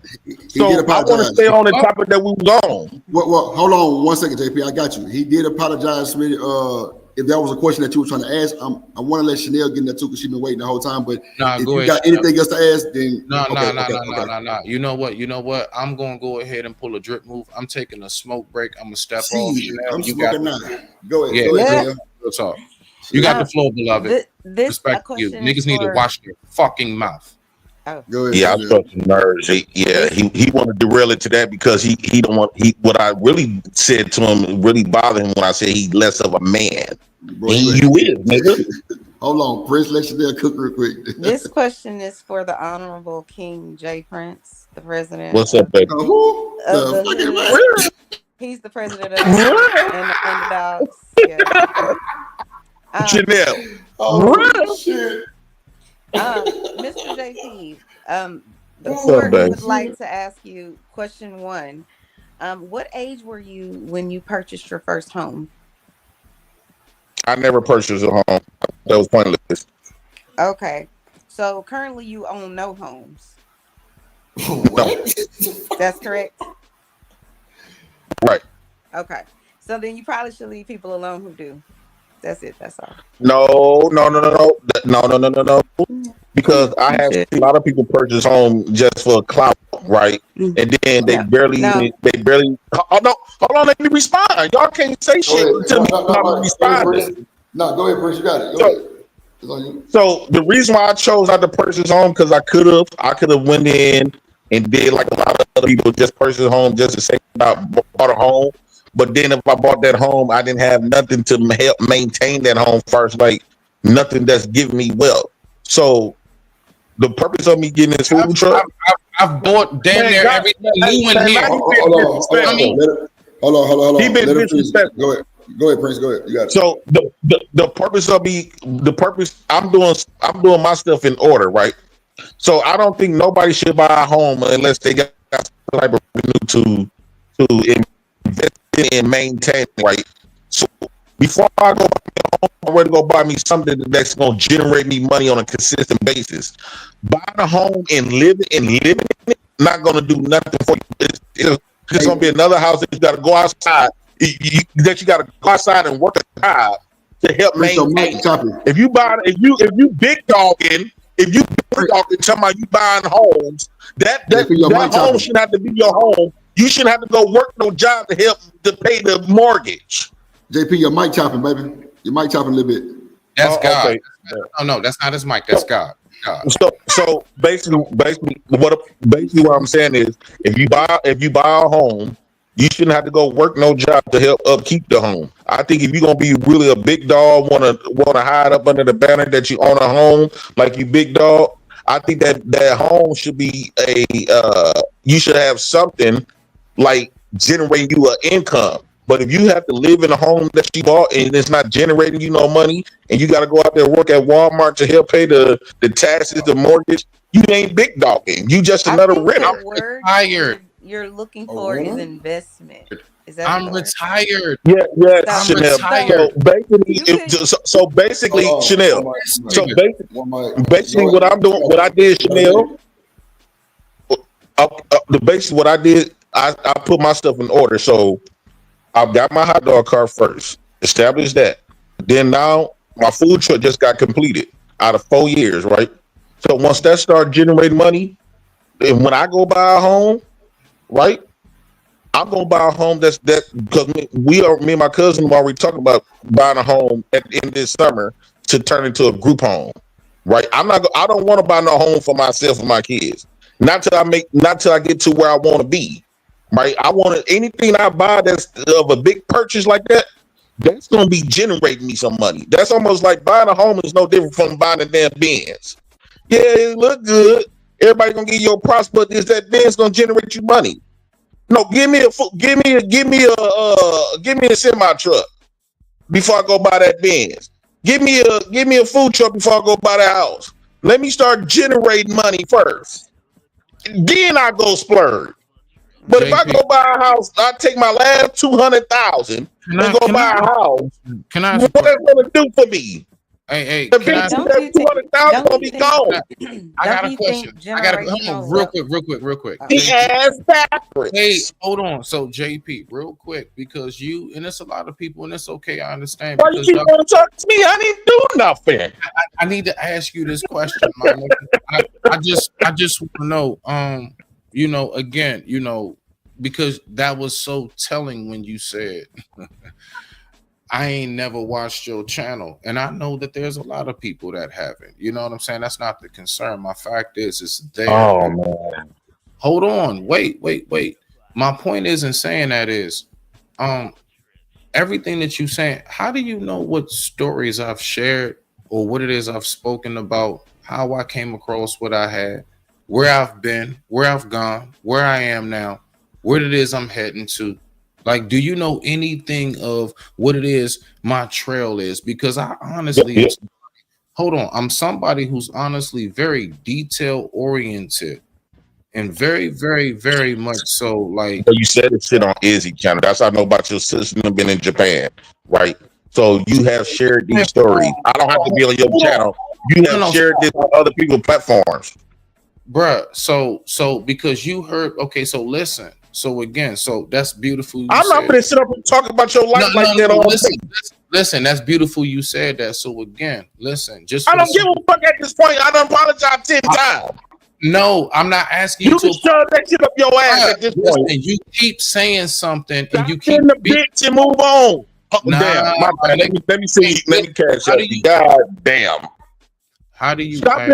[SPEAKER 9] So I want to stay on the topic that we was on.
[SPEAKER 11] Well, hold on 1 second, JP. I got you. He did apologize, Smitty. If that was a question that you were trying to ask, I want to let Chanel get in there too because she's been waiting the whole time. But if you got anything else to ask, then
[SPEAKER 20] no. You know what? I'm gonna go ahead and pull a drip move. I'm taking a smoke break. I'm gonna step off.
[SPEAKER 11] I'm smoking now. Go ahead.
[SPEAKER 20] Yeah. Go talk. You got the floor, beloved. Respect you. Niggas need to wash their fucking mouth.
[SPEAKER 11] Go ahead.
[SPEAKER 9] Yeah, I'm fucking nerds. He wanted to derail it to that because he don't want what I really said to him really bothered him when I said he less of a man.
[SPEAKER 11] Bro,
[SPEAKER 9] you is, nigga.
[SPEAKER 11] Hold on, Prince, let Chanel cook real quick.
[SPEAKER 5] This question is for the Honorable King J. Prince, the president.
[SPEAKER 9] What's up, baby?
[SPEAKER 5] He's the president of the Underdogs. Yeah.
[SPEAKER 9] Chanel.
[SPEAKER 11] Oh shit.
[SPEAKER 5] Mr. JP, the court would like to ask you question 1. What age were you when you purchased your first home?
[SPEAKER 9] I never purchased a home. That was pointless.
[SPEAKER 5] Okay. So currently you own no homes.
[SPEAKER 6] What?
[SPEAKER 5] That's correct.
[SPEAKER 9] Right.
[SPEAKER 5] Okay. So then you probably should leave people alone who do. That's it. That's all.
[SPEAKER 9] No. Because I have a lot of people purchase home just for clout, right? And then they barely. Oh no, hold on, let me respond. Y'all can't say shit until me respond.
[SPEAKER 11] No, go ahead, Prince. You got it. Go ahead. It's on you.
[SPEAKER 9] So the reason why I chose not to purchase home because I could have went in and did like a lot of other people, just purchase home just to say I bought a home. But then if I bought that home, I didn't have nothing to help maintain that home first, like nothing that's giving me wealth. So the purpose of me getting this food truck,
[SPEAKER 21] I've bought damn near everything new in here.
[SPEAKER 11] Hold on.
[SPEAKER 9] He been disrespectful.
[SPEAKER 11] Go ahead, Prince. Go ahead. You got it.
[SPEAKER 9] So the purpose of I'm doing my stuff in order, right? So I don't think nobody should buy a home unless they got some type of revenue to invest in and maintain, right? So before I go buy a home, I'm ready to go buy me something that's gonna generate me money on a consistent basis. Buying a home and living in it, not gonna do nothing for you. It's gonna be another house that you gotta go outside. That you gotta go outside and work a job to help maintain. If you big dogging talking about you buying homes, that home shouldn't have to be your home. You shouldn't have to go work no job to help to pay the mortgage.
[SPEAKER 11] JP, your mic chopping, baby. Your mic chopping a little bit.
[SPEAKER 21] That's God.
[SPEAKER 9] Okay.
[SPEAKER 21] Oh no, that's not his mic. That's God.
[SPEAKER 9] So basically what I'm saying is, if you buy a home, you shouldn't have to go work no job to help upkeep the home. I think if you're gonna be really a big dog, wanna hide up under the banner that you own a home, like you big dog, I think that home should be you should have something like generating you an income. But if you have to live in a home that you bought and it's not generating you no money, and you got to go out there and work at Walmart to help pay the taxes, the mortgage, you ain't big dogging. You just another renter.
[SPEAKER 21] I'm retired.
[SPEAKER 5] You're looking for is investment. Is that
[SPEAKER 21] I'm retired.
[SPEAKER 9] Yeah,
[SPEAKER 21] I'm
[SPEAKER 9] Chanel.
[SPEAKER 21] retired.
[SPEAKER 9] So basically, Chanel. So basically, what I'm doing, what I did, Chanel. Basically what I did, I put my stuff in order. So I've got my hot dog cart first, established that. Then now my food truck just got completed out of 4 years, right? So once that started generating money, and when I go buy a home, right, I'm gonna buy a home that's because me and my cousin have already talked about buying a home in this summer to turn into a group home, right? I don't want to buy no home for myself and my kids. Not till I get to where I want to be. Right, I want anything I buy that's of a big purchase like that. That's gonna be generating me some money. That's almost like buying a home is no different from buying a damn Benz. Yeah, it look good. Everybody gonna give you a price, but is that Benz gonna generate you money? No, give me a semi truck before I go buy that Benz. Give me a food truck before I go buy that house. Let me start generating money first. Then I go splurge. But if I go buy a house, I take my last 200,000 and go buy a house.
[SPEAKER 21] Can I?
[SPEAKER 9] What that's gonna do for me?
[SPEAKER 21] Hey,
[SPEAKER 9] the 200,000 gonna be gone.
[SPEAKER 21] I got a question. Real quick.
[SPEAKER 9] The ass backwards.
[SPEAKER 21] Hey, hold on. So JP, real quick, because and it's a lot of people, and it's okay. I understand.
[SPEAKER 9] Why you keep want to talk to me? I didn't do nothing.
[SPEAKER 21] I need to ask you this question, my nigga. I just want to know. Again, because that was so telling when you said, I ain't never watched your channel. And I know that there's a lot of people that haven't. You know what I'm saying? That's not the concern. My fact is, it's there.
[SPEAKER 9] Oh, man.
[SPEAKER 21] Hold on. Wait. My point isn't saying that is, everything that you saying, how do you know what stories I've shared or what it is I've spoken about, how I came across what I had? Where I've been, where I've gone, where I am now, where it is I'm heading to. Like, do you know anything of what it is my trail is? Because I honestly, hold on, I'm somebody who's honestly very detail oriented and very, very, very much so. Like
[SPEAKER 9] you said, this shit on Izzy channel. That's how I know about your sister been in Japan, right? So you have shared these stories. I don't have to be on your channel. You have shared this on other people's platforms.
[SPEAKER 21] bruh. So because you heard, okay, so listen. So again, so that's beautiful.
[SPEAKER 9] I'm not gonna sit up and talk about your life
[SPEAKER 21] Listen, that's beautiful. You said that. So again, listen, just
[SPEAKER 9] I don't give a fuck at this point. I done apologized 10 times.
[SPEAKER 21] No, I'm not asking you
[SPEAKER 9] to shove that shit up your ass at this point.
[SPEAKER 21] And you keep saying something, and you keep
[SPEAKER 9] in the bitch and move on. Damn, my bad. Let me see. Let me catch up. God damn.
[SPEAKER 21] How do you
[SPEAKER 9] stop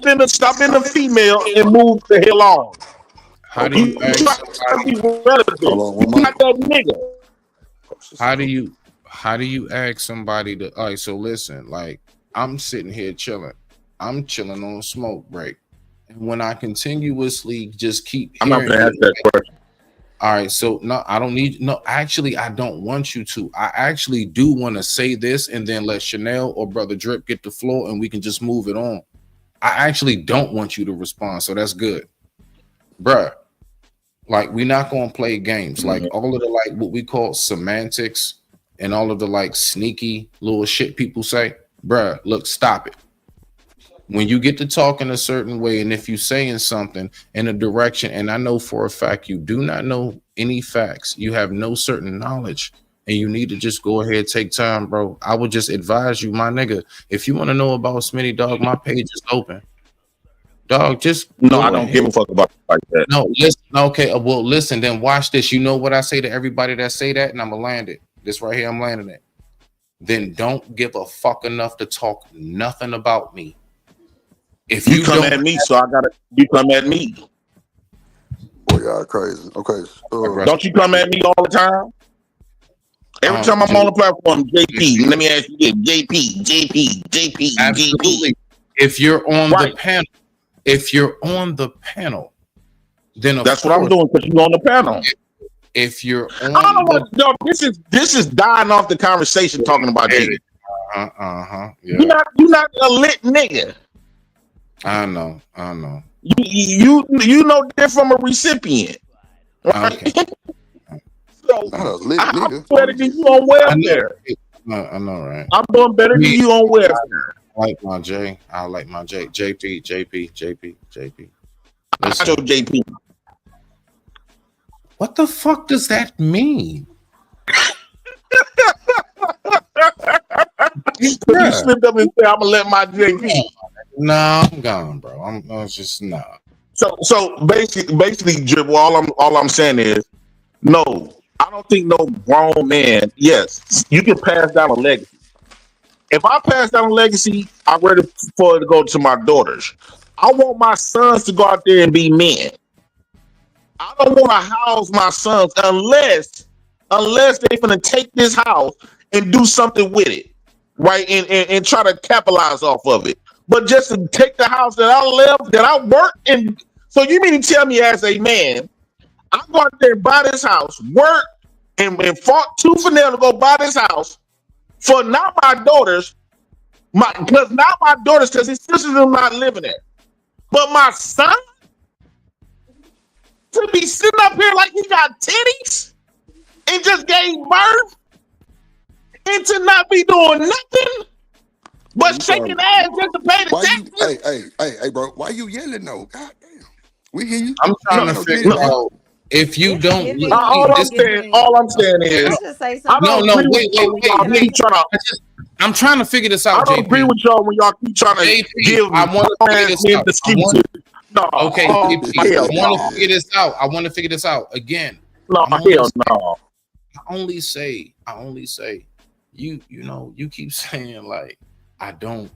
[SPEAKER 9] being a female and move the hell on?
[SPEAKER 21] How do you ask How do you ask somebody to? All right, so listen. Like I'm sitting here chilling. I'm chilling on a smoke break, and when I continuously just keep,
[SPEAKER 9] I'm not gonna ask that question.
[SPEAKER 21] All right, so no, I don't need no. Actually, I don't want you to. I actually do want to say this, and then let Chanel or Brother Drip get the floor, and we can just move it on. I actually don't want you to respond, so that's good, bruh. Like we're not gonna play games. Like all of the like what we call semantics and all of the like sneaky little shit people say, bruh. Look, stop it. When you get to talking a certain way, and if you're saying something in a direction, and I know for a fact you do not know any facts, you have no certain knowledge, and you need to just go ahead, take time, bro. I would just advise you, my nigga, if you want to know about Smitty, dog, my page is open. Dog, just
[SPEAKER 9] no, I don't give a fuck about it like that.
[SPEAKER 21] No, listen, okay, well, listen, then watch this. You know what I say to everybody that say that, and I'm gonna land it. This right here, I'm landing it. Then don't give a fuck enough to talk nothing about me. If
[SPEAKER 9] you come at me, so I gotta. You come at me.
[SPEAKER 11] Boy, y'all crazy. Okay.
[SPEAKER 9] Don't you come at me all the time? Every time I'm on the platform, JP. Let me ask you this: JP.
[SPEAKER 21] Absolutely. If you're on the panel, then
[SPEAKER 9] that's what I'm doing because you're on the panel.
[SPEAKER 21] If you're on,
[SPEAKER 9] I don't know what this is dying off the conversation talking about JP.
[SPEAKER 21] Yeah.
[SPEAKER 9] You're not a lit nigga.
[SPEAKER 21] I know.
[SPEAKER 9] You know they're from a recipient. Right?
[SPEAKER 21] Okay.
[SPEAKER 9] So I'm better than you on welfare.
[SPEAKER 21] I know, right?
[SPEAKER 9] I'm doing better than you on welfare.
[SPEAKER 21] I like my J. JP.
[SPEAKER 9] I show JP.
[SPEAKER 21] What the fuck does that mean?
[SPEAKER 9] You slipped up and said, "I'm gonna let my JP."
[SPEAKER 21] No, I'm gone, bro. I'm just nah.
[SPEAKER 9] So basically, Dribble. All I'm saying is, no, I don't think no grown man. Yes, you can pass down a legacy. If I pass down a legacy, I'm ready for it to go to my daughters. I want my sons to go out there and be men. I don't want to house my sons unless they're gonna take this house and do something with it, right? And try to capitalize off of it. But just to take the house that I left, that I worked in. So you mean to tell me as a man, I go out there and buy this house, work, and fought tooth and nail to go buy this house for not my daughters, because his sisters are not living there. But my son to be sitting up here like he got titties and just gave birth and to not be doing nothing but shaking ass just to pay the taxes.
[SPEAKER 11] Hey, bro, why you yelling though? God damn. We hear you.
[SPEAKER 21] I'm trying to figure out if you don't.
[SPEAKER 9] All I'm saying is,
[SPEAKER 21] wait. I'm trying to figure this out.
[SPEAKER 9] I don't agree with y'all when y'all keep trying to give.
[SPEAKER 21] I want to figure this out.
[SPEAKER 9] Excuses.
[SPEAKER 21] Okay, I want to figure this out. I want to figure this out again.
[SPEAKER 9] No, hell no.
[SPEAKER 21] I only say, you know, you keep saying like, I don't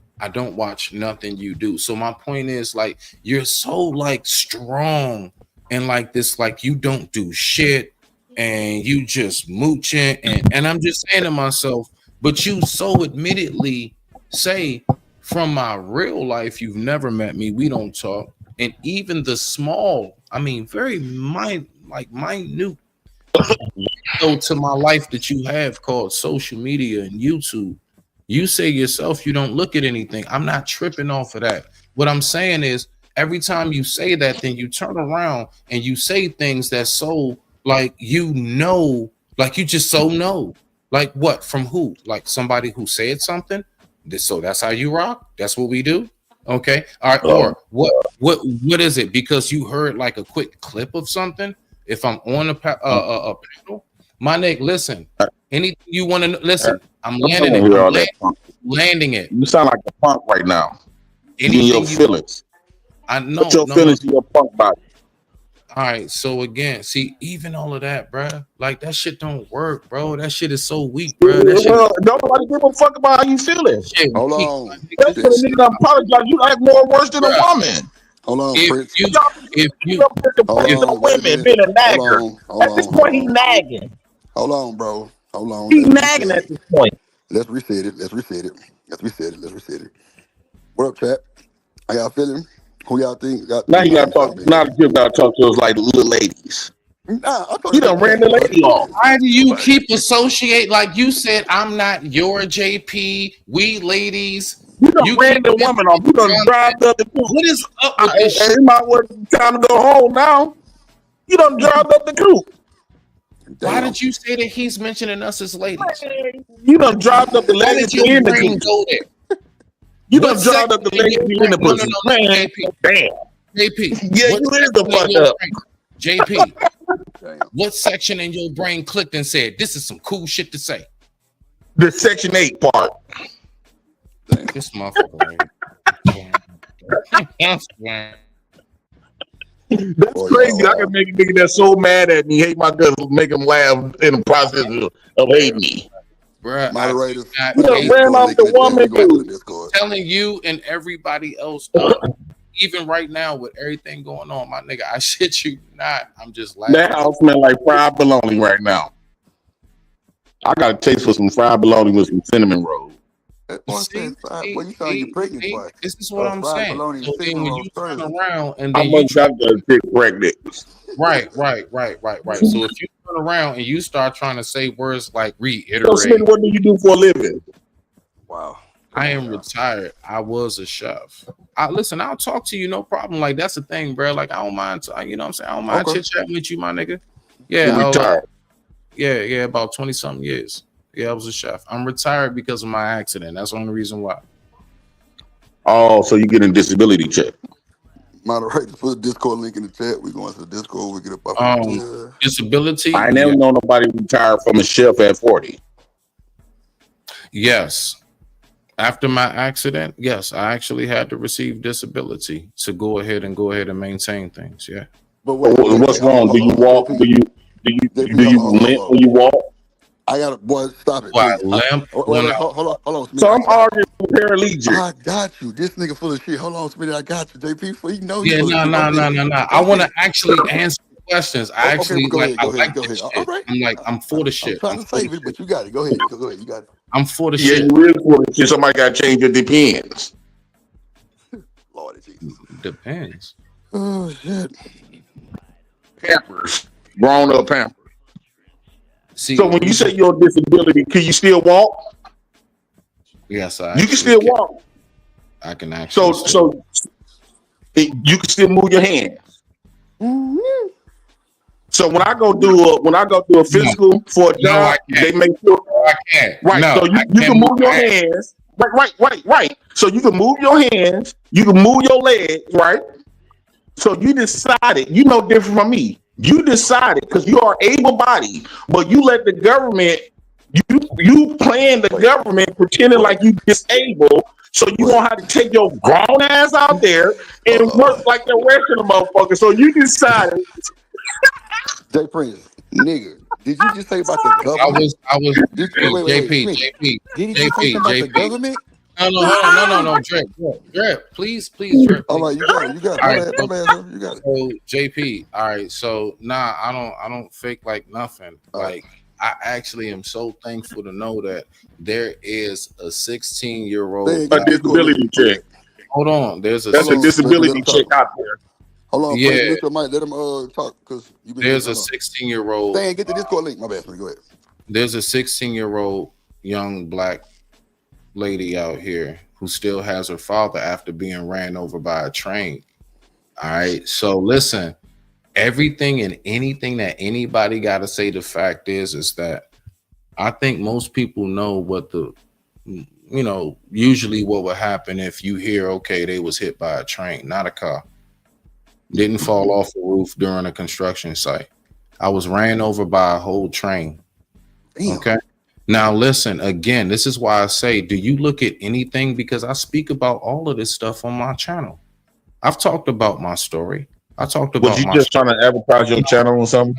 [SPEAKER 21] watch nothing you do. So my point is like, you're so like strong and like this, like you don't do shit and you just mooching and I'm just saying to myself, but you so admittedly say from my real life, you've never met me, we don't talk. And even the small, I mean, very minute to my life that you have called social media and YouTube, you say yourself you don't look at anything. I'm not tripping off of that. What I'm saying is every time you say that, then you turn around and you say things that so like you know, like you just so know. Like what? From who? Like somebody who said something? So that's how you rock? That's what we do? Okay. All right. Or what is it? Because you heard like a quick clip of something. If I'm on a panel, my nigga, listen. Anything you want to listen, I'm landing it. Landing it.
[SPEAKER 9] You sound like a punk right now.
[SPEAKER 21] Anything
[SPEAKER 9] your feelings.
[SPEAKER 21] I know.
[SPEAKER 9] Put your feelings in your punk body.
[SPEAKER 21] All right, so again, see, even all of that, bro, like that shit don't work, bro. That shit is so weak, bro. That shit
[SPEAKER 9] nobody give a fuck about how you feeling.
[SPEAKER 11] Hold on.
[SPEAKER 9] That's for the nigga that apologize. You act more worse than a woman.
[SPEAKER 11] Hold on, Prince.
[SPEAKER 9] If women been a nagger. At this point, he's nagging.
[SPEAKER 11] Hold on, bro. Hold on.
[SPEAKER 9] He's nagging at this point.
[SPEAKER 11] Let's reset it. What up, chat? How y'all feeling? Who y'all think?
[SPEAKER 9] Now you gotta talk. Now you gotta talk to us like little ladies.
[SPEAKER 11] Nah,
[SPEAKER 9] you done ran the lady off.
[SPEAKER 21] Why do you keep associate like you said? I'm not your JP. We ladies.
[SPEAKER 9] You done ran the woman off. You done drive up the coop.
[SPEAKER 21] What is up with this shit?
[SPEAKER 9] It might well time to go home now. You done drive up the coop.
[SPEAKER 21] Why did you say that he's mentioning us as ladies?
[SPEAKER 9] You done drive up the ladies in the coop.
[SPEAKER 21] Go there.
[SPEAKER 9] You done drive up the ladies in the pussy. Man, damn.
[SPEAKER 21] JP.
[SPEAKER 9] Yeah, you is the fuck up.
[SPEAKER 21] JP. What section in your brain clicked and said, this is some cool shit to say?
[SPEAKER 9] The Section 8 part.
[SPEAKER 21] This motherfucker.
[SPEAKER 9] That's crazy. I can make a nigga that's so mad at me hate my guts, make him laugh in the process of hating me.
[SPEAKER 21] Bruh,
[SPEAKER 11] moderators.
[SPEAKER 9] You ran off the woman too.
[SPEAKER 21] Telling you and everybody else, even right now with everything going on, my nigga, I shit you not. I'm just laughing.
[SPEAKER 9] That house smell like fried bologna right now. I got a taste for some fried bologna with some cinnamon rolls.
[SPEAKER 11] This
[SPEAKER 21] is what I'm saying. So then when you turn around and then
[SPEAKER 9] you try to take pregnant.
[SPEAKER 21] Right. So if you turn around and you start trying to say words like reiterate.
[SPEAKER 9] So, what do you do for a living?
[SPEAKER 11] Wow.
[SPEAKER 21] I am retired. I was a chef. Listen, I'll talk to you, no problem. Like that's the thing, bro. Like I don't mind. You know what I'm saying? I don't mind chit chatting with you, my nigga. Yeah,
[SPEAKER 9] you're retired.
[SPEAKER 21] Yeah, about 20-something years. Yeah, I was a chef. I'm retired because of my accident. That's the only reason why.
[SPEAKER 9] Oh, so you get a disability check.
[SPEAKER 11] Moderators, put a Discord link in the chat. We going to the Discord. We get up.
[SPEAKER 21] Disability.
[SPEAKER 9] I never know nobody retired from a chef at 40.
[SPEAKER 21] Yes. After my accident, yes, I actually had to receive disability to go ahead and maintain things. Yeah.
[SPEAKER 9] But what's wrong? Do you walk? Do you limp when you walk?
[SPEAKER 11] I got boy. Stop it.
[SPEAKER 21] Limp.
[SPEAKER 11] Hold on.
[SPEAKER 9] So I'm arguing with paralegic.
[SPEAKER 11] I got you. This nigga full of shit. Hold on, Smitty. I got you. JP, for you know.
[SPEAKER 21] Yeah, no. I want to actually answer questions. I actually
[SPEAKER 11] go ahead.
[SPEAKER 21] All right. I'm for the shit.
[SPEAKER 11] I'm trying to save it, but you got it. Go ahead. You got it.
[SPEAKER 21] I'm for the shit.
[SPEAKER 9] Yeah, you is for the shit. Somebody got to change your depends.
[SPEAKER 11] Lord Jesus.
[SPEAKER 21] Depends.
[SPEAKER 11] Oh shit.
[SPEAKER 9] Pampers. Grown up Pampers.
[SPEAKER 21] See,
[SPEAKER 9] so when you say your disability, can you still walk?
[SPEAKER 21] Yes,
[SPEAKER 9] you can still walk.
[SPEAKER 21] I can actually.
[SPEAKER 9] So you can still move your hands.
[SPEAKER 11] Mm-hmm.
[SPEAKER 9] So when I go do a physical for a job, they make sure
[SPEAKER 21] I can't.
[SPEAKER 9] Right.
[SPEAKER 21] No,
[SPEAKER 9] so you can move your hands. Right. So you can move your hands. You can move your legs. Right. So you decided. You know different from me. You decided because you are able-bodied, but you let the government. You playing the government, pretending like you disabled. So you don't have to take your grown ass out there and work like the rest of the motherfuckers. So you decided.
[SPEAKER 11] J Prince, nigga, did you just say about the government?
[SPEAKER 21] I was JP.
[SPEAKER 11] Did you just say about the government?
[SPEAKER 21] No, Drip, please, Drip.
[SPEAKER 11] All right, you got it. You got it.
[SPEAKER 21] So JP, all right. So I don't fake like nothing. Like I actually am so thankful to know that there is a 16-year-old
[SPEAKER 9] disability check.
[SPEAKER 21] Hold on, that's a
[SPEAKER 9] disability check out there.
[SPEAKER 11] Hold on,
[SPEAKER 21] yeah.
[SPEAKER 11] Let him talk because
[SPEAKER 21] there's a 16-year-old.
[SPEAKER 11] Dang, get the Discord link. My bad. Go ahead.
[SPEAKER 21] There's a 16-year-old young black lady out here who still has her father after being ran over by a train. All right. So listen, everything and anything that anybody got to say, the fact is that I think most people know what usually what would happen if you hear, okay, they was hit by a train, not a car. Didn't fall off the roof during a construction site. I was ran over by a whole train. Damn. Okay. Now listen, again, this is why I say, do you look at anything? Because I speak about all of this stuff on my channel. I've talked about my story. I talked about.
[SPEAKER 9] Was you just trying to advertise your channel or something?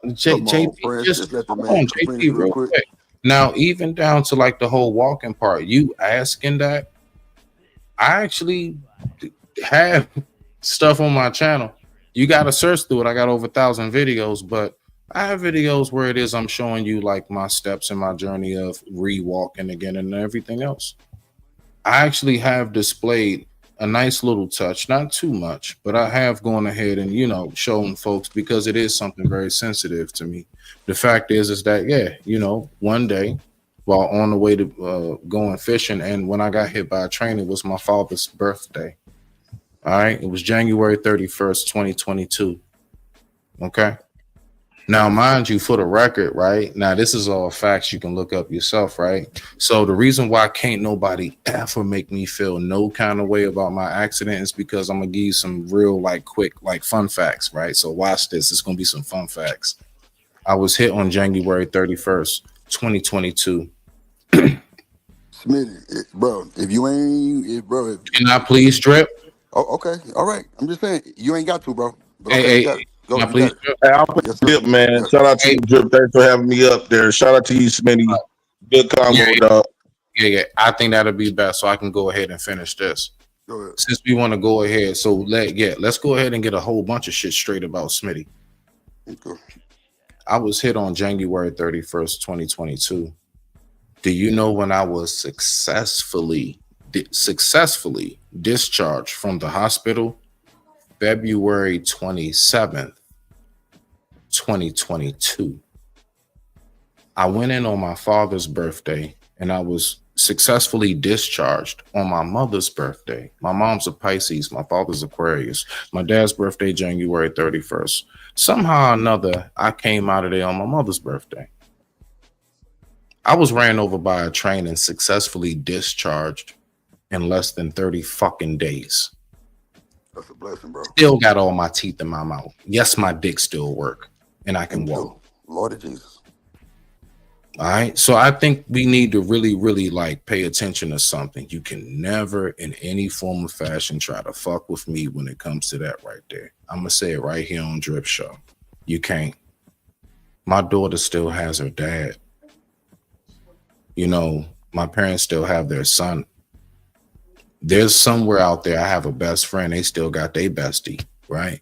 [SPEAKER 21] JP, just hold on, JP, real quick. Now, even down to like the whole walking part, you asking that, I actually have stuff on my channel. You got to search through it. I got over 1,000 videos, but I have videos where it is I'm showing you like my steps in my journey of re-walking again and everything else. I actually have displayed a nice little touch, not too much, but I have gone ahead and, shown folks because it is something very sensitive to me. The fact is that, one day while on the way to going fishing, and when I got hit by a train, it was my father's birthday. All right. It was January 31st, 2022. Okay. Now, mind you, for the record, right now, this is all facts you can look up yourself, right? So the reason why can't nobody ever make me feel no kind of way about my accident is because I'm gonna give you some real, quick, fun facts, right? So watch this. It's gonna be some fun facts. I was hit on January 31st, 2022.
[SPEAKER 11] Smitty, bro, if you ain't, bro.
[SPEAKER 21] Can I please drip?
[SPEAKER 11] Oh, okay. All right. I'm just saying, you ain't got to, bro.
[SPEAKER 21] Hey,
[SPEAKER 11] go,
[SPEAKER 21] please.
[SPEAKER 9] I'll put the dip, man. Shout out to you, Drip. Thanks for having me up there. Shout out to you, Smitty. Good combo, dog.
[SPEAKER 21] Yeah. I think that'll be best, so I can go ahead and finish this.
[SPEAKER 11] Go ahead.
[SPEAKER 21] Since we want to go ahead, so let's go ahead and get a whole bunch of shit straight about Smitty.
[SPEAKER 11] Okay.
[SPEAKER 21] I was hit on January 31st, 2022. Do you know when I was successfully discharged from the hospital? February 27th, 2022. I went in on my father's birthday and I was successfully discharged on my mother's birthday. My mom's a Pisces, my father's Aquarius. My dad's birthday, January 31st. Somehow or another, I came out of there on my mother's birthday. I was ran over by a train and successfully discharged in less than 30 fucking days.
[SPEAKER 11] That's a blessing, bro.
[SPEAKER 21] Still got all my teeth in my mouth. Yes, my dick still work and I can walk.
[SPEAKER 11] Lord of Jesus.
[SPEAKER 21] All right. So I think we need to really, really pay attention to something. You can never in any form of fashion try to fuck with me when it comes to that right there. I'm going to say it right here on Drip Show. You can't. My daughter still has her dad. My parents still have their son. There's somewhere out there, I have a best friend. They still got their bestie, right?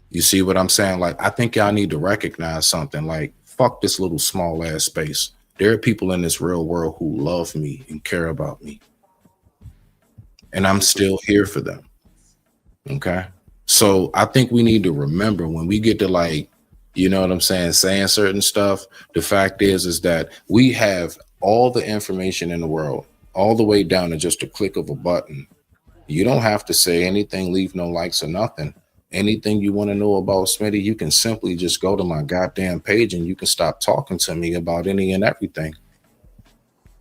[SPEAKER 21] You see what I'm saying? I think y'all need to recognize something. Fuck this little small ass space. There are people in this real world who love me and care about me. And I'm still here for them. Okay? So I think we need to remember when we get to you know what I'm saying certain stuff. The fact is that we have all the information in the world, all the way down to just a click of a button. You don't have to say anything, leave no likes or nothing. Anything you want to know about Smitty, you can simply just go to my goddamn page and you can stop talking to me about any and everything.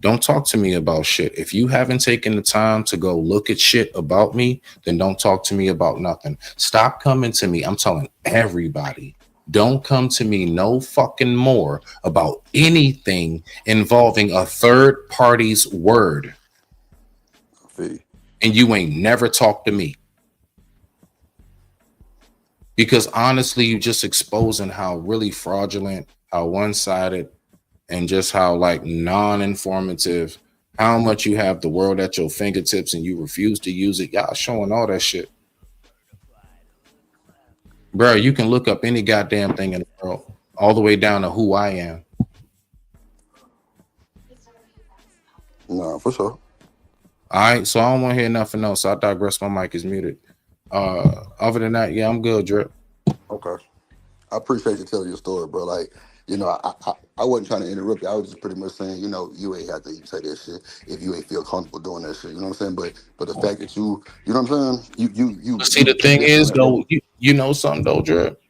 [SPEAKER 21] Don't talk to me about shit. If you haven't taken the time to go look at shit about me, then don't talk to me about nothing. Stop coming to me. I'm telling everybody. Don't come to me no fucking more about anything involving a third party's word. And you ain't never talked to me. Because honestly, you're just exposing how really fraudulent, how one-sided, and just how non-informative, how much you have the world at your fingertips and you refuse to use it. Y'all showing all that shit. Bro, you can look up any goddamn thing in the world, all the way down to who I am.
[SPEAKER 11] No, for sure.
[SPEAKER 21] All right, so I don't want to hear nothing else. So I digress. My mic is muted. Other than that, yeah, I'm good, Drip.
[SPEAKER 11] Okay. I appreciate you telling your story, bro. I wasn't trying to interrupt you. I was just pretty much saying, you ain't have to say that shit if you ain't feel comfortable doing that shit. You know what I'm saying? But the fact that you know what I'm saying? You
[SPEAKER 21] see, the thing is, though, you know something, though, Drip?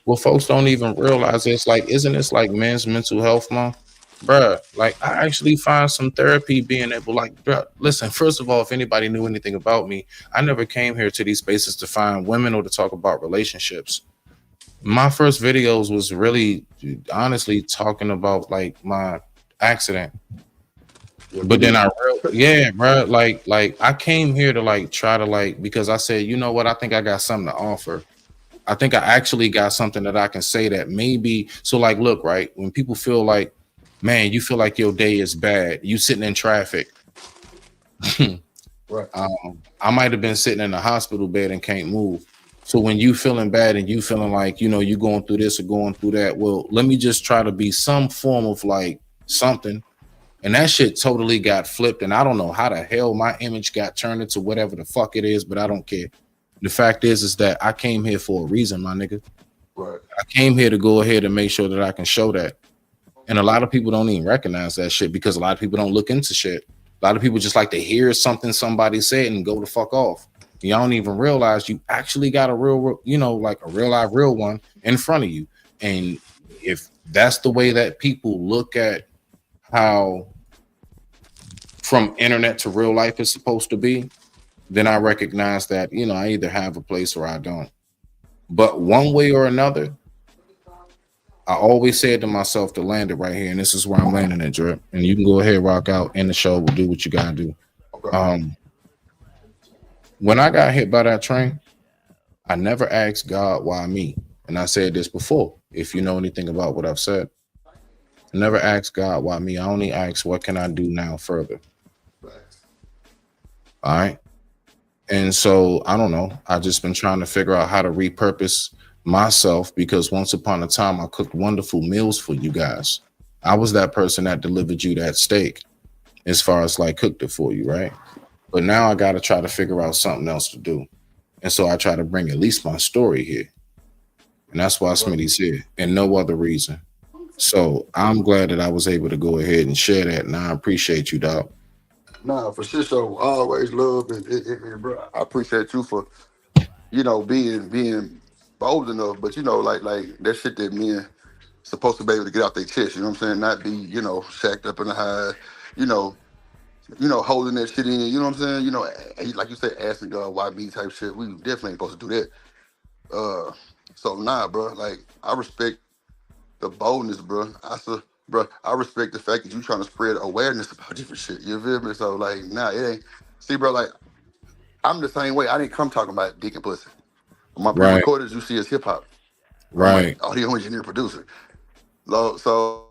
[SPEAKER 21] Well, folks don't even realize it's isn't this men's mental health month? bruh, like I actually find some therapy being able, like, bruh, listen, first of all, if anybody knew anything about me, I never came here to these spaces to find women or to talk about relationships. My first videos was really honestly talking about like my accident. But then bro, like I came here to like try to like, because I said, you know what, I think I got something to offer. I think I actually got something that I can say that maybe, so like, look, right, when people feel like, man, you feel like your day is bad, you sitting in traffic.
[SPEAKER 11] Right.
[SPEAKER 21] I might have been sitting in a hospital bed and can't move. So when you feeling bad and you feeling like, you know, you going through this or going through that, well, let me just try to be some form of like something. And that shit totally got flipped. And I don't know how the hell my image got turned into whatever the fuck it is, but I don't care. The fact is that I came here for a reason, my nigga.
[SPEAKER 11] Right.
[SPEAKER 21] I came here to go ahead and make sure that I can show that. And a lot of people don't even recognize that shit because a lot of people don't look into shit. A lot of people just like to hear something somebody said and go the fuck off. Y'all don't even realize you actually got a real, you know, like a real live, real one in front of you. And if that's the way that people look at how from internet to real life is supposed to be, then I recognize that, you know, I either have a place or I don't. But one way or another, I always said to myself to land it right here, and this is where I'm landing it, Drip. And you can go ahead, rock out, in the show. We'll do what you gotta do.
[SPEAKER 11] Okay.
[SPEAKER 21] When I got hit by that train, I never asked God why me. And I said this before, if you know anything about what I've said. I never asked God why me. I only asked, what can I do now further? All right. And so I don't know. I just been trying to figure out how to repurpose myself, because once upon a time I cooked wonderful meals for you guys. I was that person that delivered you that steak, as far as like cooked it for you, right? But now I got to try to figure out something else to do. And so I try to bring at least my story here. And that's why Smitty's here, and no other reason. So I'm glad that I was able to go ahead and share that, and I appreciate you, dog.
[SPEAKER 11] Nah, for sure. So always love and bro, I appreciate you for, you know, being bold enough, but you know, like that shit that men supposed to be able to get out their chest. You know what I'm saying? Not be, you know, shacked up in the high, you know, holding that shit in. You know what I'm saying? You know, like you said, asking God why me type shit. We definitely ain't supposed to do that. So nah, bro. Like I respect the boldness, bro. Bro, I respect the fact that you trying to spread awareness about different shit. You feel me? So like, nah, it ain't. See, bro, like I'm the same way. I didn't come talking about dick and pussy. My recorders you see is hip hop.
[SPEAKER 21] Right.
[SPEAKER 11] I'm like audio engineer, producer. So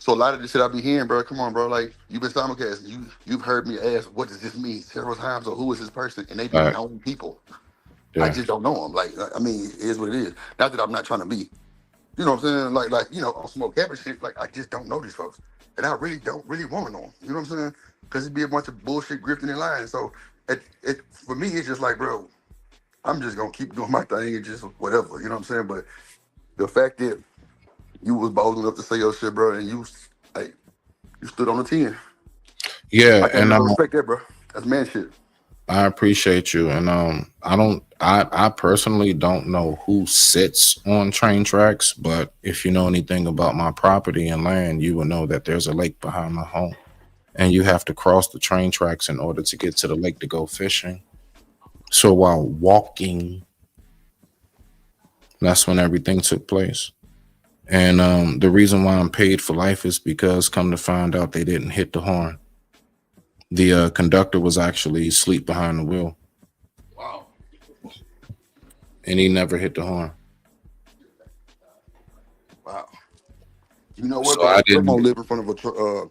[SPEAKER 11] a lot of the shit I be hearing, bro. Come on, bro. Like you've been simulcasting. You've heard me ask, what does this mean several times, or who is this person? And they be known people. Yeah. I just don't know them. Like, I mean, it is what it is. Not that I'm not trying to be, you know what I'm saying? Like, you know, on smoke cabin shit, like, I just don't know these folks. And I really don't want to know them. You know what I'm saying? Because it'd be a bunch of bullshit grifting and lying. So, for me, it's just like, bro, I'm just going to keep doing my thing and just whatever. You know what I'm saying? But the fact that you was bold enough to say your shit, bro, and you stood on the 10.
[SPEAKER 21] Yeah,
[SPEAKER 11] and I respect that, bro. That's man shit.
[SPEAKER 21] I appreciate you. And I personally don't know who sits on train tracks, but if you know anything about my property and land, you will know that there's a lake behind my home, and you have to cross the train tracks in order to get to the lake to go fishing. So while walking, that's when everything took place. And the reason why I'm paid for life is because, come to find out, they didn't hit the horn. The conductor was actually asleep behind the wheel.
[SPEAKER 11] Wow.
[SPEAKER 21] And he never hit the horn.
[SPEAKER 11] Wow. You know what?
[SPEAKER 21] So I didn't.
[SPEAKER 11] Grandma live in front of a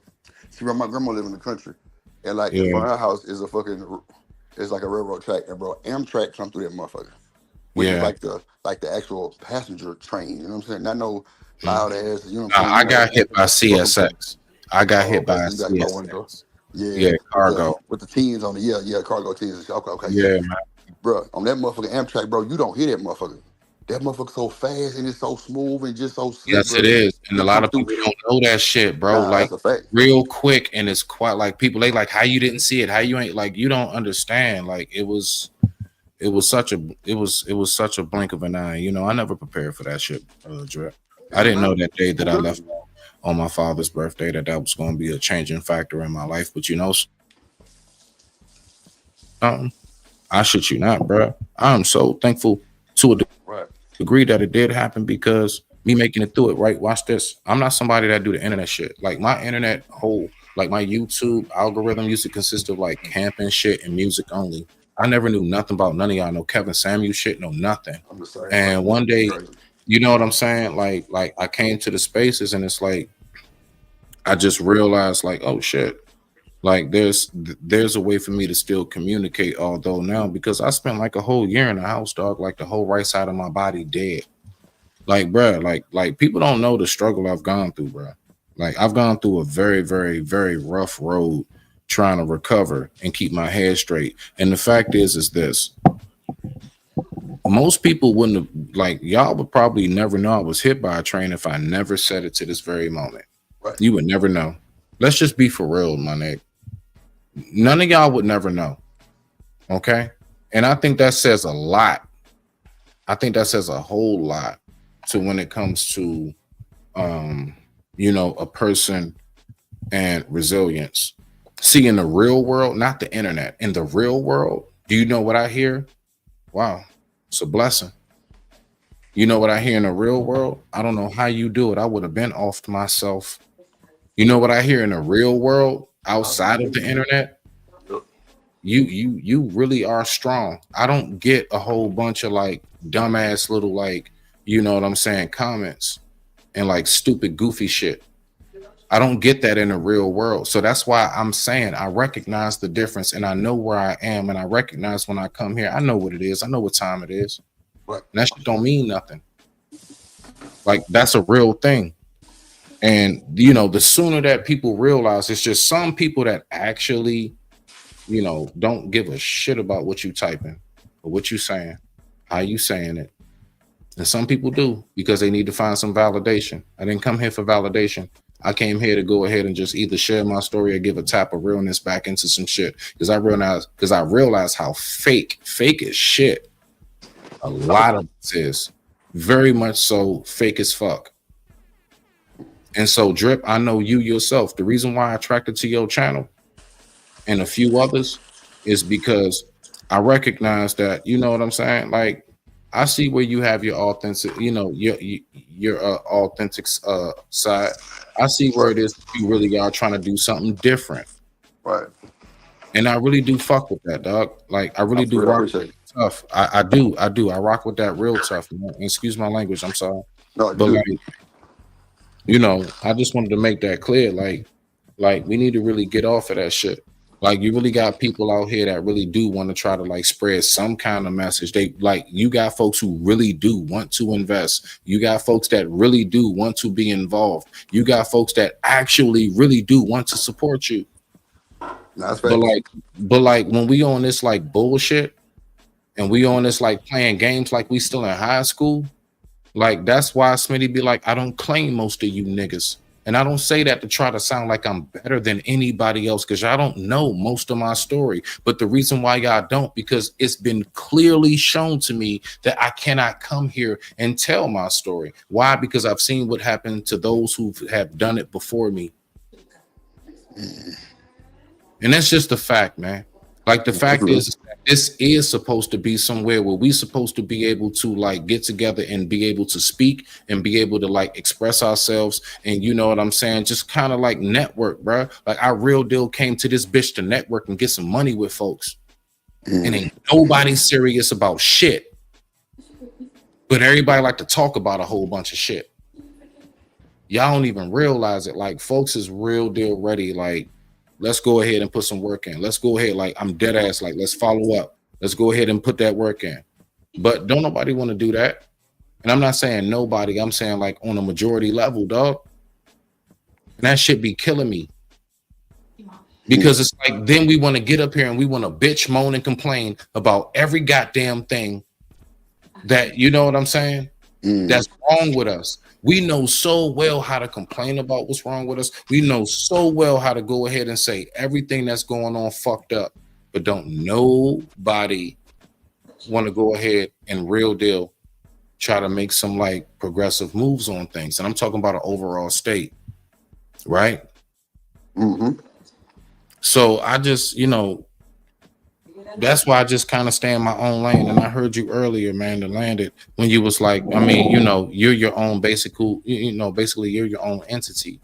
[SPEAKER 11] see, my grandma live in the country, and like in front of her house is it's like a railroad track, and bro, Amtrak come through that motherfucker. Which is like the actual passenger train. You know what I'm saying? Not no loud ass. You know what I'm saying?
[SPEAKER 21] I got hit by CSX. I got hit by CSX. Yeah, cargo
[SPEAKER 11] with the teens on it. Yeah, cargo teens. Okay.
[SPEAKER 21] Yeah, man.
[SPEAKER 11] Bro, on that motherfucking Amtrak, bro, you don't hear that motherfucker. That motherfucker so fast and it's so smooth and just so slick.
[SPEAKER 21] Yes, bro. It is. And a lot of people don't know that shit, bro. Like real quick, and it's quite like people they like how you didn't see it, how you ain't like you don't understand. Like it was such a blink of an eye. You know, I never prepared for that shit, Drip. I didn't know that day that I left on my father's birthday that was going to be a changing factor in my life. But you know, I shit you not, bro. I'm so thankful to a degree that it did happen because me making it through it, right? Watch this. I'm not somebody that do the internet shit. Like my internet like my YouTube algorithm used to consist of like camping shit and music only. I never knew nothing about none of y'all. No Kevin Samuel shit, no nothing. And one day, you know what I'm saying? Like I came to the spaces and it's like, I just realized like, oh shit. Like there's a way for me to still communicate, although now because I spent like a whole year in the house, dog, like the whole right side of my body dead. Like, bro, like people don't know the struggle I've gone through, bro. Like I've gone through a very, very, very rough road trying to recover and keep my head straight. And the fact is this. Most people wouldn't have, like, y'all would probably never know I was hit by a train if I never said it to this very moment. Right. You would never know. Let's just be for real, my nigga. None of y'all would never know. Okay? And I think that says a lot. I think that says a whole lot to when it comes to, you know, a person and resilience. See, in the real world, not the internet, in the real world, do you know what I hear? Wow, it's a blessing. You know what I hear in the real world? I don't know how you do it. I would have been off myself. You know what I hear in the real world outside of the internet? You really are strong. I don't get a whole bunch of like dumbass little like, you know what I'm saying, comments and like stupid goofy shit. I don't get that in the real world. So that's why I'm saying I recognize the difference and I know where I am and I recognize when I come here, I know what it is. I know what time it is. And that shit don't mean nothing. Like that's a real thing. And, you know, the sooner that people realize, it's just some people that actually, you know, don't give a shit about what you typing or what you saying, how you saying it. And some people do because they need to find some validation. I didn't come here for validation. I came here to go ahead and just either share my story or give a tap of realness back into some shit. Because I realized how fake as shit. A lot of this is very much so fake as fuck. And so, Drip, I know you yourself. The reason why I attracted to your channel and a few others is because I recognize that, you know what I'm saying? Like, I see where you have your authentic, you know, your authentic side. I see where it is you really are trying to do something different. Right. And I really do fuck with that, dog. Like, I really do rock tough. I do. I rock with that real tough. Excuse my language. I'm sorry. No, but like, you know, I just wanted to make that clear. Like we need to really get off of that shit. Like you really got people out here that really do want to try to like spread some kind of message. They like you got folks who really do want to invest. You got folks that really do want to be involved. You got folks that actually really do want to support you. That's right. But like when we on this like bullshit and we on this like playing games like we still in high school. Like, that's why Smitty be like, I don't claim most of you niggas. And I don't say that to try to sound like I'm better than anybody else, because y'all don't know most of my story. But the reason why y'all don't, because it's been clearly shown to me that I cannot come here and tell my story. Why? Because I've seen what happened to those who have done it before me. And that's just a fact, man. Like, the fact is, this is supposed to be somewhere where we supposed to be able to like get together and be able to speak and be able to like express ourselves. And you know what I'm saying? Just kind of like network, bro. Like, I real deal came to this bitch to network and get some money with folks. And ain't nobody serious about shit. But everybody like to talk about a whole bunch of shit. Y'all don't even realize it. Like, folks is real deal ready. Like, let's go ahead and put some work in. Let's go ahead. Like, I'm dead ass. Like, let's follow up. Let's go ahead and put that work in. But don't nobody want to do that. And I'm not saying nobody. I'm saying like on a majority level, dog. And that shit be killing me. Because it's like, then we want to get up here and we want to bitch, moan, and complain about every goddamn thing that, you know what I'm saying? That's wrong with us. We know so well how to complain about what's wrong with us. We know so well how to go ahead and say everything that's going on fucked up, but don't nobody want to go ahead and real deal try to make some like progressive moves on things. And I'm talking about an overall state, right?
[SPEAKER 6] Mm-hmm.
[SPEAKER 21] So I just, that's why I just kind of stay in my own lane. And I heard you earlier, man, to land it when you was like, I mean, you're your own basically you're your own entity.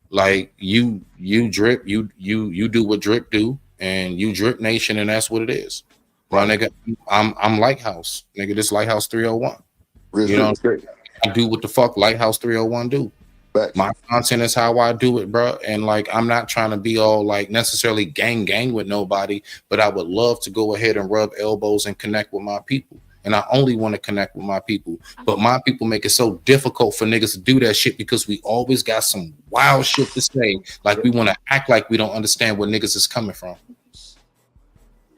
[SPEAKER 21] Like you drip, you do what drip do, and you Drip Nation, and that's what it is. Well, nigga, I'm Lighthouse, nigga. This Lighthouse 301. I do what the fuck Lighthouse 301 do. My content is how I do it, bro. And like, I'm not trying to be all like necessarily gang with nobody, but I would love to go ahead and rub elbows and connect with my people. And I only want to connect with my people, but my people make it so difficult for niggas to do that shit because we always got some wild shit to say. Like we want to act like we don't understand where niggas is coming from.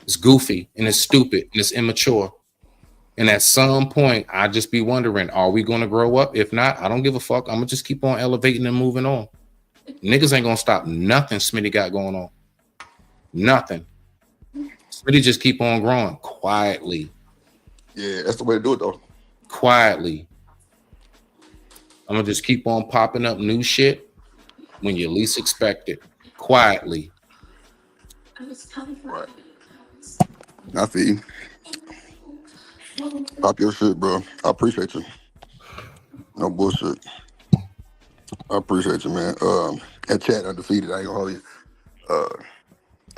[SPEAKER 21] It's goofy and it's stupid and it's immature. And at some point, I just be wondering, are we going to grow up? If not, I don't give a fuck. I'm going to just keep on elevating and moving on. Niggas ain't going to stop nothing Smitty got going on. Nothing. Smitty just keep on growing quietly.
[SPEAKER 6] Yeah, that's the way to do it, though.
[SPEAKER 21] Quietly. I'm going to just keep on popping up new shit when you least expect it. Quietly.
[SPEAKER 6] Right. I feel you. Pop your shit, bro. I appreciate you. No bullshit. I appreciate you, man. And chat undefeated. I ain't gonna hold you.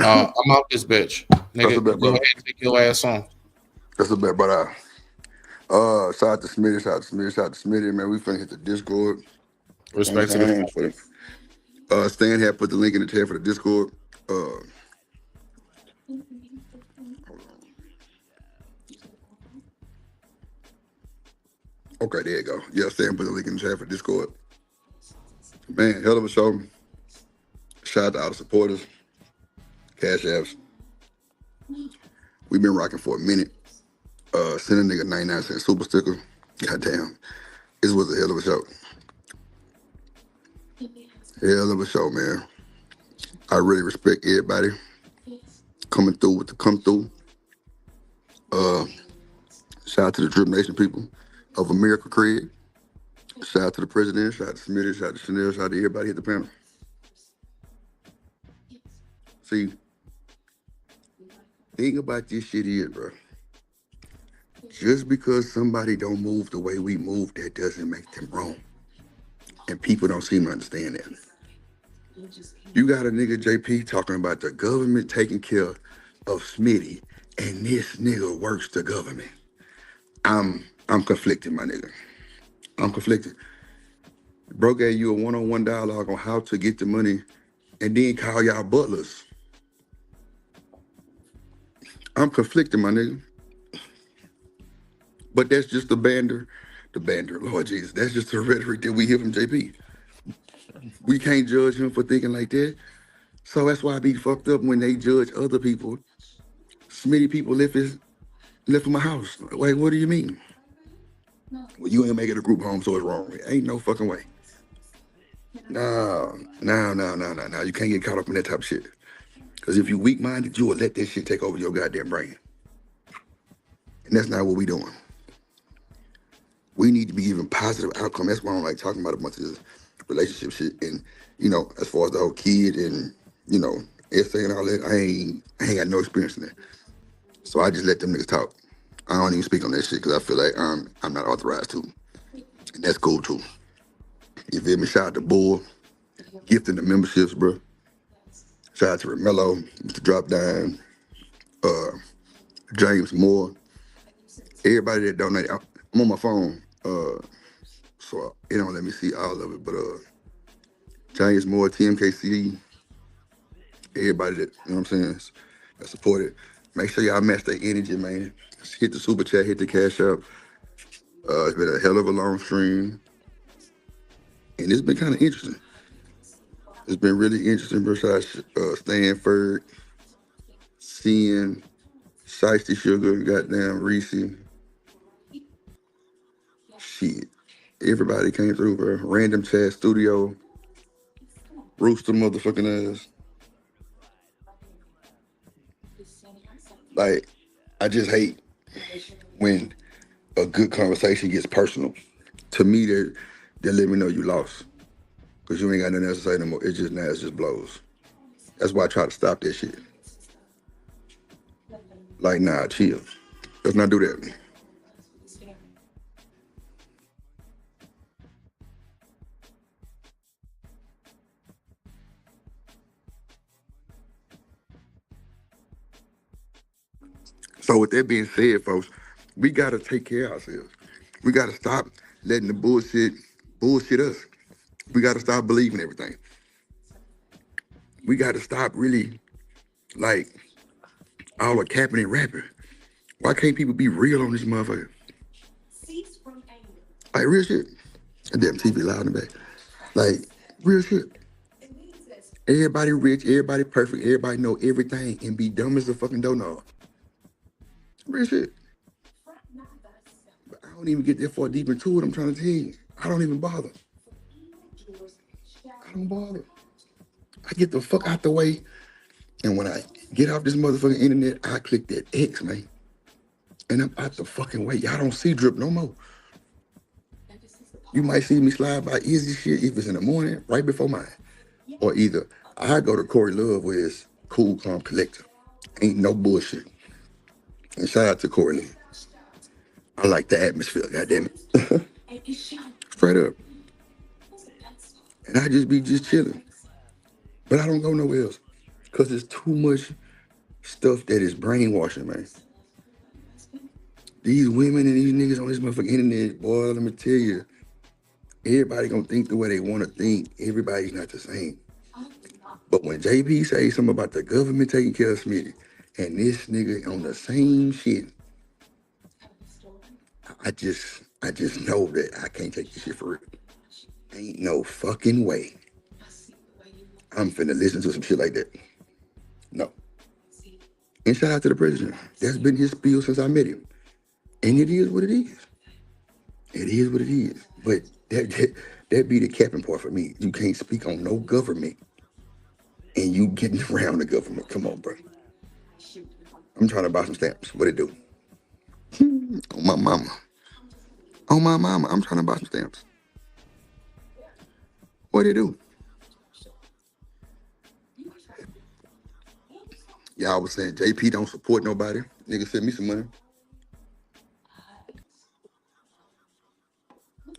[SPEAKER 21] I'm out this bitch. Nigga,
[SPEAKER 6] bet,
[SPEAKER 21] go ahead and take your ass on.
[SPEAKER 6] That's a bet, brother. Shout out to Smitty, shout out to Smitty, man. We finna hit the Discord.
[SPEAKER 21] Respect to the
[SPEAKER 6] Stan had put the link in the chat for the Discord. Okay, there you go. Yeah, Stan put the link in the chat for Discord. Man, hell of a show. Shout out to all the supporters. Cash apps. We've been rocking for a minute. Send a nigga 99-cent super sticker. Goddamn. This was a hell of a show. Hell of a show, man. I really respect everybody coming through with the come through. Shout out to the Drip Nation people of America, Craig. Shout out to the president. Shout out to Smitty. Shout out to Chanel. Shout out to everybody at the panel. See, thing about this shit is, bro, just because somebody don't move the way we move, that doesn't make them wrong. And people don't seem to understand that. You got a nigga, JP, talking about the government taking care of Smitty, and this nigga works the government. I'm conflicted, my nigga. I'm conflicted. Bro gave you a one-on-one dialogue on how to get the money and then call y'all butlers. I'm conflicted, my nigga. But that's just the bander, Lord Jesus. That's just the rhetoric that we hear from JP. We can't judge him for thinking like that. So that's why I be fucked up when they judge other people. Smitty people left from my house. Like, what do you mean? Well, you ain't make it a group home, so it's wrong. Ain't no fucking way. No. You can't get caught up in that type of shit. Because if you weak-minded, you will let that shit take over your goddamn brain. And that's not what we doing. We need to be giving positive outcome. That's why I don't like talking about a bunch of this relationship shit. And, as far as the whole kid and, essay and all that, I ain't got no experience in that. So I just let them niggas talk. I don't even speak on that shit because I feel like I'm not authorized to. And that's cool too. You feel me? Shout out to Bull, gifting the memberships, bro. Shout out to Romello, Mr. Drop Down, James Moore, everybody that donated. I'm on my phone, so it don't let me see all of it, but James Moore, TMKC, everybody that, you know what I'm saying, that supported. Make sure y'all match their energy, man. Hit the super chat, hit the cash up. It's been a hell of a long stream. And it's been kind of interesting. It's been really interesting, besides Stanford, seeing Shiesty Sugar, goddamn Reese. Shit. Everybody came through, bro. Random Chat Studio. Rooster motherfucking ass. Like, I just hate when a good conversation gets personal, to me, they let me know you lost. Because you ain't got nothing else to say no more. It's just blows. That's why I try to stop that shit. Like, nah, chill. Let's not do that. So with that being said, folks, we got to take care of ourselves. We got to stop letting the bullshit us. We got to stop believing everything. We got to stop really, like, all the capping and rapping. Why can't people be real on this motherfucker? Like, real shit. That damn TV loud in the back. Like, real shit. Everybody rich, everybody perfect, everybody know everything and be dumb as a fucking donut. Real shit. But I don't even get that far deep into it, I'm trying to tell you. I don't even bother. I don't bother. I get the fuck out the way, and when I get off this motherfucking internet, I click that X, man. And I'm out the fucking way. Y'all don't see Drip no more. You might see me slide by easy shit if it's in the morning, right before mine. Or either I go to Corey Love where it's cool, calm, collector. Ain't no bullshit. And shout out to Corey Love. I like the atmosphere, goddammit. Straight up. And I just be chilling. But I don't go nowhere else. Because there's too much stuff that is brainwashing, man. These women and these niggas on this motherfucking internet, boy, let me tell you, everybody gonna think the way they wanna think. Everybody's not the same. But when JP say something about the government taking care of Smitty, and this nigga on the same shit, I just know that I can't take this shit for real. Ain't no fucking way I'm finna listen to some shit like that. No. And shout out to the president. That's been his spiel since I met him. And it is what it is. It is what it is. But that be the capping part for me. You can't speak on no government and you getting around the government. Come on, bro. I'm trying to buy some stamps. What it do? On my mama. On my mama, I'm trying to buy some stamps. What it do? Y'all was saying JP don't support nobody. Nigga send me some money.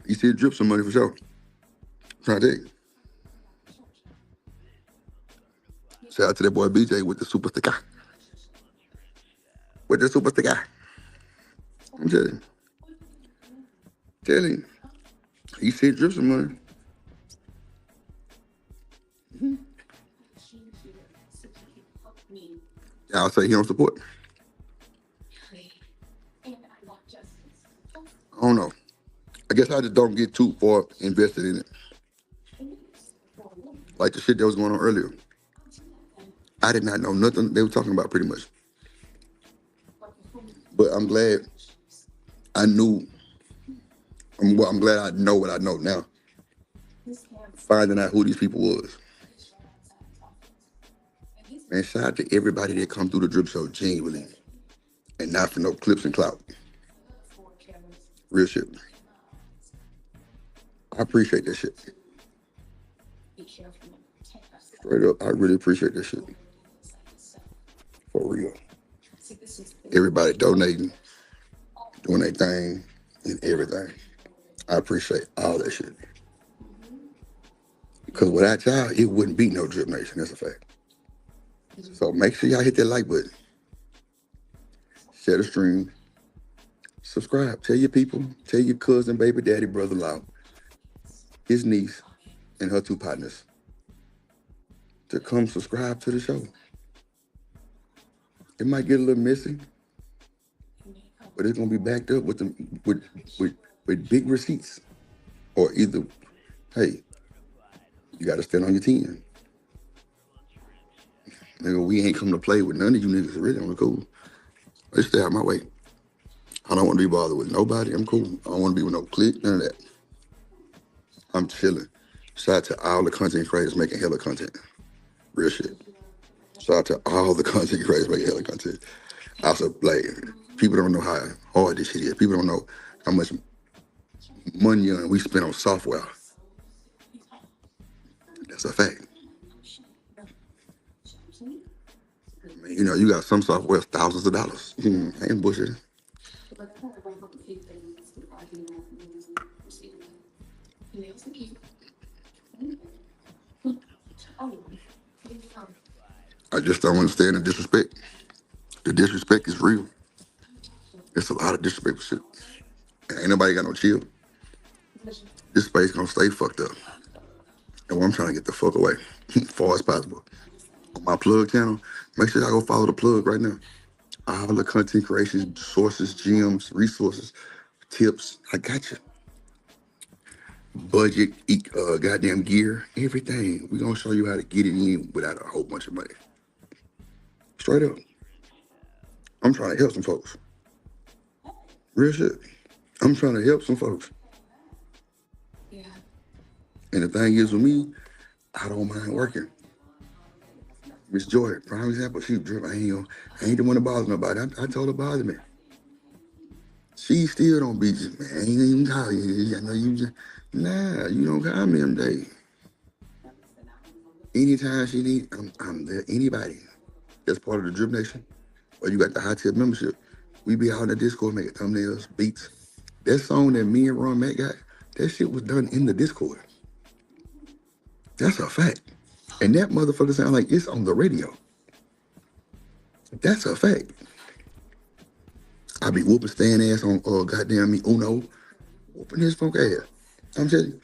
[SPEAKER 6] You see Drip some money for sure. I'm trying to tell you. Shout out to that boy BJ with the super sticker. With the super sticker. I'm telling you. He said Drip some money. Y'all say he don't support. I don't know. I guess I just don't get too far invested in it. Like the shit that was going on earlier. I did not know nothing they were talking about pretty much. But I'm glad I knew. I'm glad I know what I know now. Finding out who these people was. Man, shout out to everybody that come through the Drip Show genuinely. And not for no clips and clout. Real shit. I appreciate that shit. Straight up, I really appreciate that shit. For real. Everybody donating, doing their thing, and everything. I appreciate all that shit. Because without y'all, it wouldn't be no Drip Nation. That's a fact. So make sure y'all hit that like button. Share the stream. Subscribe. Tell your people. Tell your cousin, baby, daddy, brother-in-law, his niece, and her two partners to come subscribe to the show. It might get a little missing, but it's gonna be backed up with big receipts. Or either, hey, you gotta stand on your 10. Nigga, we ain't come to play with none of you niggas really on the cool. Let's stay out my way. I don't want to be bothered with nobody. I'm cool. I don't want to be with no clique, none of that. I'm chilling. Shout out to all the content creators making hella content. Real shit. Shout out to all the content creators making hella content. Also, like, people don't know how hard this shit is. People don't know how much money we spend on software. That's a fact. I mean, you know, you got some software thousands of dollars. I ain't bullshit. I just don't understand the disrespect. The disrespect is real. It's a lot of disrespectful shit. And ain't nobody got no chill. This space gonna stay fucked up. And I'm trying to get the fuck away as far as possible. On my plug channel, make sure y'all go follow the plug right now. All the content creation, sources, gems, resources, tips, I got you. Budget, goddamn gear, everything. We're gonna show you how to get it in without a whole bunch of money. Straight up. I'm trying to help some folks. Real shit. I'm trying to help some folks. Yeah. And the thing is with me, I don't mind working. Miss Joy, prime example, she drip. I ain't the one to bother nobody. I told her bother me. She still don't beat you, man. I ain't even call you. I know you just, nah, you don't call me them days. Anytime she need, I'm there. Anybody that's part of the Drip Nation, or you got the high tip membership, we be out in the Discord making thumbnails, beats. That song that me and Ron Mac got, that shit was done in the Discord. That's a fact. And that motherfucker sound like it's on the radio. That's a fact. I be whooping Stan ass on goddamn me Uno, whooping his funk ass. I'm telling you,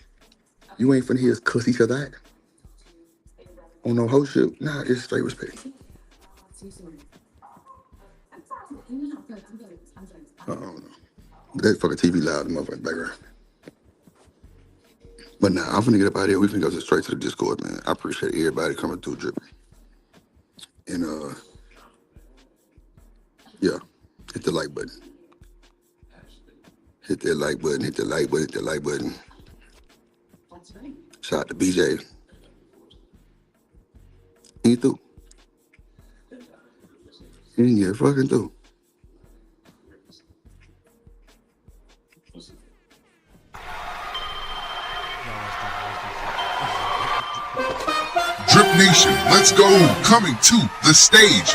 [SPEAKER 6] you ain't finna hear us cuss each other out. On no whole shit. Nah, it's straight respect. I don't know. That fucking TV loud in the motherfucking background. But nah, I'm finna get up out of here. We finna go straight to the Discord, man. I appreciate everybody coming through, Drip. And yeah, hit the like button. Hit that like button, hit the like button, hit the like button. Shout out to BJ. Ain't through. Ain't get fucking through.
[SPEAKER 10] Drip Nation, let's go. Coming to the stage.